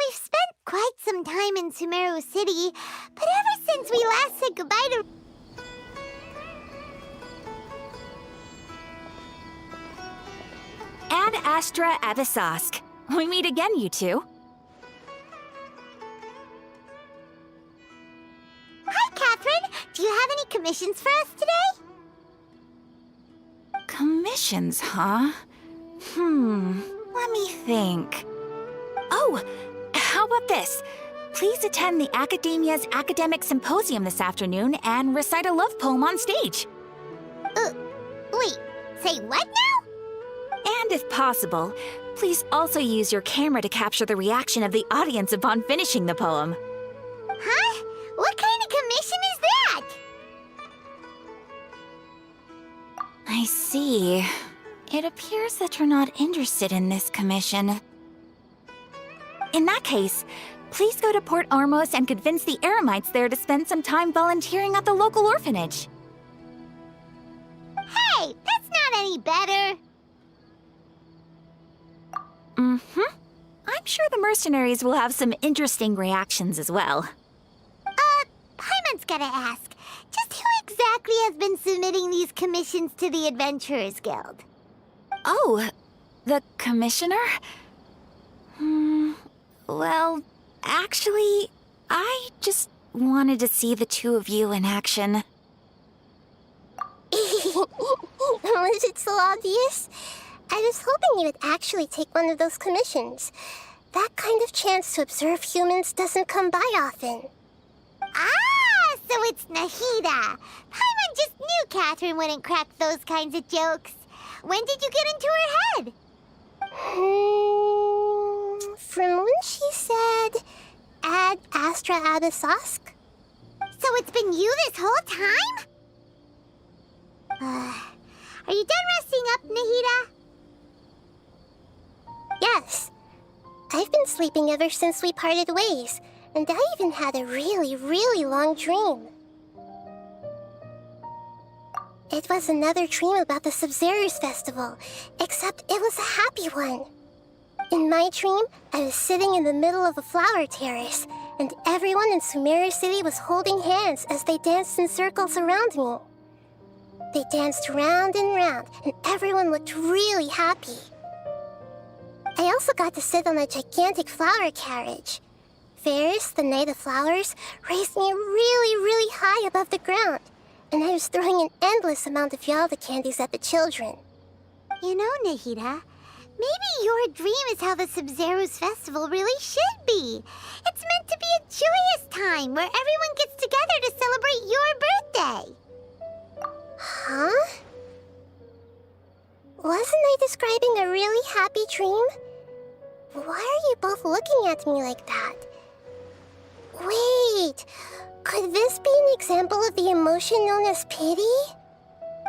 we've spent quite some time in Sumeru City, but ever since we last said goodbye to... Ad Astra Abyssosque. We meet again, you two. Hi, Catherine! Do you have any commissions for us today? Commissions, huh? Let me think. Oh, how about this? Please attend the Academia's Academic Symposium this afternoon and recite a love poem on stage. Wait, say what now? And if possible, please also use your camera to capture the reaction of the audience upon finishing the poem. Huh? What kind of commission is that? I see. It appears that you're not interested in this commission. In that case, please go to Port Ormos and convince the Eremites there to spend some time volunteering at the local orphanage. Hey, that's not any better. I'm sure the mercenaries will have some interesting reactions as well. Paimon's gotta ask, just who exactly has been submitting these commissions to the Adventurers Guild? Oh, the commissioner? Well, actually, I just wanted to see the two of you in action. Was it so obvious? I was hoping you would actually take one of those commissions. That kind of chance to observe humans doesn't come by often. Ah, so it's Nahida. Paimon just knew Catherine wouldn't crack those kinds of jokes. When did you get into her head? From when she said, Ad Astra Abyssosque. So it's been you this whole time? Are you done resting up, Nahida? Yes. I've been sleeping ever since we parted ways, and I even had a really, really long dream. It was another dream about the Sub-Zero's festival, except it was a happy one. In my dream, I was sitting in the middle of a flower terrace, and everyone in Sumeru City was holding hands as they danced in circles around me. They danced round and round, and everyone looked really happy. I also got to sit on a gigantic flower carriage. Ferris, the Knight of Flowers, raised me really, really high above the ground, and I was throwing an endless amount of Yalda candies at the children. You know, Nahida, maybe your dream is how the Sub-Zero's festival really should be. It's meant to be a joyous time where everyone gets together to celebrate your birthday. Huh? Wasn't I describing a really happy dream? Why are you both looking at me like that? Wait, could this be an example of the emotion known as pity?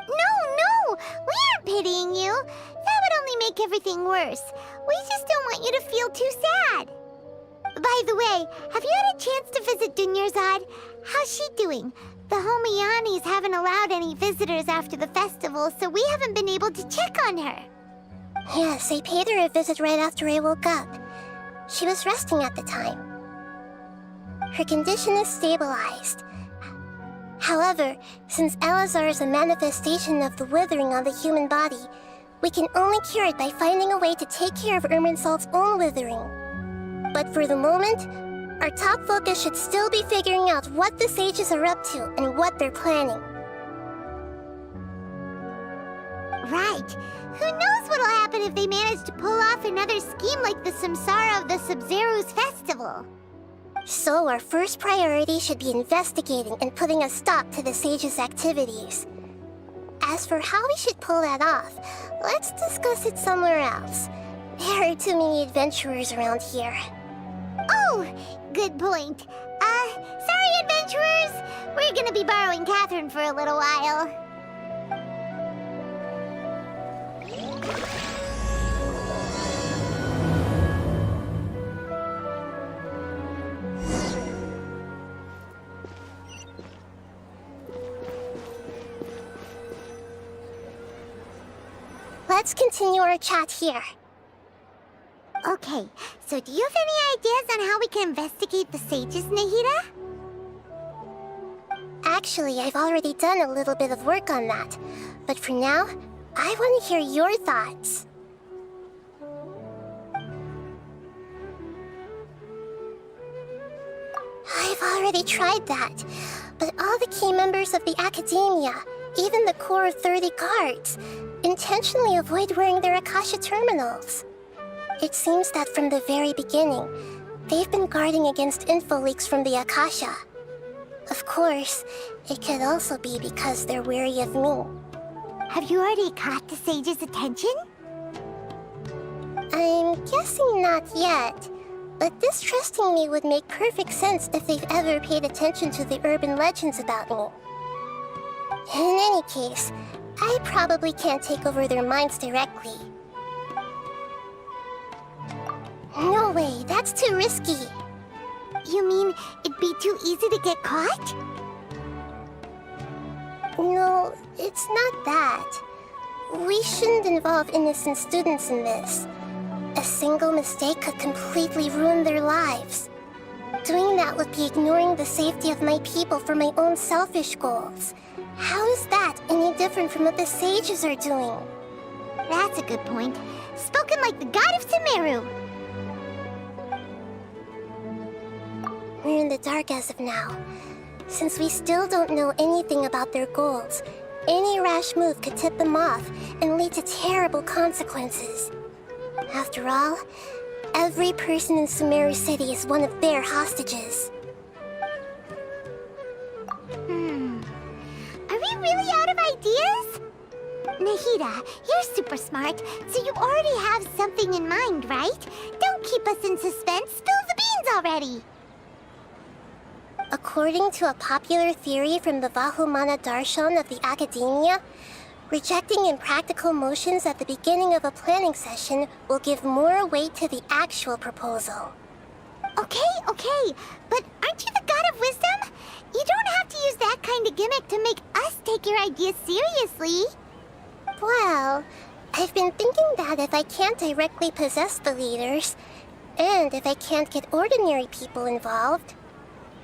No, we aren't pitying you. That would only make everything worse. We just don't want you to feel too sad. By the way, have you had a chance to visit Dunyarzad? How's she doing? The Homiyanis haven't allowed any visitors after the festival, so we haven't been able to check on her. Yes, I paid her a visit right after I woke up. She was resting at the time. Her condition is stabilized. However, since Elazar is a manifestation of the withering on the human body, we can only cure it by finding a way to take care of Irminsul's own withering. But for the moment, our top focus should still be figuring out what the sages are up to and what they're planning. Right. Who knows what'll happen if they manage to pull off another scheme like the Samsara of the Sub-Zero's festival. So our first priority should be investigating and putting a stop to the sages' activities. As for how we should pull that off, let's discuss it somewhere else. There are too many adventurers around here. Oh, good point. Sorry, adventurers. We're gonna be borrowing Catherine for a little while. Let's continue our chat here. Okay. Okay, so do you have any ideas on how we can investigate the sages, Nahida? Actually, I've already done a little bit of work on that. But for now, I want to hear your thoughts. I've already tried that, but all the key members of the Academia, even the core of 30 guards, intentionally avoid wearing their Akasha terminals. It seems that from the very beginning, they've been guarding against info leaks from the Akasha. Of course, it could also be because they're wary of me. Have you already caught the sage's attention? I'm guessing not yet, but distrusting me would make perfect sense if they've ever paid attention to the urban legends about me. In any case, I probably can't take over their minds directly. No way, that's too risky. You mean it'd be too easy to get caught? No, it's not that. We shouldn't involve innocent students in this. A single mistake could completely ruin their lives. Doing that would be ignoring the safety of my people for my own selfish goals. How is that any different from what the sages are doing? That's a good point. Spoken like the god of Sumeru. We're in the dark as of now. Since we still don't know anything about their goals, any rash move could tip them off and lead to terrible consequences. After all, every person in Sumeru City is one of their hostages. Are we really out of ideas? Nahida, you're super smart, so you already have something in mind, right? Don't keep us in suspense. Spill the beans already. According to a popular theory from the Vahumana Darshan of the Academia, rejecting impractical motions at the beginning of a planning session will give more weight to the actual proposal. Okay, but aren't you the god of wisdom? You don't have to use that kind of gimmick to make us take your ideas seriously. Well, I've been thinking that if I can't directly possess the leaders, and if I can't get ordinary people involved,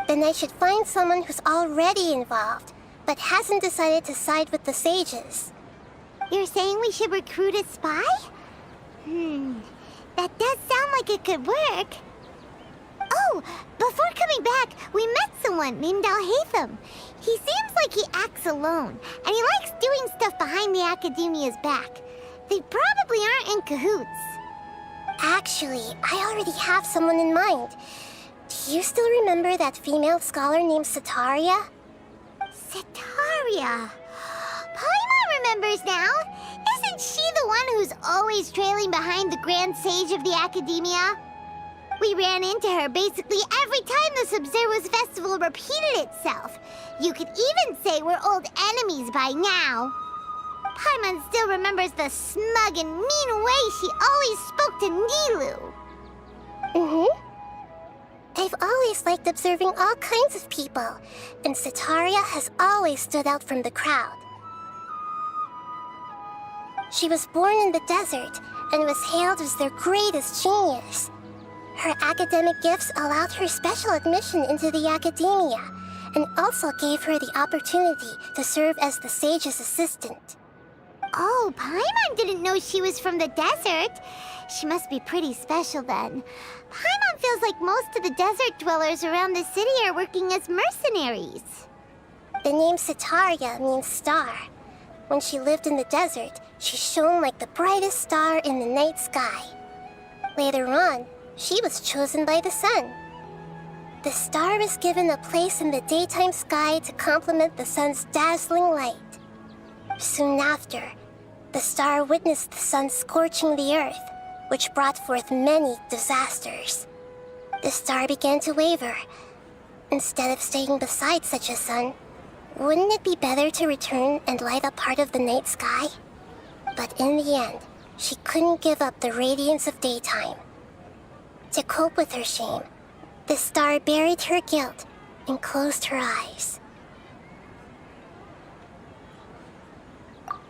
then I should find someone who's already involved, but hasn't decided to side with the sages. You're saying we should recruit a spy? That does sound like it could work. Oh, before coming back, we met someone named Alhaitham. He seems like he acts alone, and he likes doing stuff behind the Academia's back. They probably aren't in cahoots. Actually, I already have someone in mind. Do you still remember that female scholar named Sataria? Sataria. Paimon remembers now. Isn't she the one who's always trailing behind the Grand Sage of the Academia? We ran into her basically every time the Sub-Zero's festival repeated itself. You could even say we're old enemies by now. Paimon still remembers the smug and mean way she always spoke to Nilu. I've always liked observing all kinds of people, and Sataria has always stood out from the crowd. She was born in the desert and was hailed as their greatest genius. Her academic gifts allowed her special admission into the Academia, and also gave her the opportunity to serve as the sage's assistant. Oh, Paimon didn't know she was from the desert. She must be pretty special then. Paimon feels like most of the desert dwellers around the city are working as mercenaries. The name Sataria means star. When she lived in the desert, she shone like the brightest star in the night sky. Later on, she was chosen by the sun. The star was given a place in the daytime sky to complement the sun's dazzling light. Soon after, the star witnessed the sun scorching the earth, which brought forth many disasters. The star began to waver. Instead of staying beside such a sun, wouldn't it be better to return and light up part of the night sky? But in the end, she couldn't give up the radiance of daytime. To cope with her shame, the star buried her guilt and closed her eyes.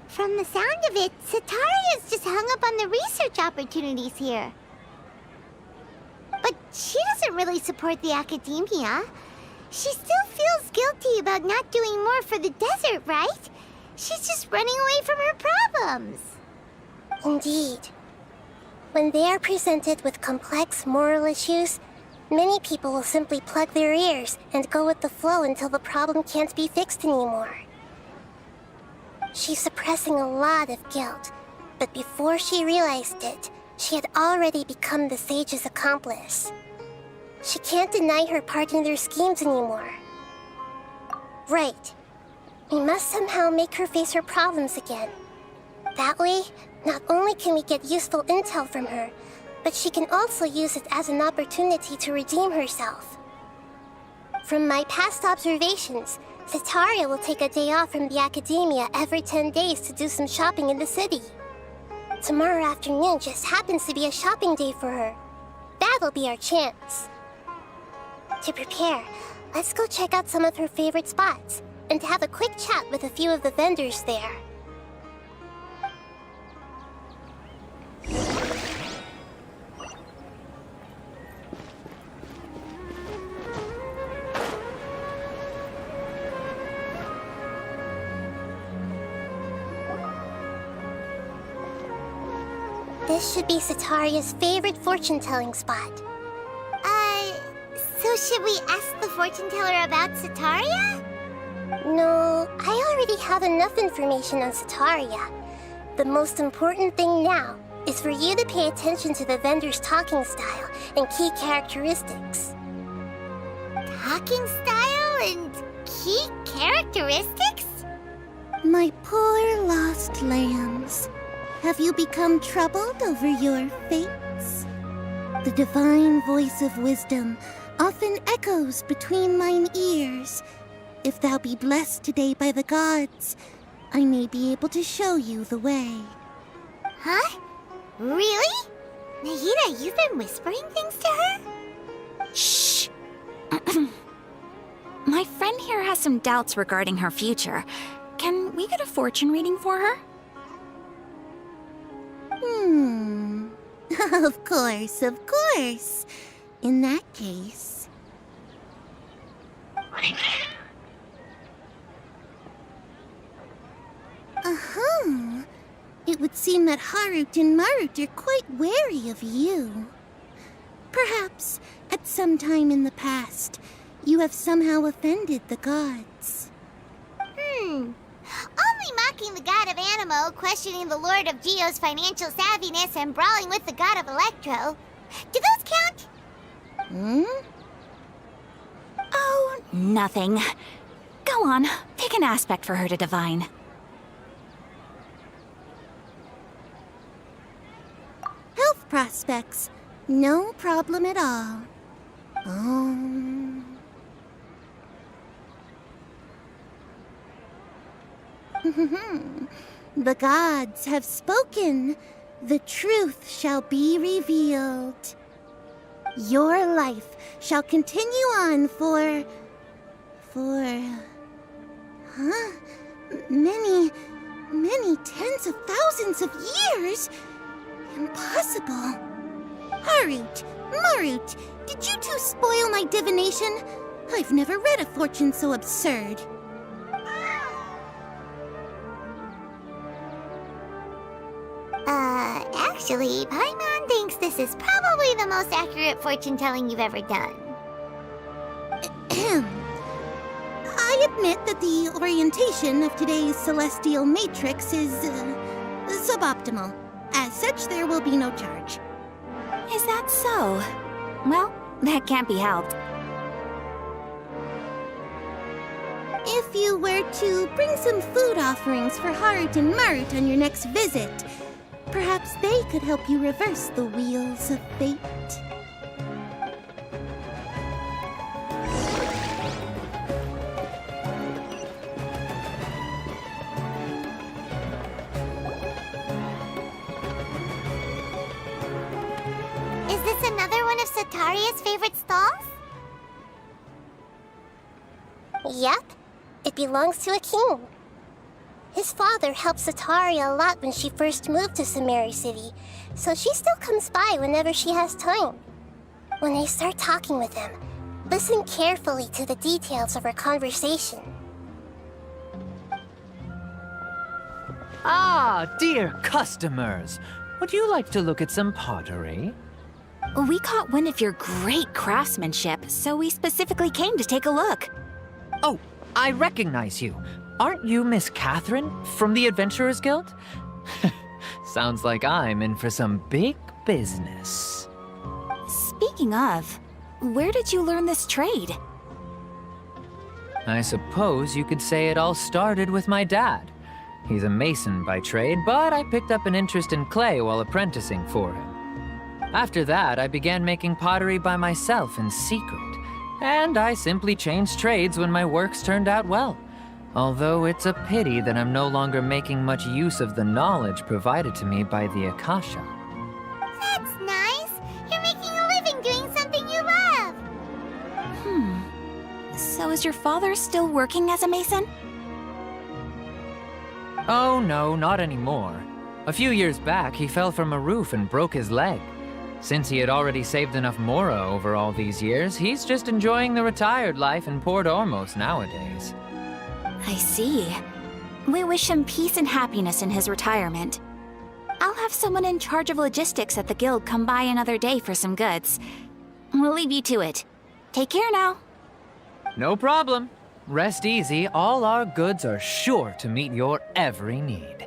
From the sound of it, Sataria's just hung up on the research opportunities here. she doesn't really support the academia. She still feels guilty about not doing more for the desert, right? She's just running away from her problems. Indeed. When they are presented with complex moral issues, many people will simply plug their ears and go with the flow until the problem can't be fixed anymore. She's suppressing a lot of guilt, but before she realized it, she had already become the sage's accomplice. She can't deny her part in their schemes anymore. Right. We must somehow make her face her problems again. That way, not only can we get useful intel from her, but she can also use it as an opportunity to redeem herself. From my past observations, Setaria will take a day off from the academia every 10 days to do some shopping in the city. Tomorrow afternoon just happens to be a shopping day for her. That'll be our chance. To prepare, let's go check out some of her favorite spots and have a quick chat with a few of the vendors there. This should be Setaria's favorite fortune-telling spot. So should we ask the fortune teller about Setaria? No, I already have enough information on Setaria. The most important thing now is for you to pay attention to the vendor's talking style and key characteristics. Talking style and key characteristics? My poor lost lambs, have you become troubled over your fates? The divine voice of wisdom often echoes between mine ears. If thou be blessed today by the gods, I may be able to show you the way. Huh? Really? Nahida, you've been whispering things to her? Shh! My friend here has some doubts regarding her future. Can we get a fortune reading for her? Of course, of course. In that case... It would seem that Harut and Marut are quite wary of you. Perhaps, at some time in the past, you have somehow offended the gods. Only mocking the god of Animo, questioning the lord of Geo's financial savviness, and brawling with the god of Electro. Do those count? Oh, nothing. Go on, pick an aspect for her to divine. Health prospects, no problem at all. The gods have spoken. The truth shall be revealed. Your life shall continue on for... many tens of thousands of years? Impossible. Harut, Marut, did you two spoil my divination? I've never read a fortune so absurd. Actually, Paimon thinks this is probably the most accurate fortune-telling you've ever done. I admit that the orientation of today's celestial matrix is, suboptimal. As such, there will be no charge. Is that so? Well, that can't be helped. If you were to bring some food offerings for Harut and Marut on your next visit, perhaps they could help you reverse the wheels of fate. Is this another one of Setaria's favorite stalls? Yep, it belongs to a king. His father helped Setaria a lot when she first moved to Samari City, so she still comes by whenever she has time. When I start talking with him, listen carefully to the details of our conversation. Ah, dear customers. Would you like to look at some pottery? We caught wind of your great craftsmanship, so we specifically came to take a look. Oh, I recognize you. Aren't you Miss Catherine from the Adventurers Guild? Sounds like I'm in for some big business. Speaking of, where did you learn this trade? I suppose you could say it all started with my dad. He's a mason by trade, but I picked up an interest in clay while apprenticing for him. After that, I began making pottery by myself in secret, and I simply changed trades when my works turned out well. Although it's a pity that I'm no longer making much use of the knowledge provided to me by the Akasha. That's nice. You're making a living doing something you love. So is your father still working as a mason? Oh no, not anymore. A few years back, he fell from a roof and broke his leg. Since he had already saved enough mora over all these years, he's just enjoying the retired life in Port Ormos nowadays. I see. We wish him peace and happiness in his retirement. I'll have someone in charge of logistics at the guild come by another day for some goods. We'll leave you to it. Take care now. No problem. Rest easy, all our goods are sure to meet your every need.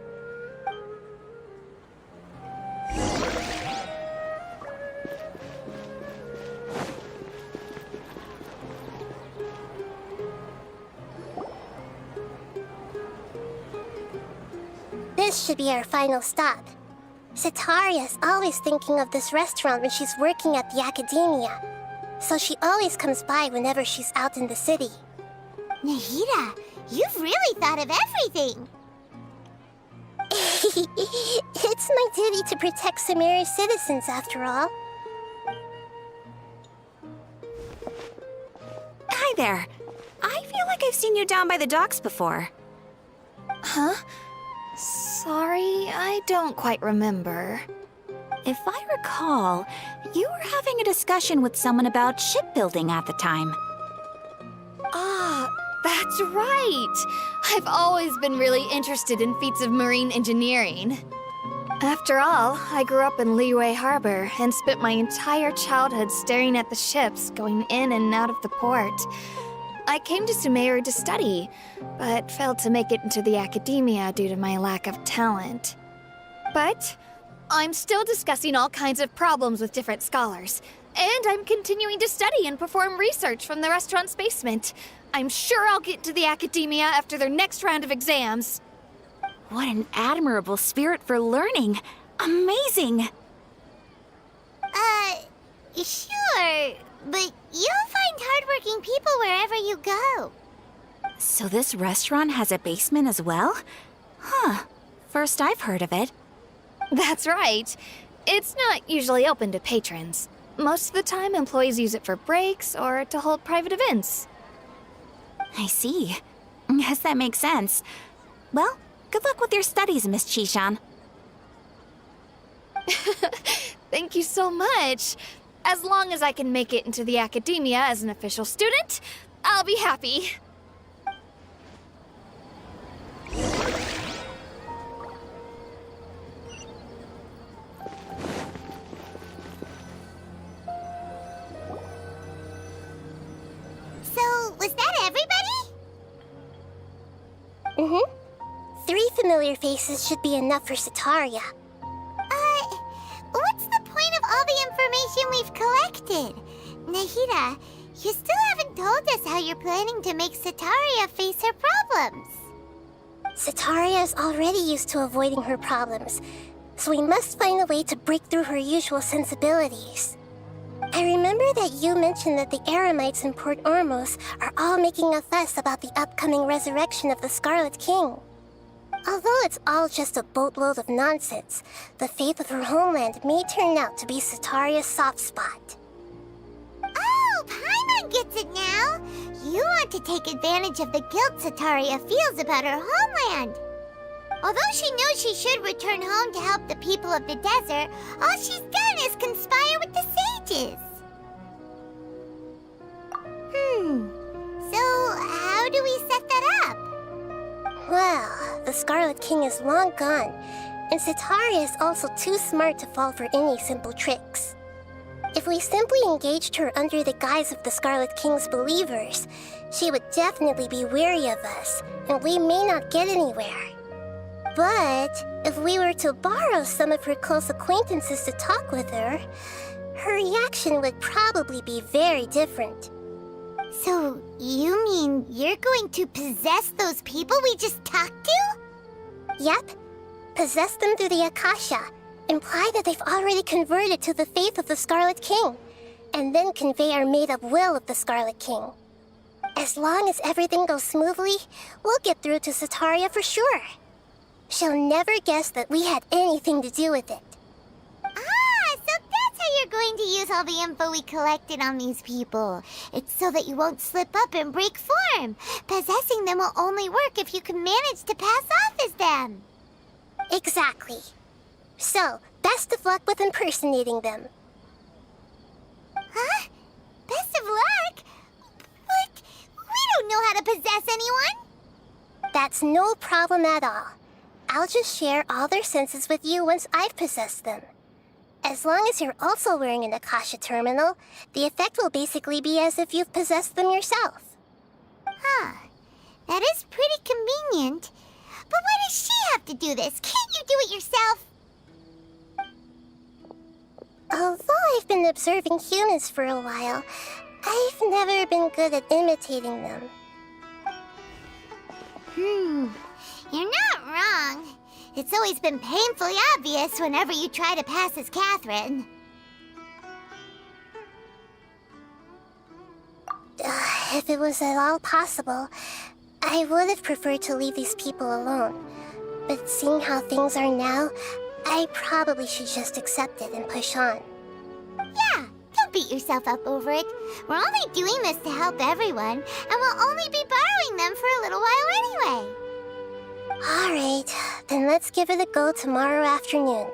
This should be our final stop. Sitaria's always thinking of this restaurant when she's working at the academia, so she always comes by whenever she's out in the city. Nahida, you've really thought of everything. It's my duty to protect Samaria's citizens, after all. Hi there. I feel like I've seen you down by the docks before. Huh? Sorry, I don't quite remember. If I recall, you were having a discussion with someone about shipbuilding at the time. Ah, that's right! I've always been really interested in feats of marine engineering. After all, I grew up in Liyue Harbor and spent my entire childhood staring at the ships going in and out of the port. I came to Sumeru to study, but failed to make it into the academia due to my lack of talent. But I'm still discussing all kinds of problems with different scholars, and I'm continuing to study and perform research from the restaurant's basement. I'm sure I'll get to the academia after their next round of exams. What an admirable spirit for learning. Amazing! Sure, but you'll find hardworking people wherever you go. So this restaurant has a basement as well? Huh. First I've heard of it. That's right. It's not usually open to patrons. Most of the time, employees use it for breaks or to hold private events. I see. Guess that makes sense. Well, good luck with your studies, Miss Chishan. Thank you so much. As long as I can make it into the academia as an official student, I'll be happy. So, was that everybody? Mm-hmm. 3 familiar faces should be enough for Sitaria. What's the point of all the information we've collected? Nahida, you still haven't told us how you're planning to make Sitaria face her problems. Sitaria is already used to avoiding her problems, so we must find a way to break through her usual sensibilities. I remember that you mentioned that the Eremites in Port Ormos are all making a fuss about the upcoming resurrection of the Scarlet King. Although it's all just a boatload of nonsense, the fate of her homeland may turn out to be Sitaria's soft spot. Oh, Paimon gets it now. You want to take advantage of the guilt Sitaria feels about her homeland. Although she knows she should return home to help the people of the desert, all she's done is conspire with the sages. the Scarlet King is long gone, and Sitaria is also too smart to fall for any simple tricks. If we simply engaged her under the guise of the Scarlet King's believers, she would definitely be wary of us, and we may not get anywhere. But if we were to borrow some of her close acquaintances to talk with her, her reaction would probably be very different. So, you mean you're going to possess those people we just talked to? Yep. Possess them through the Akasha. Imply that they've already converted to the faith of the Scarlet King, and then convey our made-up will of the Scarlet King. As long as everything goes smoothly, we'll get through to Sitaria for sure. She'll never guess that we had anything to do with it. Ah, so that's how you're going to use all the info we collected on these people. It's so that you won't slip up and break form. Possessing them will only work if you can manage to pass off as them. Exactly. So, best of luck with impersonating them. Huh? Best of luck? But we don't know how to possess anyone. That's no problem at all. I'll just share all their senses with you once I've possessed them. As long as you're also wearing an Akasha terminal, the effect will basically be as if you've possessed them yourself. Huh. That is pretty convenient. But why does she have to do this? Can't you do it yourself? Although I've been observing humans for a while, I've never been good at imitating them. You're not wrong. It's always been painfully obvious whenever you try to pass as Catherine. If it was at all possible, I would have preferred to leave these people alone. But seeing how things are now, I probably should just accept it and push on. Yeah, don't beat yourself up over it. We're only doing this to help everyone, and we'll only be borrowing them for a little while anyway. Alright, then let's give it a go tomorrow afternoon.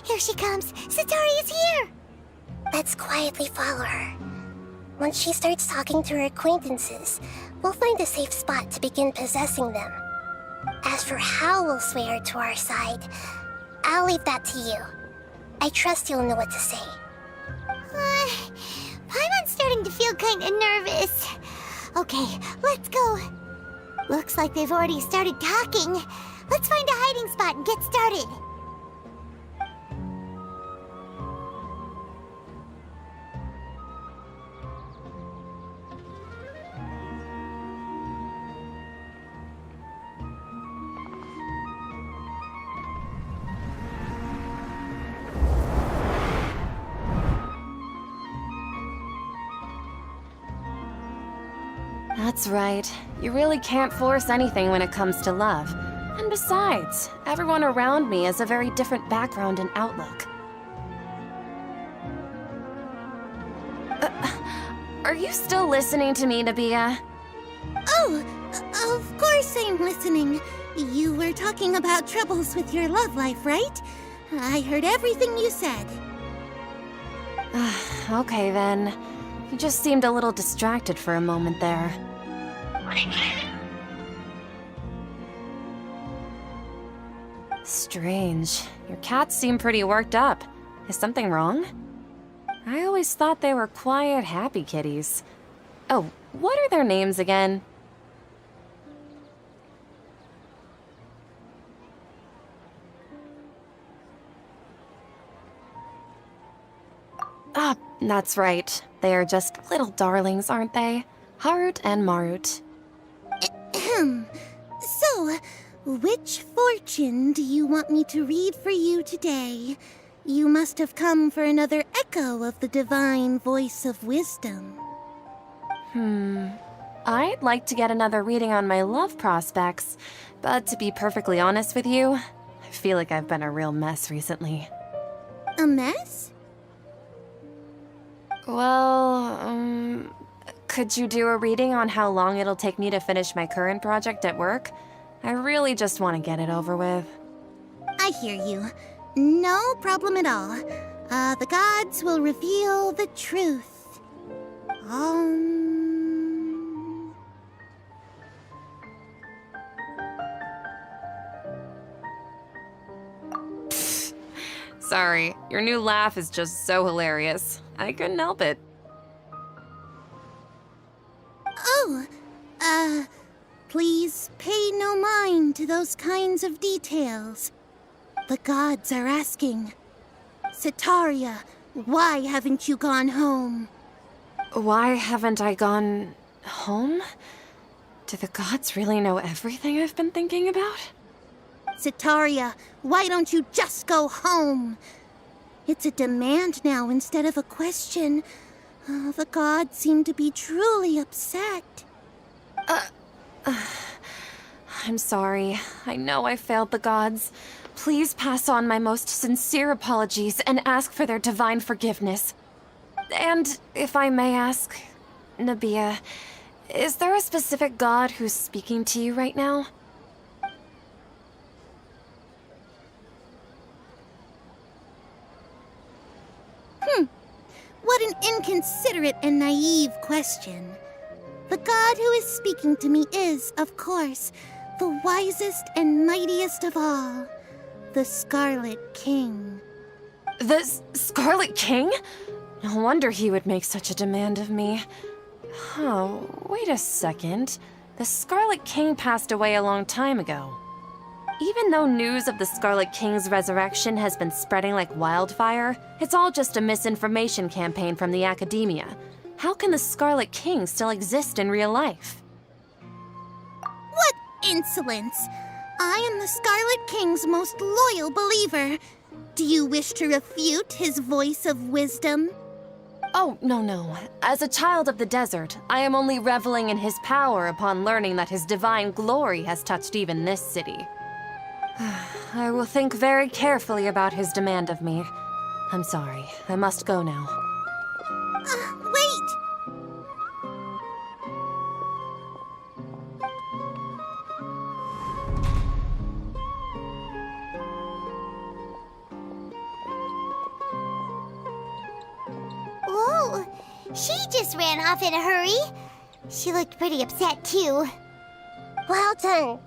Here she comes. Sitaria's here. Let's quietly follow her. Once she starts talking to her acquaintances, we'll find a safe spot to begin possessing them. As for how we'll sway her to our side, I'll leave that to you. I trust you'll know what to say. Paimon's starting to feel kind of nervous. Okay, let's go. Looks like they've already started talking. Let's find a hiding spot and get started. That's right. You really can't force anything when it comes to love. And besides, everyone around me has a very different background and outlook. Are you still listening to me, Nabia? Oh, of course I'm listening. You were talking about troubles with your love life, right? I heard everything you said. Okay then. You just seemed a little distracted for a moment there. Strange. Your cats seem pretty worked up. Is something wrong? I always thought they were quiet, happy kitties. Oh, what are their names again? Ah, that's right. They are just little darlings, aren't they? Harut and Marut. So, which fortune do you want me to read for you today? You must have come for another echo of the divine voice of wisdom. I'd like to get another reading on my love prospects, but to be perfectly honest with you, I feel like I've been a real mess recently. A mess? Well, could you do a reading on how long it'll take me to finish my current project at work? I really just want to get it over with. I hear you. No problem at all. The gods will reveal the truth. Sorry, your new laugh is just so hilarious. I couldn't help it. Please pay no mind to those kinds of details. The gods are asking. Sitaria, why haven't you gone home? Why haven't I gone home? Do the gods really know everything I've been thinking about? Sitaria, why don't you just go home? It's a demand now instead of a question. The gods seem to be truly upset. I'm sorry. I know I failed the gods. Please pass on my most sincere apologies and ask for their divine forgiveness. And if I may ask, Nabia, is there a specific god who's speaking to you right now? What an inconsiderate and naive question. The god who is speaking to me is, of course, the wisest and mightiest of all, the Scarlet King. The Scarlet King? No wonder he would make such a demand of me. Oh, wait a second. The Scarlet King passed away a long time ago. Even though news of the Scarlet King's resurrection has been spreading like wildfire, it's all just a misinformation campaign from the academia. How can the Scarlet King still exist in real life? What insolence! I am the Scarlet King's most loyal believer. Do you wish to refute his voice of wisdom? Oh, no. As a child of the desert, I am only reveling in his power upon learning that his divine glory has touched even this city. I will think very carefully about his demand of me. I'm sorry. I must go now. Wait! Whoa, she just ran off in a hurry. She looked pretty upset, too. Well done.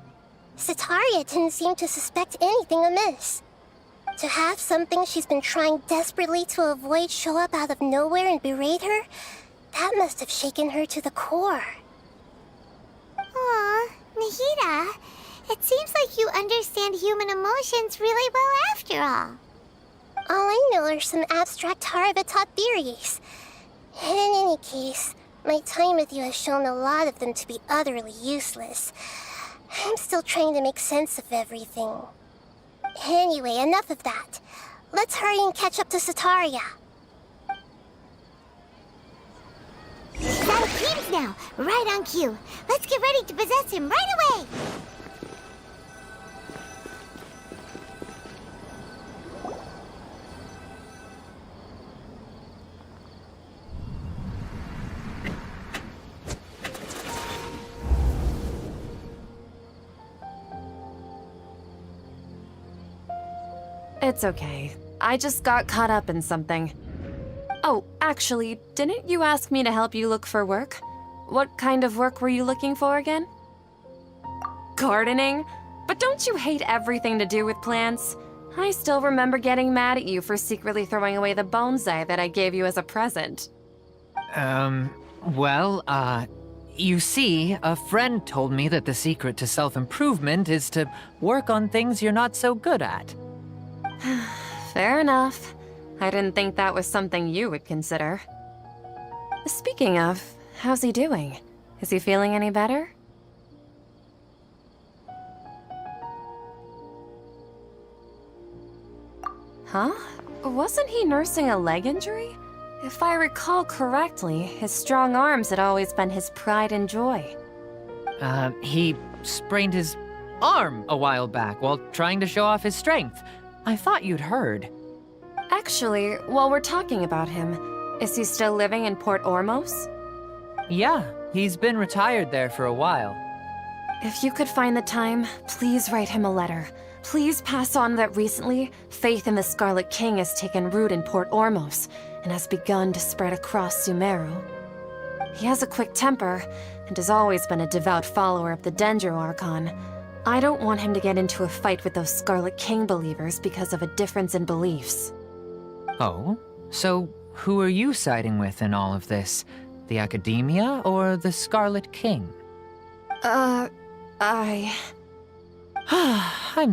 Sitaria didn't seem to suspect anything amiss. To have something she's been trying desperately to avoid show up out of nowhere and berate her, that must have shaken her to the core. Aw, Nahida, it seems like you understand human emotions really well after all. All I know are some abstract Harabatot theories. In any case, my time with you has shown a lot of them to be utterly useless. I'm still trying to make sense of everything. Anyway, enough of that. Let's hurry and catch up to Sitaria. He's out of teams now, right on cue. Let's get ready to possess him right away! It's okay. I just got caught up in something. Oh, actually, didn't you ask me to help you look for work? What kind of work were you looking for again? Gardening? But don't you hate everything to do with plants? I still remember getting mad at you for secretly throwing away the bonsai that I gave you as a present. You see, a friend told me that the secret to self-improvement is to work on things you're not so good at. Fair enough. I didn't think that was something you would consider. Speaking of, how's he doing? Is he feeling any better? Huh? Wasn't he nursing a leg injury? If I recall correctly, his strong arms had always been his pride and joy. He sprained his arm a while back while trying to show off his strength. I thought you'd heard. Actually, while we're talking about him, is he still living in Port Ormos? Yeah, he's been retired there for a while. If you could find the time, please write him a letter. Please pass on that recently, faith in the Scarlet King has taken root in Port Ormos and has begun to spread across Sumeru. He has a quick temper and has always been a devout follower of the Dendro Archon. I don't want him to get into a fight with those Scarlet King believers because of a difference in beliefs. Oh? So who are you siding with in all of this? The Academia or the Scarlet King? I'm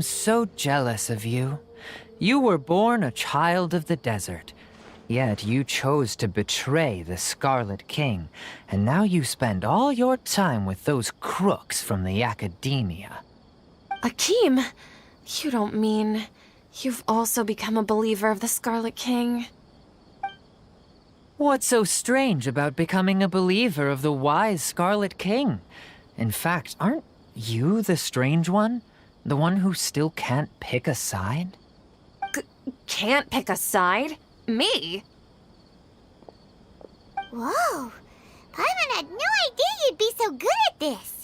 so jealous of you. You were born a child of the desert, yet you chose to betray the Scarlet King, and now you spend all your time with those crooks from the Academia. Akeem, you don't mean you've also become a believer of the Scarlet King? What's so strange about becoming a believer of the wise Scarlet King? In fact, aren't you the strange one? The one who still can't pick a side? Can't pick a side? Me? Whoa! Paimon had no idea you'd be so good at this!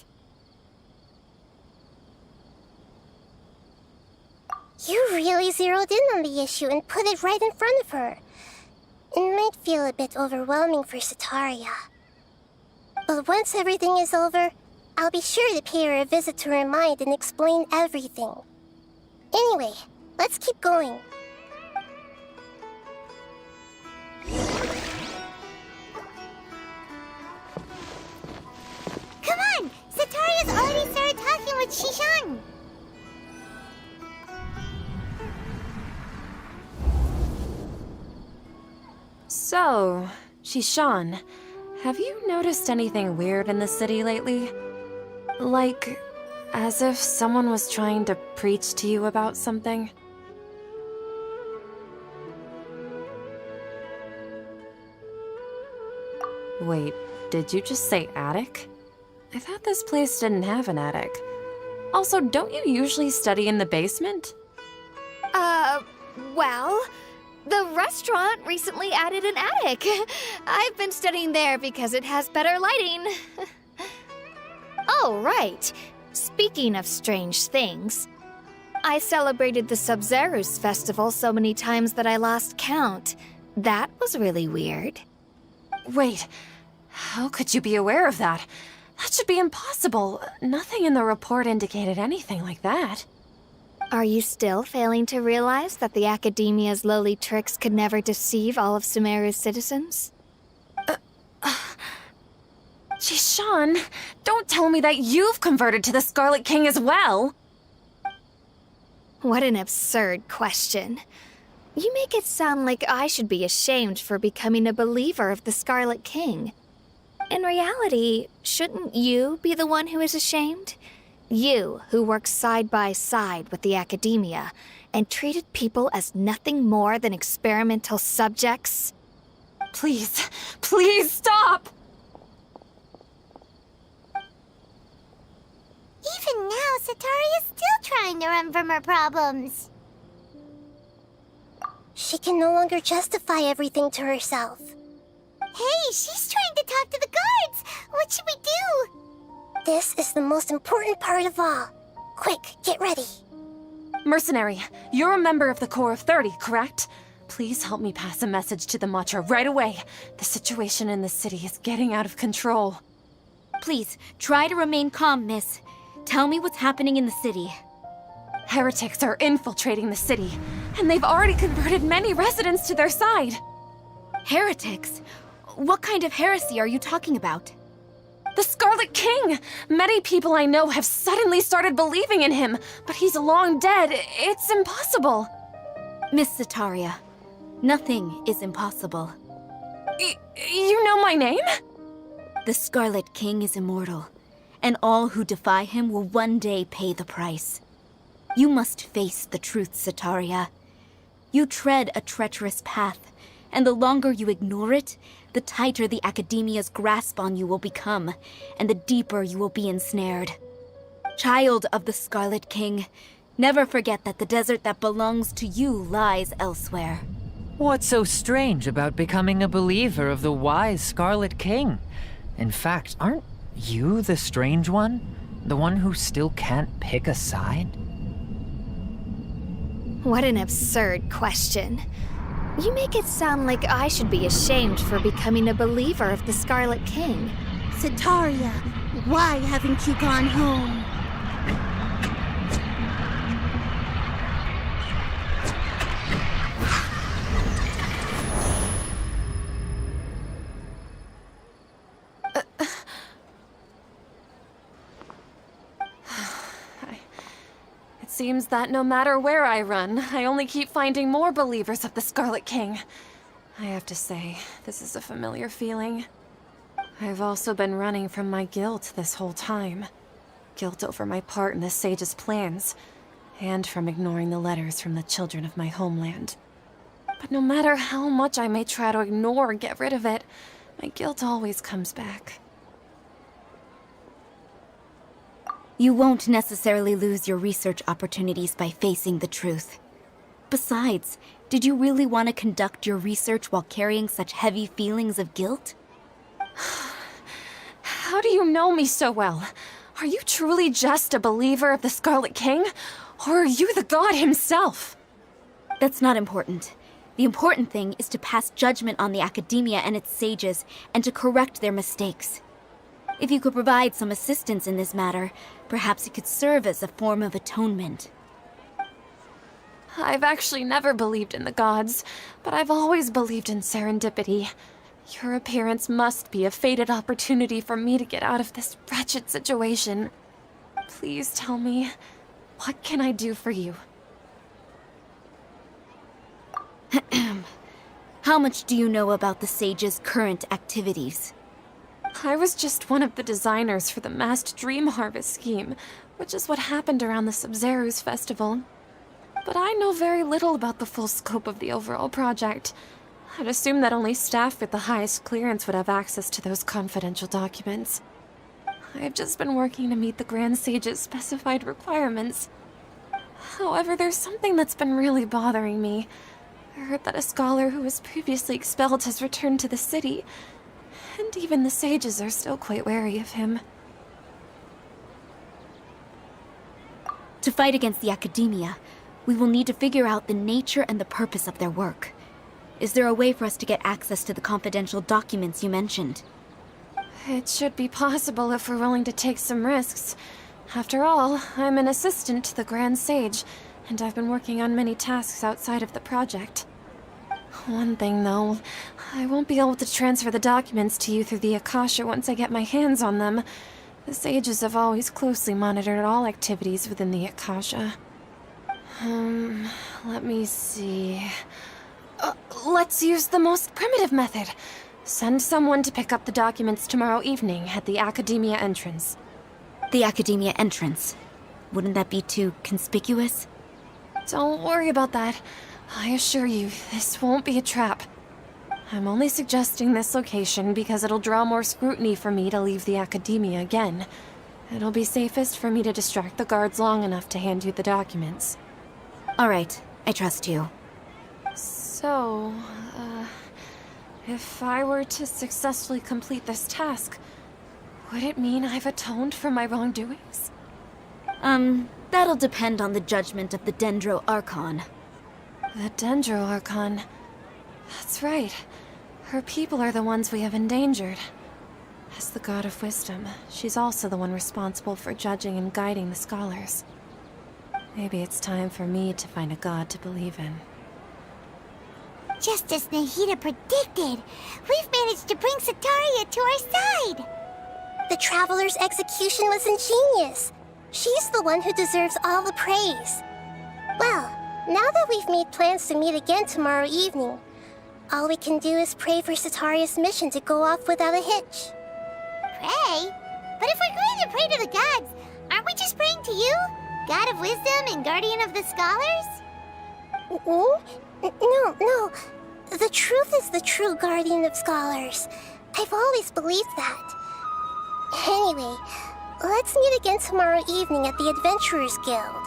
You really zeroed in on the issue and put it right in front of her. It might feel a bit overwhelming for Sataria. But once everything is over, I'll be sure to pay her a visit to her mind and explain everything. Anyway, let's keep going. Come on! Sataria's already started talking with Shishan! So, Shishan, have you noticed anything weird in the city lately? Like, as if someone was trying to preach to you about something? Wait, did you just say attic? I thought this place didn't have an attic. Also, don't you usually study in the basement? Well, the restaurant recently added an attic. I've been studying there because it has better lighting. Oh, right. Speaking of strange things, I celebrated the Sub-Zerus festival so many times that I lost count. That was really weird. Wait, how could you be aware of that? That should be impossible. Nothing in the report indicated anything like that. Are you still failing to realize that the Academia's lowly tricks could never deceive all of Sumeru's citizens? Jishan, don't tell me that you've converted to the Scarlet King as well! What an absurd question. You make it sound like I should be ashamed for becoming a believer of the Scarlet King. In reality, shouldn't you be the one who is ashamed? You, who works side by side with the Academia and treated people as nothing more than experimental subjects? Please, please stop! Even now, Sataria's still trying to run from her problems. She can no longer justify everything to herself. Hey, she's trying to talk to the guards! What should we do? This is the most important part of all. Quick, get ready. Mercenary, you're a member of the Corps of 30, correct? Please help me pass a message to the Matra right away. The situation in the city is getting out of control. Please, try to remain calm, miss. Tell me what's happening in the city. Heretics are infiltrating the city, and they've already converted many residents to their side. Heretics? What kind of heresy are you talking about? The Scarlet King! Many people I know have suddenly started believing in him, but he's long dead. It's impossible. Miss Sataria, nothing is impossible. You know my name? The Scarlet King is immortal, and all who defy him will one day pay the price. You must face the truth, Sataria. You tread a treacherous path, and the longer you ignore it, the tighter the Academia's grasp on you will become, and the deeper you will be ensnared. Child of the Scarlet King, never forget that the desert that belongs to you lies elsewhere. What's so strange about becoming a believer of the wise Scarlet King? In fact, aren't you the strange one? The one who still can't pick a side? What an absurd question. You make it sound like I should be ashamed for becoming a believer of the Scarlet King. Sataria, why haven't you gone home? It seems that no matter where I run, I only keep finding more believers of the Scarlet King. I have to say, this is a familiar feeling. I've also been running from my guilt this whole time. Guilt over my part in the Sage's plans, and from ignoring the letters from the children of my homeland. But no matter how much I may try to ignore or get rid of it, my guilt always comes back. You won't necessarily lose your research opportunities by facing the truth. Besides, did you really want to conduct your research while carrying such heavy feelings of guilt? How do you know me so well? Are you truly just a believer of the Scarlet King? Or are you the god himself? That's not important. The important thing is to pass judgment on the Academia and its sages, and to correct their mistakes. If you could provide some assistance in this matter, perhaps it could serve as a form of atonement. I've actually never believed in the gods, but I've always believed in serendipity. Your appearance must be a fated opportunity for me to get out of this wretched situation. Please tell me, what can I do for you? How much do you know about the sage's current activities? I was just one of the designers for the massed dream harvest scheme, which is what happened around the Sub-Zero's festival. But I know very little about the full scope of the overall project. I'd assume that only staff with the highest clearance would have access to those confidential documents. I've just been working to meet the Grand Sage's specified requirements. However, there's something that's been really bothering me. I heard that a scholar who was previously expelled has returned to the city, and even the sages are still quite wary of him. To fight against the Academia, we will need to figure out the nature and the purpose of their work. Is there a way for us to get access to the confidential documents you mentioned? It should be possible if we're willing to take some risks. After all, I'm an assistant to the Grand Sage, and I've been working on many tasks outside of the project. One thing, though, I won't be able to transfer the documents to you through the Akasha once I get my hands on them. The sages have always closely monitored all activities within the Akasha. Let me see... let's use the most primitive method. Send someone to pick up the documents tomorrow evening at the Academia entrance. The Academia entrance. Wouldn't that be too conspicuous? Don't worry about that. I assure you, this won't be a trap. I'm only suggesting this location because it'll draw more scrutiny for me to leave the Academia again. It'll be safest for me to distract the guards long enough to hand you the documents. All right, I trust you. So, if I were to successfully complete this task, would it mean I've atoned for my wrongdoings? That'll depend on the judgment of the Dendro Archon. The Dendro Archon. That's right. Her people are the ones we have endangered. As the God of Wisdom, she's also the one responsible for judging and guiding the scholars. Maybe it's time for me to find a god to believe in. Just as Nahida predicted, we've managed to bring Sataria to our side. The Traveler's execution was ingenious. She's the one who deserves all the praise. Well, now that we've made plans to meet again tomorrow evening, all we can do is pray for Sataria's mission to go off without a hitch. Pray? But if we're going to pray to the gods, aren't we just praying to you? God of Wisdom and Guardian of the Scholars? No. The truth is the true Guardian of Scholars. I've always believed that. Anyway, let's meet again tomorrow evening at the Adventurers Guild.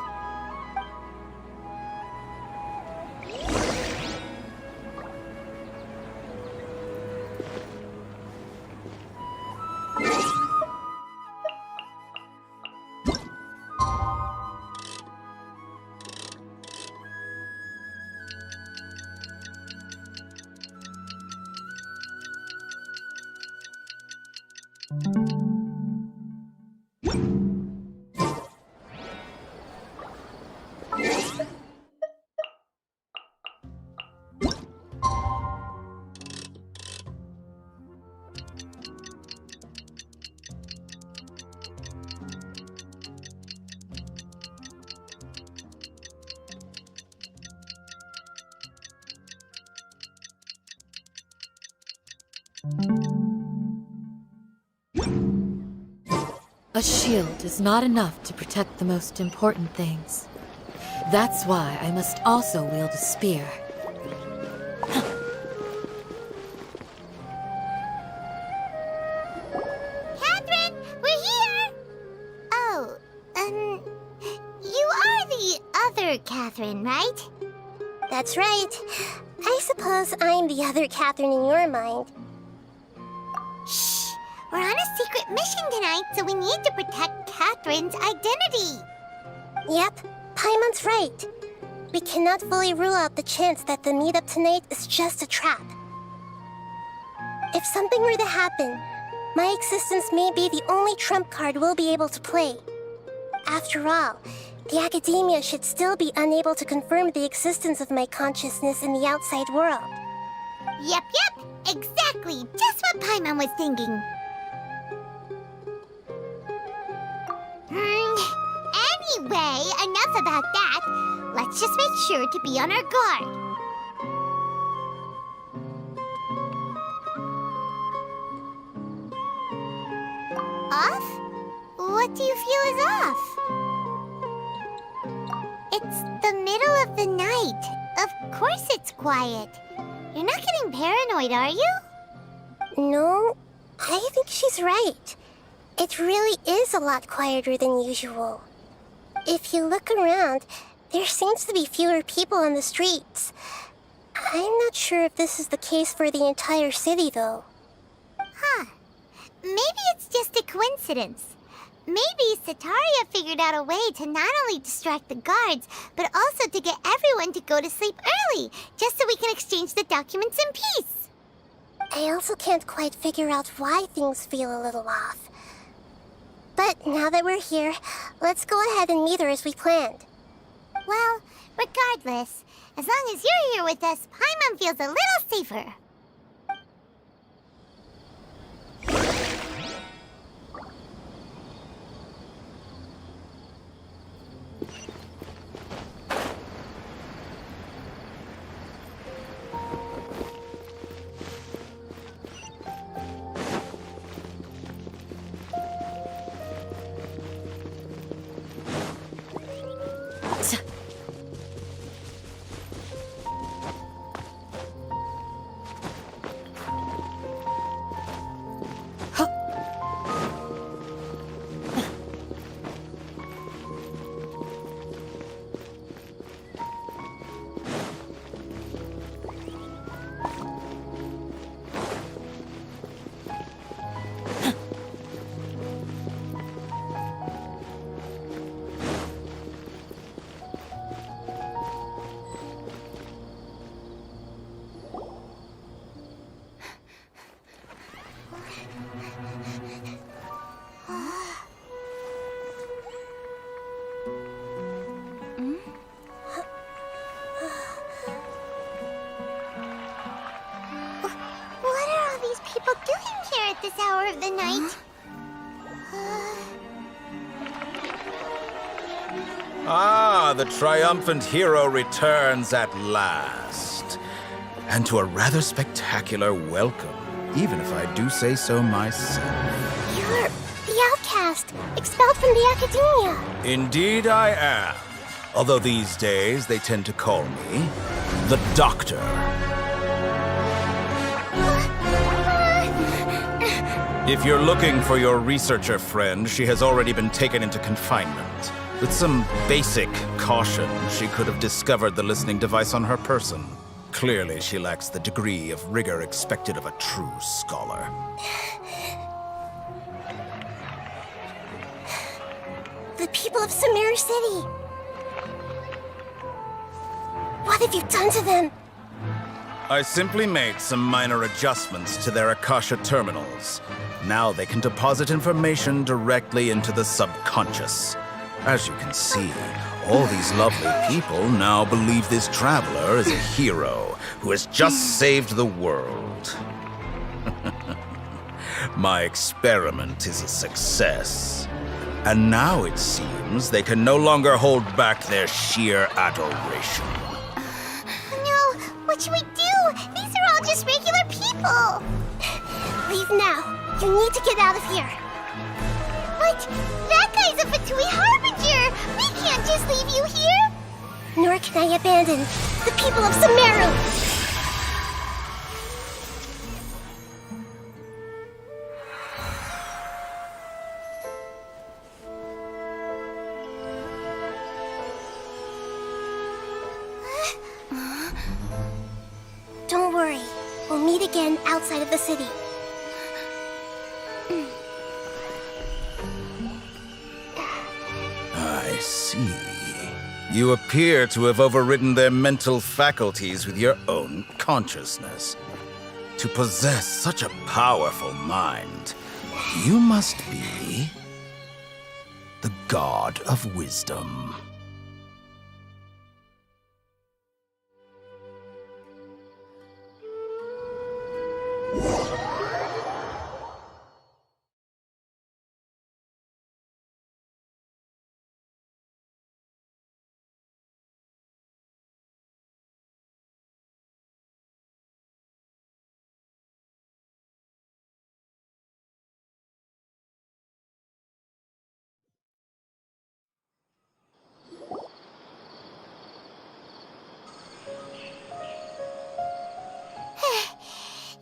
A shield is not enough to protect the most important things. That's why I must also wield a spear. Catherine, we're here! Oh, you are the other Catherine, right? That's right. I suppose I'm the other Catherine in your mind. Shh! We're on a secret mission tonight, so we need to protect Catherine's identity. Yep, Paimon's right. We cannot fully rule out the chance that the meetup tonight is just a trap. If something were to happen, my existence may be the only trump card we'll be able to play. After all, the Academia should still be unable to confirm the existence of my consciousness in the outside world. Yep, exactly. Just what Paimon was thinking. Anyway, enough about that. Let's just make sure to be on our guard. Off? What do you feel is off? It's the middle of the night. Of course it's quiet. You're not getting paranoid, are you? No, I think she's right. It really is a lot quieter than usual. If you look around, there seems to be fewer people on the streets. I'm not sure if this is the case for the entire city, though. Huh. Maybe it's just a coincidence. Maybe Sataria figured out a way to not only distract the guards, but also to get everyone to go to sleep early, just so we can exchange the documents in peace. I also can't quite figure out why things feel a little off. But now that we're here, let's go ahead and meet her as we planned. Well, regardless, as long as you're here with us, Paimon feels a little safer. Ah, the triumphant hero returns at last. And to a rather spectacular welcome, even if I do say so myself. You're the outcast, expelled from the academia. Indeed I am. Although these days they tend to call me the Doctor. If you're looking for your researcher friend, she has already been taken into confinement. With some basic caution, she could have discovered the listening device on her person. Clearly, she lacks the degree of rigor expected of a true scholar. The people of Sumeru City. What have you done to them? I simply made some minor adjustments to their Akasha terminals. Now they can deposit information directly into the subconscious. As you can see, all these lovely people now believe this traveler is a hero who has just saved the world. My experiment is a success. And now it seems they can no longer hold back their sheer adoration. No, what should we do? These are all just regular people. Leave now. You need to get out of here. But that guy's a Fatui Harbinger. We can't just leave you here. Nor can I abandon the people of Sumeru. Don't worry. We'll meet again outside of the city. I see. You appear to have overridden their mental faculties with your own consciousness. To possess such a powerful mind, you must be the god of wisdom.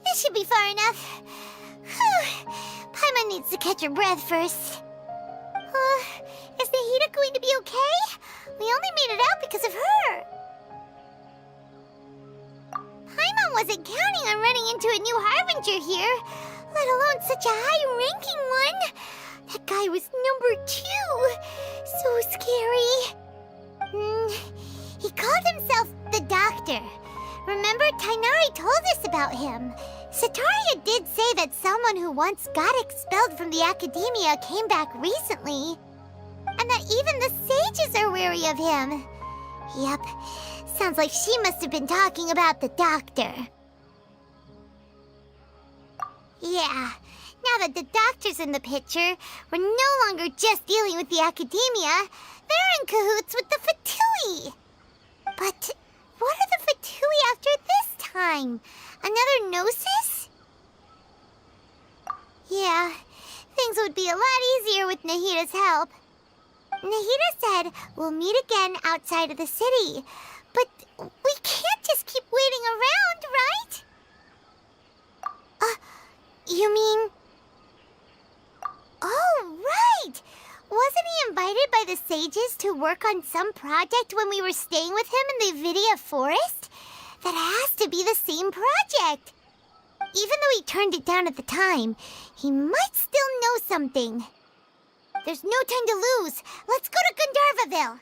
This should be far enough. Paimon needs to catch her breath first. Is Nahida going to be okay? We only made it out because of her. Paimon wasn't counting on running into a new Harbinger here, let alone such a high-ranking one. That guy was number 2. So scary. He called himself the Doctor. Remember, Tainari told us about him. Sataria did say that someone who once got expelled from the academia came back recently. And that even the sages are wary of him. Yep, sounds like she must have been talking about the Doctor. Yeah, now that the Doctor's in the picture, we're no longer just dealing with the academia. They're in cahoots with the Fatui. But what are the Fatui after this time? Another Gnosis? Yeah, things would be a lot easier with Nahida's help. Nahida said we'll meet again outside of the city. But we can't just keep waiting around, right? You mean... Oh, right! Wasn't he invited by the sages to work on some project when we were staying with him in the Vidia Forest? That has to be the same project. Even though he turned it down at the time, he might still know something. There's no time to lose. Let's go to Gandharvaville.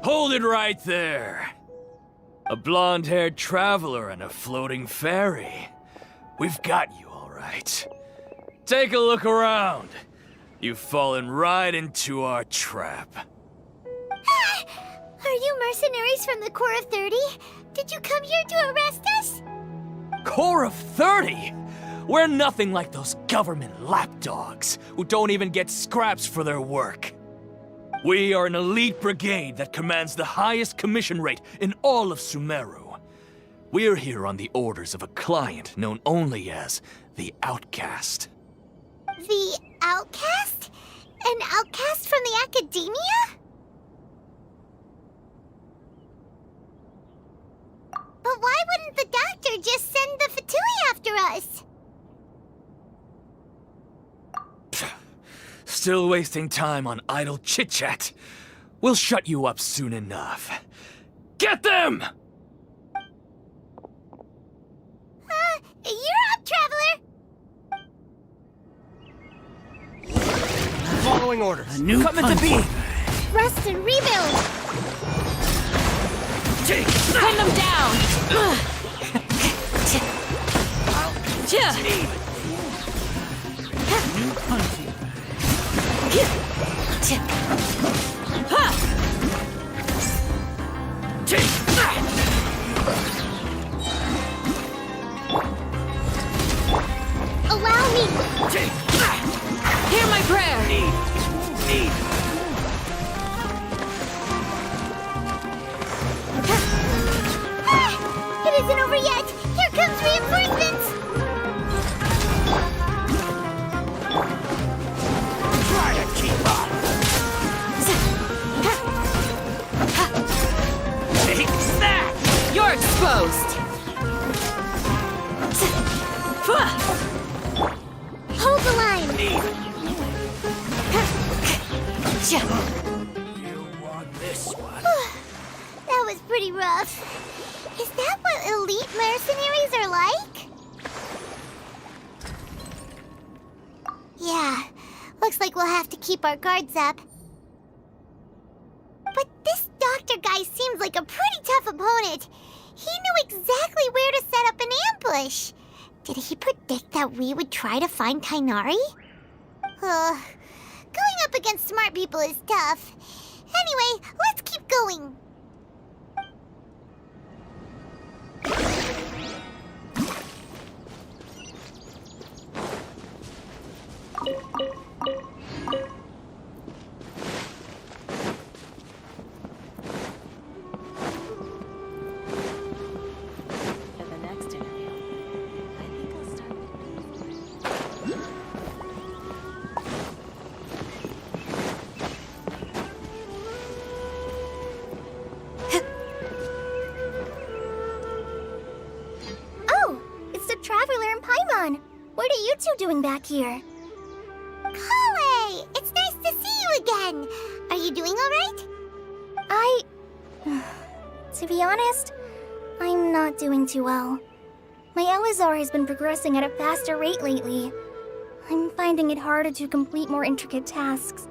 Hold it right there. A blonde-haired traveler and a floating fairy. We've got you all right. Take a look around. You've fallen right into our trap. Are you mercenaries from the Corps of 30? Did you come here to arrest us? Corps of 30? We're nothing like those government lapdogs who don't even get scraps for their work. We are an elite brigade that commands the highest commission rate in all of Sumeru. We're here on the orders of a client known only as the Outcast. The Outcast? An outcast from the Academia? But why wouldn't the doctor just send the Fatui after us? Still wasting time on idle chit-chat. We'll shut you up soon enough. Get them! You're up, Traveler! Following orders. Come into being! Rest and rebuild! Pin them down! Allow me! Hear my prayer! It isn't over yet! Here comes reinforcements! Try to keep up! Take that! You're exposed! Hold the line! You want this one? That was pretty rough. Is that what elite mercenaries are like? Yeah, looks like we'll have to keep our guards up. But this doctor guy seems like a pretty tough opponent. He knew exactly where to set up an ambush. Did he predict that we would try to find Tainari? Going up against smart people is tough. Anyway, let's keep going. Traveler and Paimon, what are you two doing back here? Kale! It's nice to see you again! Are you doing alright? To be honest, I'm not doing too well. My Elazar has been progressing at a faster rate lately. I'm finding it harder to complete more intricate tasks.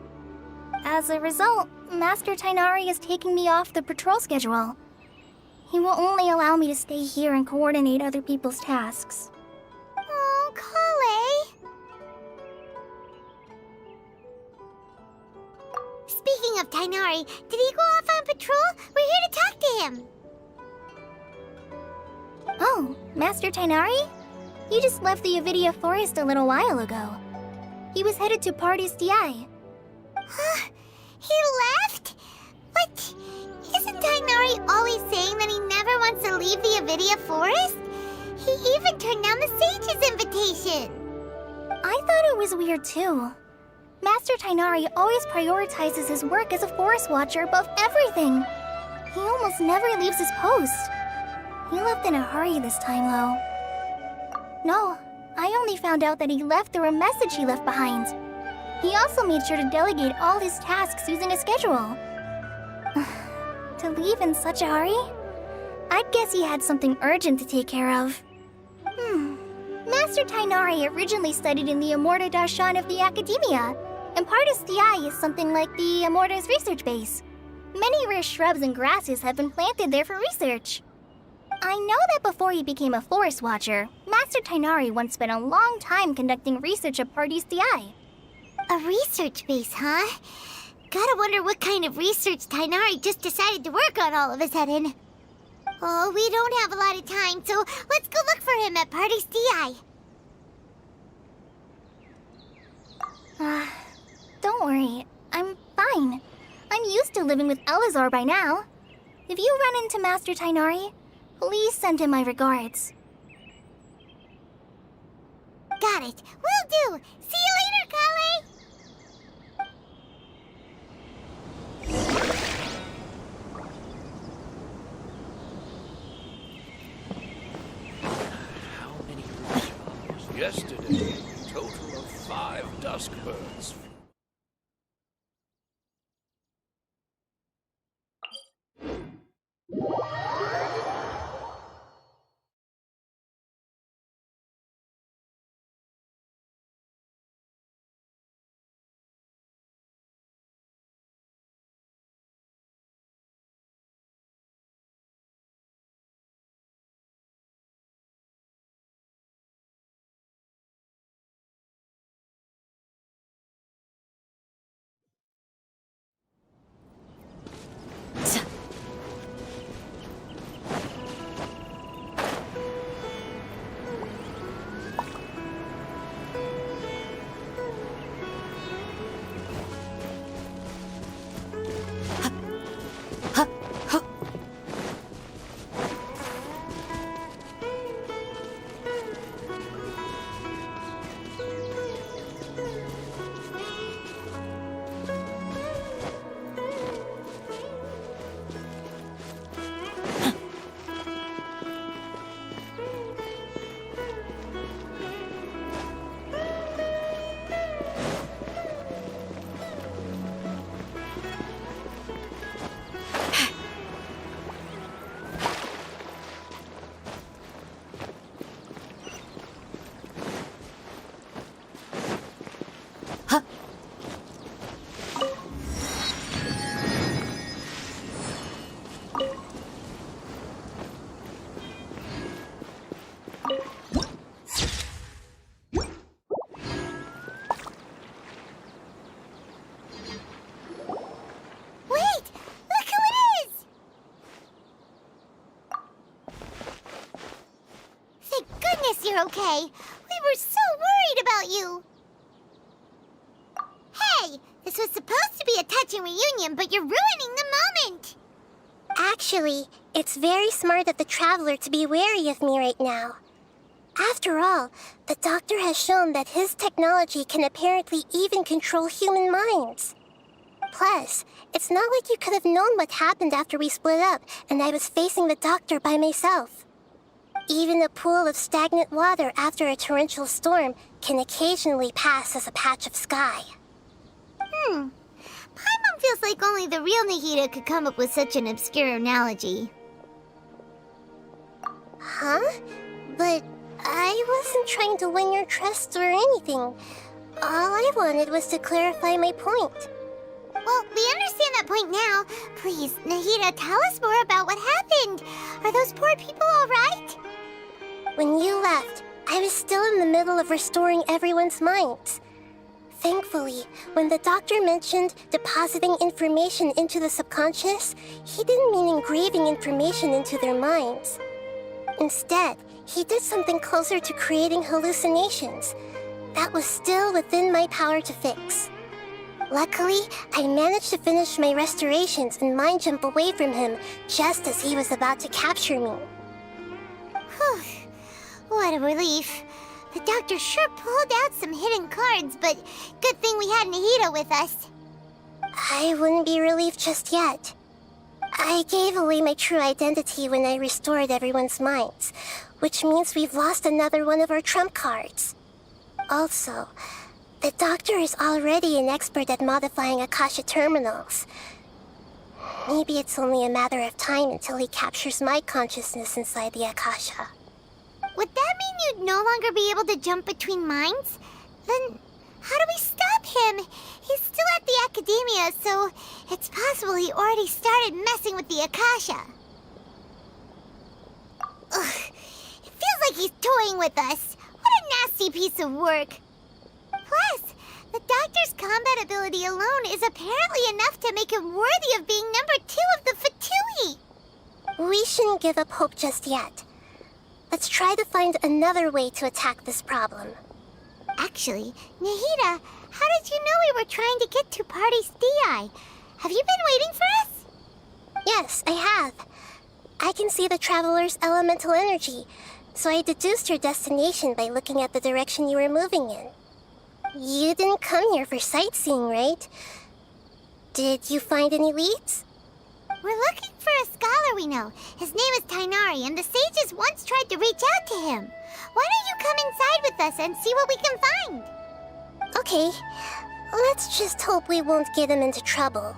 As a result, Master Tainari is taking me off the patrol schedule. He will only allow me to stay here and coordinate other people's tasks. Oh, Kale! Speaking of Tainari, did he go off on patrol? We're here to talk to him. Oh, Master Tainari? He just left the Avidia Forest a little while ago. He was headed to Party's DI. Huh? He left? But isn't Tainari always saying that he never wants to leave the Avidia Forest? He even turned down the Sage's invitation. I thought it was weird too. Master Tainari always prioritizes his work as a forest watcher above everything. He almost never leaves his post. He left in a hurry this time, though. No, I only found out that he left through a message he left behind. He also made sure to delegate all his tasks using a schedule. To leave in such a hurry? I'd guess he had something urgent to take care of. Master Tainari originally studied in the Amorta Darshan of the Academia, and Partis DI is something like the Amorta's research base. Many rare shrubs and grasses have been planted there for research. I know that before he became a forest watcher, Master Tainari once spent a long time conducting research at Party's DI. A research base, huh? Gotta wonder what kind of research Tainari just decided to work on all of a sudden. Oh, we don't have a lot of time, so let's go look for him at Party's DI. Don't worry, I'm fine. I'm used to living with Elazar by now. If you run into Master Tainari, please send him my regards. Got it. Will do. See you later, Kale. How many roots? Yesterday, a total of 5 dusk birds. You're okay. We were so worried about you. Hey, this was supposed to be a touching reunion, but you're ruining the moment. Actually, it's very smart of the traveler to be wary of me right now. After all, the doctor has shown that his technology can apparently even control human minds. Plus, it's not like you could have known what happened after we split up and I was facing the doctor by myself. Even a pool of stagnant water after a torrential storm can occasionally pass as a patch of sky. Paimon feels like only the real Nahida could come up with such an obscure analogy. Huh? But I wasn't trying to win your trust or anything. All I wanted was to clarify my point. Well, we understand that point now. Please, Nahida, tell us more about what happened. Are those poor people all right? When you left, I was still in the middle of restoring everyone's minds. Thankfully, when the doctor mentioned depositing information into the subconscious, he didn't mean engraving information into their minds. Instead, he did something closer to creating hallucinations. That was still within my power to fix. Luckily, I managed to finish my restorations and mind jump away from him just as he was about to capture me. Whew. What a relief. The doctor sure pulled out some hidden cards, but good thing we had Nahida with us. I wouldn't be relieved just yet. I gave away my true identity when I restored everyone's minds, which means we've lost another one of our trump cards. Also, the doctor is already an expert at modifying Akasha terminals. Maybe it's only a matter of time until he captures my consciousness inside the Akasha. Would that mean you'd no longer be able to jump between minds? Then how do we stop him? He's still at the academia, so it's possible he already started messing with the Akasha. Ugh, it feels like he's toying with us. What a nasty piece of work. Plus, the doctor's combat ability alone is apparently enough to make him worthy of being number 2 of the Fatui. We shouldn't give up hope just yet. Let's try to find another way to attack this problem. Actually, Nahida, how did you know we were trying to get to Party's Di? Have you been waiting for us? Yes, I have. I can see the traveler's elemental energy, so I deduced your destination by looking at the direction you were moving in. You didn't come here for sightseeing, right? Did you find any leads? We're looking for a scholar we know. His name is Tainari, and the sages once tried to reach out to him. Why don't you come inside with us and see what we can find? Okay, let's just hope we won't get him into trouble.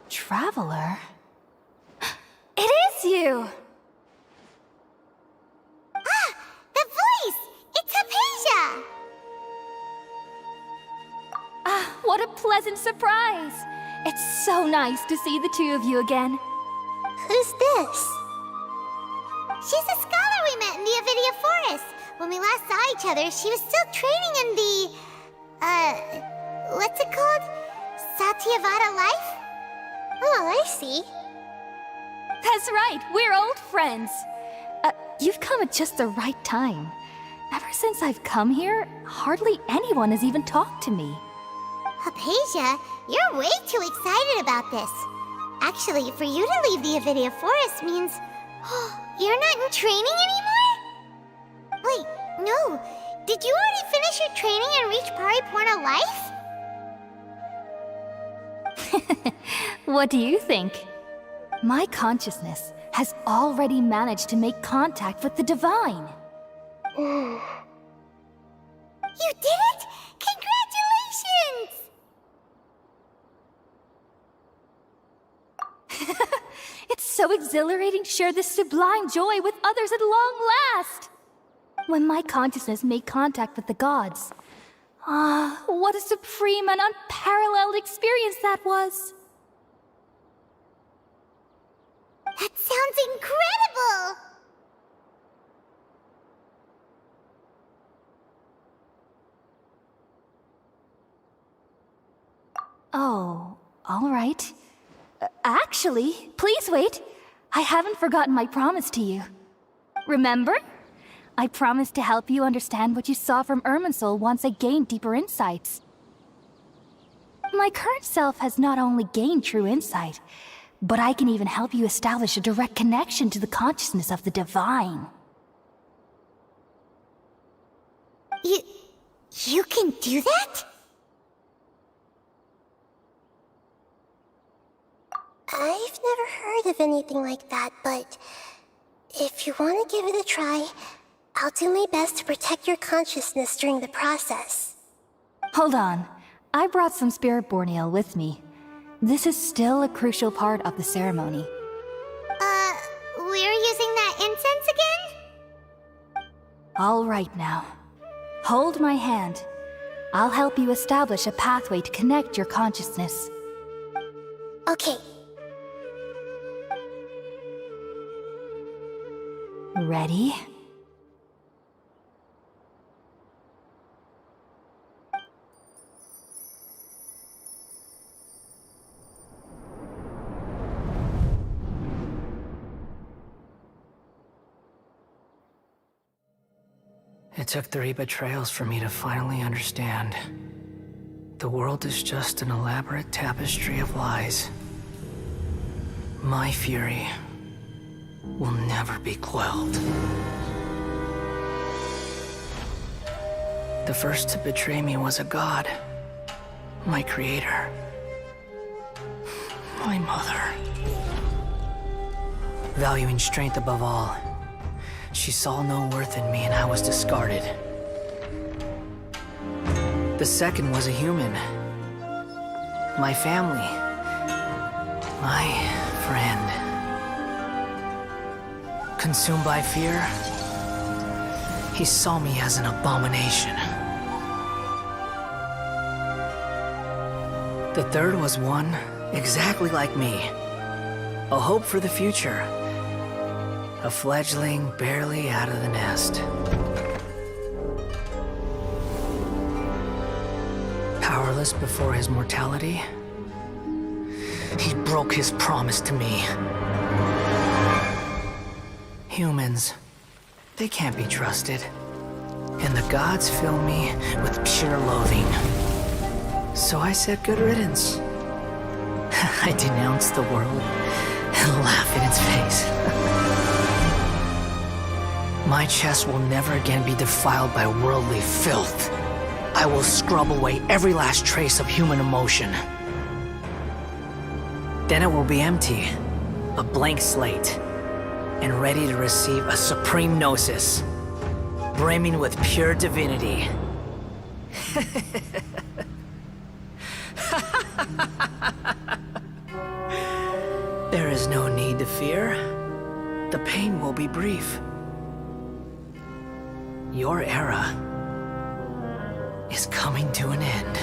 Traveler? It is you! Ah! The voice! It's Hypatia! Ah, what a pleasant surprise! It's so nice to see the two of you again. Who's this? She's a scholar we met in the Avidia Forest. When we last saw each other, she was still training in the... what's it called? Satyavada life? Oh, I see. That's right, we're old friends. You've come at just the right time. Ever since I've come here, hardly anyone has even talked to me. Hypatia, you're way too excited about this. Actually, for you to leave the Avidia Forest means... you're not in training anymore? Wait, no. Did you already finish your training and reach Paripurna life? What do you think? My consciousness has already managed to make contact with the divine. You did it! Congratulations! It's so exhilarating to share this sublime joy with others at long last! When my consciousness made contact with the gods. Ah, what a supreme and unparalleled experience that was! That sounds incredible! Oh, all right. Actually, please wait. I haven't forgotten my promise to you. Remember? I promised to help you understand what you saw from Irminsul once I gained deeper insights. My current self has not only gained true insight, but I can even help you establish a direct connection to the consciousness of the divine. You can do that? I've never heard of anything like that, but if you want to give it a try, I'll do my best to protect your consciousness during the process. Hold on. I brought some spirit borneal with me. This is still a crucial part of the ceremony. We're using that incense again? All right now. Hold my hand. I'll help you establish a pathway to connect your consciousness. Okay. Ready? It took 3 betrayals for me to finally understand. The world is just an elaborate tapestry of lies. My fury will never be quelled. The first to betray me was a god, my creator. My mother. Valuing strength above all, she saw no worth in me and I was discarded. The second was a human. My family. My friend. Consumed by fear, he saw me as an abomination. The third was one exactly like me. A hope for the future. A fledgling barely out of the nest. Powerless before his mortality, he broke his promise to me. Humans, they can't be trusted. And the gods fill me with pure loathing. So I said good riddance. I denounced the world and laugh in its face. My chest will never again be defiled by worldly filth. I will scrub away every last trace of human emotion. Then it will be empty, a blank slate, and ready to receive a supreme gnosis, brimming with pure divinity. There is no need to fear. The pain will be brief. Your era is coming to an end.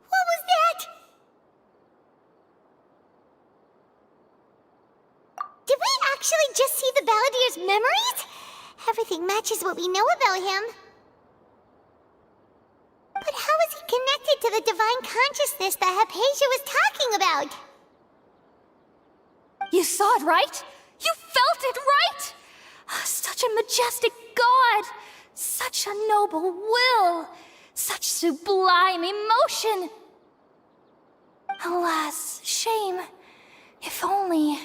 What was that? Did we actually just see the Balladier's memories? Everything matches what we know about him. But how is he connected to the divine consciousness that Hypatia was talking about? You saw it, right? You felt it, right? Such a majestic god! Such a noble will! Such sublime emotion! Alas, shame. If only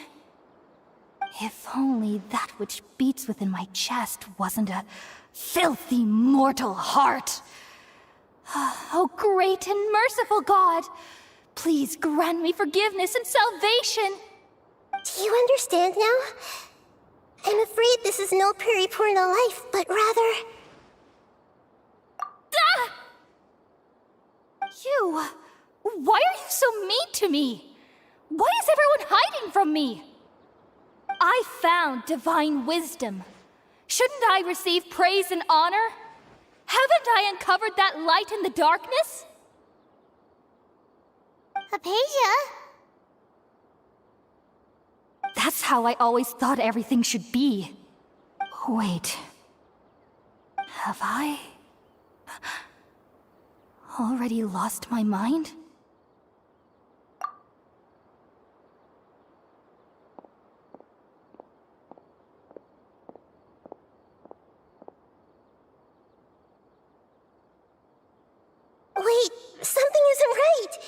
that which beats within my chest wasn't a filthy mortal heart. Oh, great and merciful God, please grant me forgiveness and salvation. Do you understand now? I'm afraid this is no periporno life, but rather... Ah! You! Why are you so mean to me? Why is everyone hiding from me? I found divine wisdom. Shouldn't I receive praise and honor? Haven't I uncovered that light in the darkness? Hypatia? That's how I always thought everything should be. Wait. Have I already lost my mind? Wait, something isn't right!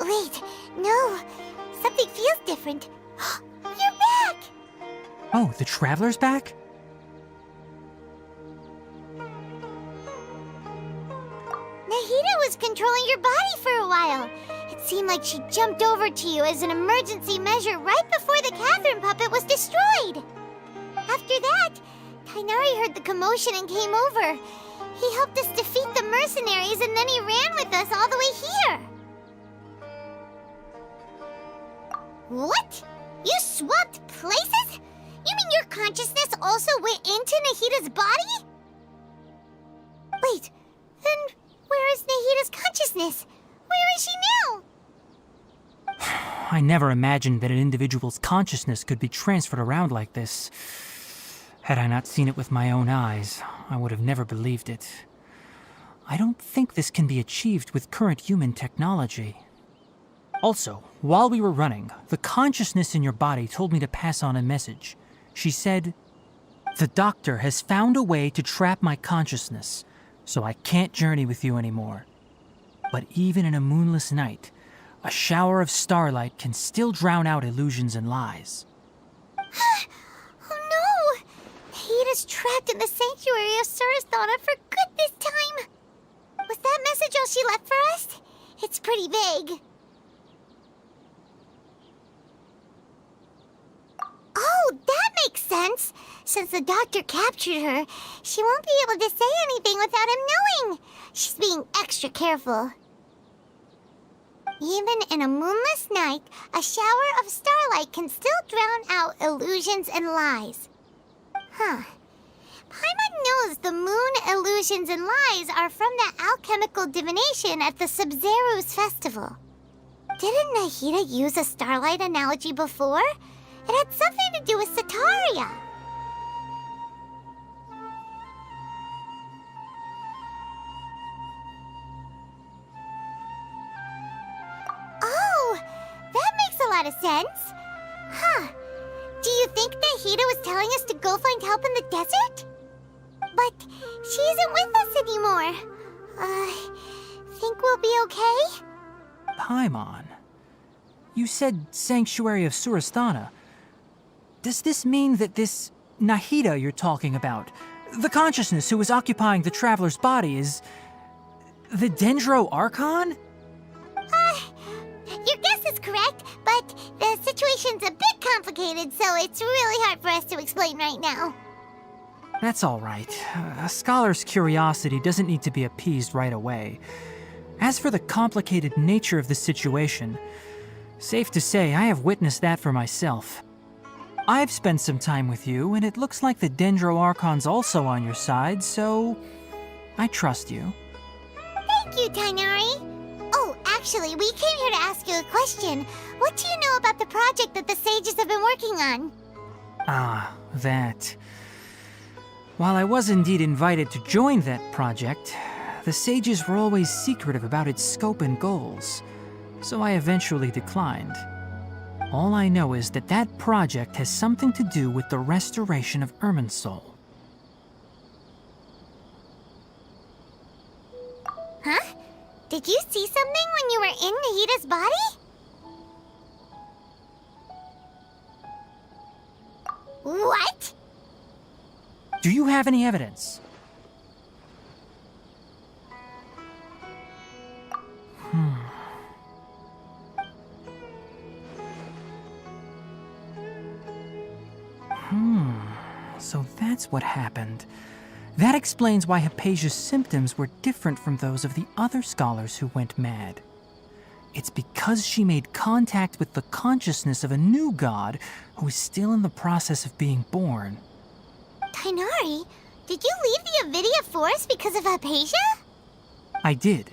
Wait, no. Something feels different. You're back! Oh, the Traveler's back? Nahida was controlling your body for a while. It seemed like she jumped over to you as an emergency measure right before the Catherine puppet was destroyed. After that, Tainari heard the commotion and came over. He helped us defeat the mercenaries and then he ran with us all the way here. What? You swapped places? You mean your consciousness also went into Nahida's body? Wait, then where is Nahida's consciousness? Where is she now? I never imagined that an individual's consciousness could be transferred around like this. Had I not seen it with my own eyes, I would have never believed it. I don't think this can be achieved with current human technology. Also, while we were running, the consciousness in your body told me to pass on a message. She said, "The doctor has found a way to trap my consciousness, so I can't journey with you anymore. But even in a moonless night, a shower of starlight can still drown out illusions and lies." Oh no! Nahida's trapped in the sanctuary of Surasthana for good this time. Was that message all she left for us? It's pretty vague. Oh, that makes sense. Since the doctor captured her, she won't be able to say anything without him knowing. She's being extra careful. Even in a moonless night, a shower of starlight can still drown out illusions and lies. Huh. Paimon knows the moon illusions and lies are from the alchemical divination at the Sub-Zero's festival. Didn't Nahida use a starlight analogy before? It had something to do with Sataria. Oh, that makes a lot of sense. Huh. Do you think Nahida was telling us to go find help in the desert? But she isn't with us anymore. Think we'll be okay? Paimon, you said Sanctuary of Surasthana. Does this mean that this Nahida you're talking about, the consciousness who was occupying the Traveler's body, is the Dendro Archon? Your guess is correct, but the situation's a bit complicated, so it's really hard for us to explain right now. That's all right. A scholar's curiosity doesn't need to be appeased right away. As for the complicated nature of the situation, safe to say I have witnessed that for myself. I've spent some time with you, and it looks like the Dendro Archon's also on your side, so I trust you. Thank you, Tainari. Oh, actually, we came here to ask you a question. What do you know about the project that the sages have been working on? Ah, that. While I was indeed invited to join that project, the sages were always secretive about its scope and goals, so I eventually declined. All I know is that that project has something to do with the restoration of Irminsul. Huh? Did you see something when you were in Nahida's body? What? Do you have any evidence? So that's what happened. That explains why Hypatia's symptoms were different from those of the other scholars who went mad. It's because she made contact with the consciousness of a new god who is still in the process of being born. Tainari, did you leave the Avidia Forest because of Hypatia? I did.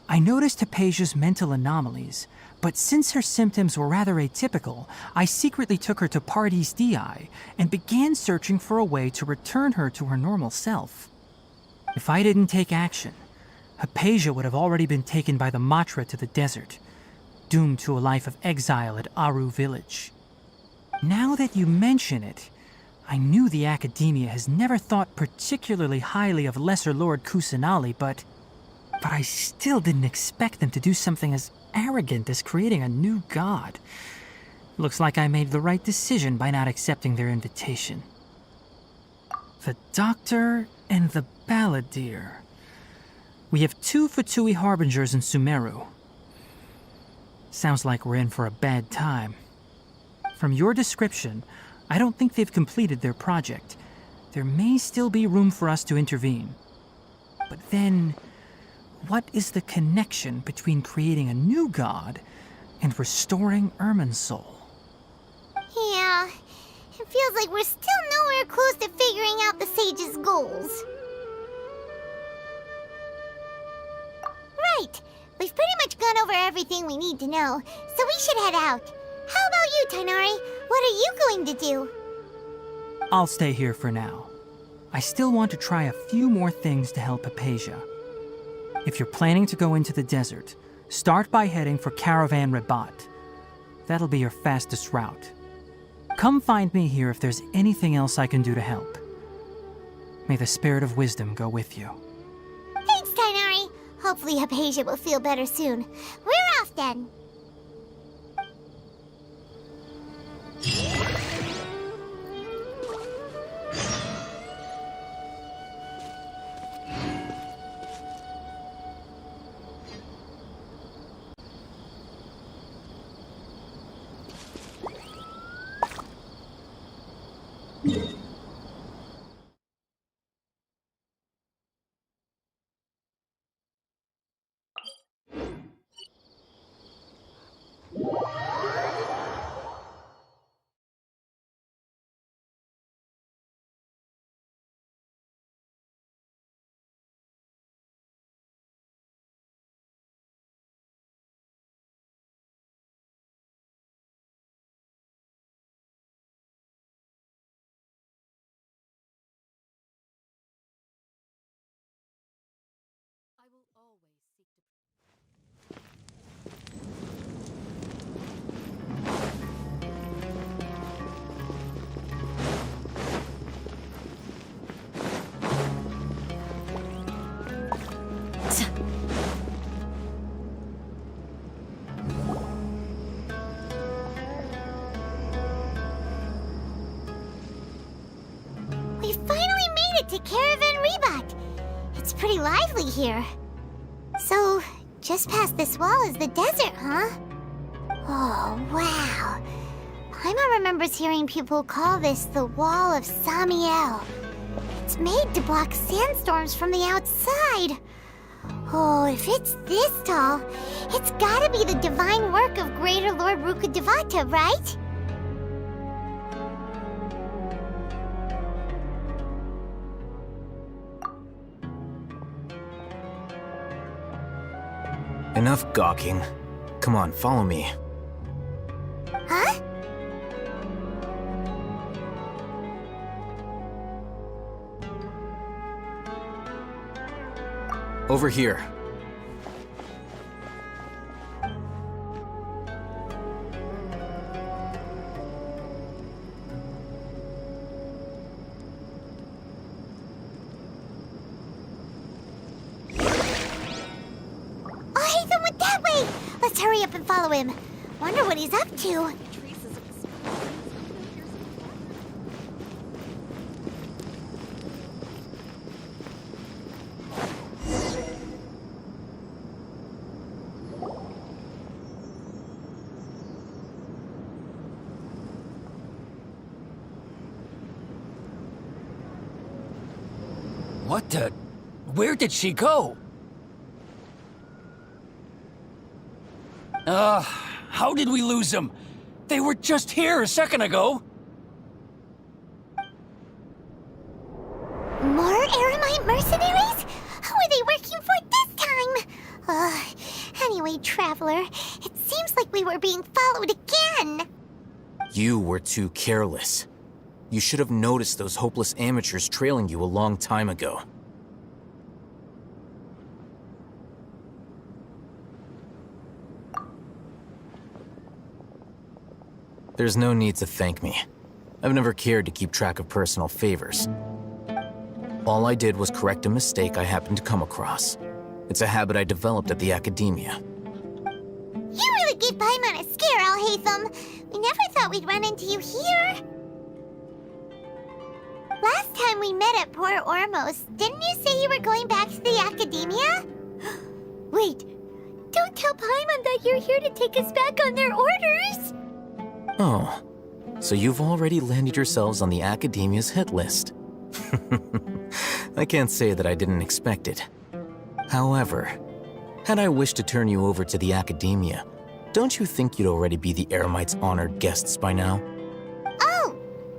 I noticed Hypatia's mental anomalies, but since her symptoms were rather atypical, I secretly took her to Pardes Dii and began searching for a way to return her to her normal self. If I didn't take action, Hypatia would have already been taken by the Matra to the desert, doomed to a life of exile at Aru village. Now that you mention it, I knew the Academia has never thought particularly highly of Lesser Lord Kusanali, but But I still didn't expect them to do something as arrogant as creating a new god. Looks like I made the right decision by not accepting their invitation. The Doctor and the Balladeer. We have 2 Fatui Harbingers in Sumeru. Sounds like we're in for a bad time. From your description, I don't think they've completed their project. There may still be room for us to intervene. But then, what is the connection between creating a new god and restoring Irminsul? Yeah, it feels like we're still nowhere close to figuring out the Sage's goals. Right, we've pretty much gone over everything we need to know, so we should head out. How about you, Tainari? What are you going to do? I'll stay here for now. I still want to try a few more things to help Hypatia. If you're planning to go into the desert, start by heading for Caravan Rabat. That'll be your fastest route. Come find me here if there's anything else I can do to help. May the spirit of wisdom go with you. Thanks, Tainari. Hopefully Hypatia will feel better soon. We're off then. We finally made it to Caravan Rabat. It's pretty lively here. So, just past this wall is the desert, huh? Oh, wow. Paimon remembers hearing people call this the Wall of Samiel. It's made to block sandstorms from the outside. Oh, if it's this tall, it's gotta be the divine work of Greater Lord Rukkhadevata, right? Enough gawking. Come on, follow me. Huh? Over here. Let's hurry up and follow him. Wonder what he's up to. What the? Where did she go? How did we lose them? They were just here a second ago. More Eremite mercenaries? Who are they working for this time? Anyway, Traveler, it seems like we were being followed again. You were too careless. You should have noticed those hopeless amateurs trailing you a long time ago. There's no need to thank me. I've never cared to keep track of personal favors. All I did was correct a mistake I happened to come across. It's a habit I developed at the academia. You really gave Paimon a scare, Alhaitham. We never thought we'd run into you here. Last time we met at Port Ormos, didn't you say you were going back to the academia? Wait, don't tell Paimon that you're here to take us back on their orders! Oh, so you've already landed yourselves on the academia's hit list. I can't say that I didn't expect it. However, had I wished to turn you over to the academia, don't you think you'd already be the Eremites' honored guests by now? Oh,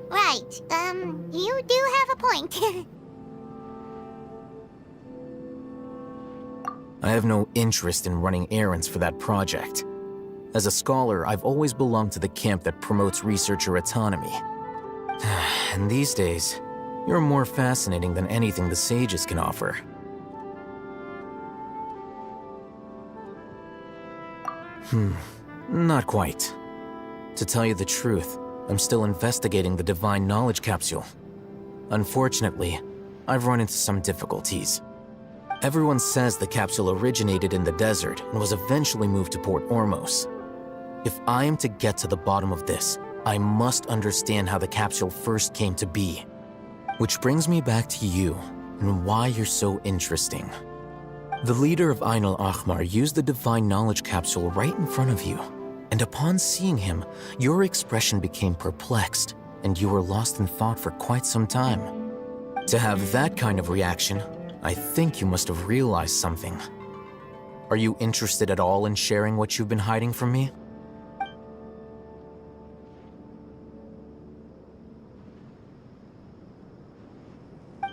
right. You do have a point. I have no interest in running errands for that project. As a scholar, I've always belonged to the camp that promotes researcher autonomy. And these days, you're more fascinating than anything the sages can offer. Not quite. To tell you the truth, I'm still investigating the Divine Knowledge Capsule. Unfortunately, I've run into some difficulties. Everyone says the capsule originated in the desert and was eventually moved to Port Ormos. If I am to get to the bottom of this, I must understand how the capsule first came to be. Which brings me back to you and why you're so interesting. The leader of Ain al-Ahmar used the Divine Knowledge Capsule right in front of you, and upon seeing him, your expression became perplexed, and you were lost in thought for quite some time. To have that kind of reaction, I think you must have realized something. Are you interested at all in sharing what you've been hiding from me?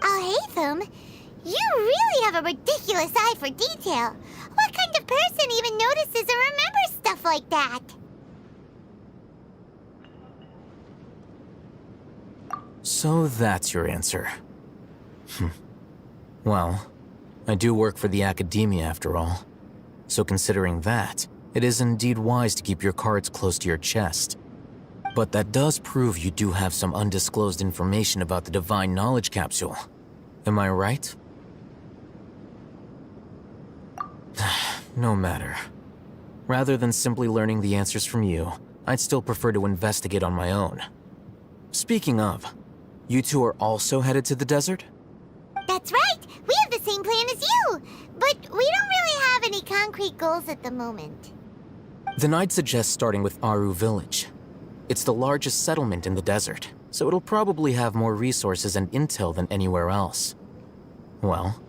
Alhaitham, you really have a ridiculous eye for detail. What kind of person even notices or remembers stuff like that? So that's your answer. Well, I do work for the academia after all. So considering that, it is indeed wise to keep your cards close to your chest. But that does prove you do have some undisclosed information about the Divine Knowledge Capsule. Am I right? No matter. Rather than simply learning the answers from you, I'd still prefer to investigate on my own. Speaking of, you two are also headed to the desert? That's right! We have the same plan as you! But we don't really have any concrete goals at the moment. Then I'd suggest starting with Aru Village. It's the largest settlement in the desert, so it'll probably have more resources and intel than anywhere else. Well,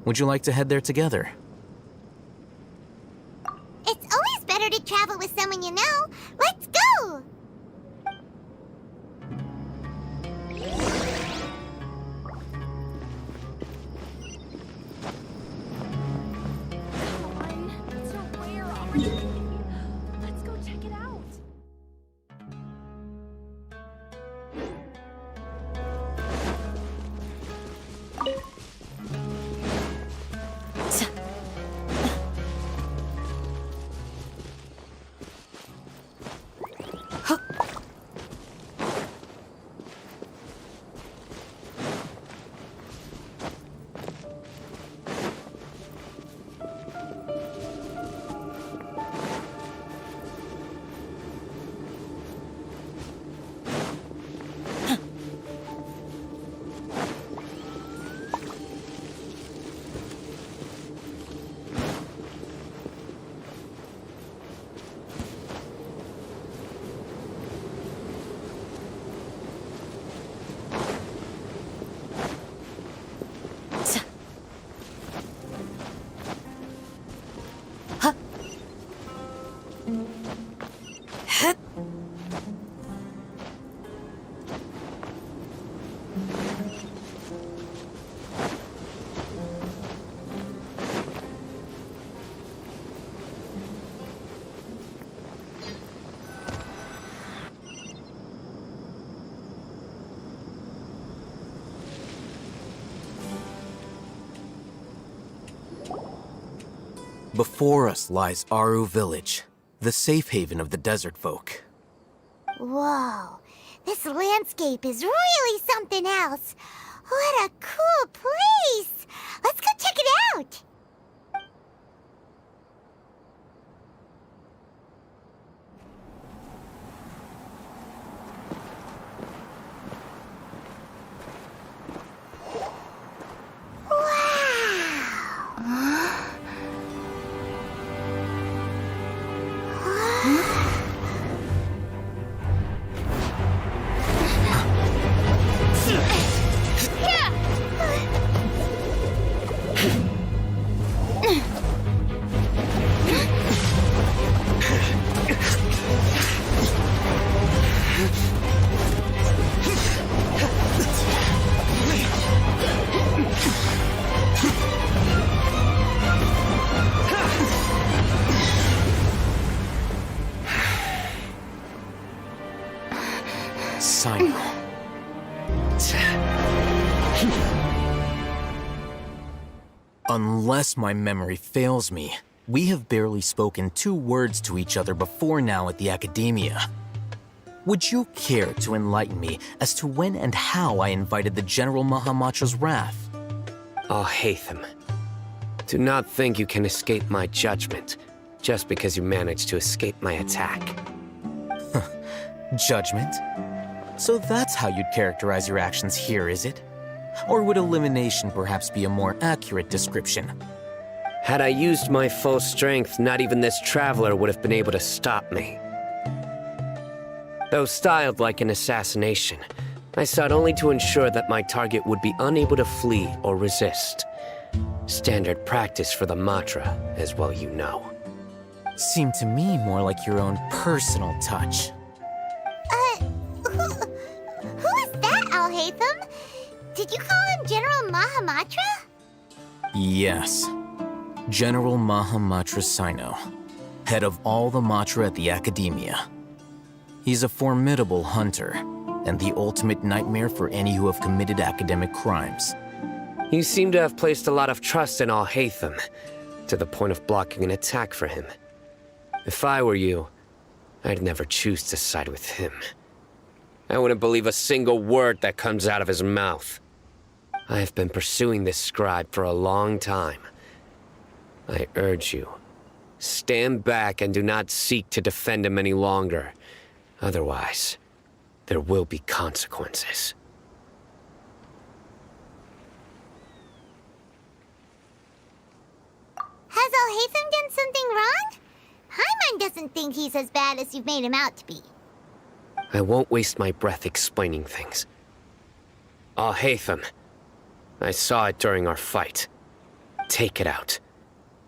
would you like to head there together? It's always better to travel with someone you know. Let's go! Let's go check it out. Before us lies Aru Village, the safe haven of the desert folk. Whoa, this landscape is really something else. What a cool place! Let's go check it out! Sino. Unless my memory fails me, we have barely spoken 2 words to each other before now at the Academia. Would you care to enlighten me as to when and how I invited the General Mahamatra's wrath? Alhaitham, do not think you can escape my judgment just because you managed to escape my attack. Judgment? So that's how you'd characterize your actions here, is it? Or would elimination perhaps be a more accurate description? Had I used my full strength, not even this traveler would have been able to stop me. Though styled like an assassination, I sought only to ensure that my target would be unable to flee or resist. Standard practice for the Matra, as well you know. Seemed to me more like your own personal touch. Who is that, Alhaitham? Did you call him General Mahamatra? Yes. General Mahamatra Sino, head of all the Matra at the Academia. He's a formidable hunter, and the ultimate nightmare for any who have committed academic crimes. You seem to have placed a lot of trust in Alhaitham, to the point of blocking an attack for him. If I were you, I'd never choose to side with him. I wouldn't believe a single word that comes out of his mouth. I have been pursuing this scribe for a long time. I urge you, stand back and do not seek to defend him any longer. Otherwise, there will be consequences. Has Alhaitham done something wrong? Paimon doesn't think he's as bad as you've made him out to be. I won't waste my breath explaining things. Alhaitham, I saw it during our fight. Take it out.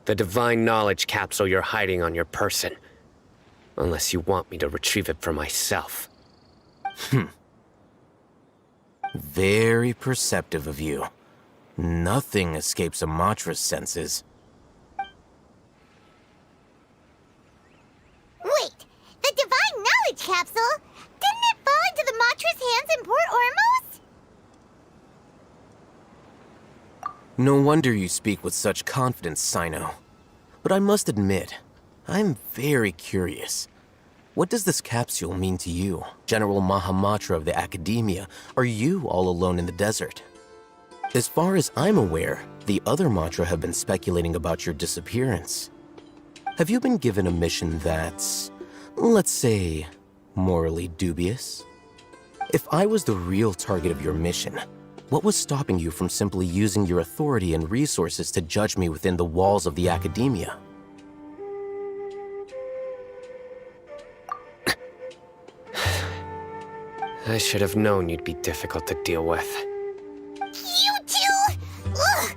The divine knowledge capsule you're hiding on your person. Unless you want me to retrieve it for myself. Very perceptive of you. Nothing escapes a Matra's senses. Wait, the divine knowledge capsule? Didn't it fall into the Matra's hands in Port Ormos? No wonder you speak with such confidence, Sino. But I must admit, I'm very curious. What does this capsule mean to you, General Mahamatra of the Academia? Are you all alone in the desert? As far as I'm aware, the other Matra have been speculating about your disappearance. Have you been given a mission that's, let's say, morally dubious? If I was the real target of your mission, what was stopping you from simply using your authority and resources to judge me within the walls of the Academia? I should have known you'd be difficult to deal with. You two! Ugh!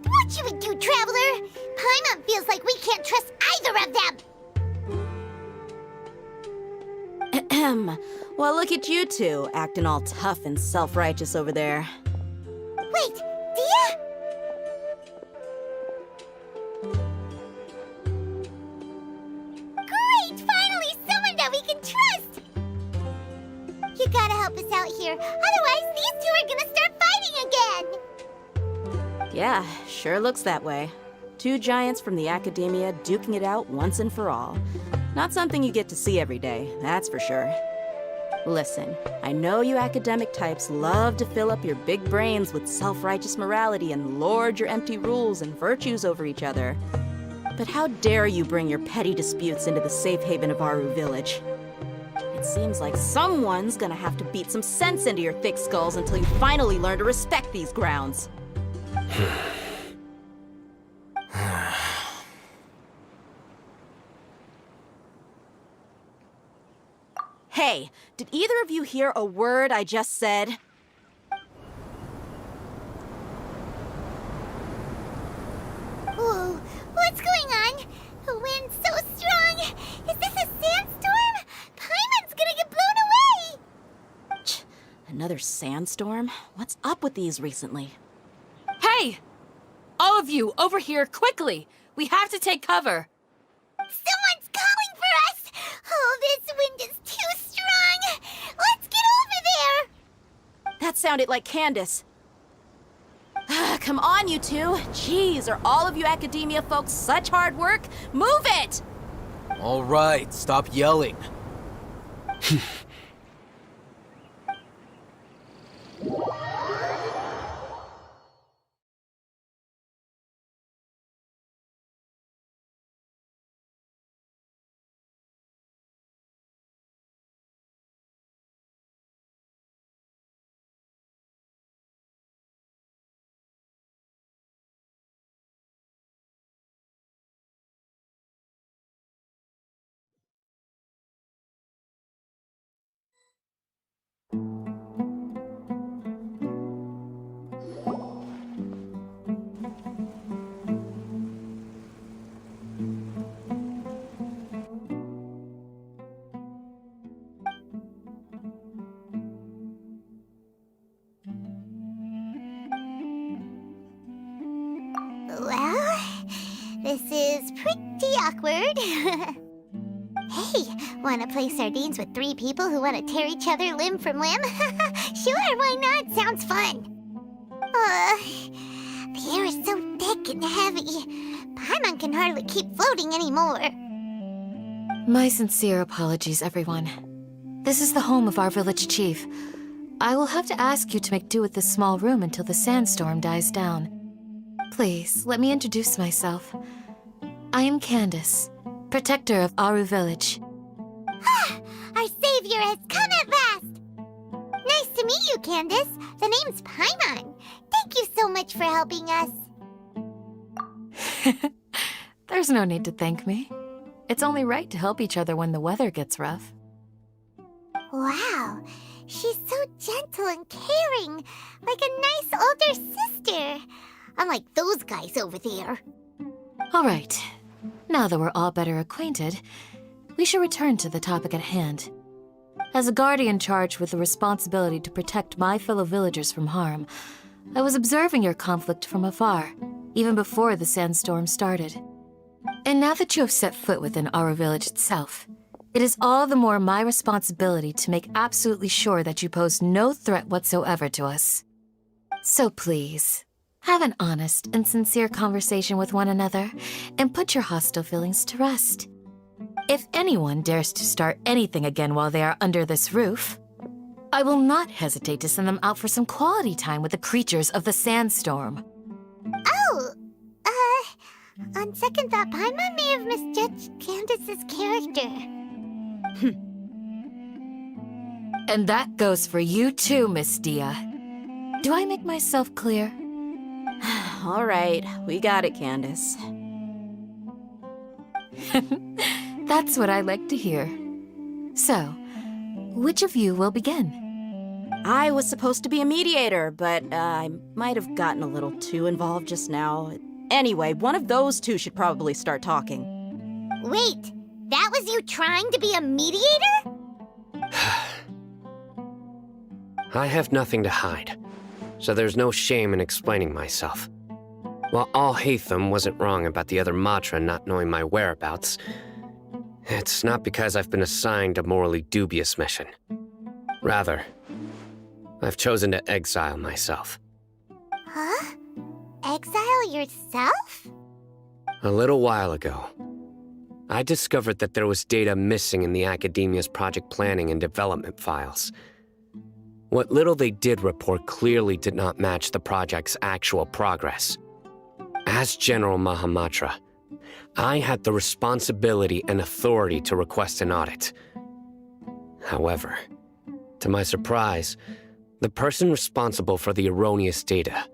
What you would do, Traveler? Paimon feels like we can't trust either of them! Ahem. Well, look at you two, acting all tough and self-righteous over there. Wait, Dia? Great! Finally, someone that we can trust! You gotta help us out here, otherwise these two are gonna start fighting again! Yeah, sure looks that way. 2 giants from the Academia duking it out once and for all. Not something you get to see every day, that's for sure. Listen, I know you academic types love to fill up your big brains with self-righteous morality and lord your empty rules and virtues over each other. But how dare you bring your petty disputes into the safe haven of Aru Village? It seems like someone's gonna have to beat some sense into your thick skulls until you finally learn to respect these grounds. Hey, did either of you hear a word I just said? Whoa, what's going on? The wind's so strong. Is this a sandstorm? Paimon's gonna get blown away! Another sandstorm? What's up with these recently? Hey! All of you, over here, quickly! We have to take cover! Someone's calling for us! Oh, this wind is too strong! Let's get over there! That sounded like Candace. Come on, you two. Jeez, are all of you academia folks such hard work? Move it! All right, stop yelling. Well, this is pretty awkward. Hey, wanna play sardines with 3 people who wanna tear each other limb from limb? Sure, why not? Sounds fun. The air is so thick and heavy. Paimon can hardly keep floating anymore. My sincere apologies, everyone. This is the home of our village chief. I will have to ask you to make do with this small room until the sandstorm dies down. Please, let me introduce myself. I am Candace, protector of Aru Village. Our savior has come at last! Nice to meet you, Candace. The name's Paimon. Thank you so much for helping us. There's no need to thank me. It's only right to help each other when the weather gets rough. Wow, she's so gentle and caring, like a nice older sister. Unlike those guys over there. All right. Now that we're all better acquainted, we should return to the topic at hand. As a guardian charged with the responsibility to protect my fellow villagers from harm, I was observing your conflict from afar, even before the sandstorm started. And now that you have set foot within our village itself, it is all the more my responsibility to make absolutely sure that you pose no threat whatsoever to us. So please, have an honest and sincere conversation with one another and put your hostile feelings to rest. If anyone dares to start anything again while they are under this roof, I will not hesitate to send them out for some quality time with the creatures of the sandstorm. Oh, on second thought, Paimon may have misjudged Candace's character. And that goes for you too, Miss Dia. Do I make myself clear? All right, we got it, Candace. That's what I like to hear. So, which of you will begin? I was supposed to be a mediator, but I might have gotten a little too involved just now. Anyway, one of those two should probably start talking. Wait, that was you trying to be a mediator? I have nothing to hide, so there's no shame in explaining myself. While Al-Haytham wasn't wrong about the other Matra not knowing my whereabouts, it's not because I've been assigned a morally dubious mission. Rather, I've chosen to exile myself. Huh? Exile yourself? A little while ago, I discovered that there was data missing in the Academia's project planning and development files. What little they did report clearly did not match the project's actual progress. As General Mahamatra, I had the responsibility and authority to request an audit. However, to my surprise, the person responsible for the erroneous data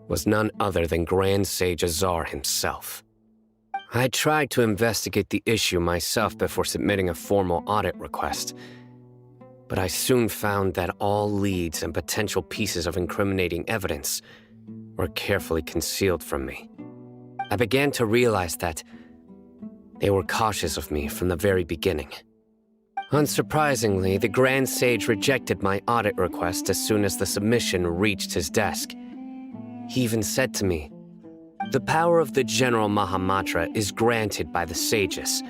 was none other than Grand Sage Azar himself. I tried to investigate the issue myself before submitting a formal audit request, But I soon found that all leads and potential pieces of incriminating evidence were carefully concealed from me. I began to realize that they were cautious of me from the very beginning. Unsurprisingly, the Grand Sage rejected my audit request as soon as the submission reached his desk. He even said to me, "The power of the General Mahamatra is granted by the sages.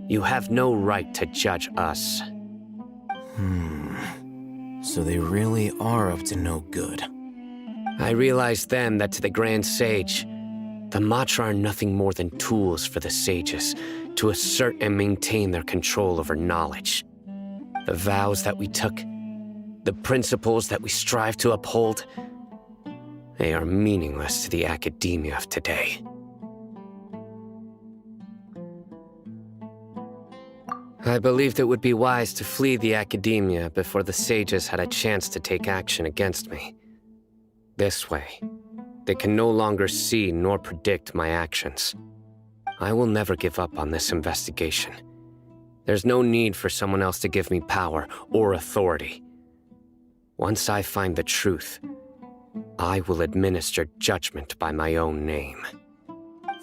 You have no right to judge us." So they really are up to no good. I realized then that to the Grand Sage, the Matra are nothing more than tools for the sages to assert and maintain their control over knowledge. The vows that we took, the principles that we strive to uphold, they are meaningless to the academia of today. I believed it would be wise to flee the academia before the sages had a chance to take action against me. This way, they can no longer see nor predict my actions. I will never give up on this investigation. There's no need for someone else to give me power or authority. Once I find the truth, I will administer judgment by my own name.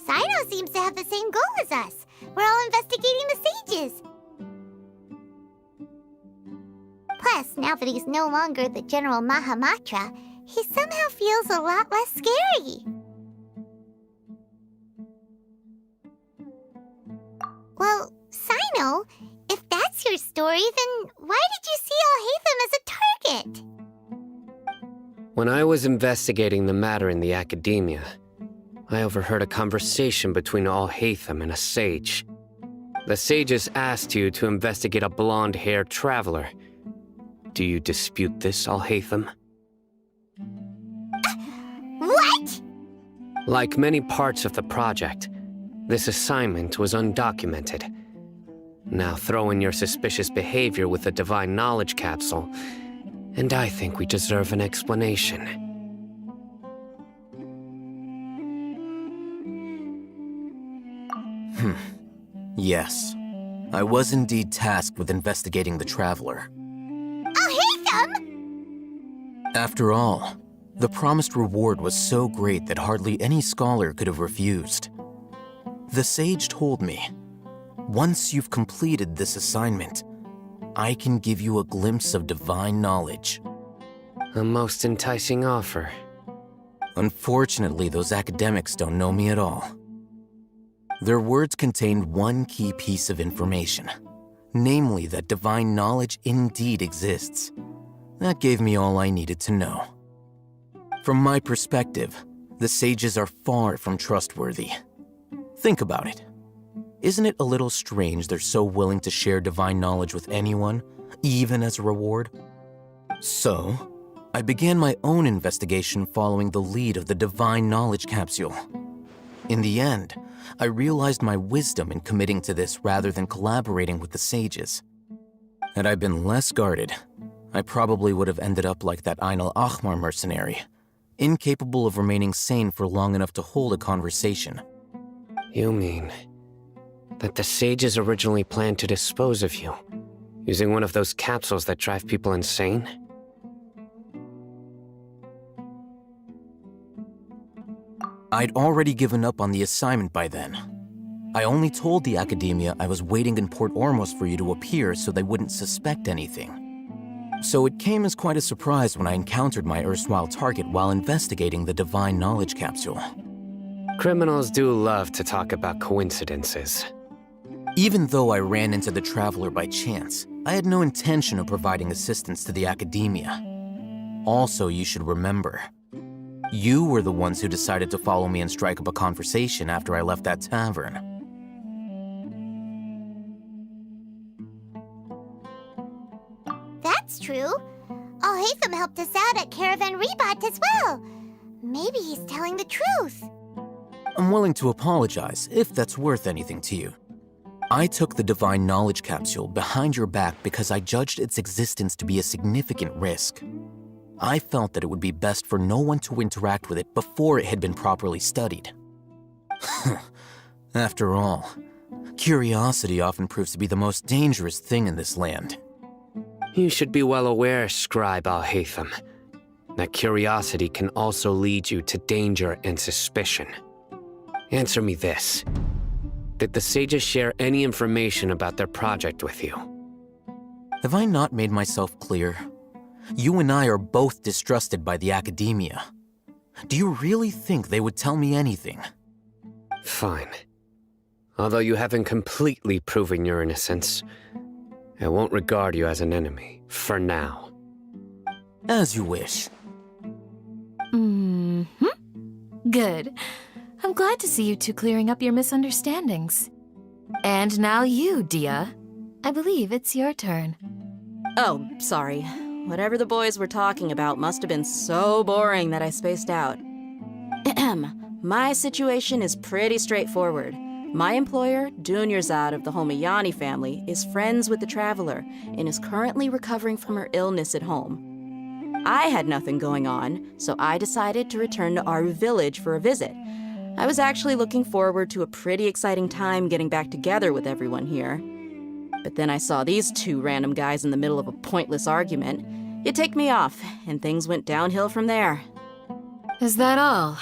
Sino seems to have the same goal as us. We're all investigating the sages. Plus, now that he's no longer the General Mahamatra, he somehow feels a lot less scary. Well, Sino, if that's your story, then why did you see Alhaitham as a target? When I was investigating the matter in the academia, I overheard a conversation between Alhaitham and a sage. The sages asked you to investigate a blonde-haired traveler. Do you dispute this, Alhaitham? What? Like many parts of the project, this assignment was undocumented. Now throw in your suspicious behavior with the Divine Knowledge Capsule, and I think we deserve an explanation. Yes. I was indeed tasked with investigating the Traveler. After all, the promised reward was so great that hardly any scholar could have refused. The sage told me, once you've completed this assignment, I can give you a glimpse of divine knowledge. A most enticing offer. Unfortunately, those academics don't know me at all. Their words contained one key piece of information, namely that divine knowledge indeed exists. That gave me all I needed to know. From my perspective, the sages are far from trustworthy. Think about it. Isn't it a little strange they're so willing to share divine knowledge with anyone, even as a reward? So, I began my own investigation following the lead of the Divine Knowledge Capsule. In the end, I realized my wisdom in committing to this rather than collaborating with the sages. Had I been less guarded, I probably would have ended up like that Ain al-Ahmar mercenary, incapable of remaining sane for long enough to hold a conversation. You mean that the sages originally planned to dispose of you, using one of those capsules that drive people insane? I'd already given up on the assignment by then. I only told the academia I was waiting in Port Ormos for you to appear so they wouldn't suspect anything. So it came as quite a surprise when I encountered my erstwhile target while investigating the Divine Knowledge Capsule. Criminals do love to talk about coincidences. Even though I ran into the Traveler by chance, I had no intention of providing assistance to the academia. Also, you should remember, you were the ones who decided to follow me and strike up a conversation after I left that tavern. That's true. Alhaitham helped us out at Caravan Rebat as well. Maybe he's telling the truth. I'm willing to apologize if that's worth anything to you. I took the Divine Knowledge Capsule behind your back because I judged its existence to be a significant risk. I felt that it would be best for no one to interact with it before it had been properly studied. After all, curiosity often proves to be the most dangerous thing in this land. You should be well aware, Scribe Al-Haytham, that curiosity can also lead you to danger and suspicion. Answer me this. Did the sages share any information about their project with you? Have I not made myself clear? You and I are both distrusted by the academia. Do you really think they would tell me anything? Fine. Although you haven't completely proven your innocence, I won't regard you as an enemy, for now. As you wish. Good. I'm glad to see you two clearing up your misunderstandings. And now you, Dia. I believe it's your turn. Oh, sorry. Whatever the boys were talking about must have been so boring that I spaced out. My situation is pretty straightforward. My employer, Dunyarzad of the Homayani family, is friends with the Traveler and is currently recovering from her illness at home. I had nothing going on, so I decided to return to our village for a visit. I was actually looking forward to a pretty exciting time getting back together with everyone here. But then I saw these two random guys in the middle of a pointless argument. It ticked me off, and things went downhill from there. Is that all?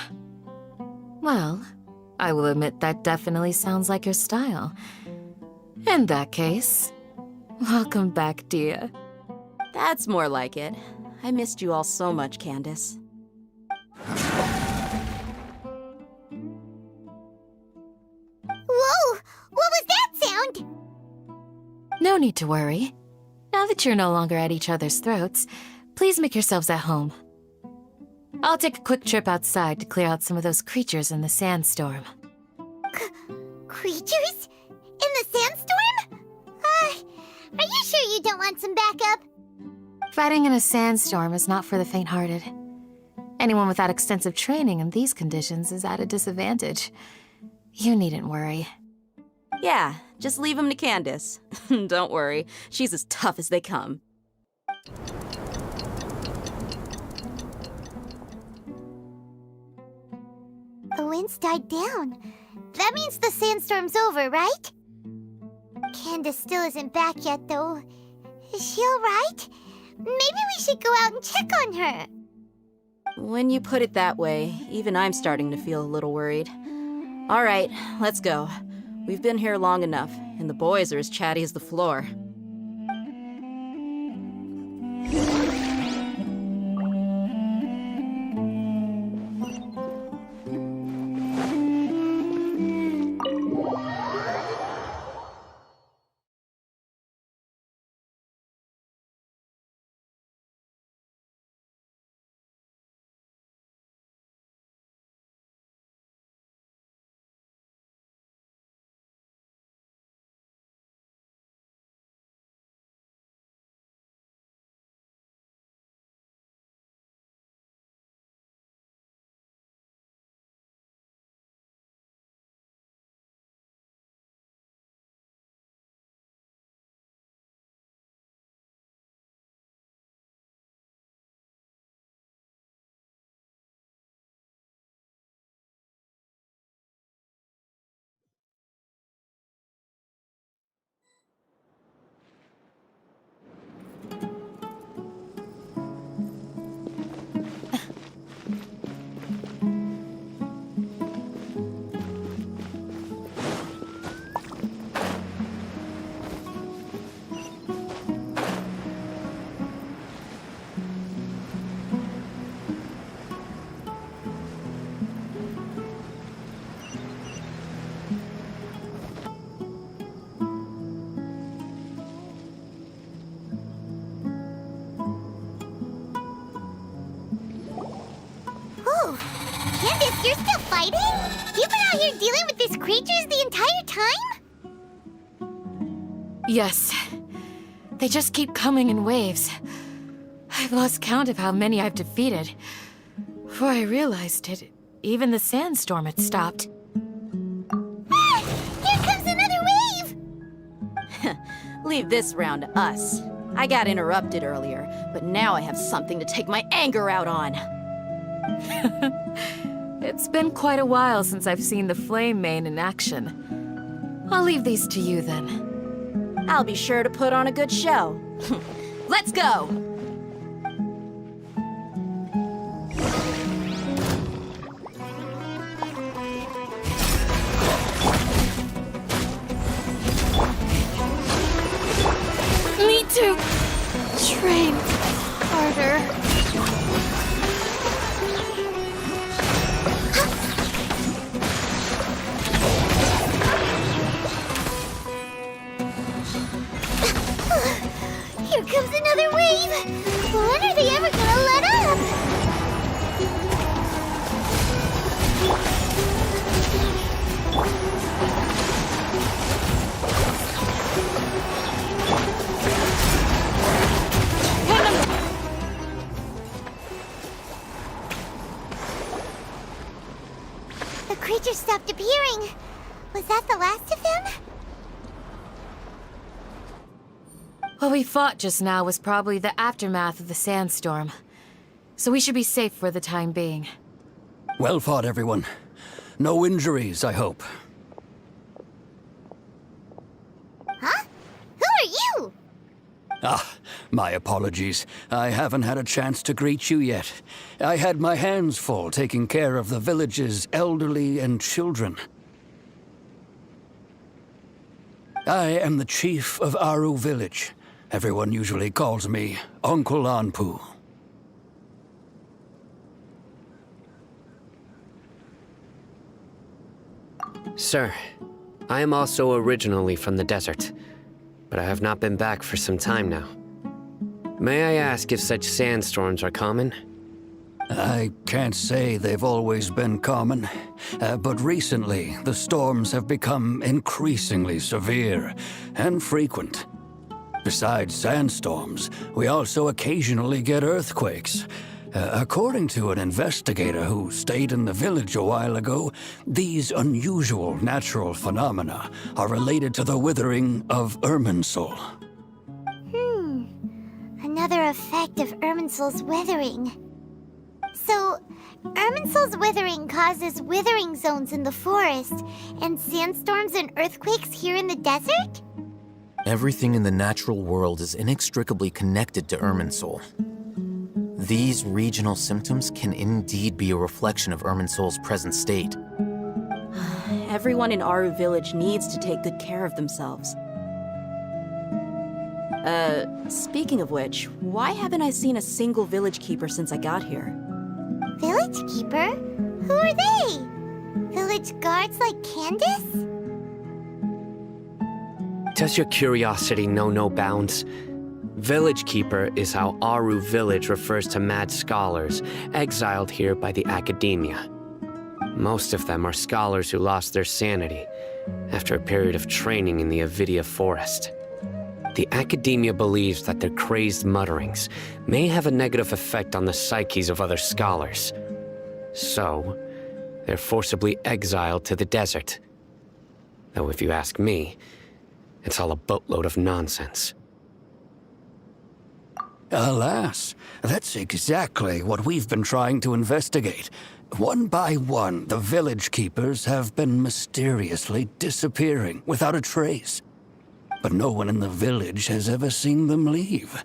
Well, I will admit that definitely sounds like your style. In that case, welcome back, Dia. That's more like it. I missed you all so much, Candace. Whoa! What was that sound? No need to worry. Now that you're no longer at each other's throats, please make yourselves at home. I'll take a quick trip outside to clear out some of those creatures in the sandstorm. Creatures? In the sandstorm? Are you sure you don't want some backup? Fighting in a sandstorm is not for the faint-hearted. Anyone without extensive training in these conditions is at a disadvantage. You needn't worry. Yeah, just leave him to Candace. Don't worry, she's as tough as they come. The wind's died down. That means the sandstorm's over, right? Candace still isn't back yet, though. Is she alright? Maybe we should go out and check on her. When you put it that way, even I'm starting to feel a little worried. All right, let's go. We've been here long enough, and the boys are as chatty as the floor. Candace, you're still fighting? You've been out here dealing with these creatures the entire time? Yes. They just keep coming in waves. I've lost count of how many I've defeated. Before I realized it, even the sandstorm had stopped. Ah! Here comes another wave! Leave this round to us. I got interrupted earlier, but now I have something to take my anger out on. It's been quite a while since I've seen the Flame Mane in action. I'll leave these to you then. I'll be sure to put on a good show. Let's go! Me too. Train harder. Here comes another wave! When are they ever gonna let up? The creature stopped appearing. Was that the last of them? What we fought just now was probably the aftermath of the sandstorm. So we should be safe for the time being. Well fought, everyone. No injuries, I hope. Huh? Who are you? Ah, my apologies. I haven't had a chance to greet you yet. I had my hands full taking care of the village's elderly and children. I am the chief of Aru Village. Everyone usually calls me Uncle Anpu. Sir, I am also originally from the desert, but I have not been back for some time now. May I ask if such sandstorms are common? I can't say they've always been common, but recently the storms have become increasingly severe and frequent. Besides sandstorms, we also occasionally get earthquakes. According to an investigator who stayed in the village a while ago, these unusual natural phenomena are related to the withering of Irminsul. Another effect of Irminsul's withering. So, Irminsul's withering causes withering zones in the forest, and sandstorms and earthquakes here in the desert? Everything in the natural world is inextricably connected to Irminsul. These regional symptoms can indeed be a reflection of Irminsul's present state. Everyone in Aru Village needs to take good care of themselves. Speaking of which, why haven't I seen a single village keeper since I got here? Village keeper? Who are they? Village guards like Candace? Does your curiosity know no bounds? Village Keeper is how Aru Village refers to mad scholars exiled here by the Academia. Most of them are scholars who lost their sanity after a period of training in the Avidia Forest. The Academia believes that their crazed mutterings may have a negative effect on the psyches of other scholars. So, they're forcibly exiled to the desert. Though if you ask me, it's all a boatload of nonsense. Alas, that's exactly what we've been trying to investigate. One by one, the village keepers have been mysteriously disappearing without a trace. But no one in the village has ever seen them leave.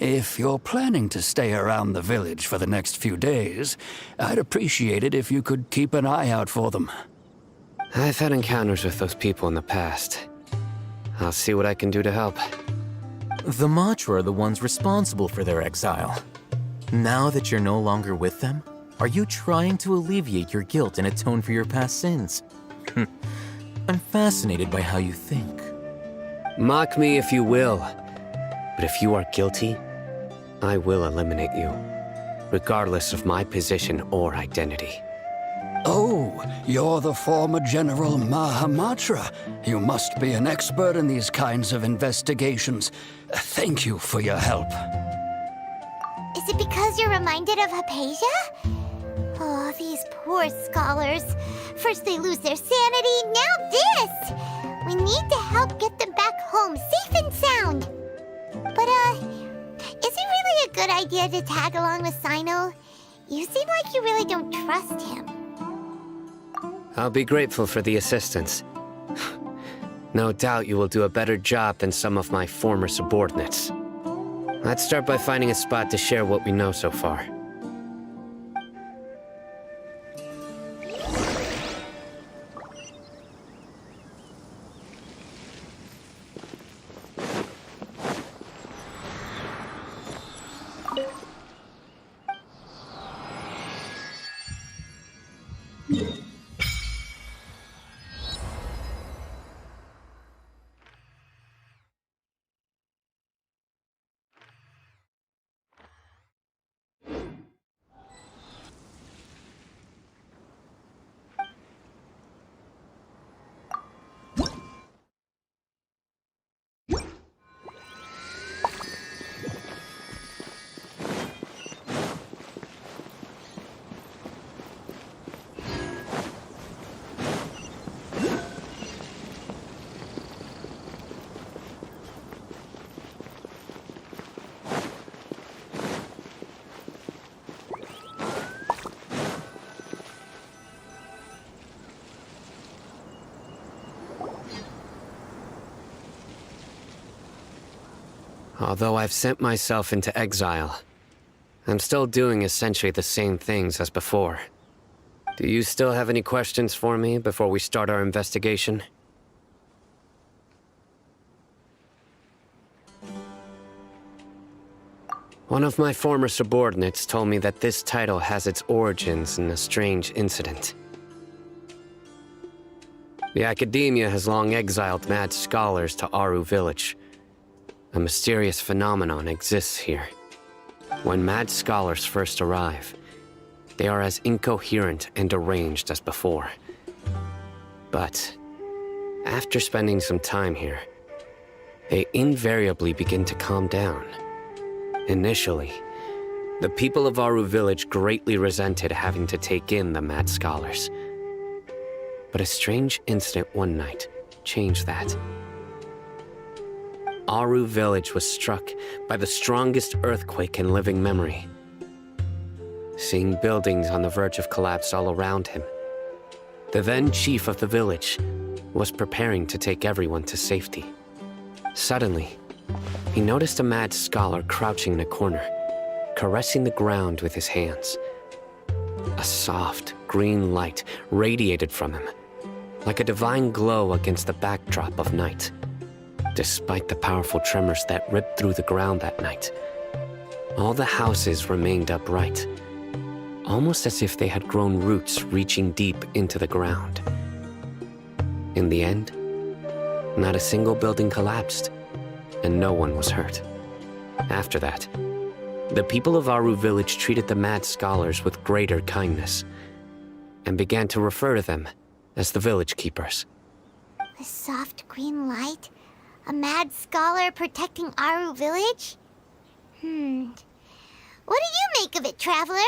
If you're planning to stay around the village for the next few days, I'd appreciate it if you could keep an eye out for them. I've had encounters with those people in the past. I'll see what I can do to help. The Matra are the ones responsible for their exile. Now that you're no longer with them, are you trying to alleviate your guilt and atone for your past sins? I'm fascinated by how you think. Mock me if you will, but if you are guilty, I will eliminate you, regardless of my position or identity. Oh, you're the former General Mahamatra. You must be an expert in these kinds of investigations. Thank you for your help. Is it because you're reminded of Hypatia? Oh, these poor scholars. First they lose their sanity, now this! We need to help get them back home, safe and sound. But, is it really a good idea to tag along with Sino? You seem like you really don't trust him. I'll be grateful for the assistance. No doubt you will do a better job than some of my former subordinates. Let's start by finding a spot to share what we know so far. Although I've sent myself into exile, I'm still doing essentially the same things as before. Do you still have any questions for me before we start our investigation? One of my former subordinates told me that this title has its origins in a strange incident. The Academia has long exiled mad scholars to Aru Village. A mysterious phenomenon exists here. When mad scholars first arrive, they are as incoherent and deranged as before. But after spending some time here, they invariably begin to calm down. Initially, the people of Aru Village greatly resented having to take in the mad scholars. But a strange incident one night changed that. Aru Village was struck by the strongest earthquake in living memory. Seeing buildings on the verge of collapse all around him, the then chief of the village was preparing to take everyone to safety. Suddenly, he noticed a mad scholar crouching in a corner, caressing the ground with his hands. A soft, green light radiated from him, like a divine glow against the backdrop of night. Despite the powerful tremors that ripped through the ground that night, all the houses remained upright, almost as if they had grown roots reaching deep into the ground. In the end, not a single building collapsed, and no one was hurt. After that, the people of Aru Village treated the mad scholars with greater kindness, and began to refer to them as the village keepers. The soft green light? A mad scholar protecting Aru Village? What do you make of it, Traveler?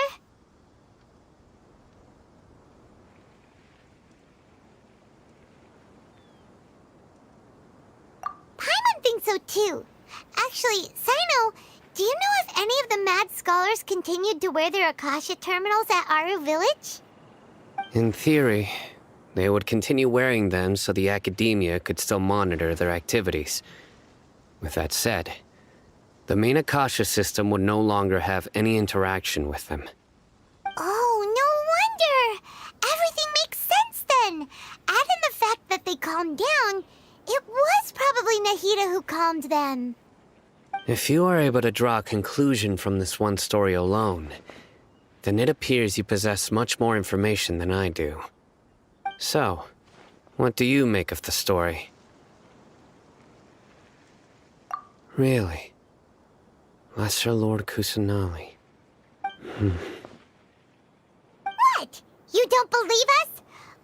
Paimon thinks so too. Actually, Sino, do you know if any of the mad scholars continued to wear their Akasha terminals at Aru Village? In theory, they would continue wearing them so the Academia could still monitor their activities. With that said, the main Akasha system would no longer have any interaction with them. Oh, no wonder! Everything makes sense then! Add in the fact that they calmed down, it was probably Nahida who calmed them. If you are able to draw a conclusion from this one story alone, then it appears you possess much more information than I do. So, what do you make of the story? Really? Lesser Lord Kusanali. What? You don't believe us?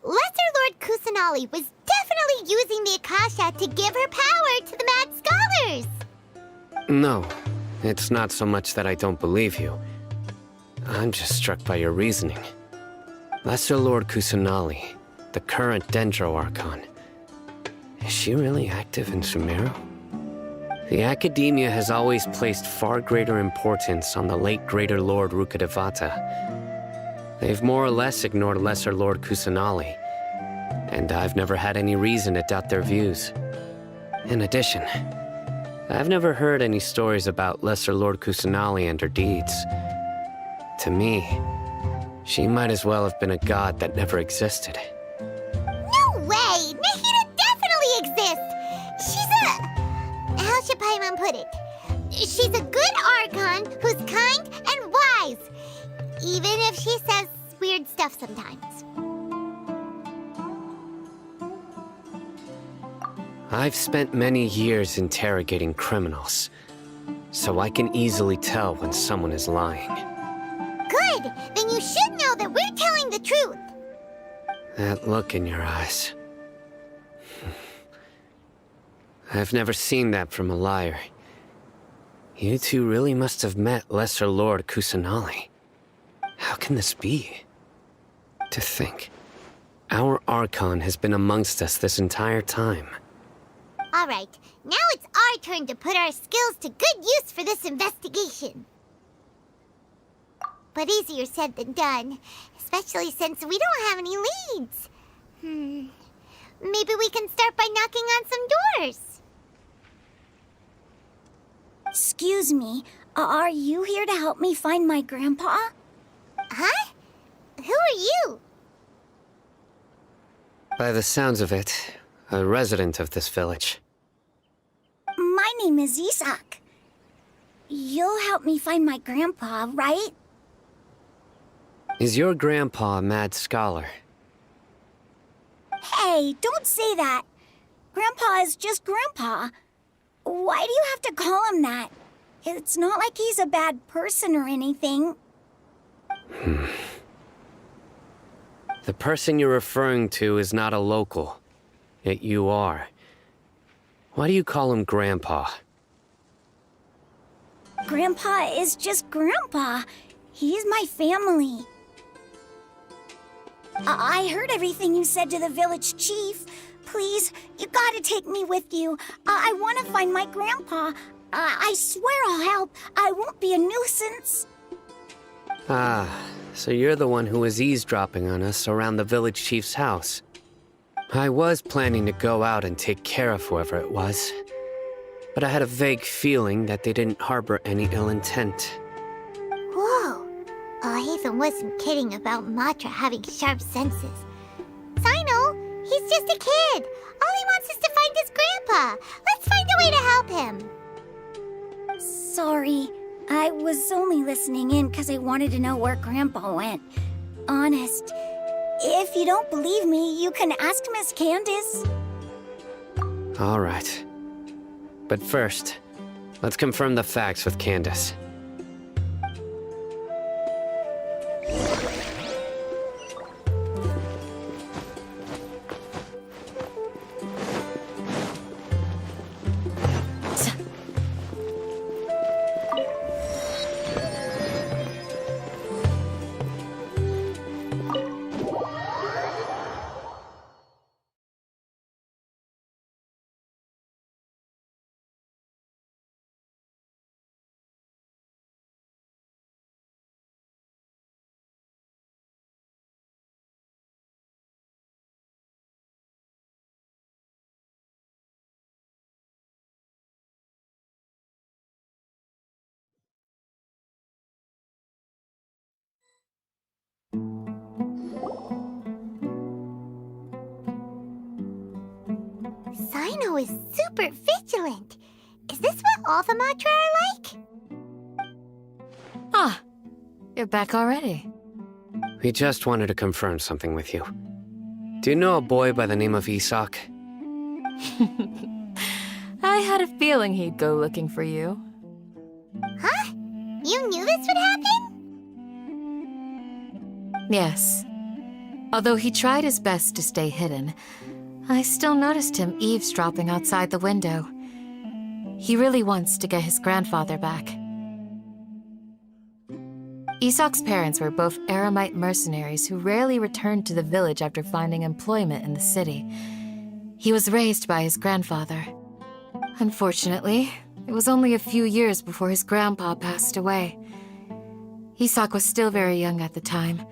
Lesser Lord Kusanali was definitely using the Akasha to give her power to the mad scholars! No, it's not so much that I don't believe you. I'm just struck by your reasoning. Lesser Lord Kusanali, the current Dendro Archon. Is she really active in Sumeru? The Academia has always placed far greater importance on the late Greater Lord Rukkhadevata. They've more or less ignored Lesser Lord Kusanali, and I've never had any reason to doubt their views. In addition, I've never heard any stories about Lesser Lord Kusanali and her deeds. To me, she might as well have been a god that never existed. No way! Nahida definitely exists! She's a... How should Paimon put it? She's a good Archon who's kind and wise, even if she says weird stuff sometimes. I've spent many years interrogating criminals, so I can easily tell when someone is lying. Good! Then you should know that we're telling the truth. That look in your eyes. I've never seen that from a liar. You two really must have met Lesser Lord Kusanali. How can this be? To think, our Archon has been amongst us this entire time. All right, now it's our turn to put our skills to good use for this investigation. But easier said than done, especially since we don't have any leads. Maybe we can start by knocking on some doors. Excuse me, are you here to help me find my grandpa? Huh? Who are you? By the sounds of it, a resident of this village. My name is Isak. You'll help me find my grandpa, right? Is your grandpa a mad scholar? Hey, don't say that. Grandpa is just Grandpa. Why do you have to call him that? It's not like he's a bad person or anything. The person you're referring to is not a local, yet you are. Why do you call him Grandpa? Grandpa is just Grandpa. He's my family. I heard everything you said to the village chief. Please, you gotta take me with you. I want to find my grandpa. I swear I'll help. I won't be a nuisance. Ah, so you're the one who was eavesdropping on us around the village chief's house. I was planning to go out and take care of whoever it was, but I had a vague feeling that they didn't harbor any ill intent. Whoa. Ethan wasn't kidding about Matra having sharp senses. Sino, he's just a kid. All he wants is to find his grandpa. Let's find a way to help him. Sorry, I was only listening in because I wanted to know where Grandpa went. Honest. If you don't believe me, you can ask Miss Candace. All right. But first, let's confirm the facts with Candace. Sino is super vigilant. Is this what all the Matra are like? Ah, you're back already. We just wanted to confirm something with you. Do you know a boy by the name of Isak? I had a feeling he'd go looking for you. Huh? You knew this would happen? Yes. Although he tried his best to stay hidden, I still noticed him eavesdropping outside the window. He really wants to get his grandfather back. Isak's parents were both Aramite mercenaries who rarely returned to the village after finding employment in the city. He was raised by his grandfather. Unfortunately, it was only a few years before his grandpa passed away. Isak was still very young at the time,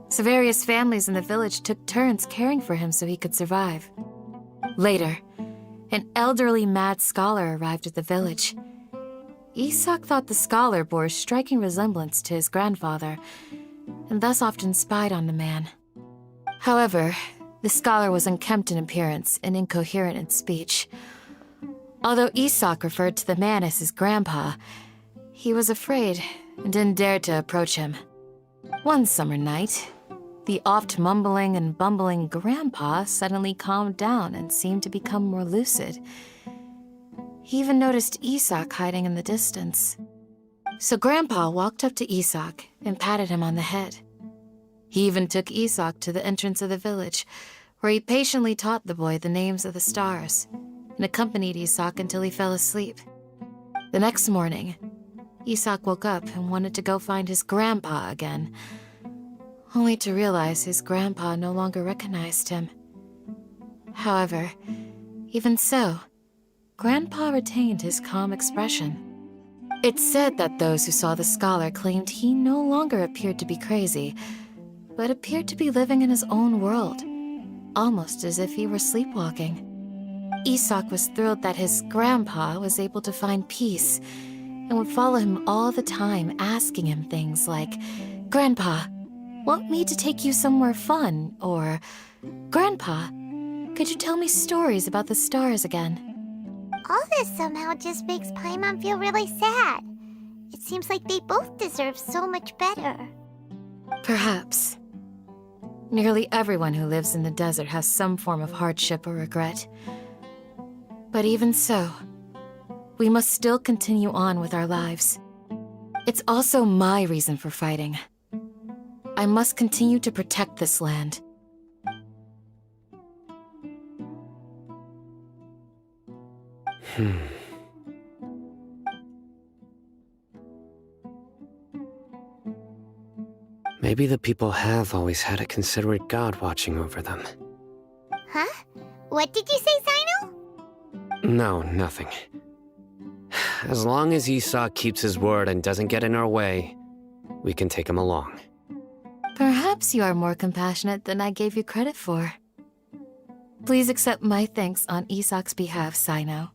so various families in the village took turns caring for him so he could survive. Later, An elderly mad scholar arrived at the village. Isak thought the scholar bore a striking resemblance to his grandfather, and thus often spied on the man. However, the scholar was unkempt in appearance and incoherent in speech. Although Isak referred to the man as his grandpa, he was afraid and didn't dare to approach him. One summer night, the oft mumbling and bumbling grandpa suddenly calmed down and seemed to become more lucid. He even noticed Isak hiding in the distance. So Grandpa walked up to Isak and patted him on the head. He even took Isak to the entrance of the village, where he patiently taught the boy the names of the stars and accompanied Isak until he fell asleep. The next morning, Isak woke up and wanted to go find his grandpa again, only to realize his grandpa no longer recognized him. However, even so, Grandpa retained his calm expression. It's said that those who saw the scholar claimed he no longer appeared to be crazy, but appeared to be living in his own world, almost as if he were sleepwalking. Isak was thrilled that his grandpa was able to find peace and would follow him all the time, asking him things like, "Grandpa, want me to take you somewhere fun?" Or, "Grandpa, could you tell me stories about the stars again?" All this somehow just makes Paimon feel really sad. It seems like they both deserve so much better. Perhaps. Nearly everyone who lives in the desert has some form of hardship or regret. But even so, we must still continue on with our lives. It's also my reason for fighting. I must continue to protect this land. Maybe the people have always had a considerate god watching over them. Huh? What did you say, Sino? No, nothing. As long as Isak keeps his word and doesn't get in our way, we can take him along. Perhaps you are more compassionate than I gave you credit for. Please accept my thanks on Isak's behalf, Sino.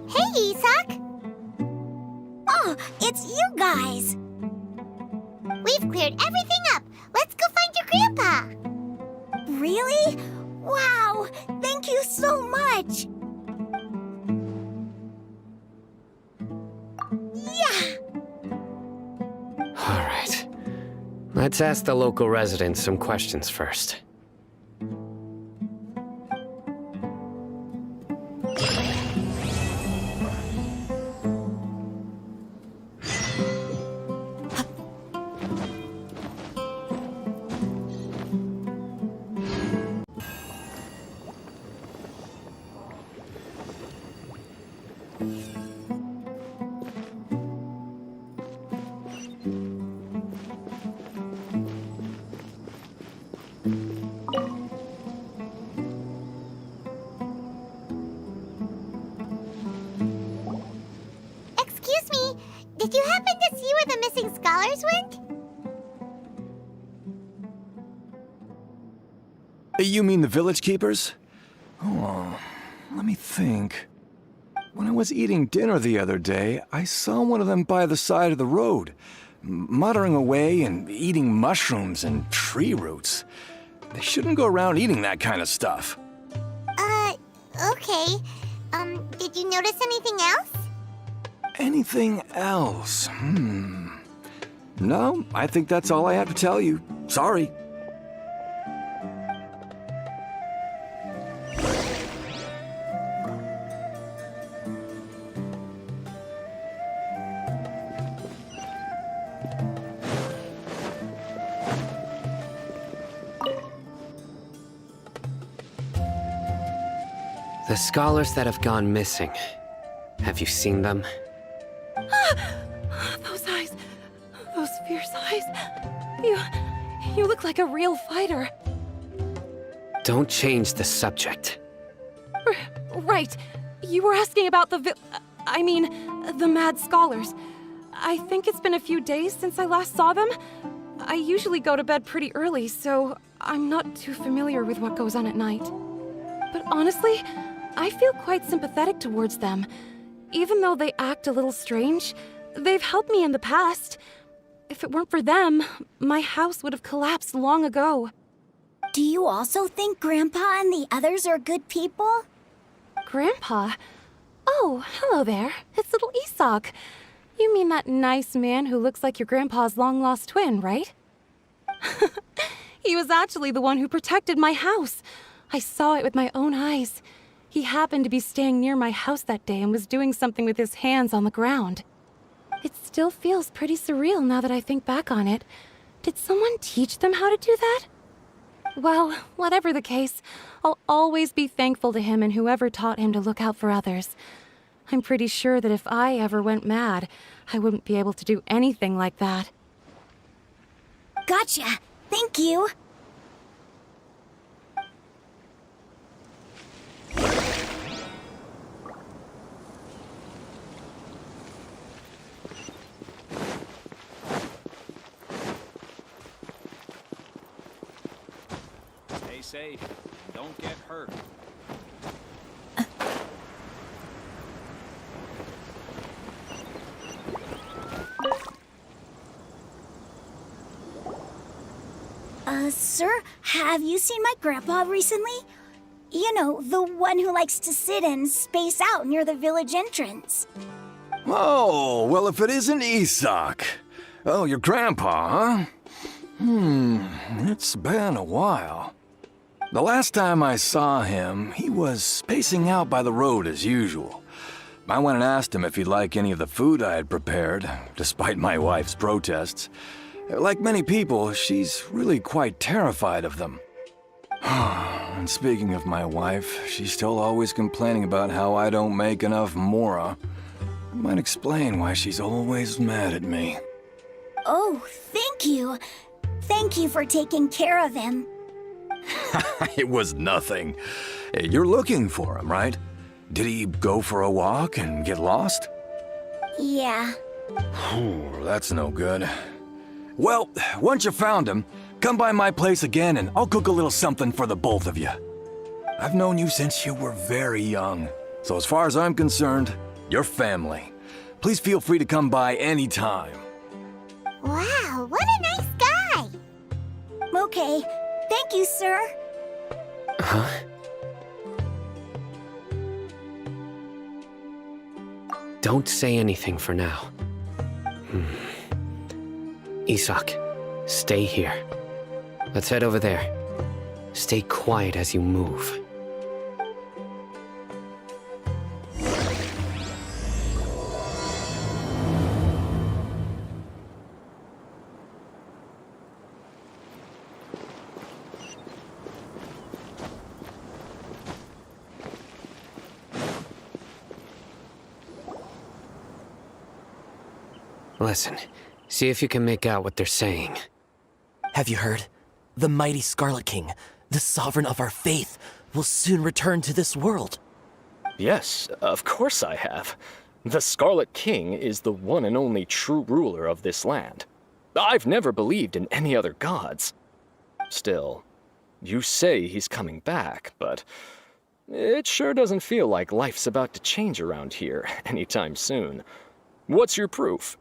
Hey, Isak! Oh, it's you guys! We've cleared everything up. Let's go find your grandpa! Really? Wow! Thank you so much! Yeah! All right. Let's ask the local residents some questions first. Excuse me, did you happen to see where the missing scholars went? You mean the village keepers? Oh, let me think. When I was eating dinner the other day, I saw one of them by the side of the road, muttering away and eating mushrooms and tree roots. They shouldn't go around eating that kind of stuff. Okay. Did you notice anything else? anything else? No, I think that's all I have to tell you. Sorry. The scholars that have gone missing. Have you seen them? Those eyes. Those fierce eyes. You look like a real fighter. Don't change the subject. Right. You were asking about the the mad scholars. I think it's been a few days since I last saw them. I usually go to bed pretty early, so I'm not too familiar with what goes on at night. But honestly, I feel quite sympathetic towards them. Even though they act a little strange, they've helped me in the past. If it weren't for them, my house would have collapsed long ago. Do you also think Grandpa and the others are good people? Grandpa? Oh, hello there. It's little Isak. You mean that nice man who looks like your grandpa's long-lost twin, right? He was actually the one who protected my house. I saw it with my own eyes. He happened to be staying near my house that day and was doing something with his hands on the ground. It still feels pretty surreal now that I think back on it. Did someone teach them how to do that? Well, whatever the case, I'll always be thankful to him and whoever taught him to look out for others. I'm pretty sure that if I ever went mad, I wouldn't be able to do anything like that. Gotcha. Thank you. Stay safe. Don't get hurt. Sir, have you seen my grandpa recently? You know, the one who likes to sit and space out near the village entrance. Oh, well, if it isn't Isak. Oh, your grandpa, huh? It's been a while. The last time I saw him, he was spacing out by the road as usual. I went and asked him if he'd like any of the food I had prepared, despite my wife's protests. Like many people, she's really quite terrified of them. And speaking of my wife, she's still always complaining about how I don't make enough mora. It might explain why she's always mad at me. Oh, thank you. Thank you for taking care of him. It was nothing. You're looking for him, right? Did he go for a walk and get lost? Yeah. That's no good. Well, once you found him, come by my place again and I'll cook a little something for the both of you. I've known you since you were very young, so as far as I'm concerned, you're family. Please feel free to come by anytime. Wow, what a nice guy! Okay, thank you, sir. Huh? Don't say anything for now. Isak, stay here. Let's head over there. Stay quiet as you move. Listen, see if you can make out what they're saying. Have you heard? The mighty Scarlet King, the sovereign of our faith, will soon return to this world. Yes, of course I have. The Scarlet King is the one and only true ruler of this land. I've never believed in any other gods. Still, you say he's coming back, but it sure doesn't feel like life's about to change around here anytime soon. What's your proof?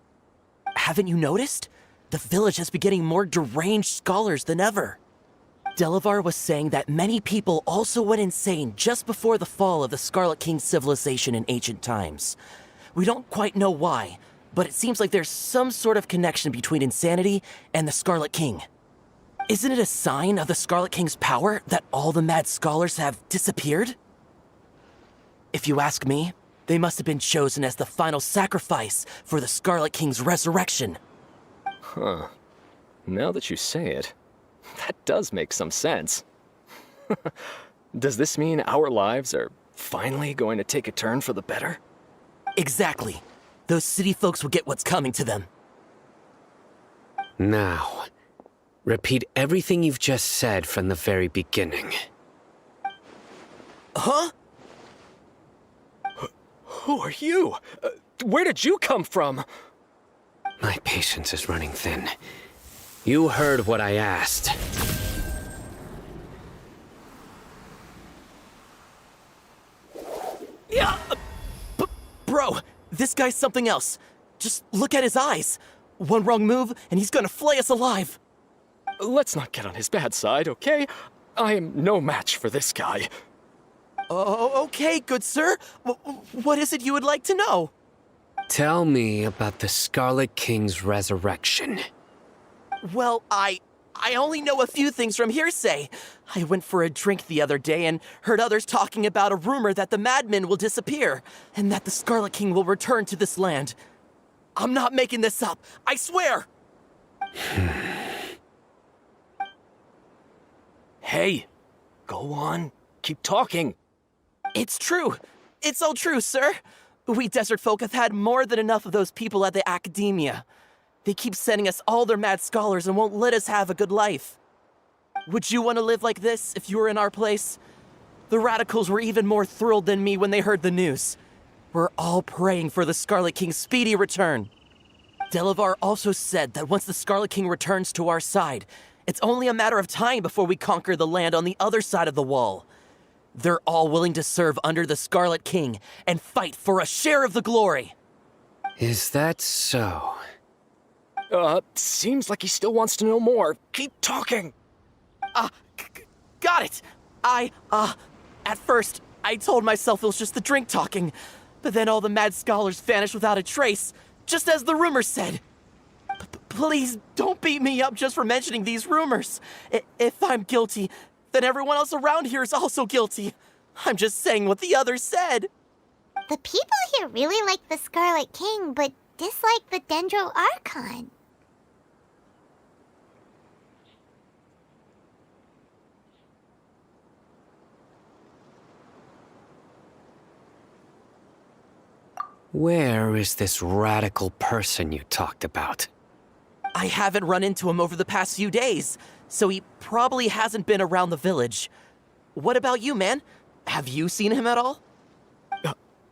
Haven't you noticed? The village has been getting more deranged scholars than ever. Delavar was saying that many people also went insane just before the fall of the Scarlet King's civilization in ancient times. We don't quite know why, but it seems like there's some sort of connection between insanity and the Scarlet King. Isn't it a sign of the Scarlet King's power that all the mad scholars have disappeared? If you ask me, they must have been chosen as the final sacrifice for the Scarlet King's resurrection. Huh. Now that you say it, that does make some sense. Does this mean our lives are finally going to take a turn for the better? Exactly. Those city folks will get what's coming to them. Now, repeat everything you've just said from the very beginning. Huh? Who are you? Where did you come from? My patience is running thin. You heard what I asked. Yeah, bro, this guy's something else. Just look at his eyes. One wrong move, and he's gonna flay us alive. Let's not get on his bad side, okay? I am no match for this guy. Oh, okay, good sir. What is it you would like to know? Tell me about the Scarlet King's resurrection. Well, I only know a few things from hearsay. I went for a drink the other day and heard others talking about a rumor that the madmen will disappear and that the Scarlet King will return to this land. I'm not making this up, I swear! Hey, go on, keep talking. It's true. It's all true, sir. We desert folk have had more than enough of those people at the academia. They keep sending us all their mad scholars and won't let us have a good life. Would you want to live like this if you were in our place? The radicals were even more thrilled than me when they heard the news. We're all praying for the Scarlet King's speedy return. Delavar also said that once the Scarlet King returns to our side, it's only a matter of time before we conquer the land on the other side of the wall. They're all willing to serve under the Scarlet King and fight for a share of the glory. Is that so? Seems like he still wants to know more. Keep talking. Got it. At first, I told myself it was just the drink talking, but then all the mad scholars vanished without a trace, just as the rumors said. Please don't beat me up just for mentioning these rumors. If I'm guilty, then everyone else around here is also guilty. I'm just saying what the others said. The people here really like the Scarlet King, but dislike the Dendro Archon. Where is this radical person you talked about? I haven't run into him over the past few days, so he probably hasn't been around the village. What about you, man? Have you seen him at all?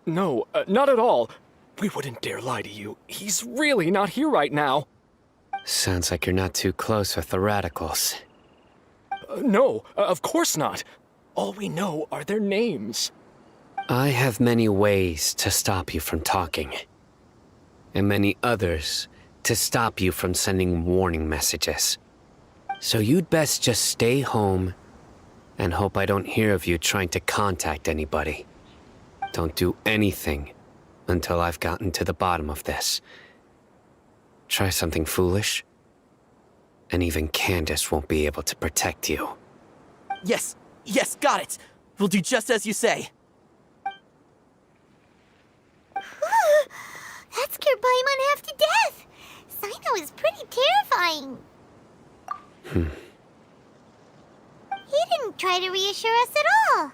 No, not at all. We wouldn't dare lie to you. He's really not here right now. Sounds like you're not too close with the radicals. No, of course not. All we know are their names. I have many ways to stop you from talking, and many others to stop you from sending warning messages. So you'd best just stay home and hope I don't hear of you trying to contact anybody. Don't do anything until I've gotten to the bottom of this. Try something foolish, and even Candace won't be able to protect you. Yes, got it. We'll do just as you say. That scared Paimon half to death. Sino is pretty terrifying. He didn't try to reassure us at all.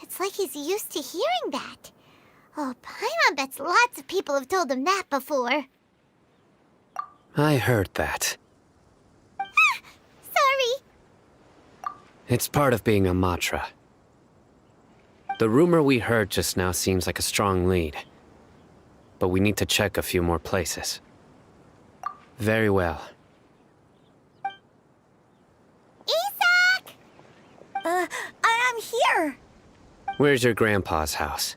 It's like he's used to hearing that. Oh, Paimon bets lots of people have told him that before. I heard that. Sorry. It's part of being a Matra. The rumor we heard just now seems like a strong lead, but we need to check a few more places. Very well. Isak! I'm here. Where's your grandpa's house?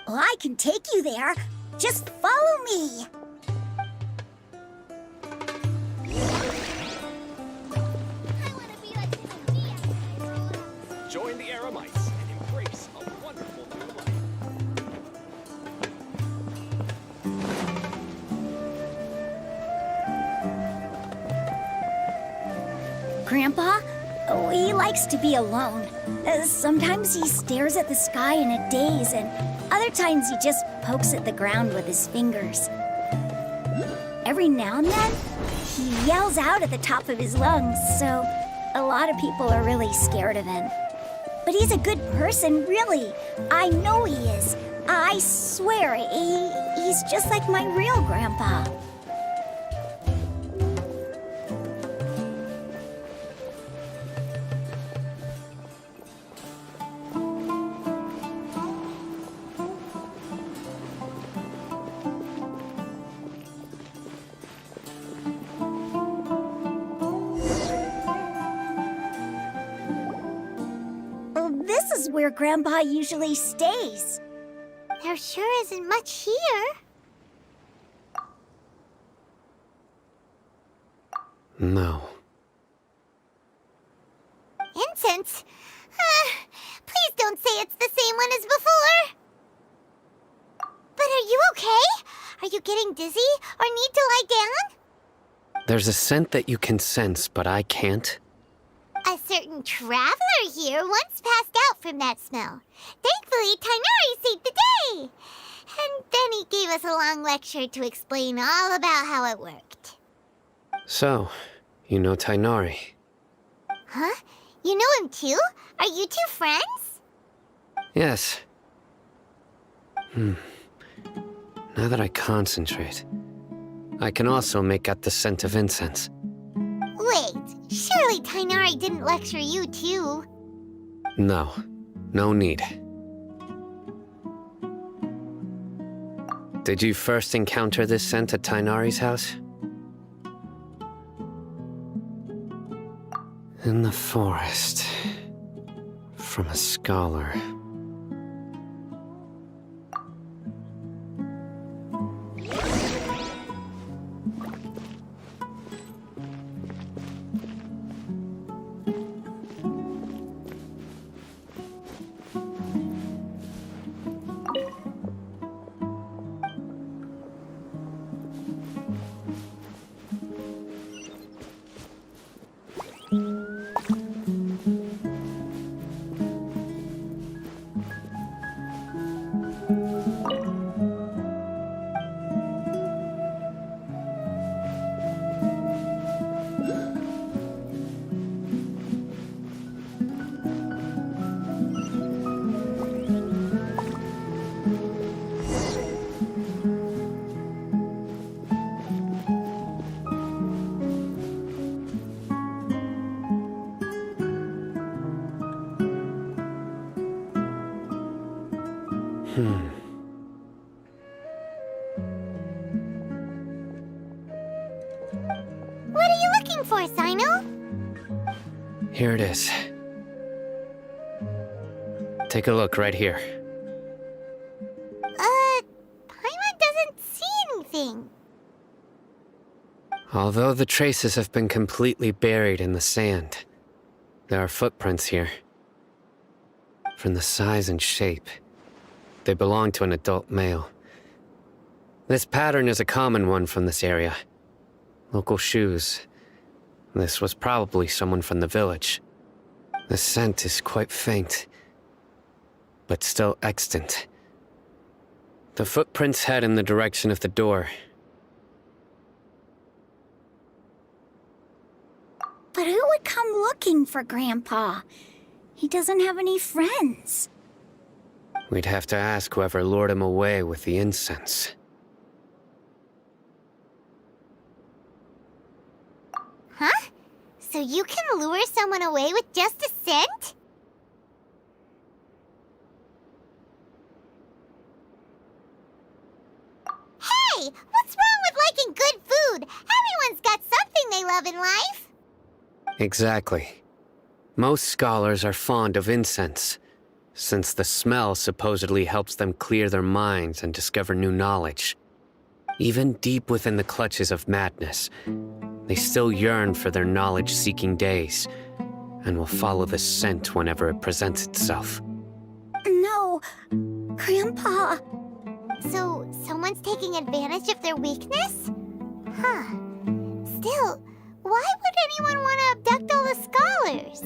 Well, I can take you there. Just follow me. Join the Eremites and embrace a wonderful new life. Grandpa? Oh, he likes to be alone. Sometimes he stares at the sky in a daze, and other times he just pokes at the ground with his fingers. Every now and then, he yells out at the top of his lungs, so a lot of people are really scared of him. But he's a good person, really. I know he is. I swear, he's just like my real grandpa. This is where Grandpa usually stays. There sure isn't much here. No. Incense? Please don't say it's the same one as before. But are you okay? Are you getting dizzy or need to lie down? There's a scent that you can sense, but I can't. A certain traveler here once passed out from that smell. Thankfully, Tainari saved the day. And then he gave us a long lecture to explain all about how it worked. So, you know Tainari. Huh? You know him too? Are you two friends? Yes. Now that I concentrate, I can also make out the scent of incense. Wait, surely Tainari didn't lecture you too? No. No need. Did you first encounter this scent at Tainari's house? In the forest. From a scholar. What are you looking for, Sino? Here it is. Take a look right here. Paimon doesn't see anything. Although the traces have been completely buried in the sand, there are footprints here. From the size and shape, they belong to an adult male. This pattern is a common one from this area. Local shoes. This was probably someone from the village. The scent is quite faint, but still extant. The footprints head in the direction of the door. But who would come looking for Grandpa? He doesn't have any friends. We'd have to ask whoever lured him away with the incense. Huh? So you can lure someone away with just a scent? Hey! What's wrong with liking good food? Everyone's got something they love in life. Exactly. Most scholars are fond of incense, since the smell supposedly helps them clear their minds and discover new knowledge. Even deep within the clutches of madness, they still yearn for their knowledge-seeking days, and will follow the scent whenever it presents itself. No, Grandpa. So, someone's taking advantage of their weakness? Huh. Still, why would anyone want to abduct all the the scholars.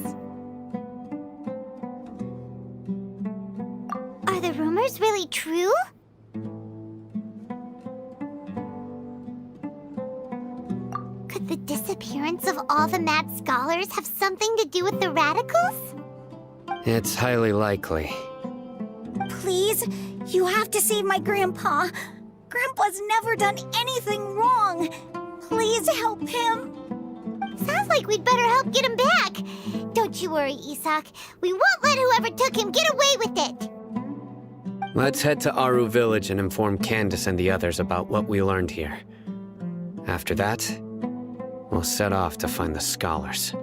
Are the rumors really true? Could the disappearance of all the mad scholars have something to do with the radicals? It's highly likely. Please, you have to save my grandpa. Grandpa's never done anything wrong. Please help him. Sounds like we'd better help get him back. Don't you worry, Isak. We won't let whoever took him get away with it. Let's head to Aru Village and inform Candace and the others about what we learned here. After that, we'll set off to find the scholars.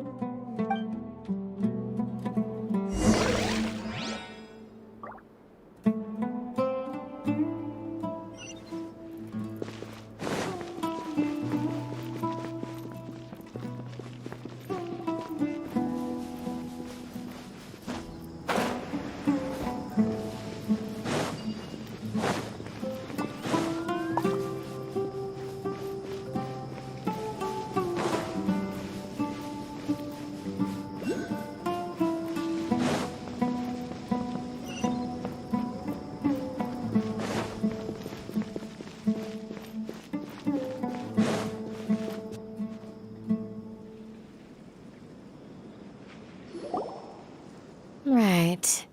Right.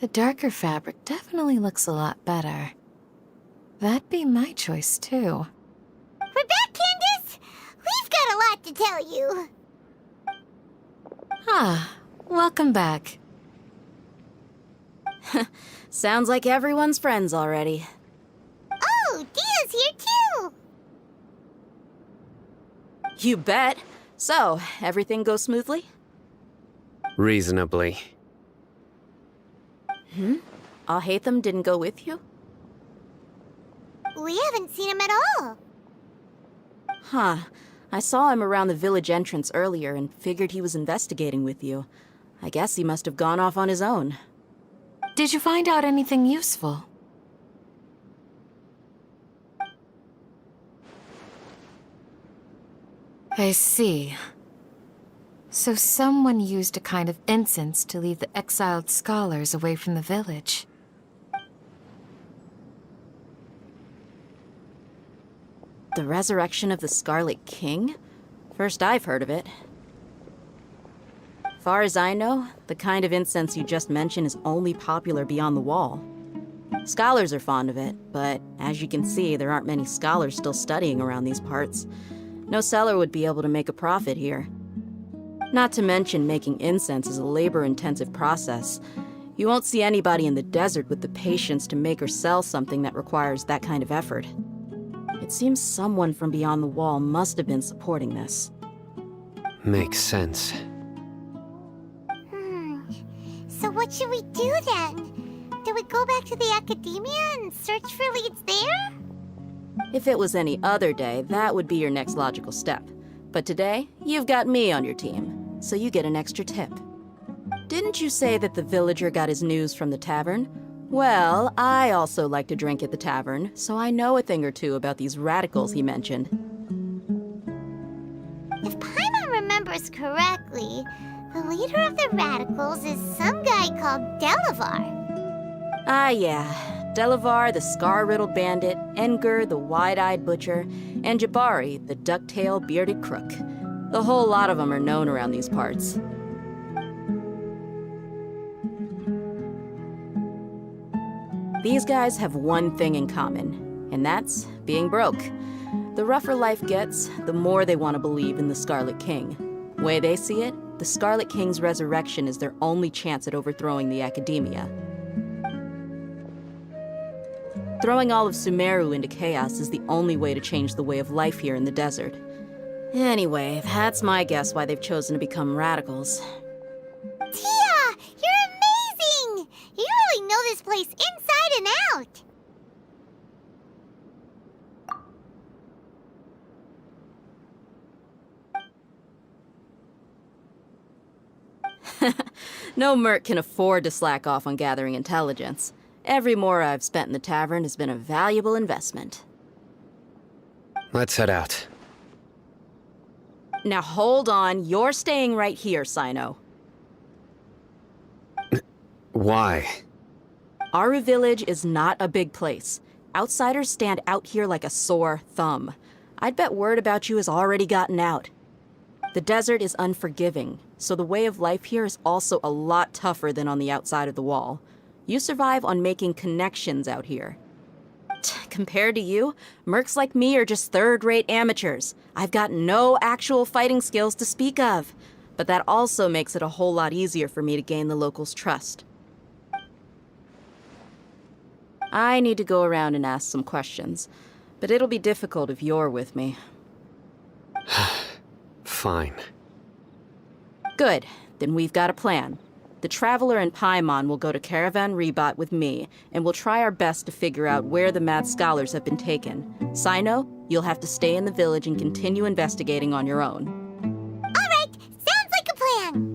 The darker fabric definitely looks a lot better. That'd be my choice, too. We're back, Candace! We've got a lot to tell you. Ah, welcome back. Sounds like everyone's friends already. Oh, Dia's here too! You bet. So, everything goes smoothly? Reasonably. Alhaitham didn't go with you? We haven't seen him at all. Huh. I saw him around the village entrance earlier and figured he was investigating with you. I guess he must have gone off on his own. Did you find out anything useful? I see. So someone used a kind of incense to lead the exiled scholars away from the village. The resurrection of the Scarlet King? First I've heard of it. Far as I know, the kind of incense you just mentioned is only popular beyond the wall. Scholars are fond of it, but as you can see, there aren't many scholars still studying around these parts. No seller would be able to make a profit here. Not to mention, making incense is a labor-intensive process. You won't see anybody in the desert with the patience to make or sell something that requires that kind of effort. It seems someone from beyond the wall must have been supporting this. Makes sense. So what should we do then? Do we go back to the academia and search for leads there? If it was any other day, that would be your next logical step. But today, you've got me on your team, so you get an extra tip. Didn't you say that the villager got his news from the tavern? Well, I also like to drink at the tavern, so I know a thing or two about these radicals he mentioned. If Paimon remembers correctly, the leader of the radicals is some guy called Delavar. Ah, yeah. Delavar, the scar-riddled bandit, Enger, the wide-eyed butcher, and Jabari, the duck-tailed bearded crook. The whole lot of them are known around these parts. These guys have one thing in common, and that's being broke. The rougher life gets, the more they want to believe in the Scarlet King. Way they see it, the Scarlet King's resurrection is their only chance at overthrowing the academia. Throwing all of Sumeru into chaos is the only way to change the way of life here in the desert. Anyway, that's my guess why they've chosen to become radicals. Tia! You're amazing! You really know this place inside and out! No merc can afford to slack off on gathering intelligence. Every mora I've spent in the tavern has been a valuable investment. Let's head out. Now hold on, you're staying right here, Sino. Why? Aru Village is not a big place. Outsiders stand out here like a sore thumb. I'd bet word about you has already gotten out. The desert is unforgiving, so the way of life here is also a lot tougher than on the outside of the wall. You survive on making connections out here. Compared to you, mercs like me are just third-rate amateurs. I've got no actual fighting skills to speak of. But that also makes it a whole lot easier for me to gain the locals' trust. I need to go around and ask some questions, but it'll be difficult if you're with me. Fine. Good. Then we've got a plan. The Traveler and Paimon will go to Caravan Rebot with me, and we'll try our best to figure out where the Mad Scholars have been taken. Sino, you'll have to stay in the village and continue investigating on your own. All right, sounds like a plan.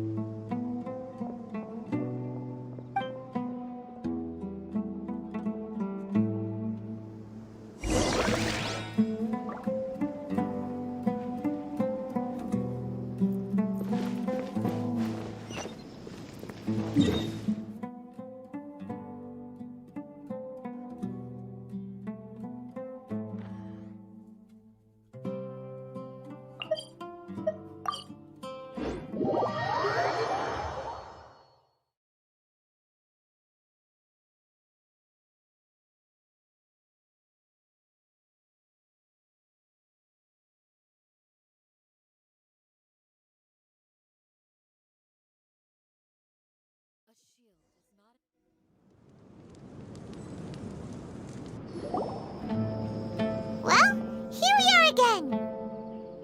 Well, here we are again.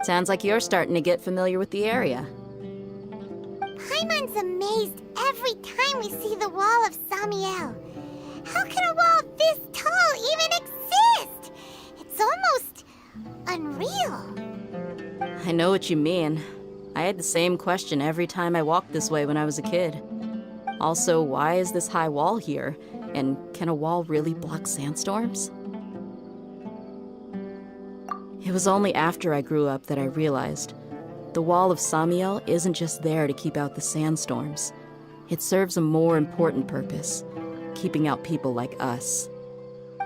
Sounds like you're starting to get familiar with the area. Paimon's amazed every time we see the wall of Samiel. How can a wall this tall even exist? It's almost unreal. I know what you mean. I had the same question every time I walked this way when I was a kid. Also, why is this high wall here? And can a wall really block sandstorms? It was only after I grew up that I realized the wall of Samiel isn't just there to keep out the sandstorms. It serves a more important purpose, keeping out people like us.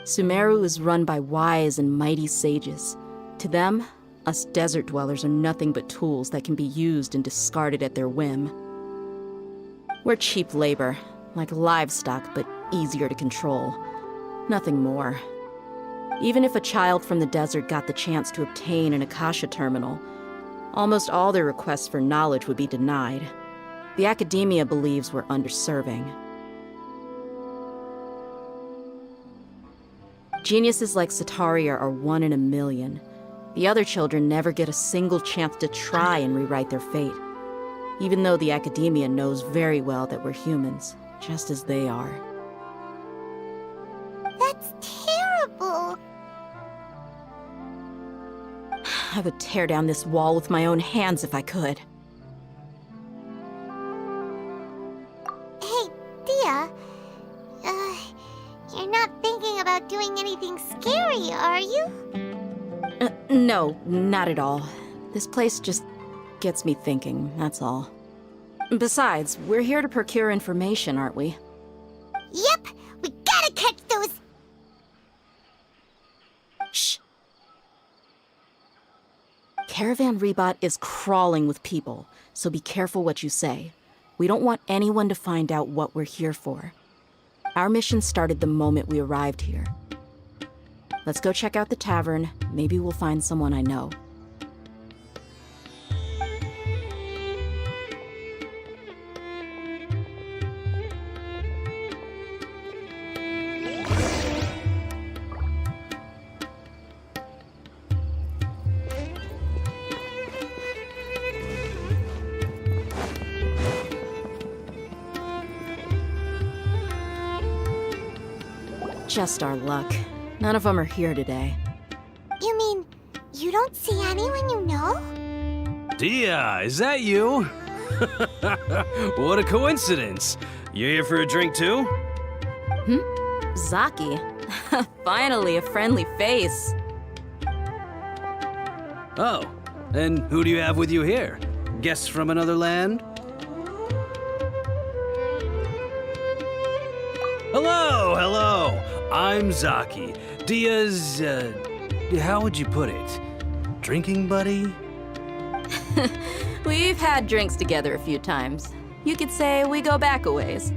Sumeru is run by wise and mighty sages. To them, us desert dwellers are nothing but tools that can be used and discarded at their whim. We're cheap labor, like livestock, but easier to control. Nothing more. Even if a child from the desert got the chance to obtain an Akasha terminal, almost all their requests for knowledge would be denied. The academia believes we're underserving. Geniuses like Sataria are 1 in a million. The other children never get a single chance to try and rewrite their fate, even though the academia knows very well that we're humans, just as they are. That's terrible. I would tear down this wall with my own hands if I could. Hey, Dia. You're not thinking about doing anything scary, are you? No, not at all. This place just gets me thinking, that's all. Besides, we're here to procure information, aren't we? Yep, we gotta catch those. Shh. Caravan Rebot is crawling with people, so be careful what you say. We don't want anyone to find out what we're here for. Our mission started the moment we arrived here. Let's go check out the tavern. Maybe we'll find someone I know. Just our luck. None of them are here today. You mean, you don't see anyone you know? Dia, is that you? What a coincidence. You here for a drink too? Zaki. Finally, a friendly face. Oh, And who do you have with you here? Guests from another land? Hello, hello. I'm Zaki. Dia's, how would you put it? Drinking buddy? We've had drinks together a few times. You could say we go back a ways.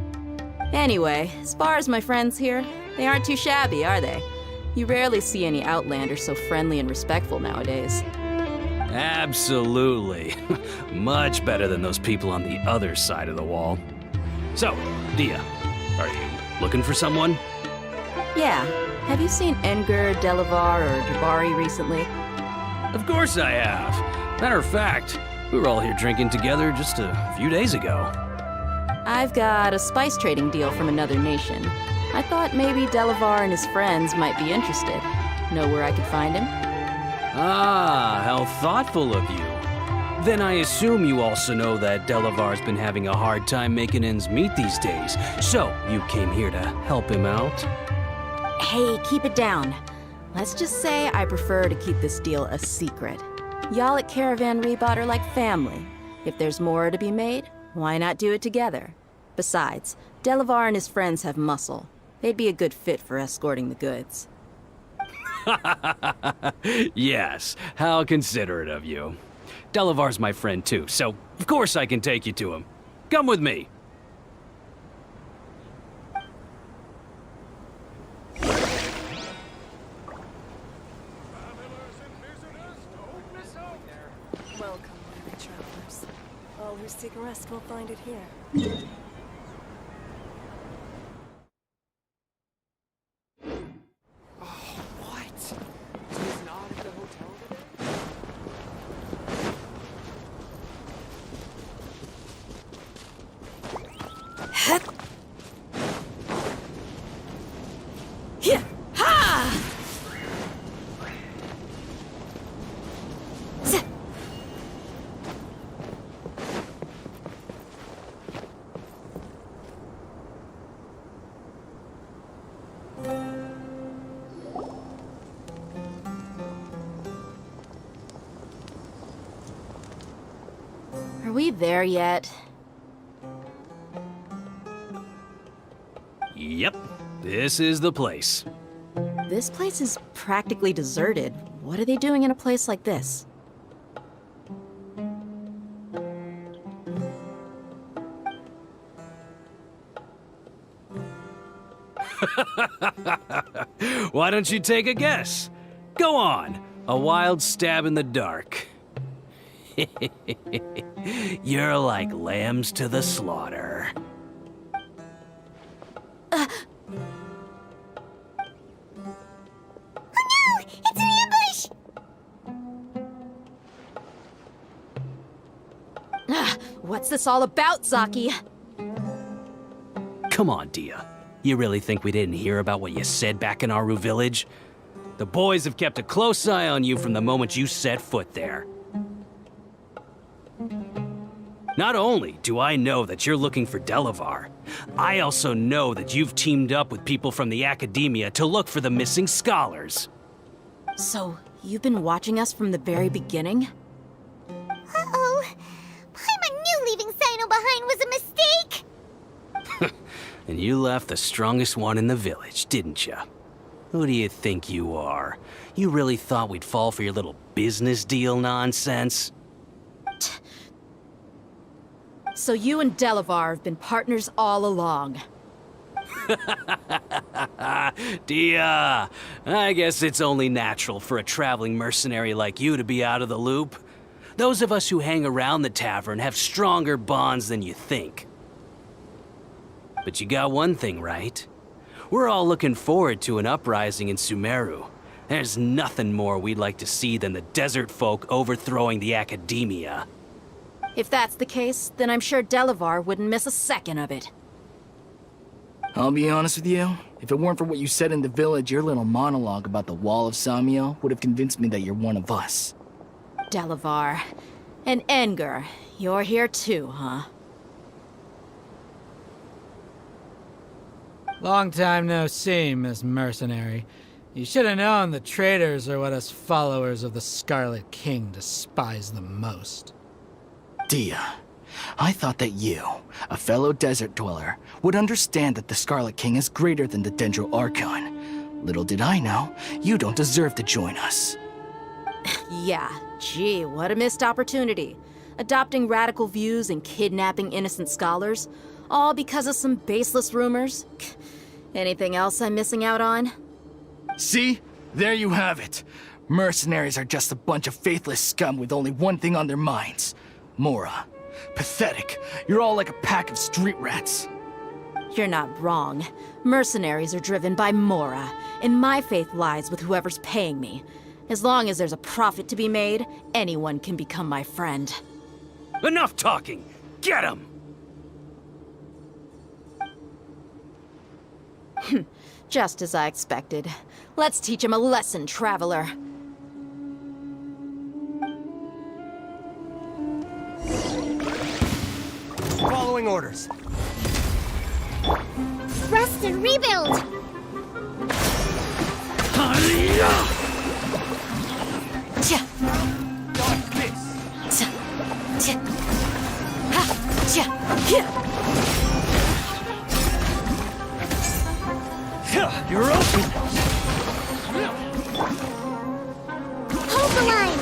Anyway, as far as my friends here, they aren't too shabby, are they? You rarely see any Outlanders so friendly and respectful nowadays. Absolutely. Much better than those people on the other side of the wall. So, Dia, are you looking for someone? Yeah. Have you seen Edgar, Delavar, or Jabari recently? Of course I have. Matter of fact, we were all here drinking together just a few days ago. I've got a spice trading deal from another nation. I thought maybe Delavar and his friends might be interested. Know where I could find him? Ah, how thoughtful of you. Then I assume you also know that Delavar's been having a hard time making ends meet these days. So, you came here to help him out? Hey, keep it down. Let's just say I prefer to keep this deal a secret. Y'all at Caravan Rebot are like family. If there's more to be made, why not do it together? Besides, Delavar and his friends have muscle. They'd be a good fit for escorting the goods. Yes, how considerate of you. Delavar's my friend too, so of course I can take you to him. Come with me. Welcome, weary travelers. All who seek rest will find it here. Are we there yet? Yep, this is the place. This place is practically deserted. What are they doing in a place like this? Why don't you take a guess? Go on, a wild stab in the dark. You're like lambs to the slaughter. What's this all about, Zaki? Come on, Dia. You really think we didn't hear about what you said back in Aru village? The boys have kept a close eye on you from the moment you set foot there. Not only do I know that you're looking for Delavar, I also know that you've teamed up with people from the Academia to look for the missing scholars. So, you've been watching us from the very beginning? Uh-oh. Paimon knew leaving Sino behind was a mistake! And you left the strongest one in the village, didn't you? Who do you think you are? You really thought we'd fall for your little business deal nonsense? So you and Delavar have been partners all along. Dia, I guess it's only natural for a traveling mercenary like you to be out of the loop. Those of us who hang around the tavern have stronger bonds than you think. But you got one thing right. We're all looking forward to an uprising in Sumeru. There's nothing more we'd like to see than the desert folk overthrowing the Academia. If that's the case, then I'm sure Delavar wouldn't miss a second of it. I'll be honest with you, if it weren't for what you said in the village, your little monologue about the Wall of Samiel would have convinced me that you're one of us. Delavar. And Edgar, you're here too, huh? Long time no see, Miss Mercenary. You should have known the traitors are what us followers of the Scarlet King despise the most. Dia, I thought that you, a fellow desert dweller, would understand that the Scarlet King is greater than the Dendro Archon. Little did I know, you don't deserve to join us. Yeah, gee, what a missed opportunity. Adopting radical views and kidnapping innocent scholars, all because of some baseless rumors. Anything else I'm missing out on? See? There you have it. Mercenaries are just a bunch of faithless scum with only one thing on their minds. Mora. Pathetic. You're all like a pack of street rats. You're not wrong. Mercenaries are driven by Mora, and my faith lies with whoever's paying me. As long as there's a profit to be made, anyone can become my friend. Enough talking! Get him! Just as I expected. Let's teach him a lesson, traveler. Following orders. Rest and rebuild! You're open! Hold the line!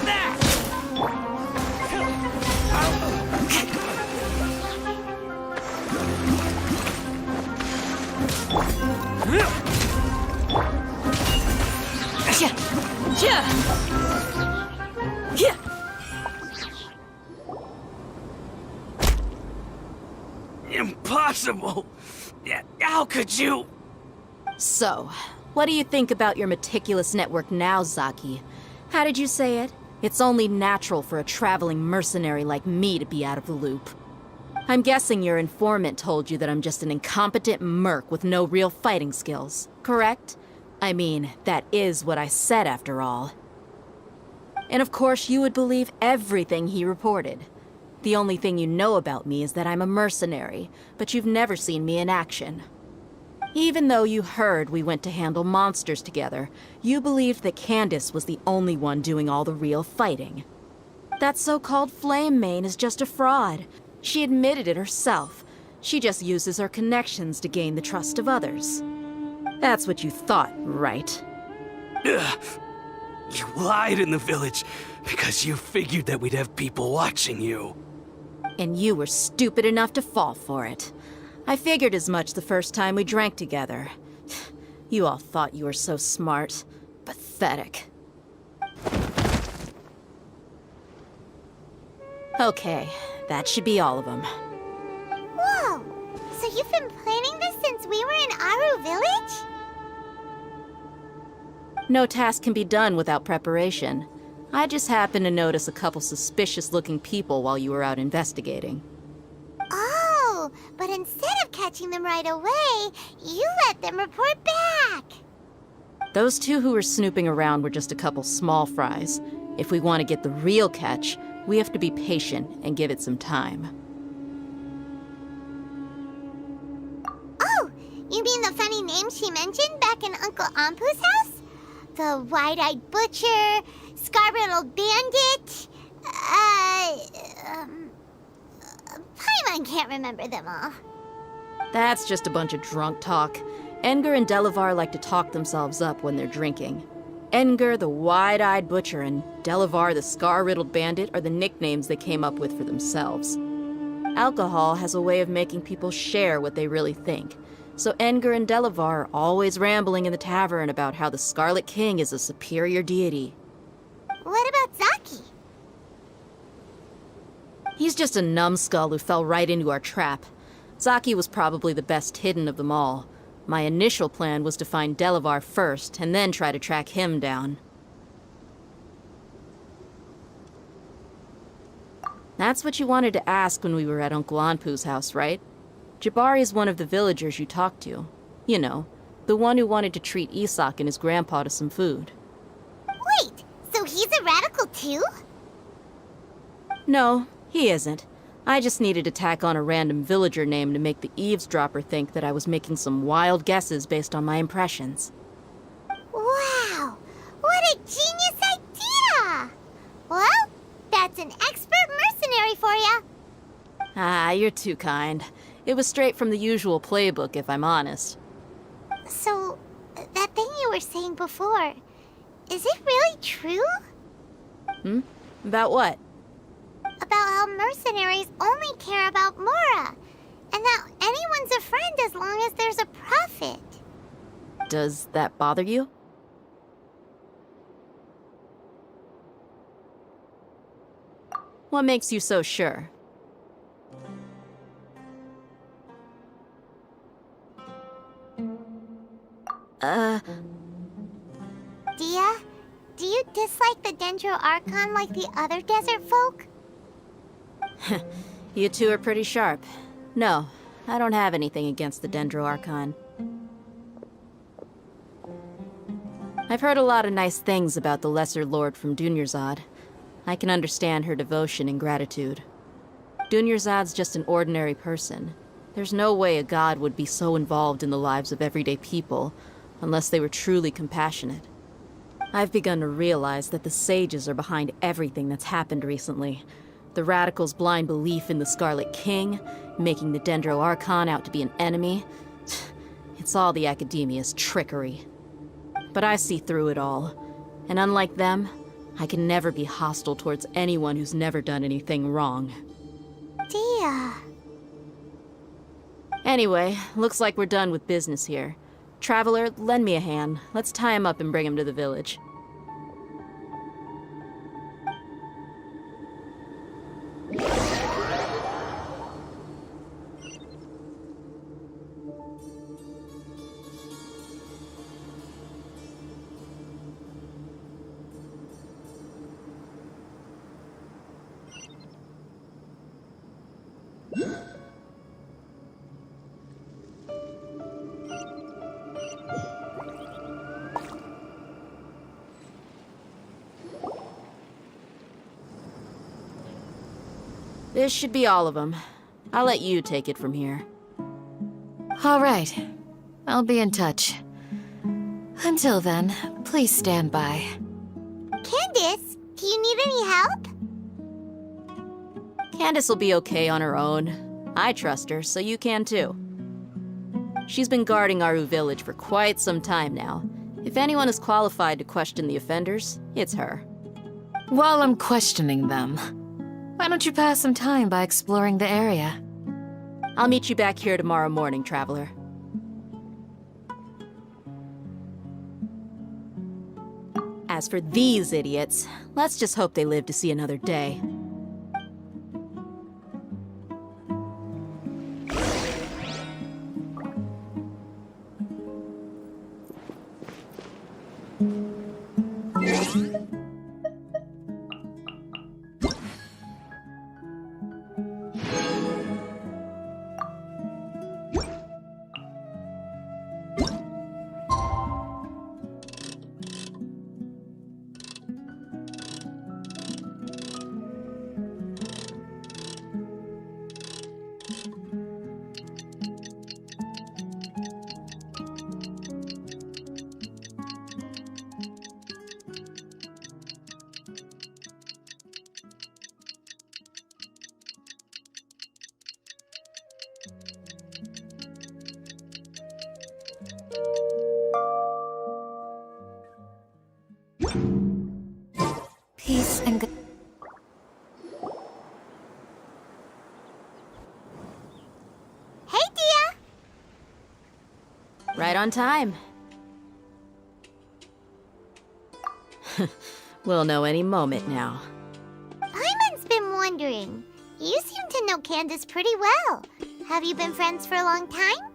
Impossible! How could you? So, what do you think about your meticulous network now, Zaki? How did you say it? It's only natural for a traveling mercenary like me to be out of the loop. I'm guessing your informant told you that I'm just an incompetent merc with no real fighting skills, correct? I mean, that is what I said after all. And of course you would believe everything he reported. The only thing you know about me is that I'm a mercenary, but you've never seen me in action. Even though you heard we went to handle monsters together, you believed that Candace was the only one doing all the real fighting. That so-called Flame Mane is just a fraud. She admitted it herself. She just uses her connections to gain the trust of others. That's what you thought, right? Ugh. You lied in the village because you figured that we'd have people watching you. And you were stupid enough to fall for it. I figured as much the first time we drank together. You all thought you were so smart. Pathetic. Okay, that should be all of them. Whoa! So you've been planning this since we were in Aru Village? No task can be done without preparation. I just happened to notice a couple suspicious-looking people while you were out investigating. Oh, but instead of catching them right away, you let them report back. Those two who were snooping around were just a couple small fries. If we want to get the real catch, we have to be patient and give it some time. Oh, you mean the funny name she mentioned back in Uncle Ampu's house? The wide-eyed butcher, scar-riddled bandit, Paimon can't remember them all. That's just a bunch of drunk talk. Edgar and Delavar like to talk themselves up when they're drinking. Edgar, the wide-eyed butcher, and Delavar, the scar-riddled bandit, are the nicknames they came up with for themselves. Alcohol has a way of making people share what they really think. So Edgar and Delavar are always rambling in the tavern about how the Scarlet King is a superior deity. What about Zaki? He's just a numbskull who fell right into our trap. Zaki was probably the best hidden of them all. My initial plan was to find Delavar first, and then try to track him down. That's what you wanted to ask when we were at Uncle Anpu's house, right? Jabari is one of the villagers you talked to. You know, the one who wanted to treat Isak and his grandpa to some food. Wait, so he's a radical too? No, he isn't. I just needed to tack on a random villager name to make the eavesdropper think that I was making some wild guesses based on my impressions. Wow! expert mercenary for ya. Ah, you're too kind. It was straight from the usual playbook, if I'm honest. So, that thing you were saying before, is it really true? Hmm? About what? About how mercenaries only care about Mora, and that anyone's a friend as long as there's a profit. Does that bother you? What makes you so sure? Dia, do you dislike the Dendro Archon like the other desert folk? You two are pretty sharp. No, I don't have anything against the Dendro Archon. I've heard a lot of nice things about the Lesser Lord from Dunyarzad. I can understand her devotion and gratitude. Dunyarzad's just an ordinary person. There's no way a god would be so involved in the lives of everyday people unless they were truly compassionate. I've begun to realize that the sages are behind everything that's happened recently. The radicals' blind belief in the Scarlet King, making the Dendro Archon out to be an enemy. It's all the Academia's trickery. But I see through it all. And unlike them, I can never be hostile towards anyone who's never done anything wrong. Dia. Anyway, looks like we're done with business here. Traveler, lend me a hand. Let's tie him up and bring him to the village. This should be all of them. I'll let you take it from here. All right. I'll be in touch. Until then, please stand by. Candace, do you need any help? Candace will be okay on her own. I trust her, so you can too. She's been guarding Aru village for quite some time now. If anyone is qualified to question the offenders, it's her. While I'm questioning them, why don't you pass some time by exploring the area? I'll meet you back here tomorrow morning, Traveler. As for these idiots, let's just hope they live to see another day. Peace and good. Hey, Dia! Right on time. We'll know any moment now. Paimon's been wondering. You seem to know Candace pretty well. Have you been friends for a long time?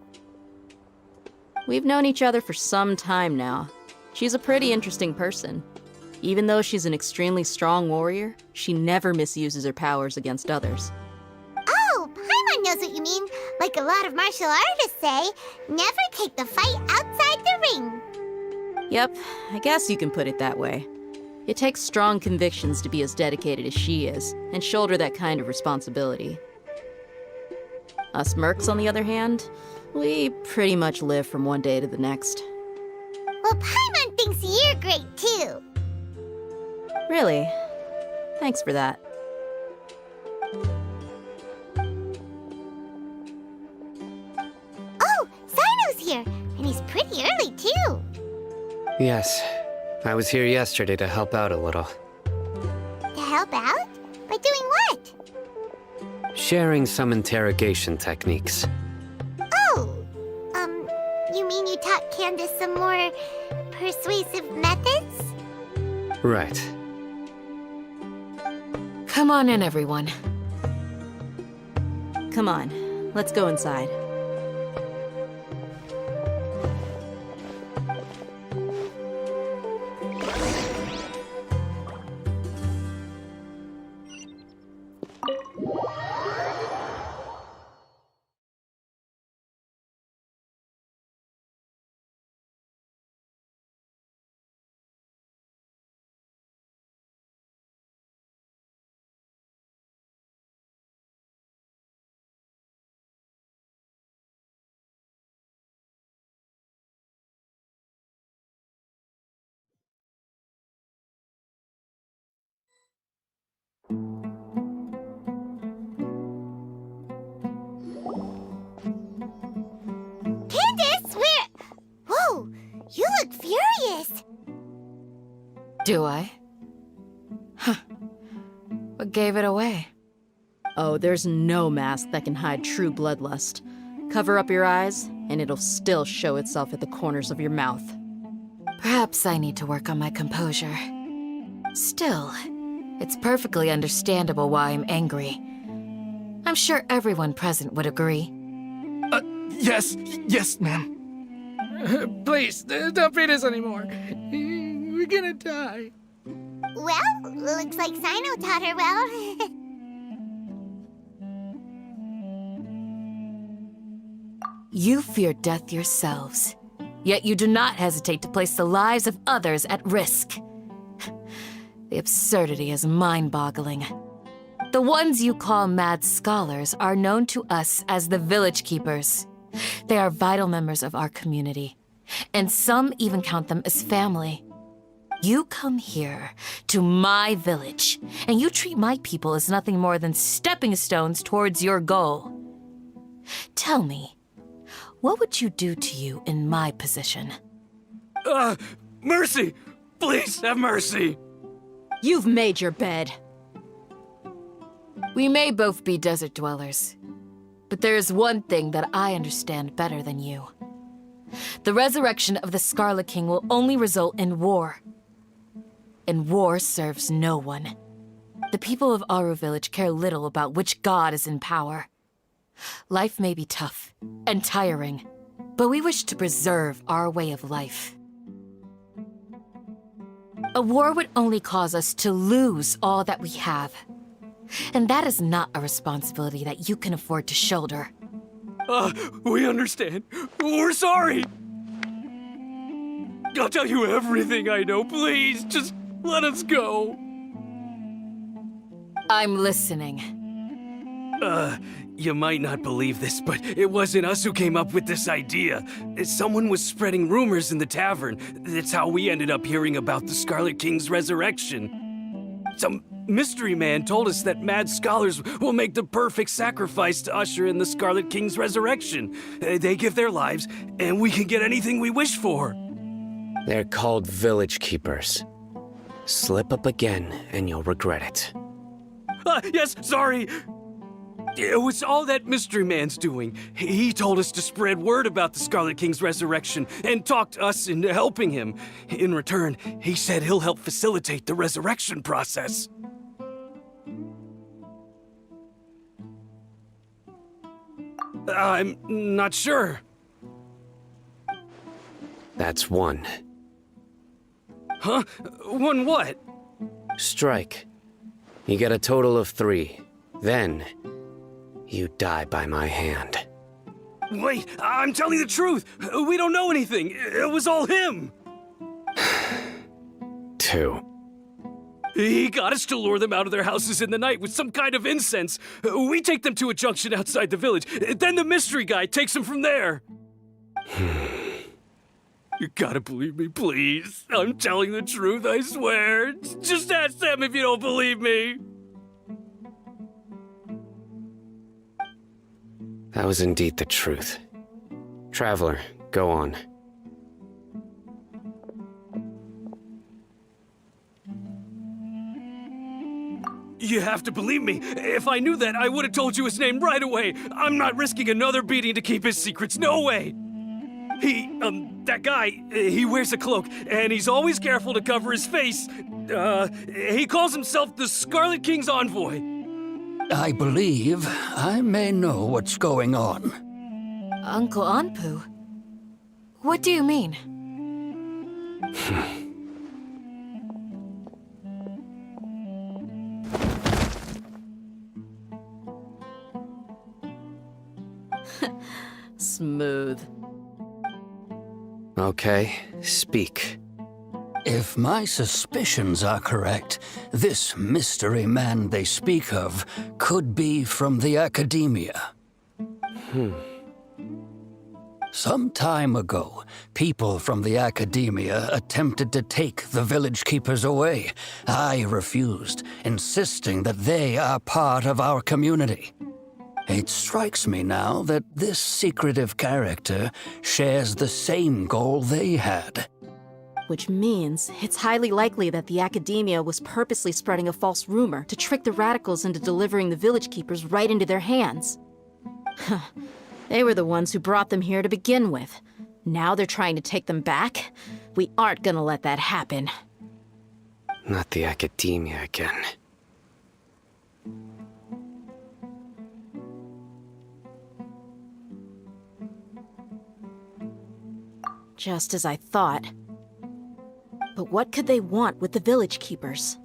We've known each other for some time now. She's a pretty interesting person. Even though she's an extremely strong warrior, she never misuses her powers against others. Oh, Paimon knows what you mean. Like a lot of martial artists say, never take the fight outside the ring. Yep, I guess you can put it that way. It takes strong convictions to be as dedicated as she is, and shoulder that kind of responsibility. Us mercs, on the other hand, we pretty much live from one day to the next. Well, Paimon thinks you're great too. Really? Thanks for that. here, and he's pretty early, too. Yes, I was here yesterday to help out a little. To help out? By doing what? Sharing some interrogation techniques. Oh! You mean you taught Candace some more persuasive methods? Right. Come on in, everyone. Come on, let's go inside. Candace, where... Whoa, you look furious. Do I? Huh. What gave it away? Oh, there's no mask that can hide true bloodlust. Cover up your eyes, and it'll still show itself at the corners of your mouth. Perhaps I need to work on my composure. Still, it's perfectly understandable why I'm angry. I'm sure everyone present would agree. Yes, ma'am. Please, don't beat us anymore. We're gonna die. Well, looks like Sino taught her well. You fear death yourselves, yet you do not hesitate to place the lives of others at risk. The absurdity is mind-boggling. The ones you call mad scholars are known to us as the Village Keepers. They are vital members of our community, and some even count them as family. You come here, to my village, and you treat my people as nothing more than stepping stones towards your goal. Tell me, what would you do to you in my position? Mercy! Please, have mercy! You've made your bed. We may both be desert dwellers, but there is one thing that I understand better than you. The resurrection of the Scarlet King will only result in war. And war serves no one. The people of Aru Village care little about which god is in power. Life may be tough and tiring, but we wish to preserve our way of life. A war would only cause us to lose all that we have. And that is not a responsibility that you can afford to shoulder. We understand. We're sorry. I'll tell you everything I know. Please, just let us go. I'm listening. You might not believe this, but it wasn't us who came up with this idea. Someone was spreading rumors in the tavern. That's how we ended up hearing about the Scarlet King's resurrection. Some mystery man told us that mad scholars will make the perfect sacrifice to usher in the Scarlet King's resurrection. They give their lives, and we can get anything we wish for. They're called Village Keepers. Slip up again, and you'll regret it. Yes, sorry. It was all that mystery man's doing. He told us to spread word about the Scarlet King's resurrection and talked us into helping him. In return, he said he'll help facilitate the resurrection process. I'm not sure. That's one. Huh? One what? Strike. You get a total of 3. Then, you die by my hand. Wait, I'm telling the truth. We don't know anything. It was all him. 2. He got us to lure them out of their houses in the night with some kind of incense. We take them to a junction outside the village. Then the mystery guy takes them from there. You gotta believe me, please. I'm telling the truth, I swear. Just ask them if you don't believe me. That was indeed the truth. Traveler, Go on. You have to believe me. If I knew that, I would have told you his name right away. I'm not risking another beating to keep his secrets. No way. That guy, he wears a cloak, and he's always careful to cover his face. He calls himself the Scarlet King's envoy. I believe I may know what's going on. Uncle Anpu? What do you mean? Smooth. Okay, speak. If my suspicions are correct, this mystery man they speak of could be from the Academia. Some time ago, people from the Academia attempted to take the village keepers away. I refused, insisting that they are part of our community. It strikes me now that this secretive character shares the same goal they had. Which means it's highly likely that the Academia was purposely spreading a false rumor to trick the radicals into delivering the village keepers right into their hands. They were the ones who brought them here to begin with. Now they're trying to take them back? We aren't gonna let that happen. Not the Academia again. Just as I thought. But what could they want with the village keepers?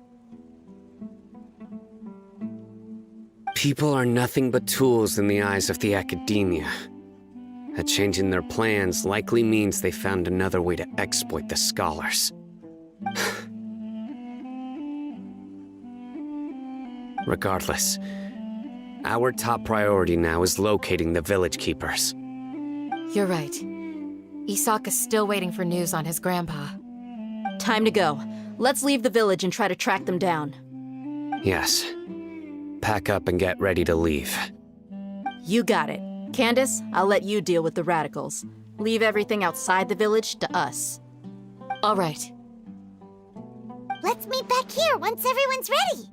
People are nothing but tools in the eyes of the Academia. A change in their plans likely means they found another way to exploit the scholars. Regardless, our top priority now is locating the village keepers. You're right. Isak is still waiting for news on his grandpa. Time to go. Let's leave the village and try to track them down. Yes. Pack up and get ready to leave. You got it. Candace, I'll let you deal with the radicals. Leave everything outside the village to us. All right. Let's meet back here once everyone's ready.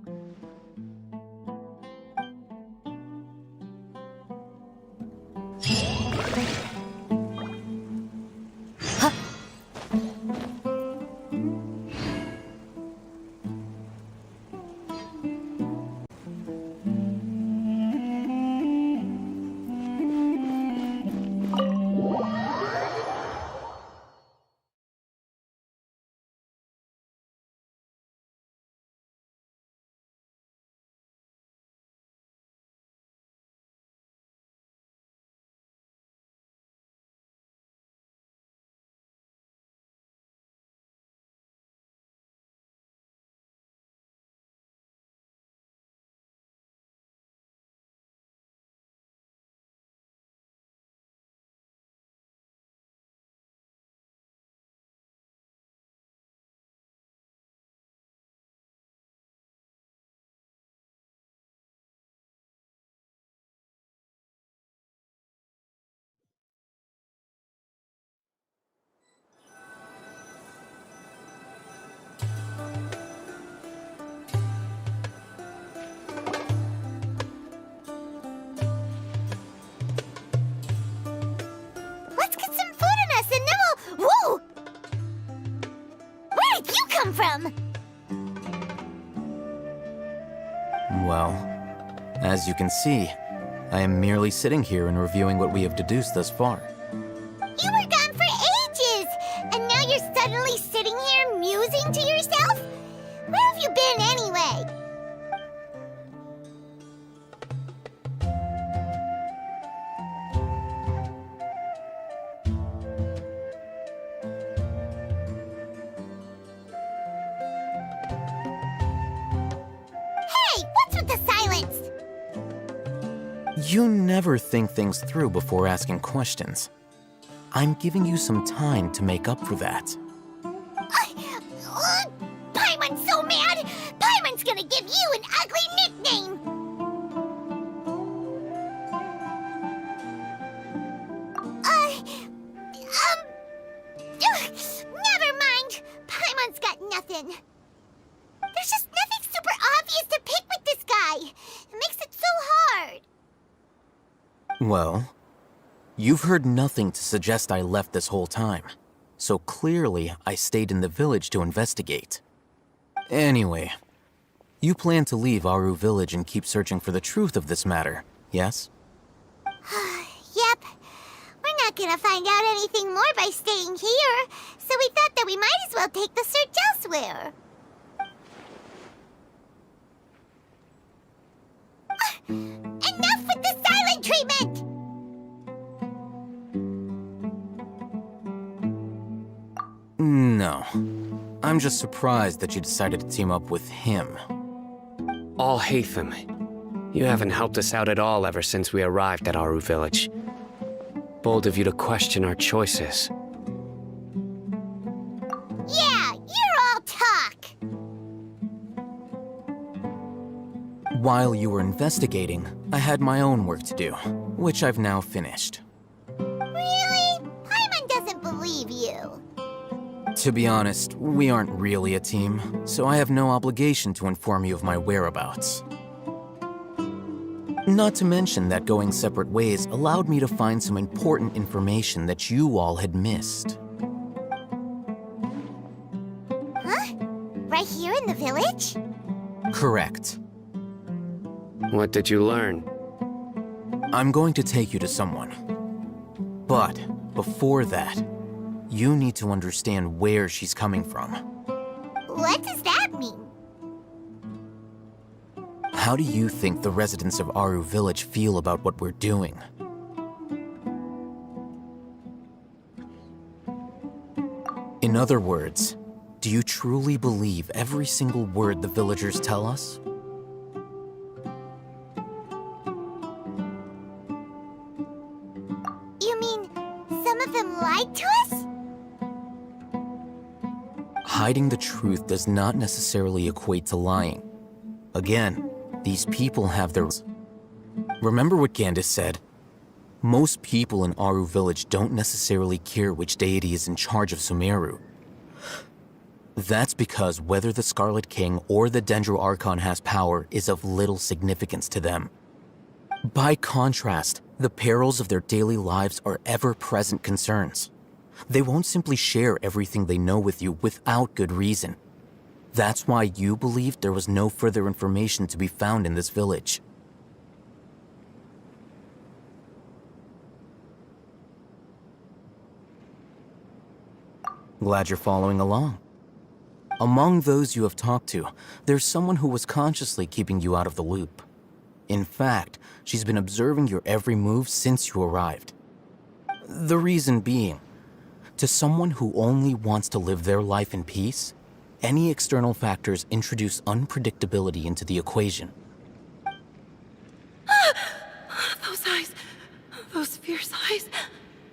Let's get some food in us and then we'll... Whoa! Where did you come from? Well, as you can see, I am merely sitting here and reviewing what we have deduced thus far. You were gone for ages! And now you're suddenly sitting here musing to yourself? Where have you been anyway? Hey, what's with the silence? You never think things through before asking questions. I'm giving you some time to make up for that. Paimon's so mad! Paimon's gonna give you an ugly nickname! Well, you've heard nothing to suggest I left this whole time, so clearly I stayed in the village to investigate. Anyway, you plan to leave Aru Village and keep searching for the truth of this matter, yes? Yep. We're not gonna find out anything more by staying here, so we thought that we might as well take the search elsewhere. Enough with the silent treatment! No. I'm just surprised that you decided to team up with him. Alhaitham, you haven't helped us out at all ever since we arrived at Aru Village. Bold of you to question our choices. Yeah, you're all talk! While you were investigating, I had my own work to do, which I've now finished. Really? Paimon doesn't believe you. To be honest, we aren't really a team, so I have no obligation to inform you of my whereabouts. Not to mention that going separate ways allowed me to find some important information that you all had missed. Huh? Right here in the village? Correct. What did you learn? I'm going to take you to someone. But before that, you need to understand where she's coming from. What does that mean? How do you think the residents of Aru Village feel about what we're doing? In other words, do you truly believe every single word the villagers tell us? You mean some of them lied to us? Hiding the truth does not necessarily equate to lying. Again, these people have their... Remember what Gandis said? Most people in Aru Village don't necessarily care which deity is in charge of Sumeru. That's because whether the Scarlet King or the Dendro Archon has power is of little significance to them. By contrast, the perils of their daily lives are ever-present concerns. They won't simply share everything they know with you without good reason. That's why you believed there was no further information to be found in this village. Glad you're following along. Among those you have talked to, there's someone who was consciously keeping you out of the loop. In fact, she's been observing your every move since you arrived. The reason being, to someone who only wants to live their life in peace, any external factors introduce unpredictability into the equation. Those eyes. Those fierce eyes.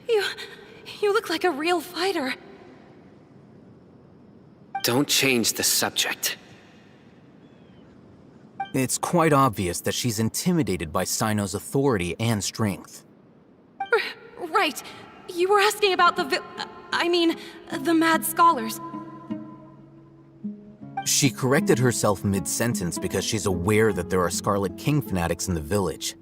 You look like a real fighter. Don't change the subject. It's quite obvious that she's intimidated by Sino's authority and strength. Right. You were asking about the the mad scholars. She corrected herself mid-sentence because she's aware that there are Scarlet King fanatics in the village.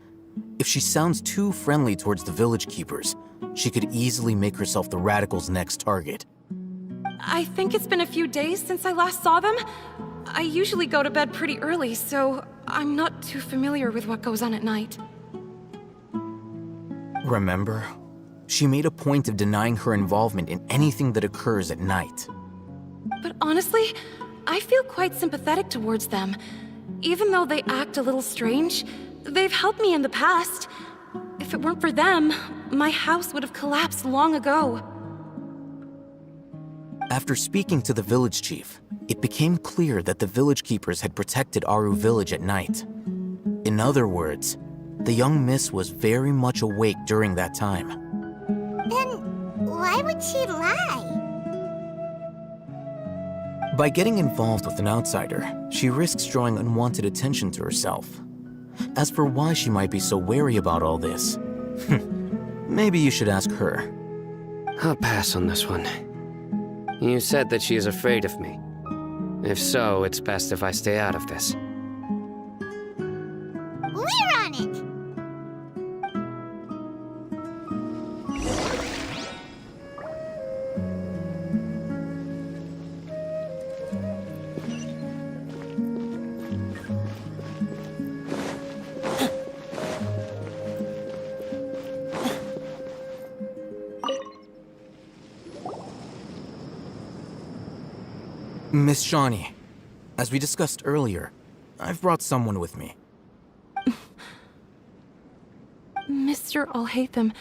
If she sounds too friendly towards the village keepers, she could easily make herself the radicals' next target. I think it's been a few days since I last saw them. I usually go to bed pretty early, so I'm not too familiar with what goes on at night. Remember? She made a point of denying her involvement in anything that occurs at night. But honestly, I feel quite sympathetic towards them. Even though they act a little strange, they've helped me in the past. If it weren't for them, my house would have collapsed long ago. After speaking to the village chief, it became clear that the village keepers had protected Aru Village at night. In other words, the young miss was very much awake during that time. Then why would she lie? By getting involved with an outsider, she risks drawing unwanted attention to herself. As for why she might be so wary about all this, maybe you should ask her. I'll pass on this one. You said that she is afraid of me. If so, it's best if I stay out of this. We're on it! Miss Shawnee, as we discussed earlier, I've brought someone with me. Mr. Alhaitham,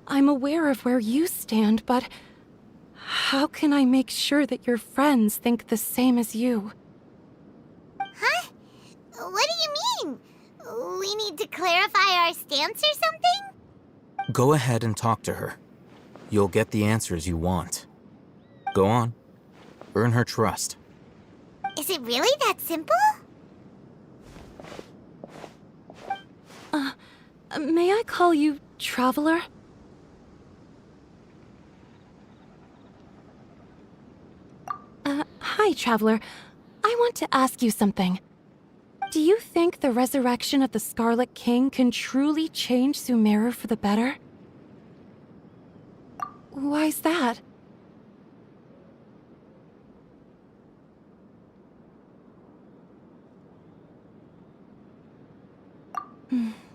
I'm aware of where you stand, but how can I make sure that your friends think the same as you? Huh? What do you mean? We need to clarify our stance or something? Go ahead and talk to her. You'll get the answers you want. Go on. Earn her trust. Is it really that simple? May I call you Traveler? Hi, Traveler. I want to ask you something. Do you think the resurrection of the Scarlet King can truly change Sumeru for the better? Why's that?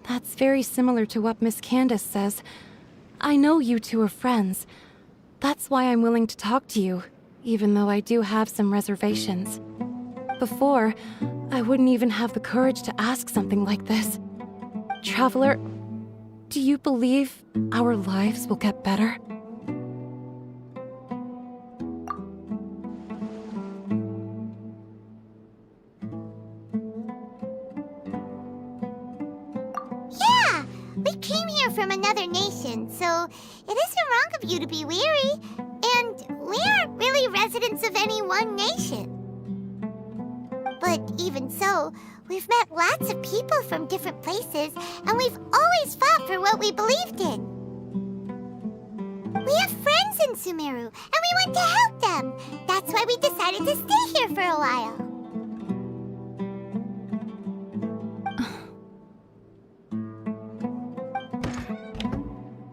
That's very similar to what Miss Candace says. I know you two are friends. That's why I'm willing to talk to you, even though I do have some reservations. Before, I wouldn't even have the courage to ask something like this. Traveler, do you believe our lives will get better? Yeah! We came here from another nation, so it isn't wrong of you to be weary. And we aren't really residents of any one nation. But even so, we've met lots of people from different places, and we've always fought for what we believed in. We have friends in Sumeru, and we want to help them. That's why we decided to stay here for a while.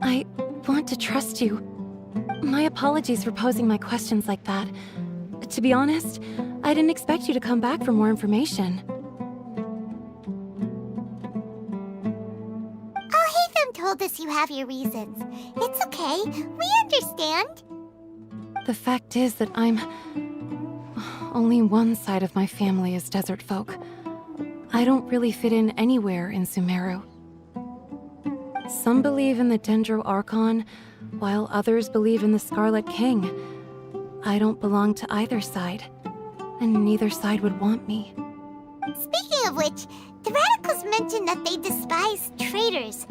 I want to trust you. My apologies for posing my questions like that. To be honest, I didn't expect you to come back for more information. Alhaitham told us you have your reasons. It's okay. We understand. The fact is that only one side of my family is desert folk. I don't really fit in anywhere in Sumeru. Some believe in the Dendro Archon, while others believe in the Scarlet King. I don't belong to either side, and neither side would want me. Speaking of which, the Radicals mentioned that they despise traitors.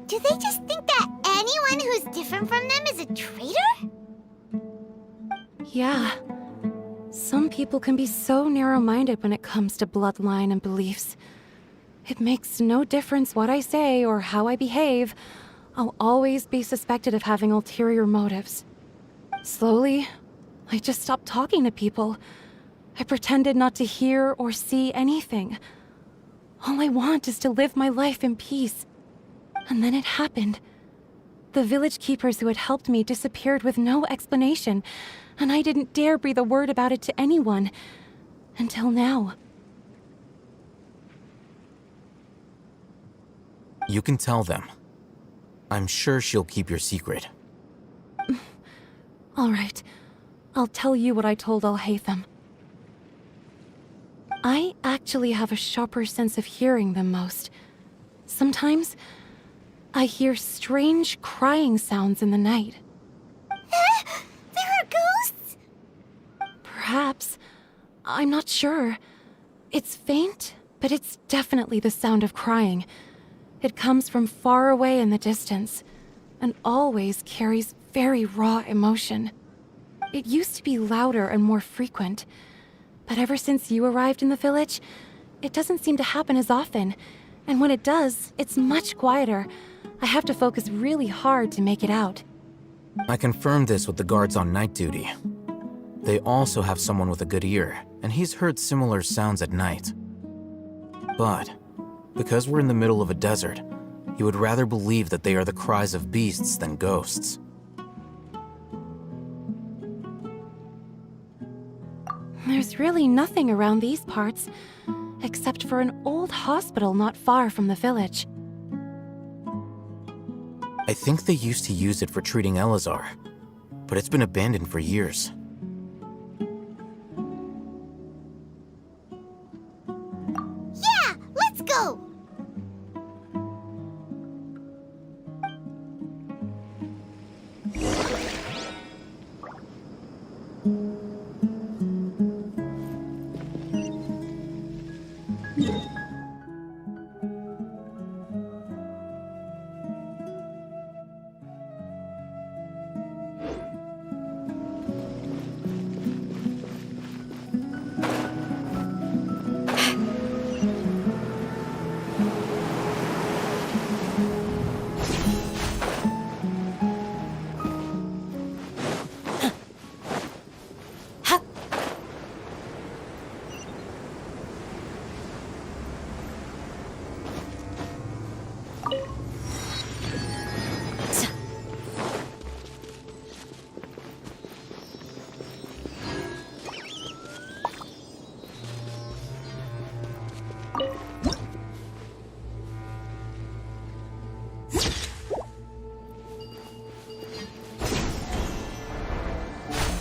Do they just think that anyone who's different from them is a traitor? Yeah. Some people can be so narrow-minded when it comes to bloodline and beliefs. It makes no difference what I say or how I behave. I'll always be suspected of having ulterior motives. Slowly, I just stopped talking to people. I pretended not to hear or see anything. All I want is to live my life in peace. And then it happened. The village keepers who had helped me disappeared with no explanation, and I didn't dare breathe a word about it to anyone. Until now. You can tell them. I'm sure she'll keep your secret. All right. I'll tell you what I told Alhaitham. I actually have a sharper sense of hearing than most. Sometimes, I hear strange crying sounds in the night. There are ghosts? Perhaps. I'm not sure. It's faint, but it's definitely the sound of crying. It comes from far away in the distance, and always carries very raw emotion. It used to be louder and more frequent, but ever since you arrived in the village, it doesn't seem to happen as often, and when it does, it's much quieter. I have to focus really hard to make it out. I confirmed this with the guards on night duty. They also have someone with a good ear, and he's heard similar sounds at night. But, because we're in the middle of a desert, he would rather believe that they are the cries of beasts than ghosts. There's really nothing around these parts, except for an old hospital not far from the village. I think they used to use it for treating Elazar, but it's been abandoned for years.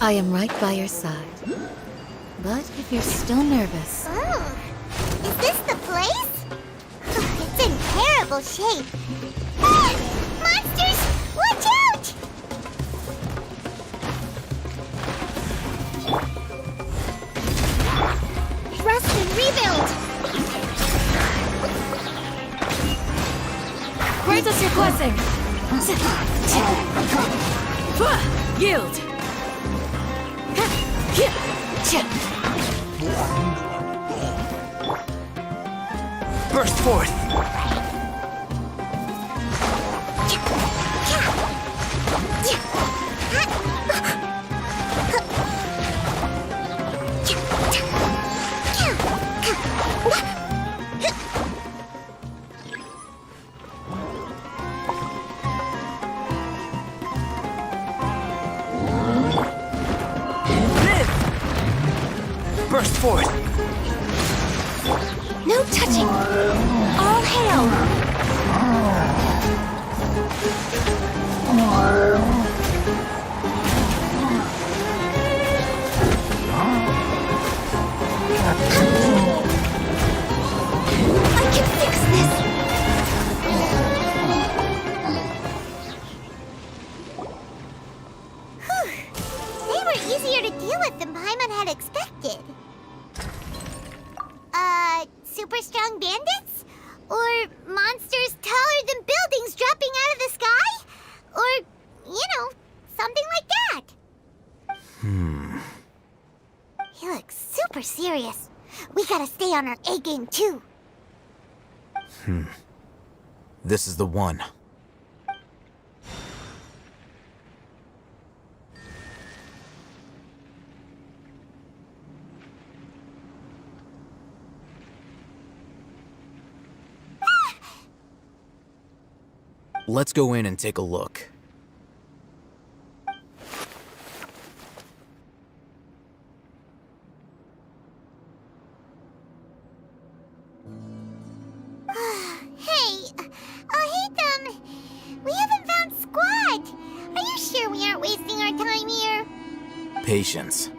I am right by your side. But if you're still nervous... Oh, is this the place? It's in terrible shape. Ah! Monsters! Watch out! Rest and rebuild! Grant us your blessing! Yield! Burst forth! Burst forth! No touching! All hail! I can fix this! They were easier to deal with than Paimon had expected. Super strong bandits? Or monsters taller than buildings dropping out of the sky? Or, something like that. He looks super serious. We gotta stay on our A game too. This is the one. Let's go in and take a look. Hey, we haven't found Squad. Are you sure we aren't wasting our time here? Patience.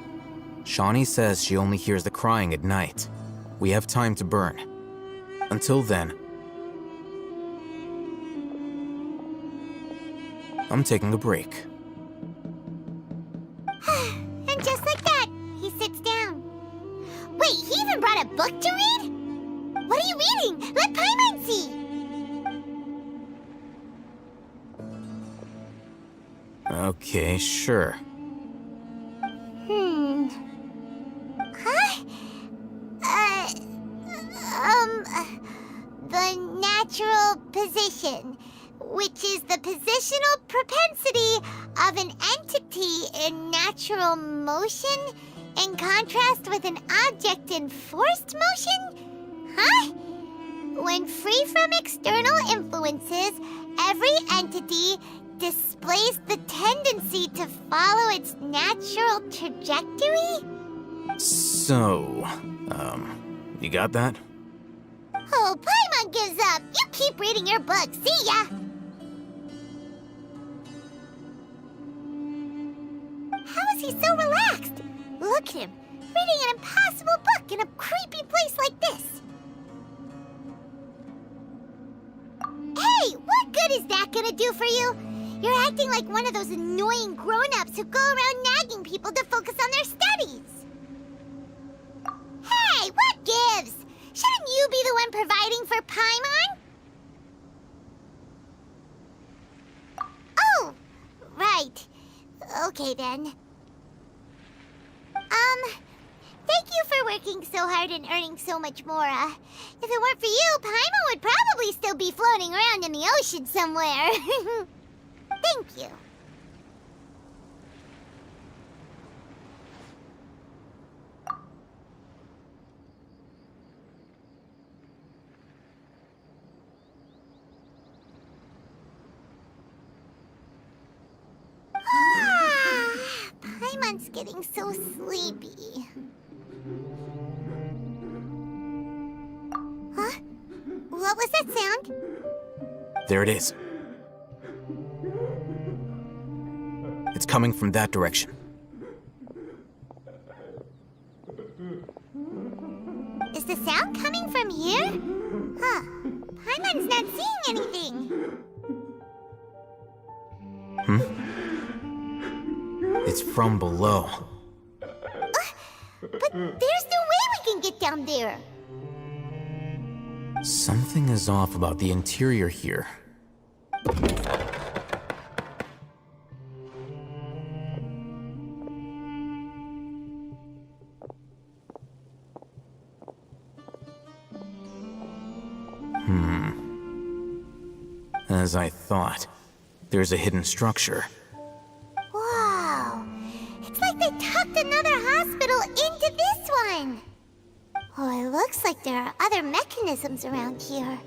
Shawnee says she only hears the crying at night. We have time to burn. Until then, I'm taking a break. And just like that, he sits down. Wait, he even brought a book to read? What are you reading? Let Paimon see! Okay, sure. Huh? The natural position, which is the positional propensity of an entity in natural motion in contrast with an object in forced motion? Huh? When free from external influences, every entity displays the tendency to follow its natural trajectory? So, you got that? Oh, Paimon gives up. You keep reading your book. See ya! How is he so relaxed? Look at him, reading an impossible book in a creepy place like this. Hey, what good is that gonna do for you? You're acting like one of those annoying grown-ups who go around nagging people to focus on their studies. Hey, what gives? Shouldn't you be the one providing for Paimon? Oh, right. Okay then. Thank you for working so hard and earning so much more. If it weren't for you, Paimon would probably still be floating around in the ocean somewhere. Thank you. Paimon's getting so sleepy. Huh? What was that sound? There it is. coming from that direction. Is the sound coming from here? Huh. Paimon's not seeing anything. It's from below. But there's no way we can get down there. Something is off about the interior here. As I thought, there's a hidden structure. Wow. It's like they tucked another hospital into this one. Oh, it looks like there are other mechanisms around here.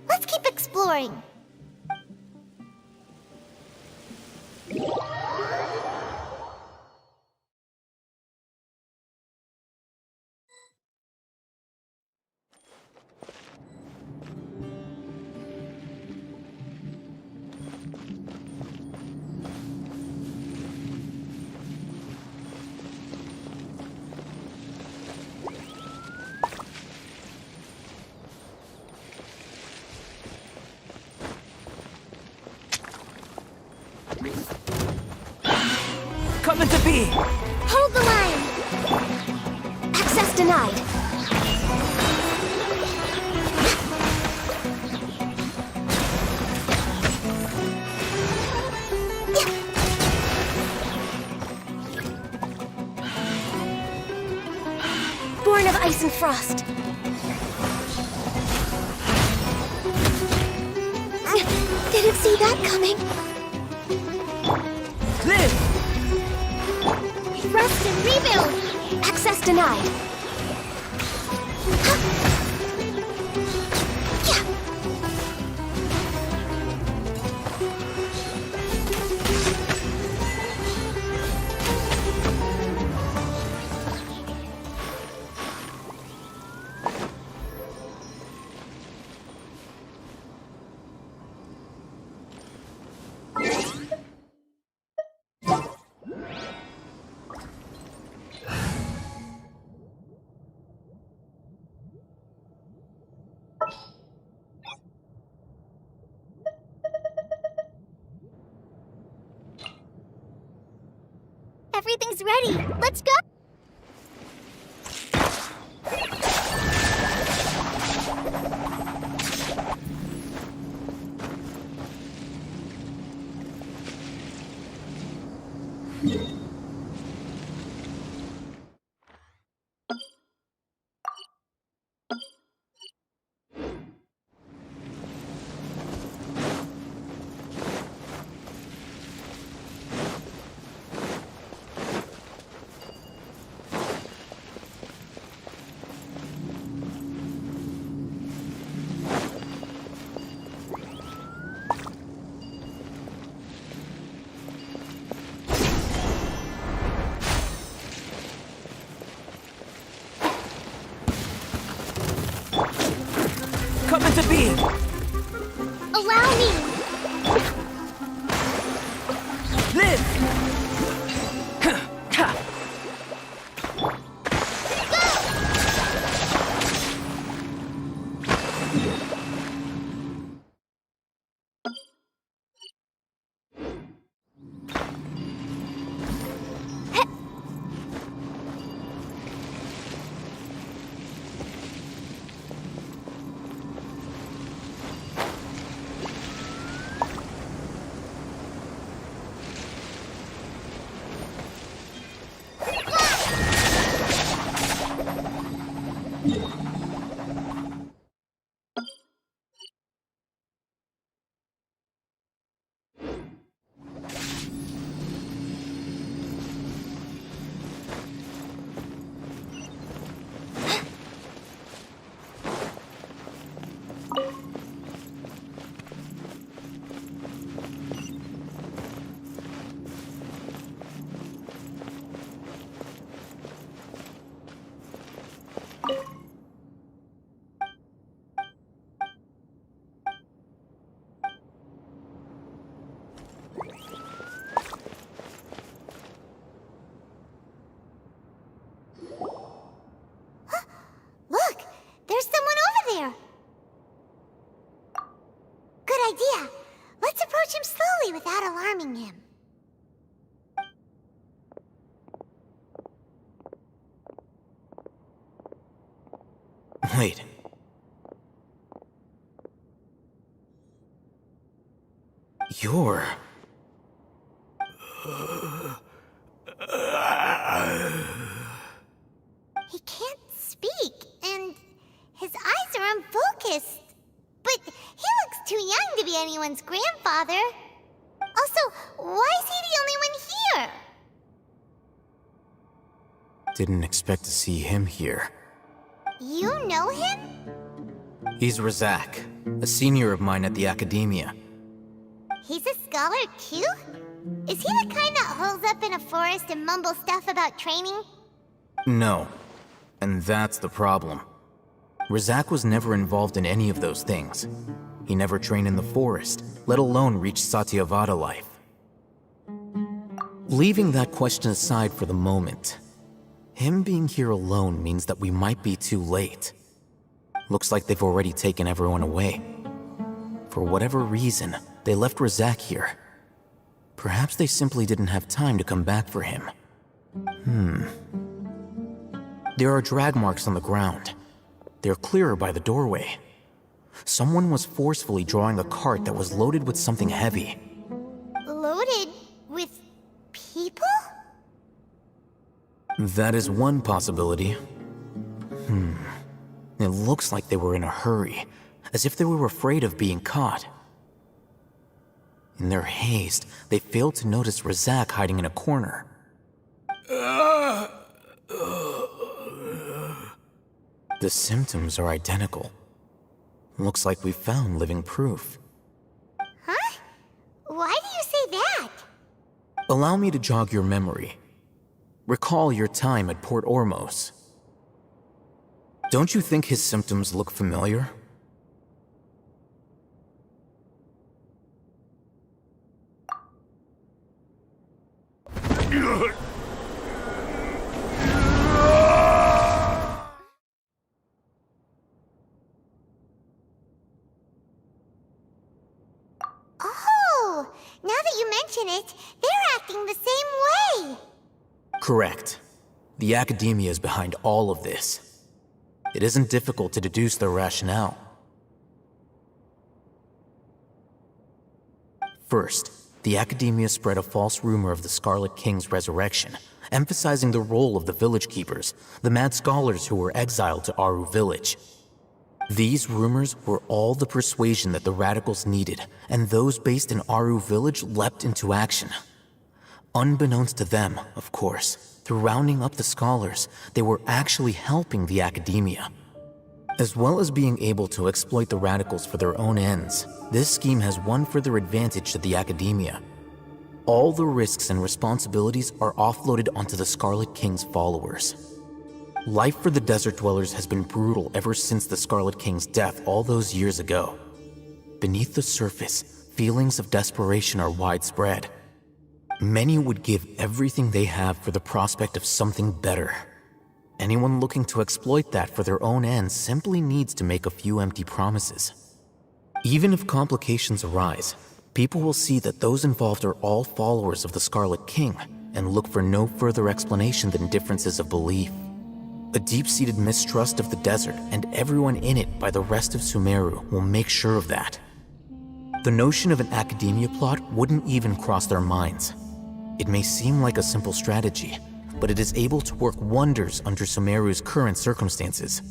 Let's keep exploring. Coming to be! Hold the line! Access denied. Born of ice and frost. Didn't see that coming. Live! Rest and rebuild! Access denied. Everything's ready. Let's go. Coming to be! Allow me! Live! idea. Let's approach him slowly without alarming him. Wait. You're... He can't speak, and his eyes are unfocused. But he looks too young to be anyone's grandfather. Also, why is he the only one here? Didn't expect to see him here. You know him? He's Razak, a senior of mine at the Academia. He's a scholar too? Is he the kind that holes up in a forest and mumbles stuff about training? No. And that's the problem. Razak was never involved in any of those things. He never trained in the forest, let alone reach Satyavada life. Leaving that question aside for the moment, him being here alone means that we might be too late. Looks like they've already taken everyone away. For whatever reason, they left Razak here. Perhaps they simply didn't have time to come back for him. There are drag marks on the ground. They're clearer by the doorway. Someone was forcefully drawing a cart that was loaded with something heavy. Loaded with people? That is one possibility. It looks like they were in a hurry, as if they were afraid of being caught. In their haste, they failed to notice Razak hiding in a corner. The symptoms are identical. Looks like we found living proof. Huh? Why do you say that? Allow me to jog your memory. Recall your time at Port Ormos. Don't you think his symptoms look familiar? Oh, now that you mention it, they're acting the same way. Correct. The Academia is behind all of this. It isn't difficult to deduce their rationale. First, the Academia spread a false rumor of the Scarlet King's resurrection, emphasizing the role of the village keepers, the mad scholars who were exiled to Aru village. These rumors were all the persuasion that the radicals needed, and those based in Aru village leapt into action. Unbeknownst to them, of course, through rounding up the scholars, they were actually helping the Academia. As well as being able to exploit the radicals for their own ends, this scheme has one further advantage to the Academia. All the risks and responsibilities are offloaded onto the Scarlet King's followers. Life for the Desert Dwellers has been brutal ever since the Scarlet King's death all those years ago. Beneath the surface, feelings of desperation are widespread. Many would give everything they have for the prospect of something better. Anyone looking to exploit that for their own ends simply needs to make a few empty promises. Even if complications arise, people will see that those involved are all followers of the Scarlet King and look for no further explanation than differences of belief. A deep-seated mistrust of the desert and everyone in it by the rest of Sumeru will make sure of that. The notion of an Academia plot wouldn't even cross their minds. It may seem like a simple strategy, but it is able to work wonders under Sumeru's current circumstances.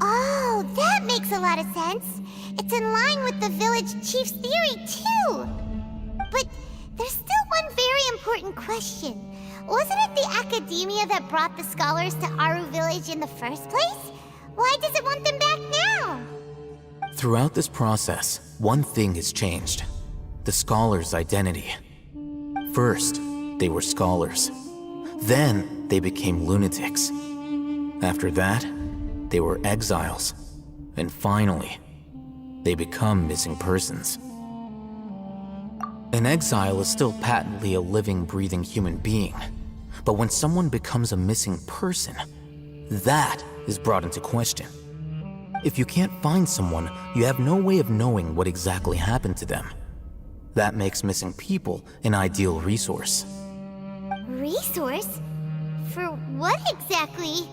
Oh, that makes a lot of sense. It's in line with the village chief's theory, too. But there's still one very important question. Wasn't it the Academia that brought the scholars to Aru village in the first place? Why does it want them back now? Throughout this process, one thing has changed. The scholars' identity. First, they were scholars. Then, they became lunatics. After that, they were exiles. And finally, they become missing persons. An exile is still patently a living, breathing human being. But when someone becomes a missing person, that is brought into question. If you can't find someone, you have no way of knowing what exactly happened to them. That makes missing people an ideal resource. Resource? For what exactly?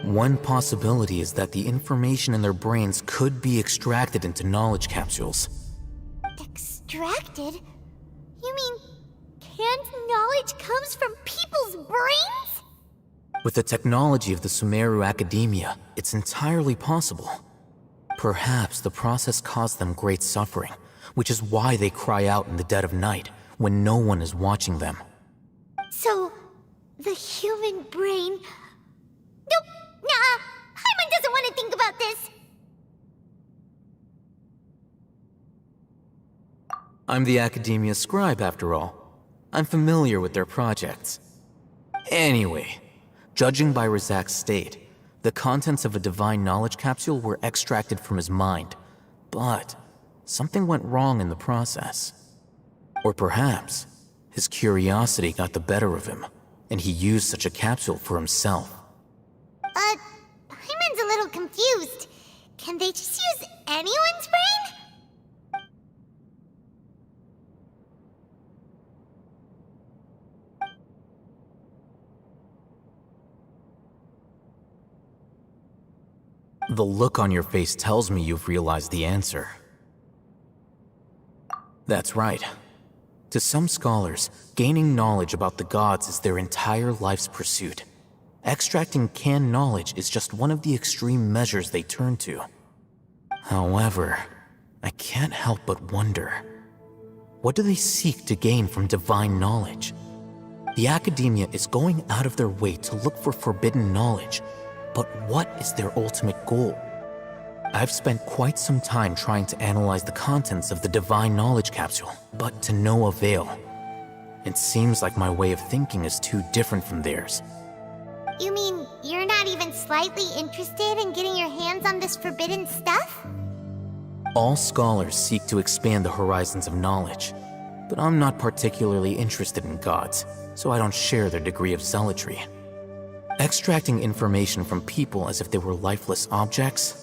One possibility is that the information in their brains could be extracted into knowledge capsules. Extracted? You mean canned knowledge comes from people's brains? With the technology of the Sumeru Academia, it's entirely possible. Perhaps the process caused them great suffering, which is why they cry out in the dead of night when no one is watching them. So, the human brain... Nope, nah, Paimon doesn't want to think about this. I'm the Academia scribe, after all. I'm familiar with their projects. Anyway, judging by Razak's state, the contents of a divine knowledge capsule were extracted from his mind, but something went wrong in the process. Or perhaps his curiosity got the better of him, and he used such a capsule for himself. Paimon's a little confused. Can they just use anyone's brain? The look on your face tells me you've realized the answer. That's right. To some scholars, gaining knowledge about the gods is their entire life's pursuit. Extracting canned knowledge is just one of the extreme measures they turn to. However, I can't help but wonder, what do they seek to gain from divine knowledge? The Academia is going out of their way to look for forbidden knowledge, but what is their ultimate goal? I've spent quite some time trying to analyze the contents of the divine knowledge capsule, but to no avail. It seems like my way of thinking is too different from theirs. You mean you're not even slightly interested in getting your hands on this forbidden stuff? All scholars seek to expand the horizons of knowledge, but I'm not particularly interested in gods, so I don't share their degree of zealotry. Extracting information from people as if they were lifeless objects?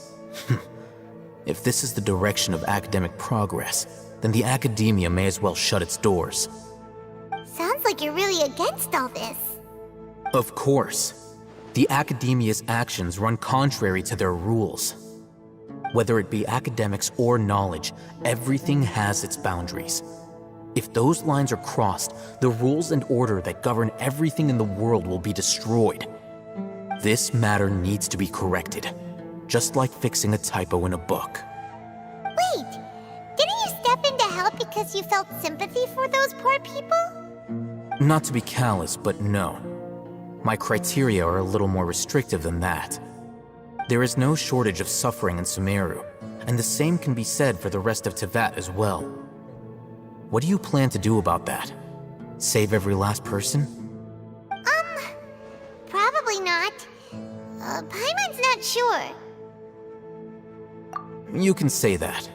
If this is the direction of academic progress, then the Academia may as well shut its doors. Sounds like you're really against all this. Of course. The Academia's actions run contrary to their rules. Whether it be academics or knowledge, everything has its boundaries. If those lines are crossed, the rules and order that govern everything in the world will be destroyed. This matter needs to be corrected, just like fixing a typo in a book. Wait, didn't you step in to help because you felt sympathy for those poor people? Not to be callous, but no. My criteria are a little more restrictive than that. There is no shortage of suffering in Sumeru, and the same can be said for the rest of Teyvat as well. What do you plan to do about that? Save every last person? Probably not. Paimon's not sure. You can say that.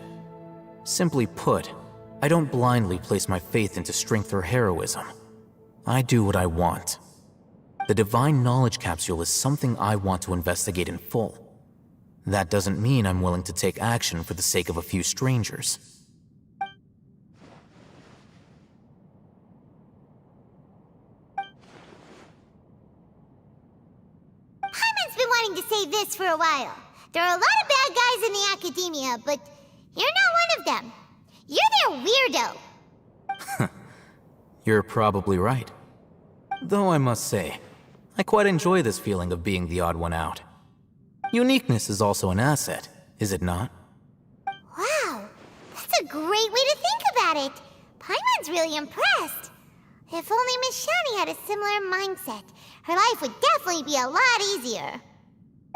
Simply put, I don't blindly place my faith into strength or heroism. I do what I want. The divine knowledge capsule is something I want to investigate in full. That doesn't mean I'm willing to take action for the sake of a few strangers. Paimon's been wanting to say this for a while. There are a lot of bad guys in the Academia, but you're not one of them. You're their weirdo. You're probably right. Though I must say, I quite enjoy this feeling of being the odd one out. Uniqueness is also an asset, is it not? Wow, that's a great way to think about it. Paimon's really impressed. If only Miss Shani had a similar mindset, her life would definitely be a lot easier.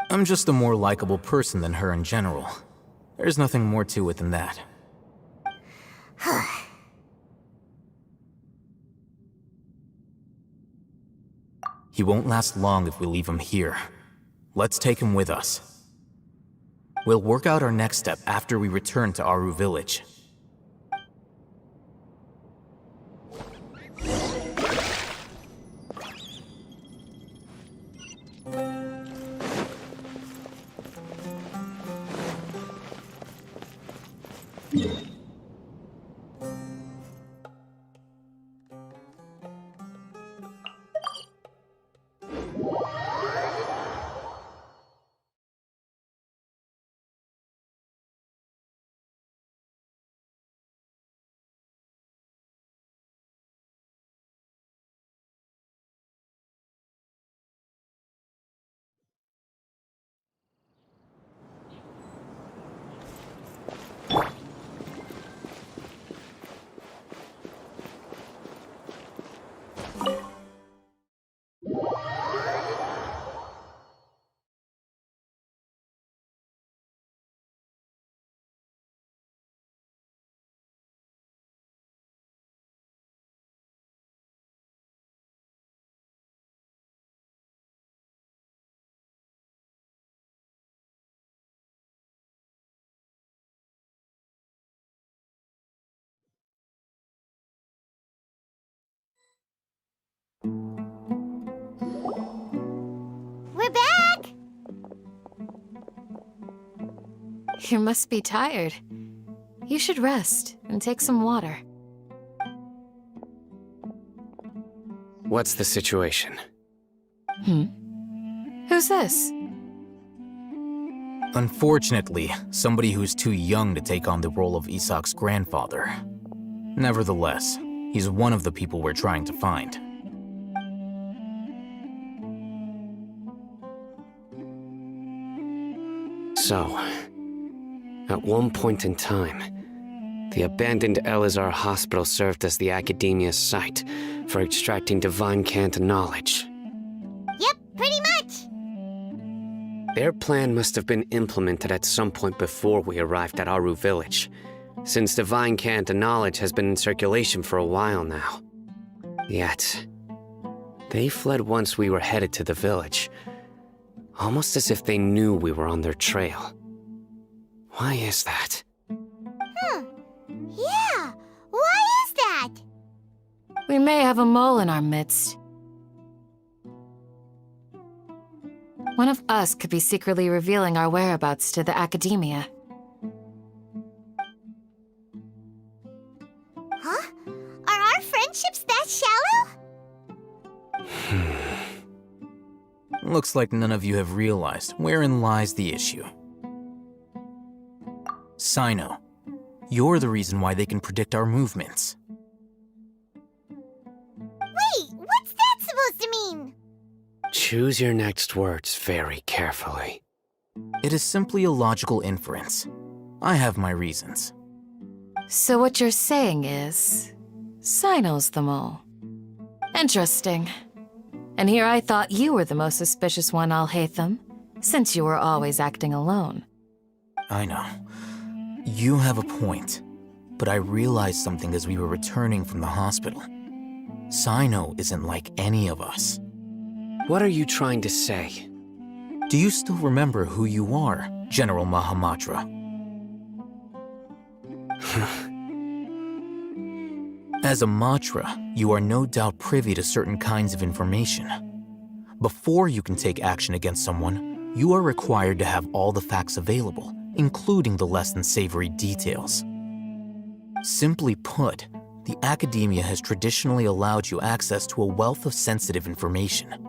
I'm just a more likable person than her in general. There's nothing more to it than that. He won't last long if we leave him here. Let's take him with us. We'll work out our next step after we return to Aru Village. We're back! You must be tired. You should rest and take some water. What's the situation? Who's this? Unfortunately, somebody who's too young to take on the role of Isak's grandfather. Nevertheless, he's one of the people we're trying to find. So, at one point in time, the abandoned Elazar Hospital served as the Academia's site for extracting divine cant knowledge. Yep, pretty much. Their plan must have been implemented at some point before we arrived at Aru Village, since divine cant knowledge has been in circulation for a while now. Yet, they fled once we were headed to the village, almost as if they knew we were on their trail. Why is that? Yeah, why is that? We may have a mole in our midst. One of us could be secretly revealing our whereabouts to the Academia. Huh? Are our friendships that shallow? Looks like none of you have realized wherein lies the issue. Sino, you're the reason why they can predict our movements. Wait, what's that supposed to mean? Choose your next words very carefully. It is simply a logical inference. I have my reasons. So what you're saying is, Sino's the mole. Interesting. And here I thought you were the most suspicious one, Alhaitham, since you were always acting alone. I know. You have a point, but I realized something as we were returning from the hospital. Sino isn't like any of us. What are you trying to say? Do you still remember who you are, General Mahamatra? As a Matra, you are no doubt privy to certain kinds of information. Before you can take action against someone, you are required to have all the facts available, including the less than savory details. Simply put, the Academia has traditionally allowed you access to a wealth of sensitive information.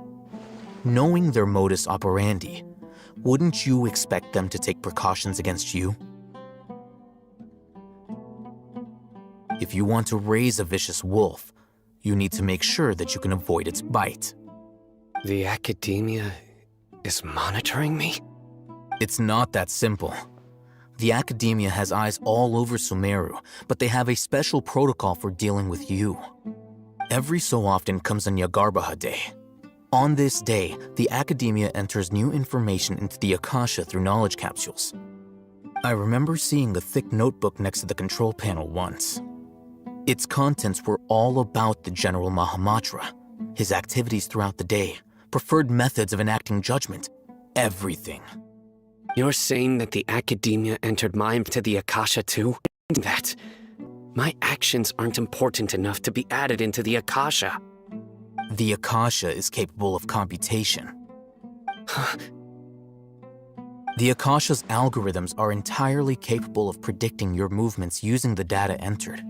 Knowing their modus operandi, wouldn't you expect them to take precautions against you? If you want to raise a vicious wolf, you need to make sure that you can avoid its bite. The Academia is monitoring me? It's not that simple. The Academia has eyes all over Sumeru, but they have a special protocol for dealing with you. Every so often comes a Nyagarbaha Day. On this day, the Academia enters new information into the Akasha through knowledge capsules. I remember seeing the thick notebook next to the control panel once. Its contents were all about the General Mahamatra, his activities throughout the day, preferred methods of enacting judgment, everything. You're saying that the Academia entered mine to the Akasha too? That my actions aren't important enough to be added into the Akasha. The Akasha is capable of computation. The Akasha's algorithms are entirely capable of predicting your movements using the data entered.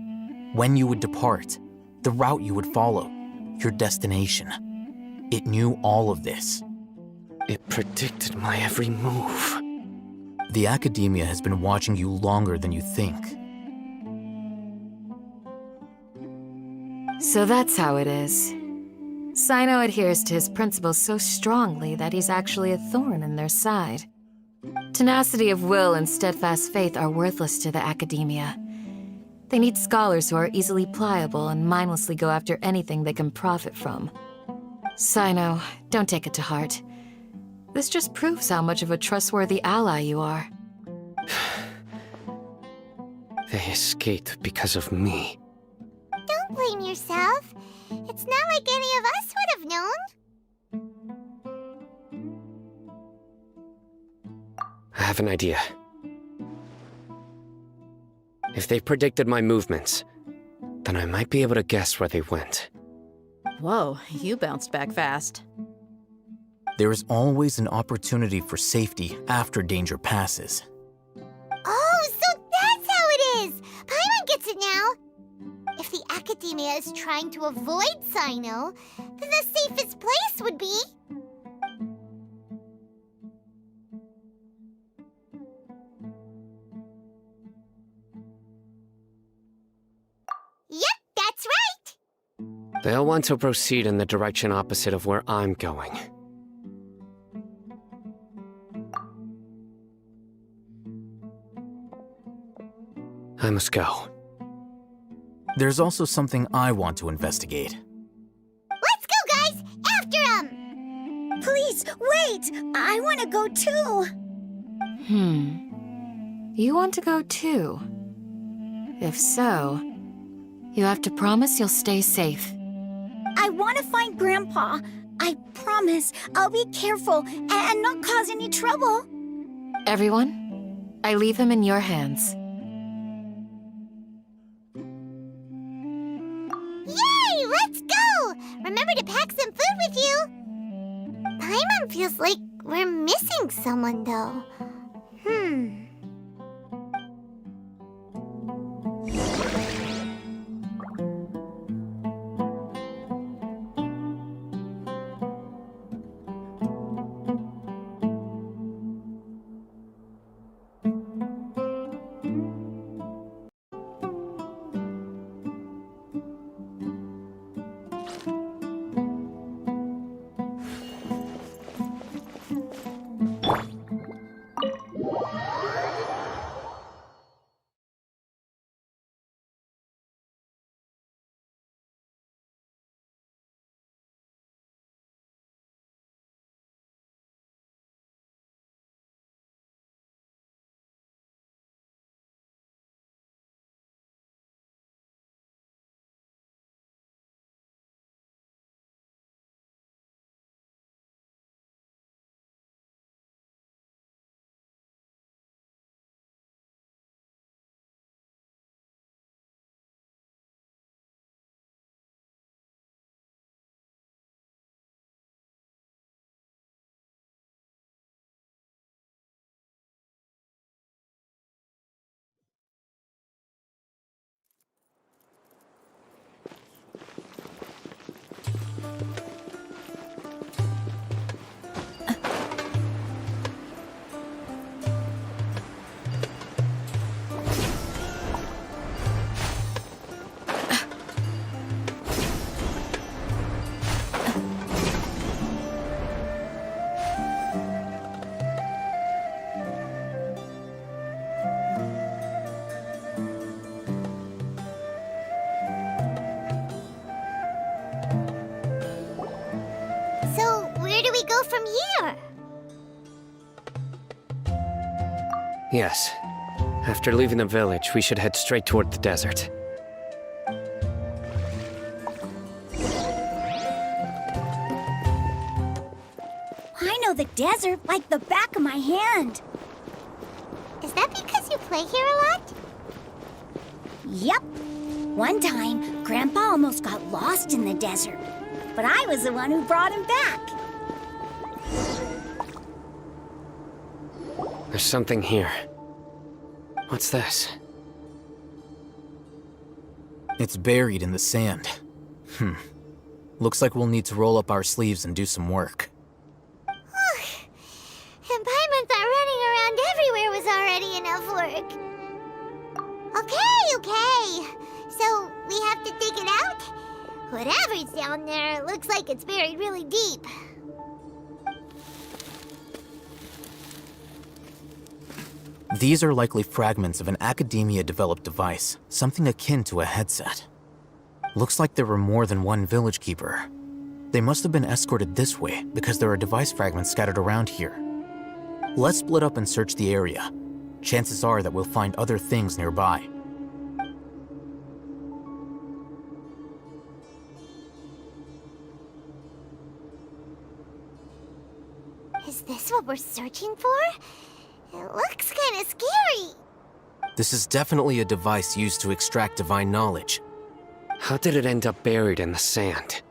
When you would depart, the route you would follow, your destination. It knew all of this. It predicted my every move. The Academia has been watching you longer than you think. So that's how it is. Sino adheres to his principles so strongly that he's actually a thorn in their side. Tenacity of will and steadfast faith are worthless to the Academia. They need scholars who are easily pliable and mindlessly go after anything they can profit from. Sino, don't take it to heart. This just proves how much of a trustworthy ally you are. They escaped because of me. Don't blame yourself. It's not like any of us would have known. I have an idea. If they predicted my movements, then I might be able to guess where they went. Whoa, you bounced back fast. There is always an opportunity for safety after danger passes. Oh, so that's how it is! Paimon gets it now! If the Academia is trying to avoid Sino, then the safest place would be... Yep, that's right! They'll want to proceed in the direction opposite of where I'm going. I must go. There's also something I want to investigate. Let's go, guys! After him! Please, wait! I want to go too! You want to go too? If so, you have to promise you'll stay safe. I want to find Grandpa. I promise I'll be careful and not cause any trouble. Everyone, I leave him in your hands. Yay! Let's go! Remember to pack some food with you! Paimon feels like we're missing someone, though. So, where do we go from here? Yes. After leaving the village, we should head straight toward the desert. I know the desert like the back of my hand. Is that because you play here a lot? Yep. One time, Grandpa almost got lost in the desert, but I was the one who brought him back. There's something here. What's this? It's buried in the sand. Looks like we'll need to roll up our sleeves and do some work. And Paimon thought running around everywhere was already enough work. Okay. So, we have to dig it out? Whatever's down there, looks like it's buried really deep. These are likely fragments of an Academia-developed device, something akin to a headset. Looks like there were more than one village keeper. They must have been escorted this way because there are device fragments scattered around here. Let's split up and search the area. Chances are that we'll find other things nearby. Is this what we're searching for? It looks kinda scary. This is definitely a device used to extract divine knowledge. How did it end up buried in the sand?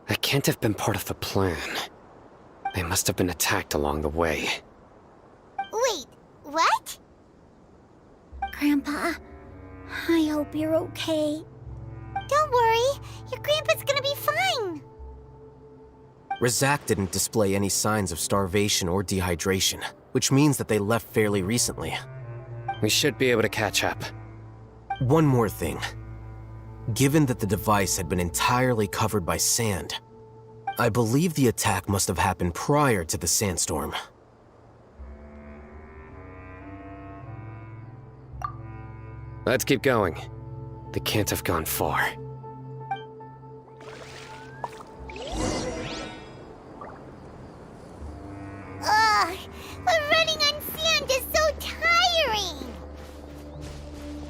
That can't have been part of the plan. They must have been attacked along the way. Wait, what? Grandpa, I hope you're okay. Don't worry, your grandpa's gonna be fine. Razak didn't display any signs of starvation or dehydration, which means that they left fairly recently. We should be able to catch up. One more thing. Given that the device had been entirely covered by sand, I believe the attack must have happened prior to the sandstorm. Let's keep going. They can't have gone far. Ugh, but running on sand is so tiring.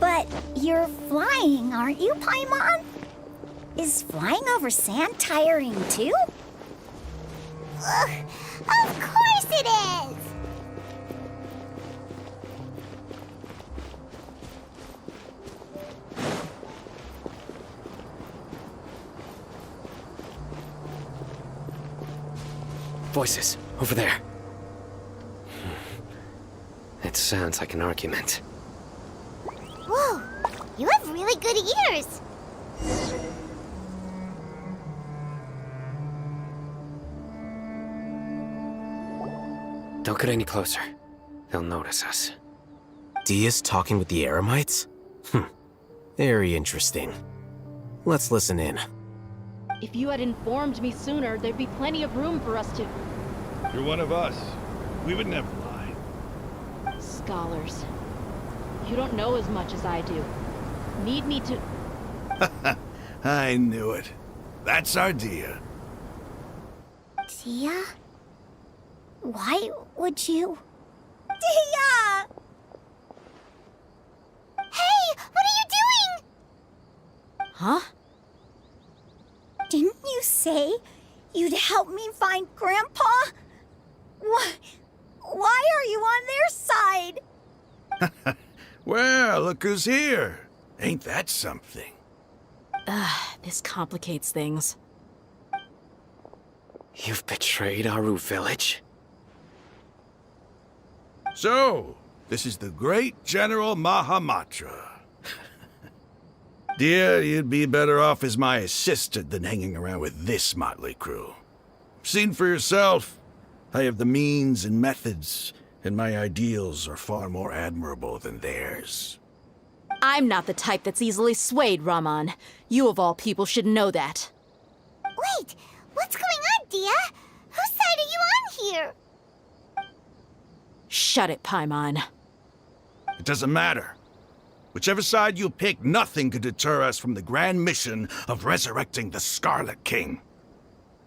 But you're flying, aren't you, Paimon? Is flying over sand tiring too? Ugh, of course it is. Voices, over there. It sounds like an argument. Whoa, you have really good ears. Don't get any closer. They'll notice us. Dia's talking with the Eremites? Very interesting. Let's listen in. If you had informed me sooner, there'd be plenty of room for us to... You're one of us. We would never lie. Scholars. You don't know as much as I do. Need me to... I knew it. That's our Dia. Dia? Why would you... Dia! Hey, what are you doing? Huh? Didn't you say you'd help me find Grandpa? Why are you on their side? Well, look who's here. Ain't that something? This complicates things. You've betrayed Aru village? So, this is the great General Mahamatra. Dear, you'd be better off as my assistant than hanging around with this motley crew. Seen for yourself, I have the means and methods, and my ideals are far more admirable than theirs. I'm not the type that's easily swayed, Raman. You of all people should know that. Wait, what's going on, Dia? Whose side are you on here? Shut it, Paimon. It doesn't matter. Whichever side you pick, nothing could deter us from the grand mission of resurrecting the Scarlet King.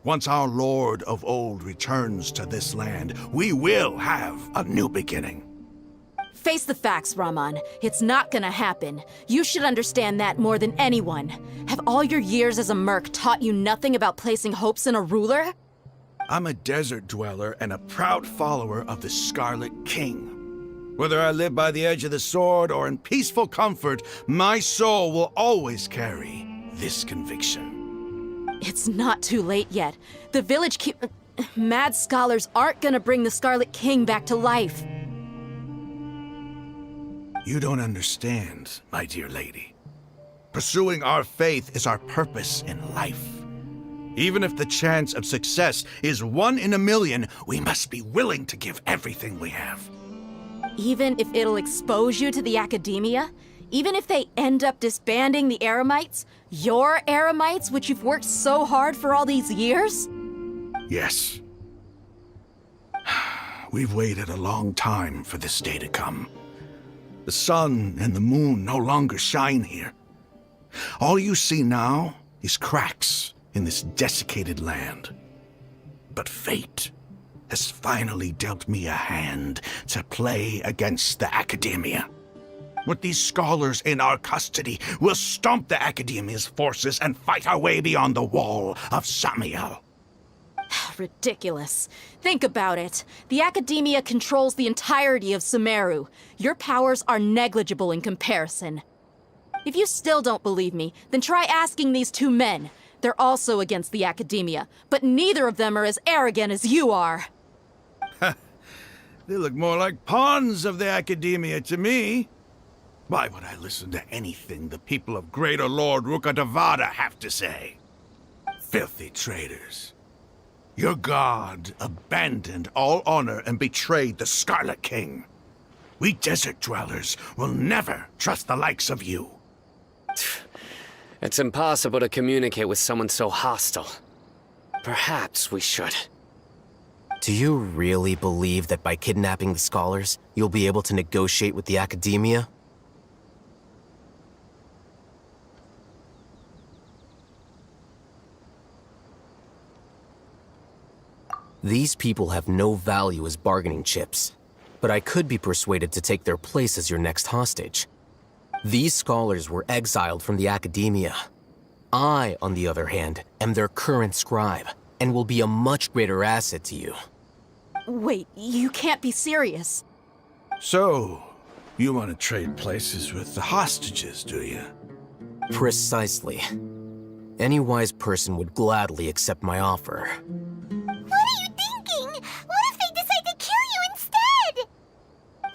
Once our Lord of Old returns to this land, we will have a new beginning. Face the facts, Raman. It's not gonna happen. You should understand that more than anyone. Have all your years as a merc taught you nothing about placing hopes in a ruler? I'm a desert dweller and a proud follower of the Scarlet King. Whether I live by the edge of the sword or in peaceful comfort, my soul will always carry this conviction. It's not too late yet. The village mad scholars aren't gonna bring the Scarlet King back to life. You don't understand, my dear lady. Pursuing our faith is our purpose in life. Even if the chance of success is 1 in a million, we must be willing to give everything we have. Even if it'll expose you to the Academia? Even if they end up disbanding the Eremites? Your Eremites, which you've worked so hard for all these years? Yes. We've waited a long time for this day to come. The sun and the moon no longer shine here. All you see now is cracks in this desiccated land. But fate has finally dealt me a hand to play against the Academia. With these scholars in our custody, we'll stomp the Academia's forces and fight our way beyond the wall of Samiel. Ridiculous. Think about it. The Academia controls the entirety of Sumeru. Your powers are negligible in comparison. If you still don't believe me, then try asking these two men. They're also against the Academia, but neither of them are as arrogant as you are. They look more like pawns of the Academia to me. Why would I listen to anything the people of Greater Lord Rukkhadevada have to say? Filthy traitors. Your god abandoned all honor and betrayed the Scarlet King. We desert dwellers will never trust the likes of you. It's impossible to communicate with someone so hostile. Perhaps we should. Do you really believe that by kidnapping the scholars, you'll be able to negotiate with the Academia? These people have no value as bargaining chips, but I could be persuaded to take their place as your next hostage. These scholars were exiled from the Academia. I, on the other hand, am their current scribe, and will be a much greater asset to you. Wait, you can't be serious. So, you want to trade places with the hostages, do you? Precisely. Any wise person would gladly accept my offer. What are you thinking? What if they decide to kill you instead?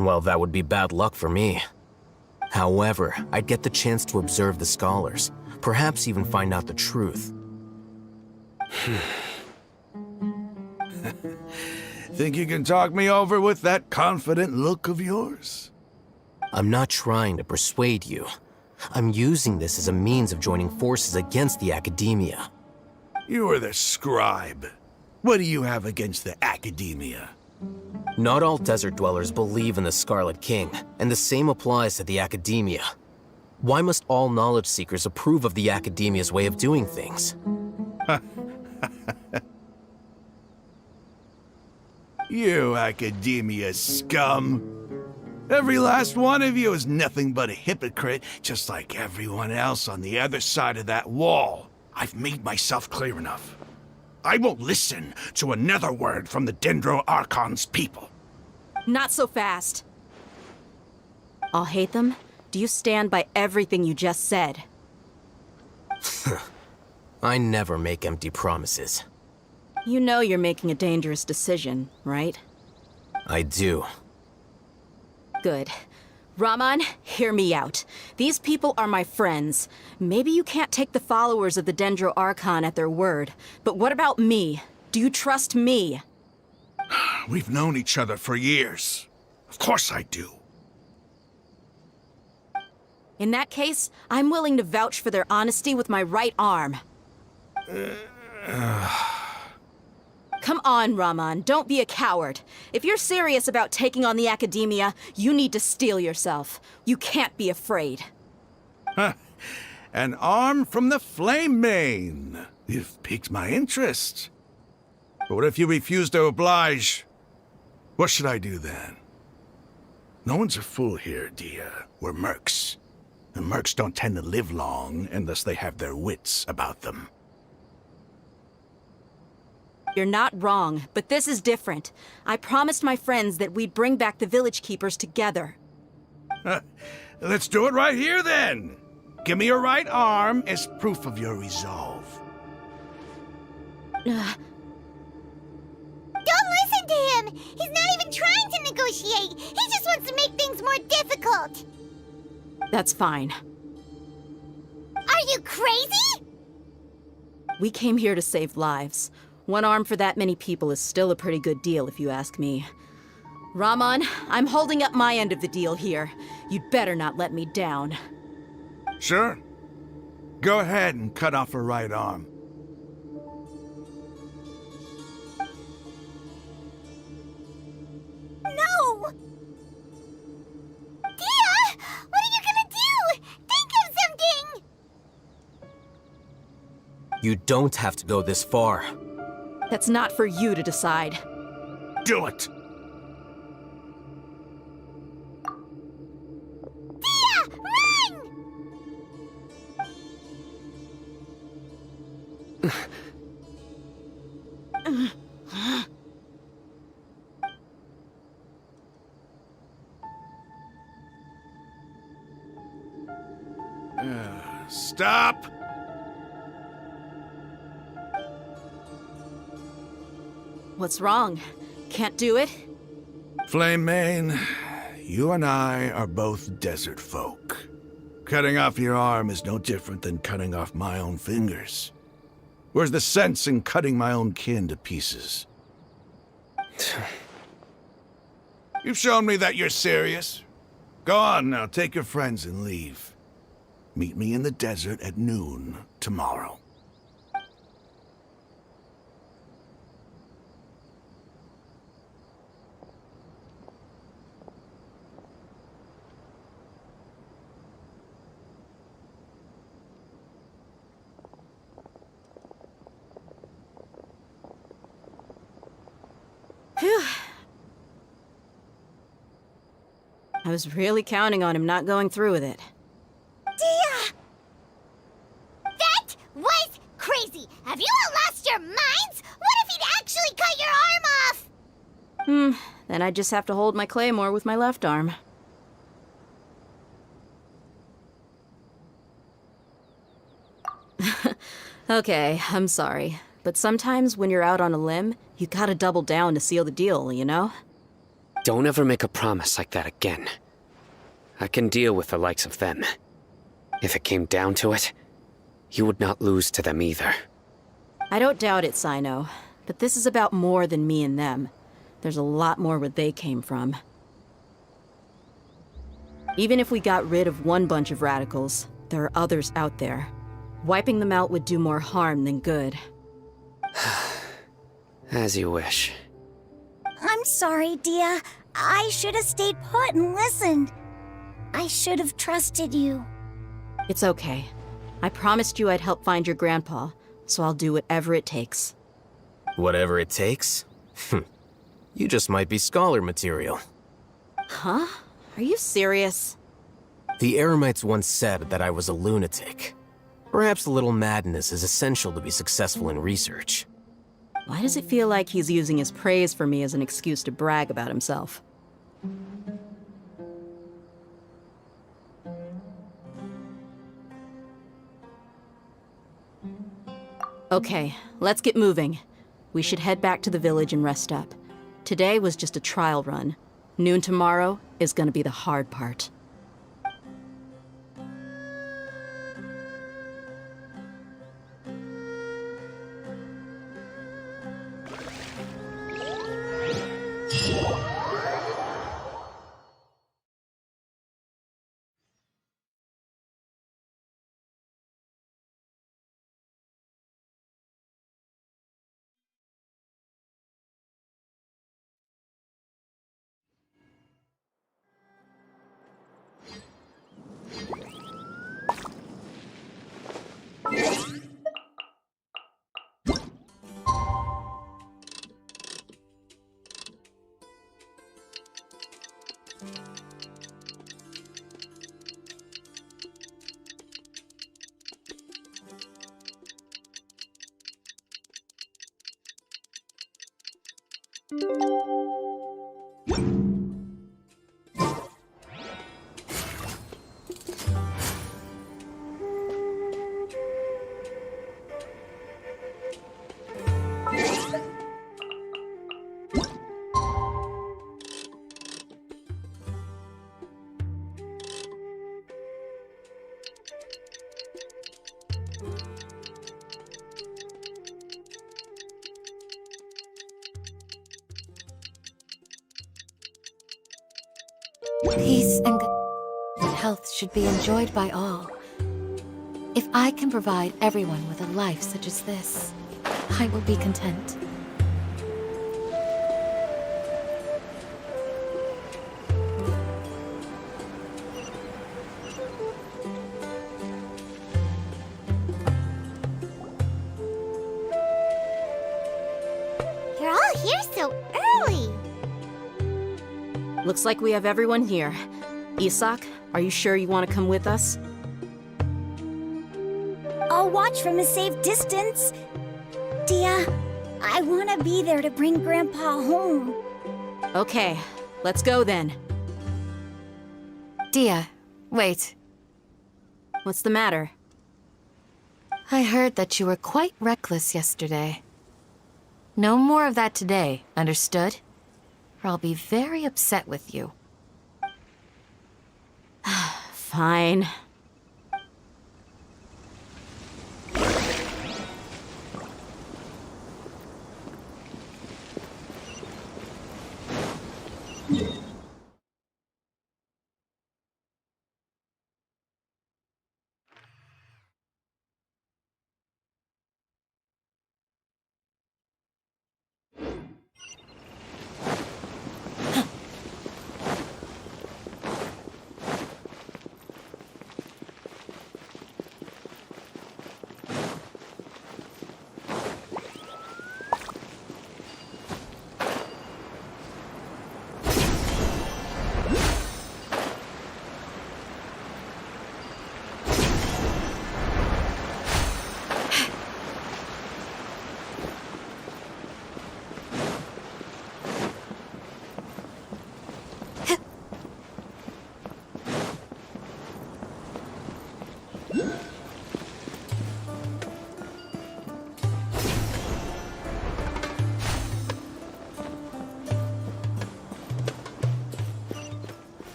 Well, that would be bad luck for me. However, I'd get the chance to observe the scholars, perhaps even find out the truth. Think you can talk me over with that confident look of yours? I'm not trying to persuade you. I'm using this as a means of joining forces against the Academia. You are the scribe. What do you have against the Academia? Not all desert dwellers believe in the Scarlet King, and the same applies to the Academia. Why must all knowledge seekers approve of the Academia's way of doing things? You Academia scum. Every last one of you is nothing but a hypocrite, just like everyone else on the other side of that wall. I've made myself clear enough. I won't listen to another word from the Dendro Archon's people. Not so fast. I'll hate them. Do you stand by everything you just said? I never make empty promises. You know you're making a dangerous decision, right? I do. Good. Raman, hear me out. These people are my friends. Maybe you can't take the followers of the Dendro Archon at their word, but what about me? Do you trust me? We've known each other for years. Of course I do. In that case, I'm willing to vouch for their honesty with my right arm. Come on, Raman, don't be a coward. If you're serious about taking on the Academia, you need to steel yourself. You can't be afraid. An arm from the Flame Mane. You've piqued my interest. But what if you refuse to oblige? What should I do then? No one's a fool here, Dia. We're mercs. And mercs don't tend to live long unless they have their wits about them. You're not wrong, but this is different. I promised my friends that we'd bring back the village keepers together. Let's do it right here, then. Give me your right arm as proof of your resolve. Don't listen to him! He's not even trying to negotiate! He just wants to make things more difficult! That's fine. Are you crazy? We came here to save lives. One arm for that many people is still a pretty good deal, if you ask me. Raman, I'm holding up my end of the deal here. You'd better not let me down. Sure. Go ahead and cut off her right arm. No! Dia! You don't have to go this far. That's not for you to decide. Do it! Dia! Run! Stop! What's wrong? Can't do it? Flame Mane, you and I are both desert folk. Cutting off your arm is no different than cutting off my own fingers. Where's the sense in cutting my own kin to pieces? You've shown me that you're serious. Go on now, take your friends and leave. Meet me in the desert at noon tomorrow. Phew. I was really counting on him not going through with it. Dia! That was crazy! Have you all lost your minds? What if he'd actually cut your arm off? Then I'd just have to hold my claymore with my left arm. Okay, I'm sorry. But sometimes when you're out on a limb, you gotta double down to seal the deal, you know? Don't ever make a promise like that again. I can deal with the likes of them. If it came down to it, you would not lose to them either. I don't doubt it, Sino. But this is about more than me and them. There's a lot more where they came from. Even if we got rid of one bunch of radicals, there are others out there. Wiping them out would do more harm than good. As you wish. I'm sorry, Dia. I should have stayed put and listened. I should have trusted you. It's okay. I promised you I'd help find your grandpa, so I'll do whatever it takes. Whatever it takes? You just might be scholar material. Huh? Are you serious? The Eremites once said that I was a lunatic. Perhaps a little madness is essential to be successful in research. Why does it feel like he's using his praise for me as an excuse to brag about himself? Okay, let's get moving. We should head back to the village and rest up. Today was just a trial run. Noon tomorrow is gonna be the hard part. Peace and good health should be enjoyed by all. If I can provide everyone with a life such as this, I will be content. here so early? Looks like we have everyone here. Isak, are you sure you want to come with us? I'll watch from a safe distance. Dia, I want to be there to bring Grandpa home. Okay, let's go then. Dia, wait. What's the matter? I heard that you were quite reckless yesterday. No more of that today, understood? Or I'll be very upset with you. Fine.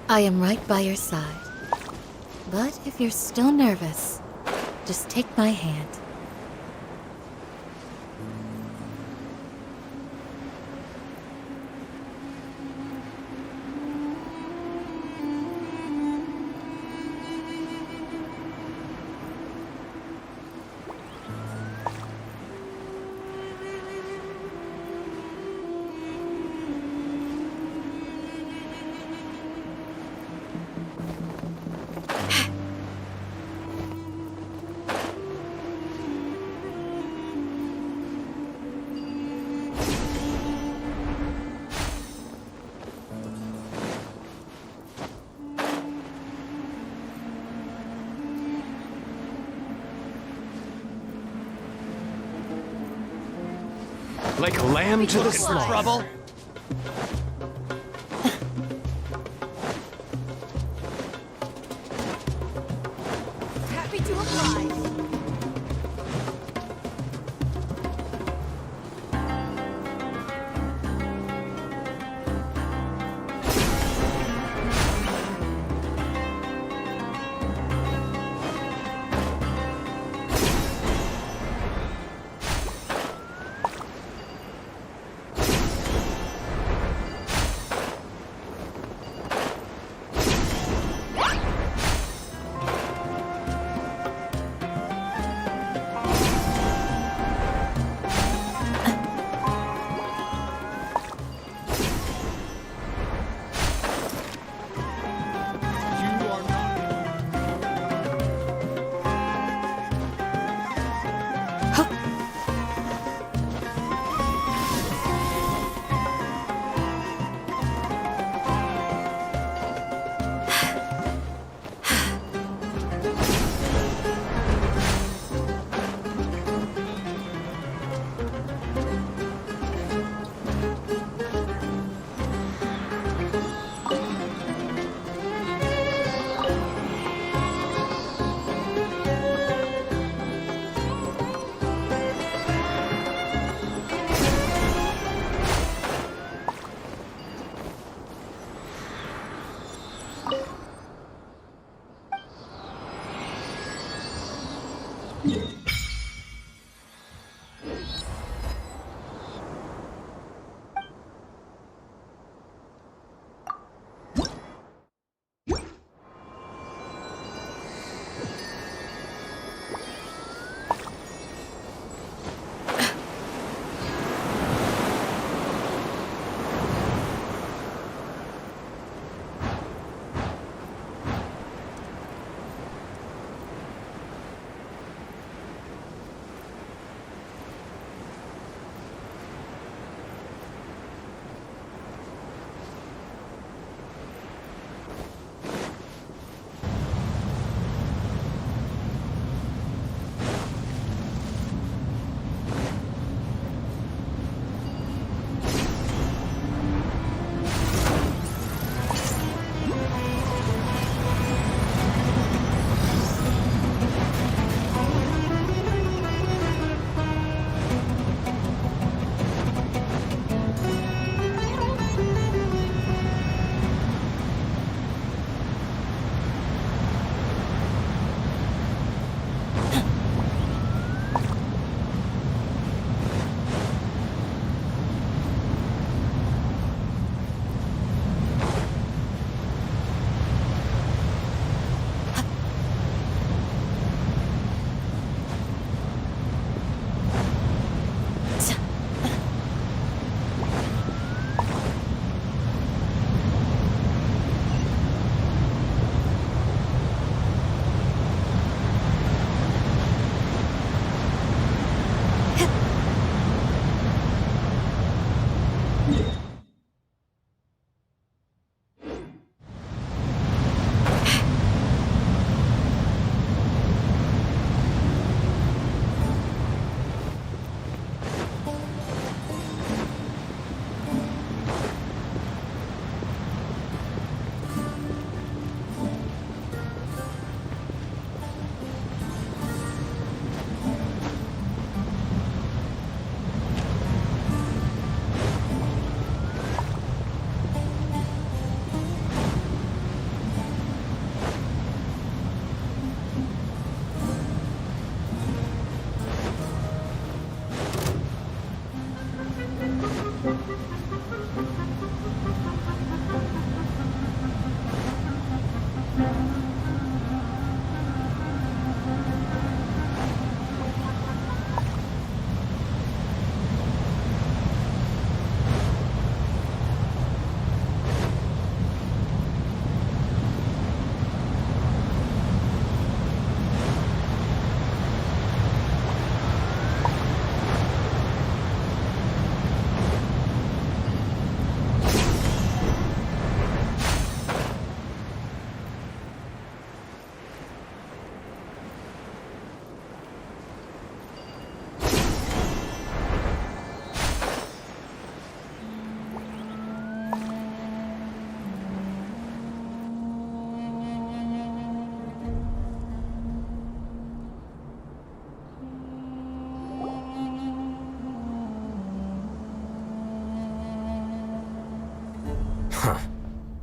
I am right by your side. But if you're still nervous, just take my hand. Like a lamb to the slaughter. Trouble? Happy to oblige.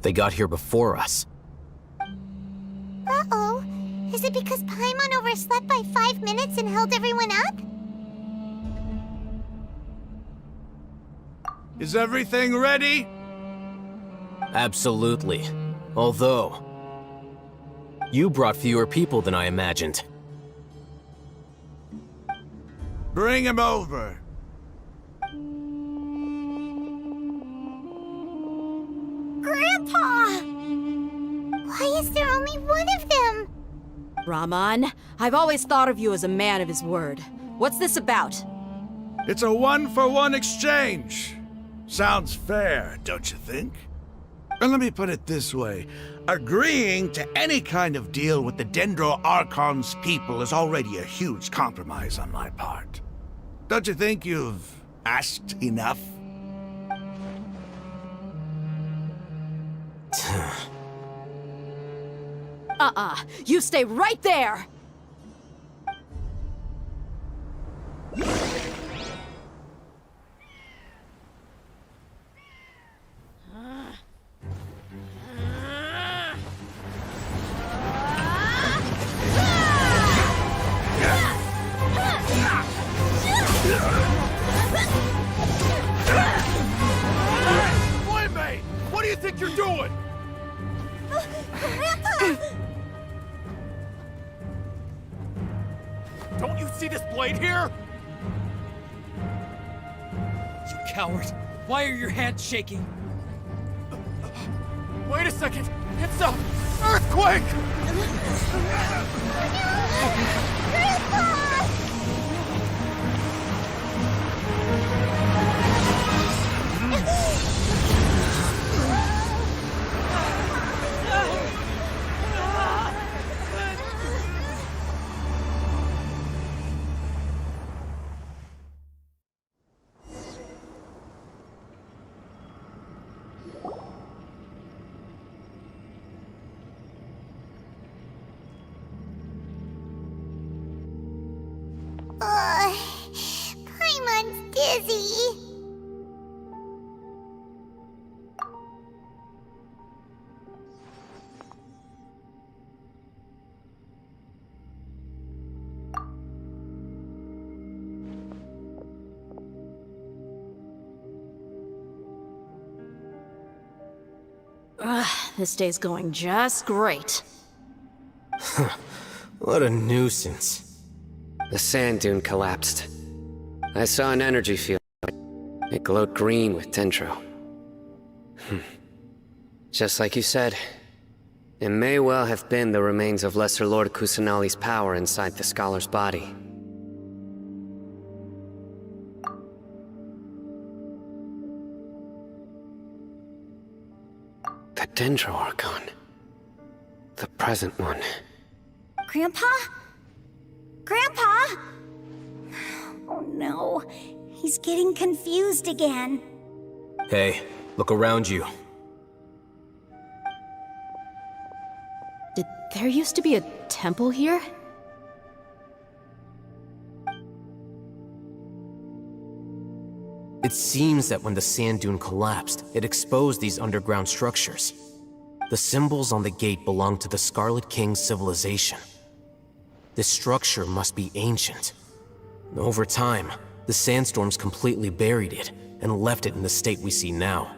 They got here before us. Uh-oh. Is it because Paimon overslept by 5 minutes and held everyone up? Is everything ready? Absolutely. Although, you brought fewer people than I imagined. Bring him over. Grandpa! Why is there only one of them? Rahman, I've always thought of you as a man of his word. What's this about? It's a one-for-one exchange. Sounds fair, don't you think? And let me put it this way. Agreeing to any kind of deal with the Dendro Archon's people is already a huge compromise on my part. Don't you think you've asked enough? You stay right there! Playmate! What do you think you're doing? Grandpa! Don't you see this blade here? You coward! Why are your hands shaking? Wait a second! It's a earthquake! Grandpa! Paimon's dizzy. This day's going just great. What a nuisance. The sand dune collapsed. I saw an energy field. It glowed green with dendro. Just like you said, it may well have been the remains of Lesser Lord Kusanali's power inside the scholar's body. The Dendro Archon. The present one. Grandpa? Grandpa? Oh no, he's getting confused again. Hey, look around you. Did there used to be a temple here? It seems that when the sand dune collapsed, it exposed these underground structures. The symbols on the gate belong to the Scarlet King's civilization. This structure must be ancient. Over time, the sandstorms completely buried it and left it in the state we see now.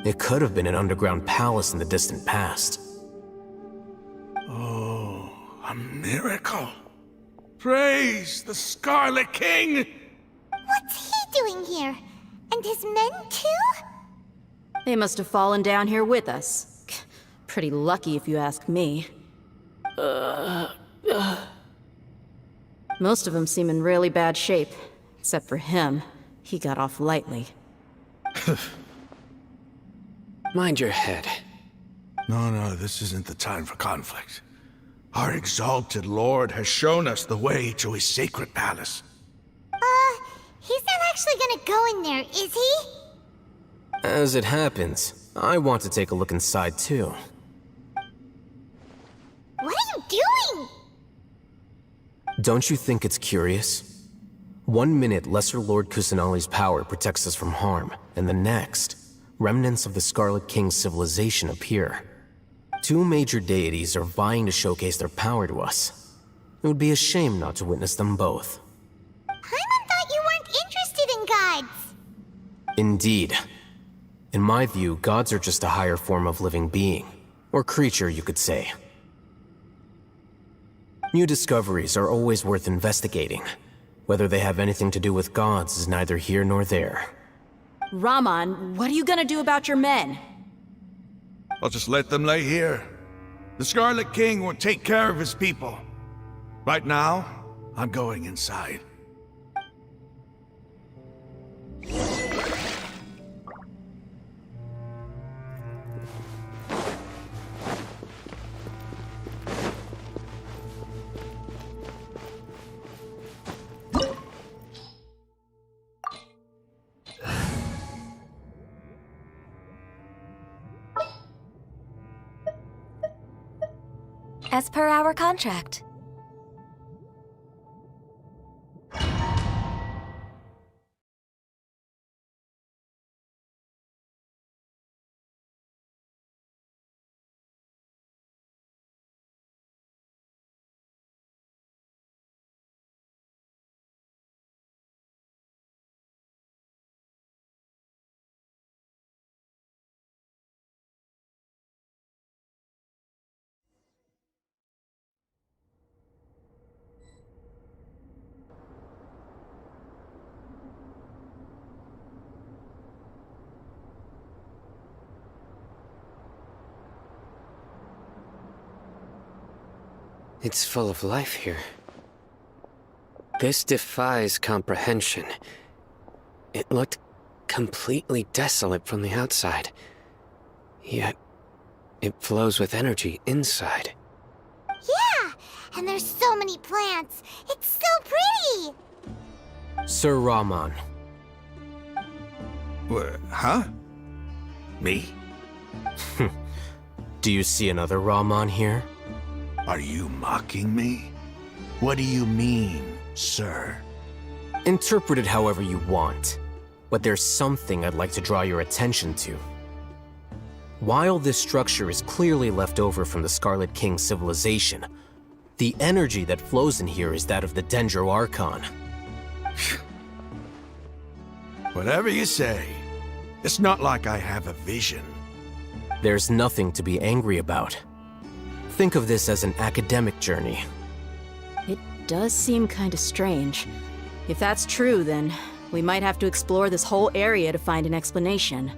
It could have been an underground palace in the distant past. Oh, a miracle. Praise the Scarlet King! What's he doing here? And his men too? They must have fallen down here with us. Pretty lucky if you ask me. Most of them seem in really bad shape. Except for him. He got off lightly. Mind your head. No, this isn't the time for conflict. Our exalted lord has shown us the way to his sacred palace. He's not actually gonna go in there, is he? As it happens, I want to take a look inside too. What are you doing? Don't you think it's curious? 1 minute, Lesser Lord Kusanali's power protects us from harm, and the next, remnants of the Scarlet King's civilization appear. Two major deities are vying to showcase their power to us. It would be a shame not to witness them both. Paimon thought you weren't interested in gods. Indeed. In my view, gods are just a higher form of living being, or creature, you could say. New discoveries are always worth investigating. Whether they have anything to do with gods is neither here nor there. Raman, what are you gonna do about your men? I'll just let them lay here. The Scarlet King will take care of his people. Right now, I'm going inside. As per our contract. It's full of life here. This defies comprehension. It looked completely desolate from the outside. Yet, it flows with energy inside. Yeah, and there's so many plants. It's so pretty. Sir Raman. What, huh? Me? Do you see another Raman here? Are you mocking me? What do you mean, sir? Interpret it however you want, but there's something I'd like to draw your attention to. While this structure is clearly left over from the Scarlet King civilization, the energy that flows in here is that of the Dendro Archon. Whatever you say. It's not like I have a vision. There's nothing to be angry about. Think of this as an academic journey. It does seem kinda strange. If that's true, then we might have to explore this whole area to find an explanation.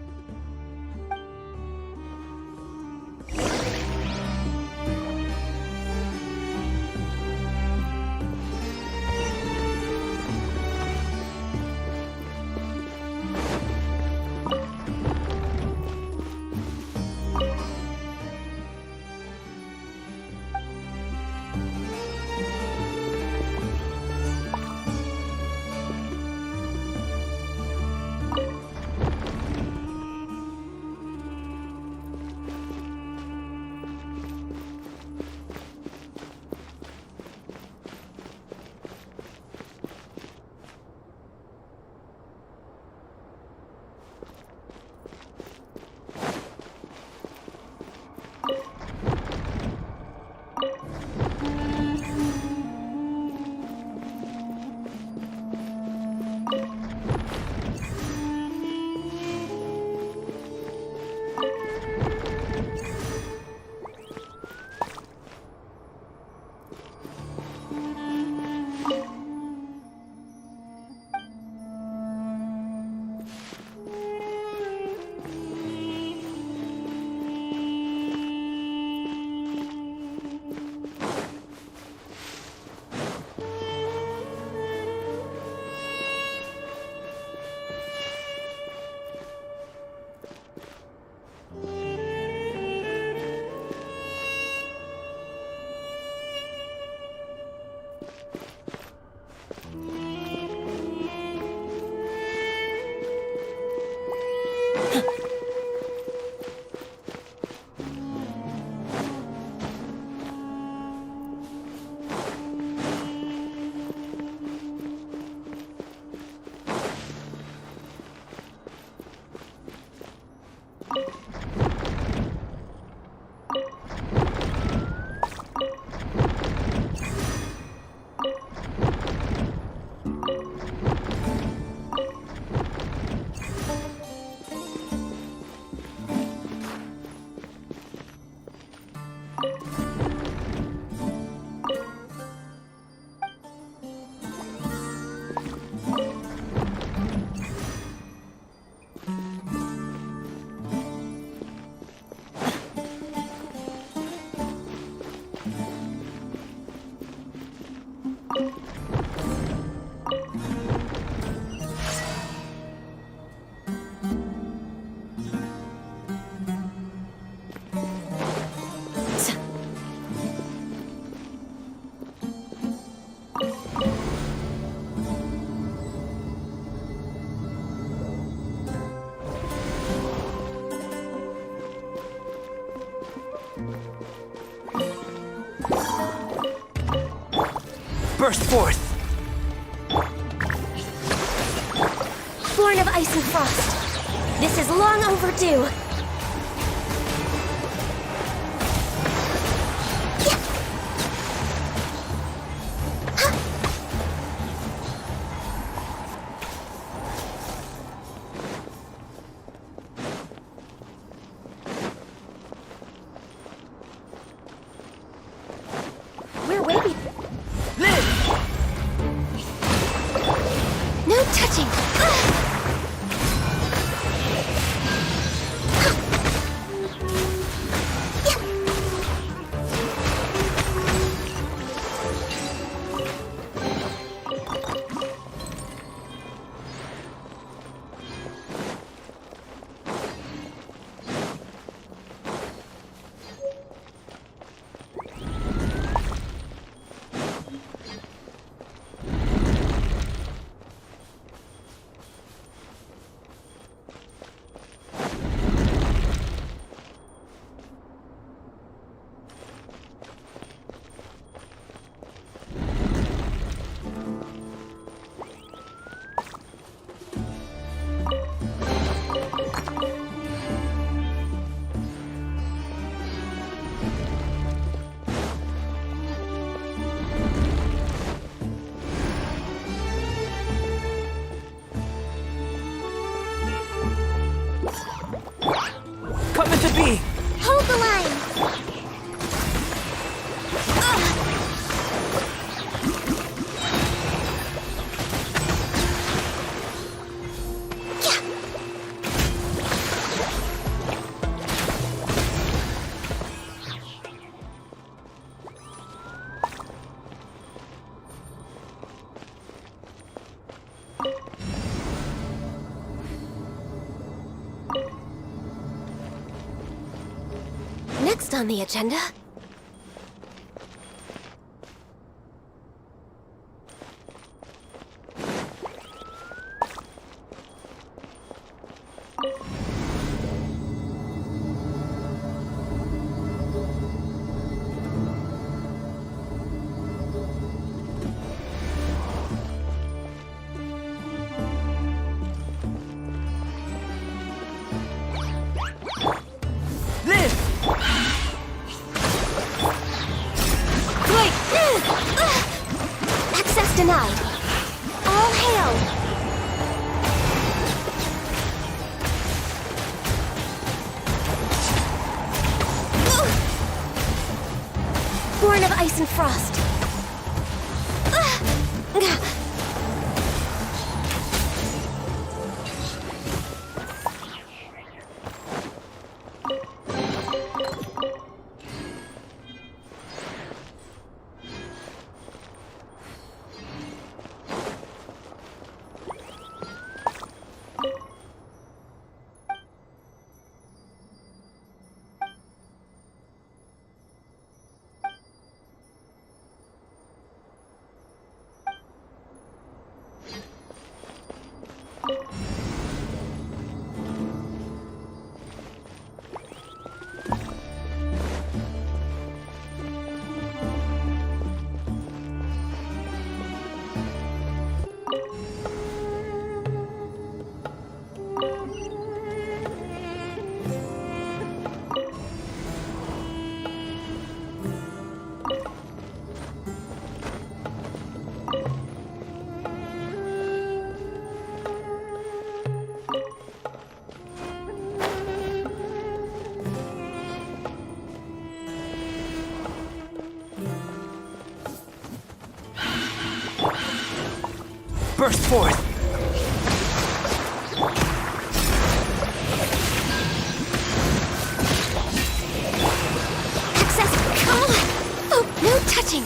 Burst forth! Born of ice and frost. This is long overdue. We're waiting. No touching. Coming to be! Hold the line! Next on the agenda. Access denied. All hail. Born of ice and frost. Burst forth! Access. Oh, no touching.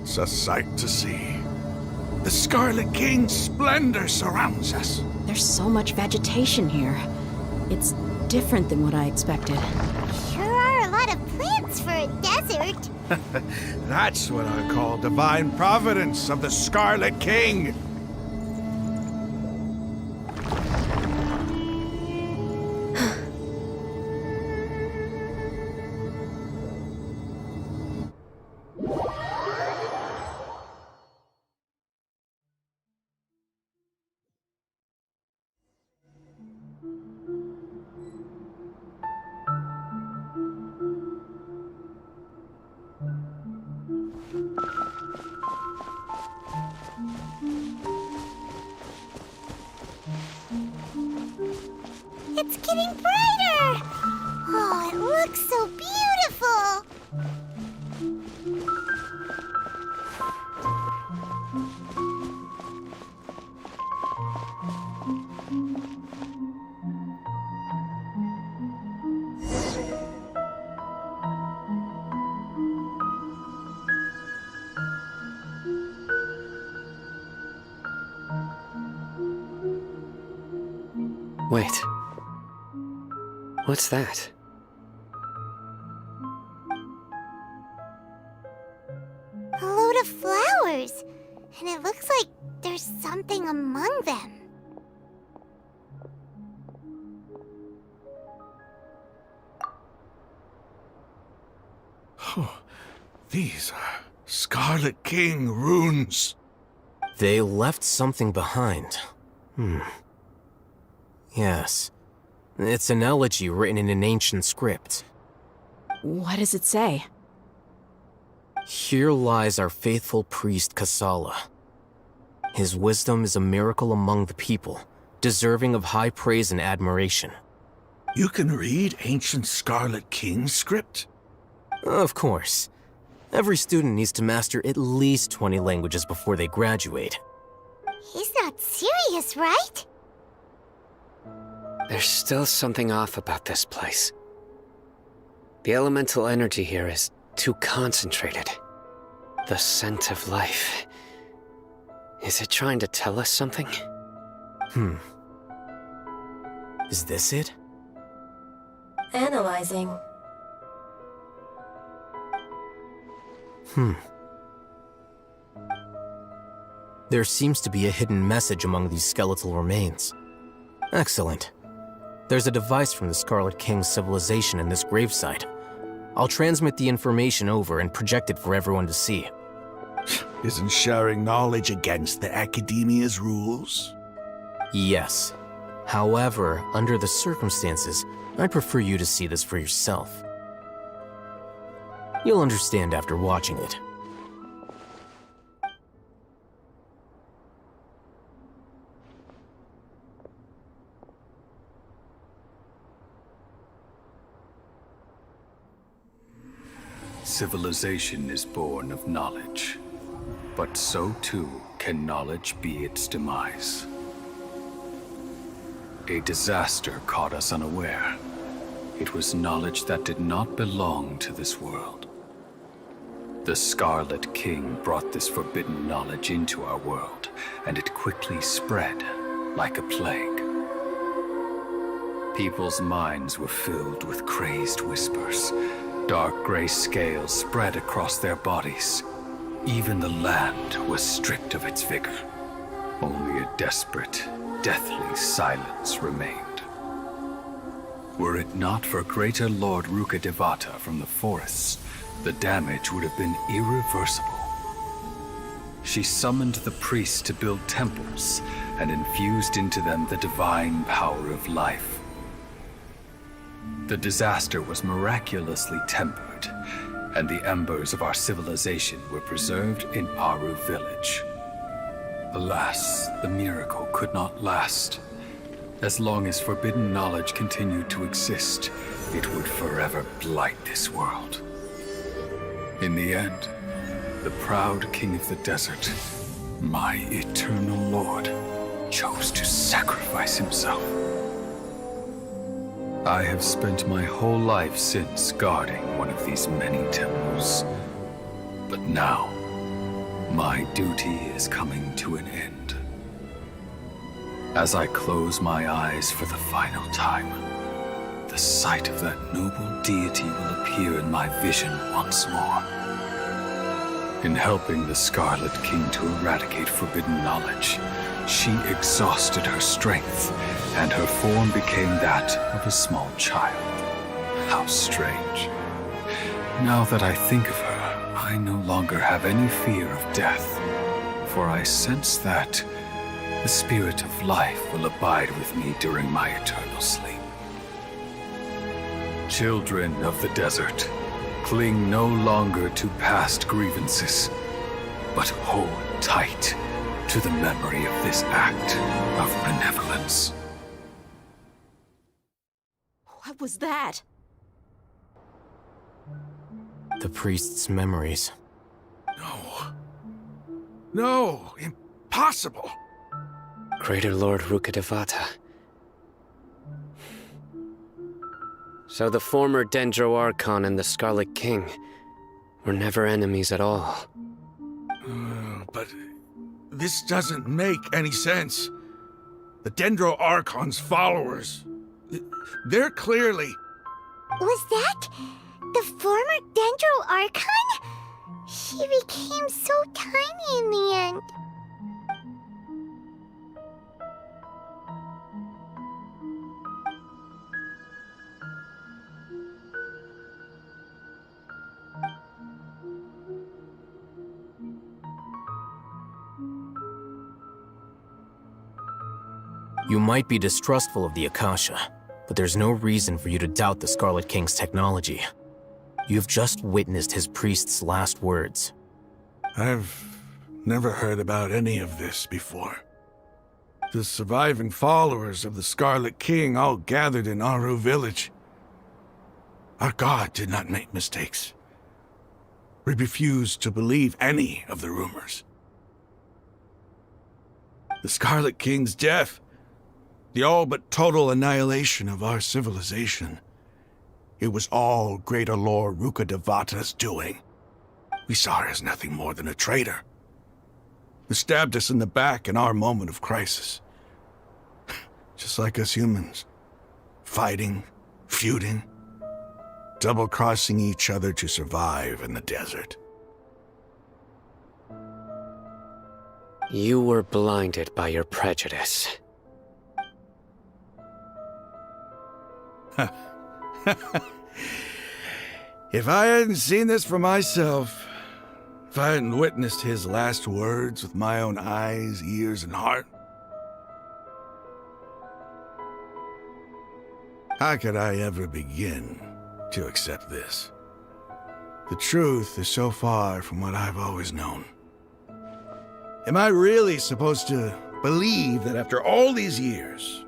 It's a sight to see. The Scarlet King's splendor surrounds us. There's so much vegetation here. It's different than what I expected. Sure are a lot of plants for a desert. That's what I call divine providence of the Scarlet King. It's getting brighter! Oh, it looks so beautiful! Wait. What's that? A load of flowers. And it looks like there's something among them. Oh, these are Scarlet King runes. They left something behind. Yes. It's an elegy written in an ancient script. What does it say? Here lies our faithful priest Kasala. His wisdom is a miracle among the people, deserving of high praise and admiration. You can read ancient Scarlet King script? Of course. Every student needs to master at least 20 languages before they graduate. He's not serious, right? There's still something off about this place. The elemental energy here is too concentrated. The scent of life. Is it trying to tell us something? Is this it? Analyzing. There seems to be a hidden message among these skeletal remains. Excellent. There's a device from the Scarlet King's civilization in this gravesite. I'll transmit the information over and project it for everyone to see. Isn't sharing knowledge against the Academia's rules? Yes. However, under the circumstances, I'd prefer you to see this for yourself. You'll understand after watching it. Civilization is born of knowledge, but so too can knowledge be its demise. A disaster caught us unaware. It was knowledge that did not belong to this world. The Scarlet King brought this forbidden knowledge into our world, and it quickly spread like a plague. People's minds were filled with crazed whispers. Dark gray scales spread across their bodies. Even the land was stripped of its vigor. Only a desperate, deathly silence remained. Were it not for greater Lord Rukkhadevata from the forests, the damage would have been irreversible. She summoned the priests to build temples and infused into them the divine power of life. The disaster was miraculously tempered, and the embers of our civilization were preserved in Aru village. Alas, the miracle could not last. As long as forbidden knowledge continued to exist, it would forever blight this world. In the end, the proud king of the desert, my eternal lord, chose to sacrifice himself. I have spent my whole life since guarding one of these many temples. But now, My duty is coming to an end. As I close my eyes for the final time, the sight of that noble deity will appear in my vision once more. In helping the Scarlet King to eradicate forbidden knowledge, she exhausted her strength, and her form became that of a small child. How strange. Now that I think of her, I no longer have any fear of death, for I sense that the spirit of life will abide with me during my eternal sleep. Children of the desert, cling no longer to past grievances, but hold tight to the memory of this act of benevolence. What was that? The priest's memories. No, impossible. Greater Lord Rukkhadevata. So the former Dendro Archon and the Scarlet King were never enemies at all. But this doesn't make any sense. The Dendro Archon's followers, they're clearly... Was that the former Dendro Archon? He became so tiny in the end. You might be distrustful of the Akasha, but there's no reason for you to doubt the Scarlet King's technology. You've just witnessed his priest's last words. I've never heard about any of this before. The surviving followers of the Scarlet King all gathered in Aru village. Our god did not make mistakes. We refused to believe any of the rumors. The Scarlet King's death, the all but total annihilation of our civilization, it was all Greater Lord Rukkhadevata's doing. We saw her as nothing more than a traitor, who stabbed us in the back in our moment of crisis. Just like us humans. Fighting, feuding, double-crossing each other to survive in the desert. You were blinded by your prejudice. If I hadn't seen this for myself, if I hadn't witnessed his last words with my own eyes, ears, and heart, how could I ever begin to accept this? The truth is so far from what I've always known. Am I really supposed to believe that after all these years,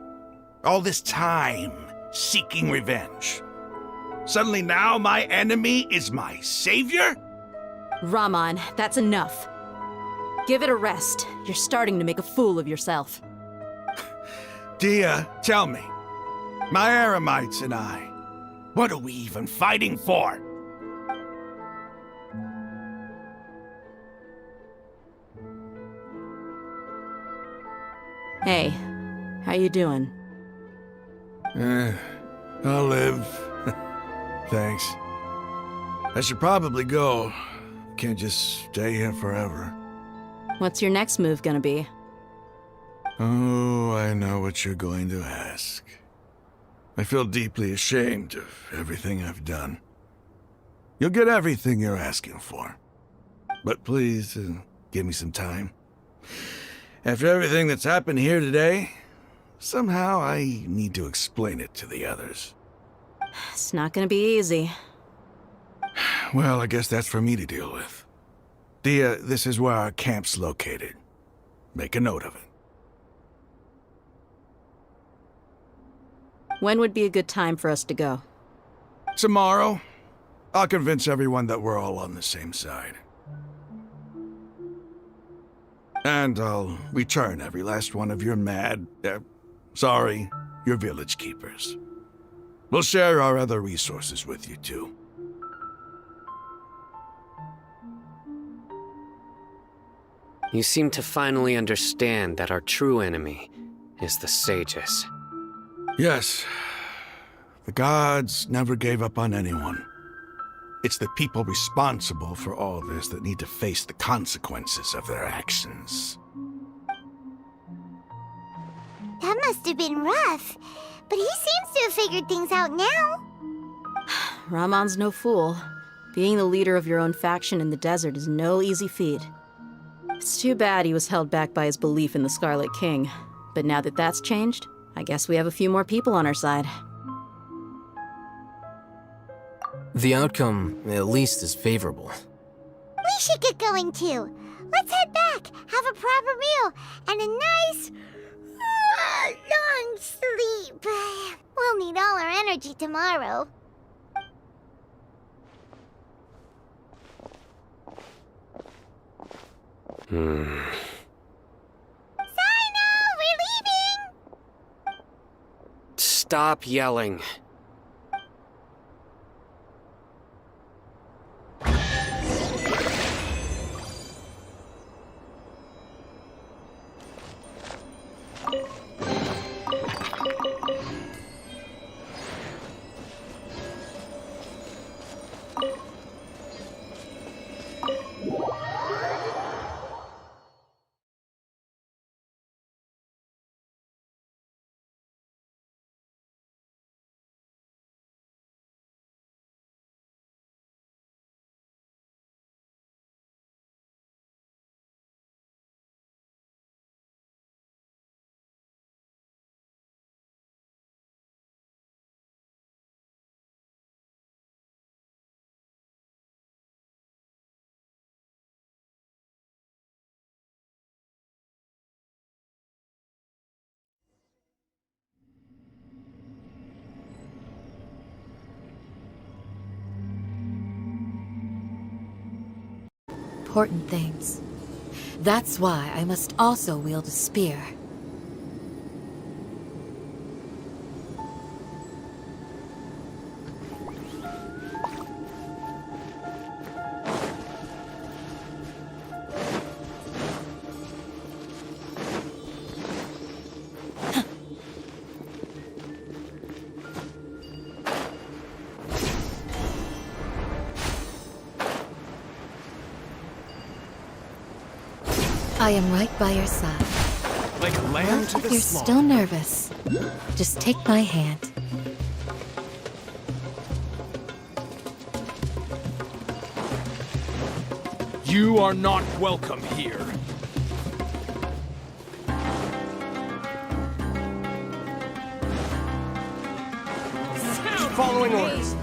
all this time seeking revenge, suddenly now my enemy is my savior? Raman, that's enough. Give it a rest. You're starting to make a fool of yourself. Dia, tell me, my Aramites and I, what are we even fighting for? Hey, how you doing? I'll live. Thanks. I should probably go. Can't just stay here forever. What's your next move gonna be? Oh, I know what you're going to ask. I feel deeply ashamed of everything I've done. You'll get everything you're asking for. But please, give me some time. After everything that's happened here today, somehow I need to explain it to the others. It's not gonna be easy. Well, I guess that's for me to deal with. Dia, this is where our camp's located. Make a note of it. When would be a good time for us to go? Tomorrow, I'll convince everyone that we're all on the same side. And I'll return every last one of your your village keepers. We'll share our other resources with you too. You seem to finally understand that our true enemy is the sages. Yes. The gods never gave up on anyone. It's the people responsible for all this that need to face the consequences of their actions. That must have been rough, but he seems to have figured things out now. Ramon's no fool. Being the leader of your own faction in the desert is no easy feat. It's too bad he was held back by his belief in the Scarlet King. But now that that's changed, I guess we have a few more people on our side. The outcome, at least, is favorable. We should get going too. Let's head back, have a proper meal, and a nice, long sleep. We'll need all our energy tomorrow. Sino, we're leaving! Stop yelling. Important things. That's why I must also wield a spear. I am right by your side. Like a lamb to the You're slaughter. still nervous. Just take my hand. You are not welcome here. Following orders.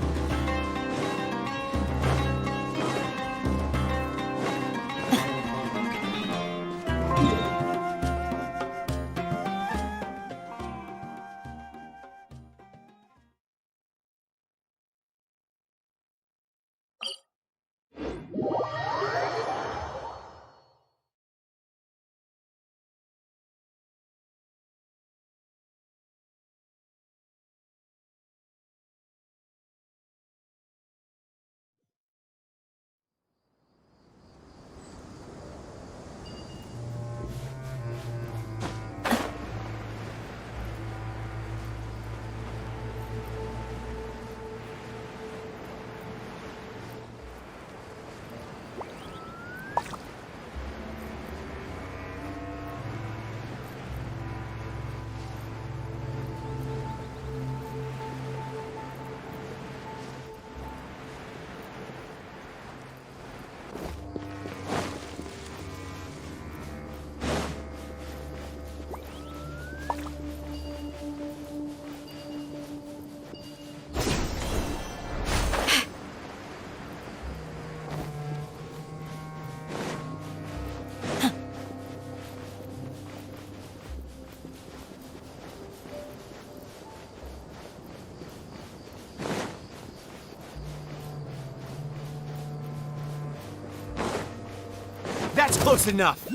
That's close enough.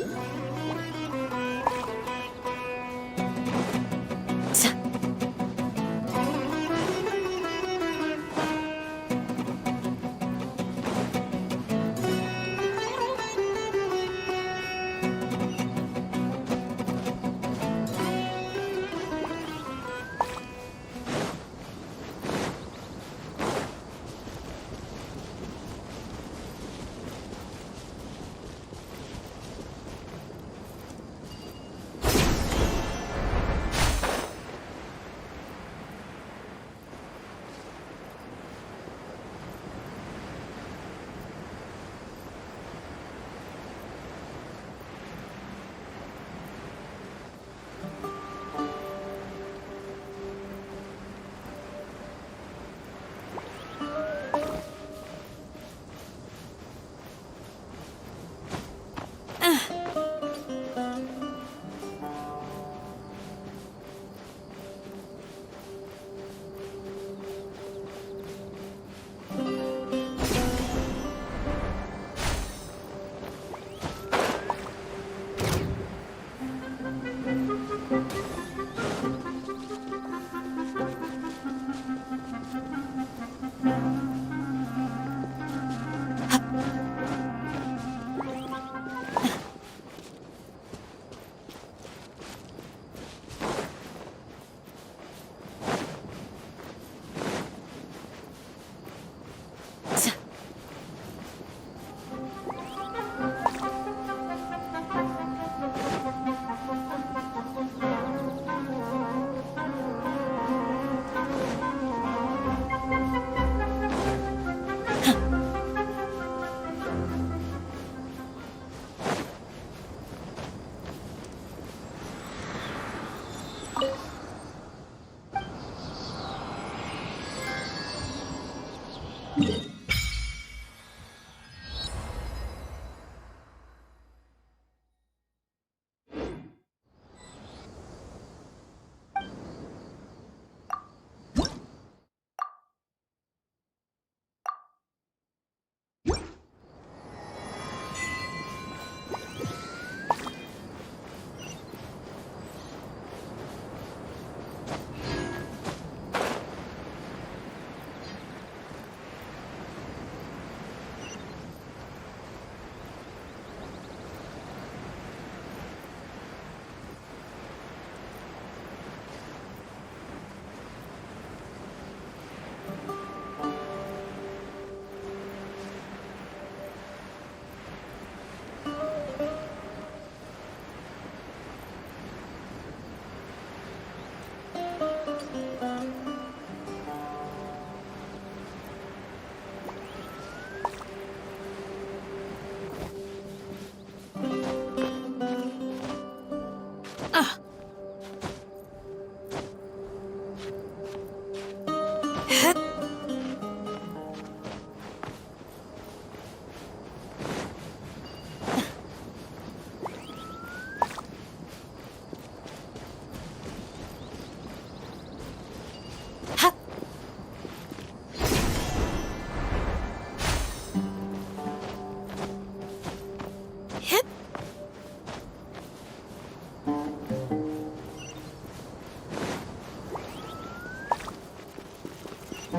It's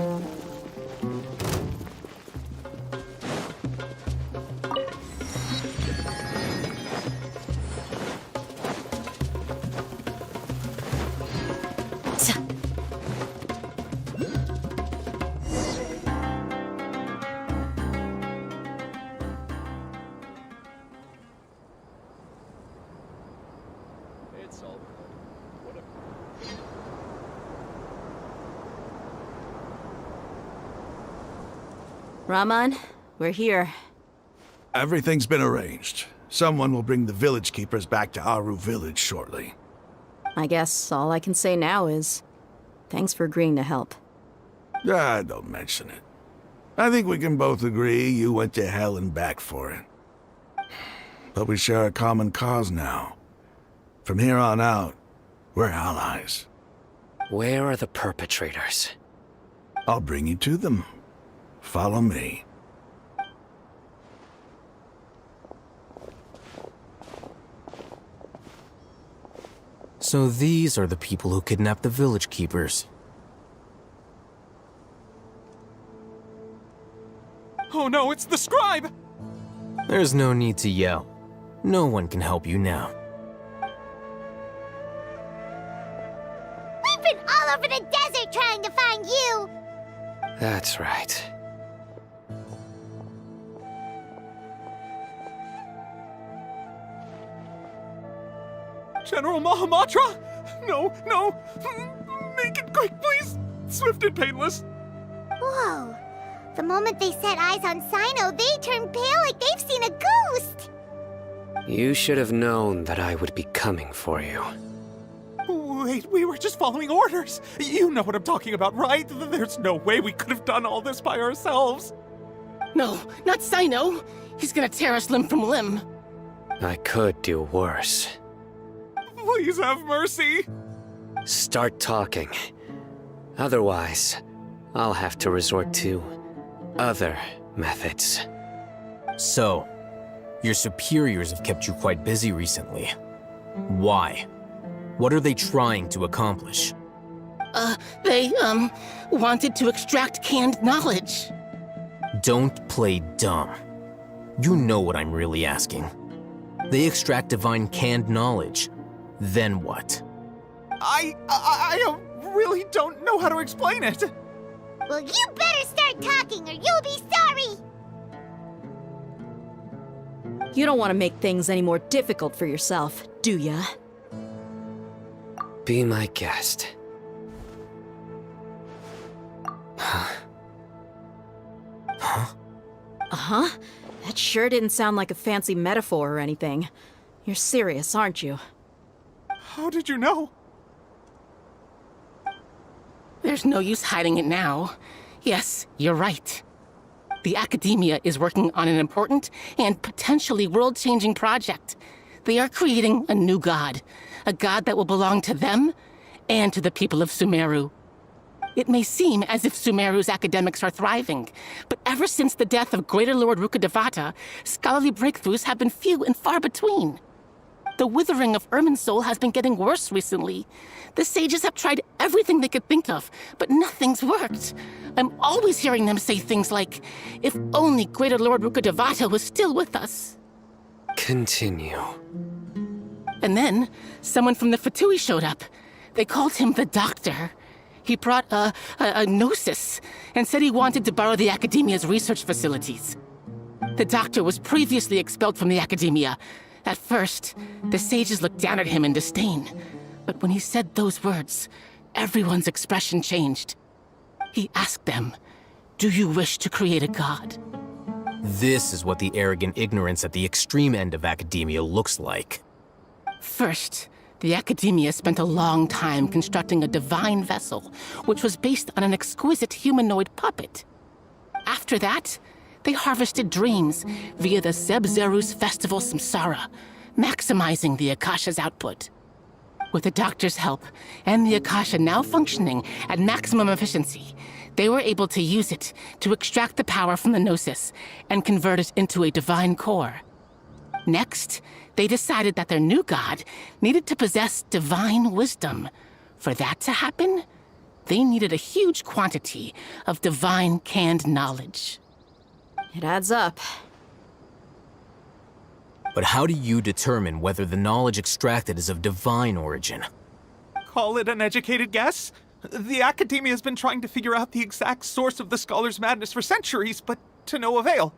all good. Raman, we're here. Everything's been arranged. Someone will bring the village keepers back to Aru village shortly. I guess all I can say now is thanks for agreeing to help. Ah, don't mention it. I think we can both agree you went to hell and back for it. But we share a common cause now. From here on out, we're allies. Where are the perpetrators? I'll bring you to them. Follow me. So these are the people who kidnapped the village keepers. Oh no, it's the scribe! There's no need to yell. No one can help you now. We've been all over the desert trying to find you! That's right. General Mahamatra? No, no! Make it quick, please! Swift and painless! Whoa. The moment they set eyes on Sino, they turn pale like they've seen a ghost! You should have known that I would be coming for you. Wait, we were just following orders! You know what I'm talking about, right? There's no way we could have done all this by ourselves! No, not Sino! He's gonna tear us limb from limb! I could do worse. Please have mercy! Start talking. Otherwise, I'll have to resort to other methods. So, your superiors have kept you quite busy recently. Why? What are they trying to accomplish? They, wanted to extract canned knowledge. Don't play dumb. You know what I'm really asking. They extract divine canned knowledge. Then what? I really don't know how to explain it. Well, you better start talking or you'll be sorry! You don't want to make things any more difficult for yourself, do ya? Be my guest. Uh-huh. That sure didn't sound like a fancy metaphor or anything. You're serious, aren't you? How did you know? There's no use hiding it now. Yes, you're right. The Academia is working on an important and potentially world-changing project. They are creating a new god. A god that will belong to them and to the people of Sumeru. It may seem as if Sumeru's academics are thriving, but ever since the death of Greater Lord Rukkhadevata, scholarly breakthroughs have been few and far between. The withering of Irminsul has been getting worse recently. The sages have tried everything they could think of, but nothing's worked. I'm always hearing them say things like, if only Greater Lord Rukkhadevata was still with us. Continue. And then, someone from the Fatui showed up. They called him the Doctor. He brought a gnosis and said he wanted to borrow the Academia's research facilities. The Doctor was previously expelled from the Academia. At first, the sages looked down at him in disdain. But when he said those words, everyone's expression changed. He asked them, "Do you wish to create a god?" This is what the arrogant ignorance at the extreme end of academia looks like. First, the Academia spent a long time constructing a divine vessel, which was based on an exquisite humanoid puppet. After that, they harvested dreams via the Zeb-Zerus Festival Samsara, maximizing the Akasha's output. With the Doctor's help, and the Akasha now functioning at maximum efficiency, they were able to use it to extract the power from the Gnosis and convert it into a divine core. Next, they decided that their new god needed to possess divine wisdom. For that to happen, they needed a huge quantity of divine canned knowledge. It adds up. But how do you determine whether the knowledge extracted is of divine origin? Call it an educated guess? The Academia has been trying to figure out the exact source of the Scholar's madness for centuries, but to no avail.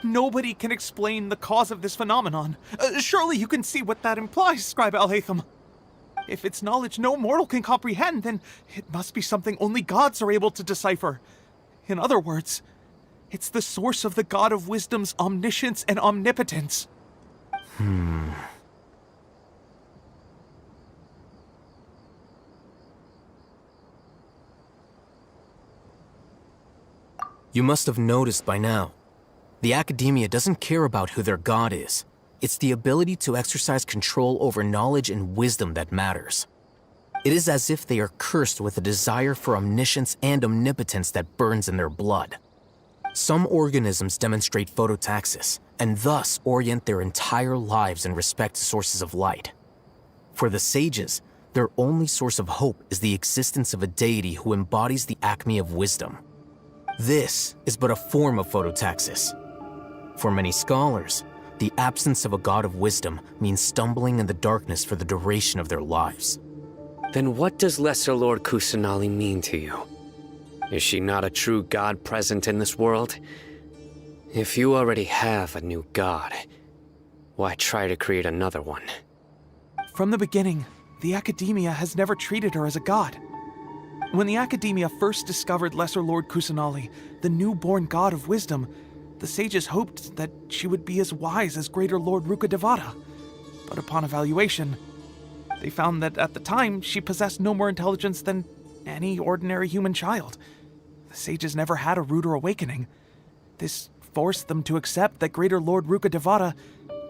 Nobody can explain the cause of this phenomenon. Surely you can see what that implies, Scribe Alhaitham. If it's knowledge no mortal can comprehend, then it must be something only gods are able to decipher. In other words, it's the source of the God of Wisdom's omniscience and omnipotence. You must have noticed by now. The Academia doesn't care about who their god is. It's the ability to exercise control over knowledge and wisdom that matters. It is as if they are cursed with a desire for omniscience and omnipotence that burns in their blood. Some organisms demonstrate phototaxis, and thus orient their entire lives in respect to sources of light. For the sages, their only source of hope is the existence of a deity who embodies the acme of wisdom. This is but a form of phototaxis. For many scholars, the absence of a god of wisdom means stumbling in the darkness for the duration of their lives. Then what does Lesser Lord Kusanali mean to you? Is she not a true god present in this world? If you already have a new god, why try to create another one? From the beginning, the Academia has never treated her as a god. When the Academia first discovered Lesser Lord Kusanali, the newborn god of wisdom, the sages hoped that she would be as wise as Greater Lord Rukkhadevata. But upon evaluation, they found that at the time she possessed no more intelligence than any ordinary human child. The sages never had a ruder awakening. This forced them to accept that Greater Lord Rukkhadevata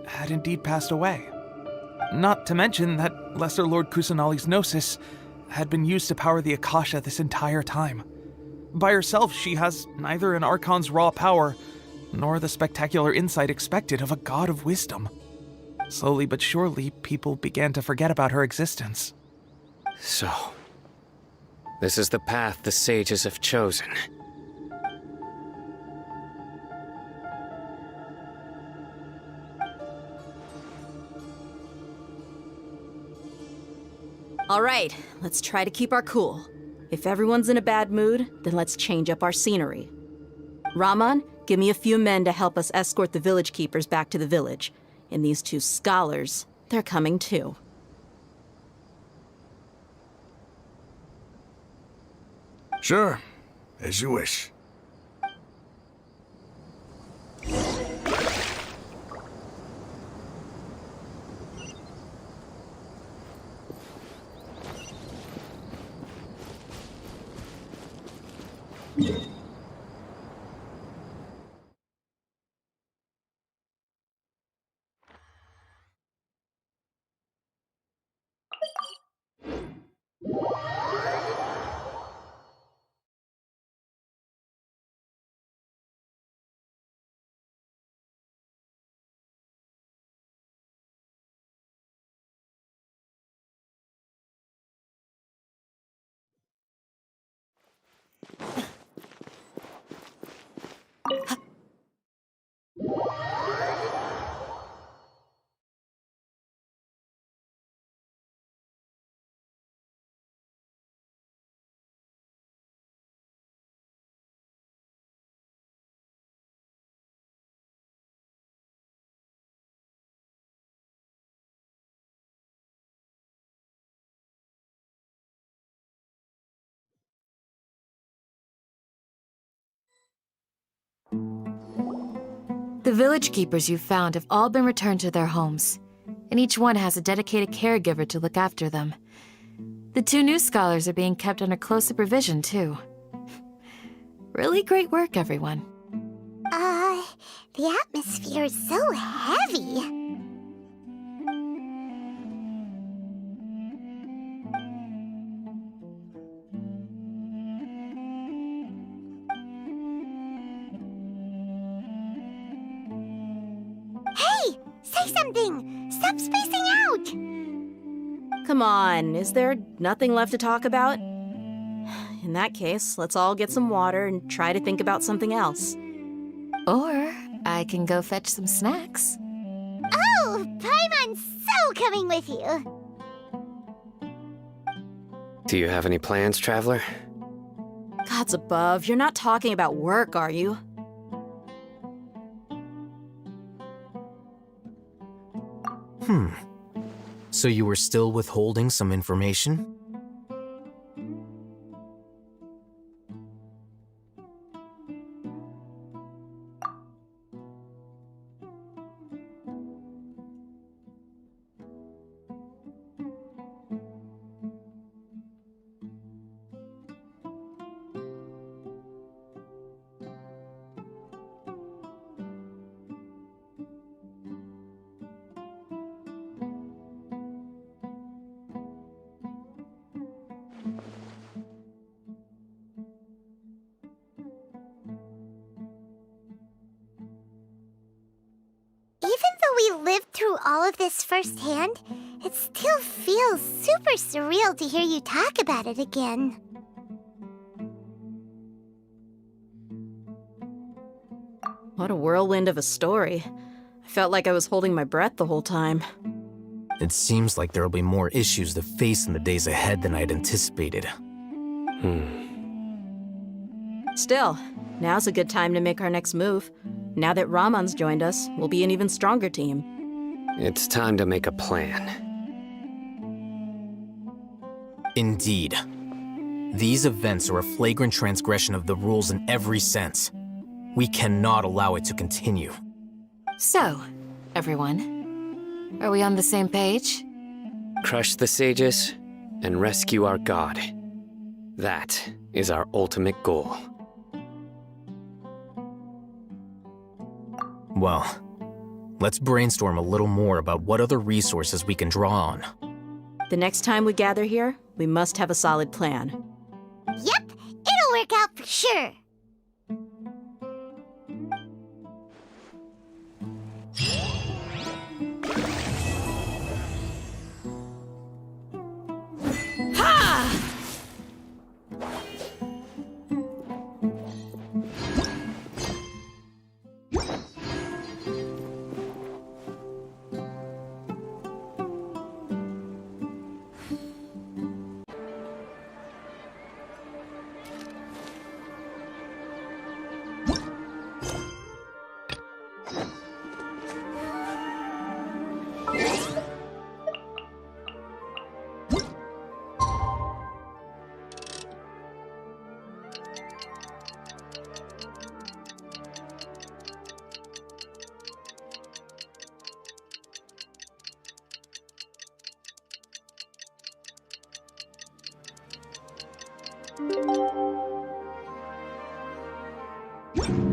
had indeed passed away. Not to mention that Lesser Lord Kusanali's gnosis had been used to power the Akasha this entire time. By herself, she has neither an Archon's raw power, nor the spectacular insight expected of a god of wisdom. Slowly but surely, people began to forget about her existence. So, this is the path the sages have chosen. All right, let's try to keep our cool. If everyone's in a bad mood, then let's change up our scenery. Raman, give me a few men to help us escort the village keepers back to the village. And these two scholars, they're coming too. Sure, as you wish. The village keepers you found have all been returned to their homes, and each one has a dedicated caregiver to look after them. The two new scholars are being kept under close supervision, too. Really great work, everyone. The atmosphere is so heavy. Hey! Say something! Stop spacing out! Come on, is there nothing left to talk about? In that case, let's all get some water and try to think about something else. Or I can go fetch some snacks. Oh, Paimon's so coming with you. Do you have any plans, Traveler? Gods above, you're not talking about work, are you? So you were still withholding some information? Even though we lived through all of this firsthand, it still feels super surreal to hear you talk about it again. What a whirlwind of a story. I felt like I was holding my breath the whole time. It seems like there'll be more issues to face in the days ahead than I'd anticipated. Still, now's a good time to make our next move. Now that Ramon's joined us, we'll be an even stronger team. It's time to make a plan. Indeed. These events are a flagrant transgression of the rules in every sense. We cannot allow it to continue. So, everyone, are we on the same page? Crush the sages and rescue our god. That is our ultimate goal. Well, let's brainstorm a little more about what other resources we can draw on. The next time we gather here, we must have a solid plan. Yep, it'll work out for sure.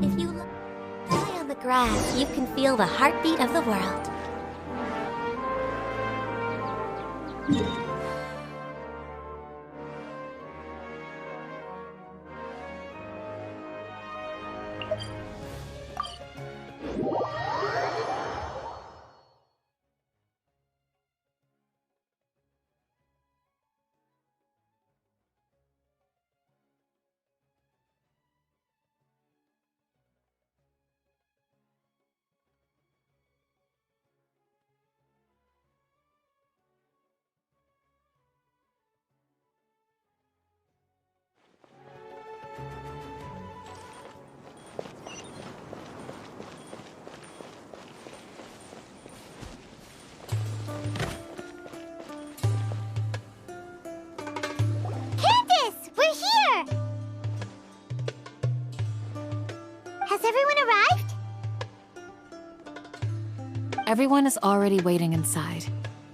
If you lie on the grass, you can feel the heartbeat of the world. Everyone is already waiting inside.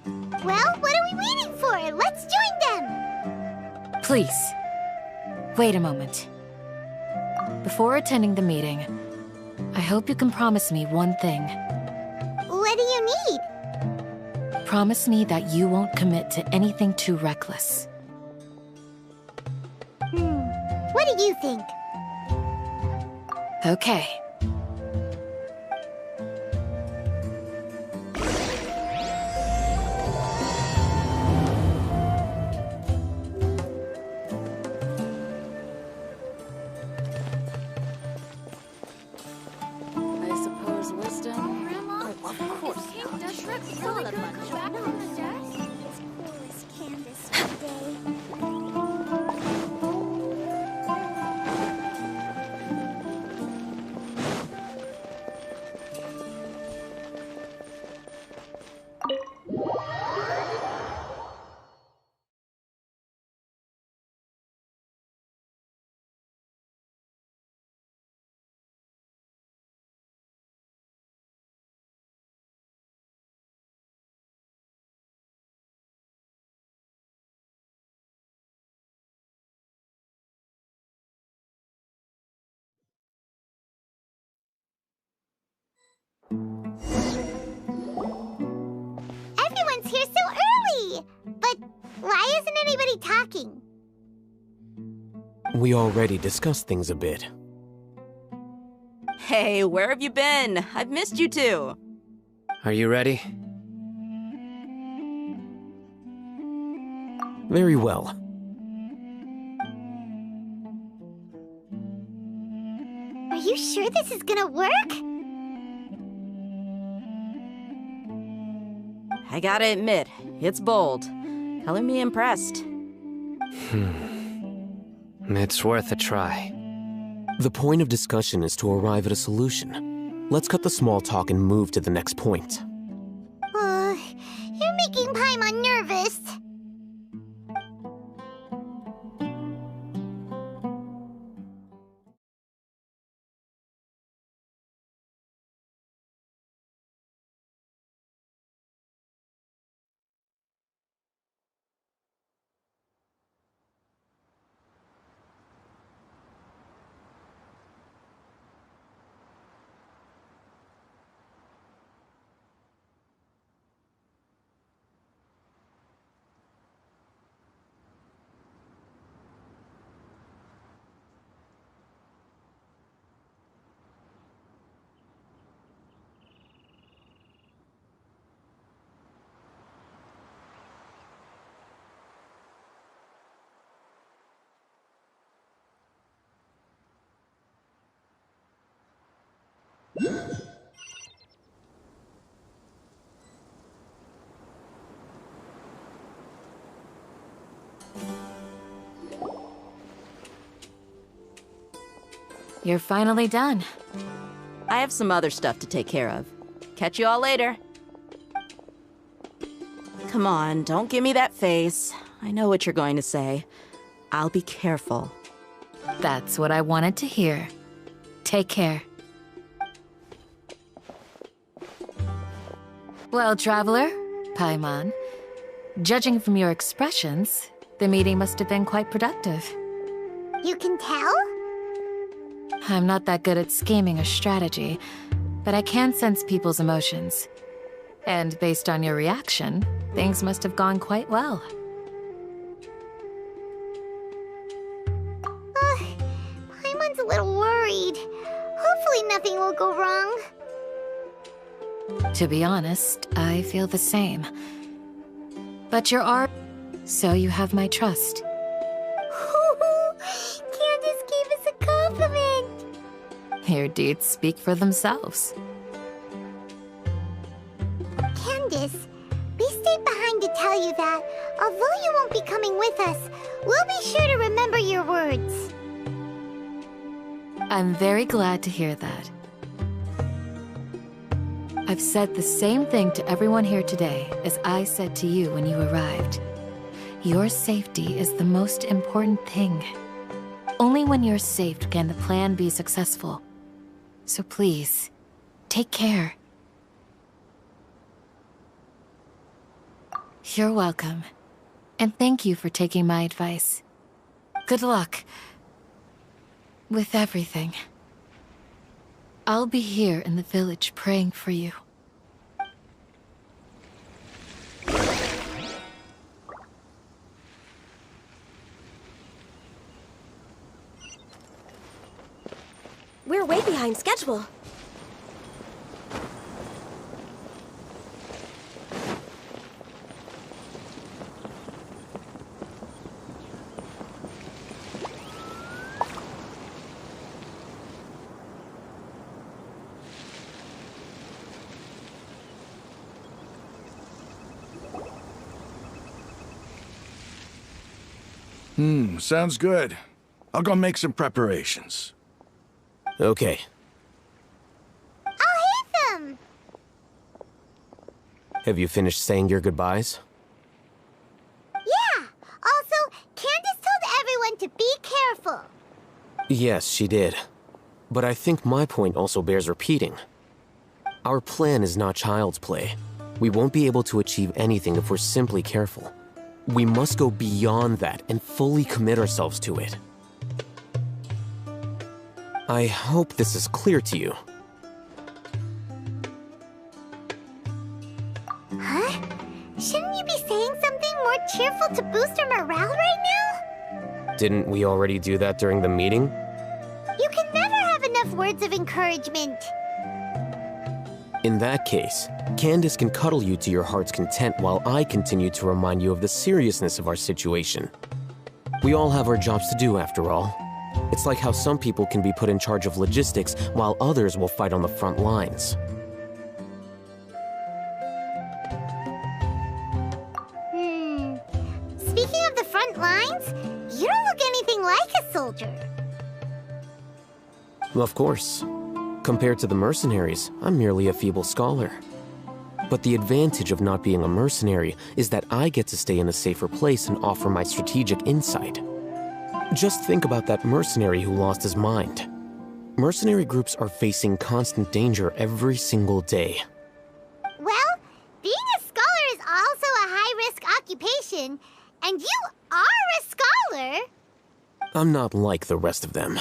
Well, what are we waiting for? Let's join them! Please, wait a moment. Before attending the meeting, I hope you can promise me one thing. What do you need? Promise me that you won't commit to anything too reckless. What do you think? Okay. Everyone's here so early! But why isn't anybody talking? We already discussed things a bit. Hey, where have you been? I've missed you too. Are you ready? Very well. Are you sure this is gonna work? I gotta admit, it's bold. Color me impressed. It's worth a try. The point of discussion is to arrive at a solution. Let's cut the small talk and move to the next point. You're making Paimon nervous. You're finally done. I have some other stuff to take care of. Catch you all later. Come on, don't give me that face. I know what you're going to say. I'll be careful. That's what I wanted to hear. Take care. Well, Traveler, Paimon, judging from your expressions, the meeting must have been quite productive. You can tell? I'm not that good at scheming or strategy, but I can sense people's emotions. And based on your reaction, things must have gone quite well. Paimon's a little worried. Hopefully nothing will go wrong. To be honest, I feel the same. But you're so you have my trust. Candace gave us a compliment. Your deeds speak for themselves. Candace, we stayed behind to tell you that, although you won't be coming with us, we'll be sure to remember your words. I'm very glad to hear that. I've said the same thing to everyone here today as I said to you when you arrived. Your safety is the most important thing. Only when you're safe can the plan be successful. So please, take care. You're welcome. And thank you for taking my advice. Good luck with everything. I'll be here in the village praying for you. We're way behind schedule. Sounds good. I'll go make some preparations. Okay. I'll hit them! Have you finished saying your goodbyes? Yeah! Also, Candace told everyone to be careful. Yes, she did. But I think my point also bears repeating. Our plan is not child's play. We won't be able to achieve anything if we're simply careful. We must go beyond that and fully commit ourselves to it. I hope this is clear to you. Didn't we already do that during the meeting? You can never have enough words of encouragement. In that case, Candace can cuddle you to your heart's content while I continue to remind you of the seriousness of our situation. We all have our jobs to do, after all. It's like how some people can be put in charge of logistics while others will fight on the front lines. Speaking of the front lines, you don't look anything like a soldier. Of course. Compared to the mercenaries, I'm merely a feeble scholar. But the advantage of not being a mercenary is that I get to stay in a safer place and offer my strategic insight. Just think about that mercenary who lost his mind. Mercenary groups are facing constant danger every single day. Well, being a scholar is also a high-risk occupation, and you are a scholar. I'm not like the rest of them.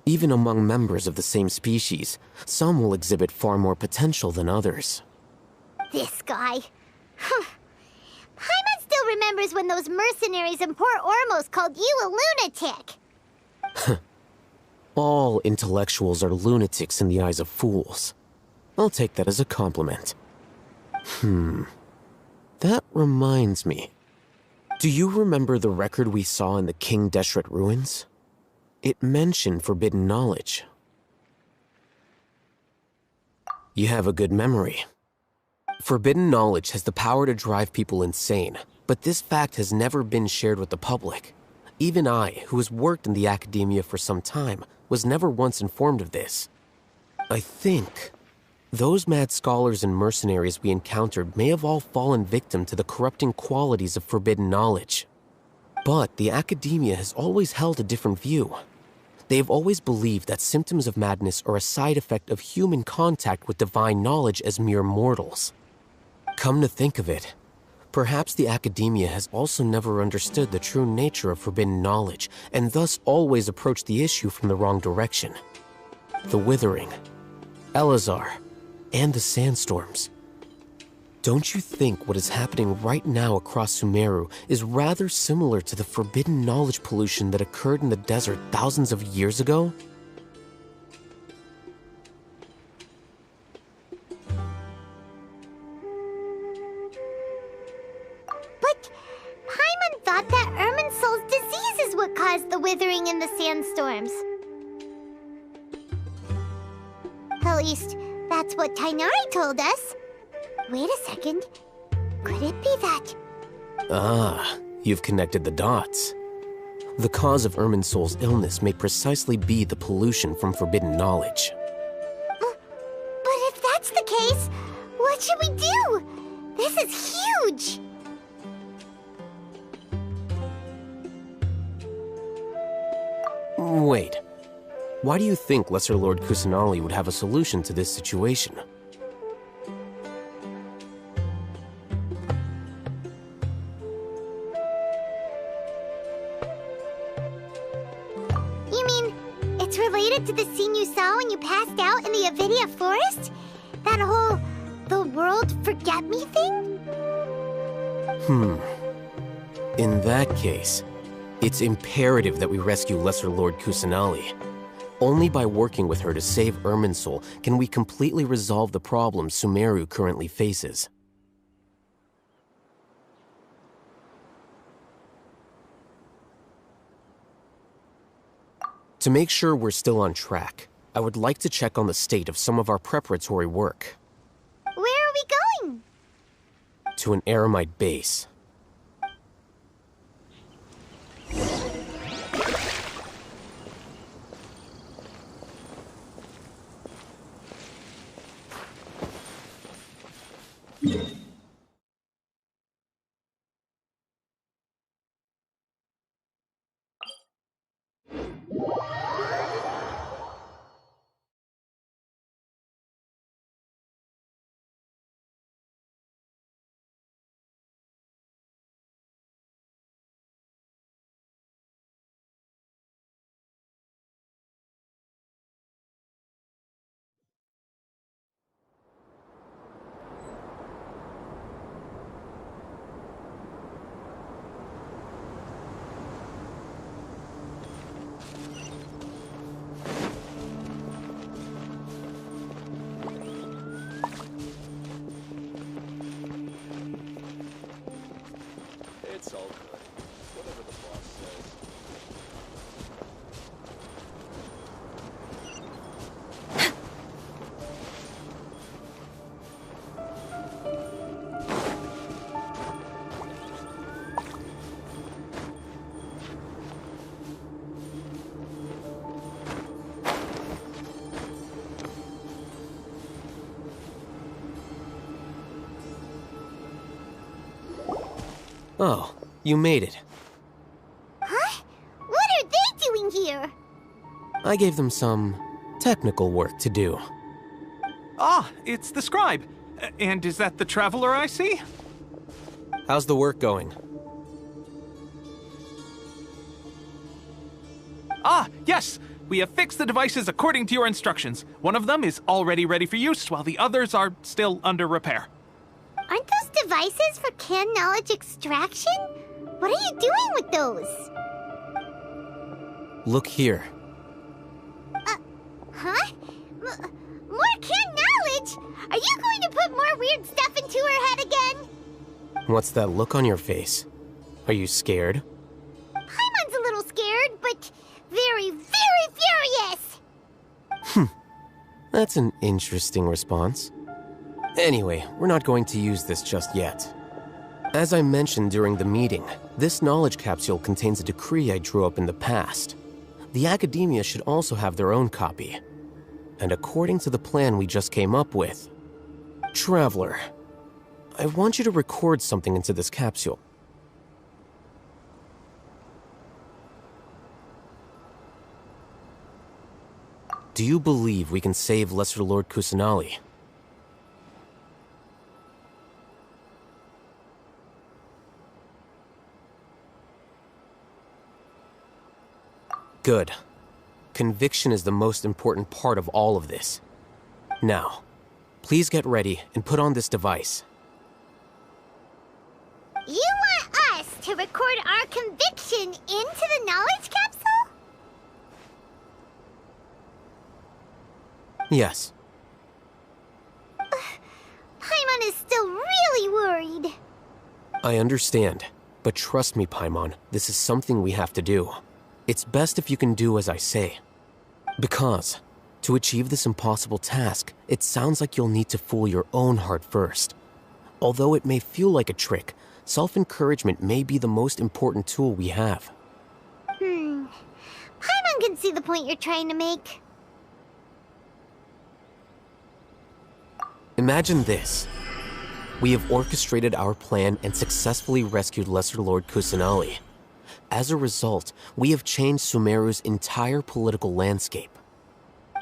Even among members of the same species, some will exhibit far more potential than others. This guy. Paimon still remembers when those mercenaries in Port Ormos called you a lunatic. All intellectuals are lunatics in the eyes of fools. I'll take that as a compliment. That reminds me. Do you remember the record we saw in the King Deshret ruins? It mentioned forbidden knowledge. You have a good memory. Forbidden knowledge has the power to drive people insane, but this fact has never been shared with the public. Even I, who has worked in the academia for some time, was never once informed of this. I think those mad scholars and mercenaries we encountered may have all fallen victim to the corrupting qualities of forbidden knowledge. But the academia has always held a different view. They have always believed that symptoms of madness are a side effect of human contact with divine knowledge as mere mortals. Come to think of it, perhaps the academia has also never understood the true nature of forbidden knowledge, and thus always approached the issue from the wrong direction. The Withering, Elazar, and the Sandstorms. Don't you think what is happening right now across Sumeru is rather similar to the forbidden knowledge pollution that occurred in the desert thousands of years ago? But Paimon thought that Irminsul's disease is what caused the withering in the sandstorms. At least, that's what Tainari told us. Wait a second. Could it be that? Ah, you've connected the dots. The cause of Irminsul's illness may precisely be the pollution from forbidden knowledge. But if that's the case, what should we do? This is huge! Wait. Why do you think Lesser Lord Kusanali would have a solution to this situation? You mean, it's related to the scene you saw when you passed out in the Avidia forest? That whole, the world forget me thing? In that case, it's imperative that we rescue Lesser Lord Kusanali. Only by working with her to save Irminsul can we completely resolve the problems Sumeru currently faces. To make sure we're still on track, I would like to check on the state of some of our preparatory work. Where are we going? To an Eremite base. Oh, you made it. Huh? What are they doing here? I gave them some technical work to do. Ah, it's the scribe. And is that the traveler I see? How's the work going? Ah, yes! We have fixed the devices according to your instructions. One of them is already ready for use, while the others are still under repair. Aren't those devices for canned knowledge extraction? What are you doing with those? Look here. Huh? More canned knowledge? Are you going to put more weird stuff into her head again? What's that look on your face? Are you scared? Paimon's a little scared, but very, very furious! That's an interesting response. Anyway, we're not going to use this just yet. As I mentioned during the meeting, this knowledge capsule contains a decree I drew up in the past. The Academia should also have their own copy. And according to the plan we just came up with, Traveler, I want you to record something into this capsule. Do you believe we can save Lesser Lord Kusanali? Good. Conviction is the most important part of all of this. Now, please get ready and put on this device. You want us to record our conviction into the knowledge capsule? Yes. Paimon is still really worried. I understand, but trust me, Paimon, this is something we have to do. It's best if you can do as I say. Because, to achieve this impossible task, it sounds like you'll need to fool your own heart first. Although it may feel like a trick, self-encouragement may be the most important tool we have. Paimon can see the point you're trying to make. Imagine this. We have orchestrated our plan and successfully rescued Lesser Lord Kusanali. As a result, we have changed Sumeru's entire political landscape.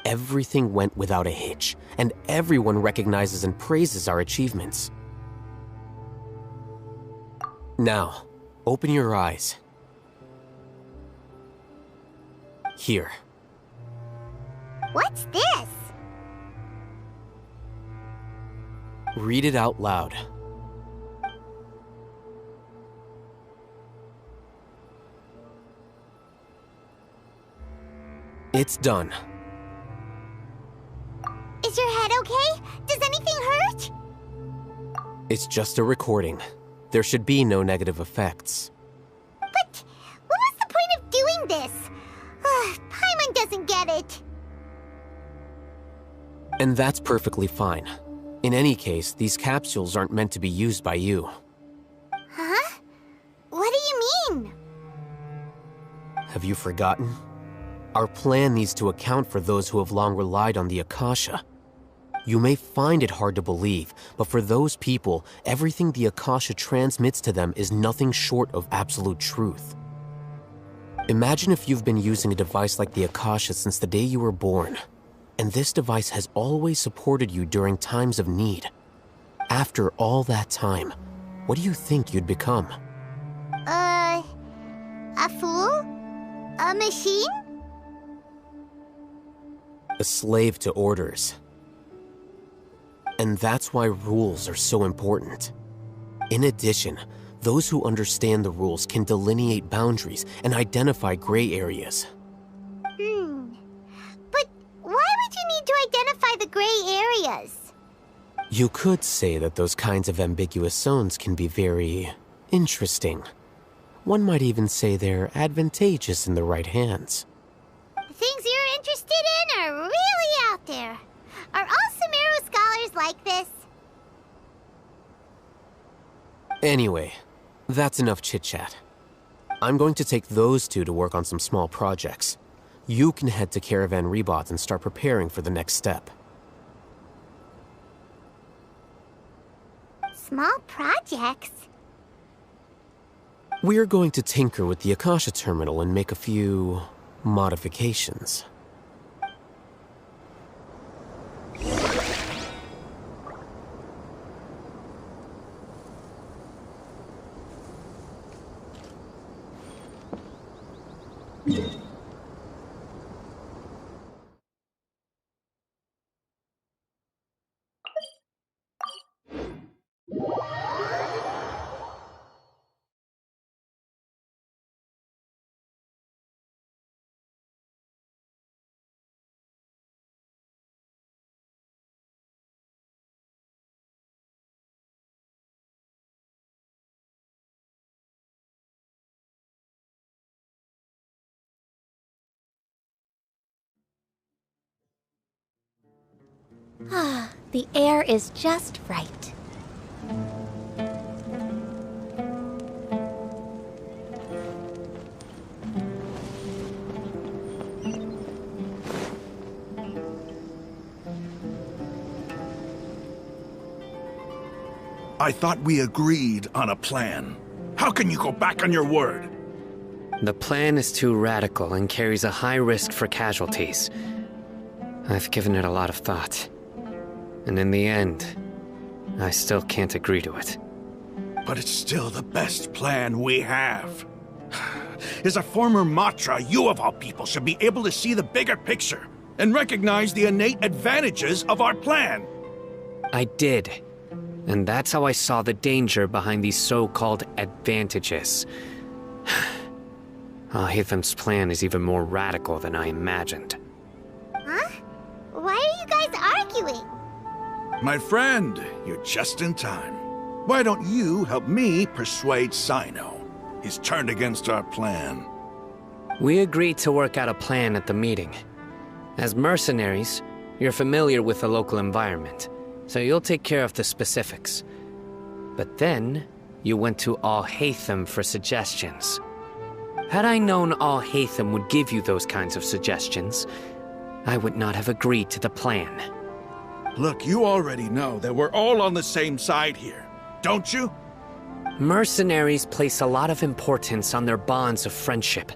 Everything went without a hitch, and everyone recognizes and praises our achievements. Now, open your eyes. Here. What's this? Read it out loud. It's done. Is your head okay? Does anything hurt? It's just a recording. There should be no negative effects. But what was the point of doing this? Paimon doesn't get it. And that's perfectly fine. In any case, these capsules aren't meant to be used by you. Huh? What do you mean? Have you forgotten? Our plan needs to account for those who have long relied on the Akasha. You may find it hard to believe, but for those people, everything the Akasha transmits to them is nothing short of absolute truth. Imagine if you've been using a device like the Akasha since the day you were born, and this device has always supported you during times of need. After all that time, what do you think you'd become? A fool? A machine? A slave to orders. And that's why rules are so important. In addition, those who understand the rules can delineate boundaries and identify gray areas. But why would you need to identify the gray areas? You could say that those kinds of ambiguous zones can be very interesting. One might even say they're advantageous in the right hands. The things you're interested in are really out there. Are all Sumeru scholars like this? Anyway, that's enough chit-chat. I'm going to take those two to work on some small projects. You can head to Caravan Rebot and start preparing for the next step. Small projects? We're going to tinker with the Akasha terminal and make a few modifications. Ah, the air is just right. I thought we agreed on a plan. How can you go back on your word? The plan is too radical and carries a high risk for casualties. I've given it a lot of thought. And in the end, I still can't agree to it. But it's still the best plan we have. As a former Matra, you of all people should be able to see the bigger picture and recognize the innate advantages of our plan. I did. And that's how I saw the danger behind these so-called advantages. Hatham's plan is even more radical than I imagined. Huh? Why are you guys arguing? My friend, you're just in time. Why don't you help me persuade Sino? He's turned against our plan. We agreed to work out a plan at the meeting. As mercenaries, you're familiar with the local environment, so you'll take care of the specifics. But then, you went to Al-Haytham for suggestions. Had I known Al-Haytham would give you those kinds of suggestions, I would not have agreed to the plan. Look, you already know that we're all on the same side here, don't you? Mercenaries place a lot of importance on their bonds of friendship,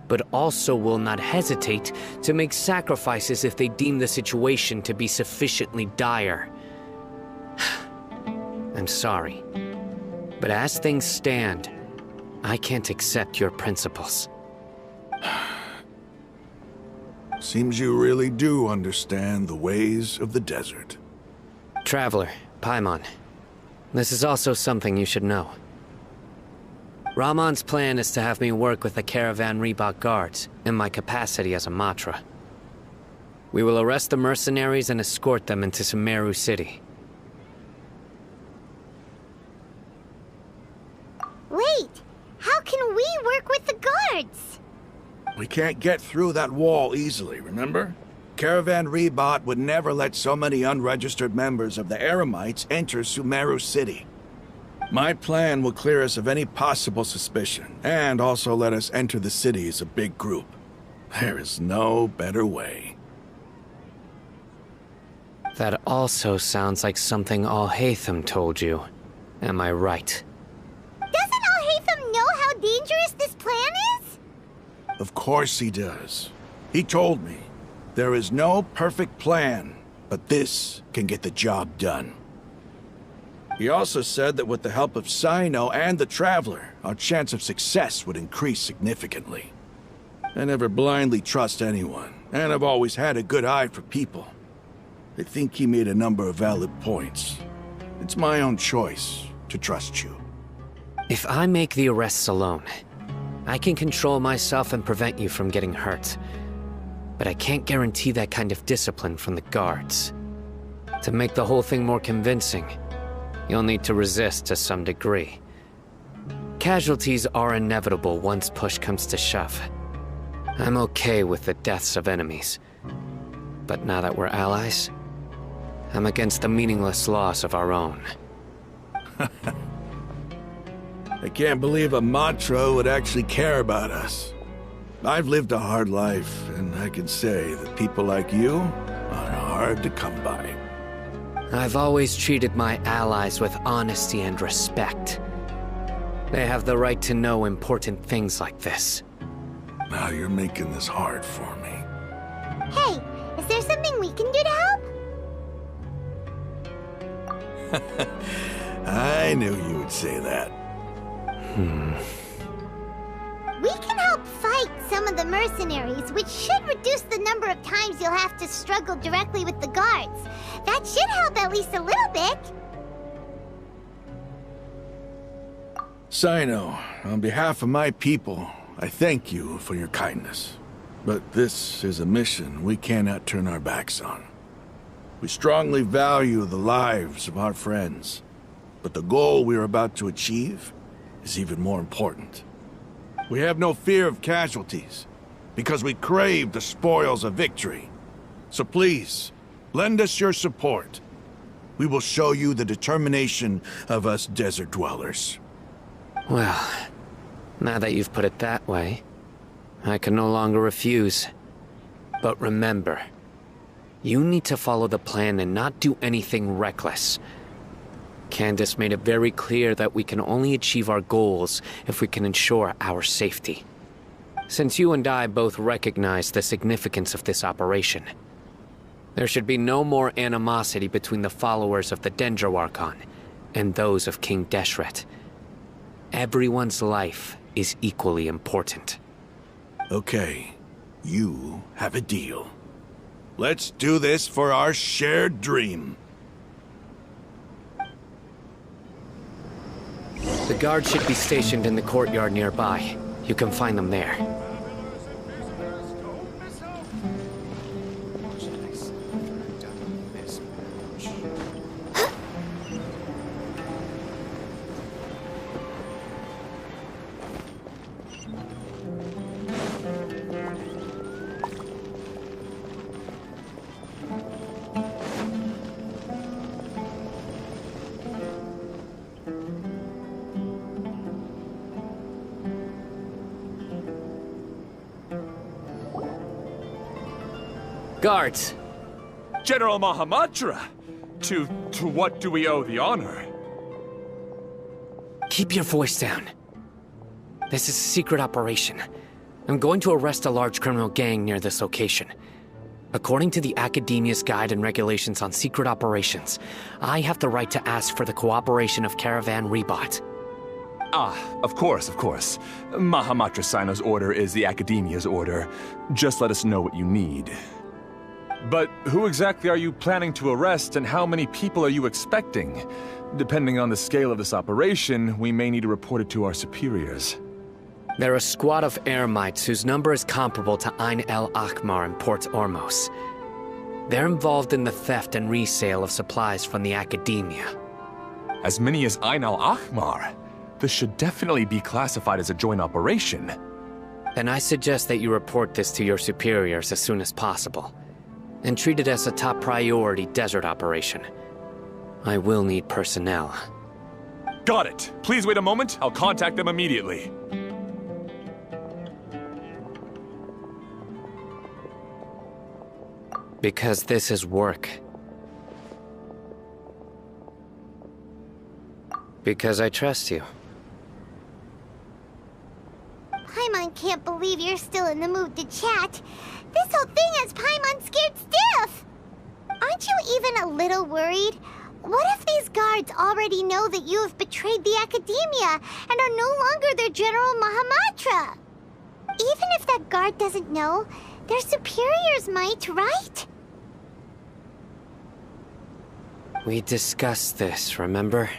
but also will not hesitate to make sacrifices if they deem the situation to be sufficiently dire. I'm sorry, but as things stand, I can't accept your principles. Seems you really do understand the ways of the desert. Traveler, Paimon, this is also something you should know. Rahman's plan is to have me work with the Caravan Reebok guards in my capacity as a Matra. We will arrest the mercenaries and escort them into Sumeru City. Wait, how can we work with the guards? We can't get through that wall easily, remember? Caravan Reebok would never let so many unregistered members of the Eremites enter Sumeru City. My plan will clear us of any possible suspicion, and also let us enter the city as a big group. There is no better way. That also sounds like something Al-Haytham told you. Am I right? Doesn't Al-Haytham know how dangerous this plan is? Of course he does. He told me, there is no perfect plan, but this can get the job done. He also said that with the help of Sino and the Traveler, our chance of success would increase significantly. I never blindly trust anyone, and I've always had a good eye for people. I think he made a number of valid points. It's my own choice to trust you. If I make the arrests alone, I can control myself and prevent you from getting hurt. But I can't guarantee that kind of discipline from the guards. To make the whole thing more convincing, you'll need to resist to some degree. Casualties are inevitable once push comes to shove. I'm okay with the deaths of enemies. But now that we're allies, I'm against the meaningless loss of our own. I can't believe a Matra would actually care about us. I've lived a hard life, and I can say that people like you are hard to come by. I've always treated my allies with honesty and respect. They have the right to know important things like this. Now you're making this hard for me. Hey, is there something we can do to help? I knew you would say that. We can help fight some of the mercenaries, which should reduce the number of times you'll have to struggle directly with the guards. That should help at least a little bit. Sino, on behalf of my people, I thank you for your kindness. But this is a mission we cannot turn our backs on. We strongly value the lives of our friends, but the goal we are about to achieve is even more important. We have no fear of casualties, because we crave the spoils of victory. So please, lend us your support. We will show you the determination of us desert dwellers. Well, now that you've put it that way, I can no longer refuse. But remember, you need to follow the plan and not do anything reckless. Candace made it very clear that we can only achieve our goals if we can ensure our safety. Since you and I both recognize the significance of this operation, there should be no more animosity between the followers of the Dendro Archon and those of King Deshret. Everyone's life is equally important. Okay, you have a deal. Let's do this for our shared dream. The guards should be stationed in the courtyard nearby. You can find them there. Guards! General Mahamatra! To what do we owe the honor? Keep your voice down. This is a secret operation. I'm going to arrest a large criminal gang near this location. According to the Academia's Guide and Regulations on Secret Operations, I have the right to ask for the cooperation of Caravan Rebot. Ah, of course, of course. Mahamatra Sino's order is the Academia's order. Just let us know what you need. But who exactly are you planning to arrest, and how many people are you expecting? Depending on the scale of this operation, we may need to report it to our superiors. They're a squad of Eremites whose number is comparable to Ain el Akhmar in Port Ormos. They're involved in the theft and resale of supplies from the Academia. As many as Ain el Akhmar? This should definitely be classified as a joint operation. Then I suggest that you report this to your superiors as soon as possible, and treat it as a top priority desert operation. I will need personnel. Got it. Please wait a moment. I'll contact them immediately. Because this is work. Because I trust you. Paimon can't believe you're still in the mood to chat. This whole thing has Paimon scared stiff! Aren't you even a little worried? What if these guards already know that you have betrayed the Academia and are no longer their General Mahamatra? Even if that guard doesn't know, their superiors might, right? We discussed this, remember?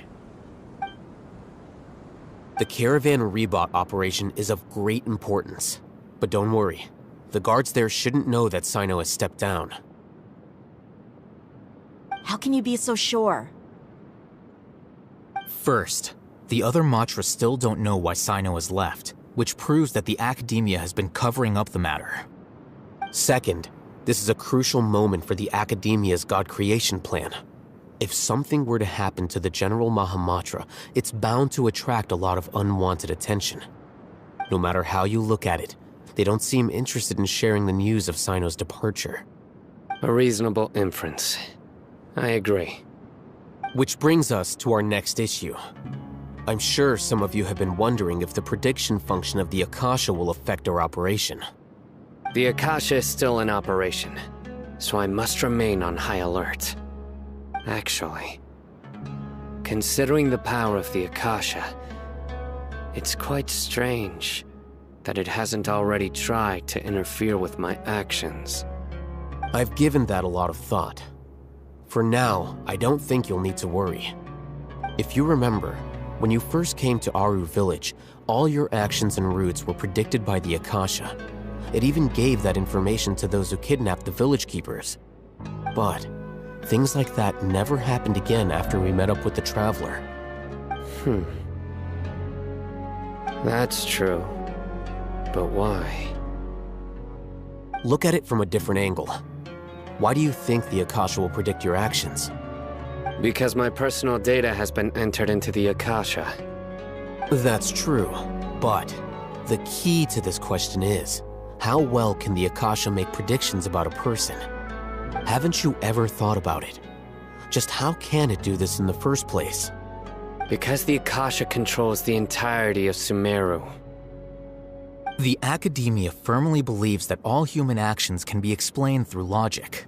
The Caravan Rebot operation is of great importance. But don't worry, the guards there shouldn't know that Sino has stepped down. How can you be so sure? First, the other Matra still don't know why Sino has left, which proves that the Academia has been covering up the matter. Second, this is a crucial moment for the Academia's God creation plan. If something were to happen to the General Mahamatra, it's bound to attract a lot of unwanted attention. No matter how you look at it, they don't seem interested in sharing the news of Sino's departure. A reasonable inference. I agree. Which brings us to our next issue. I'm sure some of you have been wondering if the prediction function of the Akasha will affect our operation. The Akasha is still in operation, so I must remain on high alert. Actually, considering the power of the Akasha, it's quite strange that it hasn't already tried to interfere with my actions. I've given that a lot of thought. For now, I don't think you'll need to worry. If you remember, when you first came to Aru Village, all your actions and routes were predicted by the Akasha. It even gave that information to those who kidnapped the village keepers. But things like that never happened again after we met up with the Traveler. That's true. But why? Look at it from a different angle. Why do you think the Akasha will predict your actions? Because my personal data has been entered into the Akasha. That's true, but the key to this question is, how well can the Akasha make predictions about a person? Haven't you ever thought about it? Just how can it do this in the first place? Because the Akasha controls the entirety of Sumeru. The Academia firmly believes that all human actions can be explained through logic.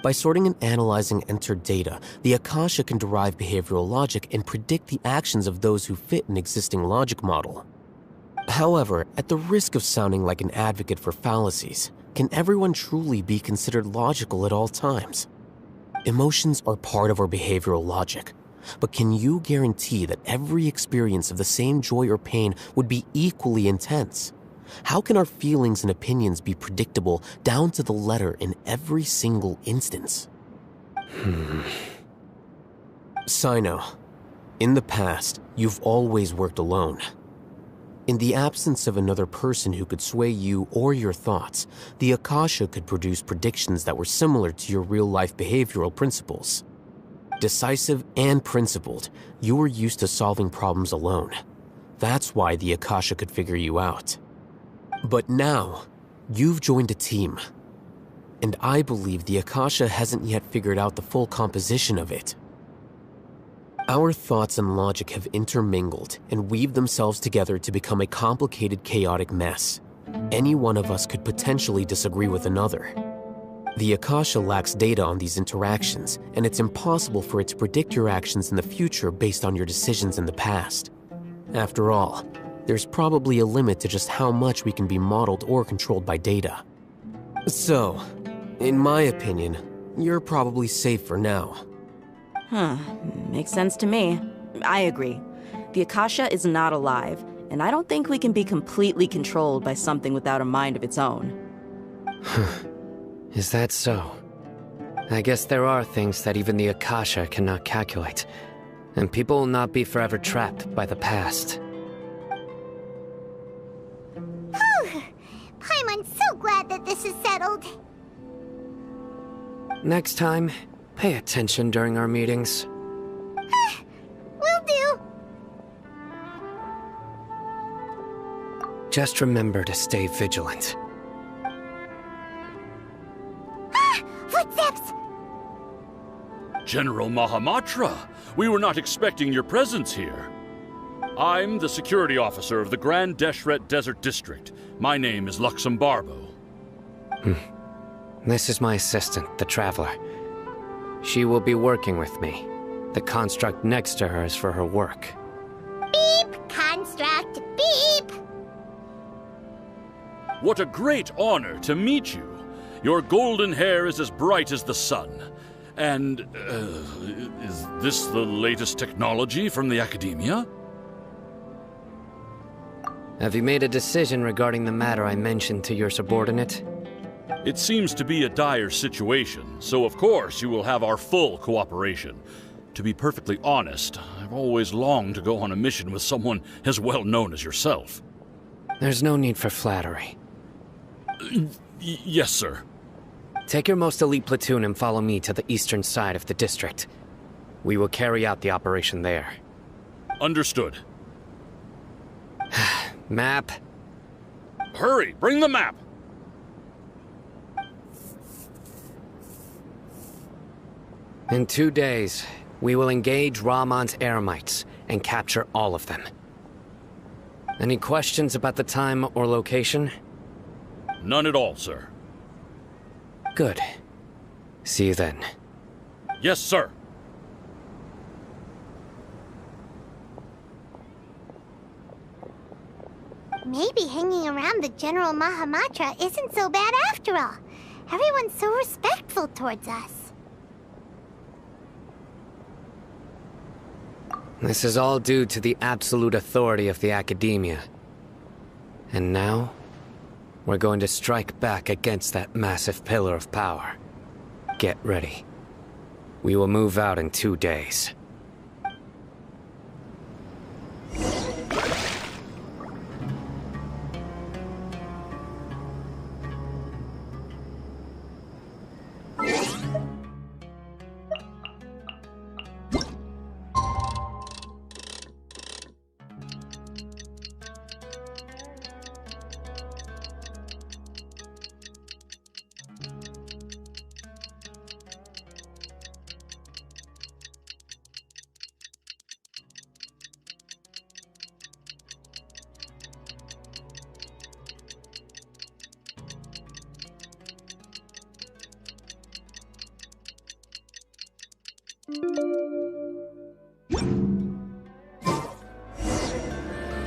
By sorting and analyzing entered data, the Akasha can derive behavioral logic and predict the actions of those who fit an existing logic model. However, at the risk of sounding like an advocate for fallacies, can everyone truly be considered logical at all times? Emotions are part of our behavioral logic, but can you guarantee that every experience of the same joy or pain would be equally intense? How can our feelings and opinions be predictable down to the letter in every single instance? Sino, in the past, you've always worked alone. In the absence of another person who could sway you or your thoughts, the Akasha could produce predictions that were similar to your real-life behavioral principles. Decisive and principled, you were used to solving problems alone. That's why the Akasha could figure you out. But now, you've joined a team. And I believe the Akasha hasn't yet figured out the full composition of it. Our thoughts and logic have intermingled and weaved themselves together to become a complicated, chaotic mess. Any one of us could potentially disagree with another. The Akasha lacks data on these interactions, and it's impossible for it to predict your actions in the future based on your decisions in the past. After all, there's probably a limit to just how much we can be modeled or controlled by data. So, in my opinion, you're probably safe for now. Makes sense to me. I agree. The Akasha is not alive, and I don't think we can be completely controlled by something without a mind of its own. Is that so? I guess there are things that even the Akasha cannot calculate, and people will not be forever trapped by the past. I'm so glad that this is settled. Next time, pay attention during our meetings. Will do. Just remember to stay vigilant. Footsteps! General Mahamatra, we were not expecting your presence here. I'm the security officer of the Grand Deshret Desert District. My name is Luxembarbo. This is my assistant, the Traveler. She will be working with me. The construct next to her is for her work. Beep, construct, beep! What a great honor to meet you. Your golden hair is as bright as the sun. And, is this the latest technology from the Academia? Have you made a decision regarding the matter I mentioned to your subordinate? It seems to be a dire situation, so of course you will have our full cooperation. To be perfectly honest, I've always longed to go on a mission with someone as well known as yourself. There's no need for flattery. Yes, sir. Take your most elite platoon and follow me to the eastern side of the district. We will carry out the operation there. Understood. Map. Hurry, bring the map! In 2 days, We will engage Rahman's Eremites and capture all of them. Any questions about the time or location? None at all, sir. Good. See you then. Yes, sir. Maybe hanging around the General Mahamatra isn't so bad after all. Everyone's so respectful towards us. This is all due to the absolute authority of the Academia. And now, we're going to strike back against that massive pillar of power. Get ready. We will move out in 2 days.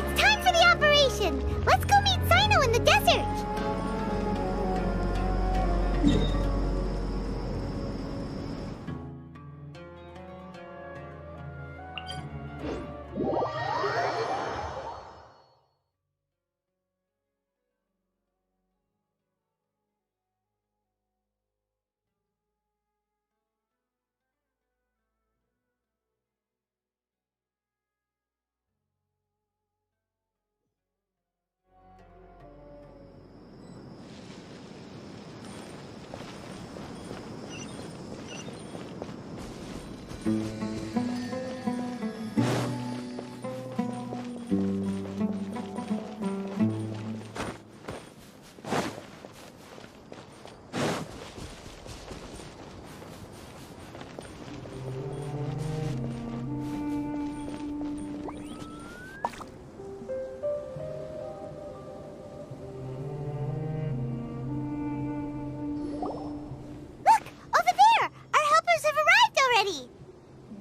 It's time for the operation! Let's go meet Sino in the desert!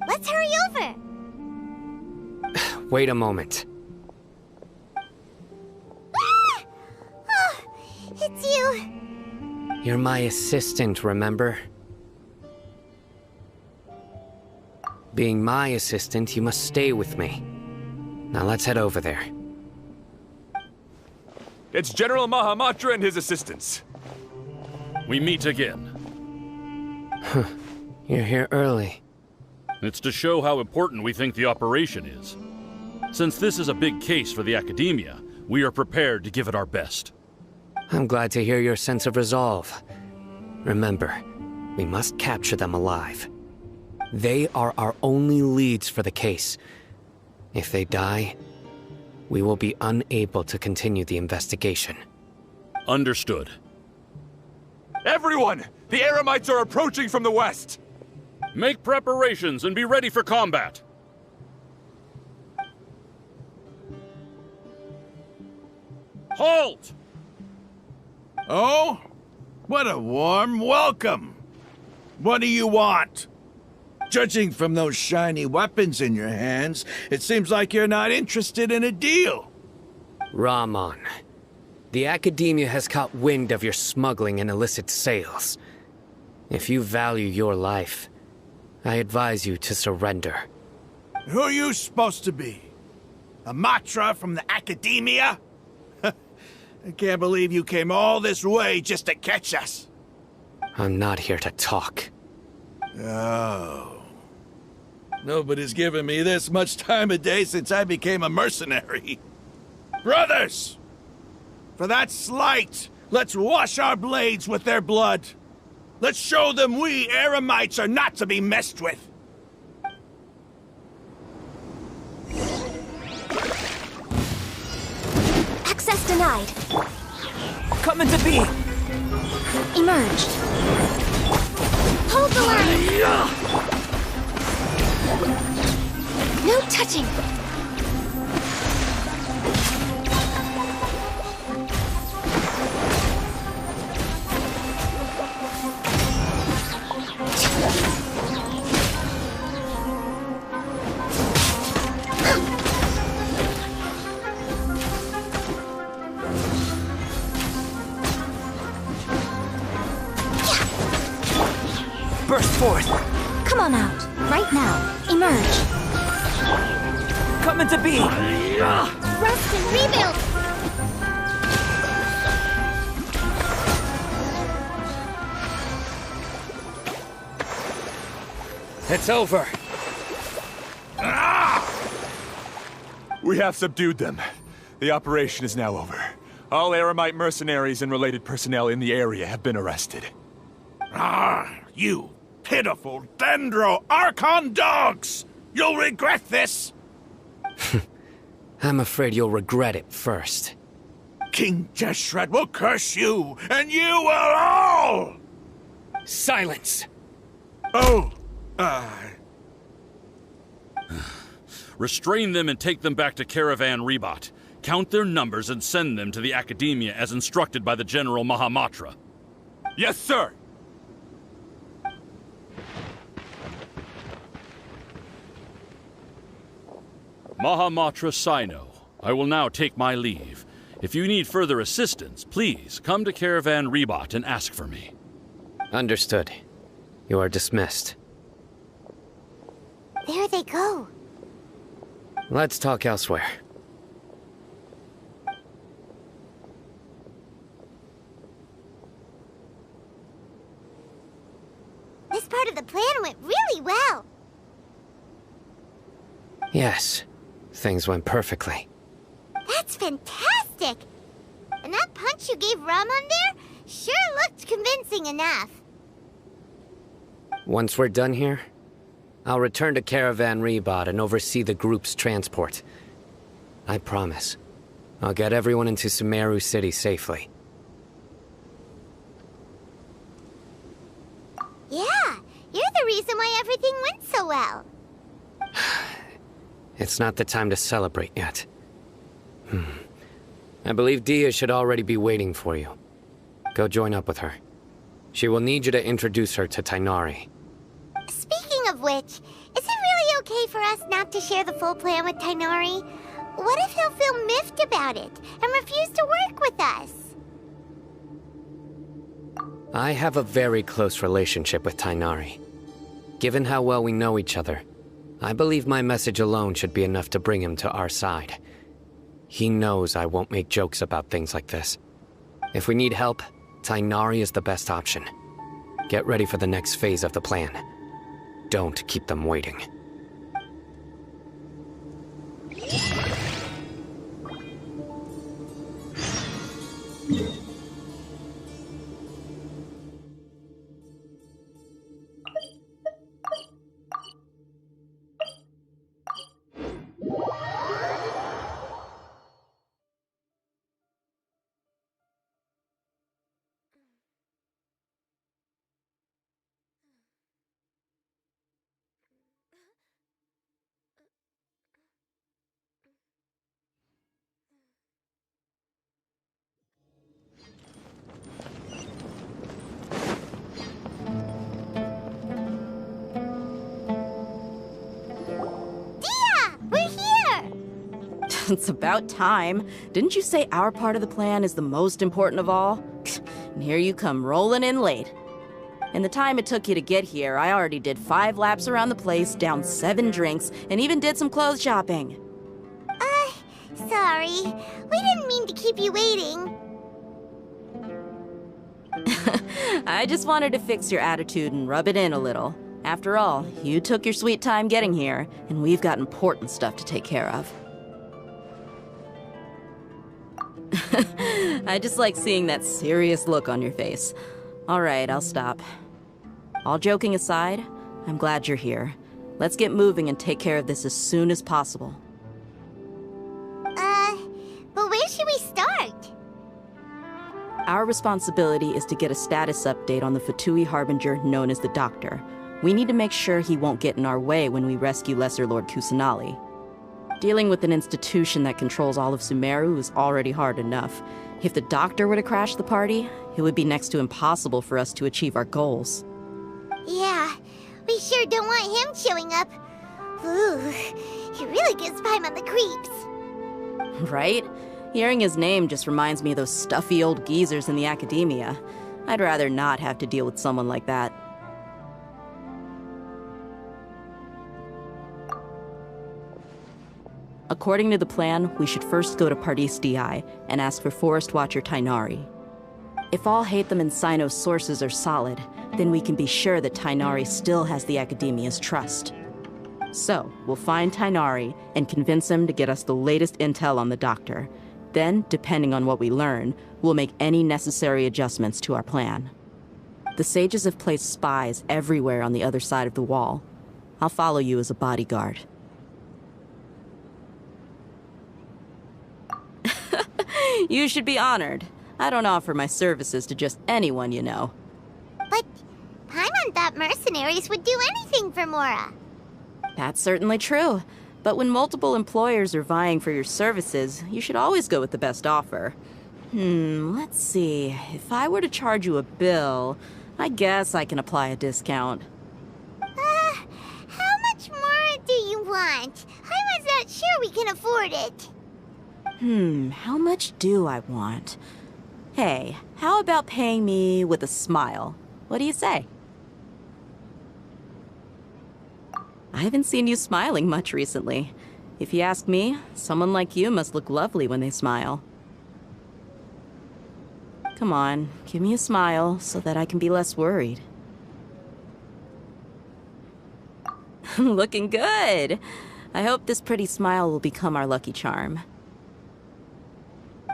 Let's hurry over! Wait a moment. Ah! Oh, it's you. You're my assistant, remember? Being my assistant, you must stay with me. Now let's head over there. It's General Mahamatra and his assistants. We meet again. You're here early. It's to show how important we think the operation is. Since this is a big case for the Academia, we are prepared to give it our best. I'm glad to hear your sense of resolve. Remember, we must capture them alive. They are our only leads for the case. If they die, we will be unable to continue the investigation. Understood. Everyone! The Eremites are approaching from the west! Make preparations and be ready for combat. Halt! Oh? What a warm welcome! What do you want? Judging from those shiny weapons in your hands, it seems like you're not interested in a deal. Rahman, the Academia has caught wind of your smuggling and illicit sales. If you value your life, I advise you to surrender. Who are you supposed to be? A Matra from the Academia? I can't believe you came all this way just to catch us. I'm not here to talk. Oh. Nobody's given me this much time of day since I became a mercenary. Brothers! For that slight, let's wash our blades with their blood. Let's show them we Eremites are not to be messed with. Access denied. Come into being. Emerged. Hold the line. No touching! Burst forth! Come on out, right now. Emerge. Come into being! Rest and rebuild! It's over. We have subdued them. The operation is now over. All Aramite mercenaries and related personnel in the area have been arrested. You pitiful Dendro Archon dogs! You'll regret this! I'm afraid you'll regret it first. King Jeshred will curse you, and you will all! Silence! Oh, Restrain them and take them back to Caravan Rebot. Count their numbers and send them to the Academia as instructed by the General Mahamatra. Yes, sir! Mahamatra Sino, I will now take my leave. If you need further assistance, please come to Caravan Rebot and ask for me. Understood. You are dismissed. There they go. Let's talk elsewhere. This part of the plan went really well. Yes, things went perfectly. That's fantastic! And that punch you gave Ramon there sure looked convincing enough. Once we're done here, I'll return to Caravan Rebot and oversee the group's transport. I promise. I'll get everyone into Sumeru City safely. Yeah, you're the reason why everything went so well. It's not the time to celebrate yet. I believe Dia should already be waiting for you. Go join up with her. She will need you to introduce her to Tainari. Speaking of which, is it really okay for us not to share the full plan with Tainari? What if he'll feel miffed about it and refuse to work with us? I have a very close relationship with Tainari. Given how well we know each other, I believe my message alone should be enough to bring him to our side. He knows I won't make jokes about things like this. If we need help, Tainari is the best option. Get ready for the next phase of the plan. Don't keep them waiting. It's about time. Didn't you say our part of the plan is the most important of all? And here you come rolling in late. In the time it took you to get here, I already did 5 laps around the place, downed 7 drinks, and even did some clothes shopping. Sorry. We didn't mean to keep you waiting. I just wanted to fix your attitude and rub it in a little. After all, you took your sweet time getting here, and we've got important stuff to take care of. I just like seeing that serious look on your face. All right, I'll stop. All joking aside, I'm glad you're here. Let's get moving and take care of this as soon as possible. But where should we start? Our responsibility is to get a status update on the Fatui Harbinger known as the Doctor. We need to make sure he won't get in our way when we rescue Lesser Lord Kusanali. Dealing with an institution that controls all of Sumeru is already hard enough. If the doctor were to crash the party, it would be next to impossible for us to achieve our goals. Yeah, we sure don't want him showing up. Ooh, he really gives Paimon the creeps. Right? Hearing his name just reminds me of those stuffy old geezers in the academia. I'd rather not have to deal with someone like that. According to the plan, we should first go to Pardis Di and ask for Forest Watcher Tainari. If all Hatham and Sino's sources are solid, then we can be sure that Tainari still has the Academia's trust. So, we'll find Tainari and convince him to get us the latest intel on the doctor. Then, depending on what we learn, we'll make any necessary adjustments to our plan. The sages have placed spies everywhere on the other side of the wall. I'll follow you as a bodyguard. You should be honored. I don't offer my services to just anyone, you know. But Paimon thought mercenaries would do anything for Mora. That's certainly true. But when multiple employers are vying for your services, you should always go with the best offer. Let's see. If I were to charge you a bill, I guess I can apply a discount. How much more do you want? Paimon's not sure we can afford it. How much do I want? Hey, how about paying me with a smile? What do you say? I haven't seen you smiling much recently. If you ask me, someone like you must look lovely when they smile. Come on, give me a smile so that I can be less worried. Looking good! I hope this pretty smile will become our lucky charm.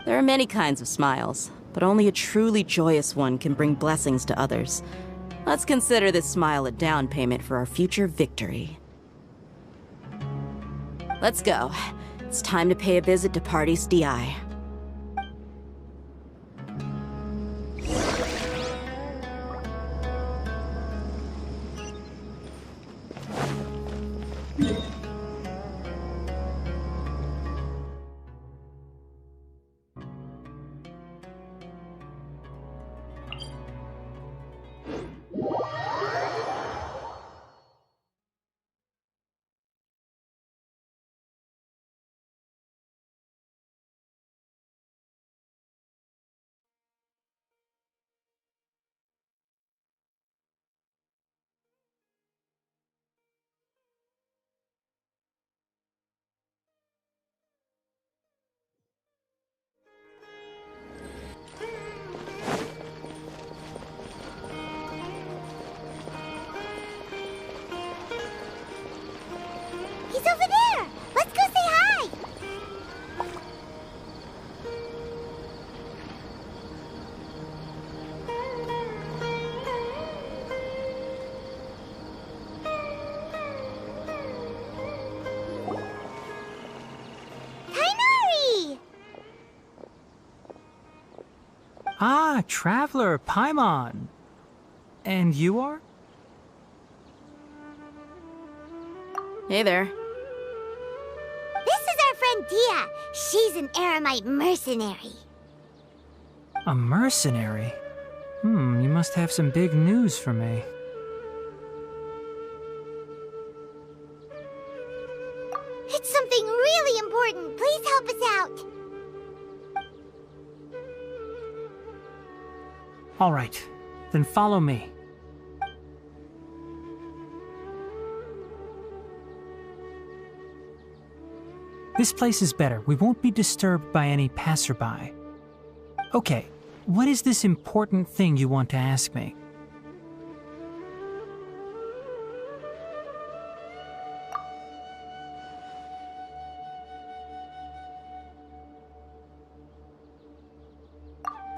There are many kinds of smiles, but only a truly joyous one can bring blessings to others. Let's consider this smile a down payment for our future victory. Let's go. It's time to pay a visit to Pardis Di. He's over there! Let's go say hi! Tainari! Ah, Traveler, Paimon. And you are? Hey there. This is our friend Dia. She's an Aramite mercenary. A mercenary? You must have some big news for me. It's something really important. Please help us out. All right, then follow me. This place is better. We won't be disturbed by any passerby. Okay, what is this important thing you want to ask me?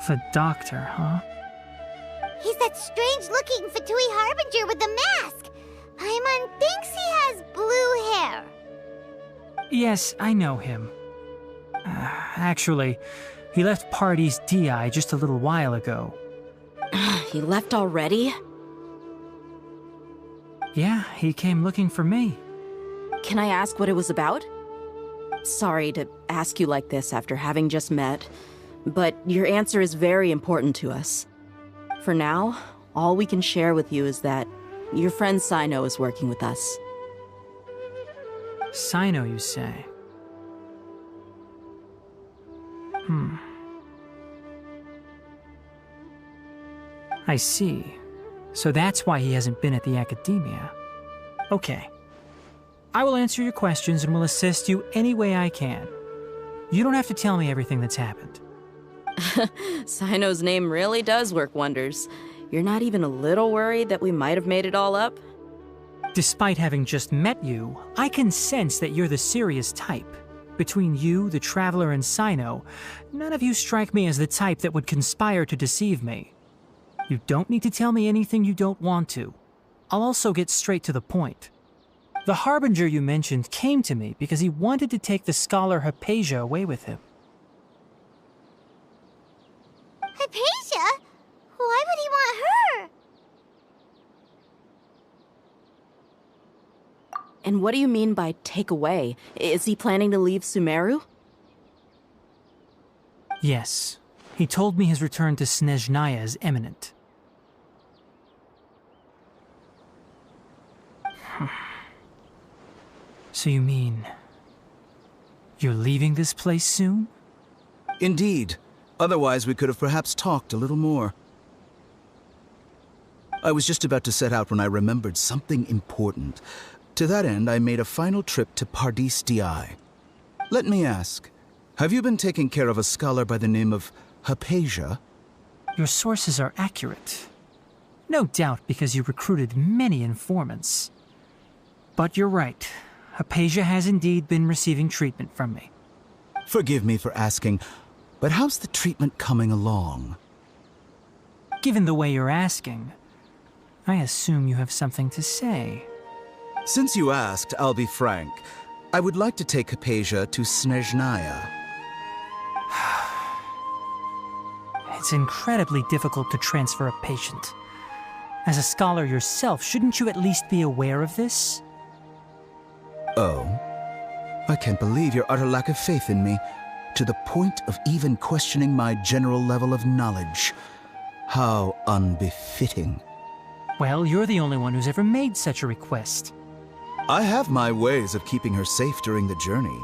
The doctor, huh? He's that strange-looking Fatui Harbinger with the mask. Paimon thinks he has blue hair. Yes, I know him. Actually, he left Pardis Di just a little while ago. He left already? Yeah, he came looking for me. Can I ask what it was about? Sorry to ask you like this after having just met, but your answer is very important to us. For now, all we can share with you is that your friend Sino is working with us. Sino, you say? I see. So that's why he hasn't been at the Academia. Okay. I will answer your questions and will assist you any way I can. You don't have to tell me everything that's happened. Sino's name really does work wonders. You're not even a little worried that we might have made it all up? Despite having just met you, I can sense that you're the serious type. Between you, the Traveler, and Sino, none of you strike me as the type that would conspire to deceive me. You don't need to tell me anything you don't want to. I'll also get straight to the point. The Harbinger you mentioned came to me because he wanted to take the scholar Hypatia away with him. Hypatia? Why would he want her? And what do you mean by take away? Is he planning to leave Sumeru? Yes. He told me his return to Snezhnaya is imminent. So you mean... you're leaving this place soon? Indeed. Otherwise, we could have perhaps talked a little more. I was just about to set out when I remembered something important. To that end, I made a final trip to Pardis Di. Let me ask, have you been taking care of a scholar by the name of Hypatia? Your sources are accurate. No doubt because you recruited many informants. But you're right. Hypatia has indeed been receiving treatment from me. Forgive me for asking, but how's the treatment coming along? Given the way you're asking, I assume you have something to say. Since you asked, I'll be frank. I would like to take Hypatia to Snezhnaya. It's incredibly difficult to transfer a patient. As a scholar yourself, shouldn't you at least be aware of this? Oh? I can't believe your utter lack of faith in me, to the point of even questioning my general level of knowledge. How unbefitting. Well, you're the only one who's ever made such a request. I have my ways of keeping her safe during the journey.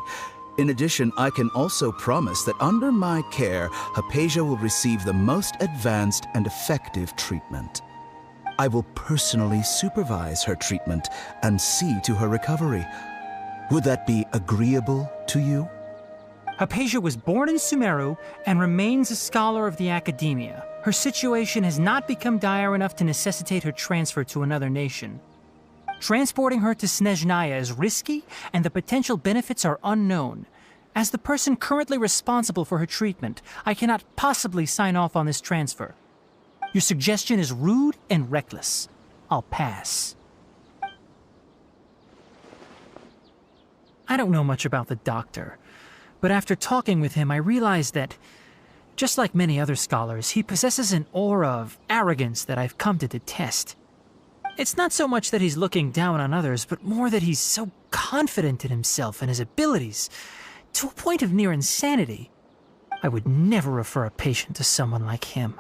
In addition, I can also promise that under my care, Hypatia will receive the most advanced and effective treatment. I will personally supervise her treatment and see to her recovery. Would that be agreeable to you? Hypatia was born in Sumeru and remains a scholar of the Academia. Her situation has not become dire enough to necessitate her transfer to another nation. Transporting her to Snezhnaya is risky, and the potential benefits are unknown. As the person currently responsible for her treatment, I cannot possibly sign off on this transfer. Your suggestion is rude and reckless. I'll pass. I don't know much about the doctor, but after talking with him, I realized that, just like many other scholars, he possesses an aura of arrogance that I've come to detest. It's not so much that he's looking down on others, but more that he's so confident in himself and his abilities, to a point of near insanity. I would never refer a patient to someone like him.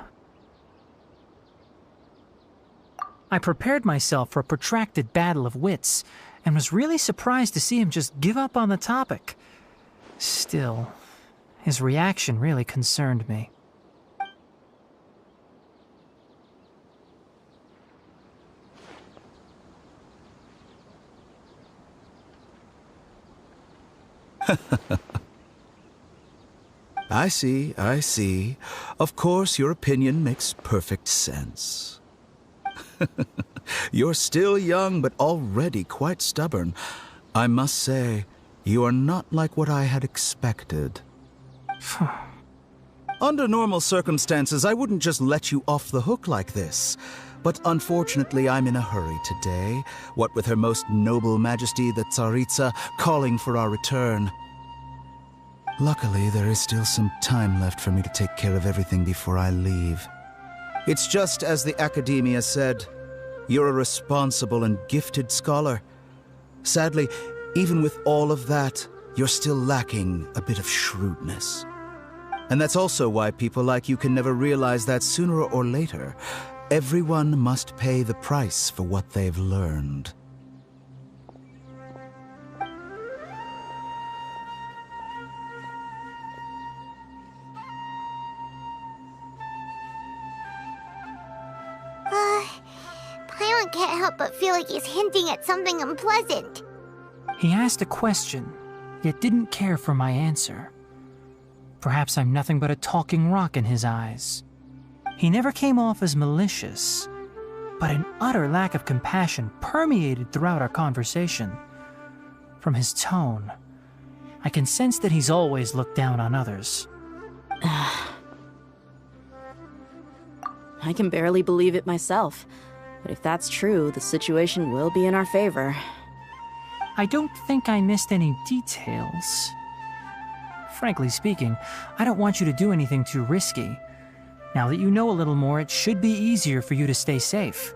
I prepared myself for a protracted battle of wits, and was really surprised to see him just give up on the topic. Still, his reaction really concerned me. I see, I see. Of course, your opinion makes perfect sense. You're still young, but already quite stubborn. I must say, you are not like what I had expected. Under normal circumstances, I wouldn't just let you off the hook like this. But unfortunately, I'm in a hurry today, what with Her Most Noble Majesty the Tsaritsa calling for our return. Luckily, there is still some time left for me to take care of everything before I leave. It's just as the Academia said. You're a responsible and gifted scholar. Sadly, even with all of that, you're still lacking a bit of shrewdness. And that's also why people like you can never realize that sooner or later, everyone must pay the price for what they've learned. Paimon can't help but feel like he's hinting at something unpleasant. He asked a question, yet didn't care for my answer. Perhaps I'm nothing but a talking rock in his eyes. He never came off as malicious, but an utter lack of compassion permeated throughout our conversation. From his tone, I can sense that he's always looked down on others. I can barely believe it myself. But if that's true, the situation will be in our favor. I don't think I missed any details. Frankly speaking, I don't want you to do anything too risky. Now that you know a little more, it should be easier for you to stay safe.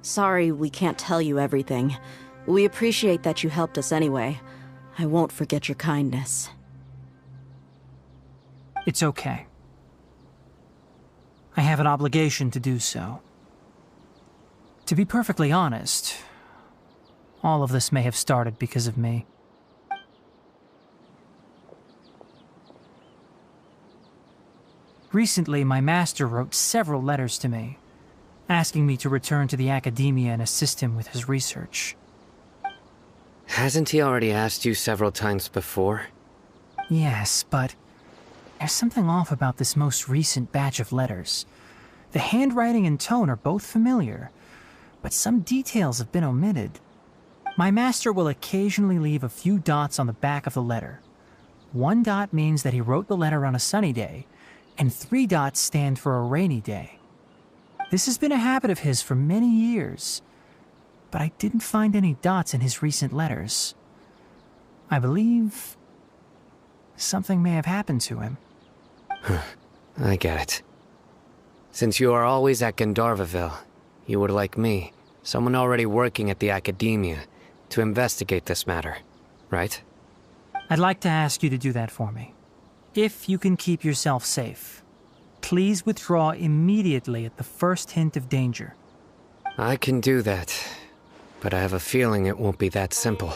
Sorry we can't tell you everything. We appreciate that you helped us anyway. I won't forget your kindness. It's okay. I have an obligation to do so. To be perfectly honest, all of this may have started because of me. Recently, my master wrote several letters to me, asking me to return to the academia and assist him with his research. Hasn't he already asked you several times before? Yes, but there's something off about this most recent batch of letters. The handwriting and tone are both familiar, but some details have been omitted. My master will occasionally leave a few dots on the back of the letter. 1 dot means that he wrote the letter on a sunny day, and 3 dots stand for a rainy day. This has been a habit of his for many years, but I didn't find any dots in his recent letters. I believe something may have happened to him. I get it. Since you are always at Gandharvaville, you would like me, someone already working at the academia, to investigate this matter, right? I'd like to ask you to do that for me. If you can keep yourself safe, please withdraw immediately at the first hint of danger. I can do that, but I have a feeling it won't be that simple.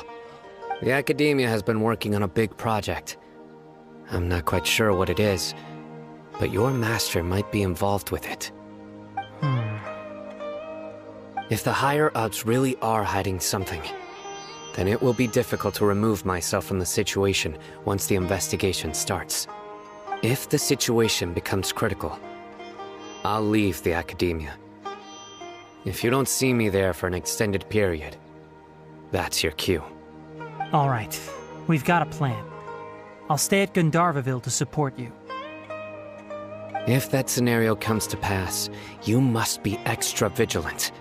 The academia has been working on a big project. I'm not quite sure what it is, but your master might be involved with it. If the higher-ups really are hiding something, then it will be difficult to remove myself from the situation once the investigation starts. If the situation becomes critical, I'll leave the academia. If you don't see me there for an extended period, that's your cue. All right, we've got a plan. I'll stay at Gandharvaville to support you. If that scenario comes to pass, you must be extra vigilant.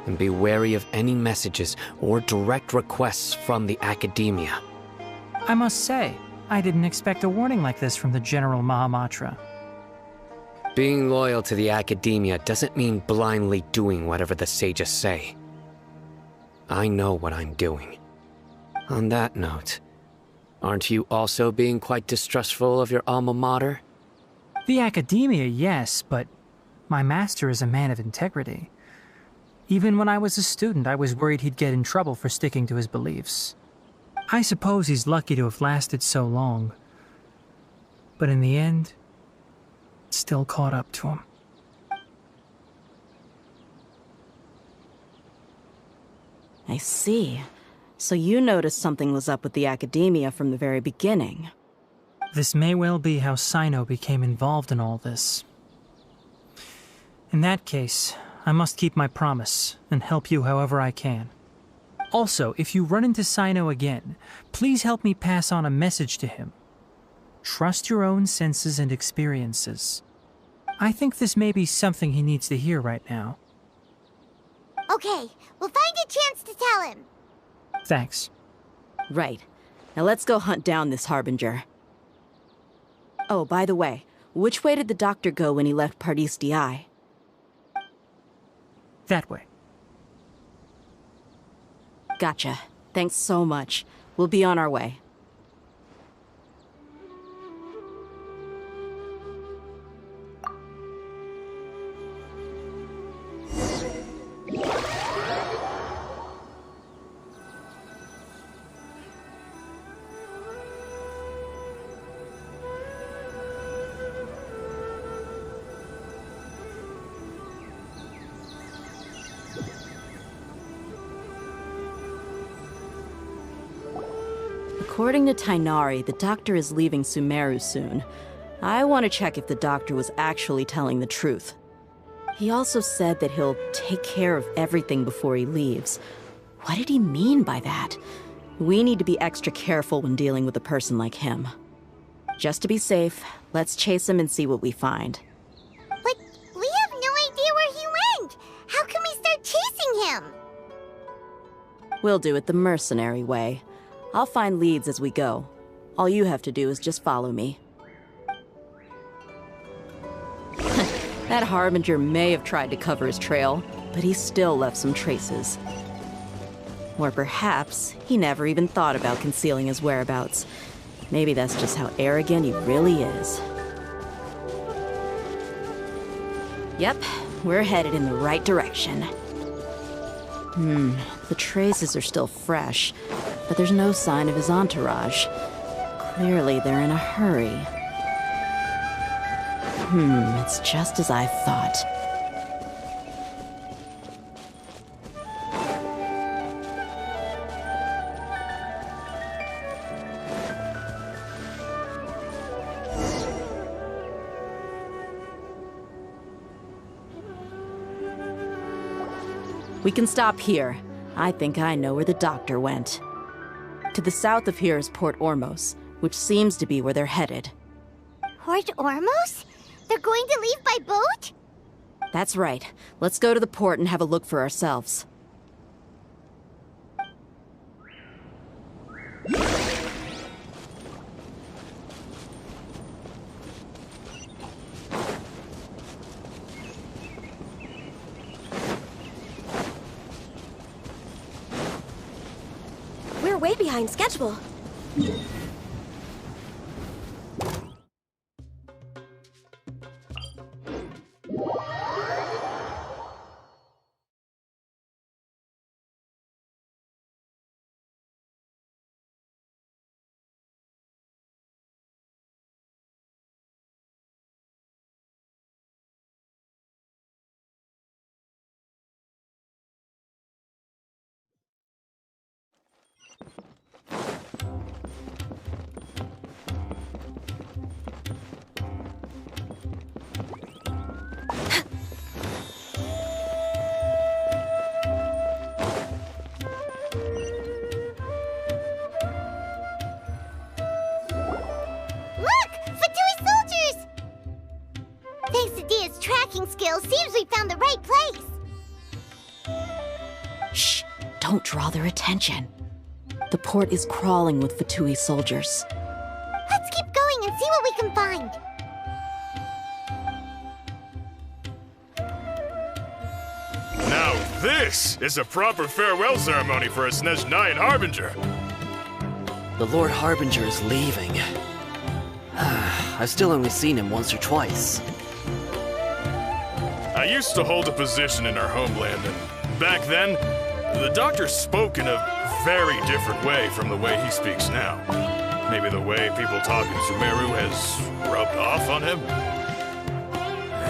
And be wary of any messages or direct requests from the academia. I must say, I didn't expect a warning like this from the General Mahamatra. Being loyal to the academia doesn't mean blindly doing whatever the sages say. I know what I'm doing. On that note, aren't you also being quite distrustful of your alma mater? The academia, yes, but my master is a man of integrity. Even when I was a student, I was worried he'd get in trouble for sticking to his beliefs. I suppose he's lucky to have lasted so long. But in the end, it still caught up to him. I see. So you noticed something was up with the academia from the very beginning. This may well be how Sino became involved in all this. In that case, I must keep my promise and help you however I can. Also, if you run into Sino again, please help me pass on a message to him. Trust your own senses and experiences. I think this may be something he needs to hear right now. Okay, we'll find a chance to tell him. Thanks. Right. Now let's go hunt down this Harbinger. Oh, by the way, which way did the doctor go when he left Pardis Di? That way. Gotcha. Thanks so much. We'll be on our way. According to Tainari, the doctor is leaving Sumeru soon. I want to check if the doctor was actually telling the truth. He also said that he'll take care of everything before he leaves. What did he mean by that? We need to be extra careful when dealing with a person like him. Just to be safe, let's chase him and see what we find. But we have no idea where he went! How can we start chasing him? We'll do it the mercenary way. I'll find leads as we go. All you have to do is just follow me. That Harbinger may have tried to cover his trail, but he still left some traces. Or perhaps he never even thought about concealing his whereabouts. Maybe that's just how arrogant he really is. Yep, we're headed in the right direction. The traces are still fresh, but there's no sign of his entourage. Clearly they're in a hurry. It's just as I thought. We can stop here. I think I know where the doctor went. To the south of here is Port Ormos, which seems to be where they're headed. Port Ormos? They're going to leave by boat? That's right. Let's go to the port and have a look for ourselves. We're way behind schedule. Skills, seems we found the right place. Shh! Don't draw their attention. The port is crawling with Fatui soldiers. Let's keep going and see what we can find. Now this is a proper farewell ceremony for a Snezhnayan Harbinger. The Lord Harbinger is leaving. I've still only seen him once or twice. I used to hold a position in our homeland, and back then, the doctor spoke in a very different way from the way he speaks now. Maybe the way people talk in Sumeru has rubbed off on him?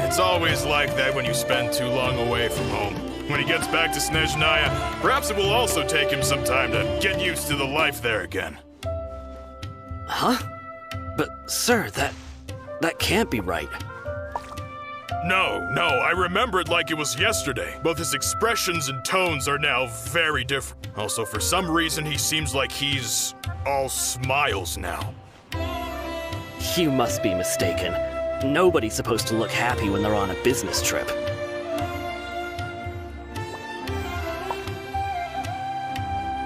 It's always like that when you spend too long away from home. When he gets back to Snezhnaya, perhaps it will also take him some time to get used to the life there again. Huh? But, sir, that can't be right. No, I remember it like it was yesterday. Both his expressions and tones are now very different. Also, for some reason, he seems like he's all smiles now. You must be mistaken. Nobody's supposed to look happy when they're on a business trip.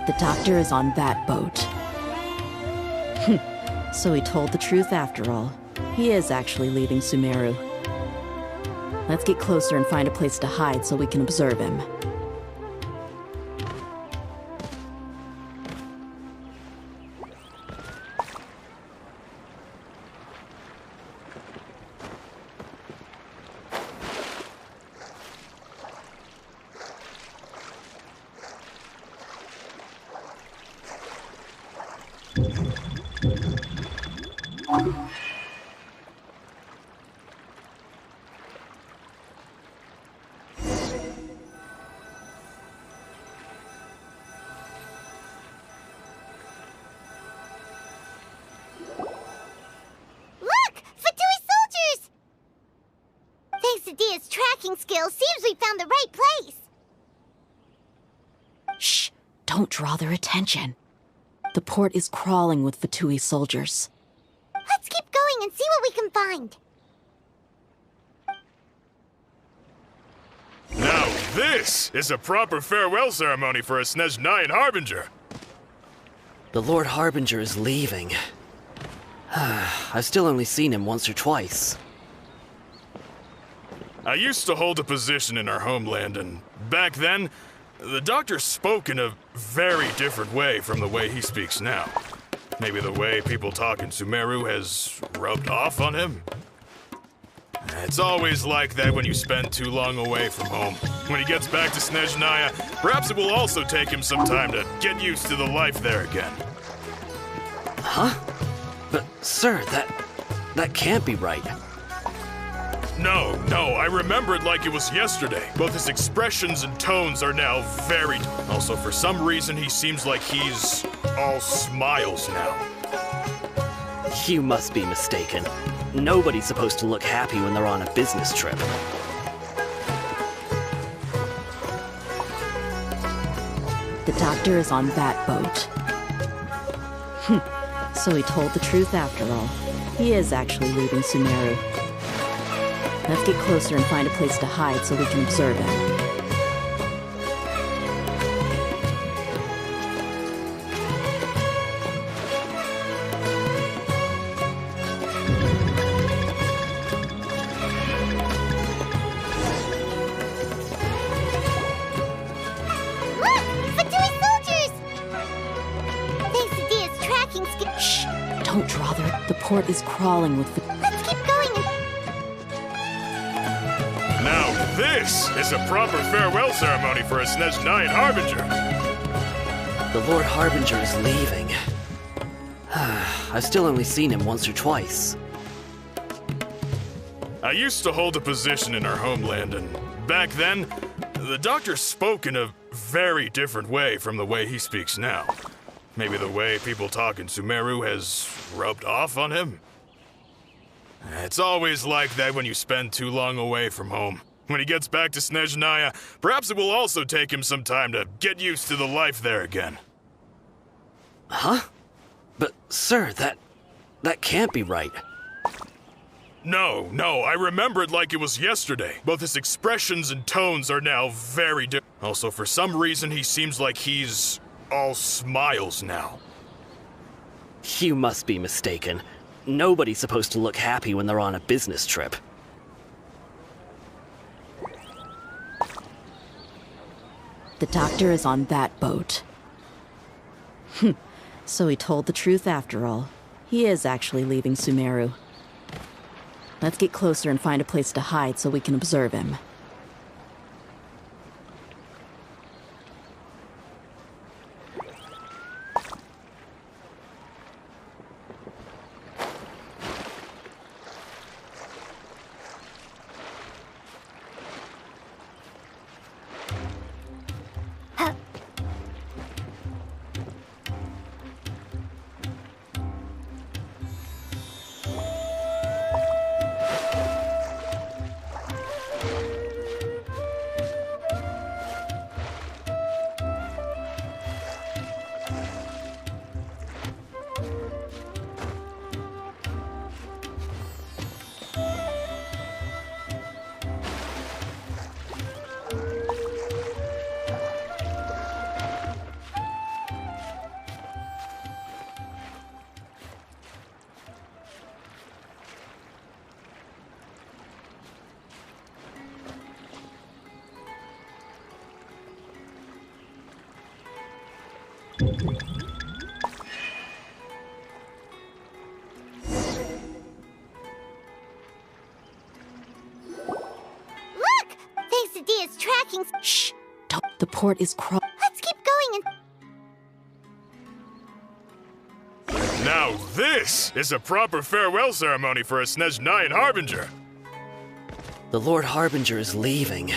The doctor is on that boat. So he told the truth after all. He is actually leaving Sumeru. Let's get closer and find a place to hide so we can observe him. Thanks to Dia's tracking skills, seems we found the right place. Shh! Don't draw their attention. The port is crawling with Fatui soldiers. Let's keep going and see what we can find. Now this is a proper farewell ceremony for a Snezhnayan Harbinger. The Lord Harbinger is leaving. I've still only seen him once or twice. I used to hold a position in our homeland, and back then, the doctor spoke in a very different way from the way he speaks now. Maybe the way people talk in Sumeru has rubbed off on him? It's always like that when you spend too long away from home. When he gets back to Snezhnaya, perhaps it will also take him some time to get used to the life there again. Huh? But, sir, that can't be right. No, I remember it like it was yesterday. Both his expressions and tones are now very... Also, for some reason, he seems like he's all smiles now. You must be mistaken. Nobody's supposed to look happy when they're on a business trip. The doctor is on that boat. So he told the truth after all. He is actually leaving Sumeru. Let's get closer and find a place to hide so we can observe him. Look! Fatui soldiers! Thanks to Dia's tracking skills. Shh! Don't draw their... The port is crawling with... Let's keep going and... Now this is a proper farewell ceremony for a Snezhnayan Harbinger. The Lord Harbinger is leaving. I've still only seen him once or twice. I used to hold a position in our homeland, and back then, the doctor spoke in a very different way from the way he speaks now. Maybe the way people talk in Sumeru has rubbed off on him? It's always like that when you spend too long away from home. When he gets back to Snezhnaya, perhaps it will also take him some time to get used to the life there again. Huh? But, sir, that can't be right. No, I remember it like it was yesterday. Both his expressions and tones are now very different. Also, for some reason, he seems like he's all smiles now. You must be mistaken. Nobody's supposed to look happy when they're on a business trip. The doctor is on that boat. So he told the truth after all. He is actually leaving Sumeru. Let's get closer and find a place to hide so we can observe him. Look! Thanks to Dia's tracking... Shh! Don't. The port is Let's keep going and... Now this is a proper farewell ceremony for a Snezhnayan Harbinger. The Lord Harbinger is leaving.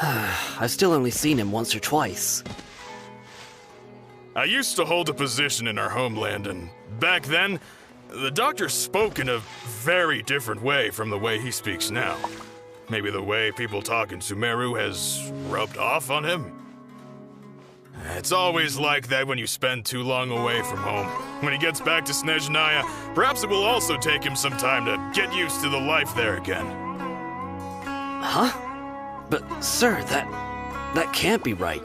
I've still only seen him once or twice. I used to hold a position in our homeland, and back then, the doctor spoke in a very different way from the way he speaks now. Maybe the way people talk in Sumeru has rubbed off on him? It's always like that when you spend too long away from home. When he gets back to Snezhnaya, perhaps it will also take him some time to get used to the life there again. Huh? But, sir, that can't be right.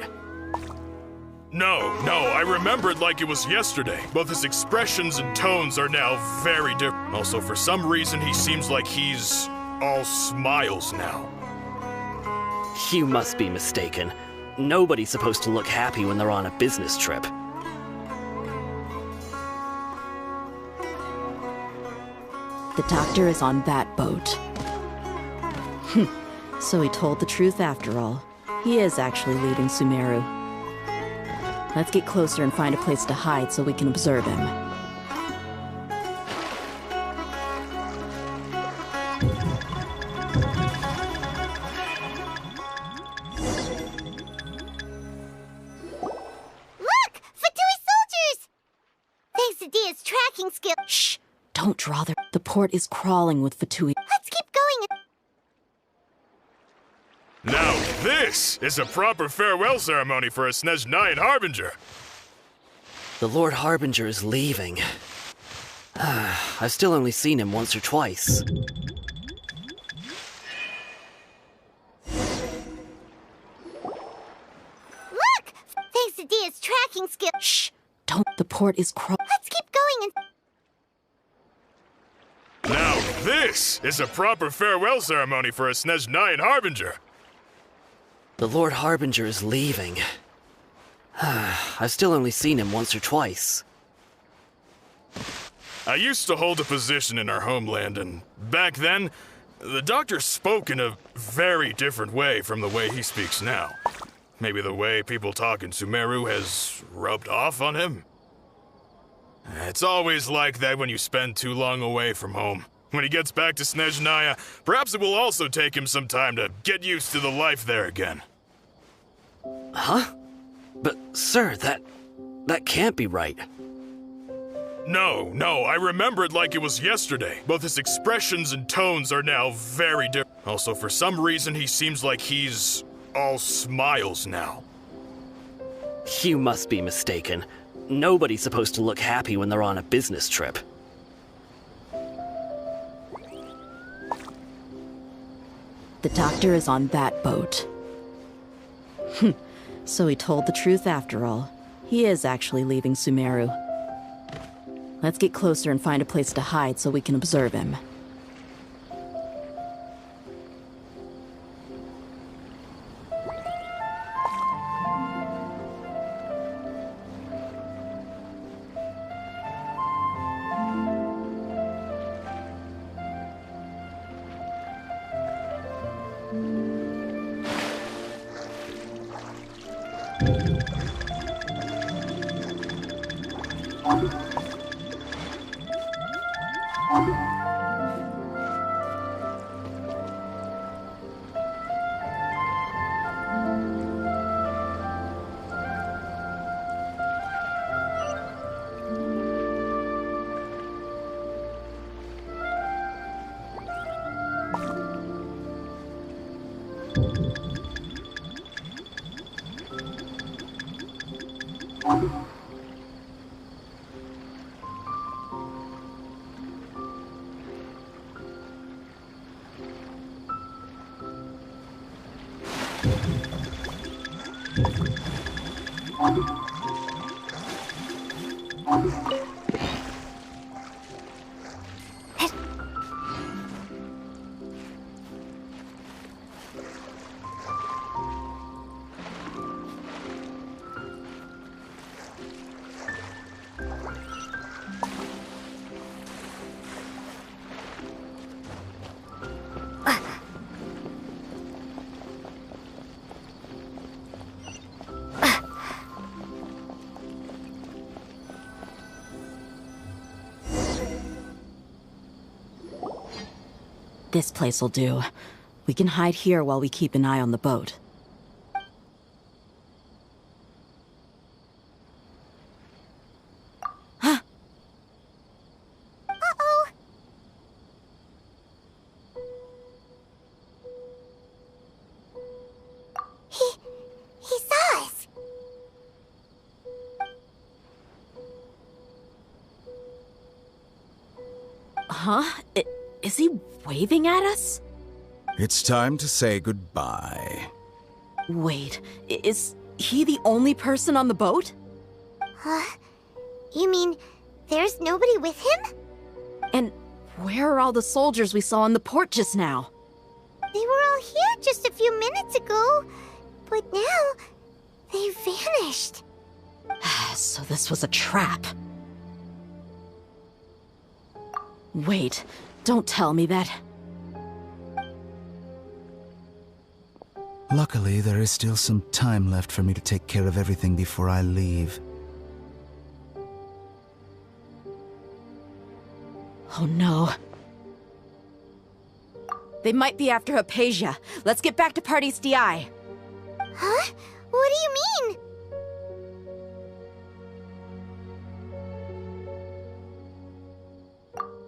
No, I remember it like it was yesterday. Both his expressions and tones are now very different. Also, for some reason, he seems like he's all smiles now. You must be mistaken. Nobody's supposed to look happy when they're on a business trip. The doctor is on that boat. So he told the truth after all. He is actually leaving Sumeru. Let's get closer and find a place to hide so we can observe him. Look! Fatui soldiers! Thanks to Dia's tracking skill... Shh! Don't draw the... The port is crawling with Fatui. Let's keep going and... Now this is a proper farewell ceremony for a Snezhnayan Harbinger. The Lord Harbinger is leaving. I've still only seen him once or twice. Look! Thanks to Dia's tracking skill... Shh! Don't... The port is crawling... Let's keep going and... Now this is a proper farewell ceremony for a Snezhnayan Harbinger. The Lord Harbinger is leaving. I've still only seen him once or twice. I used to hold a position in our homeland, and back then, the doctor spoke in a very different way from the way he speaks now. Maybe the way people talk in Sumeru has rubbed off on him? It's always like that when you spend too long away from home. When he gets back to Snezhnaya, perhaps it will also take him some time to get used to the life there again. Huh? But, sir, that can't be right. No, I remember it like it was yesterday. Both his expressions and tones are now very different. Also, for some reason, he seems like he's all smiles now. You must be mistaken. Nobody's supposed to look happy when they're on a business trip. The doctor is on that boat. So he told the truth after all. He is actually leaving Sumeru. Let's get closer and find a place to hide so we can observe him. This place'll do. We can hide here while we keep an eye on the boat. Uh-oh. He saw us. Huh? Is he waving at us? It's time to say goodbye. Wait, is he the only person on the boat? Huh? You mean there's nobody with him? And where are all the soldiers we saw in the port just now? They were all here just a few minutes ago, but now they've vanished. So this was a trap. Wait, don't tell me that. Luckily, there is still some time left for me to take care of everything before I leave. Oh no. They might be after Hypatia. Let's get back to Party's DI. Huh? What do you mean?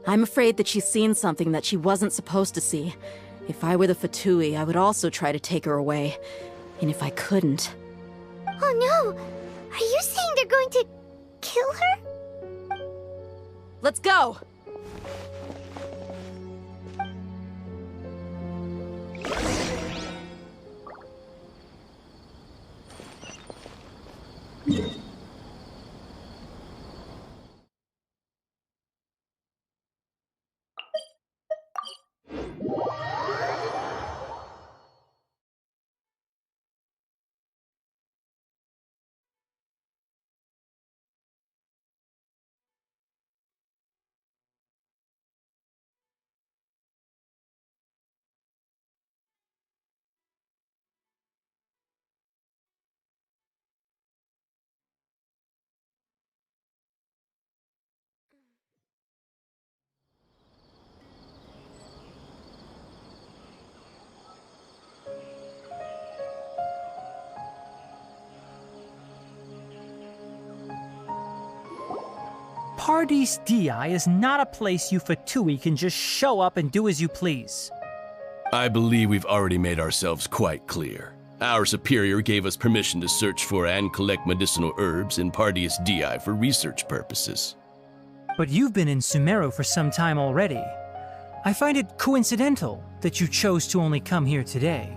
I'm afraid that she's seen something that she wasn't supposed to see. If I were the Fatui, I would also try to take her away. And if I couldn't... Oh no! Are you saying they're going to kill her? Let's go! Pardes Dii is not a place you Fatui can just show up and do as you please. I believe we've already made ourselves quite clear. Our superior gave us permission to search for and collect medicinal herbs in Pardes Dii for research purposes. But you've been in Sumeru for some time already. I find it coincidental that you chose to only come here today.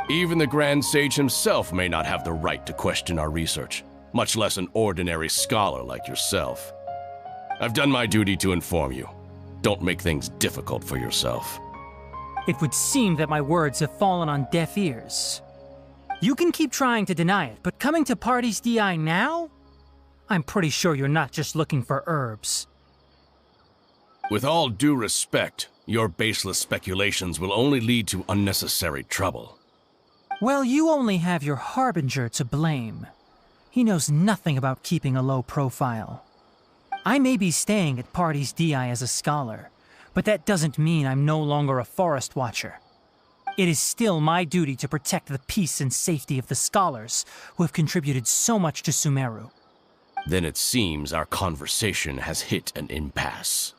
Even the Grand Sage himself may not have the right to question our research, much less an ordinary scholar like yourself. I've done my duty to inform you. Don't make things difficult for yourself. It would seem that my words have fallen on deaf ears. You can keep trying to deny it, but coming to Pardes Dii now? I'm pretty sure you're not just looking for herbs. With all due respect, your baseless speculations will only lead to unnecessary trouble. Well, you only have your Harbinger to blame. He knows nothing about keeping a low profile. I may be staying at Pardes Dii as a scholar, but that doesn't mean I'm no longer a forest watcher. It is still my duty to protect the peace and safety of the scholars who have contributed so much to Sumeru. Then it seems our conversation has hit an impasse.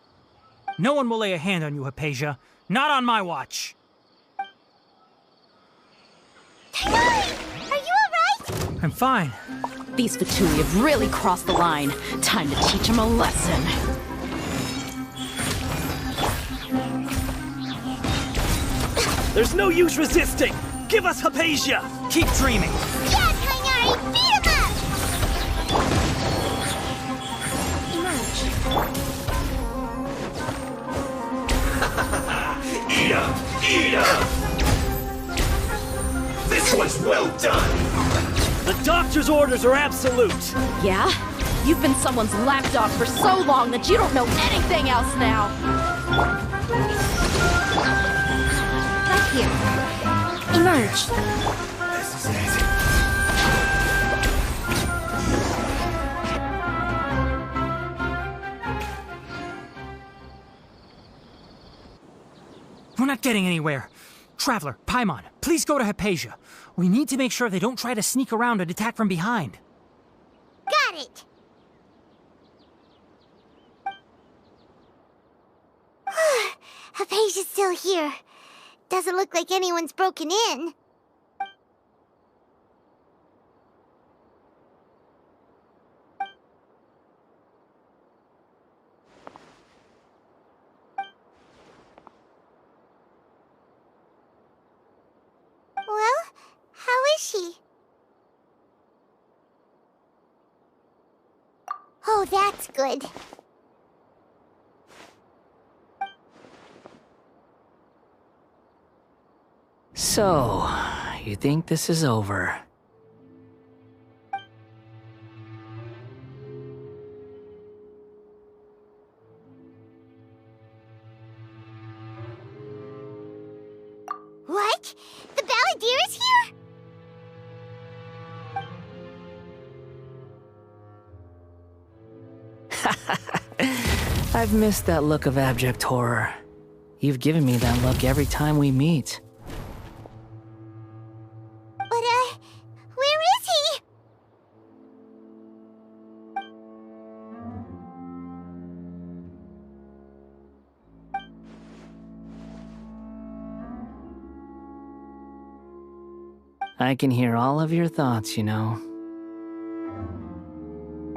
No one will lay a hand on you, Hypatia. Not on my watch. Are you alright? I'm fine. These Fatui have really crossed the line. Time to teach them a lesson. There's no use resisting! Give us Hypatia! Keep dreaming! Yeah, Kainari! Beat him up! Eat up! Eat up! This was well done! The doctor's orders are absolute! Yeah? You've been someone's lapdog for so long that you don't know anything else now! Right here. Emerge. This is it. We're not getting anywhere. Traveler, Paimon, please go to Hypatia. We need to make sure they don't try to sneak around and attack from behind. Got it! Hypatia's still here. Doesn't look like anyone's broken in. Well, how is she? Oh, that's good. So, you think this is over? What? The Balladeer is here? I've missed that look of abject horror. You've given me that look every time we meet. But, where is he? I can hear all of your thoughts, you know.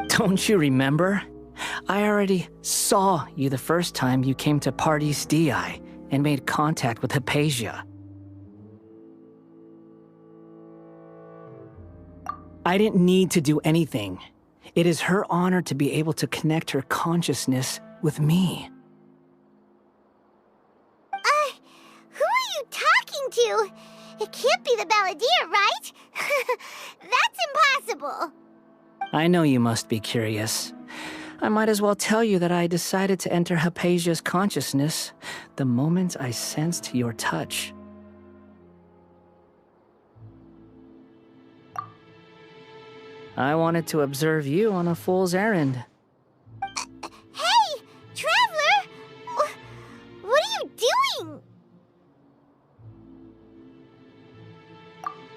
Don't you remember? I already saw you the first time you came to Parties Di and made contact with Hypatia. I didn't need to do anything. It is her honor to be able to connect her consciousness with me. Who are you talking to? It can't be the Balladeer, right? That's impossible. I know you must be curious. I might as well tell you that I decided to enter Hypatia's consciousness the moment I sensed your touch. I wanted to observe you on a fool's errand. Hey, Traveler! What are you doing?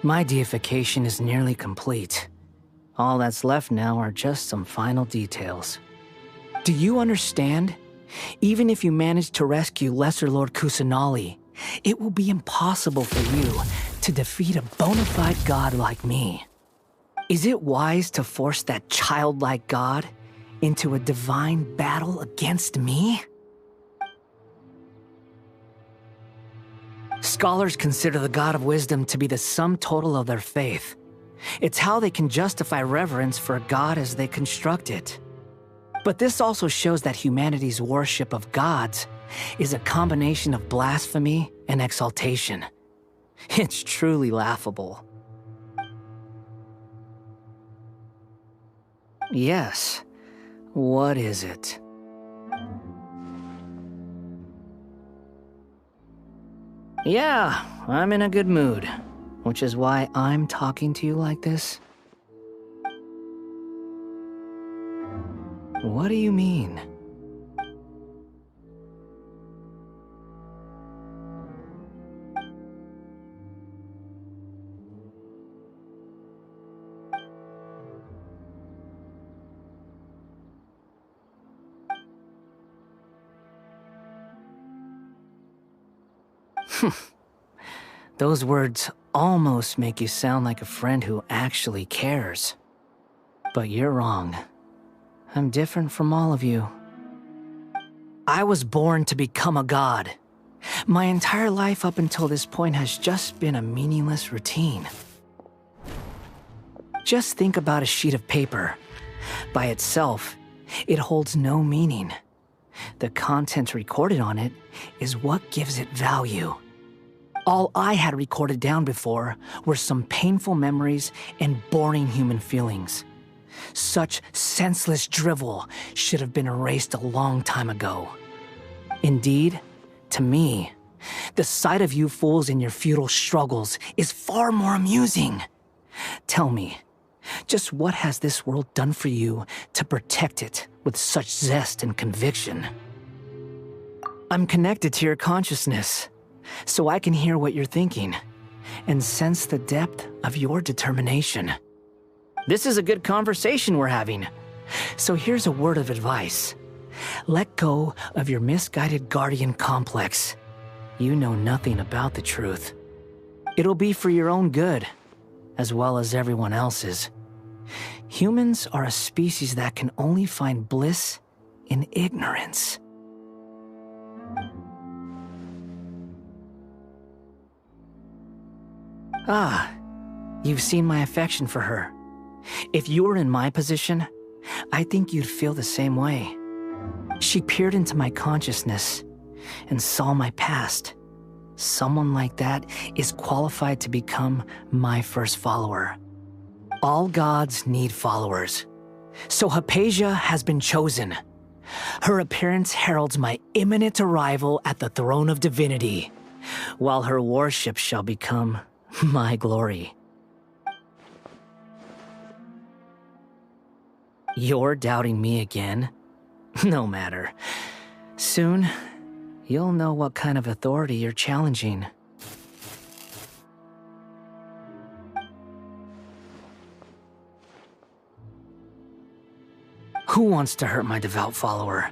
My deification is nearly complete. All that's left now are just some final details. Do you understand? Even if you manage to rescue Lesser Lord Kusanali, it will be impossible for you to defeat a bona fide god like me. Is it wise to force that childlike god into a divine battle against me? Scholars consider the God of Wisdom to be the sum total of their faith. It's how they can justify reverence for a god as they construct it. But this also shows that humanity's worship of gods is a combination of blasphemy and exaltation. It's truly laughable. Yes. What is it? Yeah, I'm in a good mood, which is why I'm talking to you like this. What do you mean? Those words almost make you sound like a friend who actually cares. But you're wrong. I'm different from all of you. I was born to become a god. My entire life up until this point has just been a meaningless routine. Just think about a sheet of paper. By itself, it holds no meaning. The content recorded on it is what gives it value. All I had recorded down before were some painful memories and boring human feelings. Such senseless drivel should have been erased a long time ago. Indeed, to me, the sight of you fools in your futile struggles is far more amusing. Tell me, just what has this world done for you to protect it with such zest and conviction? I'm connected to your consciousness. so I can hear what you're thinking and sense the depth of your determination. This is a good conversation we're having. So here's a word of advice. Let go of your misguided guardian complex. You know nothing about the truth. It'll be for your own good, as well as everyone else's. Humans are a species that can only find bliss in ignorance. Ah, you've seen my affection for her. If you were in my position, I think you'd feel the same way. She peered into my consciousness and saw my past. Someone like that is qualified to become my first follower. All gods need followers. So Hypatia has been chosen. Her appearance heralds my imminent arrival at the throne of divinity, while her worship shall become my glory. You're doubting me again? No matter. Soon, you'll know what kind of authority you're challenging. Who wants to hurt my devout follower?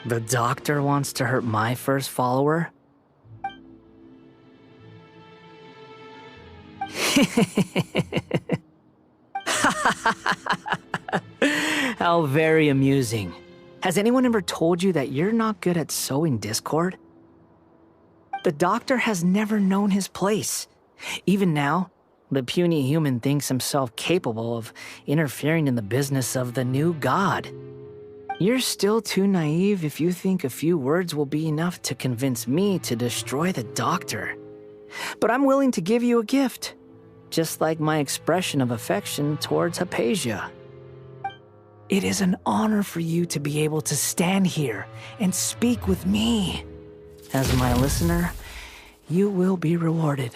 The doctor wants to hurt my first follower? How very amusing. Has anyone ever told you that you're not good at sowing discord? The doctor has never known his place. Even now, the puny human thinks himself capable of interfering in the business of the new god. You're still too naive if you think a few words will be enough to convince me to destroy the doctor. But I'm willing to give you a gift, just like my expression of affection towards Hypatia. It is an honor for you to be able to stand here and speak with me. As my listener, you will be rewarded.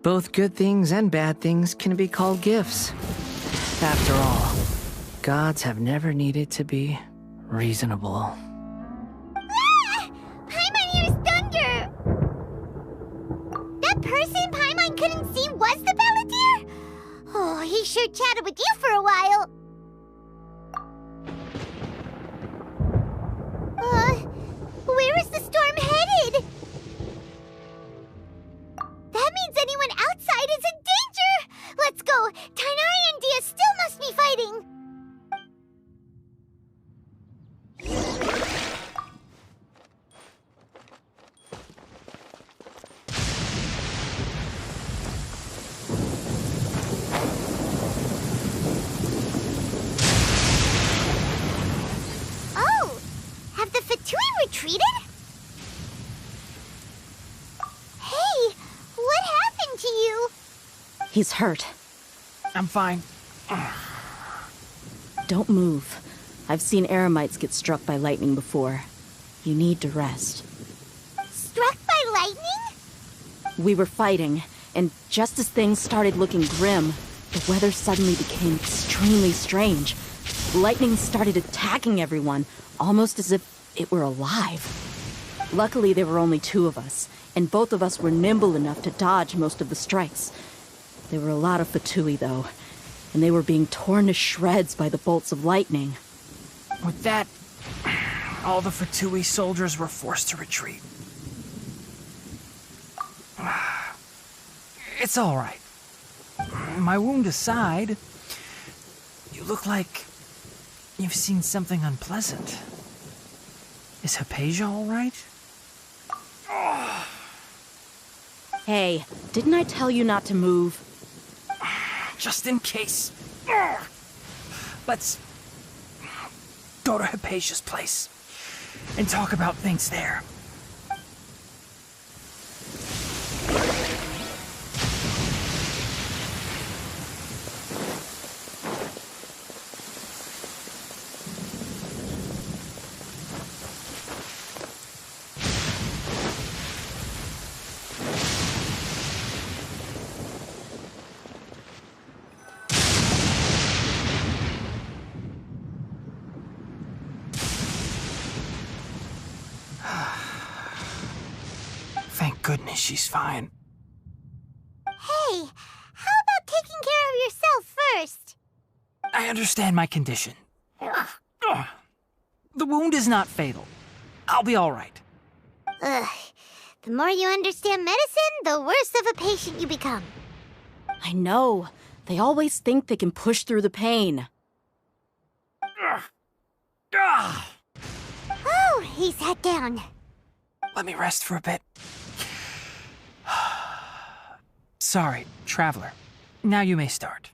Both good things and bad things can be called gifts. After all, gods have never needed to be reasonable. Paimon hears thunder! That person Paimon couldn't see was the Palantir? Oh, he sure chatted with you for a while. Where is the storm headed? That means anyone outside is in danger! Let's go! Tainari and Dia still must be fighting! Oh! Have the Fatui retreated? Hey! What happened to you? He's hurt. I'm fine. Don't move. I've seen eremites get struck by lightning before. You need to rest. Struck by lightning? We were fighting, and just as things started looking grim, the weather suddenly became extremely strange. Lightning started attacking everyone, almost as if it were alive. Luckily, there were only two of us, and both of us were nimble enough to dodge most of the strikes. There were a lot of Fatui, though, and they were being torn to shreds by the bolts of lightning. With that, all the Fatui soldiers were forced to retreat. It's all right. My wound aside, you look like you've seen something unpleasant. Is Hypatia all right? Hey, didn't I tell you not to move? Just in case. Let's go to Hypatia's place and talk about things there. She's fine. Hey, how about taking care of yourself first? I understand my condition. The wound is not fatal. I'll be all right. Ugh. The more you understand medicine, the worse of a patient you become. I know. They always think they can push through the pain. Oh, he sat down. Let me rest for a bit. Sorry, Traveler. Now you may start.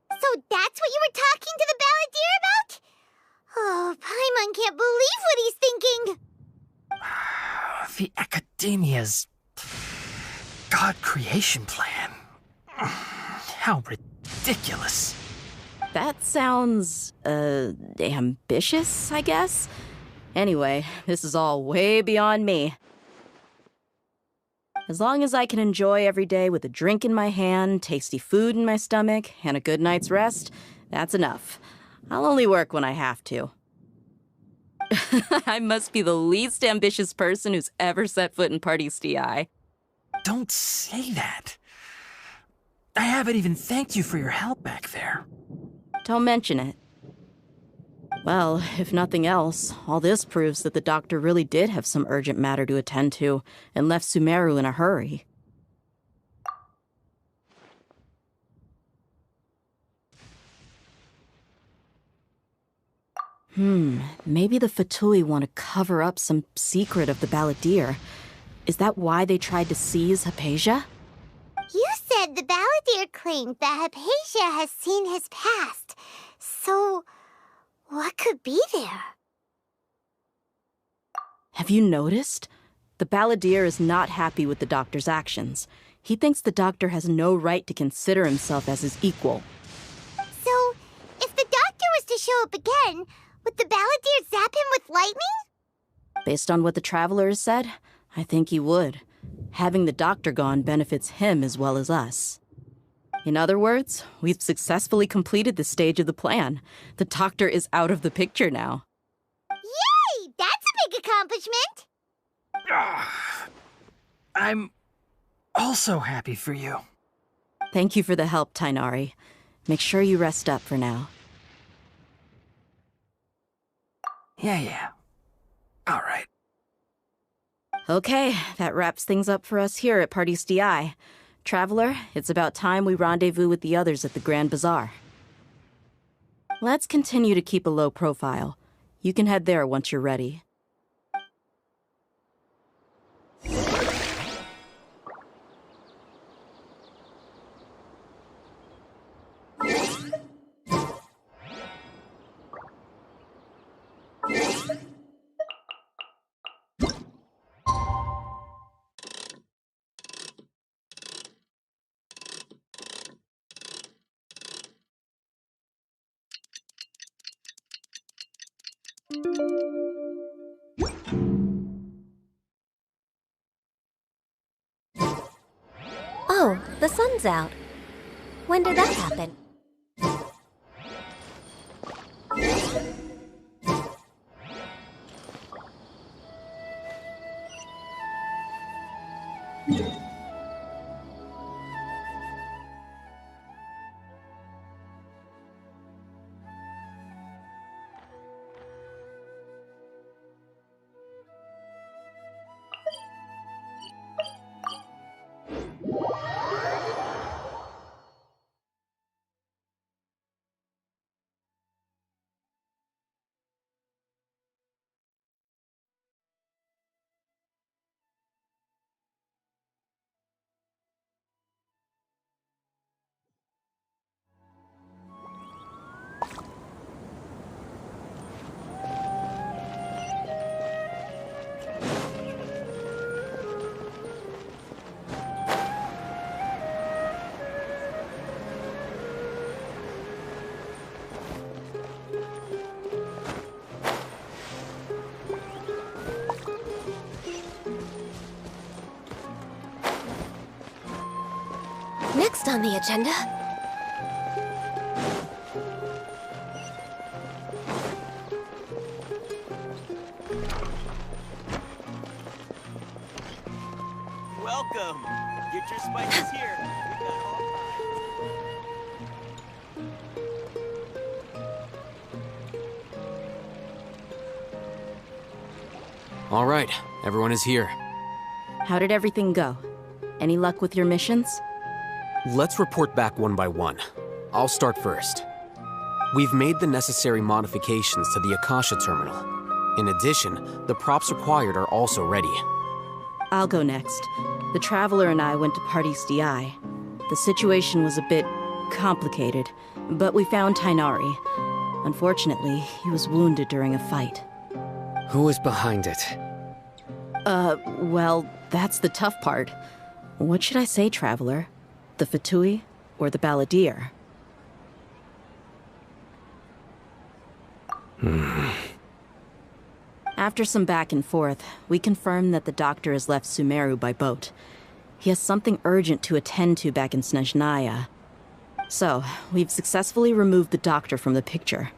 So that's what you were talking to the balladeer about? Oh, Paimon can't believe what he's thinking. The Academia's God creation plan. How ridiculous. That sounds, ambitious, I guess? Anyway, this is all way beyond me. As long as I can enjoy every day with a drink in my hand, tasty food in my stomach, and a good night's rest, that's enough. I'll only work when I have to. I must be the least ambitious person who's ever set foot in Party's DI. Don't say that. I haven't even thanked you for your help back there. Don't mention it. Well, if nothing else, all this proves that the doctor really did have some urgent matter to attend to and left Sumeru in a hurry. Maybe the Fatui want to cover up some secret of the balladeer. Is that why they tried to seize Hypatia? You said the balladeer claimed that Hypatia has seen his past. So, what could be there? Have you noticed? The balladeer is not happy with the doctor's actions. He thinks the doctor has no right to consider himself as his equal. So, if the doctor was to show up again, would the balladeer zap him with lightning? Based on what the Traveler has said, I think he would. Having the doctor gone benefits him as well as us. In other words, we've successfully completed this stage of the plan. The doctor is out of the picture now. Yay! That's a big accomplishment! I'm also happy for you. Thank you for the help, Tainari. Make sure you rest up for now. Yeah. All right. Okay, that wraps things up for us here at Party's DI. Traveler, it's about time we rendezvous with the others at the Grand Bazaar. Let's continue to keep a low profile. You can head there once you're ready. Oh, the sun's out. When did that happen? Next on the agenda... welcome. Get your spices here. We got all All right, everyone is here. How did everything go? Any luck with your missions? Let's report back one by one. I'll start first. We've made the necessary modifications to the Akasha terminal. In addition, the props required are also ready. I'll go next. The Traveler and I went to Party's DI. The situation was a bit complicated, but we found Tainari. Unfortunately, he was wounded during a fight. Who was behind it? Well, that's the tough part. What should I say, Traveler? The Fatui or the Balladeer? After some back and forth, we confirmed that the doctor has left Sumeru by boat. He has something urgent to attend to back in Snezhnaya. So, we've successfully removed the doctor from the picture.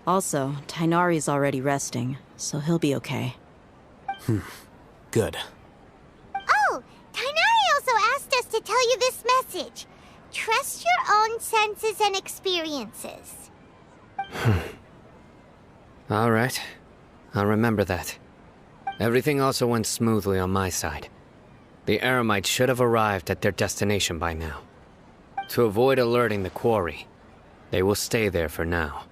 Also, Tainari's already resting, so he'll be okay. Good. Oh, Tainari also asked us to tell you this message. Trust your own senses and experiences. All right. I'll remember that. Everything also went smoothly on my side. The Eremites should have arrived at their destination by now. To avoid alerting the quarry, they will stay there for now.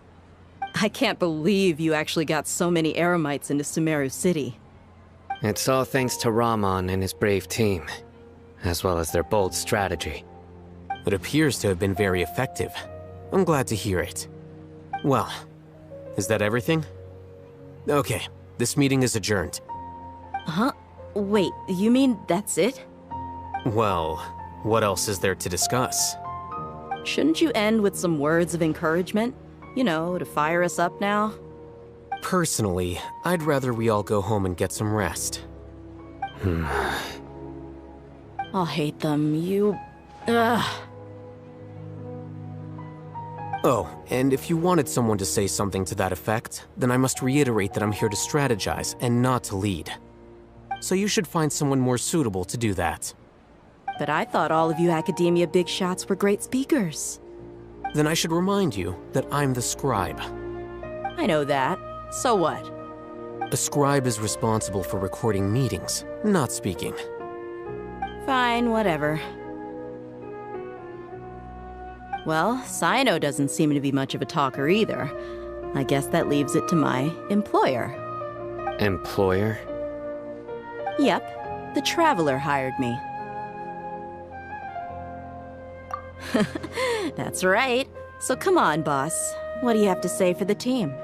I can't believe you actually got so many Eremites into Sumeru City. It's all thanks to Rahman and his brave team, as well as their bold strategy. It appears to have been very effective. I'm glad to hear it. Well, is that everything? Okay, this meeting is adjourned. Huh? Wait, you mean that's it? Well, what else is there to discuss? Shouldn't you end with some words of encouragement? You know, to fire us up now? Personally, I'd rather we all go home and get some rest. I'll hate them, you... Ugh. Oh, and if you wanted someone to say something to that effect, then I must reiterate that I'm here to strategize and not to lead. So you should find someone more suitable to do that. But I thought all of you Academia big shots were great speakers. Then I should remind you that I'm the scribe. I know that. So what? A scribe is responsible for recording meetings, not speaking. Fine, whatever. Well, Cyno doesn't seem to be much of a talker either. I guess that leaves it to my employer. Employer? Yep, the Traveler hired me. That's right. So come on, boss. What do you have to say for the team?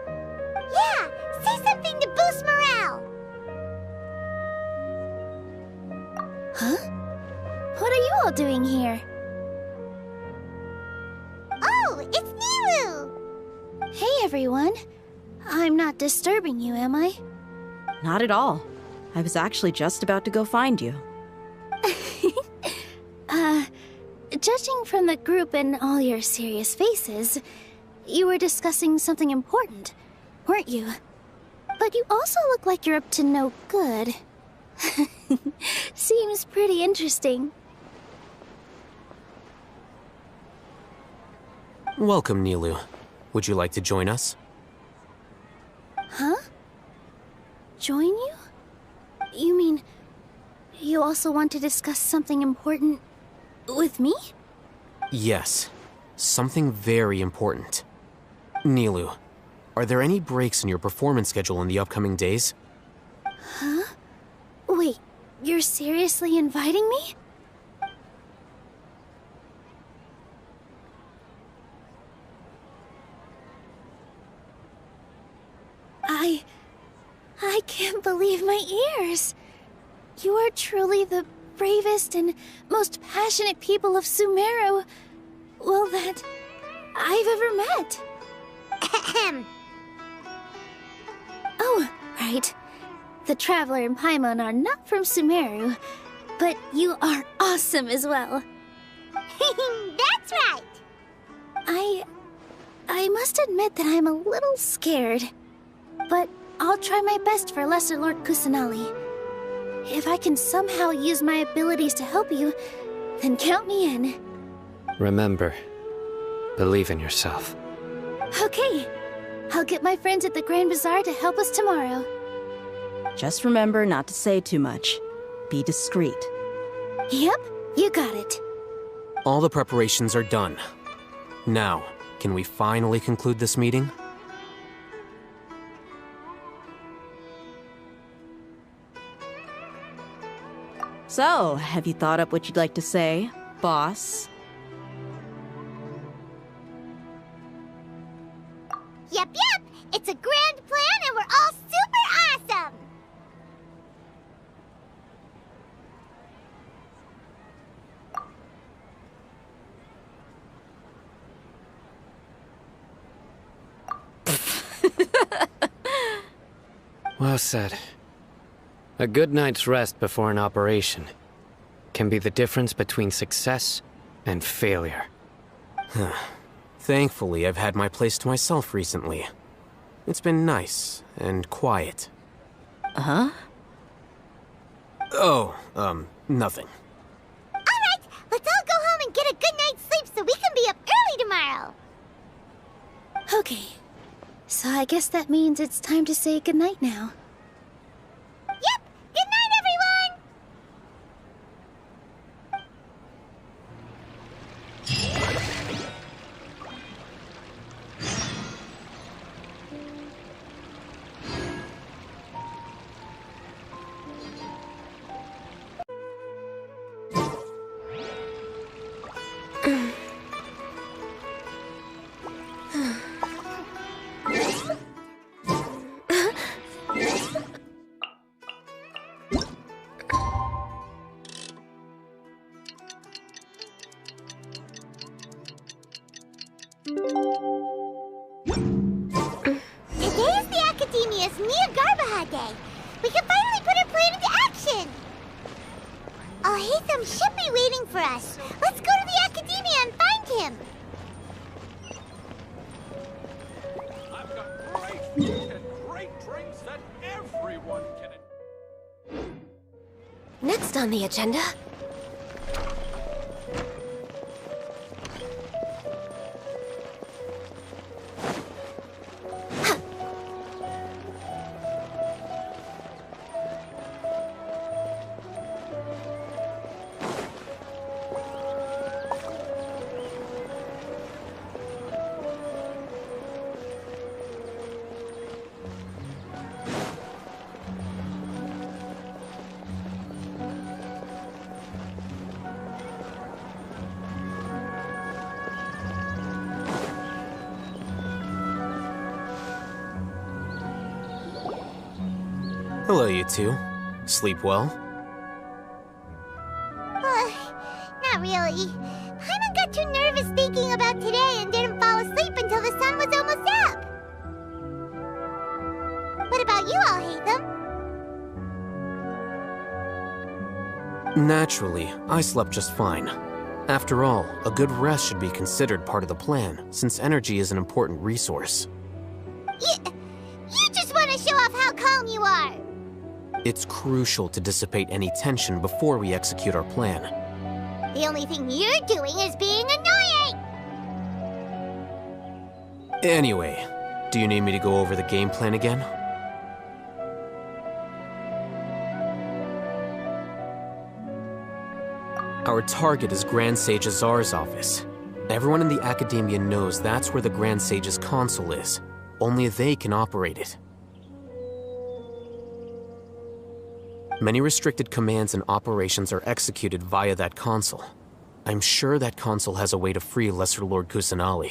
Yeah, say something to boost morale. Huh? What are you all doing here? Oh, it's Nilu! Hey, everyone. I'm not disturbing you, am I? Not at all. I was actually just about to go find you. Judging from the group and all your serious faces, you were discussing something important, weren't you? But you also look like you're up to no good. Seems pretty interesting. Welcome, Nilu. Would you like to join us? Huh? Join you? You mean, you also want to discuss something important with me? Yes. Something very important. Nilu, are there any breaks in your performance schedule in the upcoming days? Huh? Wait, you're seriously inviting me? I can't believe my ears. You are truly the bravest and most passionate people of Sumeru, well, that I've ever met. Ahem. Oh, right. The Traveler and Paimon are not from Sumeru, but you are awesome as well. That's right. I must admit that I'm a little scared, but I'll try my best for Lesser Lord Kusanali. If I can somehow use my abilities to help you, then count me in. Remember, believe in yourself. Okay. I'll get my friends at the Grand Bazaar to help us tomorrow. Just remember not to say too much. Be discreet. Yep, you got it. All the preparations are done. Now, can we finally conclude this meeting? So, have you thought up what you'd like to say, boss? Yep, yep! It's a grand plan and we're all super awesome! Well said. A good night's rest before an operation can be the difference between success and failure. Thankfully, I've had my place to myself recently. It's been nice and quiet. Huh? Oh, nothing. Alright, let's all go home and get a good night's sleep so we can be up early tomorrow! Okay. So I guess that means it's time to say goodnight now. Yep! Good night, everyone! Today is the Academia's Mia Garbaha Day. We can finally put our plan into action. Oh, Haytham should be waiting for us. Let's go to the Academia and find him. I've got great food and great drinks that everyone can... Next on the agenda... Hello, you two. Sleep well? Not really. Paimon got too nervous thinking about today and didn't fall asleep until the sun was almost up. What about you all, Haytham? Naturally, I slept just fine. After all, a good rest should be considered part of the plan, since energy is an important resource. You just want to show off how calm you are. It's crucial to dissipate any tension before we execute our plan. The only thing you're doing is being annoying. Anyway, do you need me to go over the game plan again? Our target is Grand Sage Azar's office. Everyone in the Academia knows that's where the Grand Sage's console is. Only they can operate it. Many restricted commands and operations are executed via that console. I'm sure that console has a way to free Lesser Lord Kusanali.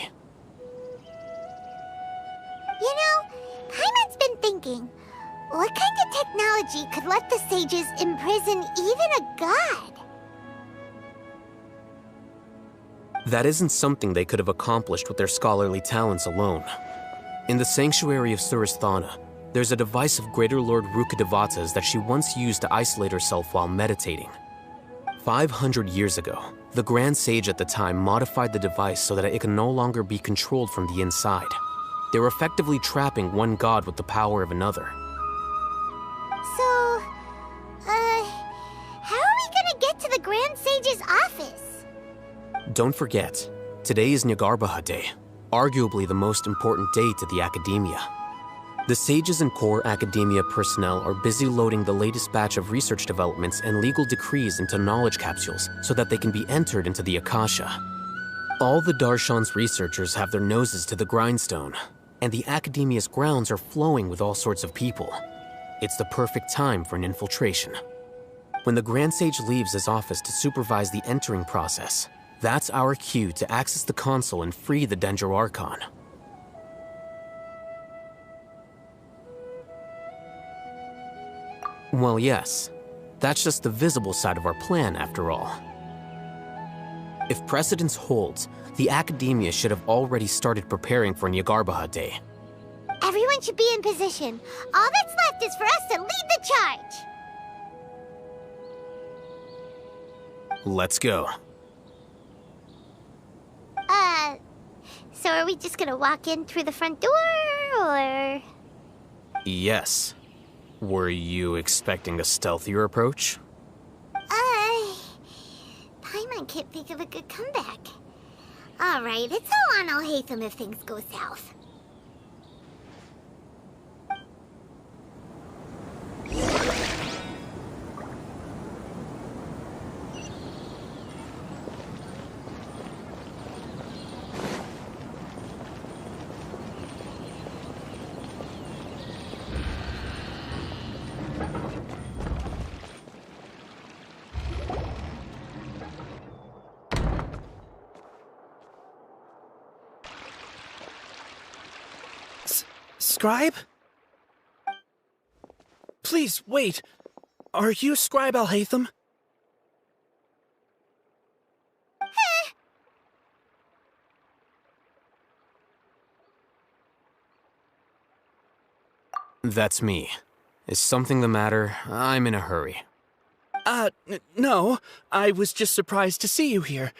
You know, Paimon's been thinking, what kind of technology could let the sages imprison even a god? That isn't something they could have accomplished with their scholarly talents alone. In the Sanctuary of Suristhana, there's a device of Greater Lord Rukkhadevata's that she once used to isolate herself while meditating. 500 years ago, the Grand Sage at the time modified the device so that it can no longer be controlled from the inside. They were effectively trapping one god with the power of another. So, Grand Sage's office? Don't forget, today is Nyargarbaha Day, arguably the most important day to the Academia. The sages and core Academia personnel are busy loading the latest batch of research developments and legal decrees into knowledge capsules so that they can be entered into the Akasha. All the Darshan's researchers have their noses to the grindstone, and the Academia's grounds are flowing with all sorts of people. It's the perfect time for an infiltration. When the Grand Sage leaves his office to supervise the entering process, that's our cue to access the console and free the Danger Archon. Well, yes. That's just the visible side of our plan, after all. If precedence holds, the Academia should have already started preparing for Nyargarbaha Day. Everyone should be in position. All that's left is for us to lead the charge. Let's go. So are we just gonna walk in through the front door, or...? Yes. Were you expecting a stealthier approach? Paimon can't think of a good comeback. Alright, it's all on Alhaitham if things go south. Scribe? Please, wait. Are you Scribe Alhaitham? That's me. Is something the matter? I'm in a hurry. No. I was just surprised to see you here.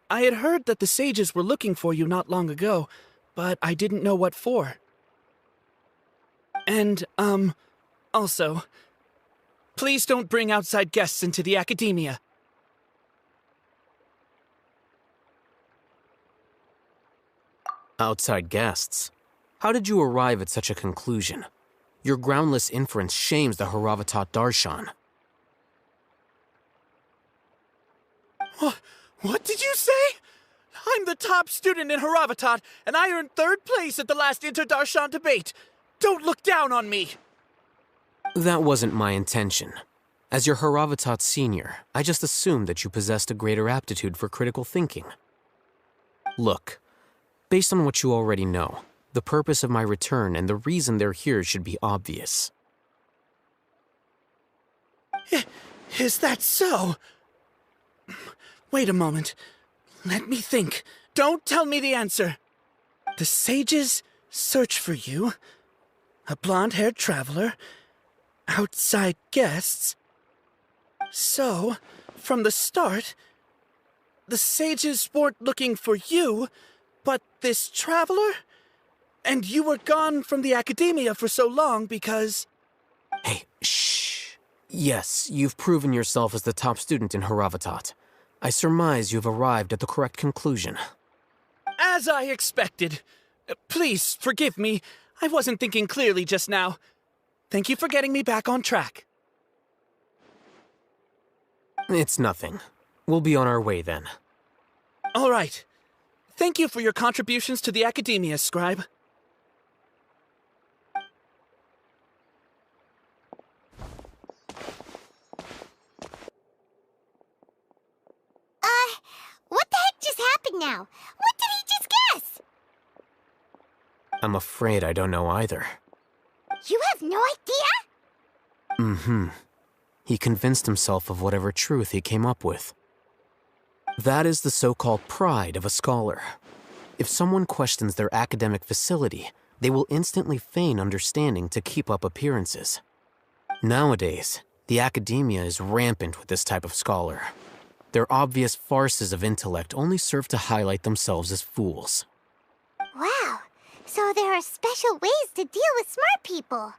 I had heard that the sages were looking for you not long ago, but I didn't know what for. And, also, please don't bring outside guests into the Academia. Outside guests? How did you arrive at such a conclusion? Your groundless inference shames the Haravatat Darshan. What did you say? I'm the top student in Haravatat, and I earned 3rd place at the last Inter-Darshan debate. Don't look down on me! That wasn't my intention. As your Haravatat senior, I just assumed that you possessed a greater aptitude for critical thinking. Look, based on what you already know, the purpose of my return and the reason they're here should be obvious. Is that so? Wait a moment. Let me think. Don't tell me the answer. The sages search for you. A blonde-haired traveler. Outside guests. So, from the start, the sages weren't looking for you, but this traveler? And you were gone from the Academia for so long because... Hey, shh. Yes, you've proven yourself as the top student in Haravatat. I surmise you've arrived at the correct conclusion. As I expected. Please, forgive me. I wasn't thinking clearly just now. Thank you for getting me back on track. It's nothing. We'll be on our way then. All right. Thank you for your contributions to the Academia, Scribe. What the heck just happened now? What did he just guess? I'm afraid I don't know either. You have no idea? Mm-hmm. He convinced himself of whatever truth he came up with. That is the so-called pride of a scholar. If someone questions their academic facility, they will instantly feign understanding to keep up appearances. Nowadays, the Academia is rampant with this type of scholar. Their obvious farces of intellect only serve to highlight themselves as fools. Wow, so there are special ways to deal with smart people.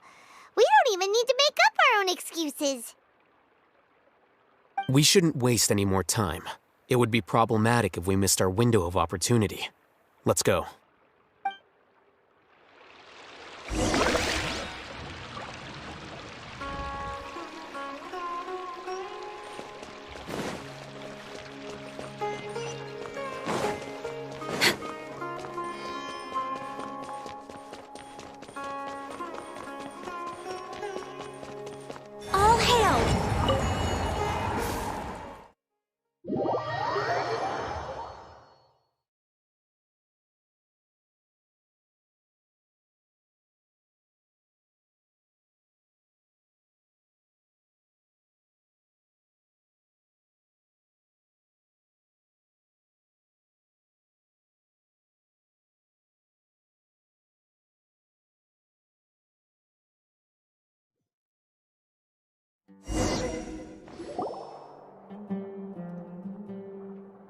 We don't even need to make up our own excuses. We shouldn't waste any more time. It would be problematic if we missed our window of opportunity. Let's go. All hail!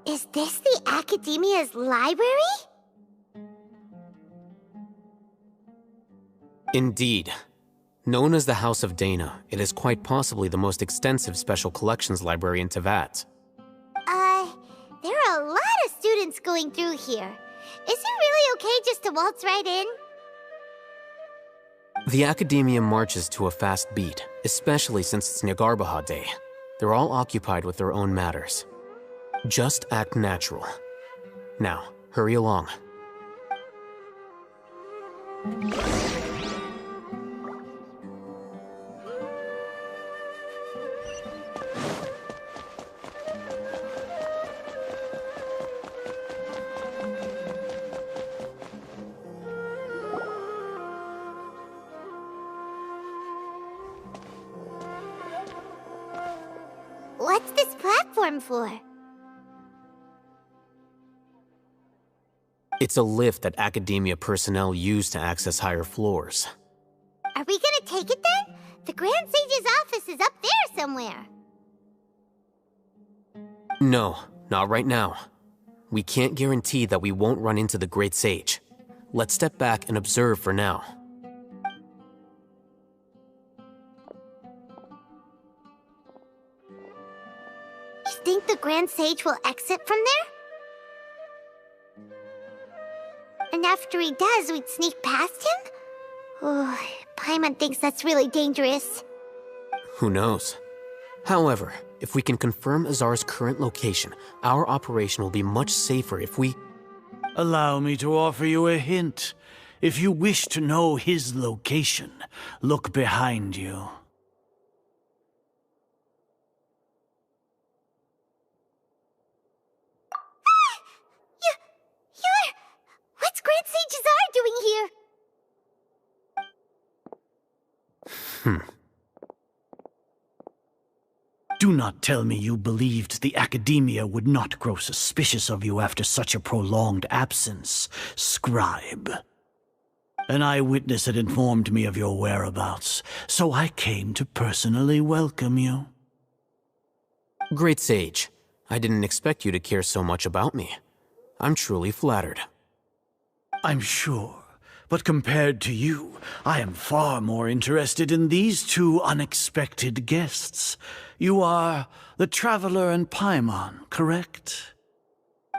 Is this the Academia's library? Indeed. Known as the House of Dana, it is quite possibly the most extensive special collections library in Teyvat. There are a lot of students going through here. Is it really okay just to waltz right in? The Academia marches to a fast beat, especially since it's Nagarbaha Day. They're all occupied with their own matters. Just act natural. Now, hurry along. What's this platform for? It's a lift that Academia personnel use to access higher floors. Are we gonna take it then? The Grand Sage's office is up there somewhere. No, not right now. We can't guarantee that we won't run into the Great Sage. Let's step back and observe for now. You think the Grand Sage will exit from there? And after he does, we'd sneak past him? Oh, Paimon thinks that's really dangerous. Who knows? However, if we can confirm Azar's current location, our operation will be much safer if we... Allow me to offer you a hint. If you wish to know his location, look behind you. What's Grand Sage Azar doing here? Do not tell me you believed the Academia would not grow suspicious of you after such a prolonged absence, scribe. An eyewitness had informed me of your whereabouts, so I came to personally welcome you. Great Sage, I didn't expect you to care so much about me. I'm truly flattered. I'm sure, but compared to you, I am far more interested in these two unexpected guests. You are the Traveler and Paimon, correct?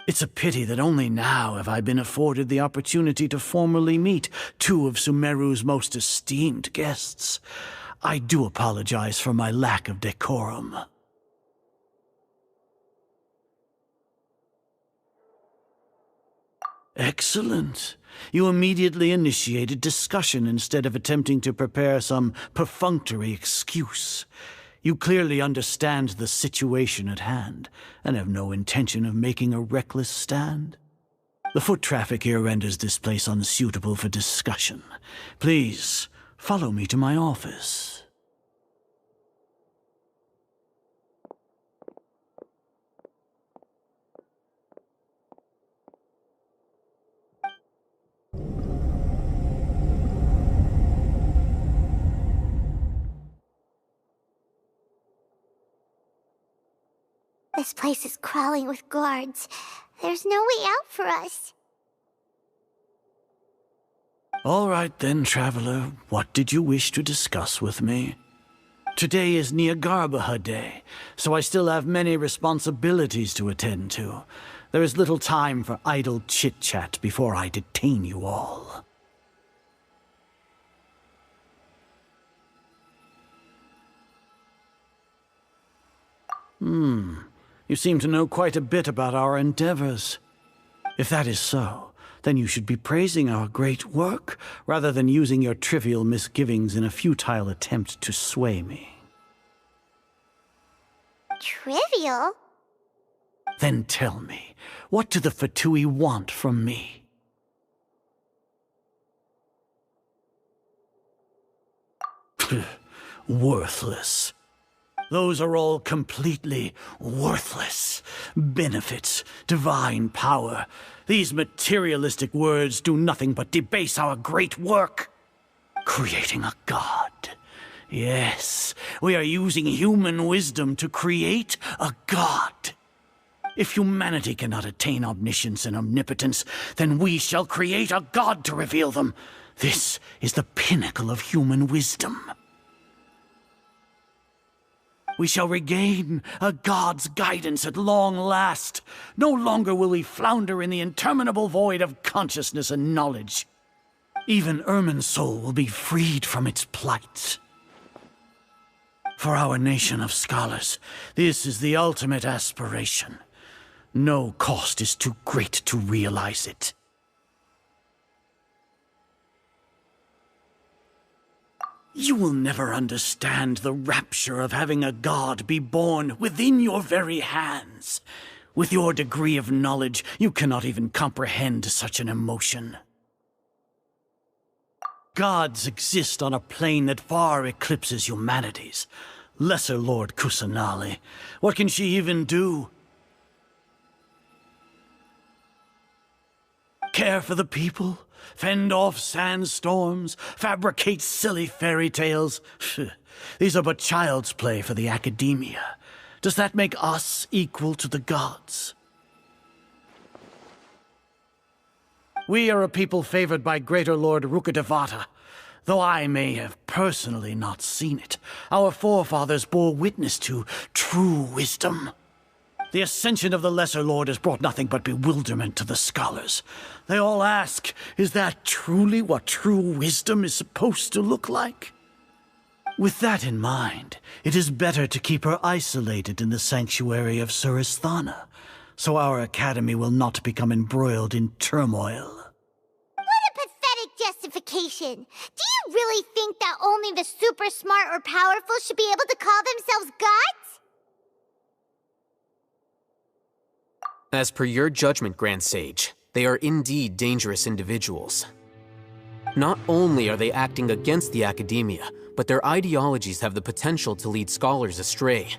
It's a pity that only now have I been afforded the opportunity to formally meet two of Sumeru's most esteemed guests. I do apologize for my lack of decorum. Excellent. You immediately initiated discussion instead of attempting to prepare some perfunctory excuse. You clearly understand the situation at hand, and have no intention of making a reckless stand. The foot traffic here renders this place unsuitable for discussion. Please, follow me to my office. This place is crawling with guards. There's no way out for us. All right then, Traveler. What did you wish to discuss with me? Today is Niagarbaha Day, so I still have many responsibilities to attend to. There is little time for idle chit-chat before I detain you all. You seem to know quite a bit about our endeavors. If that is so, then you should be praising our great work, rather than using your trivial misgivings in a futile attempt to sway me. Trivial? Then tell me, what do the Fatui want from me? Worthless. Those are all completely worthless. Benefits, divine power. These materialistic words do nothing but debase our great work. Creating a god. Yes, we are using human wisdom to create a god. If humanity cannot attain omniscience and omnipotence, then we shall create a god to reveal them. This is the pinnacle of human wisdom. We shall regain a god's guidance at long last. No longer will we flounder in the interminable void of consciousness and knowledge. Even Irminsul will be freed from its plight. For our nation of scholars, this is the ultimate aspiration. No cost is too great to realize it. You will never understand the rapture of having a god be born within your very hands. With your degree of knowledge, you cannot even comprehend such an emotion. Gods exist on a plane that far eclipses humanity's. Lesser Lord Kusanali, what can she even do? Care for the people? Fend off sandstorms? Fabricate silly fairy tales? These are but child's play for the academia. Does that make us equal to the gods? We are a people favored by Greater Lord Rukadevata. Though I may have personally not seen it, our forefathers bore witness to true wisdom. The ascension of the Lesser Lord has brought nothing but bewilderment to the scholars. They all ask, is that truly what true wisdom is supposed to look like? With that in mind, it is better to keep her isolated in the sanctuary of Suristhana, so our academy will not become embroiled in turmoil. What a pathetic justification! Do you really think that only the super smart or powerful should be able to call themselves gods? As per your judgment, Grand Sage, they are indeed dangerous individuals. Not only are they acting against the academia, but their ideologies have the potential to lead scholars astray.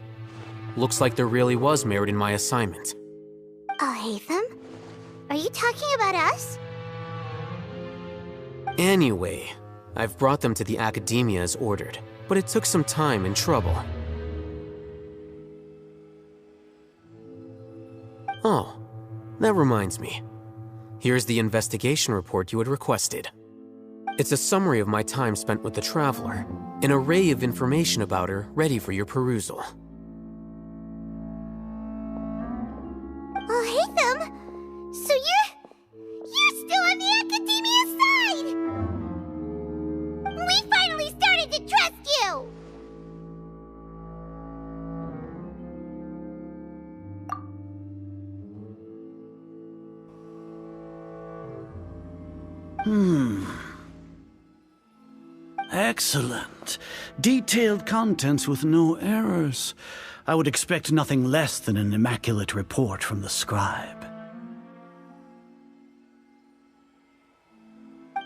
Looks like there really was merit in my assignment. Hatham? Are you talking about us? Anyway, I've brought them to the academia as ordered, but it took some time and trouble. Oh, that reminds me. Here's the investigation report you had requested. It's a summary of my time spent with the Traveler, an array of information about her ready for your perusal. Hatham? So you're still on the academia side! We finally started to trust you! Excellent. Detailed contents with no errors. I would expect nothing less than an immaculate report from the scribe.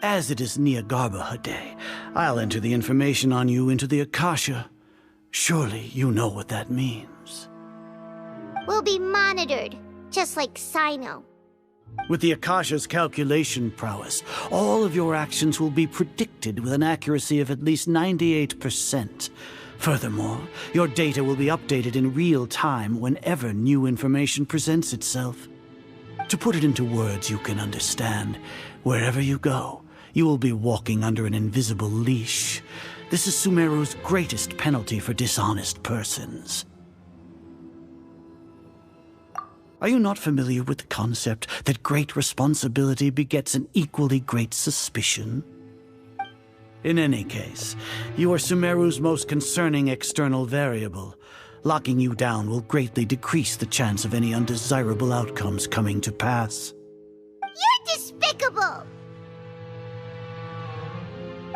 As it is Niagarbaha Day, I'll enter the information on you into the Akasha. Surely you know what that means. We'll be monitored, just like Sino. With the Akasha's calculation prowess, all of your actions will be predicted with an accuracy of at least 98%. Furthermore, your data will be updated in real time whenever new information presents itself. To put it into words you can understand, wherever you go, you will be walking under an invisible leash. This is Sumeru's greatest penalty for dishonest persons. Are you not familiar with the concept that great responsibility begets an equally great suspicion? In any case, you are Sumeru's most concerning external variable. Locking you down will greatly decrease the chance of any undesirable outcomes coming to pass. You're despicable!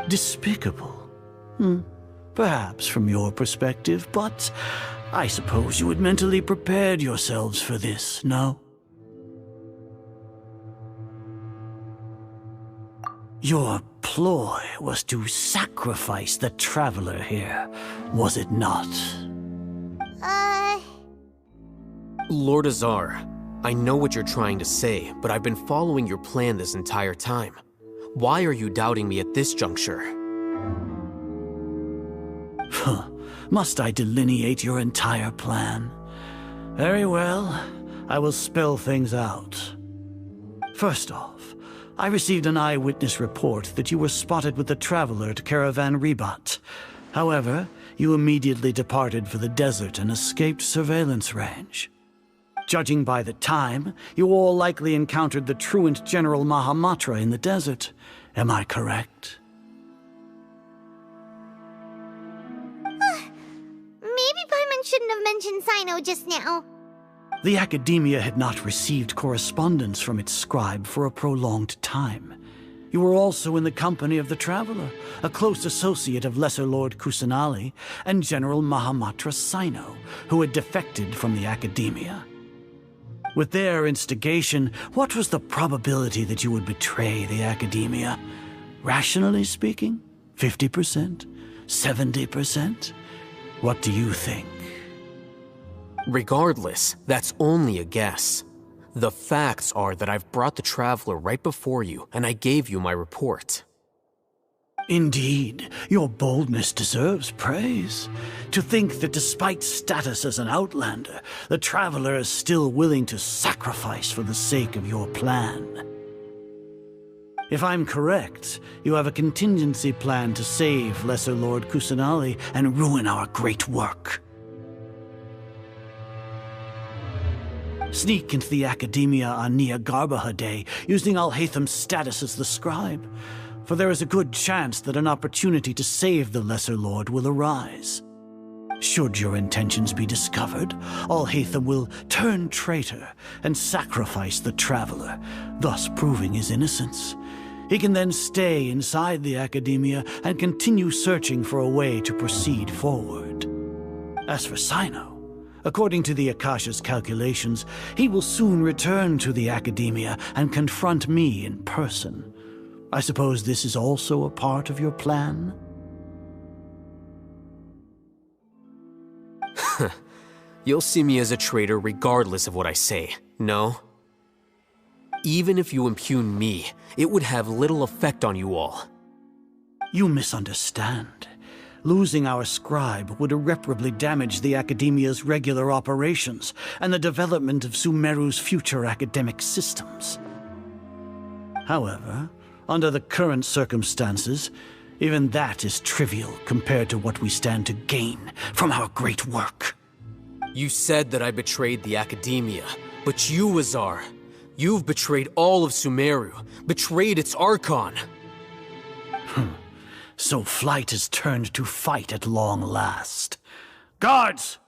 Despicable? Perhaps from your perspective, but I suppose you had mentally prepared yourselves for this, no? Your ploy was to sacrifice the traveler here, was it not? Lord Azar, I know what you're trying to say, but I've been following your plan this entire time. Why are you doubting me at this juncture? Must I delineate your entire plan? Very well, I will spell things out. First off, I received an eyewitness report that you were spotted with the traveler at Caravan Ribat. However, you immediately departed for the desert and escaped surveillance range. Judging by the time, you all likely encountered the truant General Mahamatra in the desert. Am I correct? Maybe Paimon shouldn't have mentioned Sino just now. The Academia had not received correspondence from its scribe for a prolonged time. You were also in the company of the Traveler, a close associate of Lesser Lord Kusanali and General Mahamatra Sino, who had defected from the Academia. With their instigation, what was the probability that you would betray the Academia? Rationally speaking, 50%? 70%? What do you think? Regardless, that's only a guess. The facts are that I've brought the Traveler right before you, and I gave you my report. Indeed, your boldness deserves praise. To think that despite status as an outlander, the Traveler is still willing to sacrifice for the sake of your plan. If I'm correct, you have a contingency plan to save Lesser Lord Kusanali and ruin our great work. Sneak into the Academia on Nia Garbaha Day, using Alhaitham's status as the scribe, for there is a good chance that an opportunity to save the Lesser Lord will arise. Should your intentions be discovered, Alhaitham will turn traitor and sacrifice the Traveler, thus proving his innocence. He can then stay inside the Academia and continue searching for a way to proceed forward. As for Sino, according to the Akasha's calculations, he will soon return to the Academia and confront me in person. I suppose this is also a part of your plan? You'll see me as a traitor regardless of what I say, no? Even if you impugn me, it would have little effect on you all. You misunderstand. Losing our scribe would irreparably damage the Academia's regular operations and the development of Sumeru's future academic systems. However, under the current circumstances, even that is trivial compared to what we stand to gain from our great work. You said that I betrayed the Academia, but you, Azar, you've betrayed all of Sumeru, betrayed its Archon. So flight has turned to fight at long last. Guards!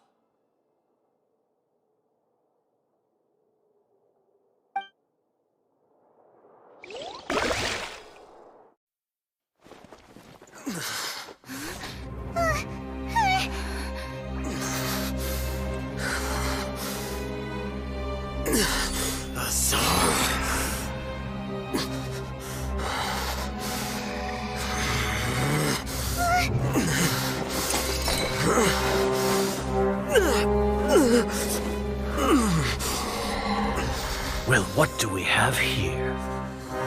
Well, what do we have here?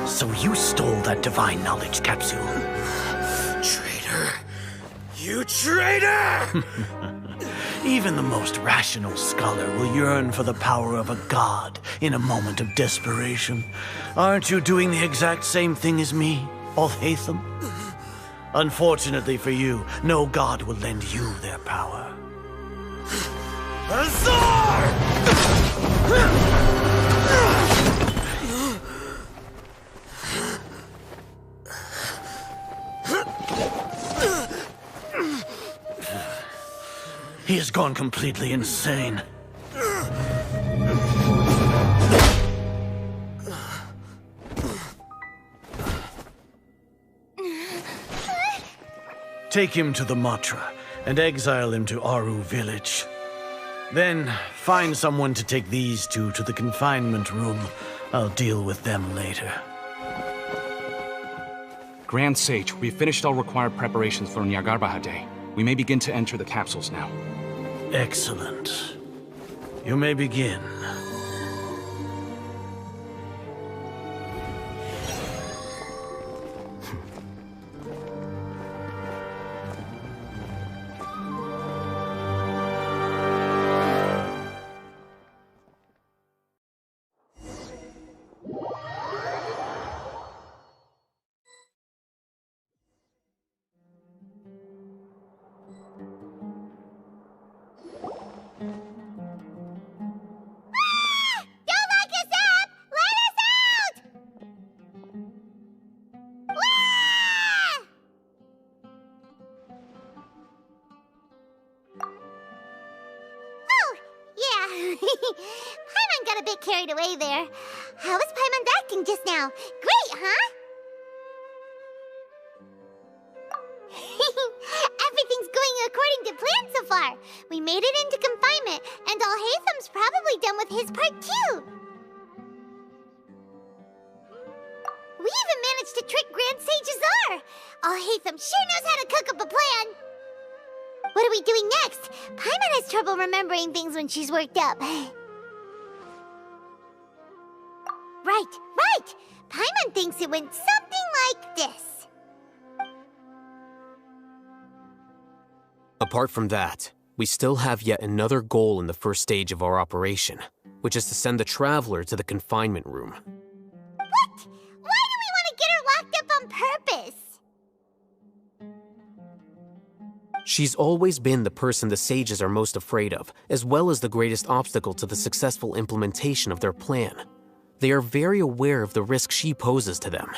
So you stole that divine knowledge capsule. Traitor! You traitor! Even the most rational scholar will yearn for the power of a god in a moment of desperation. Aren't you doing the exact same thing as me, Alhaitham? Unfortunately for you, no god will lend you their power. He has gone completely insane. Take him to the Matra and exile him to Aru village. Then find someone to take these two to the confinement room. I'll deal with them later. Grand Sage, we've finished all required preparations for Nyargarbaha Day. We may begin to enter the capsules now. Excellent. You may begin. Paimon got a bit carried away there. How was Paimon acting just now? Great, huh? Everything's going according to plan so far. We made it into confinement, and Alhaitham's probably done with his part too. We even managed to trick Grand Sage Azar. Alhaitham sure knows how to cook up a plan. What are we doing next? Paimon has trouble remembering things when she's worked up. Right! Paimon thinks it went something like this. Apart from that, we still have yet another goal in the first stage of our operation, which is to send the Traveler to the confinement room. What? Why do we want to get her locked up on purpose? She's always been the person the sages are most afraid of, as well as the greatest obstacle to the successful implementation of their plan. They are very aware of the risk she poses to them.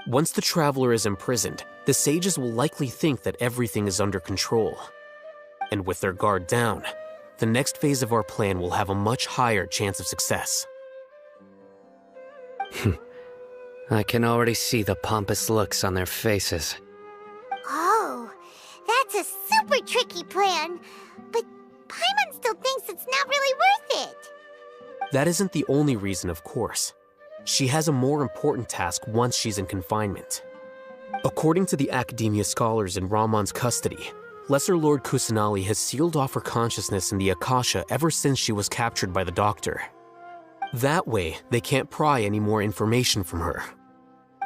Once the Traveler is imprisoned, the sages will likely think that everything is under control. And with their guard down, the next phase of our plan will have a much higher chance of success. I can already see the pompous looks on their faces. Oh, that's a super tricky plan. But Paimon still thinks it's not really worth it. That isn't the only reason, of course. She has a more important task once she's in confinement. According to the Academia scholars in Ramon's custody, Lesser Lord Kusanali has sealed off her consciousness in the Akasha ever since she was captured by the Doctor. That way, they can't pry any more information from her.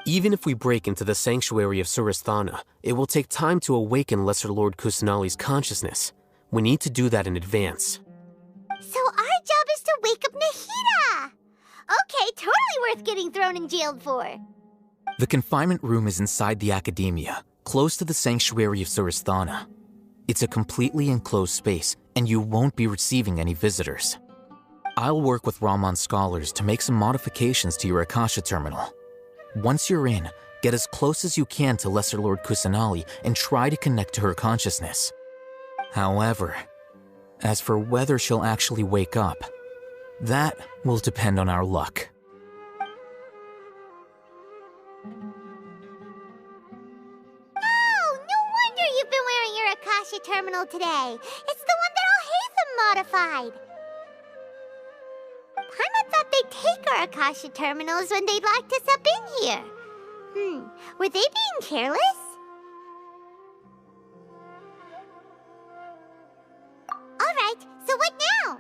Even if we break into the sanctuary of Suristhana, it will take time to awaken Lesser Lord Kusanali's consciousness. We need to do that in advance. So our job is to wake up Nahida! Okay, totally worth getting thrown and jailed for. The confinement room is inside the Academia, close to the sanctuary of Suristhana. It's a completely enclosed space, and you won't be receiving any visitors. I'll work with Ramon's scholars to make some modifications to your Akasha terminal. Once you're in, get as close as you can to Lesser Lord Kusanali and try to connect to her consciousness. However, as for whether she'll actually wake up, that will depend on our luck. Oh, no wonder you've been wearing your Akasha terminal today. It's the one that Alhaitham modified. Paimon thought they'd take our Akasha terminals when they locked us up in here. Were they being careless? Alright, so what now?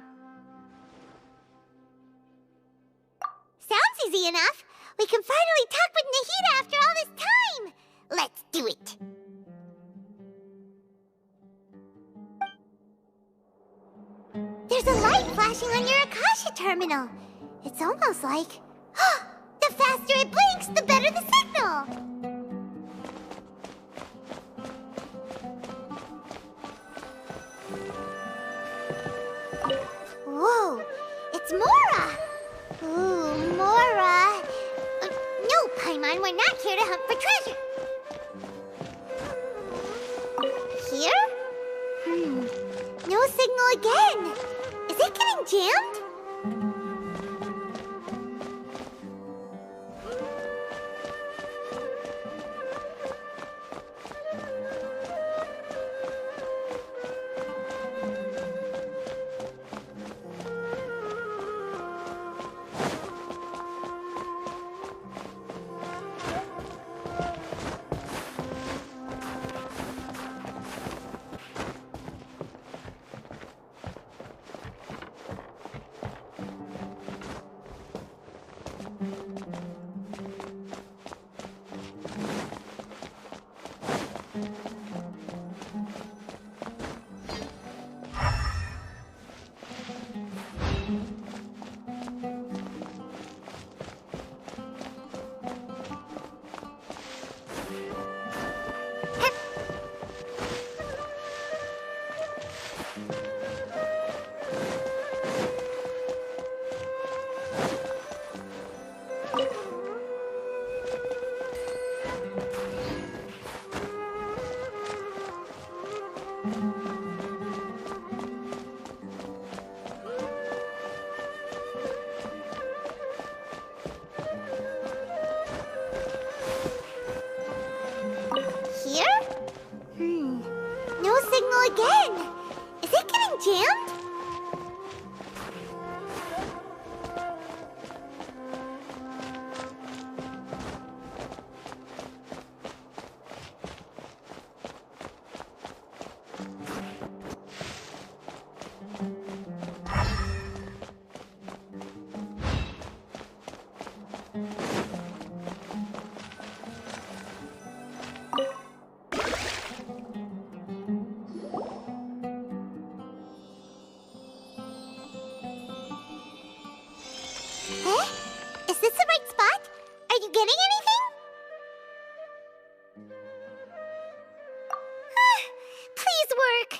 Sounds easy enough. We can finally talk with Nahida after all this time. Let's do it. There's a light flashing on your Akasha terminal. It's almost like... the faster it blinks, the better the signal. are not here to hunt for treasure. Here? No signal again. Is it getting jammed? No signal again. Is it getting jammed? Is this the right spot? Are you getting anything? Please work.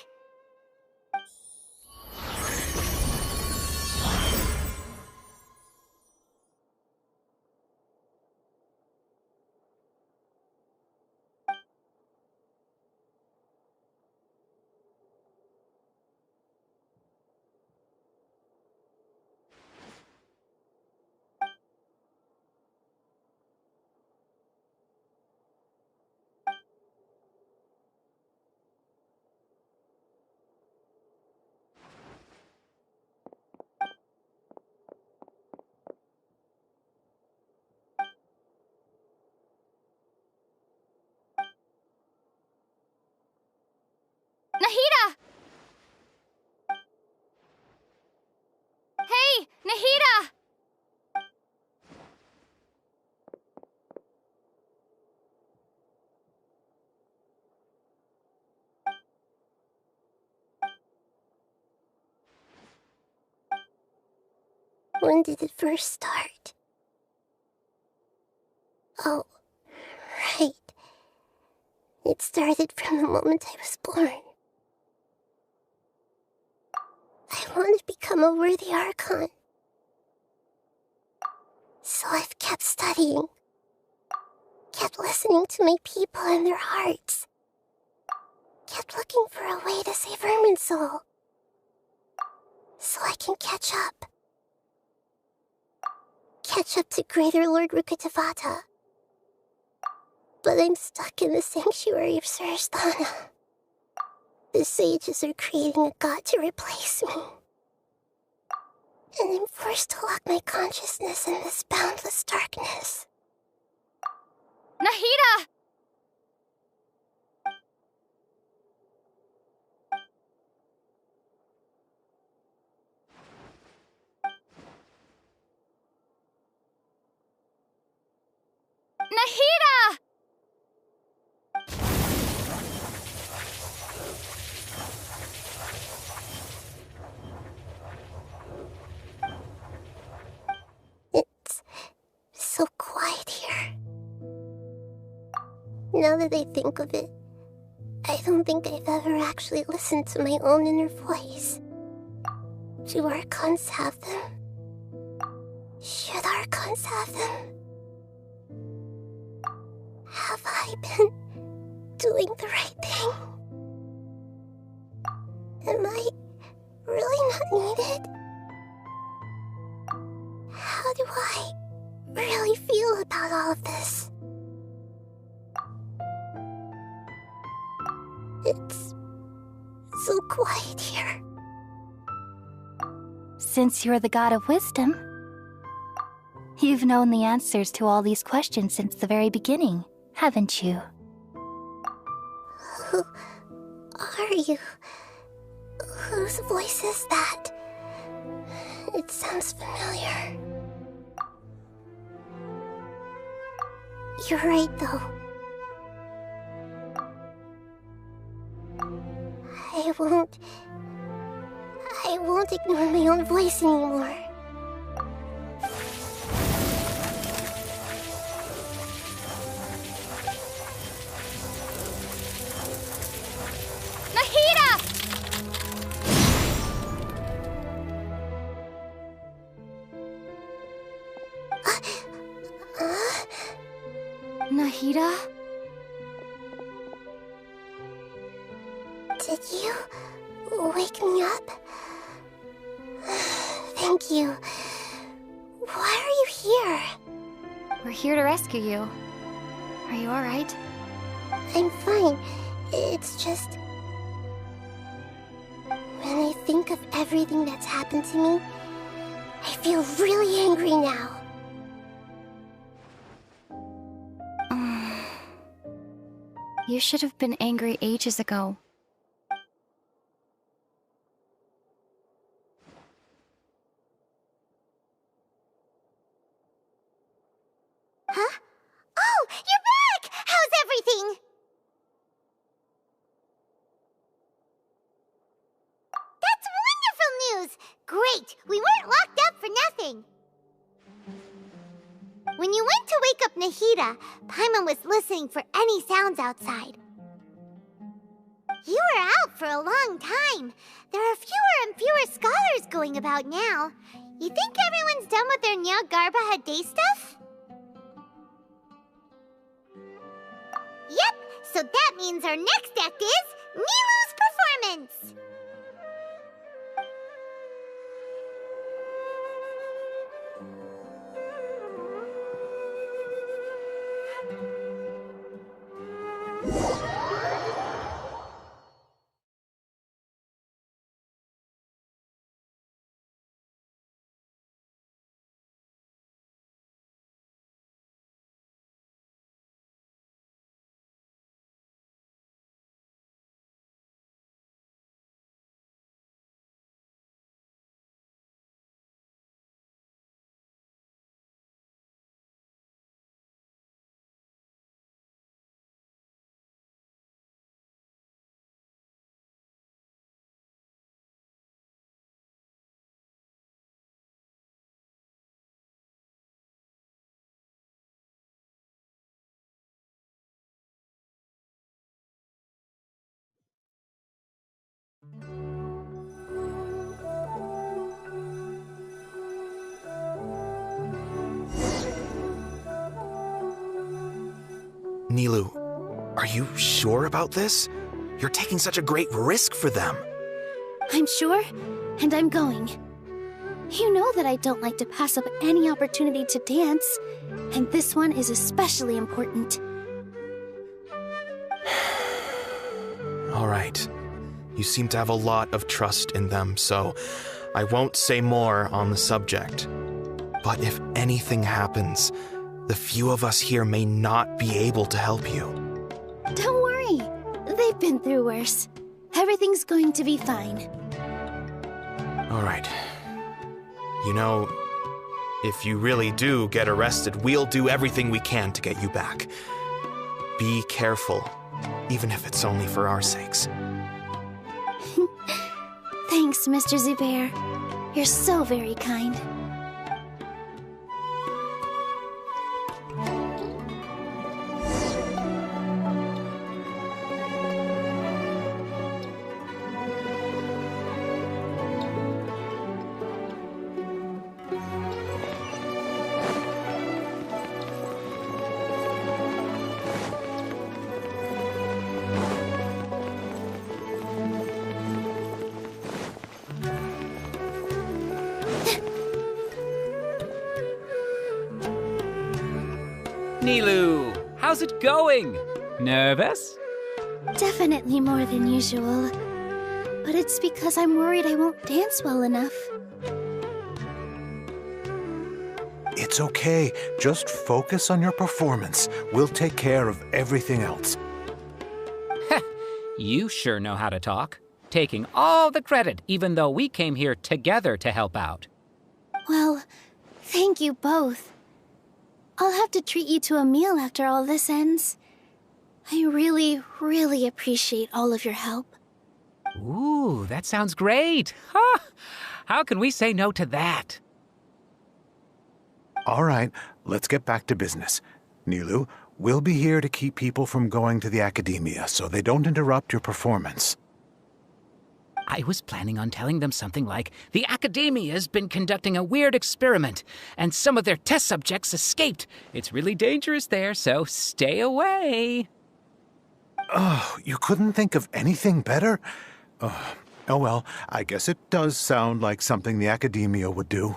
Nahida! Hey, Nahida! When did it first start? Oh, right. It started from the moment I was born. I want to become a worthy Archon. So I've kept studying. Kept listening to my people and their hearts. Kept looking for a way to save Irminsul. So I can catch up. Catch up to Greater Lord Rukkhadevata. But I'm stuck in the sanctuary of Sarasthana. The sages are creating a god to replace me. And I'm forced to lock my consciousness in this boundless darkness. Nahida! Nahida! It's so quiet here. Now that I think of it, I don't think I've ever actually listened to my own inner voice. Do Archons have them? Should Archons have them? Have I been doing the right thing? Am I really not needed? How do I really feel about all of this? It's so quiet here. Since you're the god of wisdom, you've known the answers to all these questions since the very beginning, haven't you? Who are you? Whose voice is that? It sounds familiar. You're right, though. I won't ignore my own voice anymore. Nahida! Nahida? Did you wake me up? Thank you. Why are you here? We're here to rescue you. Are you alright? I'm fine. It's just... when I think of everything that's happened to me, I feel really angry now. You should have been angry ages ago. Huh? Oh, you're back! How's everything? That's wonderful news! Great! We weren't locked up for nothing! When you went to wake up Nahida, Paimon was listening for any sounds outside. You were out for a long time. There are fewer and fewer scholars going about now. You think everyone's done with their Nya Garbaha Day stuff? Yep, so that means our next act is Nilu's performance! Nilu, are you sure about this? You're taking such a great risk for them. I'm sure, and I'm going. You know that I don't like to pass up any opportunity to dance, and this one is especially important. All right. You seem to have a lot of trust in them, so I won't say more on the subject. But if anything happens, the few of us here may not be able to help you. Don't worry. They've been through worse. Everything's going to be fine. All right. You know, if you really do get arrested, we'll do everything we can to get you back. Be careful, even if it's only for our sakes. Thanks, Mr. Zubair. You're so very kind. Nilu, how's it going? Nervous? Definitely more than usual. But it's because I'm worried I won't dance well enough. It's okay. Just focus on your performance. We'll take care of everything else. You sure know how to talk. Taking all the credit, even though we came here together to help out. Well, thank you both. I'll have to treat you to a meal after all this ends. I really, really appreciate all of your help. Ooh, that sounds great. Huh? How can we say no to that? All right, let's get back to business. Nilu, we'll be here to keep people from going to the academia so they don't interrupt your performance. I was planning on telling them something like, the Academia's been conducting a weird experiment, and some of their test subjects escaped. It's really dangerous there, so stay away. Oh, you couldn't think of anything better? Oh well, I guess it does sound like something the Academia would do.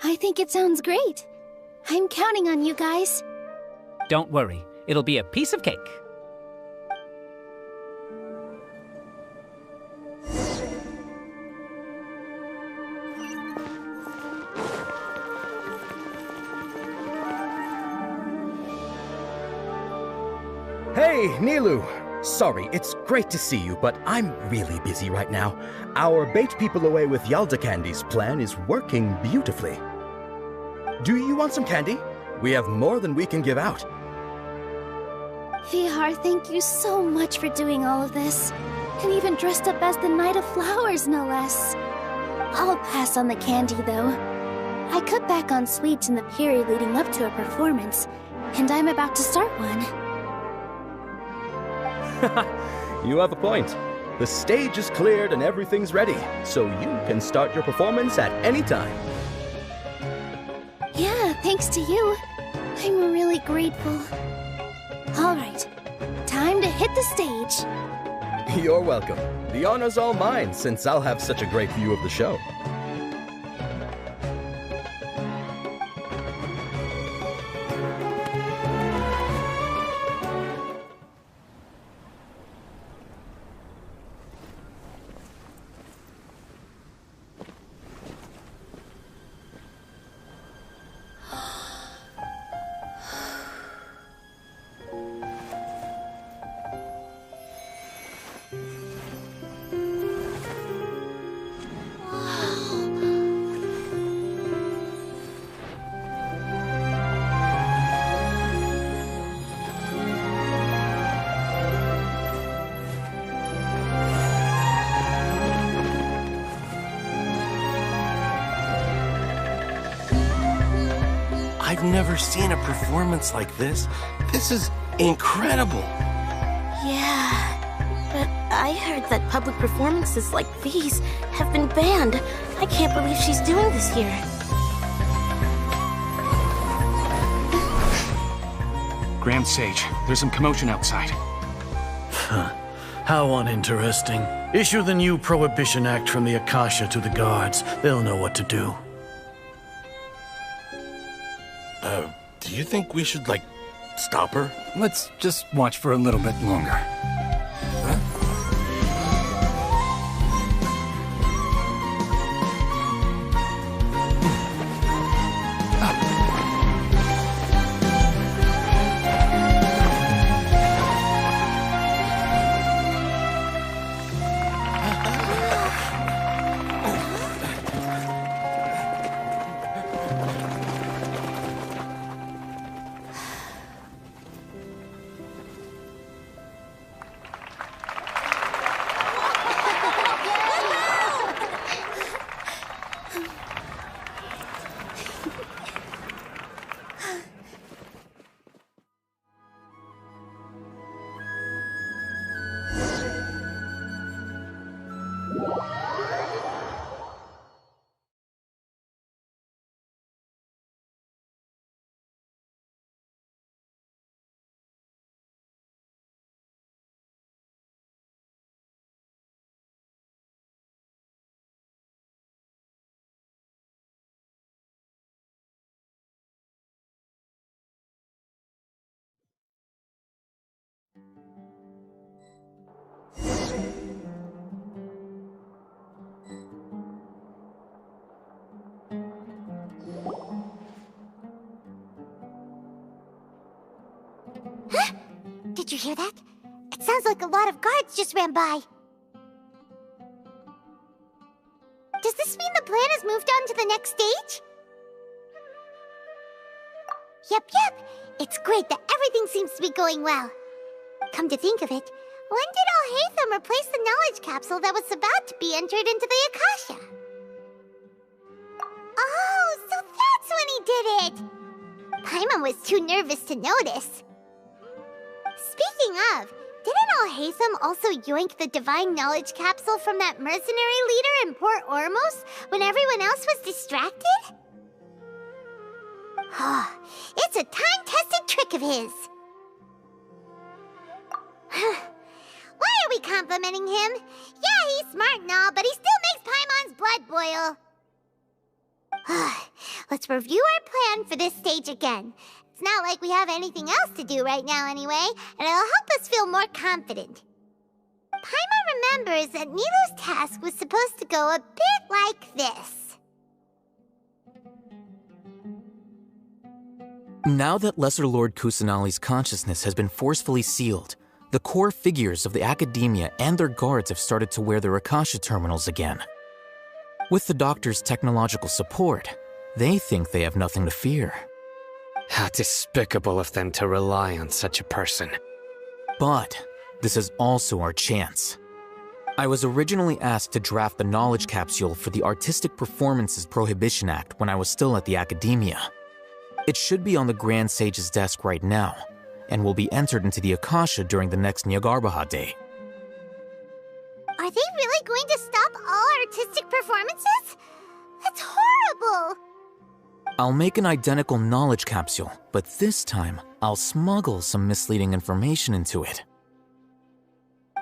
I think it sounds great. I'm counting on you guys. Don't worry, it'll be a piece of cake. Hey, Nilu! Sorry, it's great to see you, but I'm really busy right now. Our Bait People Away with Yalda Candies plan is working beautifully. Do you want some candy? We have more than we can give out. Vihar, thank you so much for doing all of this. And even dressed up as the Knight of Flowers, no less. I'll pass on the candy, though. I cut back on sweets in the period leading up to a performance, and I'm about to start one. You have a point. The stage is cleared and everything's ready, so you can start your performance at any time. Yeah, thanks to you. I'm really grateful. All right, time to hit the stage. You're welcome. The honor's all mine, since I'll have such a great view of the show. I've never seen a performance like this. This is incredible. Yeah, but I heard that public performances like these have been banned. I can't believe she's doing this here. Grand Sage, there's some commotion outside. How uninteresting. Issue the new Prohibition Act from the Akasha to the guards. They'll know what to do. Do you think we should, stop her? Let's just watch for a little bit longer. Did you hear that? It sounds like a lot of guards just ran by. Does this mean the plan has moved on to the next stage? Yep. It's great that everything seems to be going well. Come to think of it, when did Alhaitham replace the knowledge capsule that was about to be entered into the Akasha? Oh, so that's when he did it! Paimon was too nervous to notice. Speaking of, didn't Alhaitham also yoink the divine knowledge capsule from that mercenary leader in Port Ormos when everyone else was distracted? It's a time-tested trick of his. Why are we complimenting him? Yeah, he's smart and all, but he still makes Paimon's blood boil. Let's review our plan for this stage again. It's not like we have anything else to do right now anyway, and it'll help us feel more confident. Paimon remembers that Nilu's task was supposed to go a bit like this. Now that Lesser Lord Kusanali's consciousness has been forcefully sealed, the core figures of the Academia and their guards have started to wear their Akasha terminals again. With the Doctor's technological support, they think they have nothing to fear. How despicable of them to rely on such a person. But this is also our chance. I was originally asked to draft the knowledge capsule for the Artistic Performances Prohibition Act when I was still at the Academia. It should be on the Grand Sage's desk right now, and will be entered into the Akasha during the next Nyargarbaha Day. Are they really going to stop all artistic performances? That's horrible! I'll make an identical knowledge capsule, but this time, I'll smuggle some misleading information into it.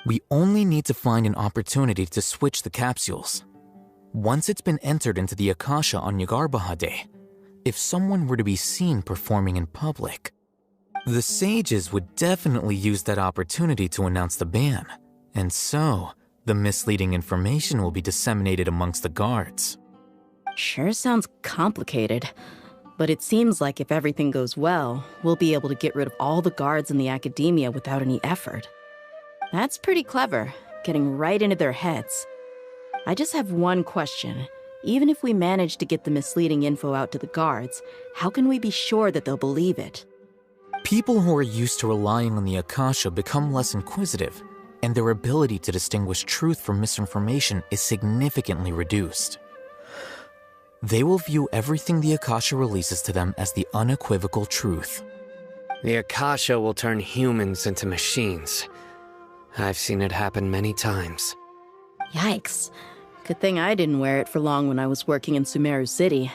We only need to find an opportunity to switch the capsules. Once it's been entered into the Akasha on Nyargarbaha Day, if someone were to be seen performing in public, the sages would definitely use that opportunity to announce the ban, and so the misleading information will be disseminated amongst the guards. Sure sounds complicated, but it seems like if everything goes well, we'll be able to get rid of all the guards in the Academia without any effort. That's pretty clever, getting right into their heads. I just have one question. Even if we manage to get the misleading info out to the guards, how can we be sure that they'll believe it? People who are used to relying on the Akasha become less inquisitive, and their ability to distinguish truth from misinformation is significantly reduced. They will view everything the Akasha releases to them as the unequivocal truth. The Akasha will turn humans into machines. I've seen it happen many times. Yikes. Good thing I didn't wear it for long when I was working in Sumeru City.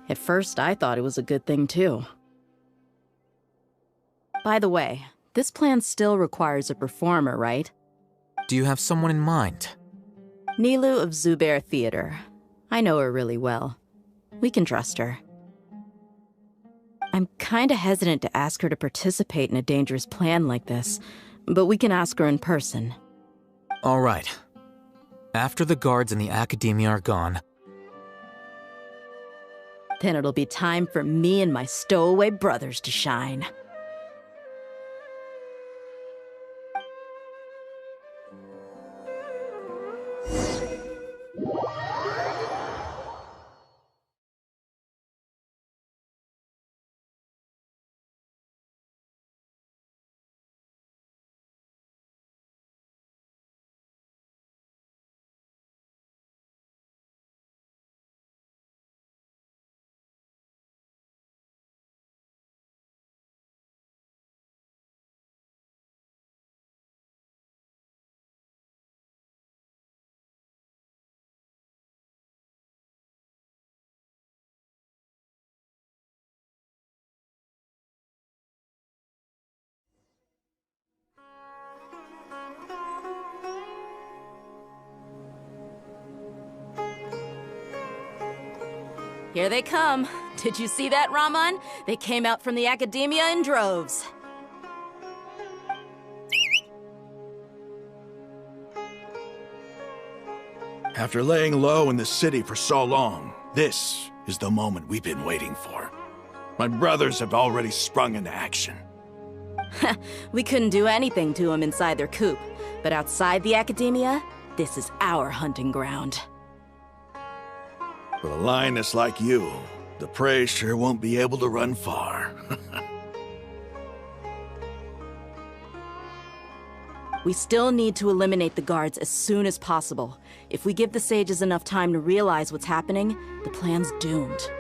At first, I thought it was a good thing too. By the way, this plan still requires a performer, right? Do you have someone in mind? Nilu of Zubair Theater. I know her really well. We can trust her. I'm kinda hesitant to ask her to participate in a dangerous plan like this, but we can ask her in person. All right. After the guards in the Academia are gone, then it'll be time for me and my stowaway brothers to shine. Here they come. Did you see that, Raman? They came out from the Academia in droves. After laying low in the city for so long, this is the moment we've been waiting for. My brothers have already sprung into action. We couldn't do anything to them inside their coop, but outside the academia, this is our hunting ground. With a lioness like you, the prey sure won't be able to run far. We still need to eliminate the guards as soon as possible. If we give the sages enough time to realize what's happening, the plan's doomed.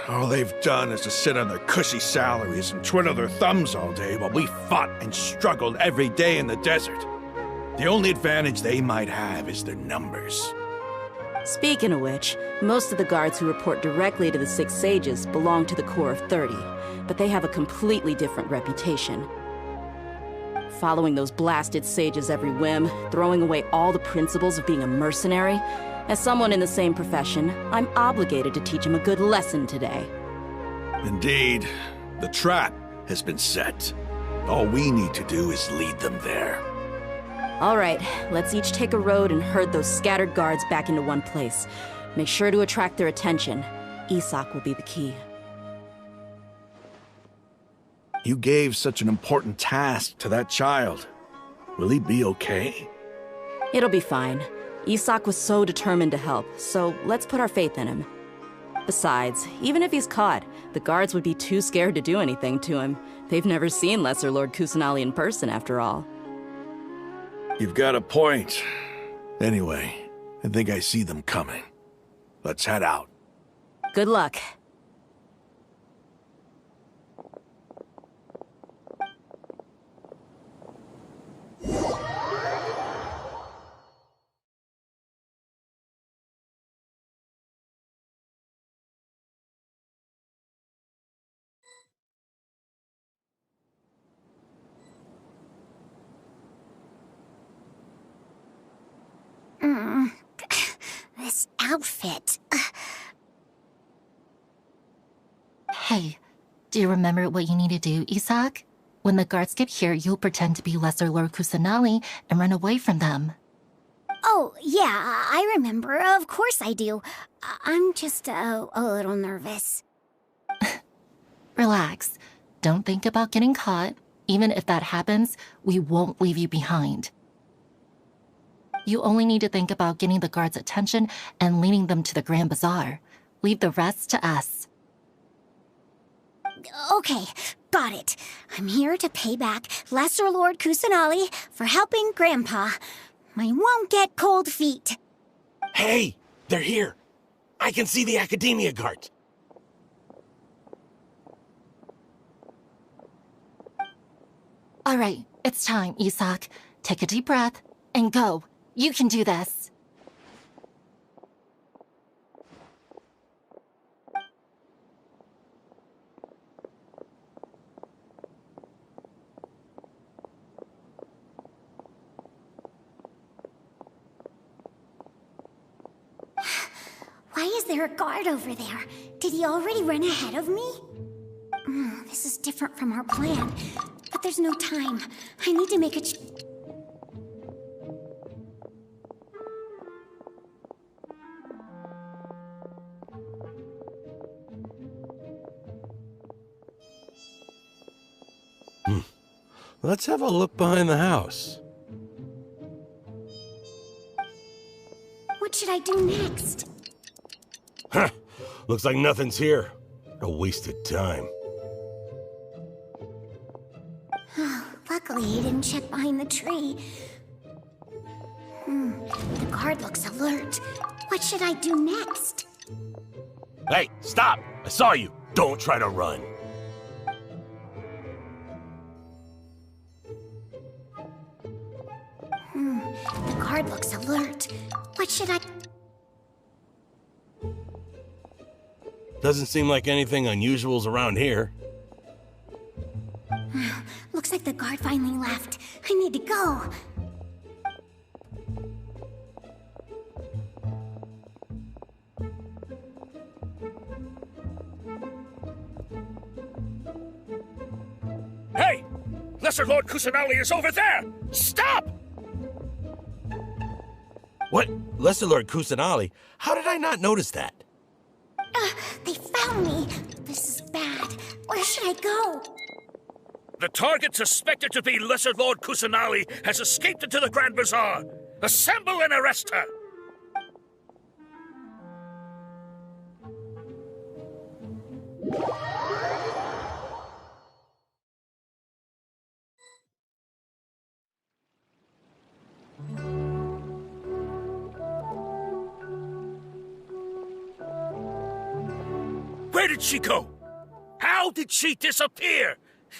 All they've done is to sit on their cushy salaries and twiddle their thumbs all day while we fought and struggled every day in the desert. The only advantage they might have is their numbers. Speaking of which, most of the guards who report directly to the 6 sages belong to the Corps of 30, but they have a completely different reputation. Following those blasted sages every whim, throwing away all the principles of being a mercenary. As someone in the same profession, I'm obligated to teach them a good lesson today. Indeed, the trap has been set. All we need to do is lead them there. All right, let's each take a road and herd those scattered guards back into one place. Make sure to attract their attention. Isak will be the key. You gave such an important task to that child. Will he be okay? It'll be fine. Isak was so determined to help, so let's put our faith in him. Besides, even if he's caught, the guards would be too scared to do anything to him. They've never seen Lesser Lord Kusanali in person, after all. You've got a point. Anyway, I think I see them coming. Let's head out. Good luck. This outfit. Hey, do you remember what you need to do, Isak? When the guards get here, you'll pretend to be Lesser Lord Kusanali and run away from them. Oh, yeah, I remember. Of course I do. I'm just a little nervous. Relax. Don't think about getting caught. Even if that happens, we won't leave you behind. You only need to think about getting the guards' attention and leading them to the Grand Bazaar. Leave the rest to us. Okay, got it. I'm here to pay back Lesser Lord Kusanali for helping Grandpa. I won't get cold feet. Hey, they're here. I can see the Academia guards. All right, it's time, Isak. Take a deep breath and go. You can do this. Why is there a guard over there? Did he already run ahead of me? This is different from our plan. But there's no time. I need to make a Let's have a look behind the house. What should I do next? Huh. Looks like nothing's here. A wasted time. Luckily, he didn't check behind the tree. The guard looks alert. What should I do next? Hey, stop! I saw you. Don't try to run. The guard looks alert. What should I... Doesn't seem like anything unusual's around here. Looks like the guard finally left. I need to go. Hey! Lesser Lord Kusanali is over there! Stop! What? Lesser Lord Kusanali? How did I not notice that? They found me. This is bad. Where should I go? The target suspected to be Lesser Lord Kusanali has escaped into the Grand Bazaar. Assemble and arrest her! Where did she go? How did she disappear?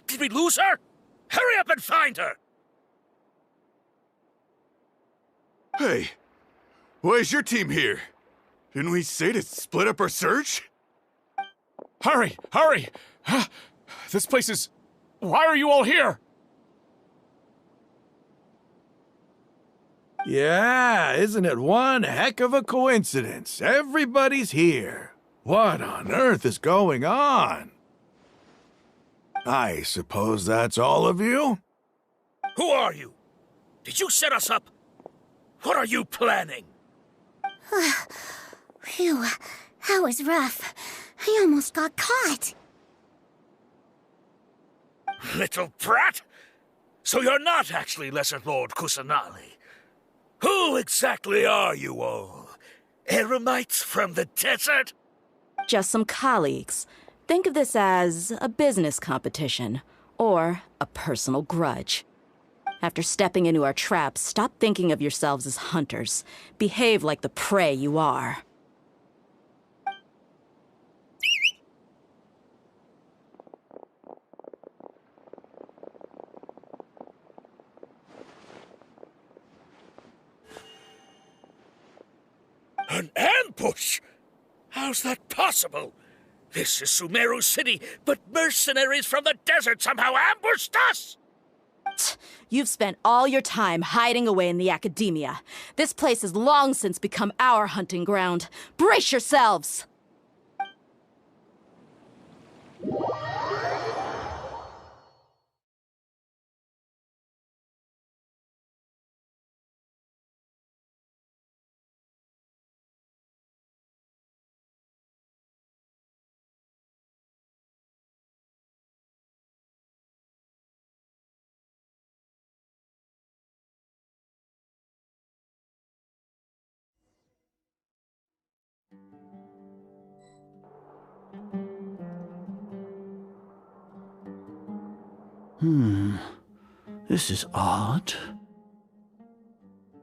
Did we lose her? Hurry up and find her! Hey, why is your team here? Didn't we say to split up our search? Hurry! Hurry! This place is... Why are you all here? Yeah, isn't it one heck of a coincidence? Everybody's here. What on earth is going on? I suppose that's all of you? Who are you? Did you set us up? What are you planning? Phew, that was rough. I almost got caught. Little brat! So you're not actually Lesser Lord Kusanali. Who exactly are you all? Eremites from the desert? Just some colleagues. Think of this as a business competition, or a personal grudge. After stepping into our traps, stop thinking of yourselves as hunters. Behave like the prey you are. An ambush? How's that possible? This is Sumeru City, but mercenaries from the desert somehow ambushed us! You've spent all your time hiding away in the academia. This place has long since become our hunting ground. Brace yourselves! This is odd.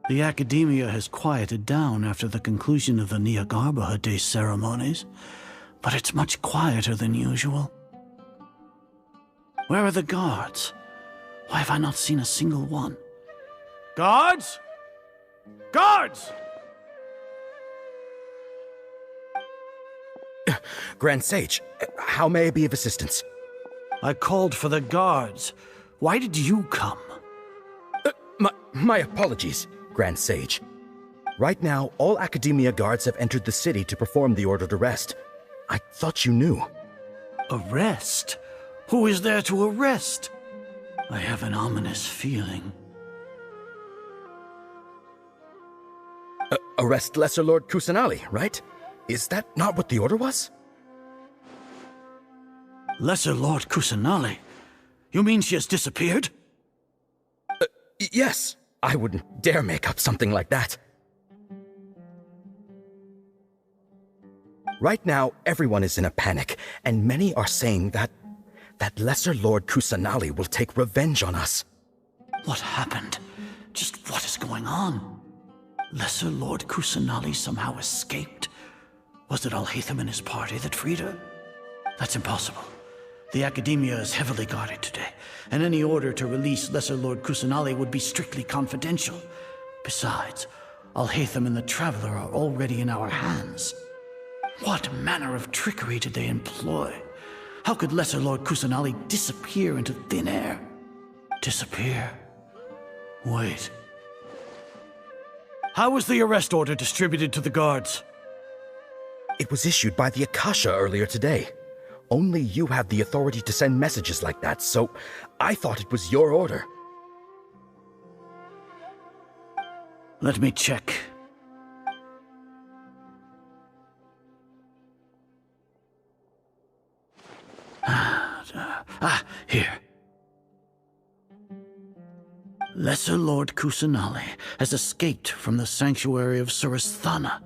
The academia has quieted down after the conclusion of the Nyagarbha Day ceremonies, but it's much quieter than usual. Where are the guards? Why have I not seen a single one? Guards? Guards! Grand Sage, how may I be of assistance? I called for the guards. Why did you come? My apologies, Grand Sage. Right now, all Academia guards have entered the city to perform the ordered arrest. I thought you knew. Arrest? Who is there to arrest? I have an ominous feeling. Arrest Lesser Lord Kusanali, right? Is that not what the order was? Lesser Lord Kusanali? You mean she has disappeared? Yes. I wouldn't dare make up something like that. Right now, everyone is in a panic, and many are saying that Lesser Lord Kusanali will take revenge on us. What happened? Just what is going on? Lesser Lord Kusanali somehow escaped? Was it Alhaitham and his party that freed her? That's impossible. The Academia is heavily guarded today, and any order to release Lesser Lord Kusanali would be strictly confidential. Besides, Alhaitham and the Traveler are already in our hands. What manner of trickery did they employ? How could Lesser Lord Kusanali disappear into thin air? Disappear? Wait. How was the arrest order distributed to the guards? It was issued by the Akasha earlier today. Only you have the authority to send messages like that, so I thought it was your order. Let me check. Here. Lesser Lord Kusanali has escaped from the sanctuary of Surasthana.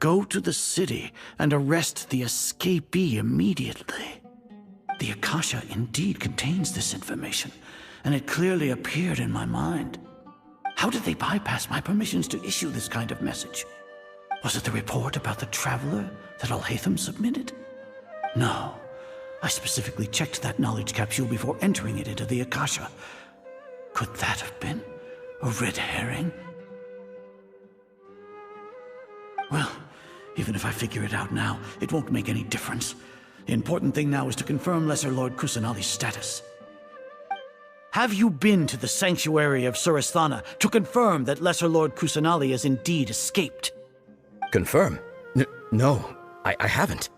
Go to the city and arrest the escapee immediately. The Akasha indeed contains this information, and it clearly appeared in my mind. How did they bypass my permissions to issue this kind of message? Was it the report about the traveler that Alhaitham submitted? No. I specifically checked that knowledge capsule before entering it into the Akasha. Could that have been a red herring? Well, even if I figure it out now, it won't make any difference. The important thing now is to confirm Lesser Lord Kusanali's status. Have you been to the sanctuary of Surasthana to confirm that Lesser Lord Kusanali has indeed escaped? Confirm? No, I haven't.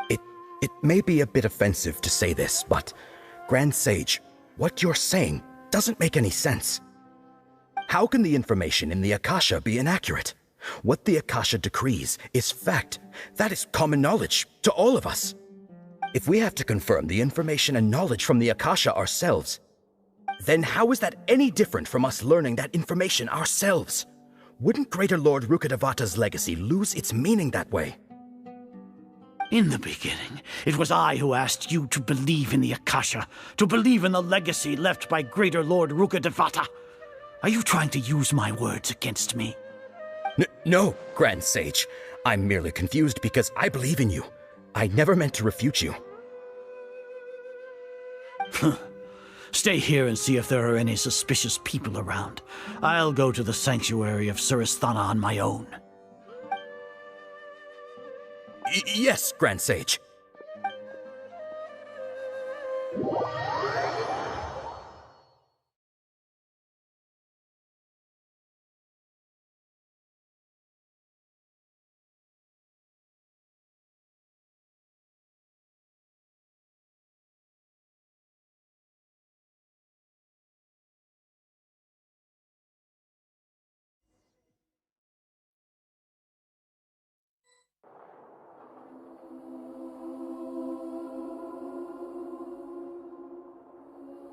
It may be a bit offensive to say this, but Grand Sage, what you're saying doesn't make any sense. How can the information in the Akasha be inaccurate? What the Akasha decrees is fact. That is common knowledge to all of us. If we have to confirm the information and knowledge from the Akasha ourselves, then how is that any different from us learning that information ourselves? Wouldn't Greater Lord Rukkhadevata's legacy lose its meaning that way? In the beginning, it was I who asked you to believe in the Akasha, to believe in the legacy left by Greater Lord Rukkhadevata. Are you trying to use my words against me? No, Grand Sage. I'm merely confused because I believe in you. I never meant to refute you. Stay here and see if there are any suspicious people around. I'll go to the sanctuary of Surasthana on my own. Yes, Grand Sage.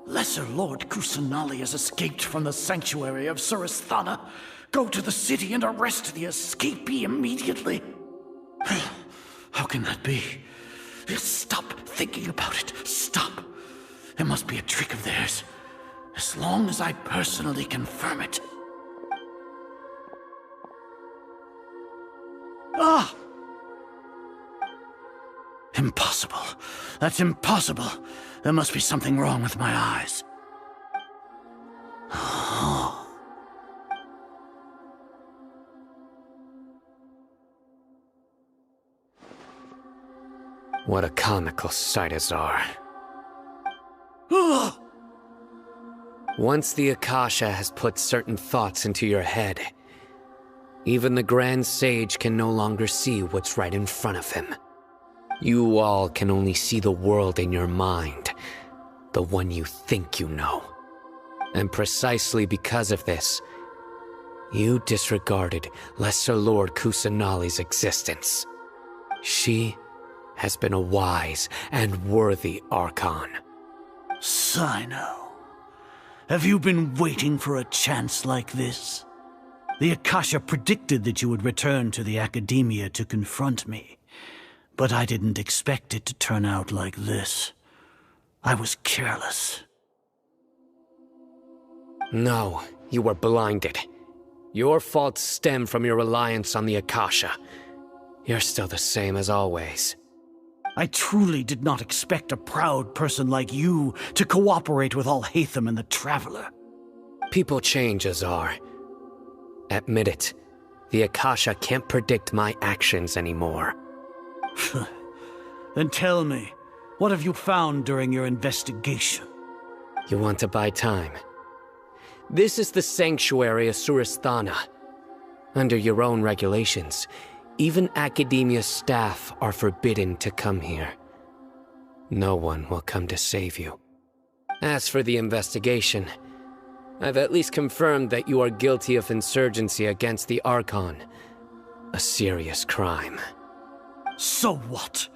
Lesser Lord Kusanali has escaped from the sanctuary of Surasthana. Go to the city and arrest the escapee immediately. How can that be? Stop thinking about it. Stop. It must be a trick of theirs. As long as I personally confirm it. Ah! Impossible. That's impossible. There must be something wrong with my eyes. What a comical sight, Azar. Once the Akasha has put certain thoughts into your head, even the Grand Sage can no longer see what's right in front of him. You all can only see the world in your mind, the one you think you know. And precisely because of this, you disregarded Lesser Lord Kusanali's existence. She has been a wise and worthy Archon. Sino, have you been waiting for a chance like this? The Akasha predicted that you would return to the Academia to confront me. But I didn't expect it to turn out like this. I was careless. No, you were blinded. Your faults stem from your reliance on the Akasha. You're still the same as always. I truly did not expect a proud person like you to cooperate with Alhaitham and the Traveler. People change, Azar. Admit it. The Akasha can't predict my actions anymore. Then tell me, what have you found during your investigation? You want to buy time? This is the sanctuary of Surasthana. Under your own regulations, even Academia staff are forbidden to come here. No one will come to save you. As for the investigation, I've at least confirmed that you are guilty of insurgency against the Archon. A serious crime. So what?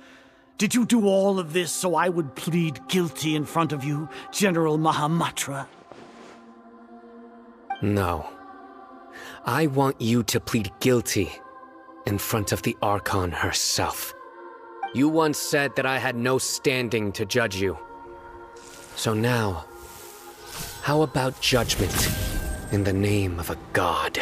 Did you do all of this so I would plead guilty in front of you, General Mahamatra? No. I want you to plead guilty in front of the Archon herself. You once said that I had no standing to judge you. So now, how about judgment in the name of a god?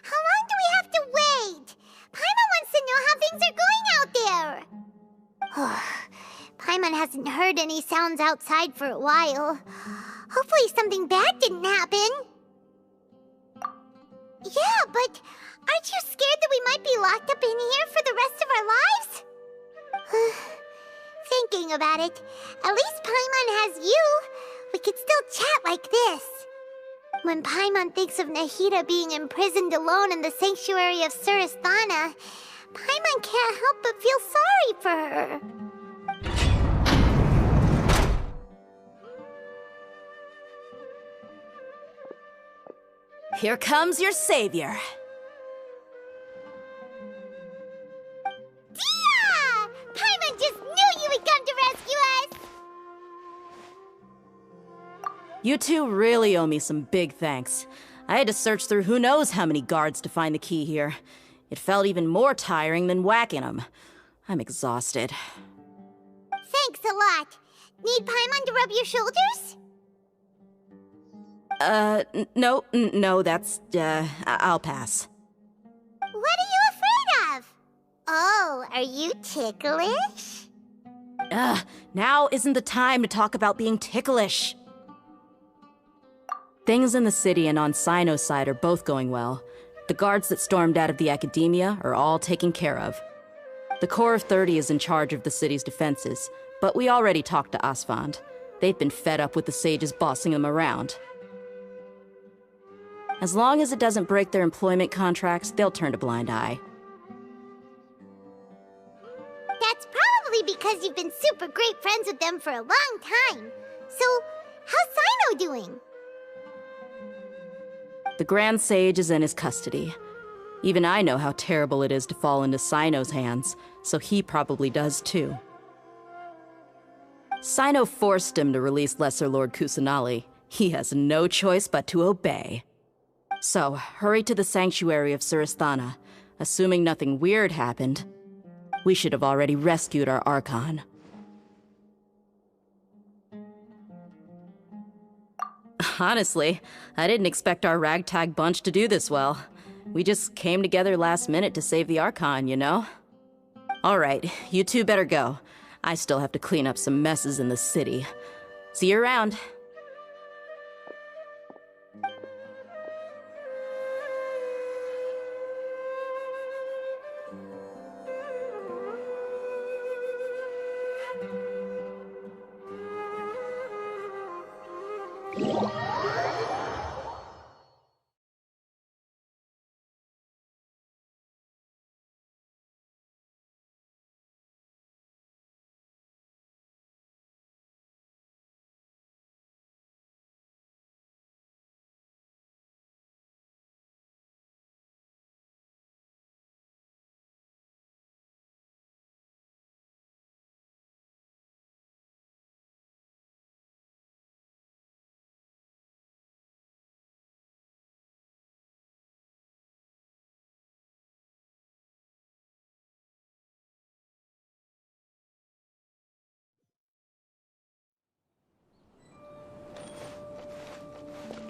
How long do we have to wait? Paimon wants to know how things are going out there. Paimon hasn't heard any sounds outside for a while. Hopefully something bad didn't happen. Yeah, but aren't you scared that we might be locked up in here for the rest of our lives? Thinking about it, at least Paimon has you. We could still chat like this. When Paimon thinks of Nahida being imprisoned alone in the sanctuary of Surasthana, Paimon can't help but feel sorry for her. Here comes your savior. Tia! Paimon just knew you would come to rescue us! You two really owe me some big thanks. I had to search through who knows how many guards to find the key here. It felt even more tiring than whacking them. I'm exhausted. Thanks a lot. Need Paimon to rub your shoulders? No, that's, I'll pass. What are you afraid of? Oh, are you ticklish? Now isn't the time to talk about being ticklish. Things in the city and on Sino's side are both going well. The guards that stormed out of the Academia are all taken care of. The Corps of 30 is in charge of the city's defenses, but we already talked to Asfand. They've been fed up with the sages bossing them around. As long as it doesn't break their employment contracts, they'll turn a blind eye. That's probably because you've been super great friends with them for a long time. So, how's Sino doing? The Grand Sage is in his custody. Even I know how terrible it is to fall into Sino's hands, so he probably does too. Sino forced him to release Lesser Lord Kusanali. He has no choice but to obey. So, hurry to the sanctuary of Surasthana. Assuming nothing weird happened, we should have already rescued our Archon. Honestly, I didn't expect our ragtag bunch to do this well. We just came together last minute to save the Archon, you know? Alright, you two better go. I still have to clean up some messes in the city. See you around.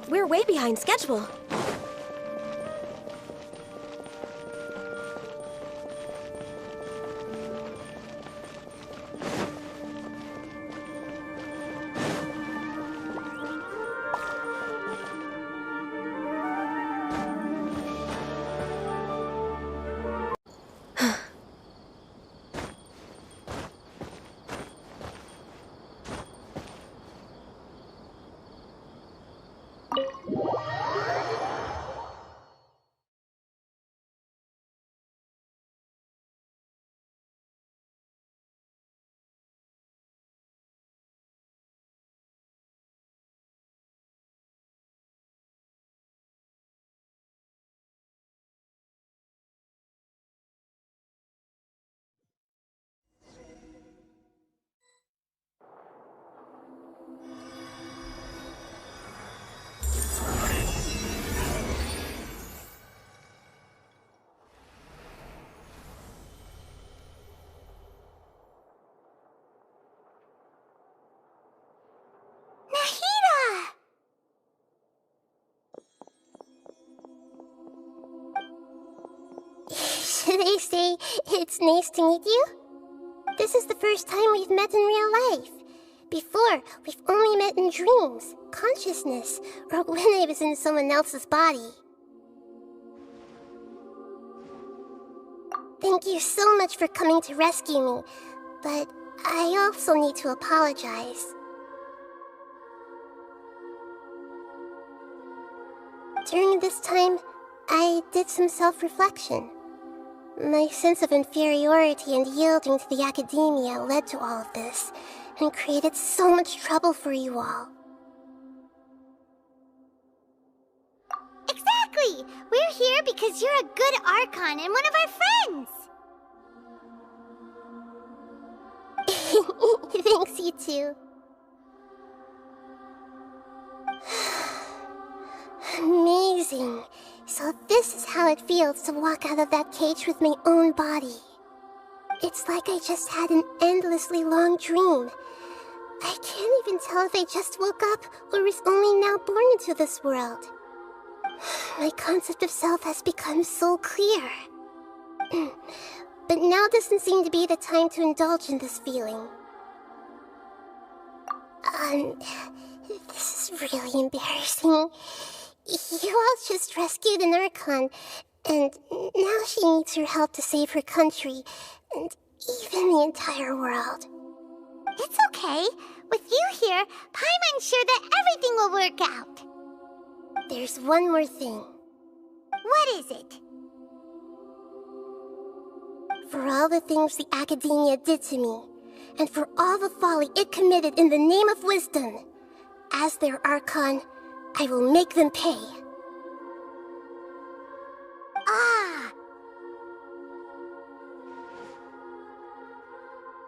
We're way behind schedule. Should I say it's nice to meet you? This is the first time we've met in real life. Before, we've only met in dreams, consciousness, or when I was in someone else's body. Thank you so much for coming to rescue me, but I also need to apologize. During this time, I did some self-reflection. My sense of inferiority and yielding to the academia led to all of this, and created so much trouble for you all. Exactly! We're here because you're a good Archon and one of our friends! Thanks, you too. Amazing. So this is how it feels to walk out of that cage with my own body. It's like I just had an endlessly long dream. I can't even tell if I just woke up or was only now born into this world. My concept of self has become so clear. But now doesn't seem to be the time to indulge in this feeling. This is really embarrassing. You all just rescued an Archon, and now she needs your help to save her country, and even the entire world. It's okay. With you here, Paimon's sure that everything will work out. There's one more thing. What is it? For all the things the Academia did to me, and for all the folly it committed in the name of wisdom, as their Archon, I will make them pay. Ah!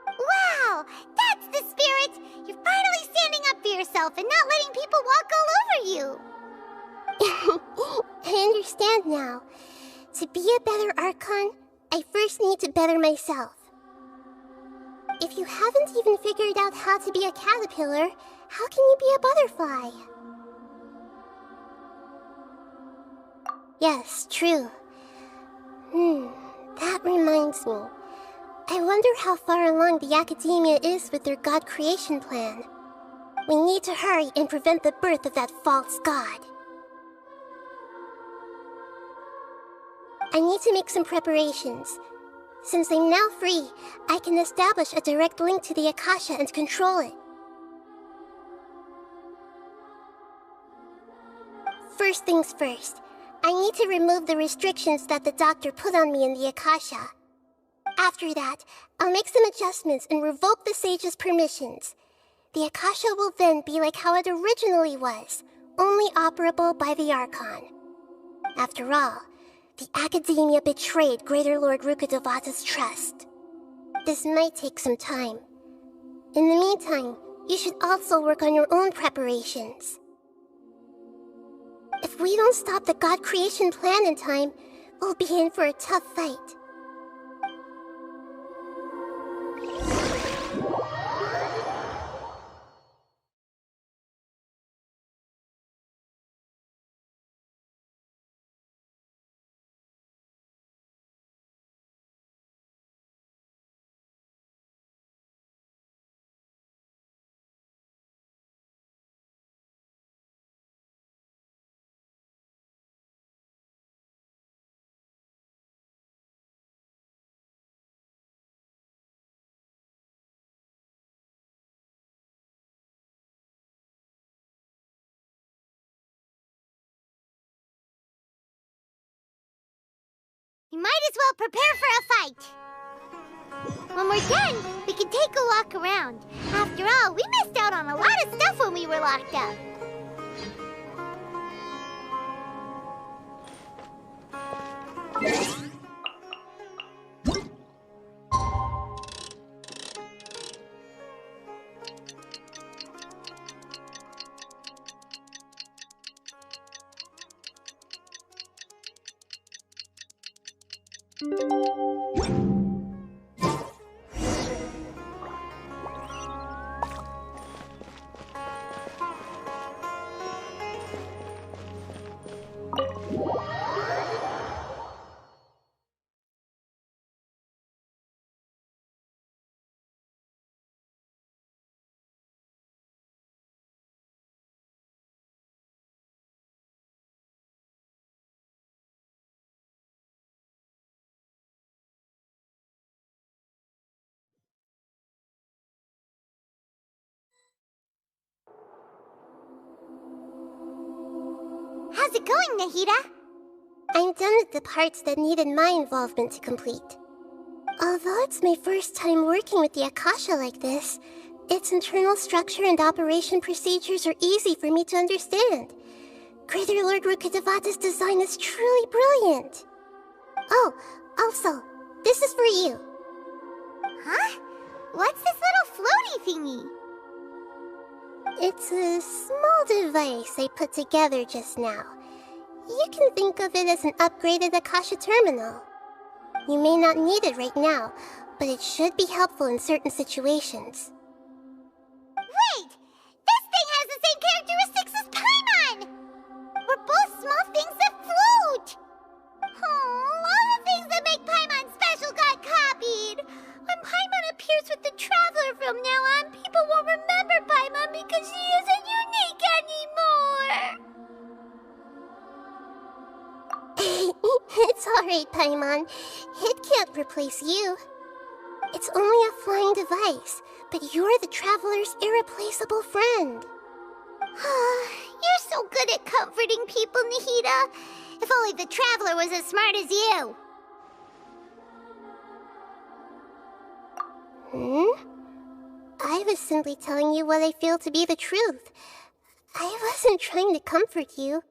Wow! That's the spirit! You're finally standing up for yourself and not letting people walk all over you! I understand now. To be a better Archon, I first need to better myself. If you haven't even figured out how to be a caterpillar, how can you be a butterfly? Yes, true. That reminds me. I wonder how far along the Academia is with their god creation plan. We need to hurry and prevent the birth of that false god. I need to make some preparations. Since I'm now free, I can establish a direct link to the Akasha and control it. First things first, I need to remove the restrictions that the doctor put on me in the Akasha. After that, I'll make some adjustments and revoke the sage's permissions. The Akasha will then be like how it originally was, only operable by the Archon. After all, the Academia betrayed Greater Lord Rukkhadevata's trust. This might take some time. In the meantime, you should also work on your own preparations. If we don't stop the god creation plan in time, we'll be in for a tough fight. We might as well prepare for a fight. When we're done, we can take a walk around. After all, we missed out on a lot of stuff when we were locked up. How's it going, Nahida? I'm done with the parts that needed my involvement to complete. Although it's my first time working with the Akasha like this, its internal structure and operation procedures are easy for me to understand. Greater Lord Rukkhadevata's design is truly brilliant. Oh, also, this is for you. Huh? What's this little floaty thingy? It's a small device I put together just now. You can think of it as an upgraded Akasha terminal. You may not need it right now, but it should be helpful in certain situations. Wait! This thing has the same characteristics as Paimon! We're both small things that float! Oh, all the things that make Paimon special got copied! When Paimon appears with the Traveler from now on, people won't remember Paimon because she isn't unique anymore! It's alright, Paimon. It can't replace you. It's only a flying device, but you're the Traveler's irreplaceable friend. You're so good at comforting people, Nahida. If only the Traveler was as smart as you. I was simply telling you what I feel to be the truth. I wasn't trying to comfort you.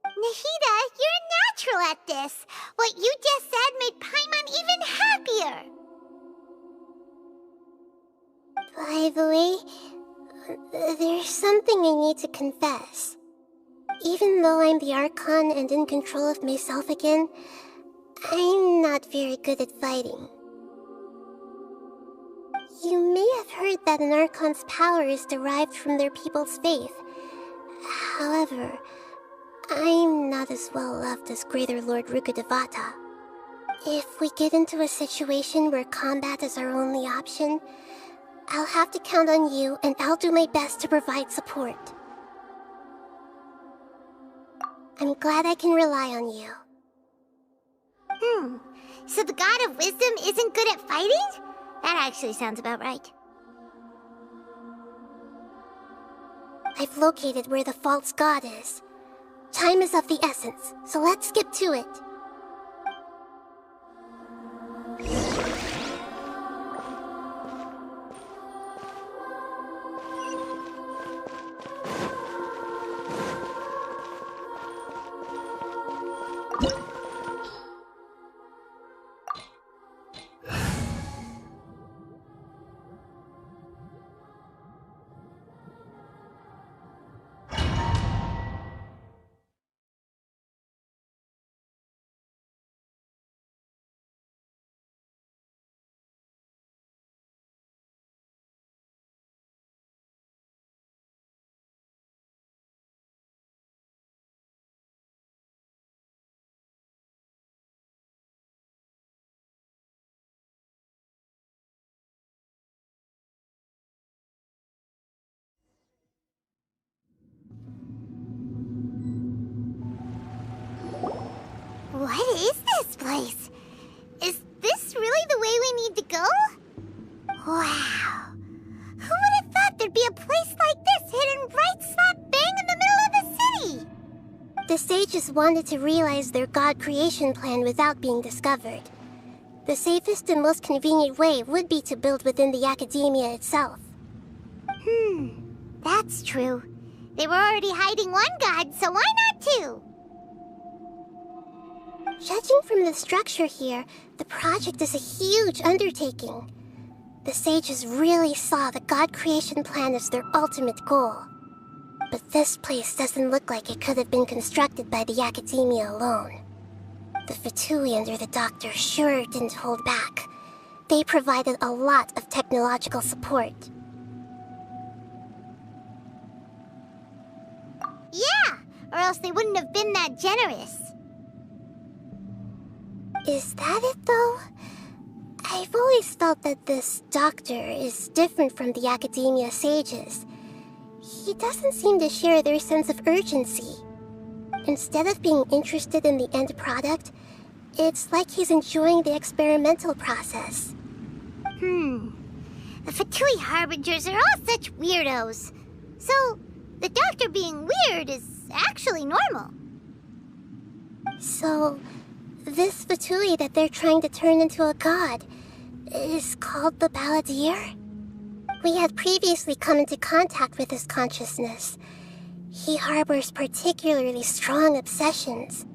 Nahida, you're natural at this. What you just said made Paimon even happier. By the way, there's something I need to confess. Even though I'm the Archon and in control of myself again, I'm not very good at fighting. You may have heard that an Archon's power is derived from their people's faith. However, I'm not as well loved as Greater Lord Rukkhadevata. If we get into a situation where combat is our only option, I'll have to count on you, and I'll do my best to provide support. I'm glad I can rely on you. So the God of Wisdom isn't good at fighting? That actually sounds about right. I've located where the false god is. Time is of the essence, so let's skip to it. What is this place? Is this really the way we need to go? Wow. Who would have thought there'd be a place like this hidden right slap bang in the middle of the city? The sages wanted to realize their god creation plan without being discovered. The safest and most convenient way would be to build within the academia itself. That's true. They were already hiding one god, so why not two? Judging from the structure here, the project is a huge undertaking. The sages really saw the god creation plan as their ultimate goal. But this place doesn't look like it could have been constructed by the academia alone. The Fatui under the Doctor sure didn't hold back. They provided a lot of technological support. Yeah, or else they wouldn't have been that generous. Is that it, though? I've always felt that this Doctor is different from the academia sages. He doesn't seem to share their sense of urgency. Instead of being interested in the end product, it's like he's enjoying the experimental process. The Fatui Harbingers are all such weirdos. So, the Doctor being weird is actually normal. So, this Fatui that they're trying to turn into a god is called the Balladeer? We had previously come into contact with his consciousness. He harbors particularly strong obsessions.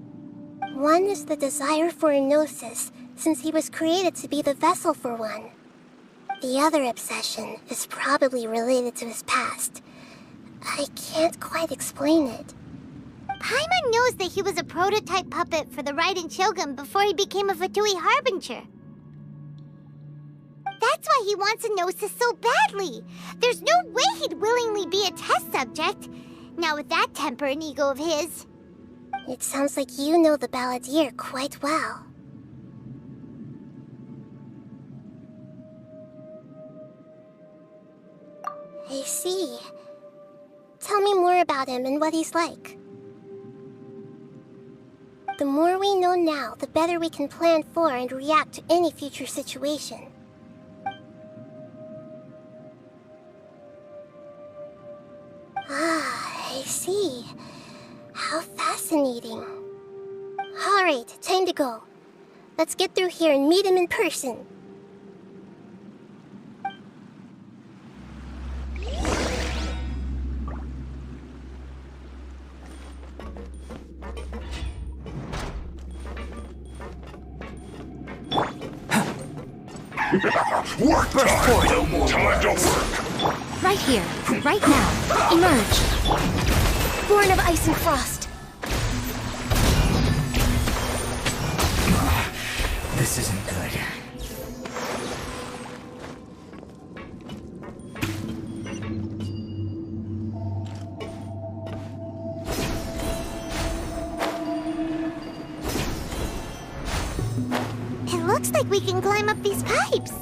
One is the desire for a gnosis, since he was created to be the vessel for one. The other obsession is probably related to his past. I can't quite explain it. Paimon knows that he was a prototype puppet for the Raiden Shogun before he became a Fatui Harbinger. That's why he wants a gnosis so badly. There's no way he'd willingly be a test subject. Not with that temper and ego of his. It sounds like you know the Balladeer quite well. I see. Tell me more about him and what he's like. The more we know now, the better we can plan for and react to any future situation. Ah, I see. How fascinating. Alright, time to go. Let's get through here and meet him in person. Work time! Time to work! Right here, right now. Emerge. Born of ice and frost. This isn't good. It looks like we can climb up these pipes.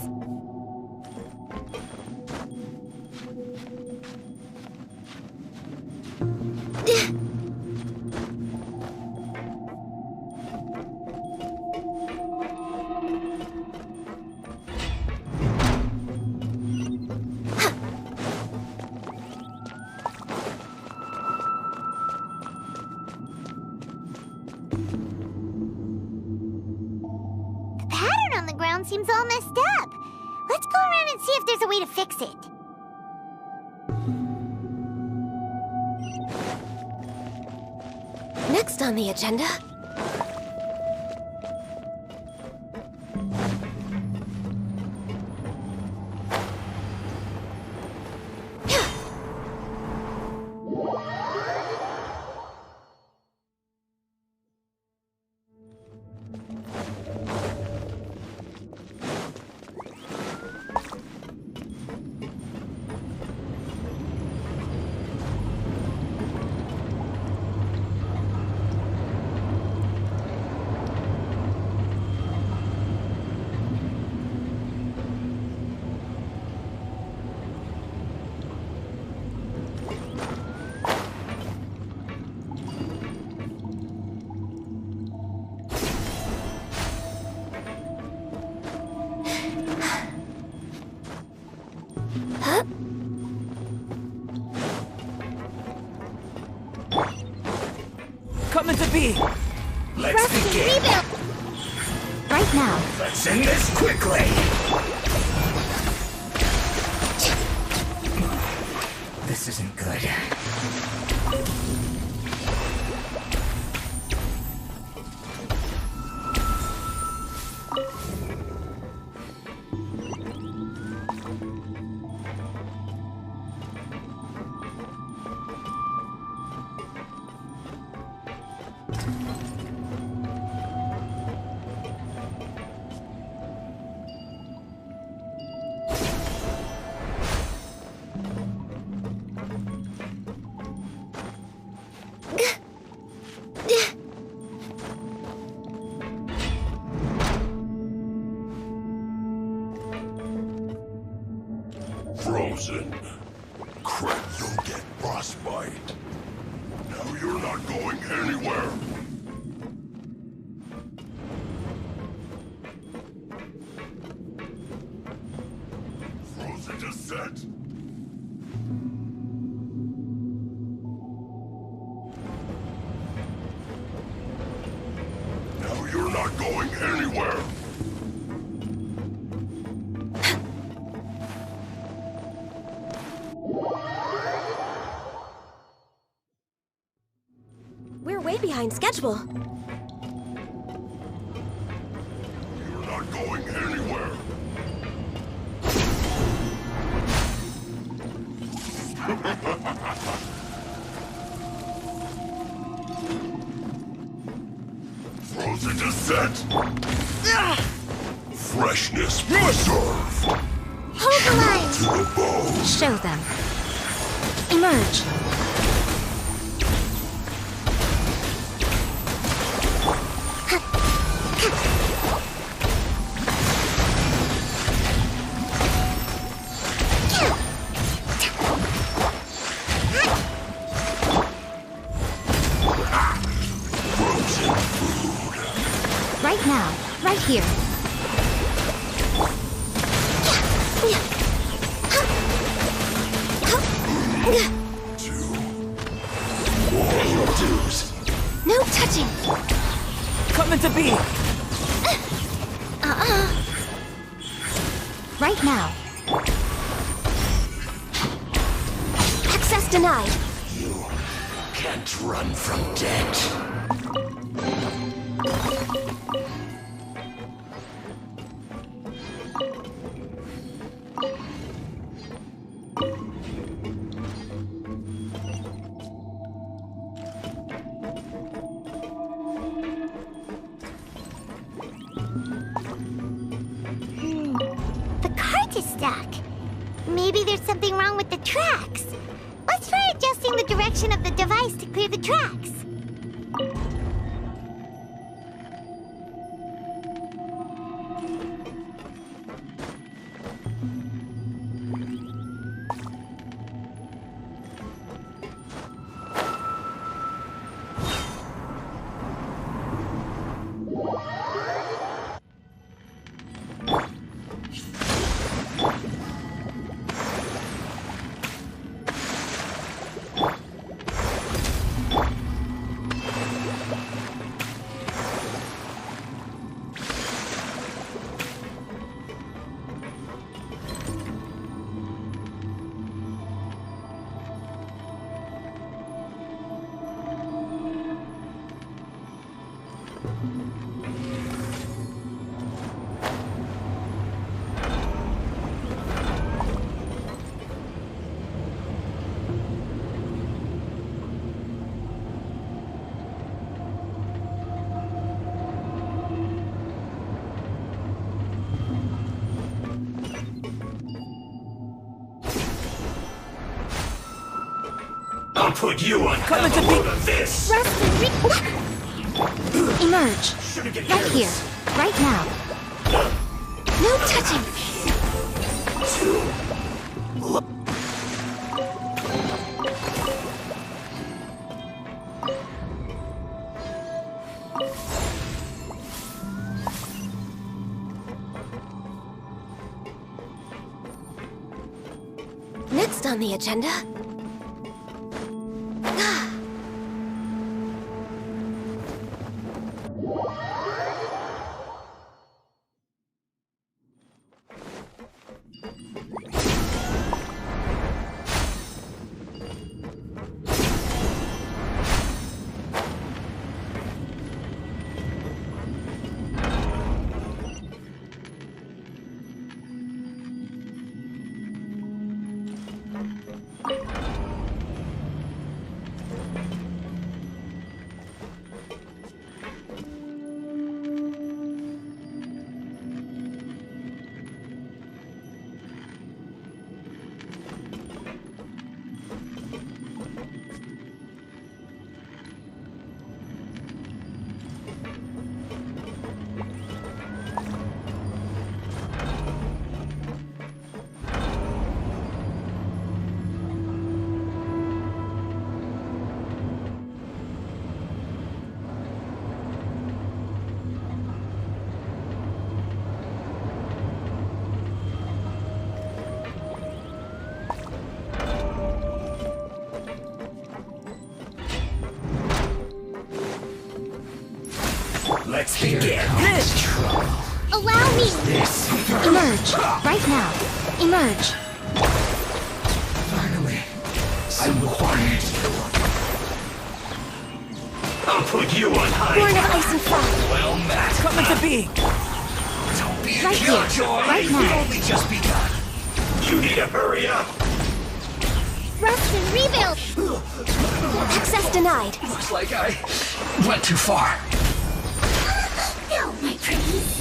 Seems all messed up. Let's go around and see if there's a way to fix it. Next on the agenda. Coming to be! Let's begin! Right now. Let's end this quickly! This isn't good. Frozen. Crap, you'll get frostbite. Now you're not going anywhere. Frozen descent. going anywhere! We're way behind schedule. You're not going anywhere! Frozen descent! Freshness preserved! Hold the line! To the bone! Show them. Emerge. Right now, right here. No touching. Coming to be. Right now. Access denied. You can't run from debt. The cart is stuck. Maybe there's something wrong with the tracks. Let's try adjusting the direction of the device to clear the tracks. I'll put you on Coming to load of this! Rest and Emerge. Right here. Right now. No touching. Next on the agenda. Let's begin. Allow me! Emerge! Right now! Emerge! Finally, I will find you. I'll put you on high. Born of ice and fire! Well met. Coming to be. Don't be Right a here, killjoy. right now. We've only just begun. You need to hurry up. Rest and rebuild! Access denied. Looks like I went too far. No, my pretties.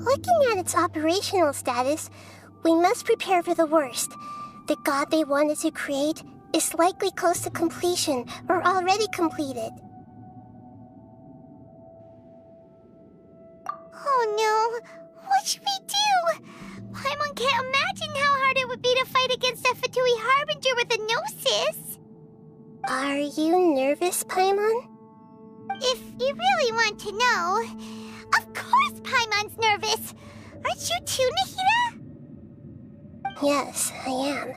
Looking at its operational status, we must prepare for the worst. The god they wanted to create is likely close to completion or already completed. Oh no! What should we do? Paimon can't imagine how hard it would be to fight against a Fatui Harbinger with a Gnosis! Are you nervous, Paimon? If you really want to know, of course Paimon's nervous! Aren't you too, Nahida? Yes, I am.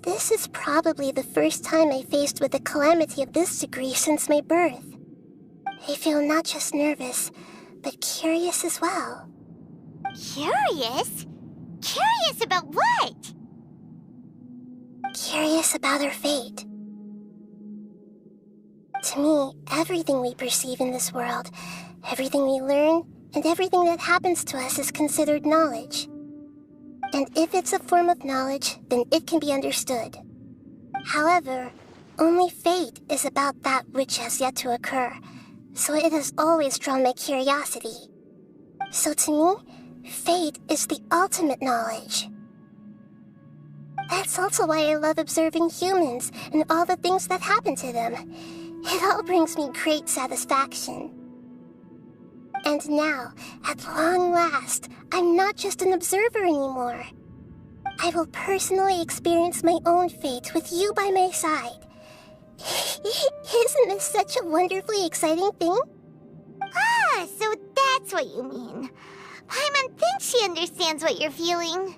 This is probably the first time I faced with a calamity of this degree since my birth. I feel not just nervous, but curious as well. Curious? Curious about what? Curious about our fate. To me, everything we perceive in this world, everything we learn, and everything that happens to us is considered knowledge. And if it's a form of knowledge, then it can be understood. However, only fate is about that which has yet to occur, so it has always drawn my curiosity. So to me, fate is the ultimate knowledge. That's also why I love observing humans and all the things that happen to them. It all brings me great satisfaction. And now, at long last, I'm not just an observer anymore. I will personally experience my own fate with you by my side. Isn't this such a wonderfully exciting thing? Ah, so that's what you mean. Paimon thinks she understands what you're feeling.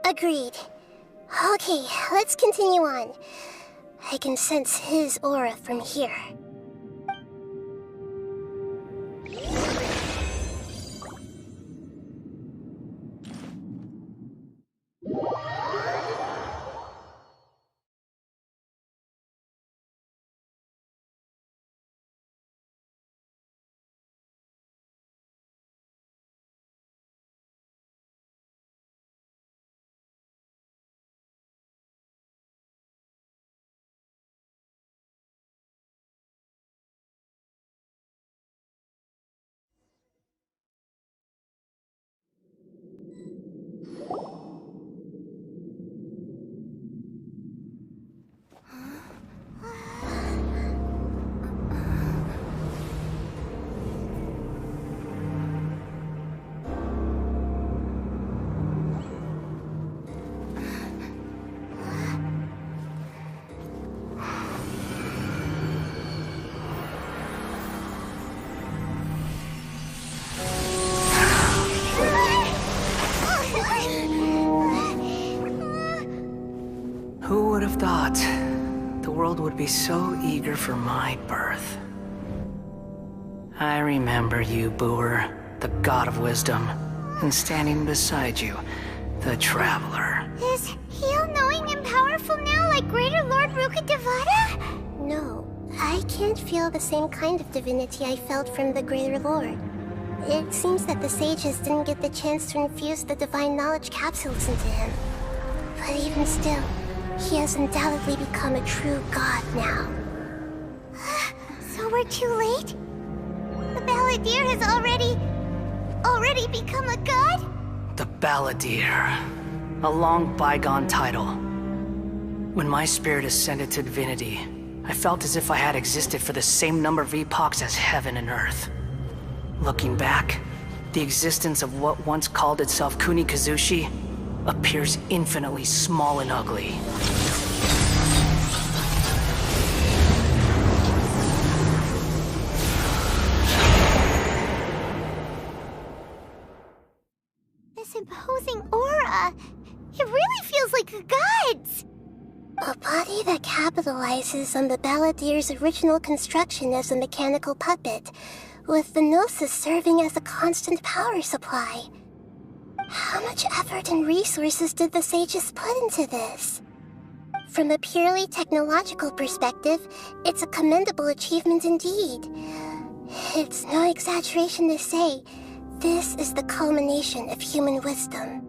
Agreed. Okay, let's continue on. I can sense his aura from here. Who would have thought the world would be so eager for my birth? I remember you, Booer, the god of wisdom, and standing beside you, the traveler. Is he all-knowing and powerful now, like Greater Lord Rukkhadevata? No, I can't feel the same kind of divinity I felt from the Greater Lord. It seems that the sages didn't get the chance to infuse the divine knowledge capsules into him. But even still, he has undoubtedly become a true god now. So we're too late? The Balladeer has already become a god? The Balladeer. A long bygone title. When my spirit ascended to divinity, I felt as if I had existed for the same number of epochs as heaven and earth. Looking back, the existence of what once called itself Kunikazushi appears infinitely small and ugly. This imposing aura, it really feels like the gods! A body that capitalizes on the Balladeer's original construction as a mechanical puppet, with the Gnosis serving as a constant power supply. How much effort and resources did the sages put into this? From a purely technological perspective, it's a commendable achievement indeed. It's no exaggeration to say, this is the culmination of human wisdom.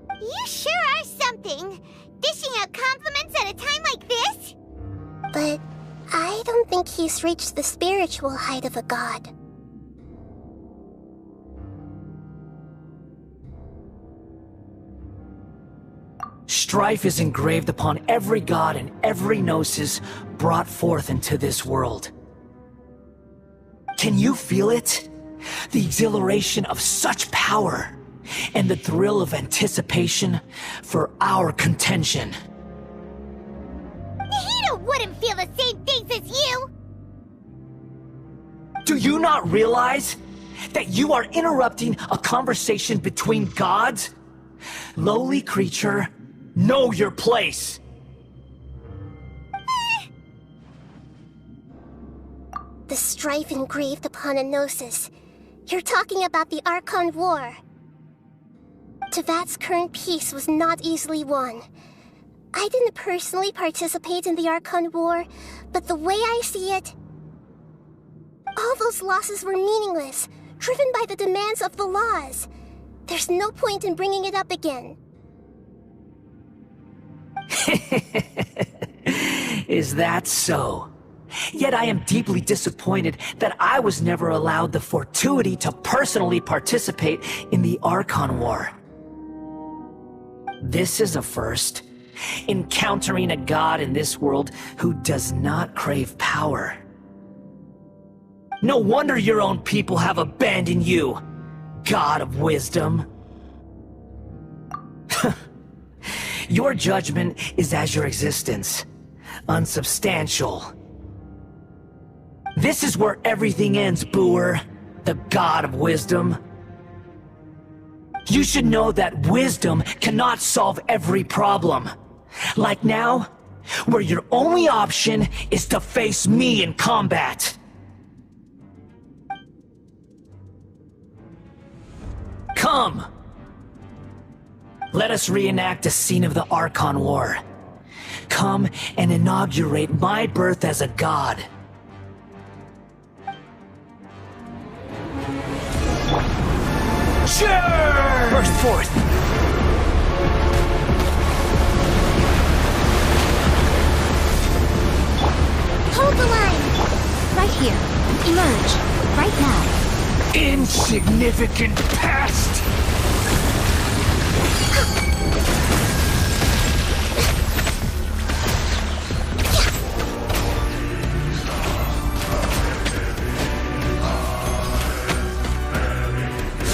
You sure are something! Dishing out compliments at a time like this? But I don't think he's reached the spiritual height of a god. Strife is engraved upon every god and every gnosis brought forth into this world. Can you feel it? The exhilaration of such power, and the thrill of anticipation for our contention. Nahida wouldn't feel the same things as you! Do you not realize that you are interrupting a conversation between gods? Lowly creature, know your place! The strife engraved upon a gnosis. You're talking about the Archon War. Tevat's current peace was not easily won. I didn't personally participate in the Archon War, but the way I see it, all those losses were meaningless, driven by the demands of the laws. There's no point in bringing it up again. Is that so? Yet I am deeply disappointed that I was never allowed the fortuity to personally participate in the Archon War. This is a first. Encountering a god in this world who does not crave power. No wonder your own people have abandoned you, god of wisdom. Your judgment is as your existence, unsubstantial. This is where everything ends, Booer, the god of wisdom. You should know that wisdom cannot solve every problem. Like now, where your only option is to face me in combat. Come! Let us reenact a scene of the Archon War. Come and inaugurate my birth as a god. Sure! Burst forth! Hold the line! Right here. Emerge. Right now. Insignificant past!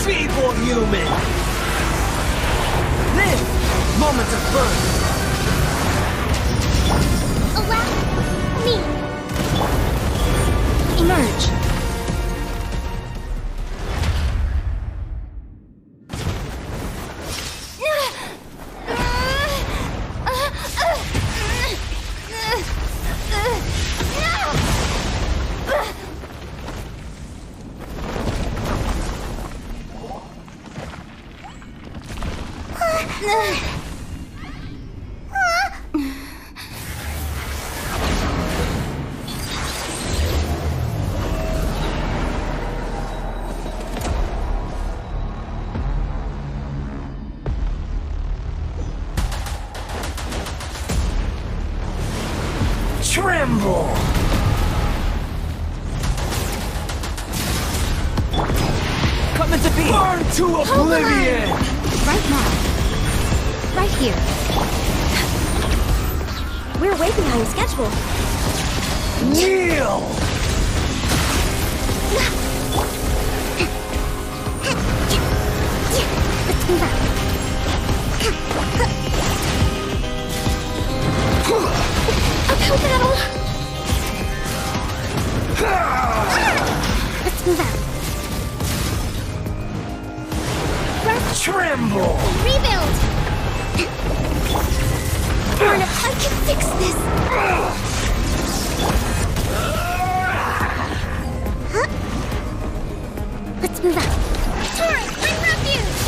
Feeble human! Live! Moments of birth! Allow me. Emerge. Tremble! Come into being! Burn to oblivion! Right now. Right here. We're way behind schedule. Kneel! Let's move out. Uphill battle! Let's move out. Tremble! Rebuild! Born of, I can fix this! Huh? Let's move out. Torrent, bring refuge!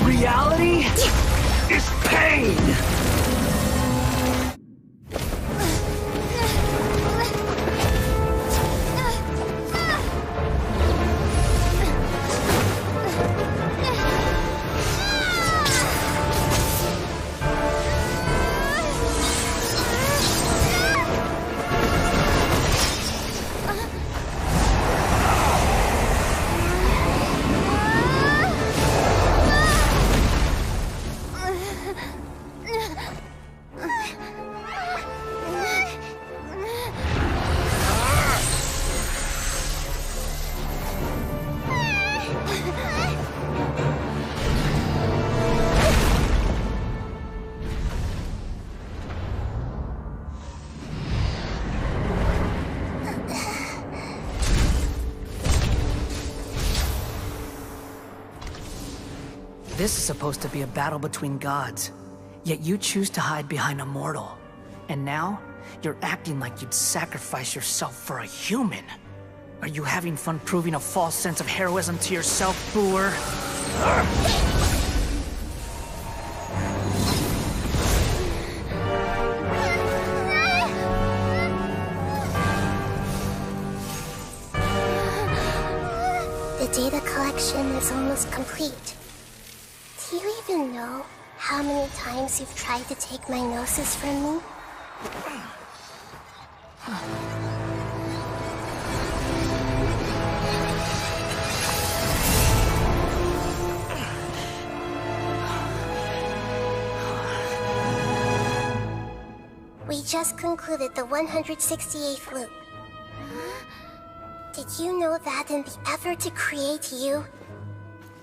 Reality is pain! This is supposed to be a battle between gods, yet you choose to hide behind a mortal. And now, you're acting like you'd sacrifice yourself for a human. Are you having fun proving a false sense of heroism to yourself, Booer? The data collection is almost complete. Do you even know how many times you've tried to take my gnosis from me? We just concluded the 168th loop. Did you know that in the effort to create you,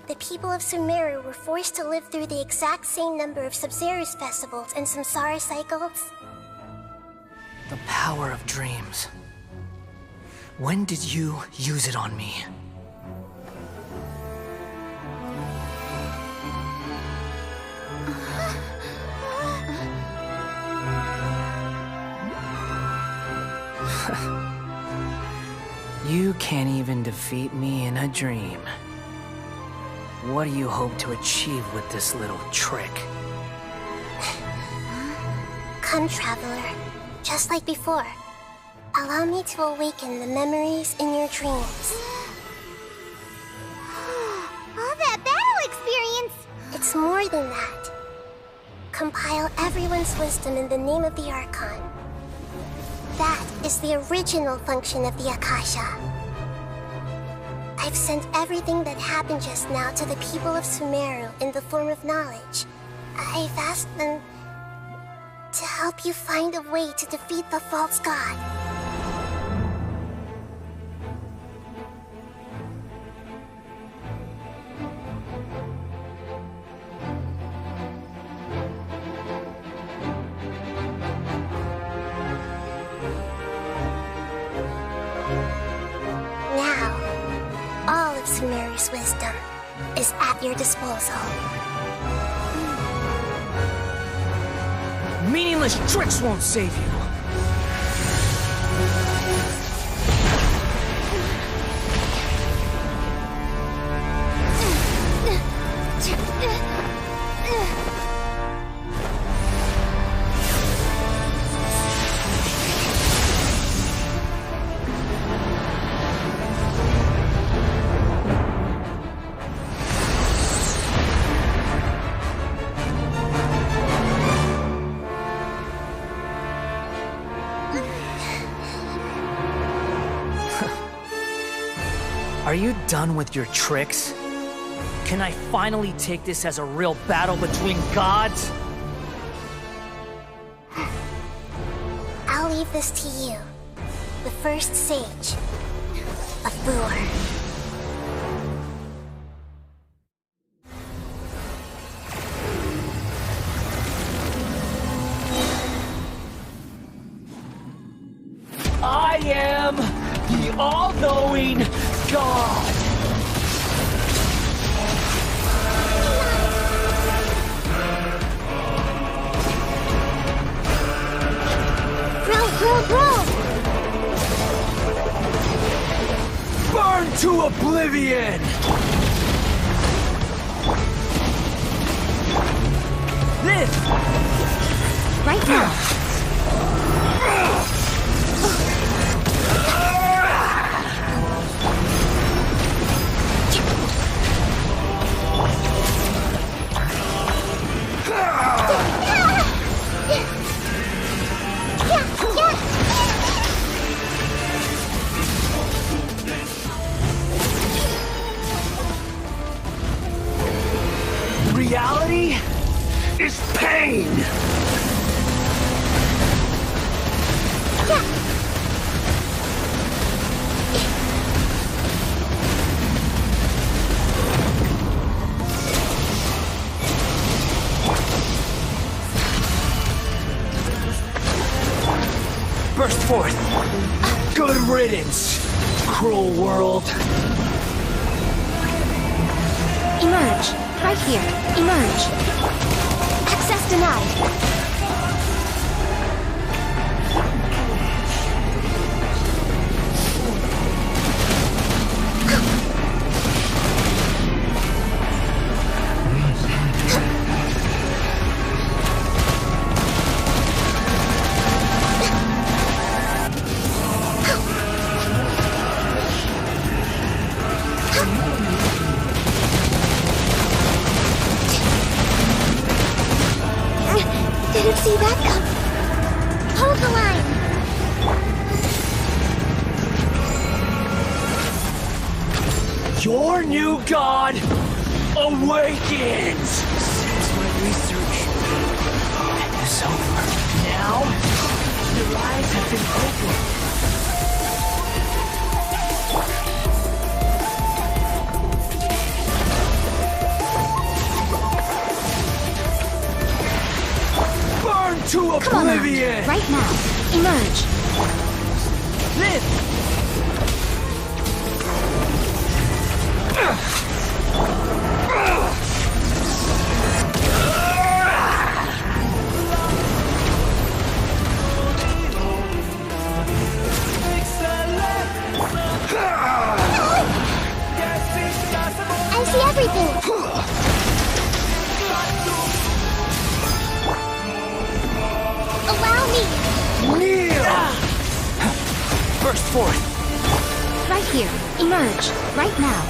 the people of Sumeru were forced to live through the exact same number of Sub-Zerus festivals and samsara cycles? The power of dreams. When did you use it on me? You can't even defeat me in a dream. What do you hope to achieve with this little trick? Come, Traveler. Just like before. Allow me to awaken the memories in your dreams. All that battle experience! It's more than that. Compile everyone's wisdom in the name of the Archon. That is the original function of the Akasha. I've sent everything that happened just now to the people of Sumeru in the form of knowledge. I've asked them to help you find a way to defeat the false god. Sumeru's wisdom is at your disposal. Meaningless tricks won't save you. Are you done with your tricks? Can I finally take this as a real battle between gods? I'll leave this to you. The first sage of Boor. I am the all-knowing God! Bro! Burn to oblivion! This! Right now. Reality is pain! Burst forth! Good riddance, cruel world! Emerge. Right here. Emerge. Access denied. Didn't see that come. Hold the line. Your new god awakens! Seems my research is over. Now, your eyes have been opened. To oblivion! Right now. Emerge. Live! I see everything. Allow me! Kneel! Burst forth! Right here. Emerge. Right now.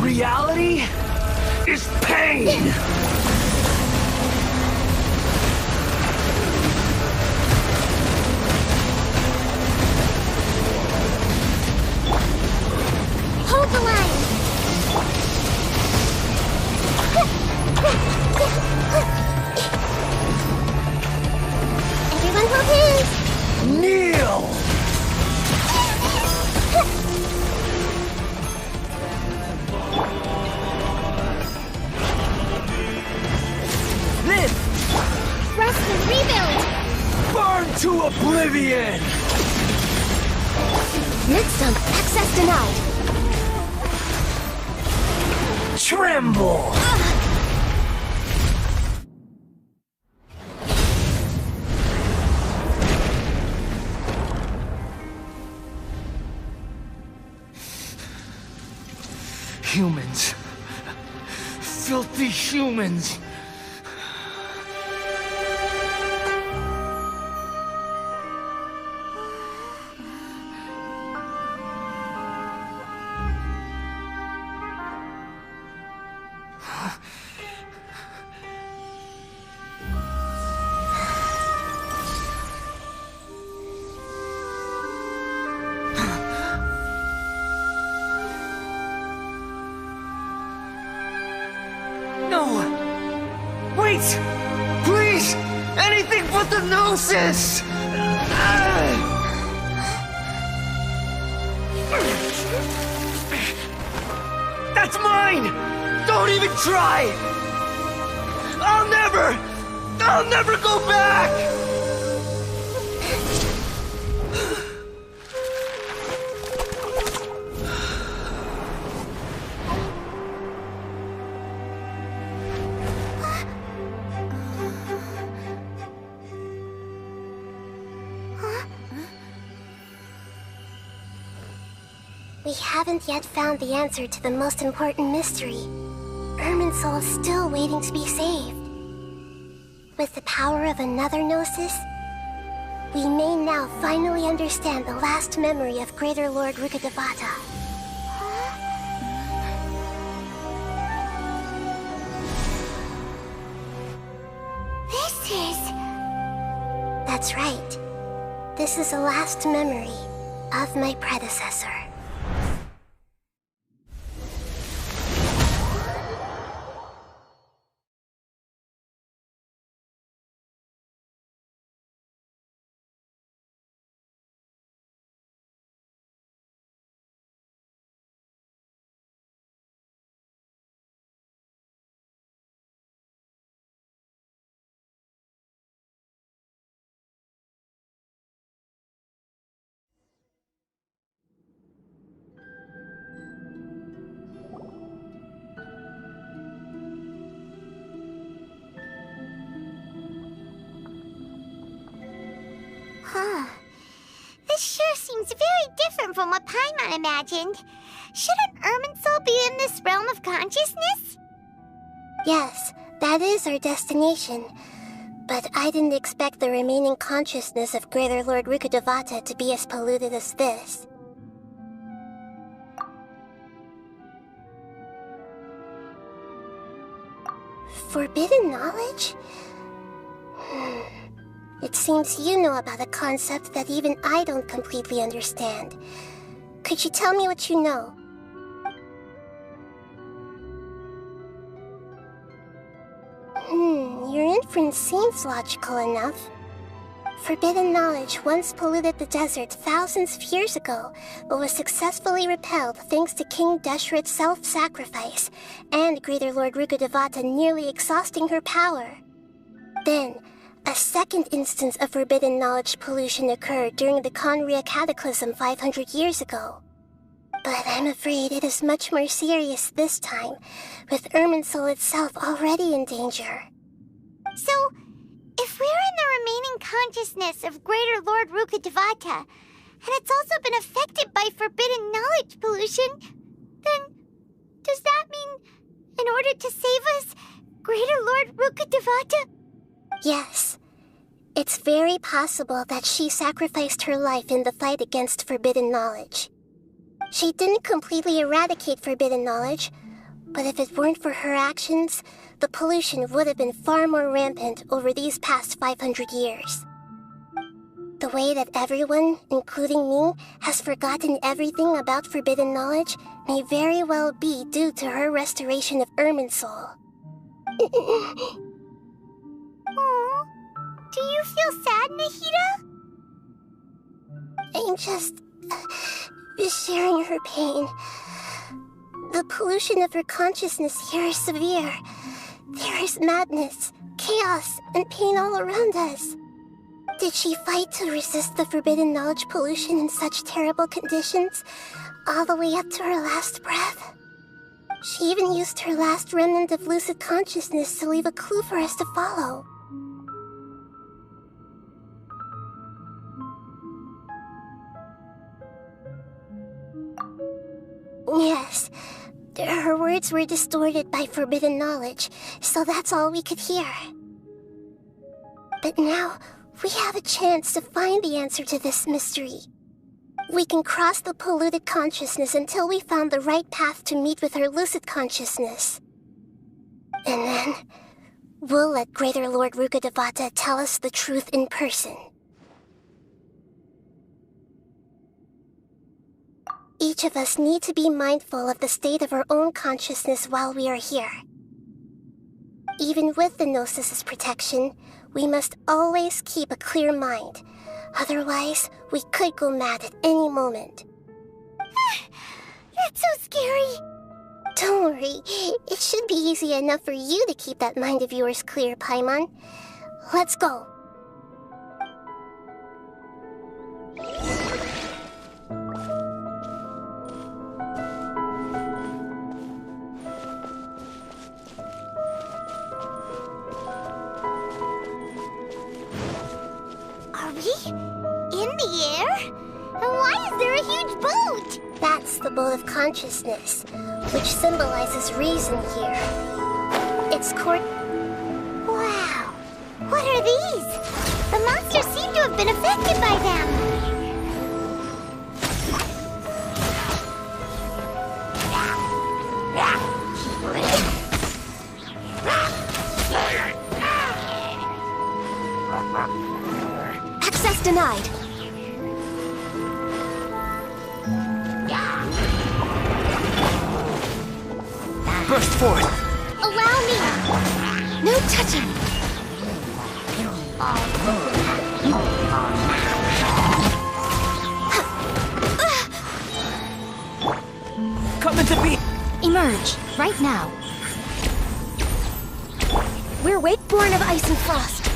Reality is pain! Hold the line. Everyone hold hands. Kneel! Live! Rest and rebuild. Burn to oblivion! Next up. Access denied. Tremble! Humans. Filthy humans. Please! Please! Anything but the Gnosis! That's mine! Don't even try! I'll never go back! We haven't yet found the answer to the most important mystery. Irminsul is still waiting to be saved. With the power of another Gnosis, we may now finally understand the last memory of Greater Lord Rukkhadevata. This is... That's right. This is the last memory of my predecessor. Huh. This sure seems very different from what Paimon imagined. Shouldn't Irminsul be in this realm of consciousness? Yes, that is our destination. But I didn't expect the remaining consciousness of Greater Lord Rukkhadevata to be as polluted as this. Forbidden knowledge? It seems you know about a concept that even I don't completely understand. Could you tell me what you know? Your inference seems logical enough. Forbidden knowledge once polluted the desert thousands of years ago, but was successfully repelled thanks to King Deshret's self-sacrifice, and Greater Lord Rukkhadevata nearly exhausting her power. Then, a second instance of forbidden knowledge pollution occurred during the Conria Cataclysm 500 years ago. But I'm afraid it is much more serious this time, with Irminsul itself already in danger. So, if we're in the remaining consciousness of Greater Lord Rukkhadevata, and it's also been affected by forbidden knowledge pollution, then does that mean, in order to save us, Greater Lord Rukkhadevata... Yes. It's very possible that she sacrificed her life in the fight against forbidden knowledge. She didn't completely eradicate forbidden knowledge, but if it weren't for her actions, the pollution would have been far more rampant over these past 500 years. The way that everyone, including me, has forgotten everything about forbidden knowledge may very well be due to her restoration of Irminsul. Aww. Do you feel sad, Nahida? I'm just sharing her pain. The pollution of her consciousness here is severe. There is madness, chaos, and pain all around us. Did she fight to resist the forbidden knowledge pollution in such terrible conditions, all the way up to her last breath? She even used her last remnant of lucid consciousness to leave a clue for us to follow. Yes, her words were distorted by forbidden knowledge, so that's all we could hear. But now, we have a chance to find the answer to this mystery. We can cross the polluted consciousness until we found the right path to meet with our lucid consciousness. And then, we'll let Greater Lord Rukkhadevata tell us the truth in person. Each of us need to be mindful of the state of our own consciousness while we are here. Even with the Gnosis' protection, we must always keep a clear mind. Otherwise, we could go mad at any moment. That's so scary. Don't worry, it should be easy enough for you to keep that mind of yours clear, Paimon. Let's go. Are we in the air? And why is there a huge boat? That's the boat of consciousness, which symbolizes reason here. It's court. Wow. What are these? The monsters seem to have been affected by them. Access denied. Burst forth. Allow me. No touching. Come into being. Emerge, right now. We're born of ice and frost.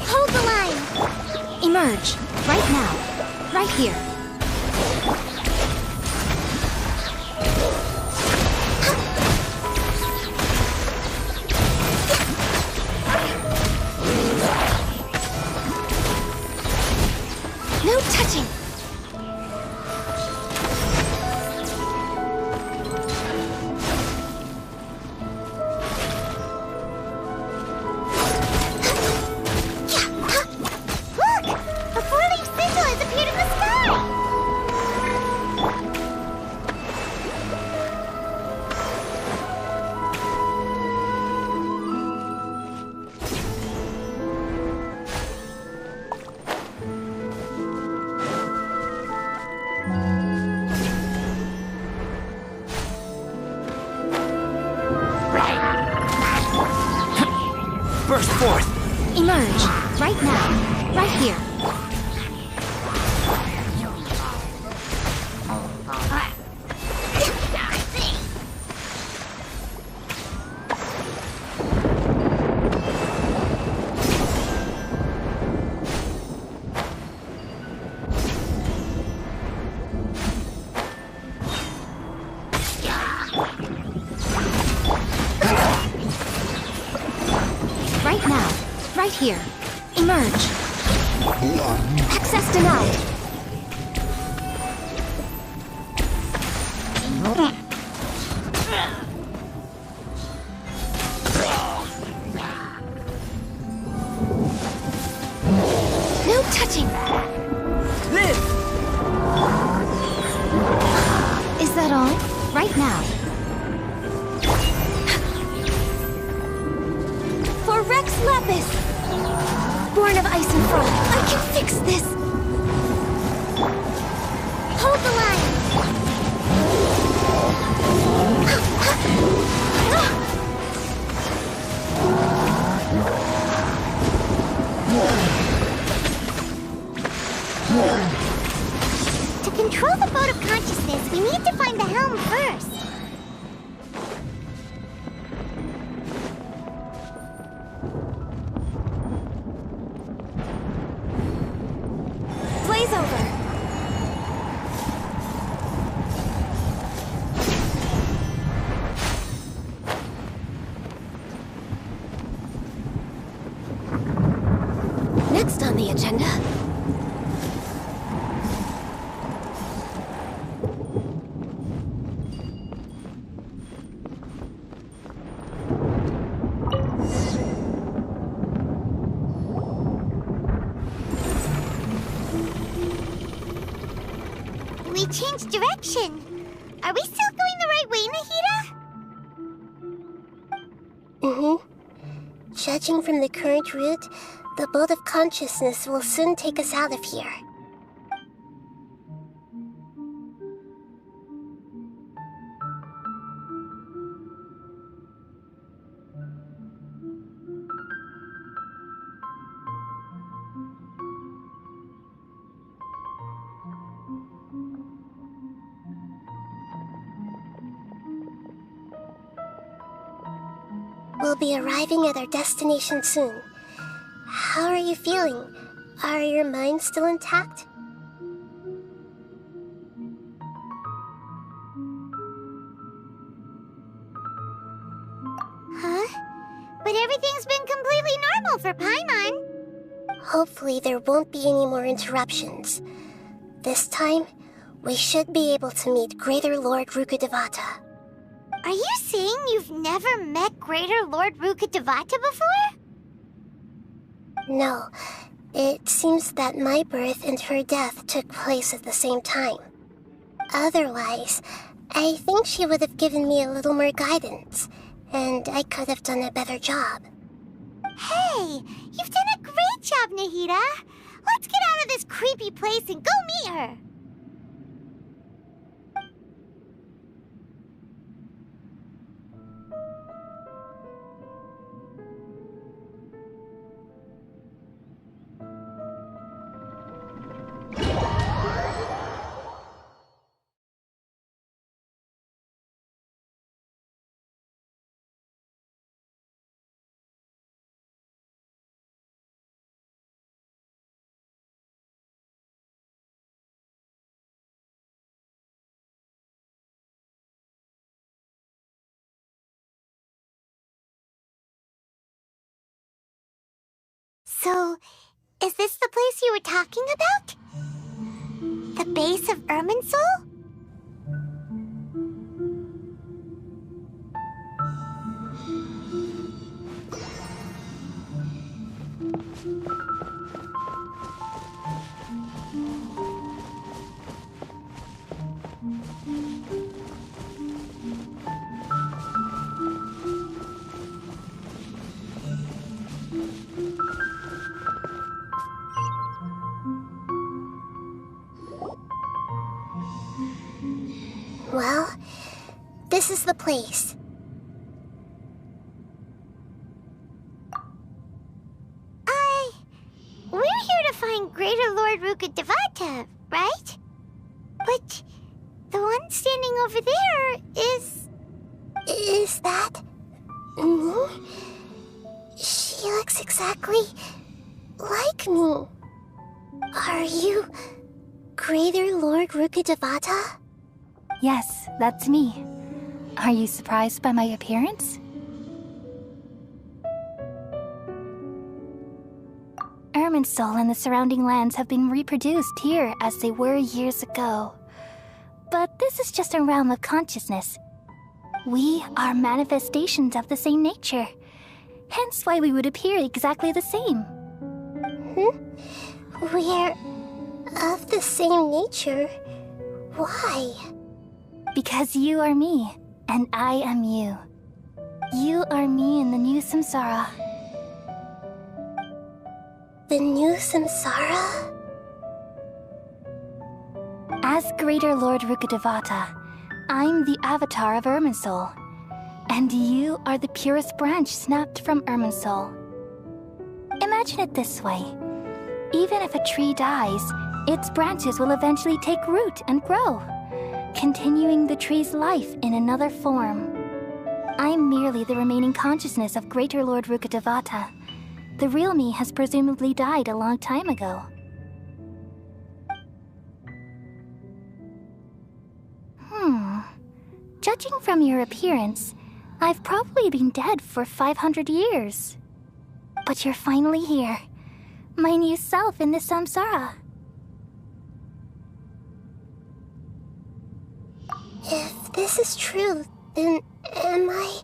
Hold the line. Emerge, right now. Right here. No touching. Look! A four-leaf sigil has appeared in the sky! Burst forth. Emerge, right now. Right here. Right now. Right here. Emerge. Access denied. No touching. Live. Is that all? Right now. For Rex Lapis! Born of ice and frost, I can fix this! Hold the line. To control the boat of consciousness, we need to find the helm first. Blaze over! Next on the agenda. direction. Are we still going the right way, Nahida? Mm-hmm. Judging from the current route, the boat of consciousness will soon take us out of here. We'll be arriving at our destination soon. How are you feeling? Are your minds still intact? Huh? But everything's been completely normal for Paimon. Hopefully there won't be any more interruptions. This time, we should be able to meet Greater Lord Rukkhadevata. Are you saying you've never met Greater Lord Rukkhadevata before? No. It seems that my birth and her death took place at the same time. Otherwise, I think she would have given me a little more guidance, and I could have done a better job. Hey, you've done a great job, Nahida. Let's get out of this creepy place and go meet her. So, is this the place you were talking about? The base of Irminsul? Well, this is the place. We're here to find Greater Lord Rukkhadevata, right? But the one standing over there is... Is that... me? She looks exactly like me. Are you Greater Lord Rukkhadevata? Yes, that's me. Are you surprised by my appearance? Irminsul and the surrounding lands have been reproduced here as they were years ago. But this is just a realm of consciousness. We are manifestations of the same nature. Hence why we would appear exactly the same. We're of the same nature? Why? Because you are me, and I am you. You are me in the new samsara. The new samsara? As Greater Lord Rukkhadevata, I'm the avatar of Irminsul, and you are the purest branch snapped from Irminsul. Imagine it this way. Even if a tree dies, its branches will eventually take root and grow, continuing the tree's life in another form. I'm merely the remaining consciousness of Greater Lord Rukkhadevata. The real me has presumably died a long time ago. Judging from your appearance, I've probably been dead for 500 years. But you're finally here. My new self in the samsara. If this is true, then am I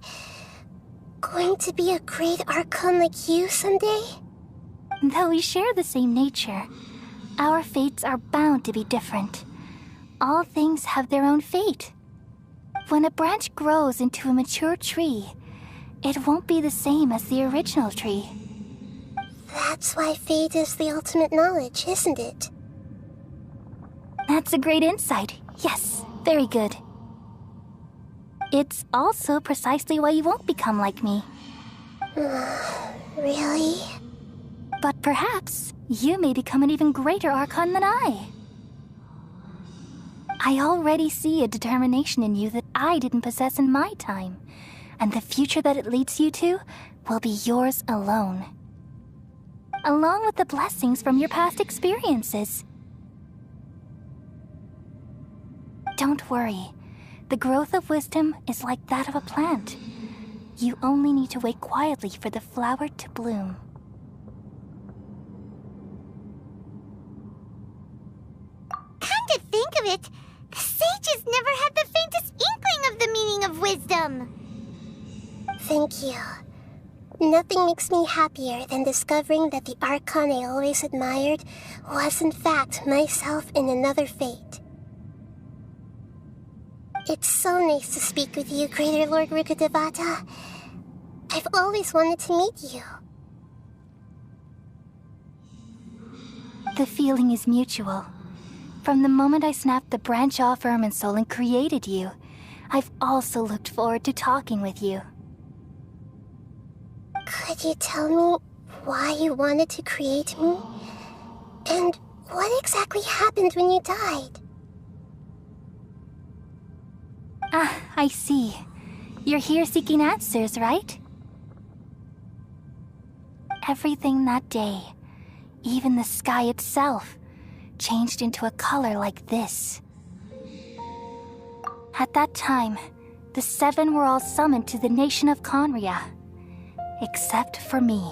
going to be a great Archon like you someday? Though we share the same nature, our fates are bound to be different. All things have their own fate. When a branch grows into a mature tree, it won't be the same as the original tree. That's why fate is the ultimate knowledge, isn't it? That's a great insight. Yes, very good. It's also precisely why you won't become like me. Really? But perhaps you may become an even greater Archon than I. I already see a determination in you that I didn't possess in my time, and the future that it leads you to will be yours alone. Along with the blessings from your past experiences. Don't worry. The growth of wisdom is like that of a plant. You only need to wait quietly for the flower to bloom. Come to think of it, sages never had the faintest inkling of the meaning of wisdom. Thank you. Nothing makes me happier than discovering that the Archon I always admired was in fact myself in another fate. It's so nice to speak with you, Greater Lord Rukkhadevata. I've always wanted to meet you. The feeling is mutual. From the moment I snapped the branch off Irminsul and created you, I've also looked forward to talking with you. Could you tell me why you wanted to create me? And what exactly happened when you died? Ah, I see. You're here seeking answers, right? Everything that day, even the sky itself, changed into a color like this. At that time, the Seven were all summoned to the nation of Conria. Except for me.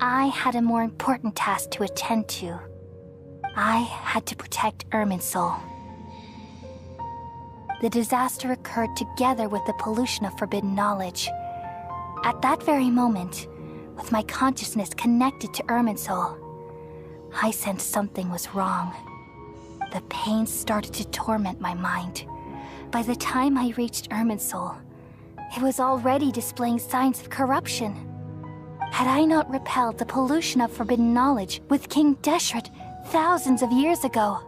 I had a more important task to attend to. I had to protect Irminsul. The disaster occurred together with the pollution of forbidden knowledge. At that very moment, with my consciousness connected to Irminsul, I sensed something was wrong. The pain started to torment my mind. By the time I reached Irminsul, it was already displaying signs of corruption. Had I not repelled the pollution of forbidden knowledge with King Deshret thousands of years ago,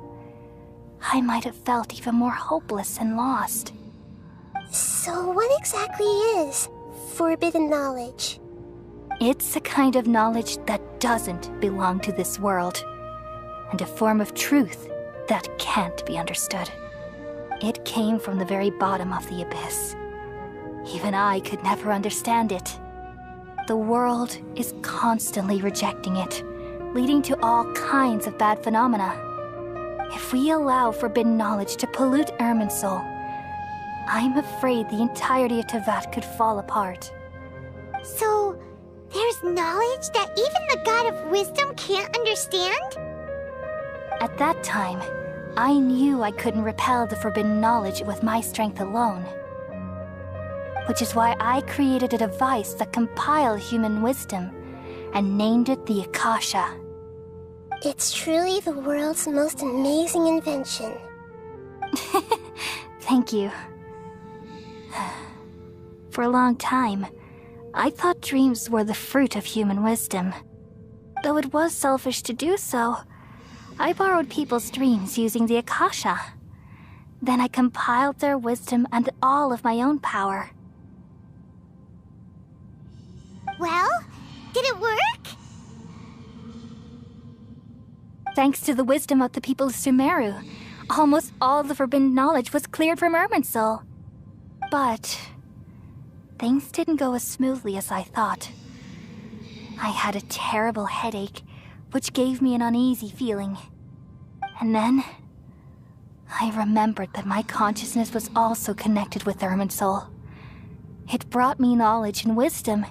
I might have felt even more hopeless and lost. So what exactly is forbidden knowledge? It's a kind of knowledge that doesn't belong to this world, and a form of truth that can't be understood. It came from the very bottom of the abyss. Even I could never understand it. The world is constantly rejecting it, leading to all kinds of bad phenomena. If we allow forbidden knowledge to pollute Irminsul, I'm afraid the entirety of Tevat could fall apart. So, there's knowledge that even the God of Wisdom can't understand? At that time, I knew I couldn't repel the forbidden knowledge with my strength alone. Which is why I created a device that compiled human wisdom and named it the Akasha. It's truly the world's most amazing invention. Thank you. For a long time, I thought dreams were the fruit of human wisdom. Though it was selfish to do so, I borrowed people's dreams using the Akasha. Then I compiled their wisdom and all of my own power. Well, did it work? Thanks to the wisdom of the people of Sumeru, almost all the forbidden knowledge was cleared from Irminsul. But things didn't go as smoothly as I thought. I had a terrible headache, which gave me an uneasy feeling. And then I remembered that my consciousness was also connected with Irminsul. It brought me knowledge and wisdom,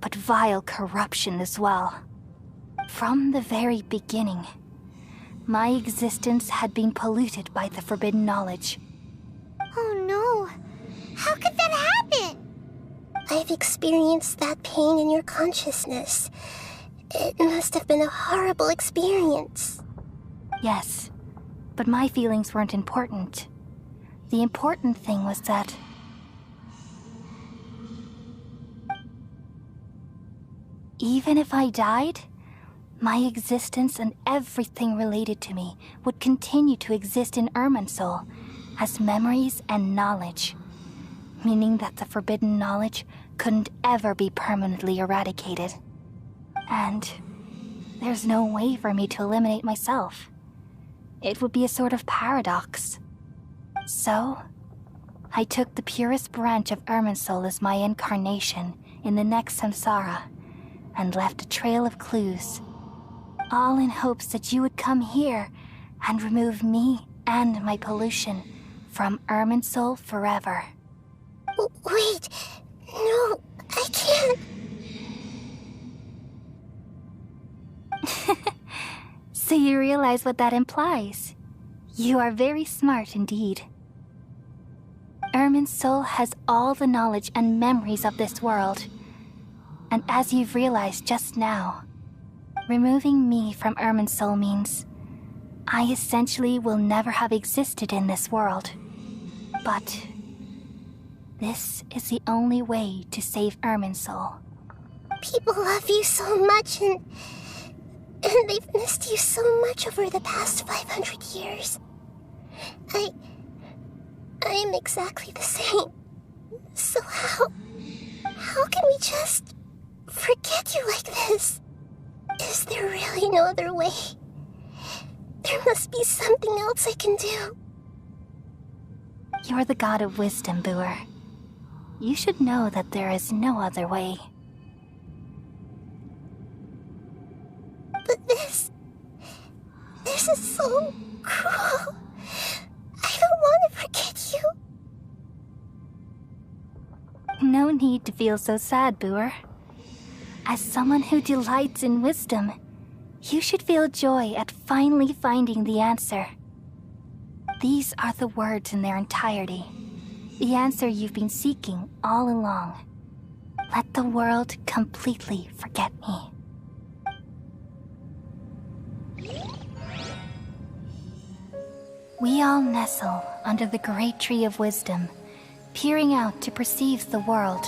but vile corruption as well. From the very beginning, my existence had been polluted by the forbidden knowledge. Oh no! How could that happen? I've experienced that pain in your consciousness. It must have been a horrible experience. Yes, But my feelings weren't important. The important thing was that even if I died, my existence and everything related to me would continue to exist in Irminsul as memories and knowledge, meaning that the forbidden knowledge couldn't ever be permanently eradicated. And there's no way for me to eliminate myself. It would be a sort of paradox. So, I took the purest branch of Irminsul as my incarnation in the next samsara, and left a trail of clues, all in hopes that you would come here and remove me and my pollution from Irminsul forever. Wait, no, I can't. So you realize what that implies. You are very smart indeed. Irminsul has all the knowledge and memories of this world. And as you've realized just now, removing me from Irminsul means I essentially will never have existed in this world. But this is the only way to save Irminsul. People love you so much, and they've missed you so much over the past 500 years. I am exactly the same. So how can we just forget you like this? Is there really no other way? There must be something else I can do. You're the god of wisdom, Booer. You should know that there is no other way. But this is so cruel. I don't want to forget you. No need to feel so sad, Booer. As someone who delights in wisdom, you should feel joy at finally finding the answer. These are the words in their entirety. The answer you've been seeking all along. Let the world completely forget me. We all nestle under the great tree of wisdom, peering out to perceive the world.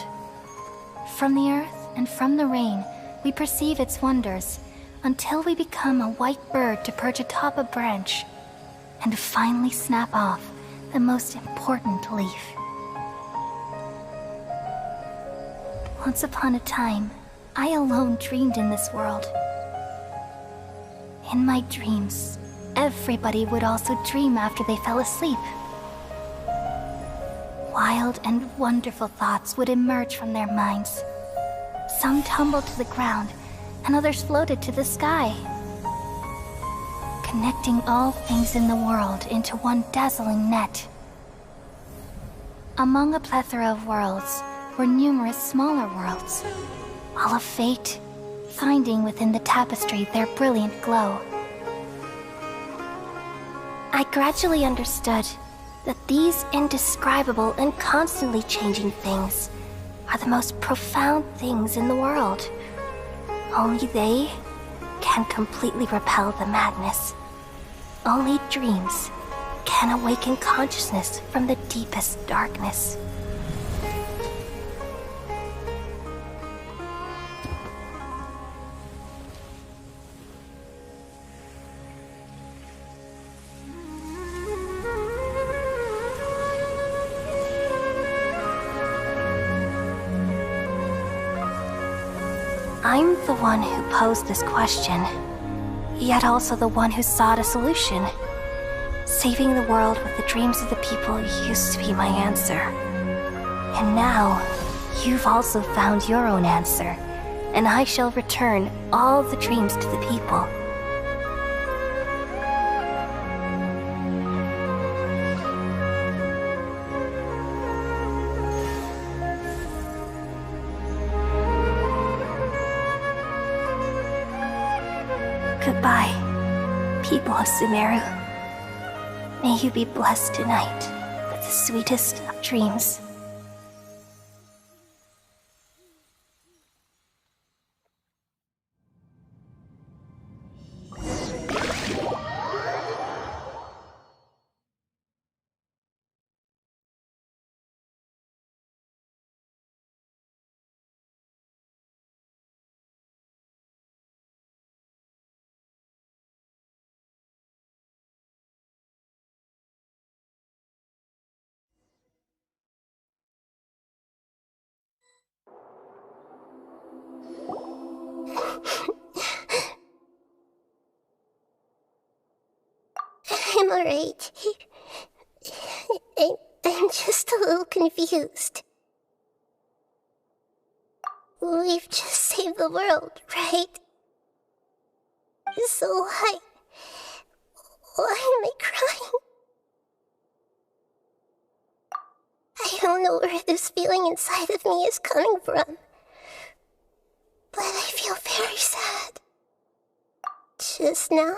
From the earth and from the rain, we perceive its wonders, until we become a white bird to perch atop a branch, and finally snap off the most important leaf. Once upon a time, I alone dreamed in this world. In my dreams, everybody would also dream after they fell asleep. Wild and wonderful thoughts would emerge from their minds. Some tumbled to the ground, and others floated to the sky, connecting all things in the world into one dazzling net. Among a plethora of worlds were numerous smaller worlds, all of fate, finding within the tapestry their brilliant glow. I gradually understood that these indescribable and constantly changing things are the most profound things in the world. Only they can completely repel the madness. Only dreams can awaken consciousness from the deepest darkness. I'm the one who posed this question, yet also the one who sought a solution. Saving the world with the dreams of the people used to be my answer. And now, you've also found your own answer, and I shall return all the dreams to the people. Goodbye, people of Sumeru. May you be blessed tonight with the sweetest of dreams. I'm alright. I'm just a little confused. We've just saved the world, right? So why am I crying? I don't know where this feeling inside of me is coming from, but I feel very sad. Just now,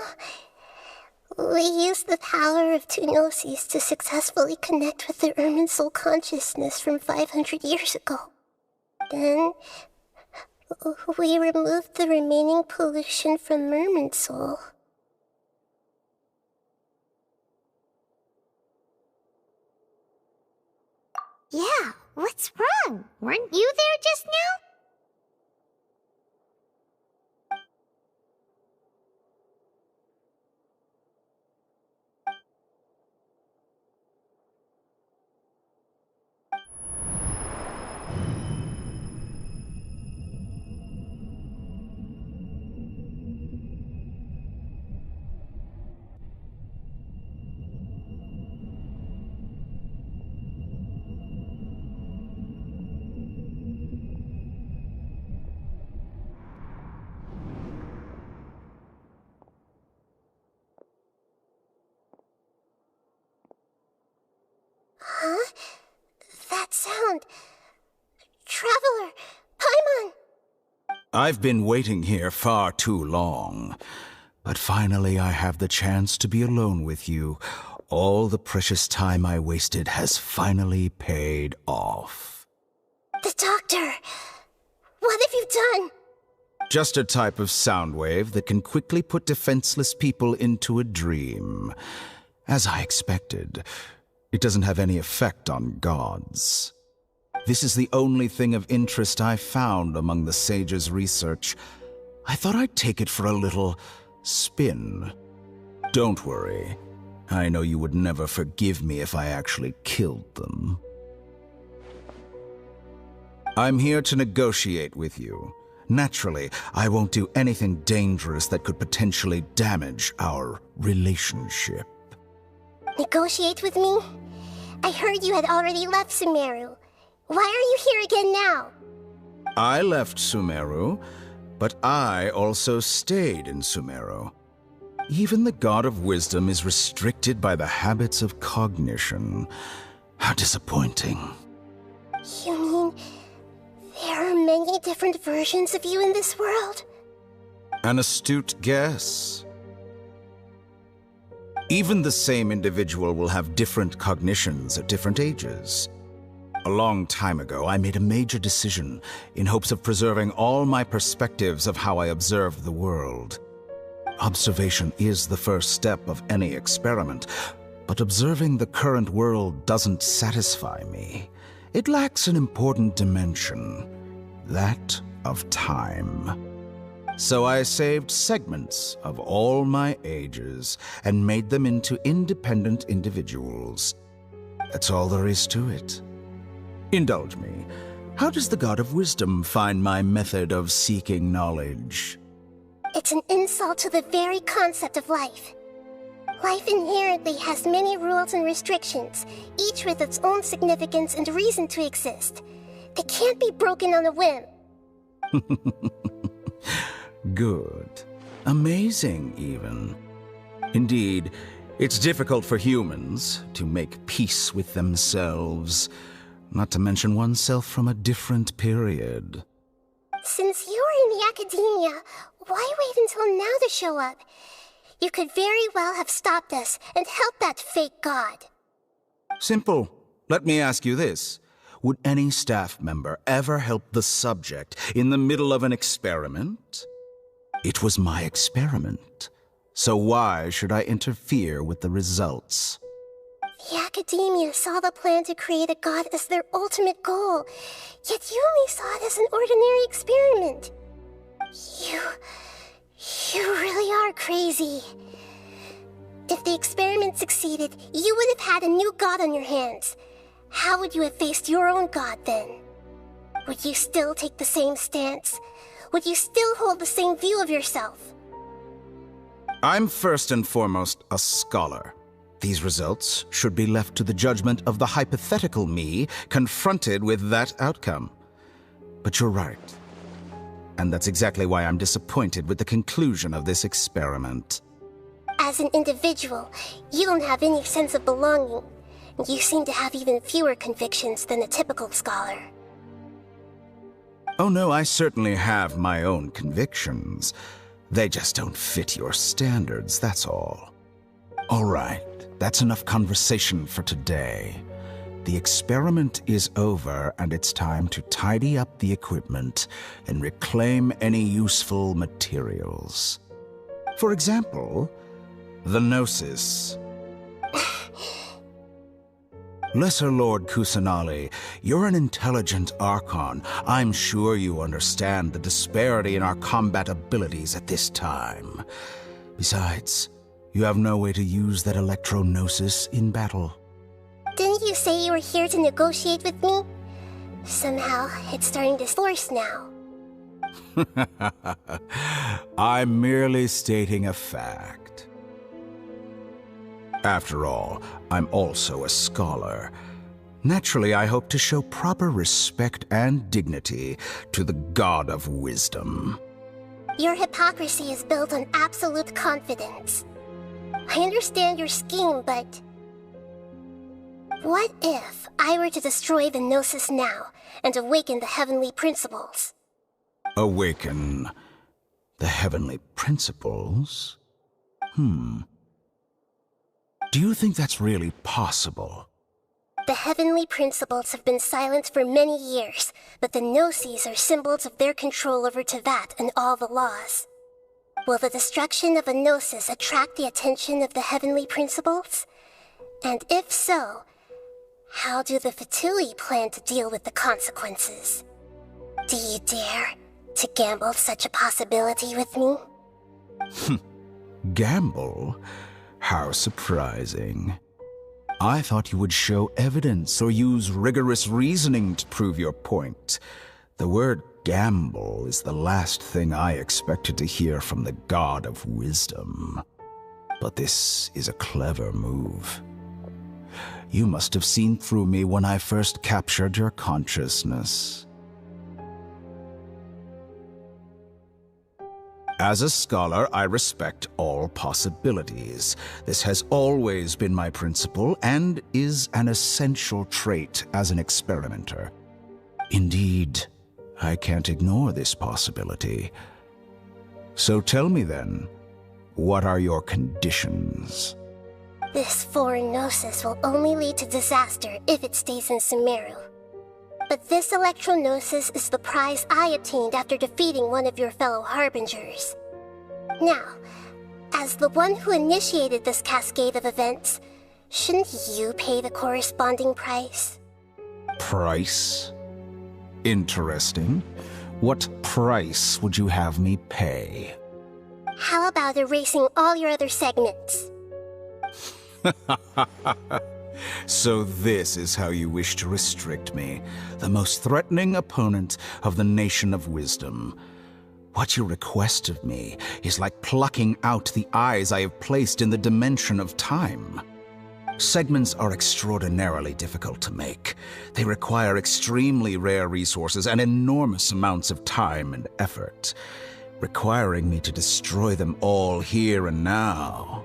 we used the power of two gnosis to successfully connect with the Irminsul consciousness from 500 years ago. Then, we removed the remaining pollution from Irminsul. Yeah, what's wrong? Weren't you there just now? Huh? That sound. Traveler! Paimon! I've been waiting here far too long. But finally I have the chance to be alone with you. All the precious time I wasted has finally paid off. The doctor! What have you done? Just a type of sound wave that can quickly put defenseless people into a dream. As I expected, it doesn't have any effect on gods. This is the only thing of interest I found among the sage's research. I thought I'd take it for a little spin. Don't worry. I know you would never forgive me if I actually killed them. I'm here to negotiate with you. Naturally, I won't do anything dangerous that could potentially damage our relationship. Negotiate with me? I heard you had already left Sumeru. Why are you here again now? I left Sumeru, but I also stayed in Sumeru. Even the God of Wisdom is restricted by the habits of cognition. How disappointing. You mean there are many different versions of you in this world? An astute guess. Even the same individual will have different cognitions at different ages. A long time ago, I made a major decision in hopes of preserving all my perspectives of how I observed the world. Observation is the first step of any experiment, but observing the current world doesn't satisfy me. It lacks an important dimension, that of time. So I saved segments of all my ages and made them into independent individuals. That's all there is to it. Indulge me. How does the God of Wisdom find my method of seeking knowledge? It's an insult to the very concept of life. Life inherently has many rules and restrictions, each with its own significance and reason to exist. They can't be broken on a whim. Good. Amazing, even. Indeed, it's difficult for humans to make peace with themselves, not to mention oneself from a different period. Since you were in the academia, why wait until now to show up? You could very well have stopped us and helped that fake god. Simple. Let me ask you this. Would any staff member ever help the subject in the middle of an experiment? It was my experiment. So why should I interfere with the results? The academia saw the plan to create a god as their ultimate goal, yet you only saw it as an ordinary experiment. You really are crazy. If the experiment succeeded, you would have had a new god on your hands. How would you have faced your own god then? Would you still take the same stance? would you still hold the same view of yourself? I'm first and foremost a scholar. These results should be left to the judgment of the hypothetical me confronted with that outcome. But you're right. And that's exactly why I'm disappointed with the conclusion of this experiment. As an individual, you don't have any sense of belonging. You seem to have even fewer convictions than a typical scholar. Oh no, I certainly have my own convictions. They just don't fit your standards, that's all. All right, that's enough conversation for today. The experiment is over, and it's time to tidy up the equipment and reclaim any useful materials. For example, the Gnosis. Lesser Lord Kusanali, you're an intelligent Archon. I'm sure you understand the disparity in our combat abilities at this time. Besides, you have no way to use that Electro-Gnosis in battle. Didn't you say you were here to negotiate with me? Somehow, it's starting to force now. I'm merely stating a fact. After all, I'm also a scholar. Naturally, I hope to show proper respect and dignity to the God of Wisdom. Your hypocrisy is built on absolute confidence. I understand your scheme, but... what if I were to destroy the Gnosis now and awaken the heavenly principles? Awaken the heavenly principles? Do you think that's really possible? The heavenly principles have been silent for many years, but the Gnosis are symbols of their control over Teyvat and all the laws. Will the destruction of a Gnosis attract the attention of the heavenly principles? And if so, how do the Fatui plan to deal with the consequences? Do you dare to gamble such a possibility with me? Gamble? How surprising. I thought you would show evidence or use rigorous reasoning to prove your point. The word gamble is the last thing I expected to hear from the God of Wisdom. But this is a clever move. You must have seen through me when I first captured your consciousness. As a scholar, I respect all possibilities. This has always been my principle and is an essential trait as an experimenter. Indeed, I can't ignore this possibility. So tell me then, what are your conditions? This foreign Gnosis will only lead to disaster if it stays in Sumeru. But this Electro-Gnosis is the prize I obtained after defeating one of your fellow Harbingers. Now, as the one who initiated this cascade of events, shouldn't you pay the corresponding price? Price? Interesting. What price would you have me pay? How about erasing all your other segments? So this is how you wish to restrict me, the most threatening opponent of the Nation of Wisdom. What you request of me is like plucking out the eyes I have placed in the dimension of time. Segments are extraordinarily difficult to make. They require extremely rare resources and enormous amounts of time and effort, requiring me to destroy them all here and now.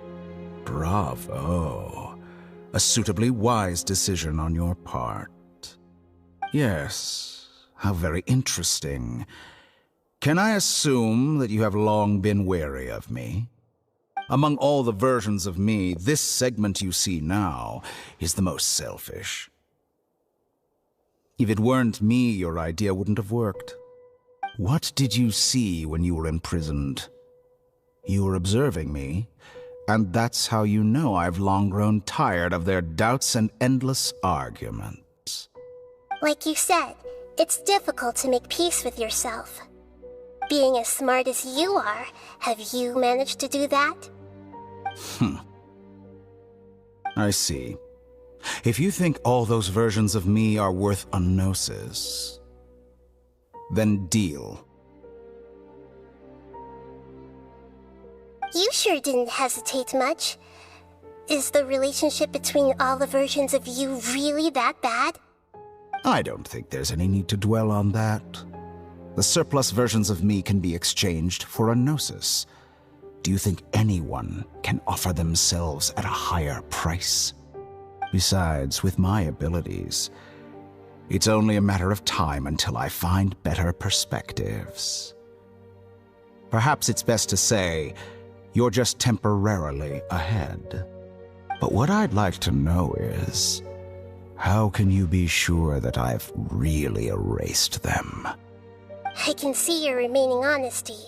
Bravo. A suitably wise decision on your part. Yes, how very interesting. Can I assume that you have long been wary of me? Among all the versions of me, this segment you see now is the most selfish. If it weren't me, your idea wouldn't have worked. What did you see when you were imprisoned? You were observing me, and that's how you know I've long grown tired of their doubts and endless arguments. Like you said, it's difficult to make peace with yourself. Being as smart as you are, have you managed to do that? I see. If you think all those versions of me are worth a gnosis, then deal. You sure didn't hesitate much. Is the relationship between all the versions of you really that bad? I don't think there's any need to dwell on that. The surplus versions of me can be exchanged for a gnosis. Do you think anyone can offer themselves at a higher price? Besides, with my abilities, it's only a matter of time until I find better perspectives. Perhaps it's best to say, you're just temporarily ahead. But what I'd like to know is, how can you be sure that I've really erased them? I can see your remaining honesty.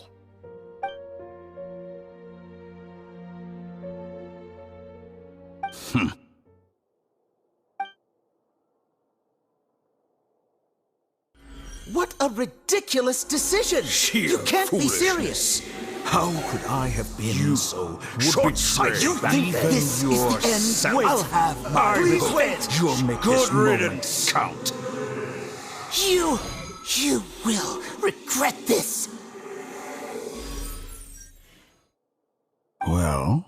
What a ridiculous decision! You can't be serious! How could I have been so short-sighted? You think this is the end? Wait, I'll have my revenge! You'll make this moment count. You will regret this! Well,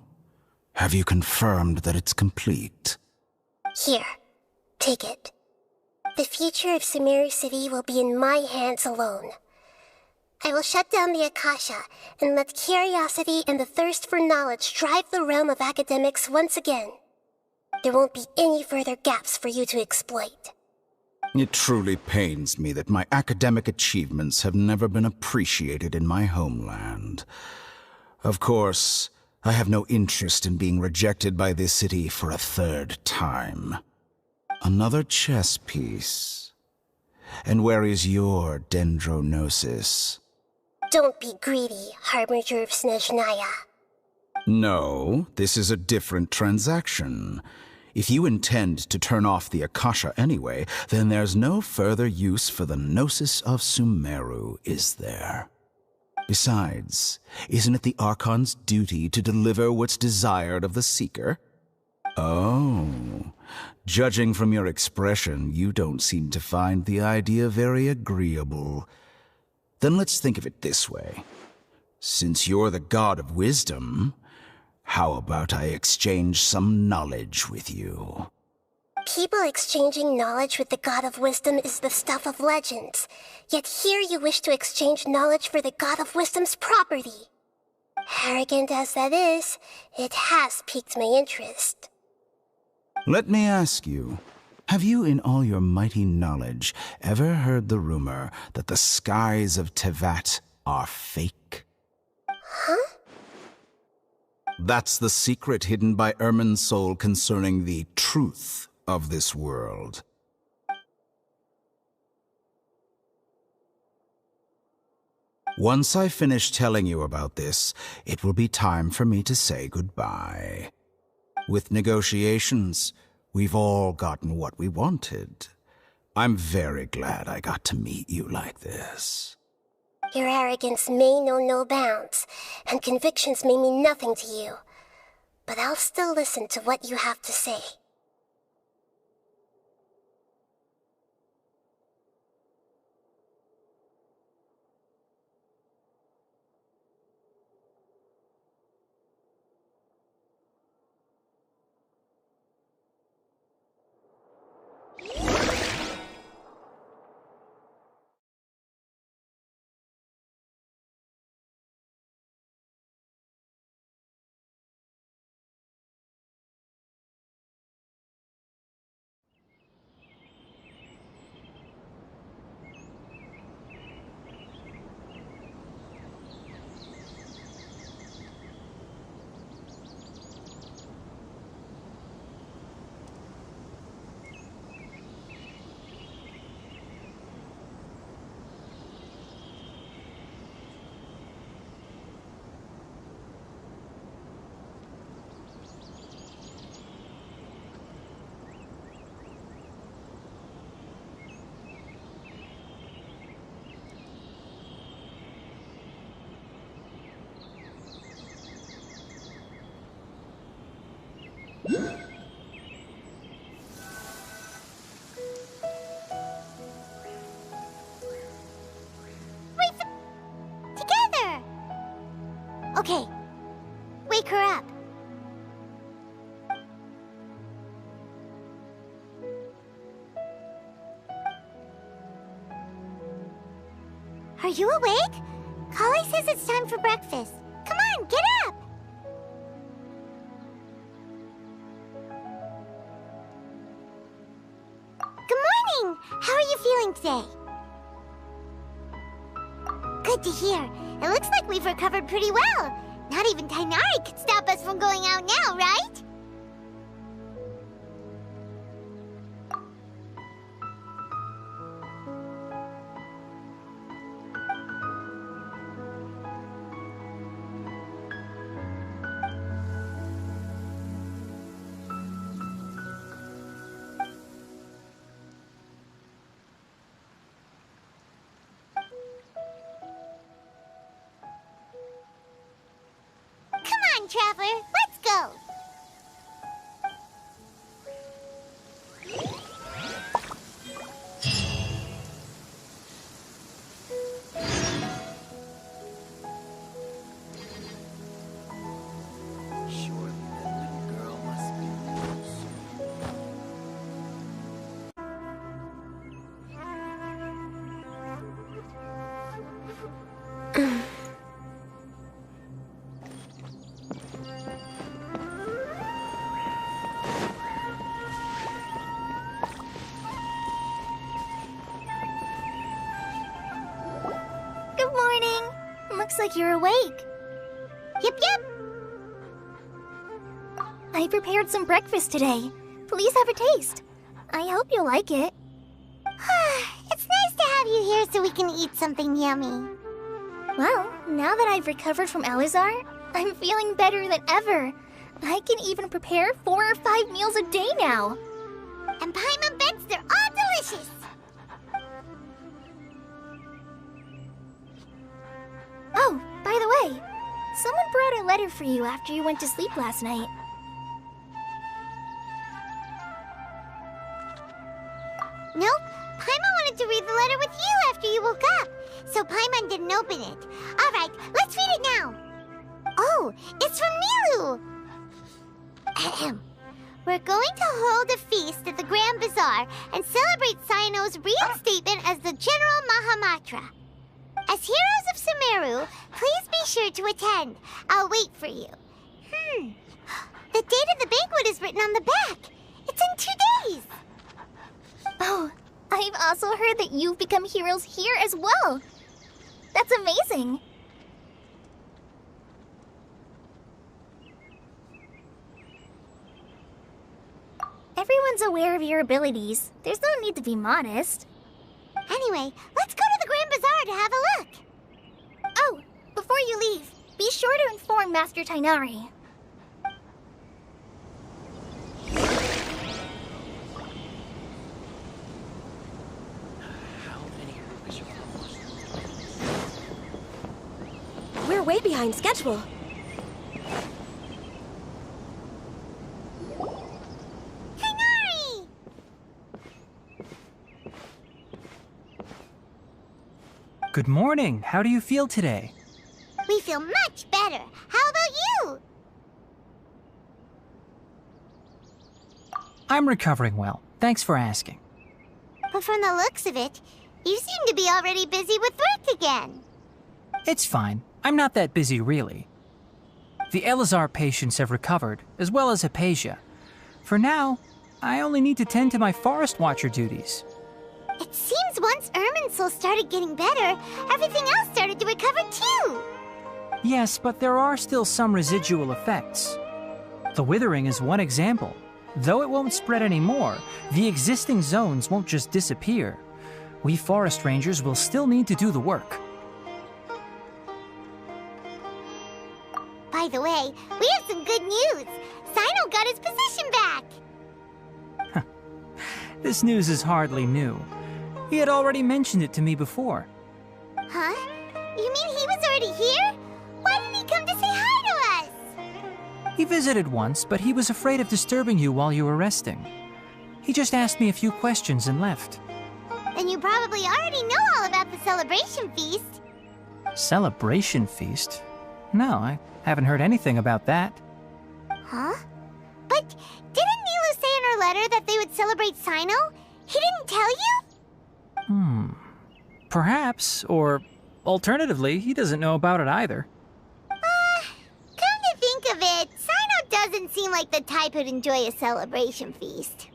have you confirmed that it's complete? Here, take it. The future of Sumeru City will be in my hands alone. I will shut down the Akasha and let curiosity and the thirst for knowledge drive the realm of academics once again. There won't be any further gaps for you to exploit. It truly pains me that my academic achievements have never been appreciated in my homeland. Of course, I have no interest in being rejected by this city for a third time. Another chess piece. And where is your dendronosis? Don't be greedy, Harbinger of Snezhnaya. No, this is a different transaction. If you intend to turn off the Akasha anyway, then there's no further use for the Gnosis of Sumeru, is there? Besides, isn't it the Archon's duty to deliver what's desired of the Seeker? Oh, judging from your expression, you don't seem to find the idea very agreeable. Then let's think of it this way. Since you're the god of wisdom, how about I exchange some knowledge with you? People exchanging knowledge with the god of wisdom is the stuff of legends. Yet here you wish to exchange knowledge for the god of wisdom's property. Arrogant as that is, it has piqued my interest. Let me ask you, have you in all your mighty knowledge ever heard the rumor that the skies of Tevat are fake? Huh? That's the secret hidden by Irminsul concerning the truth of this world. Once I finish telling you about this, it will be time for me to say goodbye. With negotiations, we've all gotten what we wanted. I'm very glad I got to meet you like this. Your arrogance may know no bounds, and convictions may mean nothing to you. But I'll still listen to what you have to say. Together! Okay, wake her up. Are you awake? Kali says it's time for breakfast. Come on, get up! Good morning! How are you feeling today? Good to hear. It looks like we've recovered pretty well. Not even Tainari could stop us from going out now, right? Traveler, let's go! Looks like you're awake. Yep. I prepared some breakfast today. Please have a taste. I hope you'll like it. It's nice to have you here so we can eat something yummy. Well, now that I've recovered from Elazar, I'm feeling better than ever. I can even prepare 4 or 5 meals a day now. And Paimon bets they're all delicious. Oh, by the way, someone brought a letter for you after you went to sleep last night. Nope, Paimon wanted to read the letter with you after you woke up, so Paimon didn't open it. All right, let's read it now. Oh, it's from Nilu. Ahem. We're going to hold a feast at the Grand Bazaar and celebrate Cyano's reinstatement as the General Mahamatra. As heroes of Sumeru, please be sure to attend. I'll wait for you. The date of the banquet is written on the back. It's in 2 days. Oh, I've also heard that you've become heroes here as well. That's amazing. Everyone's aware of your abilities. There's no need to be modest. Anyway, let's go to the Grand Bazaar to have a look. Oh, before you leave, be sure to inform Master Tainari. We're way behind schedule. Tainari! Good morning. How do you feel today? We feel much better. How about you? I'm recovering well. Thanks for asking. But from the looks of it, you seem to be already busy with work again. It's fine. I'm not that busy, really. The Elazar patients have recovered, as well as Hypatia. For now, I only need to tend to my Forest Watcher duties. It seems once Irminsul started getting better, everything else started to recover too. Yes, but there are still some residual effects. The withering is one example. Though it won't spread anymore, the existing zones won't just disappear. We forest rangers will still need to do the work. By the way, we have some good news. Cyno got his position back. This news is hardly new. He had already mentioned it to me before. Huh? You mean he was already here? Why didn't he come to say hi to us? He visited once, but he was afraid of disturbing you while you were resting. He just asked me a few questions and left. Then you probably already know all about the celebration feast. Celebration feast? No, I haven't heard anything about that. Huh? But didn't Nilu say in her letter that they would celebrate Sino? He didn't tell you? Perhaps, or alternatively, he doesn't know about it either. Come to think of it, Sino doesn't seem like the type who'd enjoy a celebration feast.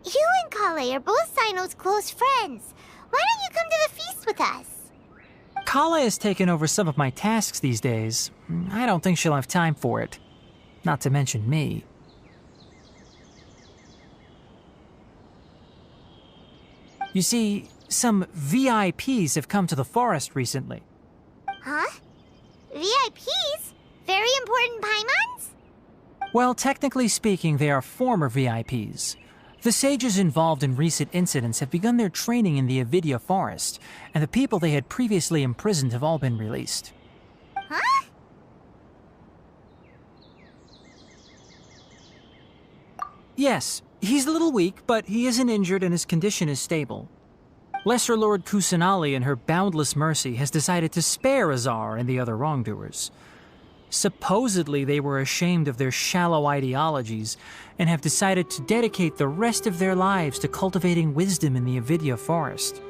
You and Kale are both Sino's close friends. Why don't you come to the feast with us? Kala has taken over some of my tasks these days. I don't think she'll have time for it. Not to mention me. You see, some VIPs have come to the forest recently. Huh? VIPs? Very important Paimons? Well, technically speaking, they are former VIPs. The sages involved in recent incidents have begun their training in the Avidya forest, and the people they had previously imprisoned have all been released. Huh? Yes, he's a little weak, but he isn't injured and his condition is stable. Lesser Lord Kusanali, in her boundless mercy, has decided to spare Azar and the other wrongdoers. Supposedly, they were ashamed of their shallow ideologies and have decided to dedicate the rest of their lives to cultivating wisdom in the Avidya forest.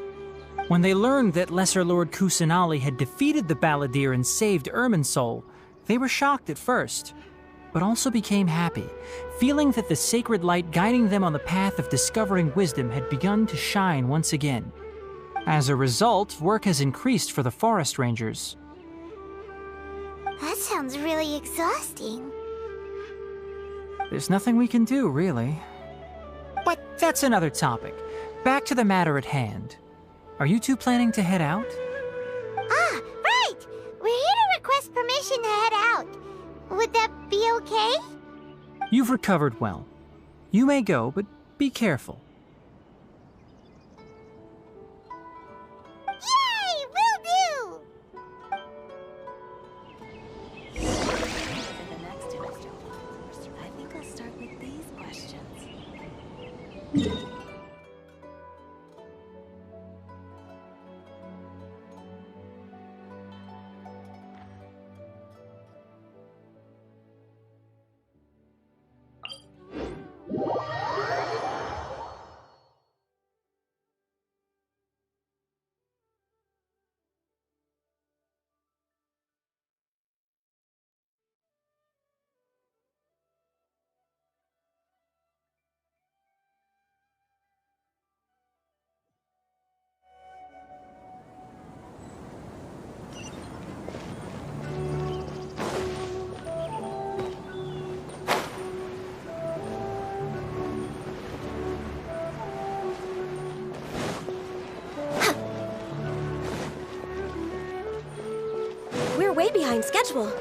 When they learned that Lesser Lord Kusanali had defeated the Balladeer and saved Irminsul, they were shocked at first, but also became happy, feeling that the sacred light guiding them on the path of discovering wisdom had begun to shine once again. As a result, work has increased for the forest rangers. That sounds really exhausting. There's nothing we can do, really. But that's another topic. Back to the matter at hand. Are you two planning to head out? Ah, right! We're here to request permission to head out. Would that be okay? You've recovered well. You may go, but be careful. Yay! Will do! I think I'll start with these questions. We're way behind schedule.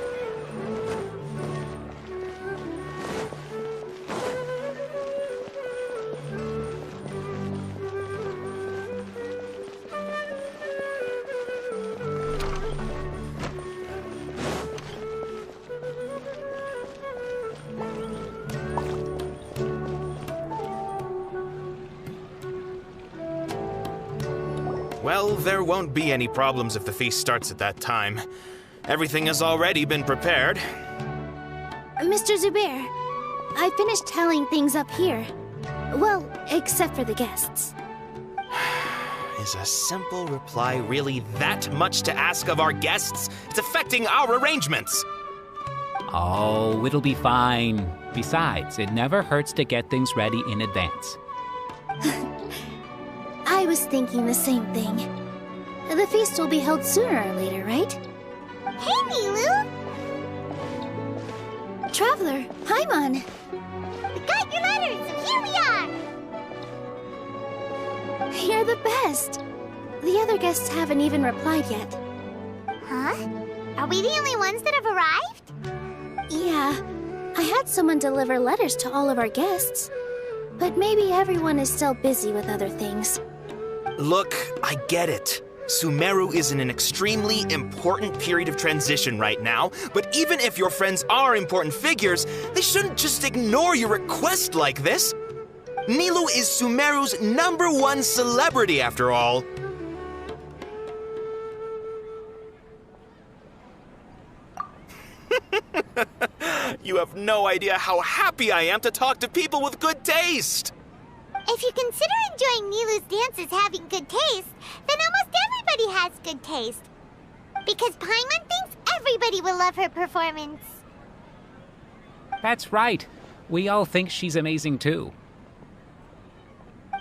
Well, there won't be any problems if the feast starts at that time. Everything has already been prepared. Mr. Zubair, I finished tallying things up here. Well, except for the guests. Is a simple reply really that much to ask of our guests? It's affecting our arrangements. Oh, it'll be fine. Besides, it never hurts to get things ready in advance. I was thinking the same thing. The feast will be held sooner or later, right? Hey, Nilu! Traveler, Paimon! We got your letters, so here we are! You're the best! The other guests haven't even replied yet. Huh? Are we the only ones that have arrived? Yeah. I had someone deliver letters to all of our guests. But maybe everyone is still busy with other things. Look, I get it. Sumeru is in an extremely important period of transition right now, but even if your friends are important figures, they shouldn't just ignore your request like this. Nilou is Sumeru's #1 celebrity, after all. You have no idea how happy I am to talk to people with good taste. If you consider enjoying Nilou's dances having good taste, then almost everybody has good taste. Because Paimon thinks everybody will love her performance. That's right. We all think she's amazing too.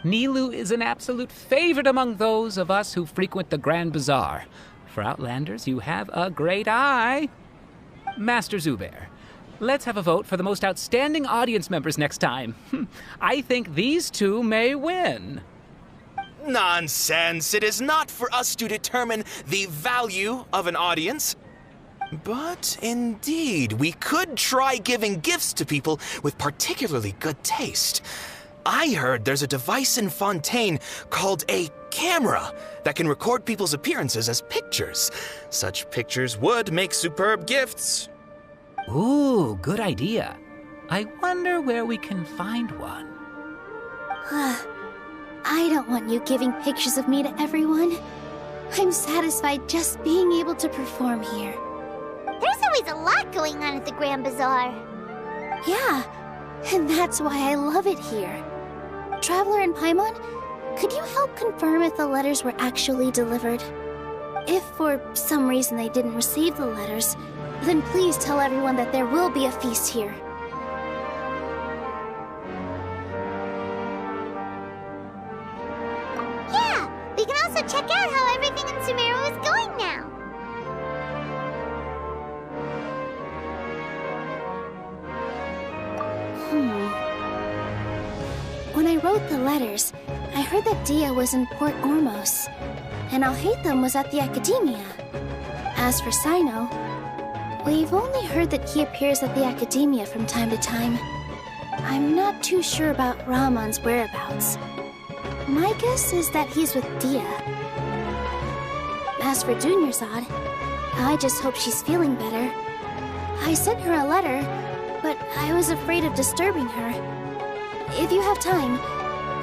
Nilou is an absolute favorite among those of us who frequent the Grand Bazaar. For Outlanders, you have a great eye. Master Zubair, let's have a vote for the most outstanding audience members next time. I think these two may win. Nonsense. It is not for us to determine the value of an audience. But indeed, we could try giving gifts to people with particularly good taste. I heard there's a device in Fontaine called a camera that can record people's appearances as pictures. Such pictures would make superb gifts. Ooh, good idea. I wonder where we can find one. I don't want you giving pictures of me to everyone. I'm satisfied just being able to perform here. There's always a lot going on at the Grand Bazaar. Yeah, and that's why I love it here. Traveler and Paimon, could you help confirm if the letters were actually delivered? If for some reason they didn't receive the letters, then please tell everyone that there will be a feast here. Yeah, we can also check out how everything in Sumeru is going now. When I wrote the letters, I heard that Dia was in Port Ormos, and Alhaitham was at the Academia. As for Sino, we've only heard that he appears at the Academia from time to time. I'm not too sure about Rahman's whereabouts. My guess is that he's with Dia. As for Dunyarzad, I just hope she's feeling better. I sent her a letter, but I was afraid of disturbing her. If you have time,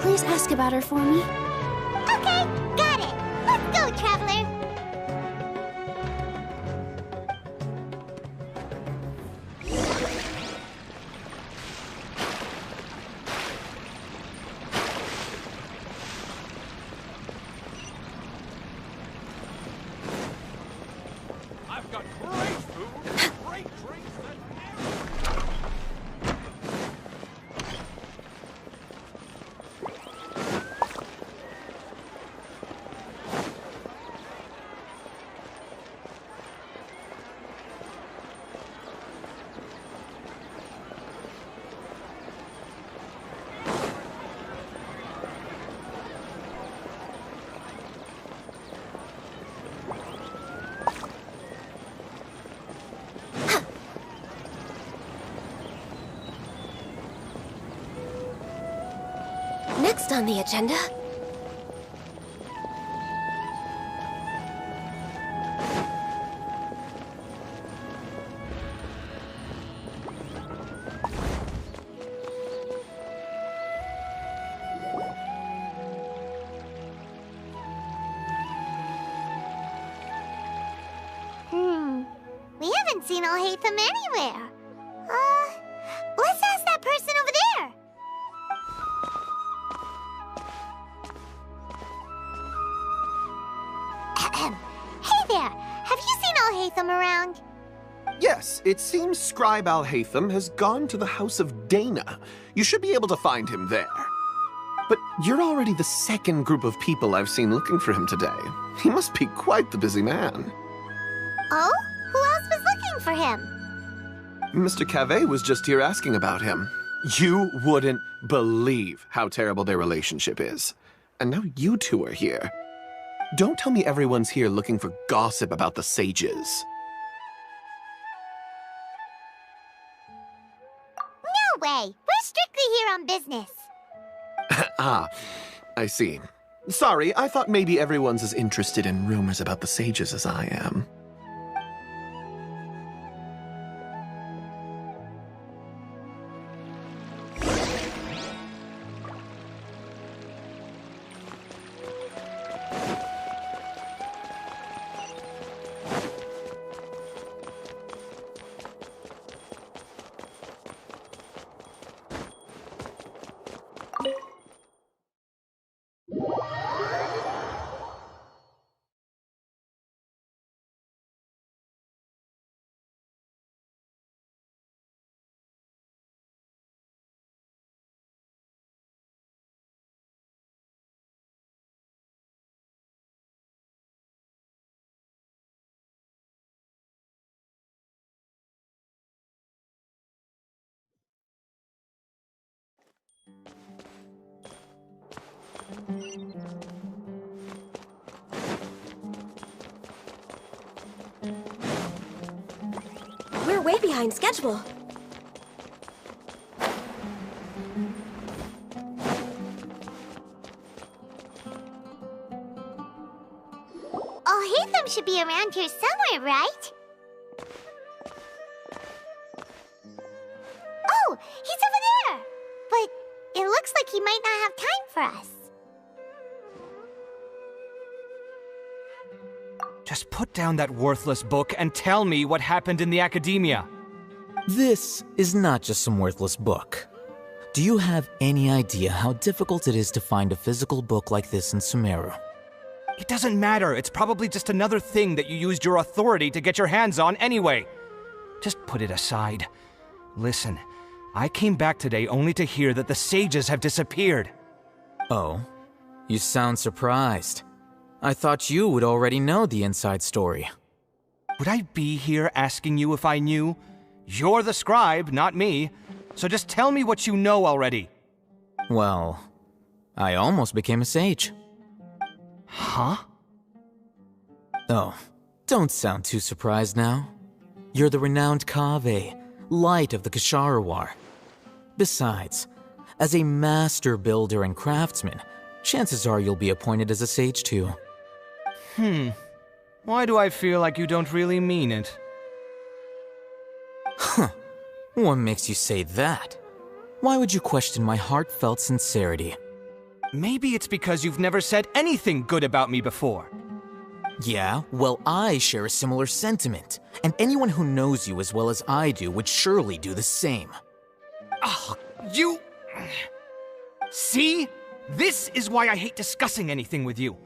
please ask about her for me. Okay, got it. Let's go, Traveler. I've got great food, great drinks, Next on the agenda... We haven't seen Alhaitham anywhere. Let's ask that person over there. Hey there, have you seen Alhaitham around? Yes, it seems Scribe Alhaitham has gone to the House of Dana. You should be able to find him there. But you're already the second group of people I've seen looking for him today. He must be quite the busy man. Oh? Who else was looking for him? Mr. Cave was just here asking about him. You wouldn't believe how terrible their relationship is. And now you two are here. Don't tell me everyone's here looking for gossip about the sages. No way! We're strictly here on business. Ah, I see. Sorry, I thought maybe everyone's as interested in rumors about the sages as I am. We're way behind schedule. Oh, Hatham should be around here somewhere, right? Oh, he's over there! But it looks like he might not have time for us. Just put down that worthless book and tell me what happened in the academia. This is not just some worthless book. Do you have any idea how difficult it is to find a physical book like this in Sumeru? It doesn't matter. It's probably just another thing that you used your authority to get your hands on anyway. Just put it aside. Listen, I came back today only to hear that the sages have disappeared. Oh, you sound surprised. I thought you would already know the inside story. Would I be here asking you if I knew? You're the scribe, not me. So just tell me what you know already. Well, I almost became a sage. Huh? Oh, don't sound too surprised now. You're the renowned Kaveh, light of the Ksharawar. Besides, as a master builder and craftsman, chances are you'll be appointed as a sage too. Why do I feel like you don't really mean it? Huh. What makes you say that? Why would you question my heartfelt sincerity? Maybe it's because you've never said anything good about me before. Yeah, well, I share a similar sentiment, and anyone who knows you as well as I do would surely do the same. Oh, you... See? This is why I hate discussing anything with you.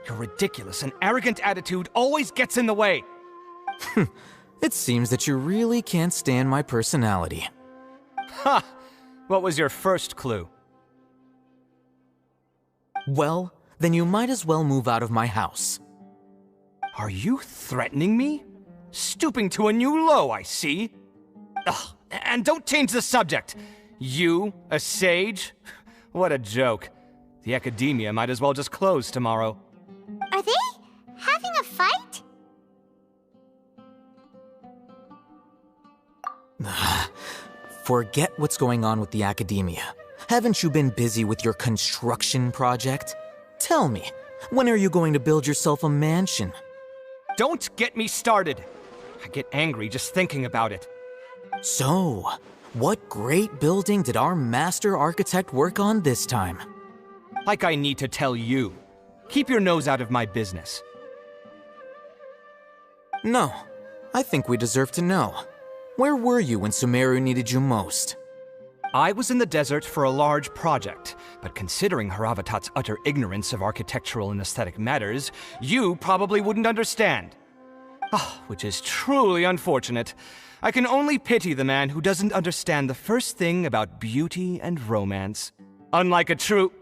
Your ridiculous and arrogant attitude always gets in the way. It seems that you really can't stand my personality. Ha! What was your first clue? Well, then you might as well move out of my house. Are you threatening me? Stooping to a new low, I see. Ugh, and don't change the subject. You, a sage? What a joke. The academia might as well just close tomorrow. Are they having a fight? Forget what's going on with the academia. Haven't you been busy with your construction project? Tell me, when are you going to build yourself a mansion? Don't get me started. I get angry just thinking about it. So, what great building did our master architect work on this time? Like I need to tell you. Keep your nose out of my business. No, I think we deserve to know. Where were you when Sumeru needed you most? I was in the desert for a large project, but considering Haravatat's utter ignorance of architectural and aesthetic matters, you probably wouldn't understand. Which is truly unfortunate. I can only pity the man who doesn't understand the first thing about beauty and romance. Unlike a true...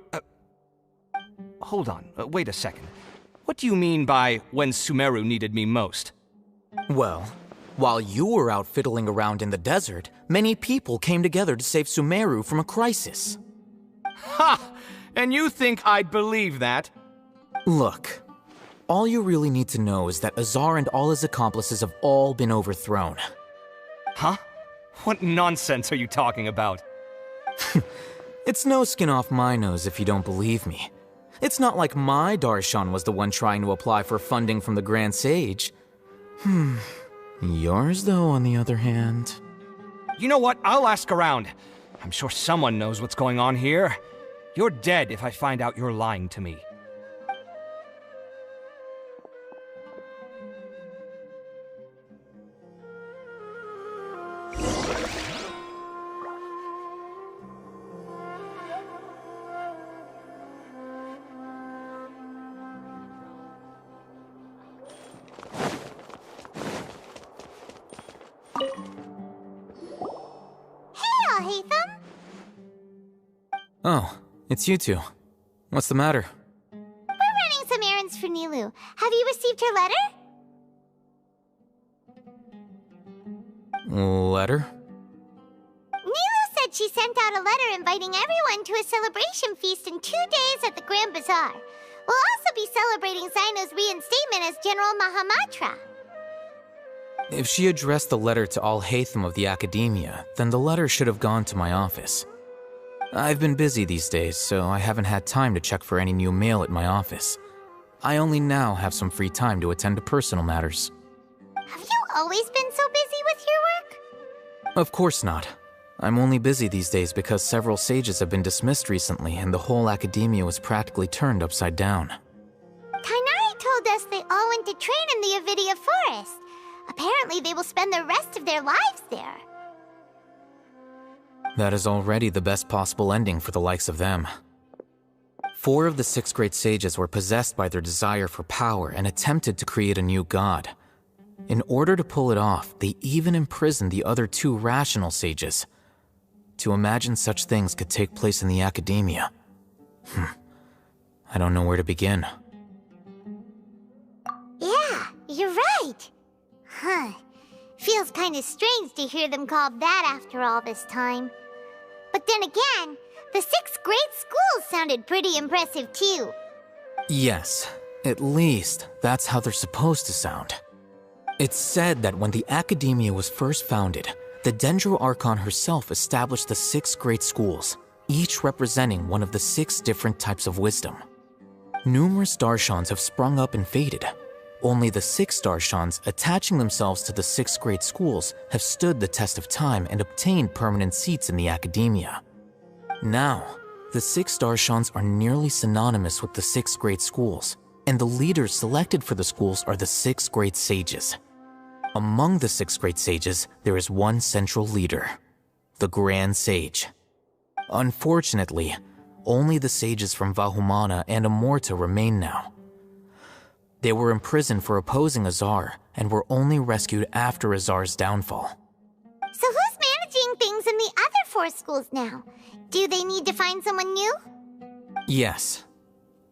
Hold on, wait a second. What do you mean by when Sumeru needed me most? Well, while you were out fiddling around in the desert, many people came together to save Sumeru from a crisis. Ha! And you think I'd believe that? Look, all you really need to know is that Azar and all his accomplices have all been overthrown. Huh? What nonsense are you talking about? It's no skin off my nose if you don't believe me. It's not like my Darshan was the one trying to apply for funding from the Grand Sage. Yours, though, on the other hand... You know what? I'll ask around. I'm sure someone knows what's going on here. You're dead if I find out you're lying to me. Oh, it's you two. What's the matter? We're running some errands for Nilu. Have you received her letter? Letter? Nilu said she sent out a letter inviting everyone to a celebration feast in 2 days at the Grand Bazaar Alazar. We'll also be celebrating Cyno's reinstatement as General Mahamatra. If she addressed the letter to Al-Haytham of the Academia, then the letter should have gone to my office. I've been busy these days, so I haven't had time to check for any new mail at my office. I only now have some free time to attend to personal matters. Have you always been so busy with your work? Of course not. I'm only busy these days because several sages have been dismissed recently and the whole academia was practically turned upside down. Kainari told us they all went to train in the Avidia Forest. Apparently they will spend the rest of their lives there. That is already the best possible ending for the likes of them. 4 of the 6 great sages were possessed by their desire for power and attempted to create a new god. In order to pull it off, they even imprisoned the other 2 rational sages. To imagine such things could take place in the academia. I don't know where to begin. Yeah, you're right. Feels kind of strange to hear them called that after all this time. But then again, the 6 great schools sounded pretty impressive too. Yes, at least that's how they're supposed to sound. It's said that when the Academia was first founded, the Dendro Archon herself established the 6 great schools, each representing one of the 6 different types of wisdom. Numerous Darshans have sprung up and faded. Only the 6 Darshans attaching themselves to the 6 great schools have stood the test of time and obtained permanent seats in the Academia. Now, the 6 Darshans are nearly synonymous with the 6 great schools, and the leaders selected for the schools are the 6 great sages. Among the 6 great sages, there is one central leader, the Grand Sage. Unfortunately, only the sages from Vahumana and Amorta remain now. They were imprisoned for opposing Azar and were only rescued after Azar's downfall. So who's managing things in the other 4 schools now? Do they need to find someone new? Yes.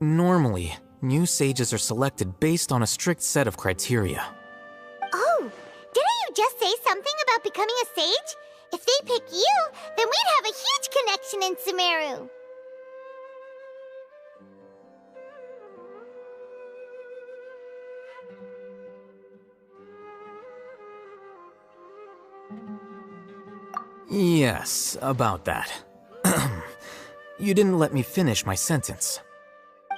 Normally, new sages are selected based on a strict set of criteria. Oh, didn't you just say something about becoming a sage? If they pick you, then we'd have a huge connection in Sumeru. Yes, about that. You didn't let me finish my sentence.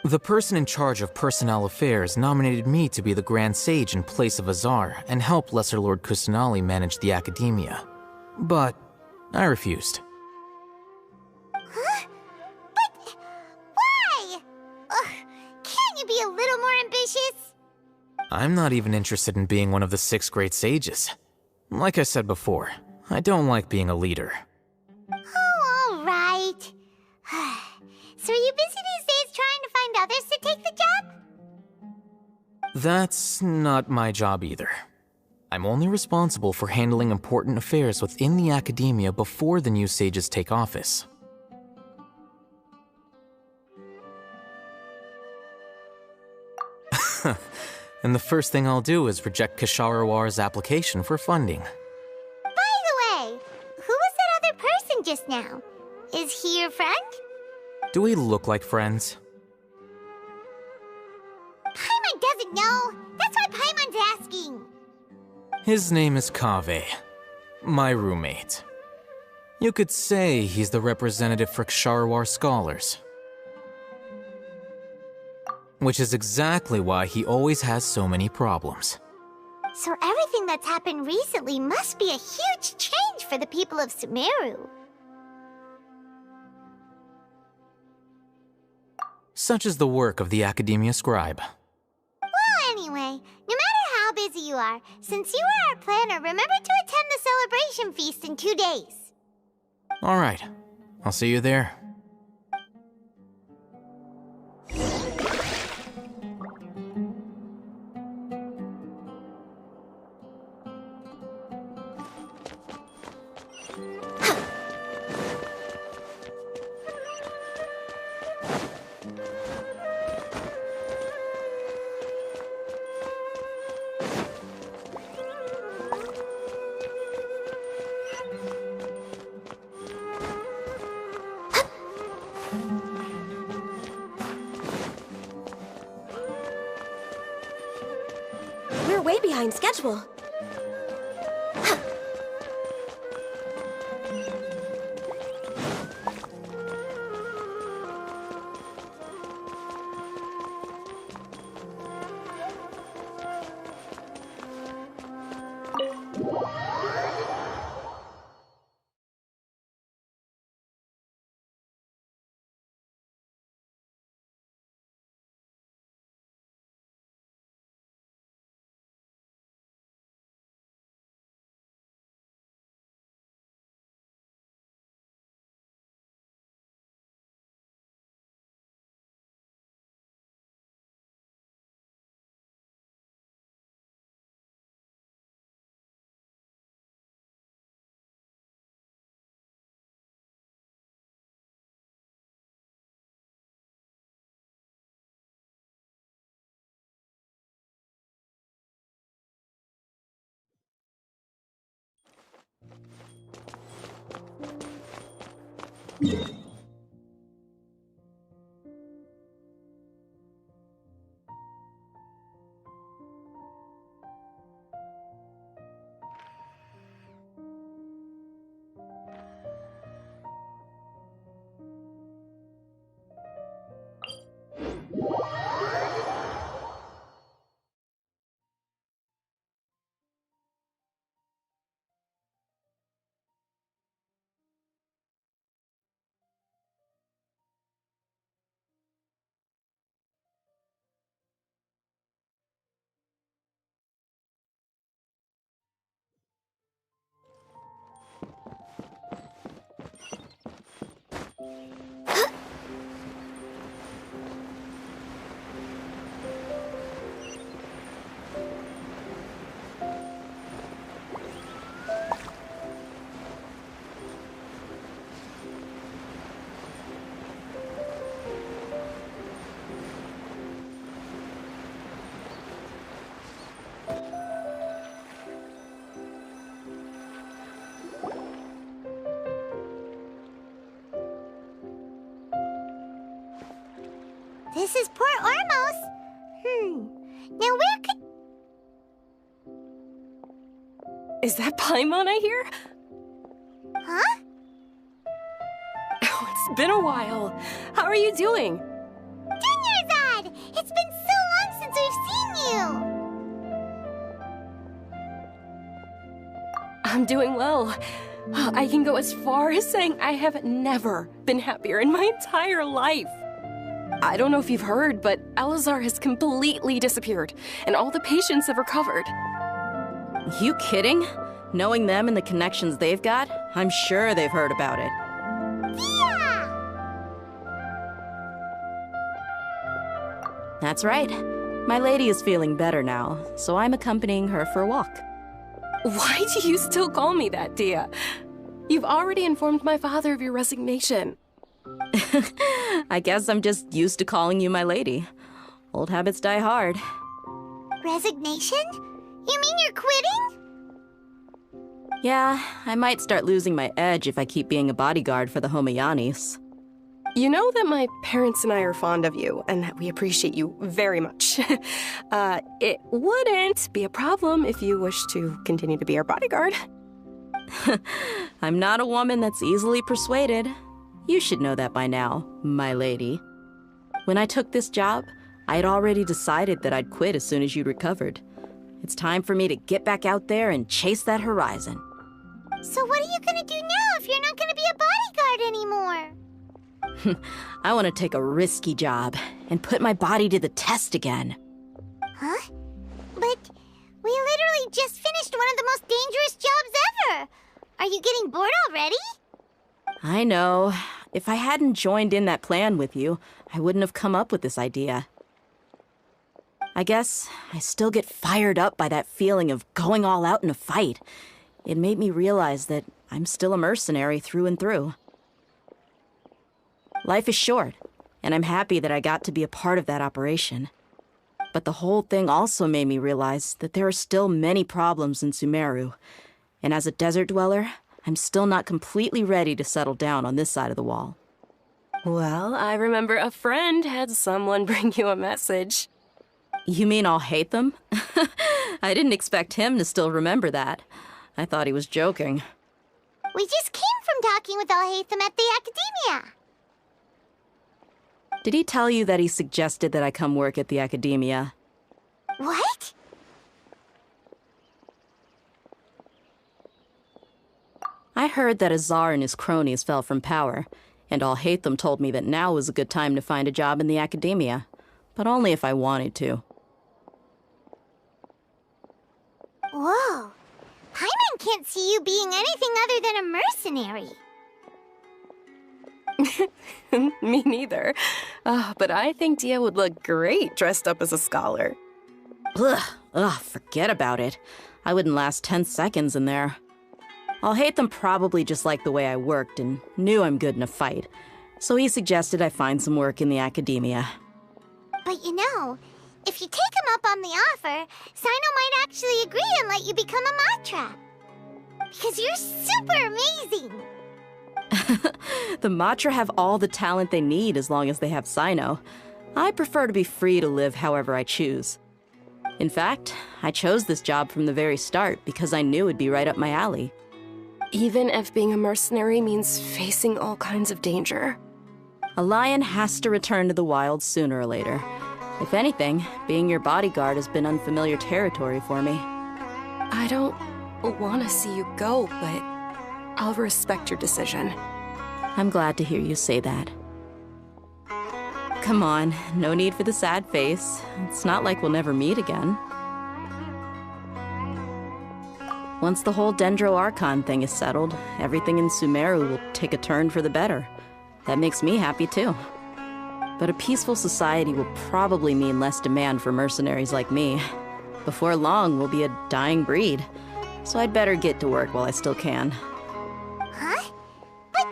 The person in charge of personnel affairs nominated me to be the Grand Sage in place of Azar and help Lesser Lord Kusanali manage the Academia. But I refused. Huh? But why? Can't you be a little more ambitious? I'm not even interested in being one of the 6 great sages. Like I said before, I don't like being a leader. Oh, all right. So are you busy these days trying to find others to take the job? That's not my job either. I'm only responsible for handling important affairs within the Academia before the new sages take office. And the first thing I'll do is reject Kasharawar's application for funding. By the way, who was that other person just now? Is he your friend? Do we look like friends? Paimon doesn't know. That's why Paimon's asking. His name is Kaveh, my roommate. You could say he's the representative for Ksharawar scholars. Which is exactly why he always has so many problems. So everything that's happened recently must be a huge change for the people of Sumeru. Such is the work of the Academia Scribe. Well, anyway, no matter how busy you are, since you are our planner, remember to attend the celebration feast in 2 days. All right, I'll see you there. We're way behind schedule. This is Port Ormos. Now where could... Is that Paimon I hear? Huh? Oh, it's been a while. How are you doing? Dunyarzad! It's been so long since we've seen you! I'm doing well. I can go as far as saying I have never been happier in my entire life. I don't know if you've heard, but Elazar has completely disappeared, and all the patients have recovered. You kidding? Knowing them and the connections they've got, I'm sure they've heard about it. That's right. My lady is feeling better now, so I'm accompanying her for a walk. Why do you still call me that, Dia? You've already informed my father of your resignation. I guess I'm just used to calling you my lady. Old habits die hard. Resignation? You mean you're quitting? Yeah, I might start losing my edge if I keep being a bodyguard for the Homayanis. You know that my parents and I are fond of you, and that we appreciate you very much. It wouldn't be a problem if you wish to continue to be our bodyguard. I'm not a woman that's easily persuaded. You should know that by now, my lady. When I took this job, I had already decided that I'd quit as soon as you'd recovered. It's time for me to get back out there and chase that horizon. So what are you gonna do now if you're not gonna be a bodyguard anymore? I want to take a risky job and put my body to the test again. Huh? But we literally just finished one of the most dangerous jobs ever! Are you getting bored already? I know. If I hadn't joined in that plan with you, I wouldn't have come up with this idea. I guess I still get fired up by that feeling of going all out in a fight. It made me realize that I'm still a mercenary through and through. Life is short, and I'm happy that I got to be a part of that operation. But the whole thing also made me realize that there are still many problems in Sumeru. And as a desert dweller, I'm still not completely ready to settle down on this side of the wall. Well, I remember a friend had someone bring you a message. You mean I'll hate them? I didn't expect him to still remember that. I thought he was joking. We just came from talking with Alhaitham at the Academia. Did he tell you that he suggested that I come work at the Academia? What? I heard that Azar and his cronies fell from power, and Alhaitham told me that now was a good time to find a job in the Academia, but only if I wanted to. Whoa. Paimon can't see you being anything other than a mercenary. Me neither. But I think Dia would look great dressed up as a scholar. Forget about it. I wouldn't last 10 seconds in there. Alhaitham probably just liked the way I worked and knew I'm good in a fight, so he suggested I find some work in the Academia. But you know, if you take him up on the offer, Sino might actually agree and let you become a Matra. Because you're super amazing! The Matra have all the talent they need as long as they have Sino. I prefer to be free to live however I choose. In fact, I chose this job from the very start because I knew it'd be right up my alley. Even if being a mercenary means facing all kinds of danger. A lion has to return to the wild sooner or later. If anything, being your bodyguard has been unfamiliar territory for me. I don't want to see you go, but I'll respect your decision. I'm glad to hear you say that. Come on, no need for the sad face. It's not like we'll never meet again. Once the whole Dendro Archon thing is settled, everything in Sumeru will take a turn for the better. That makes me happy too. But a peaceful society will probably mean less demand for mercenaries like me. Before long, we'll be a dying breed. So I'd better get to work while I still can. Huh? But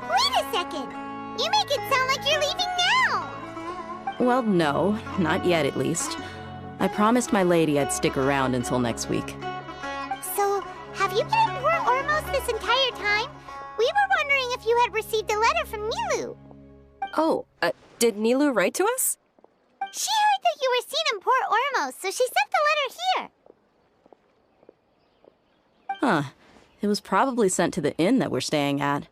wait a second! You make it sound like you're leaving now! Well, no, not yet at least. I promised my lady I'd stick around until next week. So, have you been in Port Ormos this entire time? We were wondering if you had received a letter from Nilu. Oh, did Nilu write to us? She heard that you were seen in Port Ormos, so she sent the letter here. Huh. It was probably sent to the inn that we're staying at.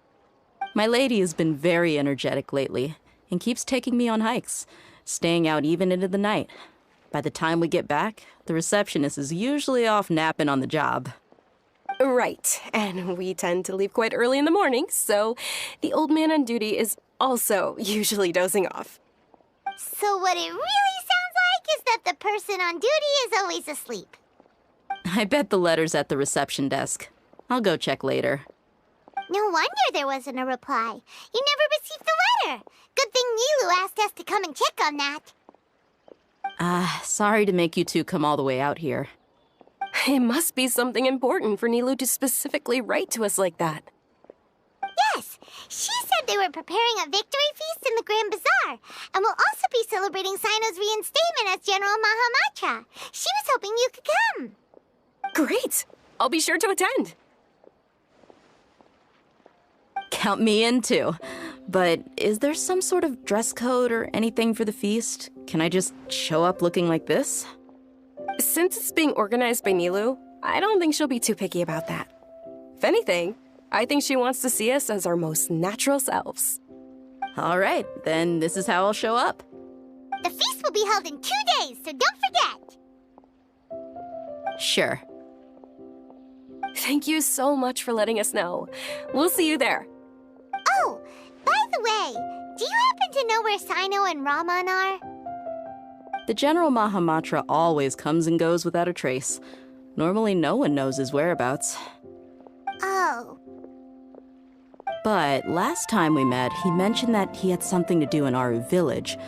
My lady has been very energetic lately and keeps taking me on hikes, staying out even into the night. By the time we get back, the receptionist is usually off napping on the job. Right, and we tend to leave quite early in the morning, so the old man on duty is also usually dozing off. So what it really sounds like is that the person on duty is always asleep. I bet the letter's at the reception desk. I'll go check later. No wonder there wasn't a reply. You never received the letter. Good thing Nilu asked us to come and check on that. Sorry to make you two come all the way out here. It must be something important for Nilu to specifically write to us like that. Yes, she said they were preparing a victory feast in the Grand Bazaar, and will also be celebrating Sino's reinstatement as General Mahamatra. She was hoping you could come. Great! I'll be sure to attend. Count me in too. But is there some sort of dress code or anything for the feast? Can I just show up looking like this? Since it's being organized by Nilu, I don't think she'll be too picky about that. If anything, I think she wants to see us as our most natural selves. All right, then this is how I'll show up. The feast will be held in 2 days, so don't forget. Sure. Thank you so much for letting us know. We'll see you there. Oh, by the way, do you happen to know where Sino and Raman are? The General Mahamatra always comes and goes without a trace. Normally no one knows his whereabouts. Oh. But last time we met, he mentioned that he had something to do in Aru village.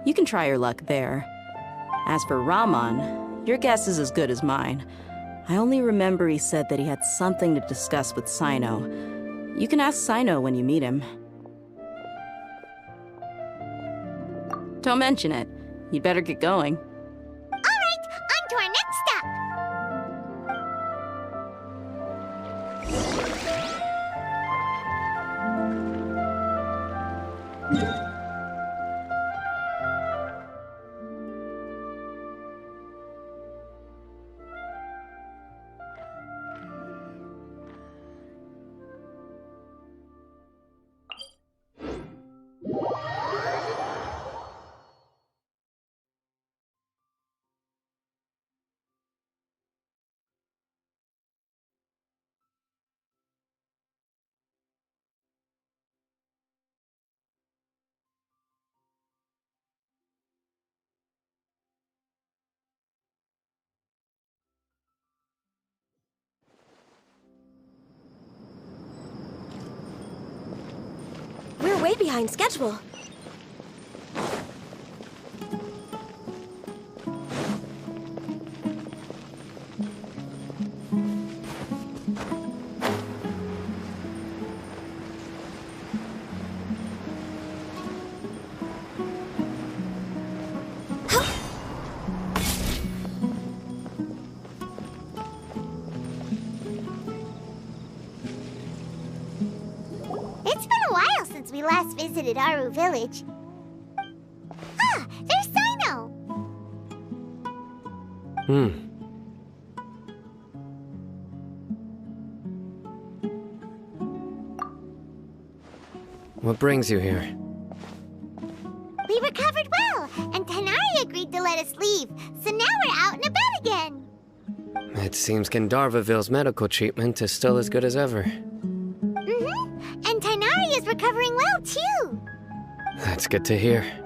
You can try your luck there. As for Raman, your guess is as good as mine. I only remember he said that he had something to discuss with Sino. You can ask Sino when you meet him. Don't mention it. You'd better get going. All right, on to our next stop. way behind schedule. It's been a while since we last visited Aru Village. Ah, there's Sino! What brings you here? We recovered well, and Tanari agreed to let us leave, so now we're out and about again. It seems Gandharvaville's medical treatment is still as good as ever. And Tanari is recovering well, too. That's good to hear. Yeah,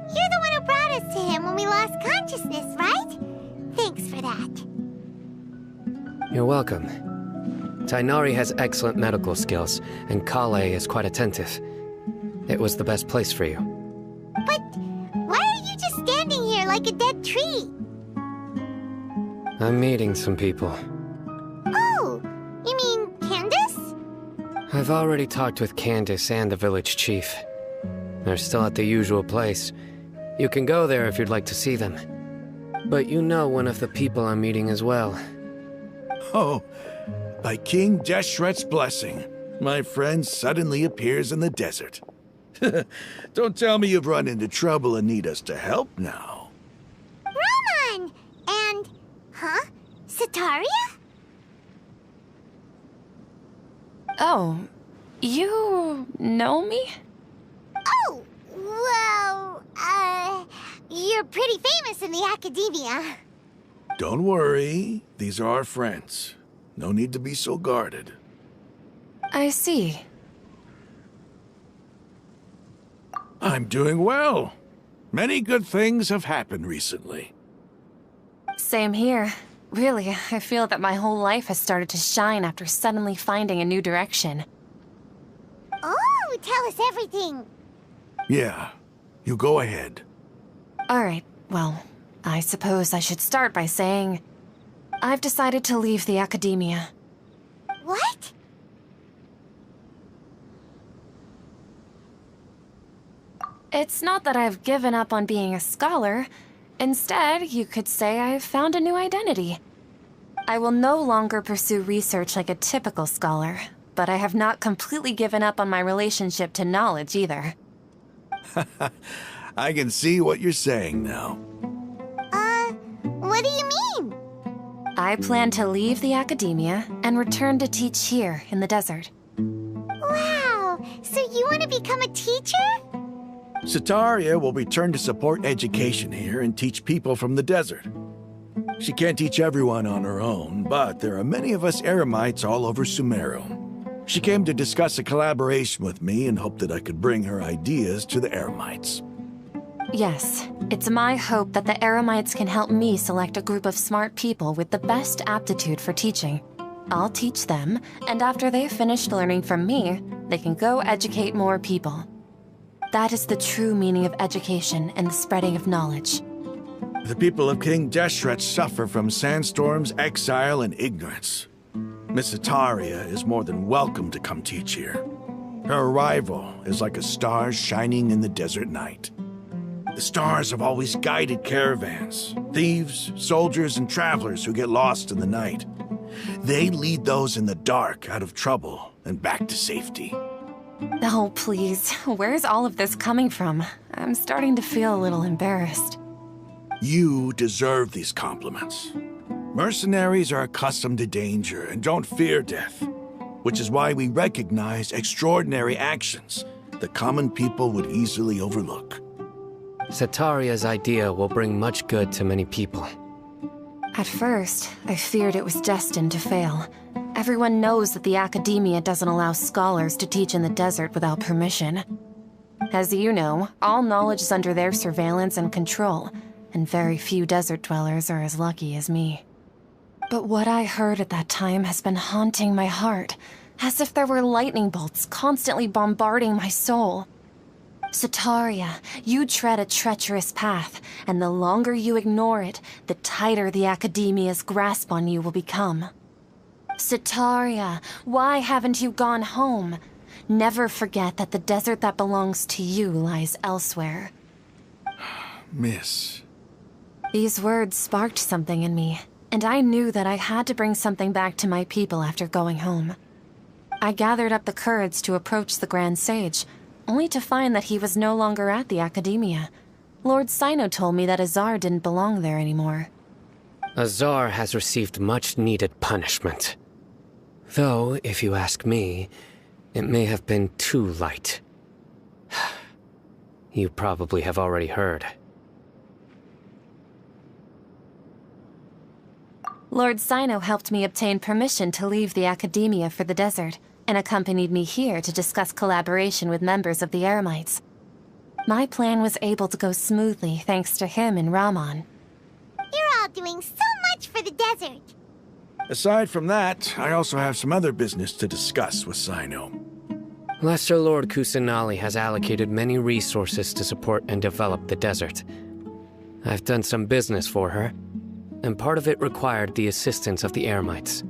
you're the one who brought us to him when we lost consciousness, right? Thanks for that. You're welcome. Tainari has excellent medical skills, and Kale is quite attentive. It was the best place for you. But why are you just standing here like a dead tree? I'm meeting some people. Oh, you mean Candace? I've already talked with Candace and the village chief. They're still at the usual place. You can go there if you'd like to see them. But you know one of the people I'm meeting as well. Oh, by King Deshret's blessing, my friend suddenly appears in the desert. Don't tell me you've run into trouble and need us to help now. Roman! And... huh? Sataria? Oh, you know me? Oh, well, you're pretty famous in the academia. Don't worry, these are our friends. No need to be so guarded. I see. I'm doing well. Many good things have happened recently. Same here. Really, I feel that my whole life has started to shine after suddenly finding a new direction. Oh, tell us everything. Yeah, you go ahead. Alright, well, I suppose I should start by saying I've decided to leave the academia. What? It's not that I've given up on being a scholar. Instead, you could say I've found a new identity. I will no longer pursue research like a typical scholar, but I have not completely given up on my relationship to knowledge either. I can see what you're saying now. What do you mean? I plan to leave the academia and return to teach here in the desert. Wow, so you want to become a teacher? Sataria will return to support education here and teach people from the desert. She can't teach everyone on her own, but there are many of us Eremites all over Sumeru. She came to discuss a collaboration with me and hoped that I could bring her ideas to the Eremites. Yes, it's my hope that the Eremites can help me select a group of smart people with the best aptitude for teaching. I'll teach them, and after they've finished learning from me, they can go educate more people. That is the true meaning of education and the spreading of knowledge. The people of King Deshret suffer from sandstorms, exile, and ignorance. Miss Ataria is more than welcome to come teach here. Her arrival is like a star shining in the desert night. The stars have always guided caravans, thieves, soldiers, and travelers who get lost in the night. They lead those in the dark out of trouble and back to safety. Oh, please. Where's all of this coming from? I'm starting to feel a little embarrassed. You deserve these compliments. Mercenaries are accustomed to danger and don't fear death, which is why we recognize extraordinary actions that common people would easily overlook. Sataria's idea will bring much good to many people. At first, I feared it was destined to fail. Everyone knows that the academia doesn't allow scholars to teach in the desert without permission. As you know, all knowledge is under their surveillance and control, and very few desert dwellers are as lucky as me. But what I heard at that time has been haunting my heart, as if there were lightning bolts constantly bombarding my soul. Sataria, you tread a treacherous path, and the longer you ignore it, the tighter the Academia's grasp on you will become. Sataria, why haven't you gone home? Never forget that the desert that belongs to you lies elsewhere. Miss. These words sparked something in me, and I knew that I had to bring something back to my people after going home. I gathered up the courage to approach the Grand Sage, only to find that he was no longer at the Academia. Lord Sino told me that Azar didn't belong there anymore. Azar has received much-needed punishment. Though, if you ask me, it may have been too light. You probably have already heard. Lord Sino helped me obtain permission to leave the Academia for the desert, and accompanied me here to discuss collaboration with members of the Eremites. My plan was able to go smoothly thanks to him and Rahman. You're all doing so much for the desert. Aside from that, I also have some other business to discuss with Sino. Lesser Lord Kusanali has allocated many resources to support and develop the desert. I've done some business for her, and part of it required the assistance of the Eremites.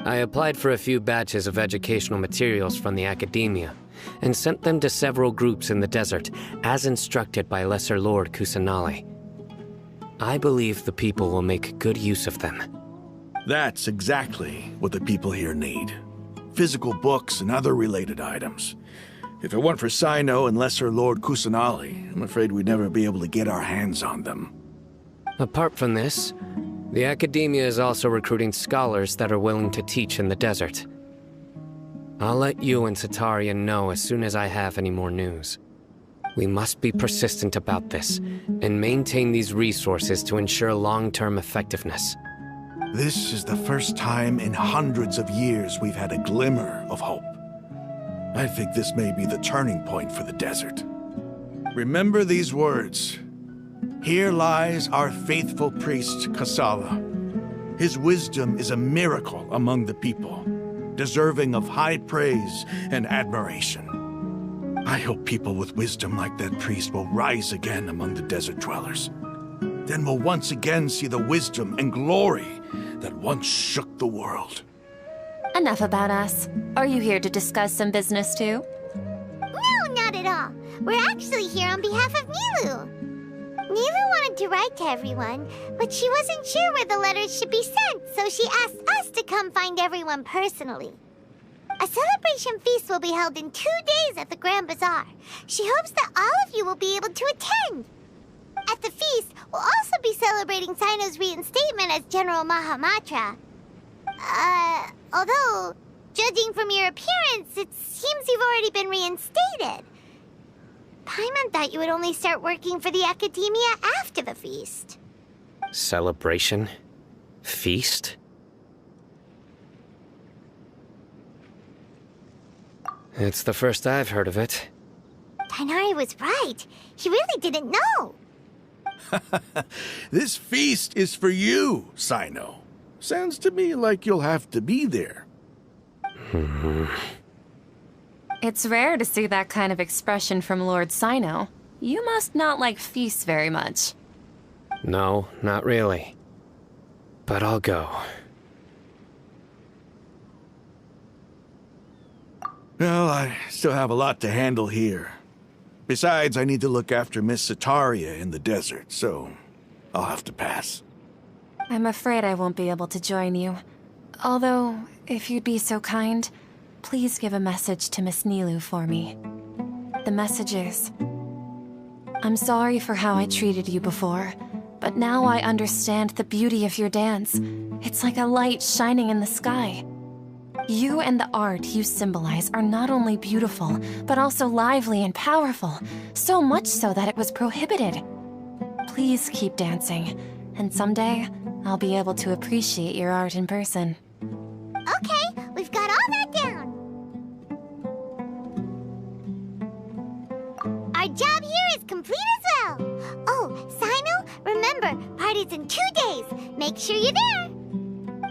I applied for a few batches of educational materials from the Academia, and sent them to several groups in the desert, as instructed by Lesser Lord Kusanali. I believe the people will make good use of them. That's exactly what the people here need. Physical books and other related items. If it weren't for Sino and Lesser Lord Kusanali, I'm afraid we'd never be able to get our hands on them. Apart from this, the Academia is also recruiting scholars that are willing to teach in the desert. I'll let you and Sataria know as soon as I have any more news. We must be persistent about this, and maintain these resources to ensure long-term effectiveness. This is the first time in hundreds of years we've had a glimmer of hope. I think this may be the turning point for the desert. Remember these words. Here lies our faithful priest, Kasala. His wisdom is a miracle among the people, deserving of high praise and admiration. I hope people with wisdom like that priest will rise again among the desert dwellers. Then we'll once again see the wisdom and glory that once shook the world. Enough about us. Are you here to discuss some business too? No, not at all. We're actually here on behalf of Nilu. Nilu wanted to write to everyone, but she wasn't sure where the letters should be sent, so she asked us to come find everyone personally. A celebration feast will be held in 2 days at the Grand Bazaar. She hopes that all of you will be able to attend. At the feast, we'll also be celebrating Sino's reinstatement as General Mahamatra. Although, judging from your appearance, it seems you've already been reinstated. Paimon thought you would only start working for the Academia after the feast. Celebration? Feast? It's the first I've heard of it. Tighnari was right. He really didn't know. This feast is for you, Sino. Sounds to me like you'll have to be there. It's rare to see that kind of expression from Lord Sino. You must not like feasts very much. No, not really. But I'll go. Well, I still have a lot to handle here. Besides, I need to look after Miss Sataria in the desert, so I'll have to pass. I'm afraid I won't be able to join you. Although, if you'd be so kind, please give a message to Miss Nilu for me. The message is, I'm sorry for how I treated you before, but now I understand the beauty of your dance. It's like a light shining in the sky. You and the art you symbolize are not only beautiful, but also lively and powerful, so much so that it was prohibited. Please keep dancing, and someday I'll be able to appreciate your art in person. Okay, we've got all that down. Our job here is complete as well. Oh, Sino, remember, party's in 2 days. Make sure you're there.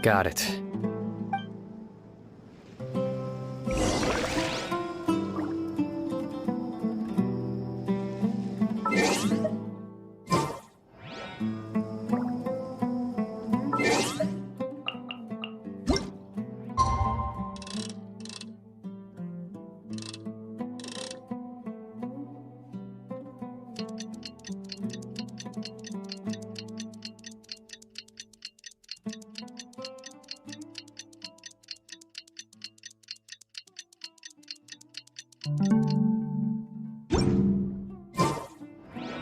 Got it.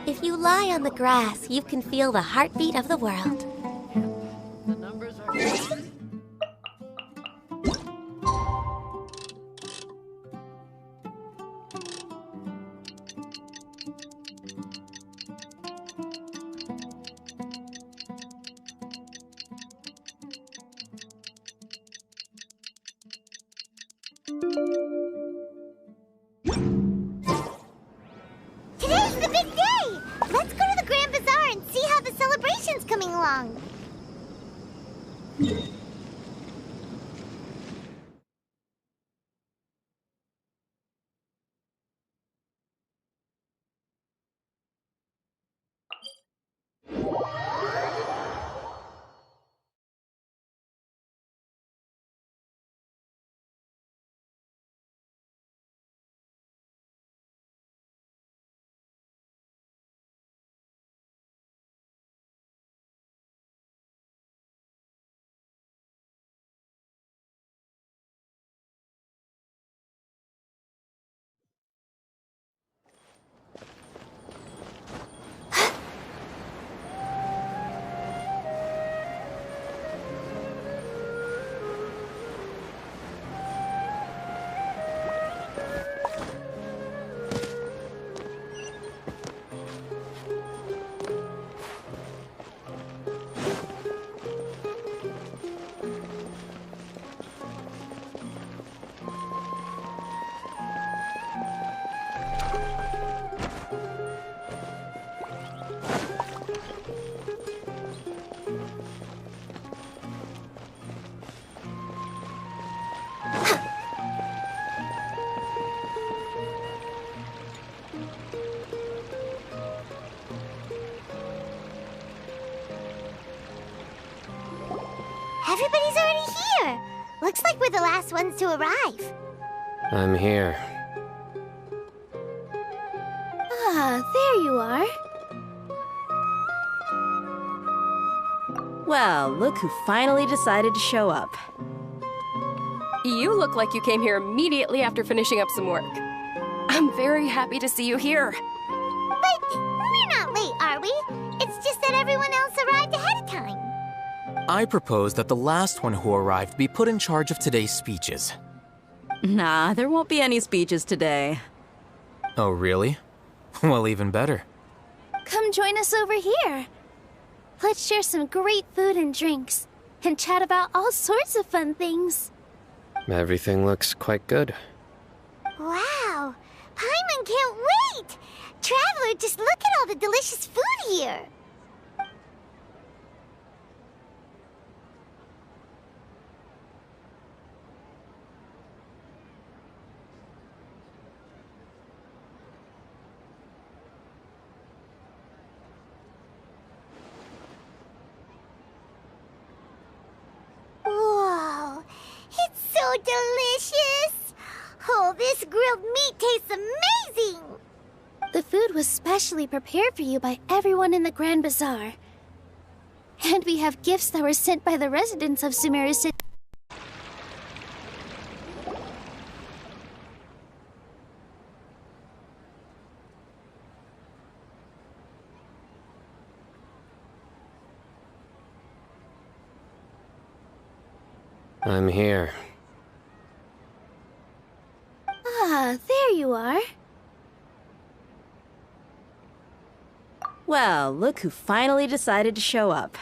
If you lie on the grass, you can feel the heartbeat of the world. Today's the big day! Let's go to the Grand Bazaar and see how the celebration's coming along. Everybody's already here. Looks like we're the last ones to arrive. I'm here. Ah, there you are. Well, look who finally decided to show up. You look like you came here immediately after finishing up some work. I'm very happy to see you here. But we're not late, are we? It's just that everyone else arrived ahead of time. I propose that the last one who arrived be put in charge of today's speeches. Nah, there won't be any speeches today. Oh, really? Well, even better. Come join us over here. Let's share some great food and drinks, and chat about all sorts of fun things. Everything looks quite good. Wow! Paimon can't wait! Traveler, just look at all the delicious food here! Whoa! It's so delicious! Oh, this grilled meat tastes amazing! The food was specially prepared for you by everyone in the Grand Bazaar. And we have gifts that were sent by the residents of Sumeru City. I'm here. Ah, there you are. Well, look who finally decided to show up.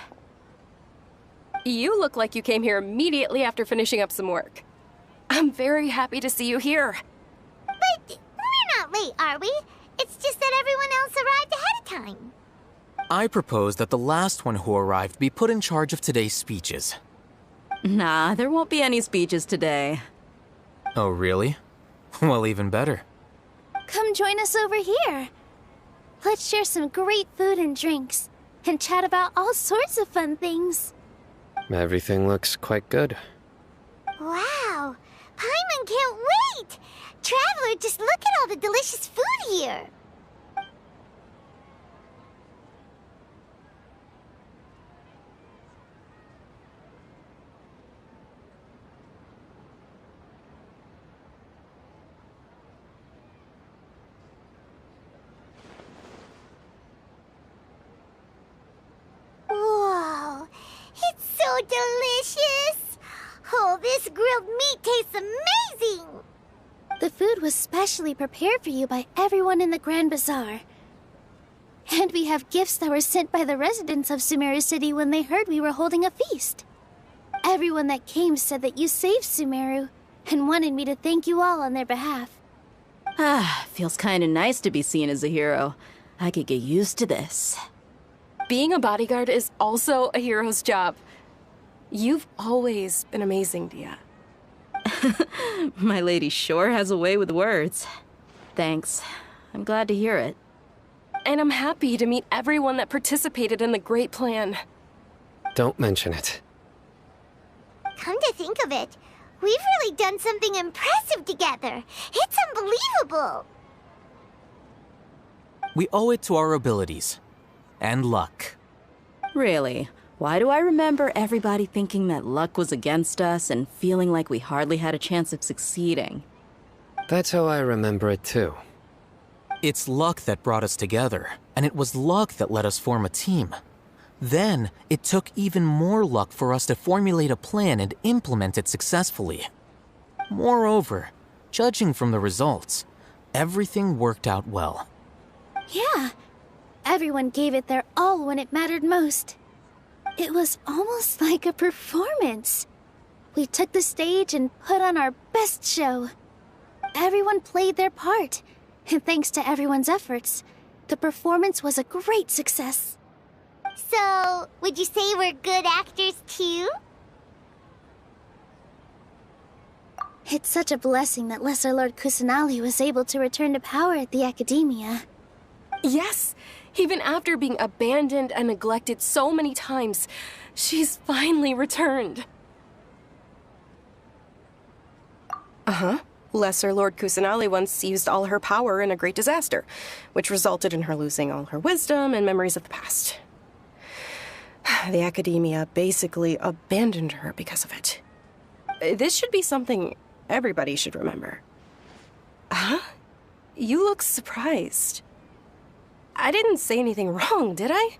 You look like you came here immediately after finishing up some work. I'm very happy to see you here. But we're not late, are we? It's just that everyone else arrived ahead of time. I propose that the last one who arrived be put in charge of today's speeches. Nah, there won't be any speeches today. Oh, really? Well, even better. Come join us over here. Let's share some great food and drinks, and chat about all sorts of fun things. Everything looks quite good. Wow! Paimon can't wait! Traveler, just look at all the delicious food here! Whoa! It's so delicious! Oh, this grilled meat tastes amazing! The food was specially prepared for you by everyone in the Grand Bazaar. And we have gifts that were sent by the residents of Sumeru City when they heard we were holding a feast. Everyone that came said that you saved Sumeru, and wanted me to thank you all on their behalf. Ah, feels kinda nice to be seen as a hero. I could get used to this. Being a bodyguard is also a hero's job. You've always been amazing, Dia. My lady sure has a way with words. Thanks. I'm glad to hear it. And I'm happy to meet everyone that participated in the great plan. Don't mention it. Come to think of it, we've really done something impressive together. It's unbelievable! We owe it to our abilities. And luck. Really? Why do I remember everybody thinking that luck was against us and feeling like we hardly had a chance of succeeding? That's how I remember it too. It's luck that brought us together, and it was luck that let us form a team. Then, it took even more luck for us to formulate a plan and implement it successfully. Moreover, judging from the results, everything worked out well. Yeah, everyone gave it their all when it mattered most. It was almost like a performance. We took the stage and put on our best show. Everyone played their part, and thanks to everyone's efforts, the performance was a great success. So, would you say we're good actors too? It's such a blessing that Lesser Lord Kusanali was able to return to power at the Academia. Yes! Even after being abandoned and neglected so many times, she's finally returned. Uh-huh. Lesser Lord Kusanali once used all her power in a great disaster, which resulted in her losing all her wisdom and memories of the past. The Academia basically abandoned her because of it. This should be something everybody should remember. Huh? You look surprised. I didn't say anything wrong, did I?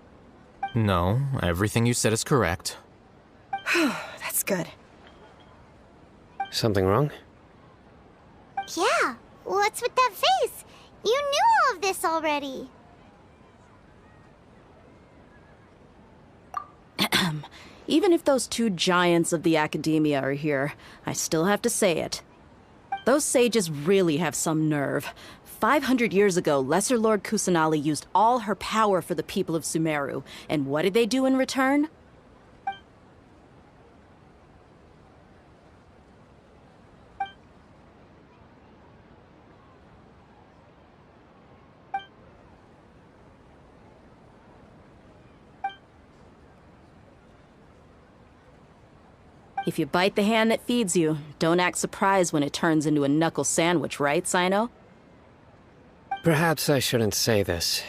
No, everything you said is correct. That's good. Something wrong? Yeah, what's with that face? You knew all of this already. Even if those two giants of the Academia are here, I still have to say it. Those sages really have some nerve. 500 years ago, Lesser Lord Kusanali used all her power for the people of Sumeru, and what did they do in return? If you bite the hand that feeds you, don't act surprised when it turns into a knuckle sandwich, right, Sino? Perhaps I shouldn't say this,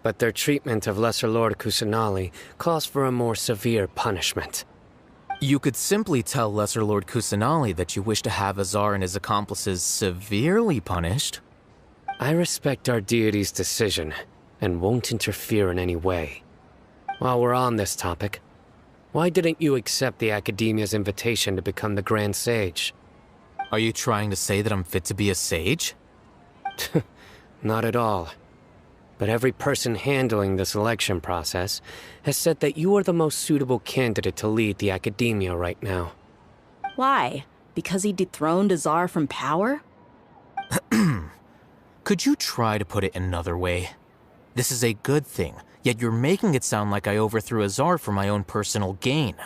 but their treatment of Lesser Lord Kusanali calls for a more severe punishment. You could simply tell Lesser Lord Kusanali that you wish to have Azar and his accomplices severely punished. I respect our deity's decision, and won't interfere in any way. While we're on this topic, why didn't you accept the Academia's invitation to become the Grand Sage? Are you trying to say that I'm fit to be a sage? Not at all. But every person handling the selection process has said that you are the most suitable candidate to lead the Academia right now. Why? Because he dethroned Azar from power? Could you try to put it another way? This is a good thing, yet you're making it sound like I overthrew Azar for my own personal gain.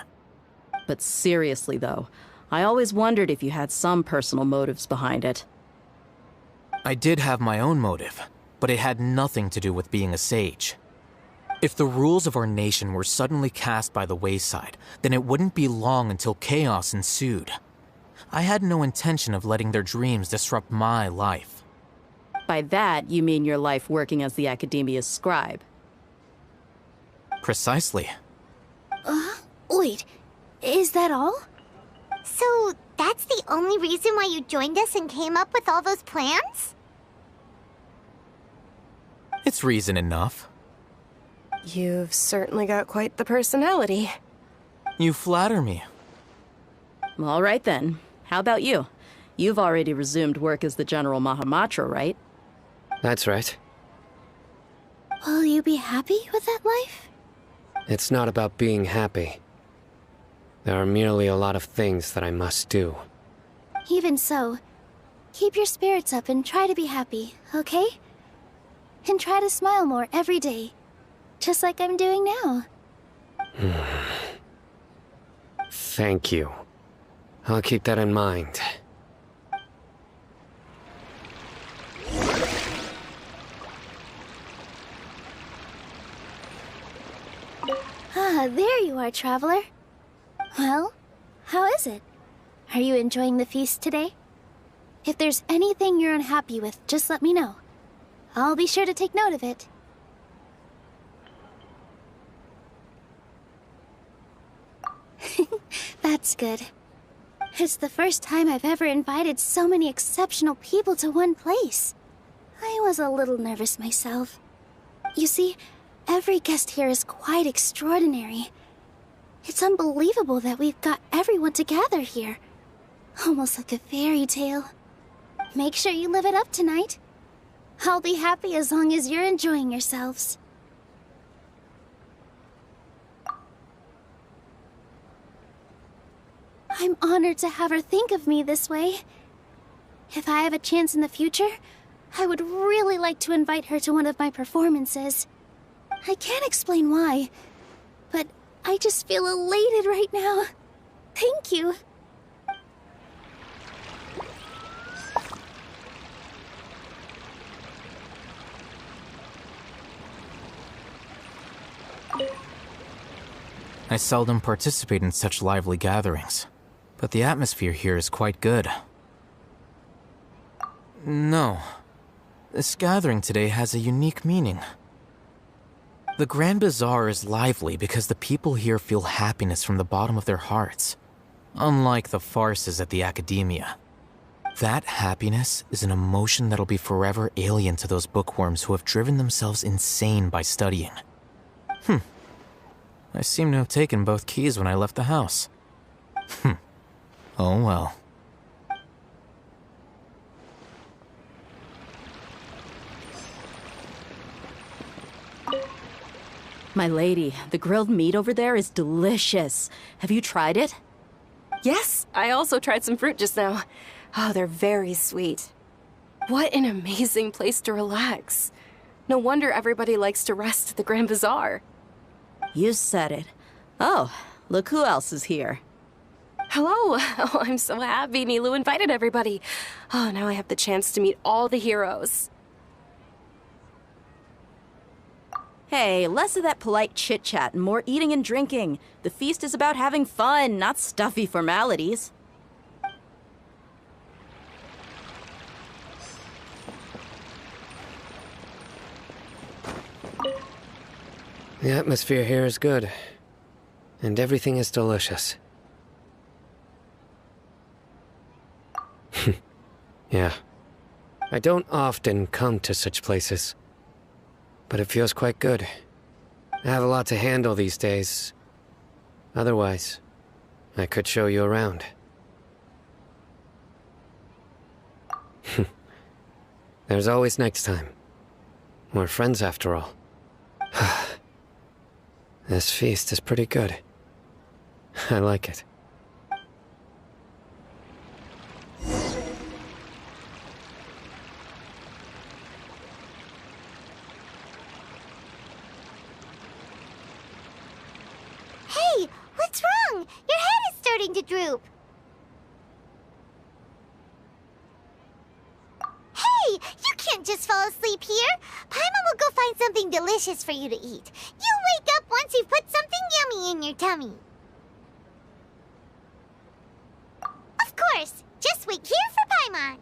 But seriously, though, I always wondered if you had some personal motives behind it. I did have my own motive, but it had nothing to do with being a sage. If the rules of our nation were suddenly cast by the wayside, then it wouldn't be long until chaos ensued. I had no intention of letting their dreams disrupt my life. By that, you mean your life working as the Academia's scribe. Precisely. Wait, is that all? So, that's the only reason why you joined us and came up with all those plans? It's reason enough. You've certainly got quite the personality. You flatter me. All right then. How about you? You've already resumed work as the General Mahamatra, right? That's right. Will you be happy with that life? It's not about being happy. There are merely a lot of things that I must do. Even so, keep your spirits up and try to be happy, okay? And try to smile more every day, just like I'm doing now. Thank you. I'll keep that in mind. Ah, there you are, traveler. Well, how is it? Are you enjoying the feast today? If there's anything you're unhappy with, just let me know. I'll be sure to take note of it. That's good. It's the first time I've ever invited so many exceptional people to one place. I was a little nervous myself. You see, every guest here is quite extraordinary. It's unbelievable that we've got everyone together here. Almost like a fairy tale. Make sure you live it up tonight. I'll be happy as long as you're enjoying yourselves. I'm honored to have her think of me this way. If I have a chance in the future, I would really like to invite her to one of my performances. I can't explain why, but I just feel elated right now. Thank you. I seldom participate in such lively gatherings, but the atmosphere here is quite good. No. This gathering today has a unique meaning. The Grand Bazaar is lively because the people here feel happiness from the bottom of their hearts, unlike the farces at the Academia. That happiness is an emotion that'll be forever alien to those bookworms who have driven themselves insane by studying. I seem to have taken both keys when I left the house. Oh well. My lady, the grilled meat over there is delicious. Have you tried it? Yes, I also tried some fruit just now. Oh, they're very sweet. What an amazing place to relax. No wonder everybody likes to rest at the Grand Bazaar. You said it. Oh, look who else is here. Hello. Oh, I'm so happy Nilu invited everybody. Oh, now I have the chance to meet all the heroes. Hey, less of that polite chit-chat and more eating and drinking. The feast is about having fun, not stuffy formalities. The atmosphere here is good, and everything is delicious. Yeah. I don't often come to such places, but it feels quite good. I have a lot to handle these days. Otherwise, I could show you around. There's always next time. We're friends after all. This feast is pretty good. I like it. Hey, what's wrong? Your head is starting to droop. Hey, you can't just fall asleep here. Paimon will go find something delicious for you to eat. You'll wake up once you've put something yummy in your tummy. Of course, just wait here for Paimon.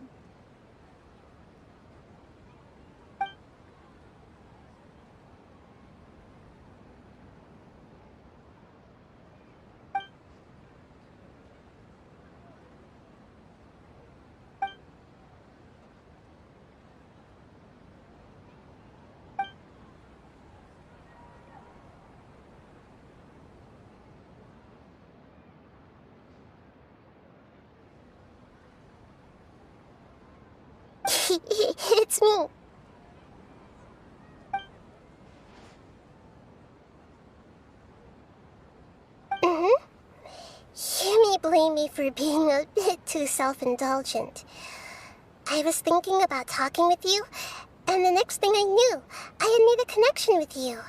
It's me. You may blame me for being a bit too self-indulgent. I was thinking about talking with you, and the next thing I knew, I had made a connection with you.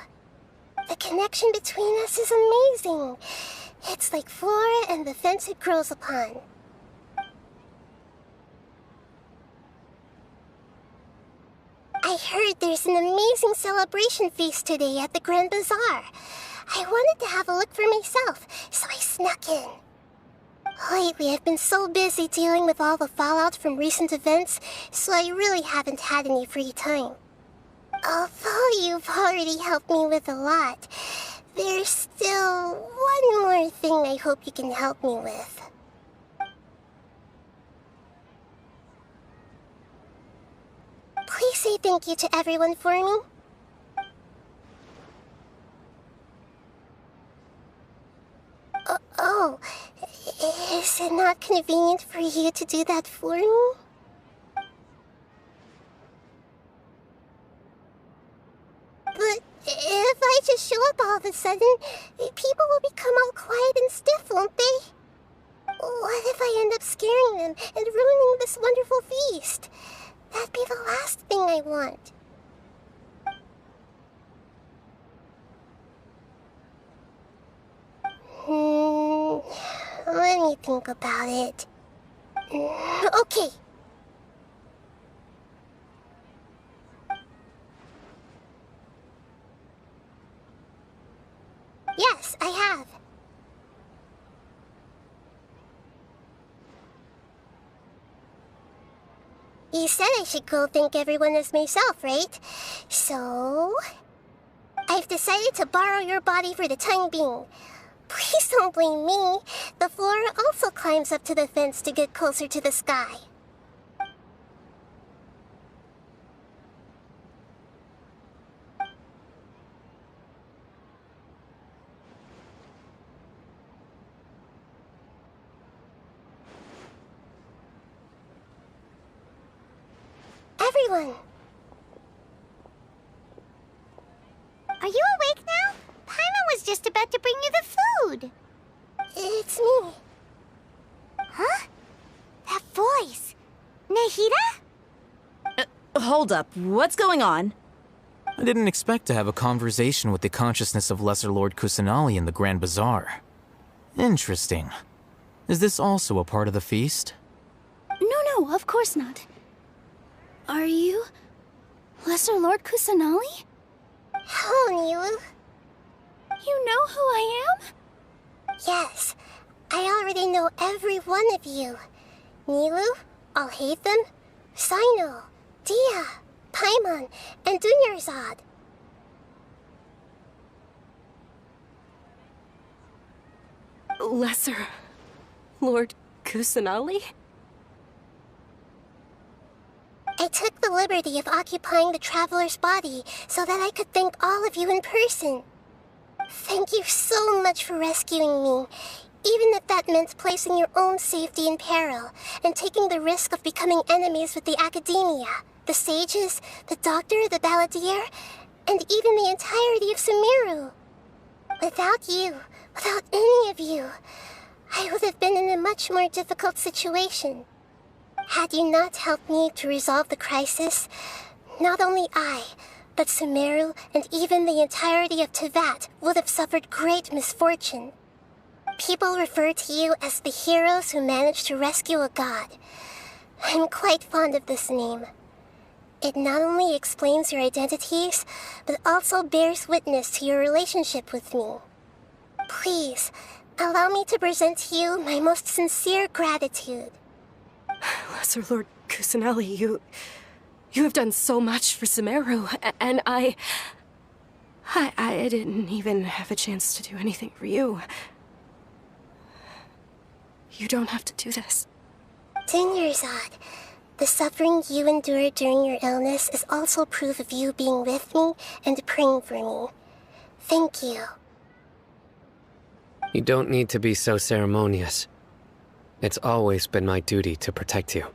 The connection between us is amazing. It's like flora and the fence it grows upon. I heard there's an amazing celebration feast today at the Grand Bazaar. I wanted to have a look for myself, so I snuck in. Lately, I've been so busy dealing with all the fallout from recent events, so I really haven't had any free time. Although you've already helped me with a lot, there's still one more thing I hope you can help me with. Please say thank you to everyone for me. Oh, is it not convenient for you to do that for me? But if I just show up all of a sudden, people will become all quiet and stiff, won't they? What if I end up scaring them and ruining this wonderful feast? That'd be the last thing I want. Let me think about it. Okay. Yes, I have. You said I should go thank everyone as myself, right? So... I've decided to borrow your body for the time being. Please don't blame me. The flora also climbs up to the fence to get closer to the sky. Everyone! Are you awake now? Paimon was just about to bring you the food. It's me. Huh? That voice. Nahida? Hold up. What's going on? I didn't expect to have a conversation with the consciousness of Lesser Lord Kusanali in the Grand Bazaar. Interesting. Is this also a part of the feast? No, of course not. Are you... Lesser Lord Kusanali? Hello, Nilu. You know who I am? Yes, I already know every one of you. Nilu, Alhaitham, Sino, Dia, Paimon, and Dunyarzad. Lesser Lord Kusanali? I took the liberty of occupying the traveler's body so that I could thank all of you in person. Thank you so much for rescuing me, even if that meant placing your own safety in peril and taking the risk of becoming enemies with the academia, the sages, the doctor, the balladeer, and even the entirety of Sumeru. Without you, without any of you, I would have been in a much more difficult situation. Had you not helped me to resolve the crisis, not only I, but Sumeru and even the entirety of Tevat would have suffered great misfortune. People refer to you as the heroes who managed to rescue a god. I'm quite fond of this name. It not only explains your identities, but also bears witness to your relationship with me. Please, allow me to present to you my most sincere gratitude. Lesser Lord Kusanelli, you have done so much for Sumeru, and I didn't even have a chance to do anything for you. You don't have to do this. Dinyarzad, the suffering you endured during your illness is also proof of you being with me and praying for me. Thank you. You don't need to be so ceremonious. It's always been my duty to protect you.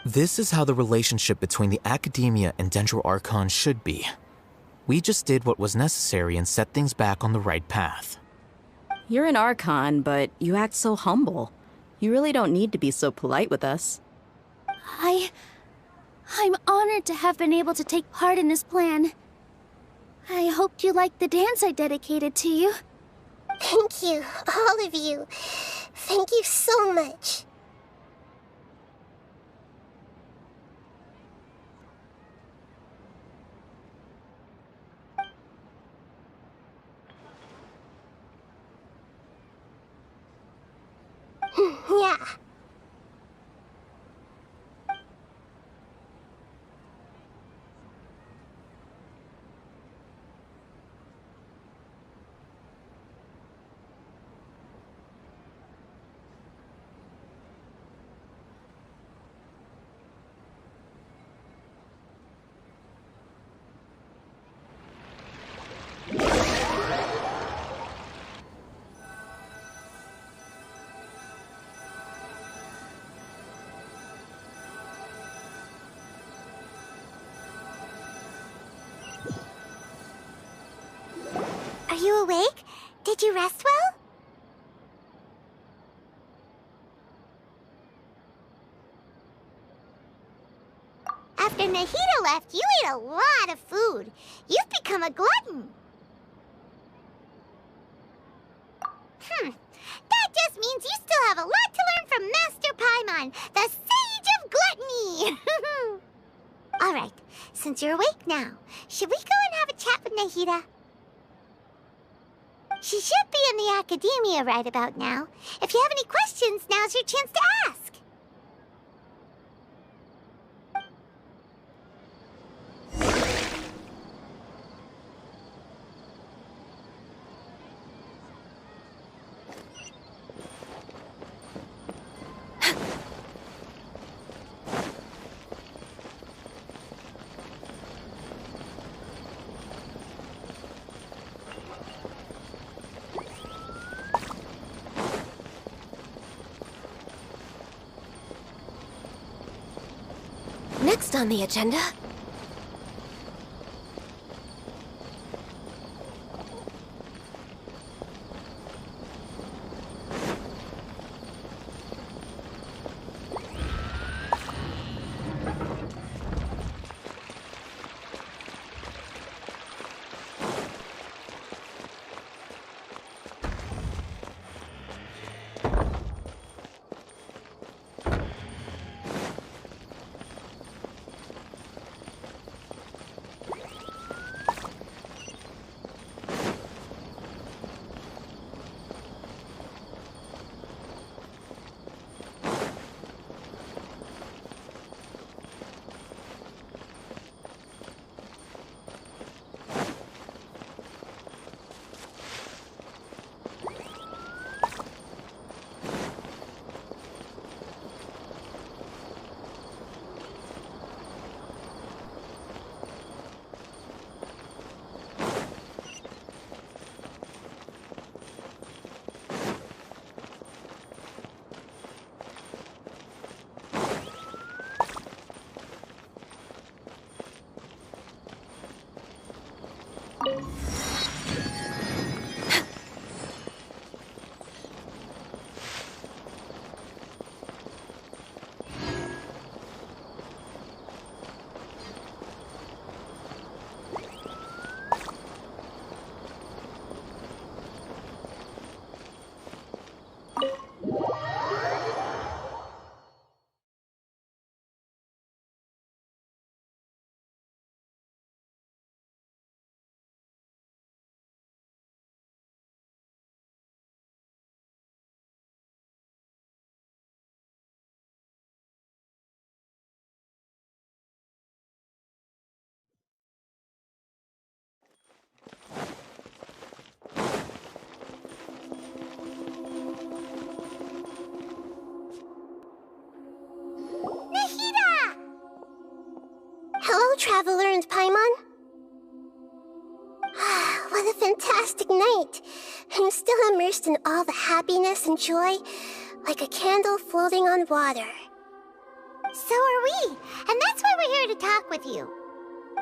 This is how the relationship between the Academia and Dendro Archon should be. We just did what was necessary and set things back on the right path. You're an Archon, but you act so humble. You really don't need to be so polite with us. I'm honored to have been able to take part in this plan. I hoped you liked the dance I dedicated to you. Thank you, all of you. Thank you so much. Yeah. Are you awake? Did you rest well? After Nahida left, you ate a lot of food. You've become a glutton. That just means you still have a lot to learn from Master Paimon, the Sage of Gluttony! Alright, since you're awake now, should we go and have a chat with Nahida? She should be in the Academia right about now. If you have any questions, now's your chance to ask. Next on the agenda... Hello, Traveler and Paimon. What a fantastic night. I'm still immersed in all the happiness and joy, like a candle floating on water. So are we, and that's why we're here to talk with you.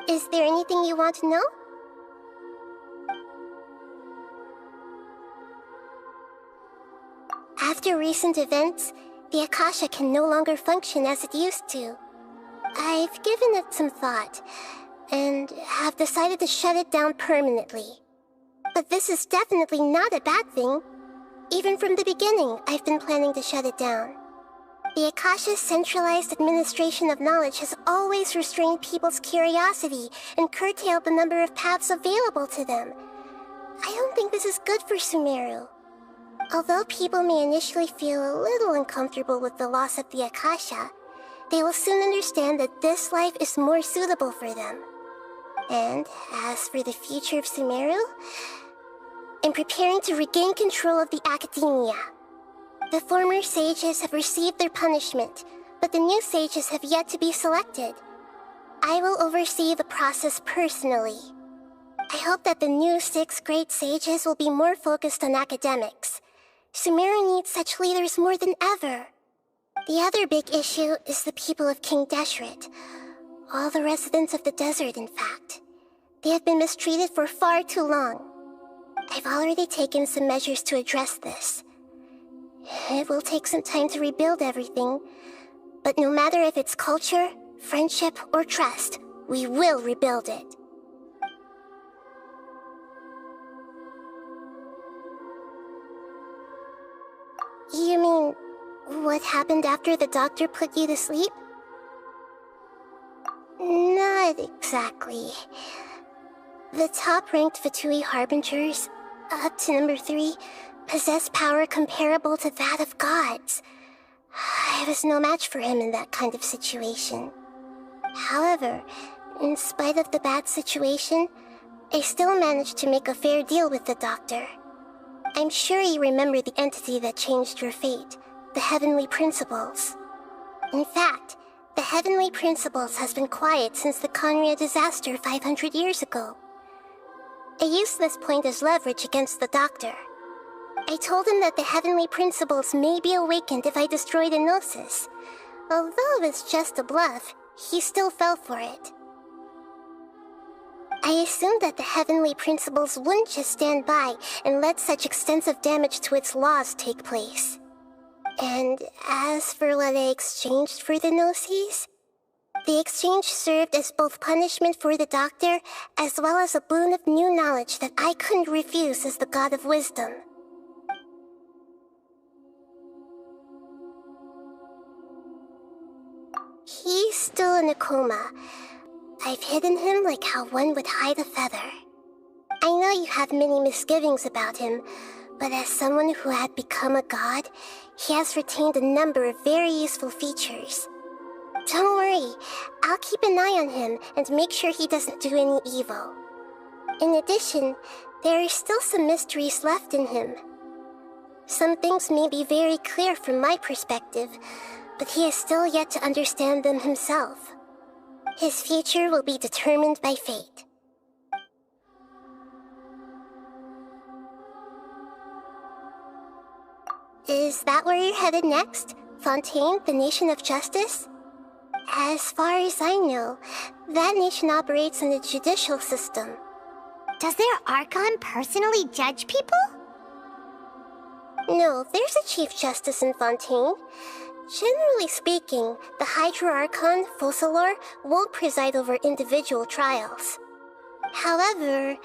Is there anything you want to know? After recent events, the Akasha can no longer function as it used to. I've given it some thought, and have decided to shut it down permanently. But this is definitely not a bad thing. Even from the beginning, I've been planning to shut it down. The Akasha's centralized administration of knowledge has always restrained people's curiosity and curtailed the number of paths available to them. I don't think this is good for Sumeru. Although people may initially feel a little uncomfortable with the loss of the Akasha, they will soon understand that this life is more suitable for them. And as for the future of Sumeru, I'm preparing to regain control of the academia. The former sages have received their punishment, but the new sages have yet to be selected. I will oversee the process personally. I hope that the new 6 great sages will be more focused on academics. Sumeru needs such leaders more than ever. The other big issue is the people of King Deshret. All the residents of the desert, in fact. They have been mistreated for far too long. I've already taken some measures to address this. It will take some time to rebuild everything, but no matter if it's culture, friendship, or trust, we will rebuild it. You mean, what happened after the doctor put you to sleep? Not exactly. The top-ranked Fatui Harbingers, up to number 3, possess power comparable to that of gods. I was no match for him in that kind of situation. However, in spite of the bad situation, I still managed to make a fair deal with the doctor. I'm sure you remember the entity that changed your fate, the Heavenly Principles. In fact, the Heavenly Principles has been quiet since the Conria disaster 500 years ago. I used this point as leverage against the doctor. I told him that the Heavenly Principles may be awakened if I destroy the Gnosis. Although it's just a bluff, he still fell for it. I assumed that the Heavenly Principles wouldn't just stand by and let such extensive damage to its laws take place. And as for what I exchanged for the Gnosis, the exchange served as both punishment for the doctor as well as a boon of new knowledge that I couldn't refuse as the God of Wisdom. He's still in a coma. I've hidden him like how one would hide a feather. I know you have many misgivings about him, but as someone who had become a god, he has retained a number of very useful features. Don't worry, I'll keep an eye on him and make sure he doesn't do any evil. In addition, there are still some mysteries left in him. Some things may be very clear from my perspective, but he has still yet to understand them himself. His future will be determined by fate. Is that where you're headed next? Fontaine, the Nation of Justice? As far as I know, that nation operates in the judicial system. Does their Archon personally judge people? No, there's a Chief Justice in Fontaine. Generally speaking, the Hydra Archon, Focalor, won't preside over individual trials. However,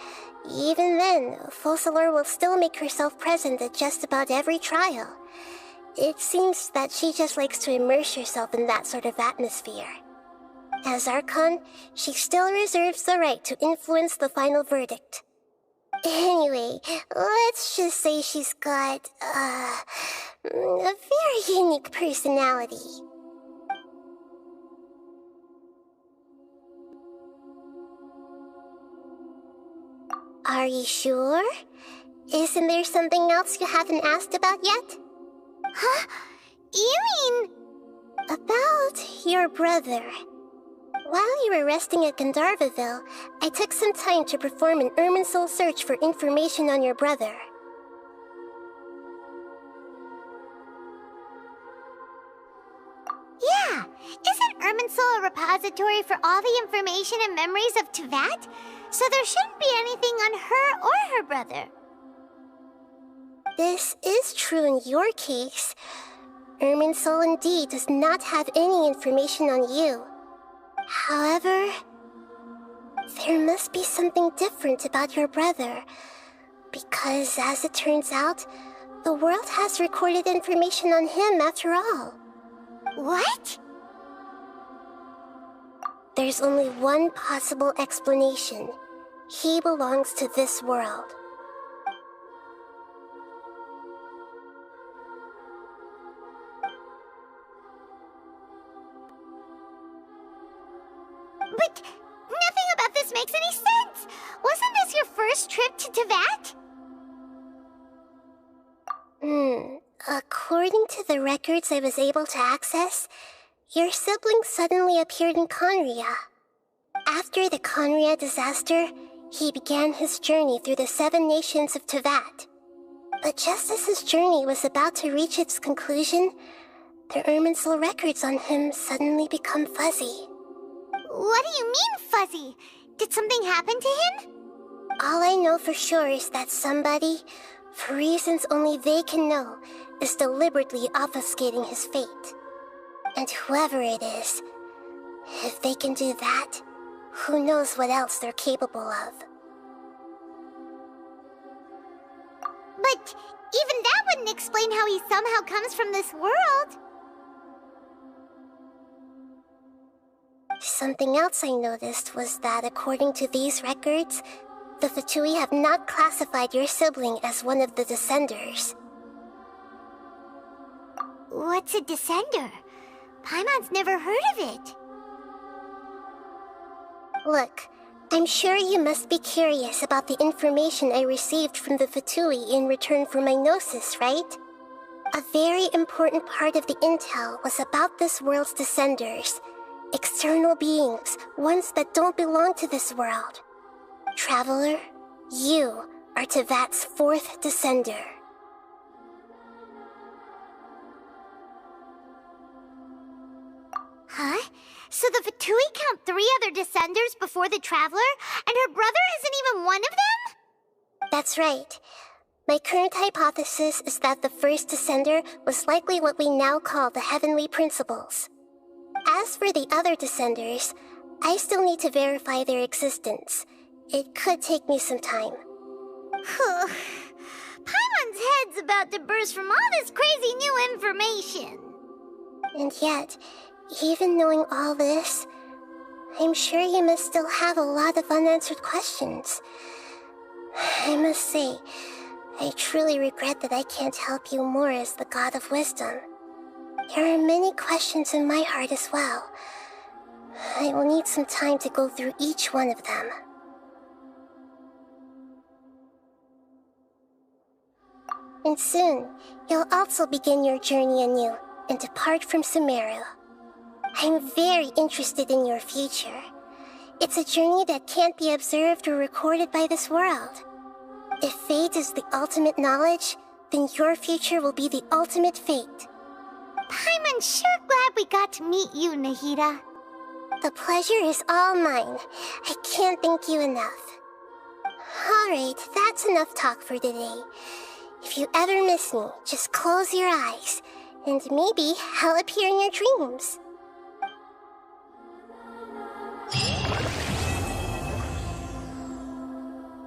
even then, Focalor will still make herself present at just about every trial. It seems that she just likes to immerse herself in that sort of atmosphere. As Archon, she still reserves the right to influence the final verdict. Anyway, let's just say she's got, a very unique personality. Are you sure? Isn't there something else you haven't asked about yet? Huh? You mean... About your brother. While you were resting at Gandharvaville, I took some time to perform an Irminsul search for information on your brother. Yeah, isn't Irminsul a repository for all the information and memories of Teyvat? So there shouldn't be anything on her or her brother. This is true in your case. Irminsul indeed does not have any information on you. However, there must be something different about your brother, because as it turns out, the world has recorded information on him after all. What? There's only one possible explanation. He belongs to this world. But nothing about this makes any sense! Wasn't this your first trip to Teyvat? According to the records I was able to access, your sibling suddenly appeared in Conria. After the Conria disaster, he began his journey through the 7 nations of Teyvat. But just as his journey was about to reach its conclusion, the Irminsul records on him suddenly become fuzzy. What do you mean, fuzzy? Did something happen to him? All I know for sure is that somebody, for reasons only they can know, is deliberately obfuscating his fate. And whoever it is, if they can do that, who knows what else they're capable of. But even that wouldn't explain how he somehow comes from this world. Something else I noticed was that according to these records, the Fatui have not classified your sibling as one of the Descenders. What's a Descender? Paimon's never heard of it. Look, I'm sure you must be curious about the information I received from the Fatui in return for my gnosis, right? A very important part of the intel was about this world's Descenders. External beings, ones that don't belong to this world. Traveler, you are Teyvat's 4th Descender. Huh? So the Fatui count 3 other Descenders before the Traveler, and her brother isn't even one of them? That's right. My current hypothesis is that the first Descender was likely what we now call the Heavenly Principles. As for the other Descenders, I still need to verify their existence. It could take me some time. Paimon's head's about to burst from all this crazy new information. And yet, even knowing all this, I'm sure you must still have a lot of unanswered questions. I must say, I truly regret that I can't help you more as the God of Wisdom. There are many questions in my heart as well. I will need some time to go through each one of them. And soon, you'll also begin your journey anew and depart from Sumeru. I'm very interested in your future. It's a journey that can't be observed or recorded by this world. If fate is the ultimate knowledge, then your future will be the ultimate fate. Paimon's sure glad we got to meet you, Nahida. The pleasure is all mine. I can't thank you enough. Alright, that's enough talk for today. If you ever miss me, just close your eyes, and maybe I'll appear in your dreams.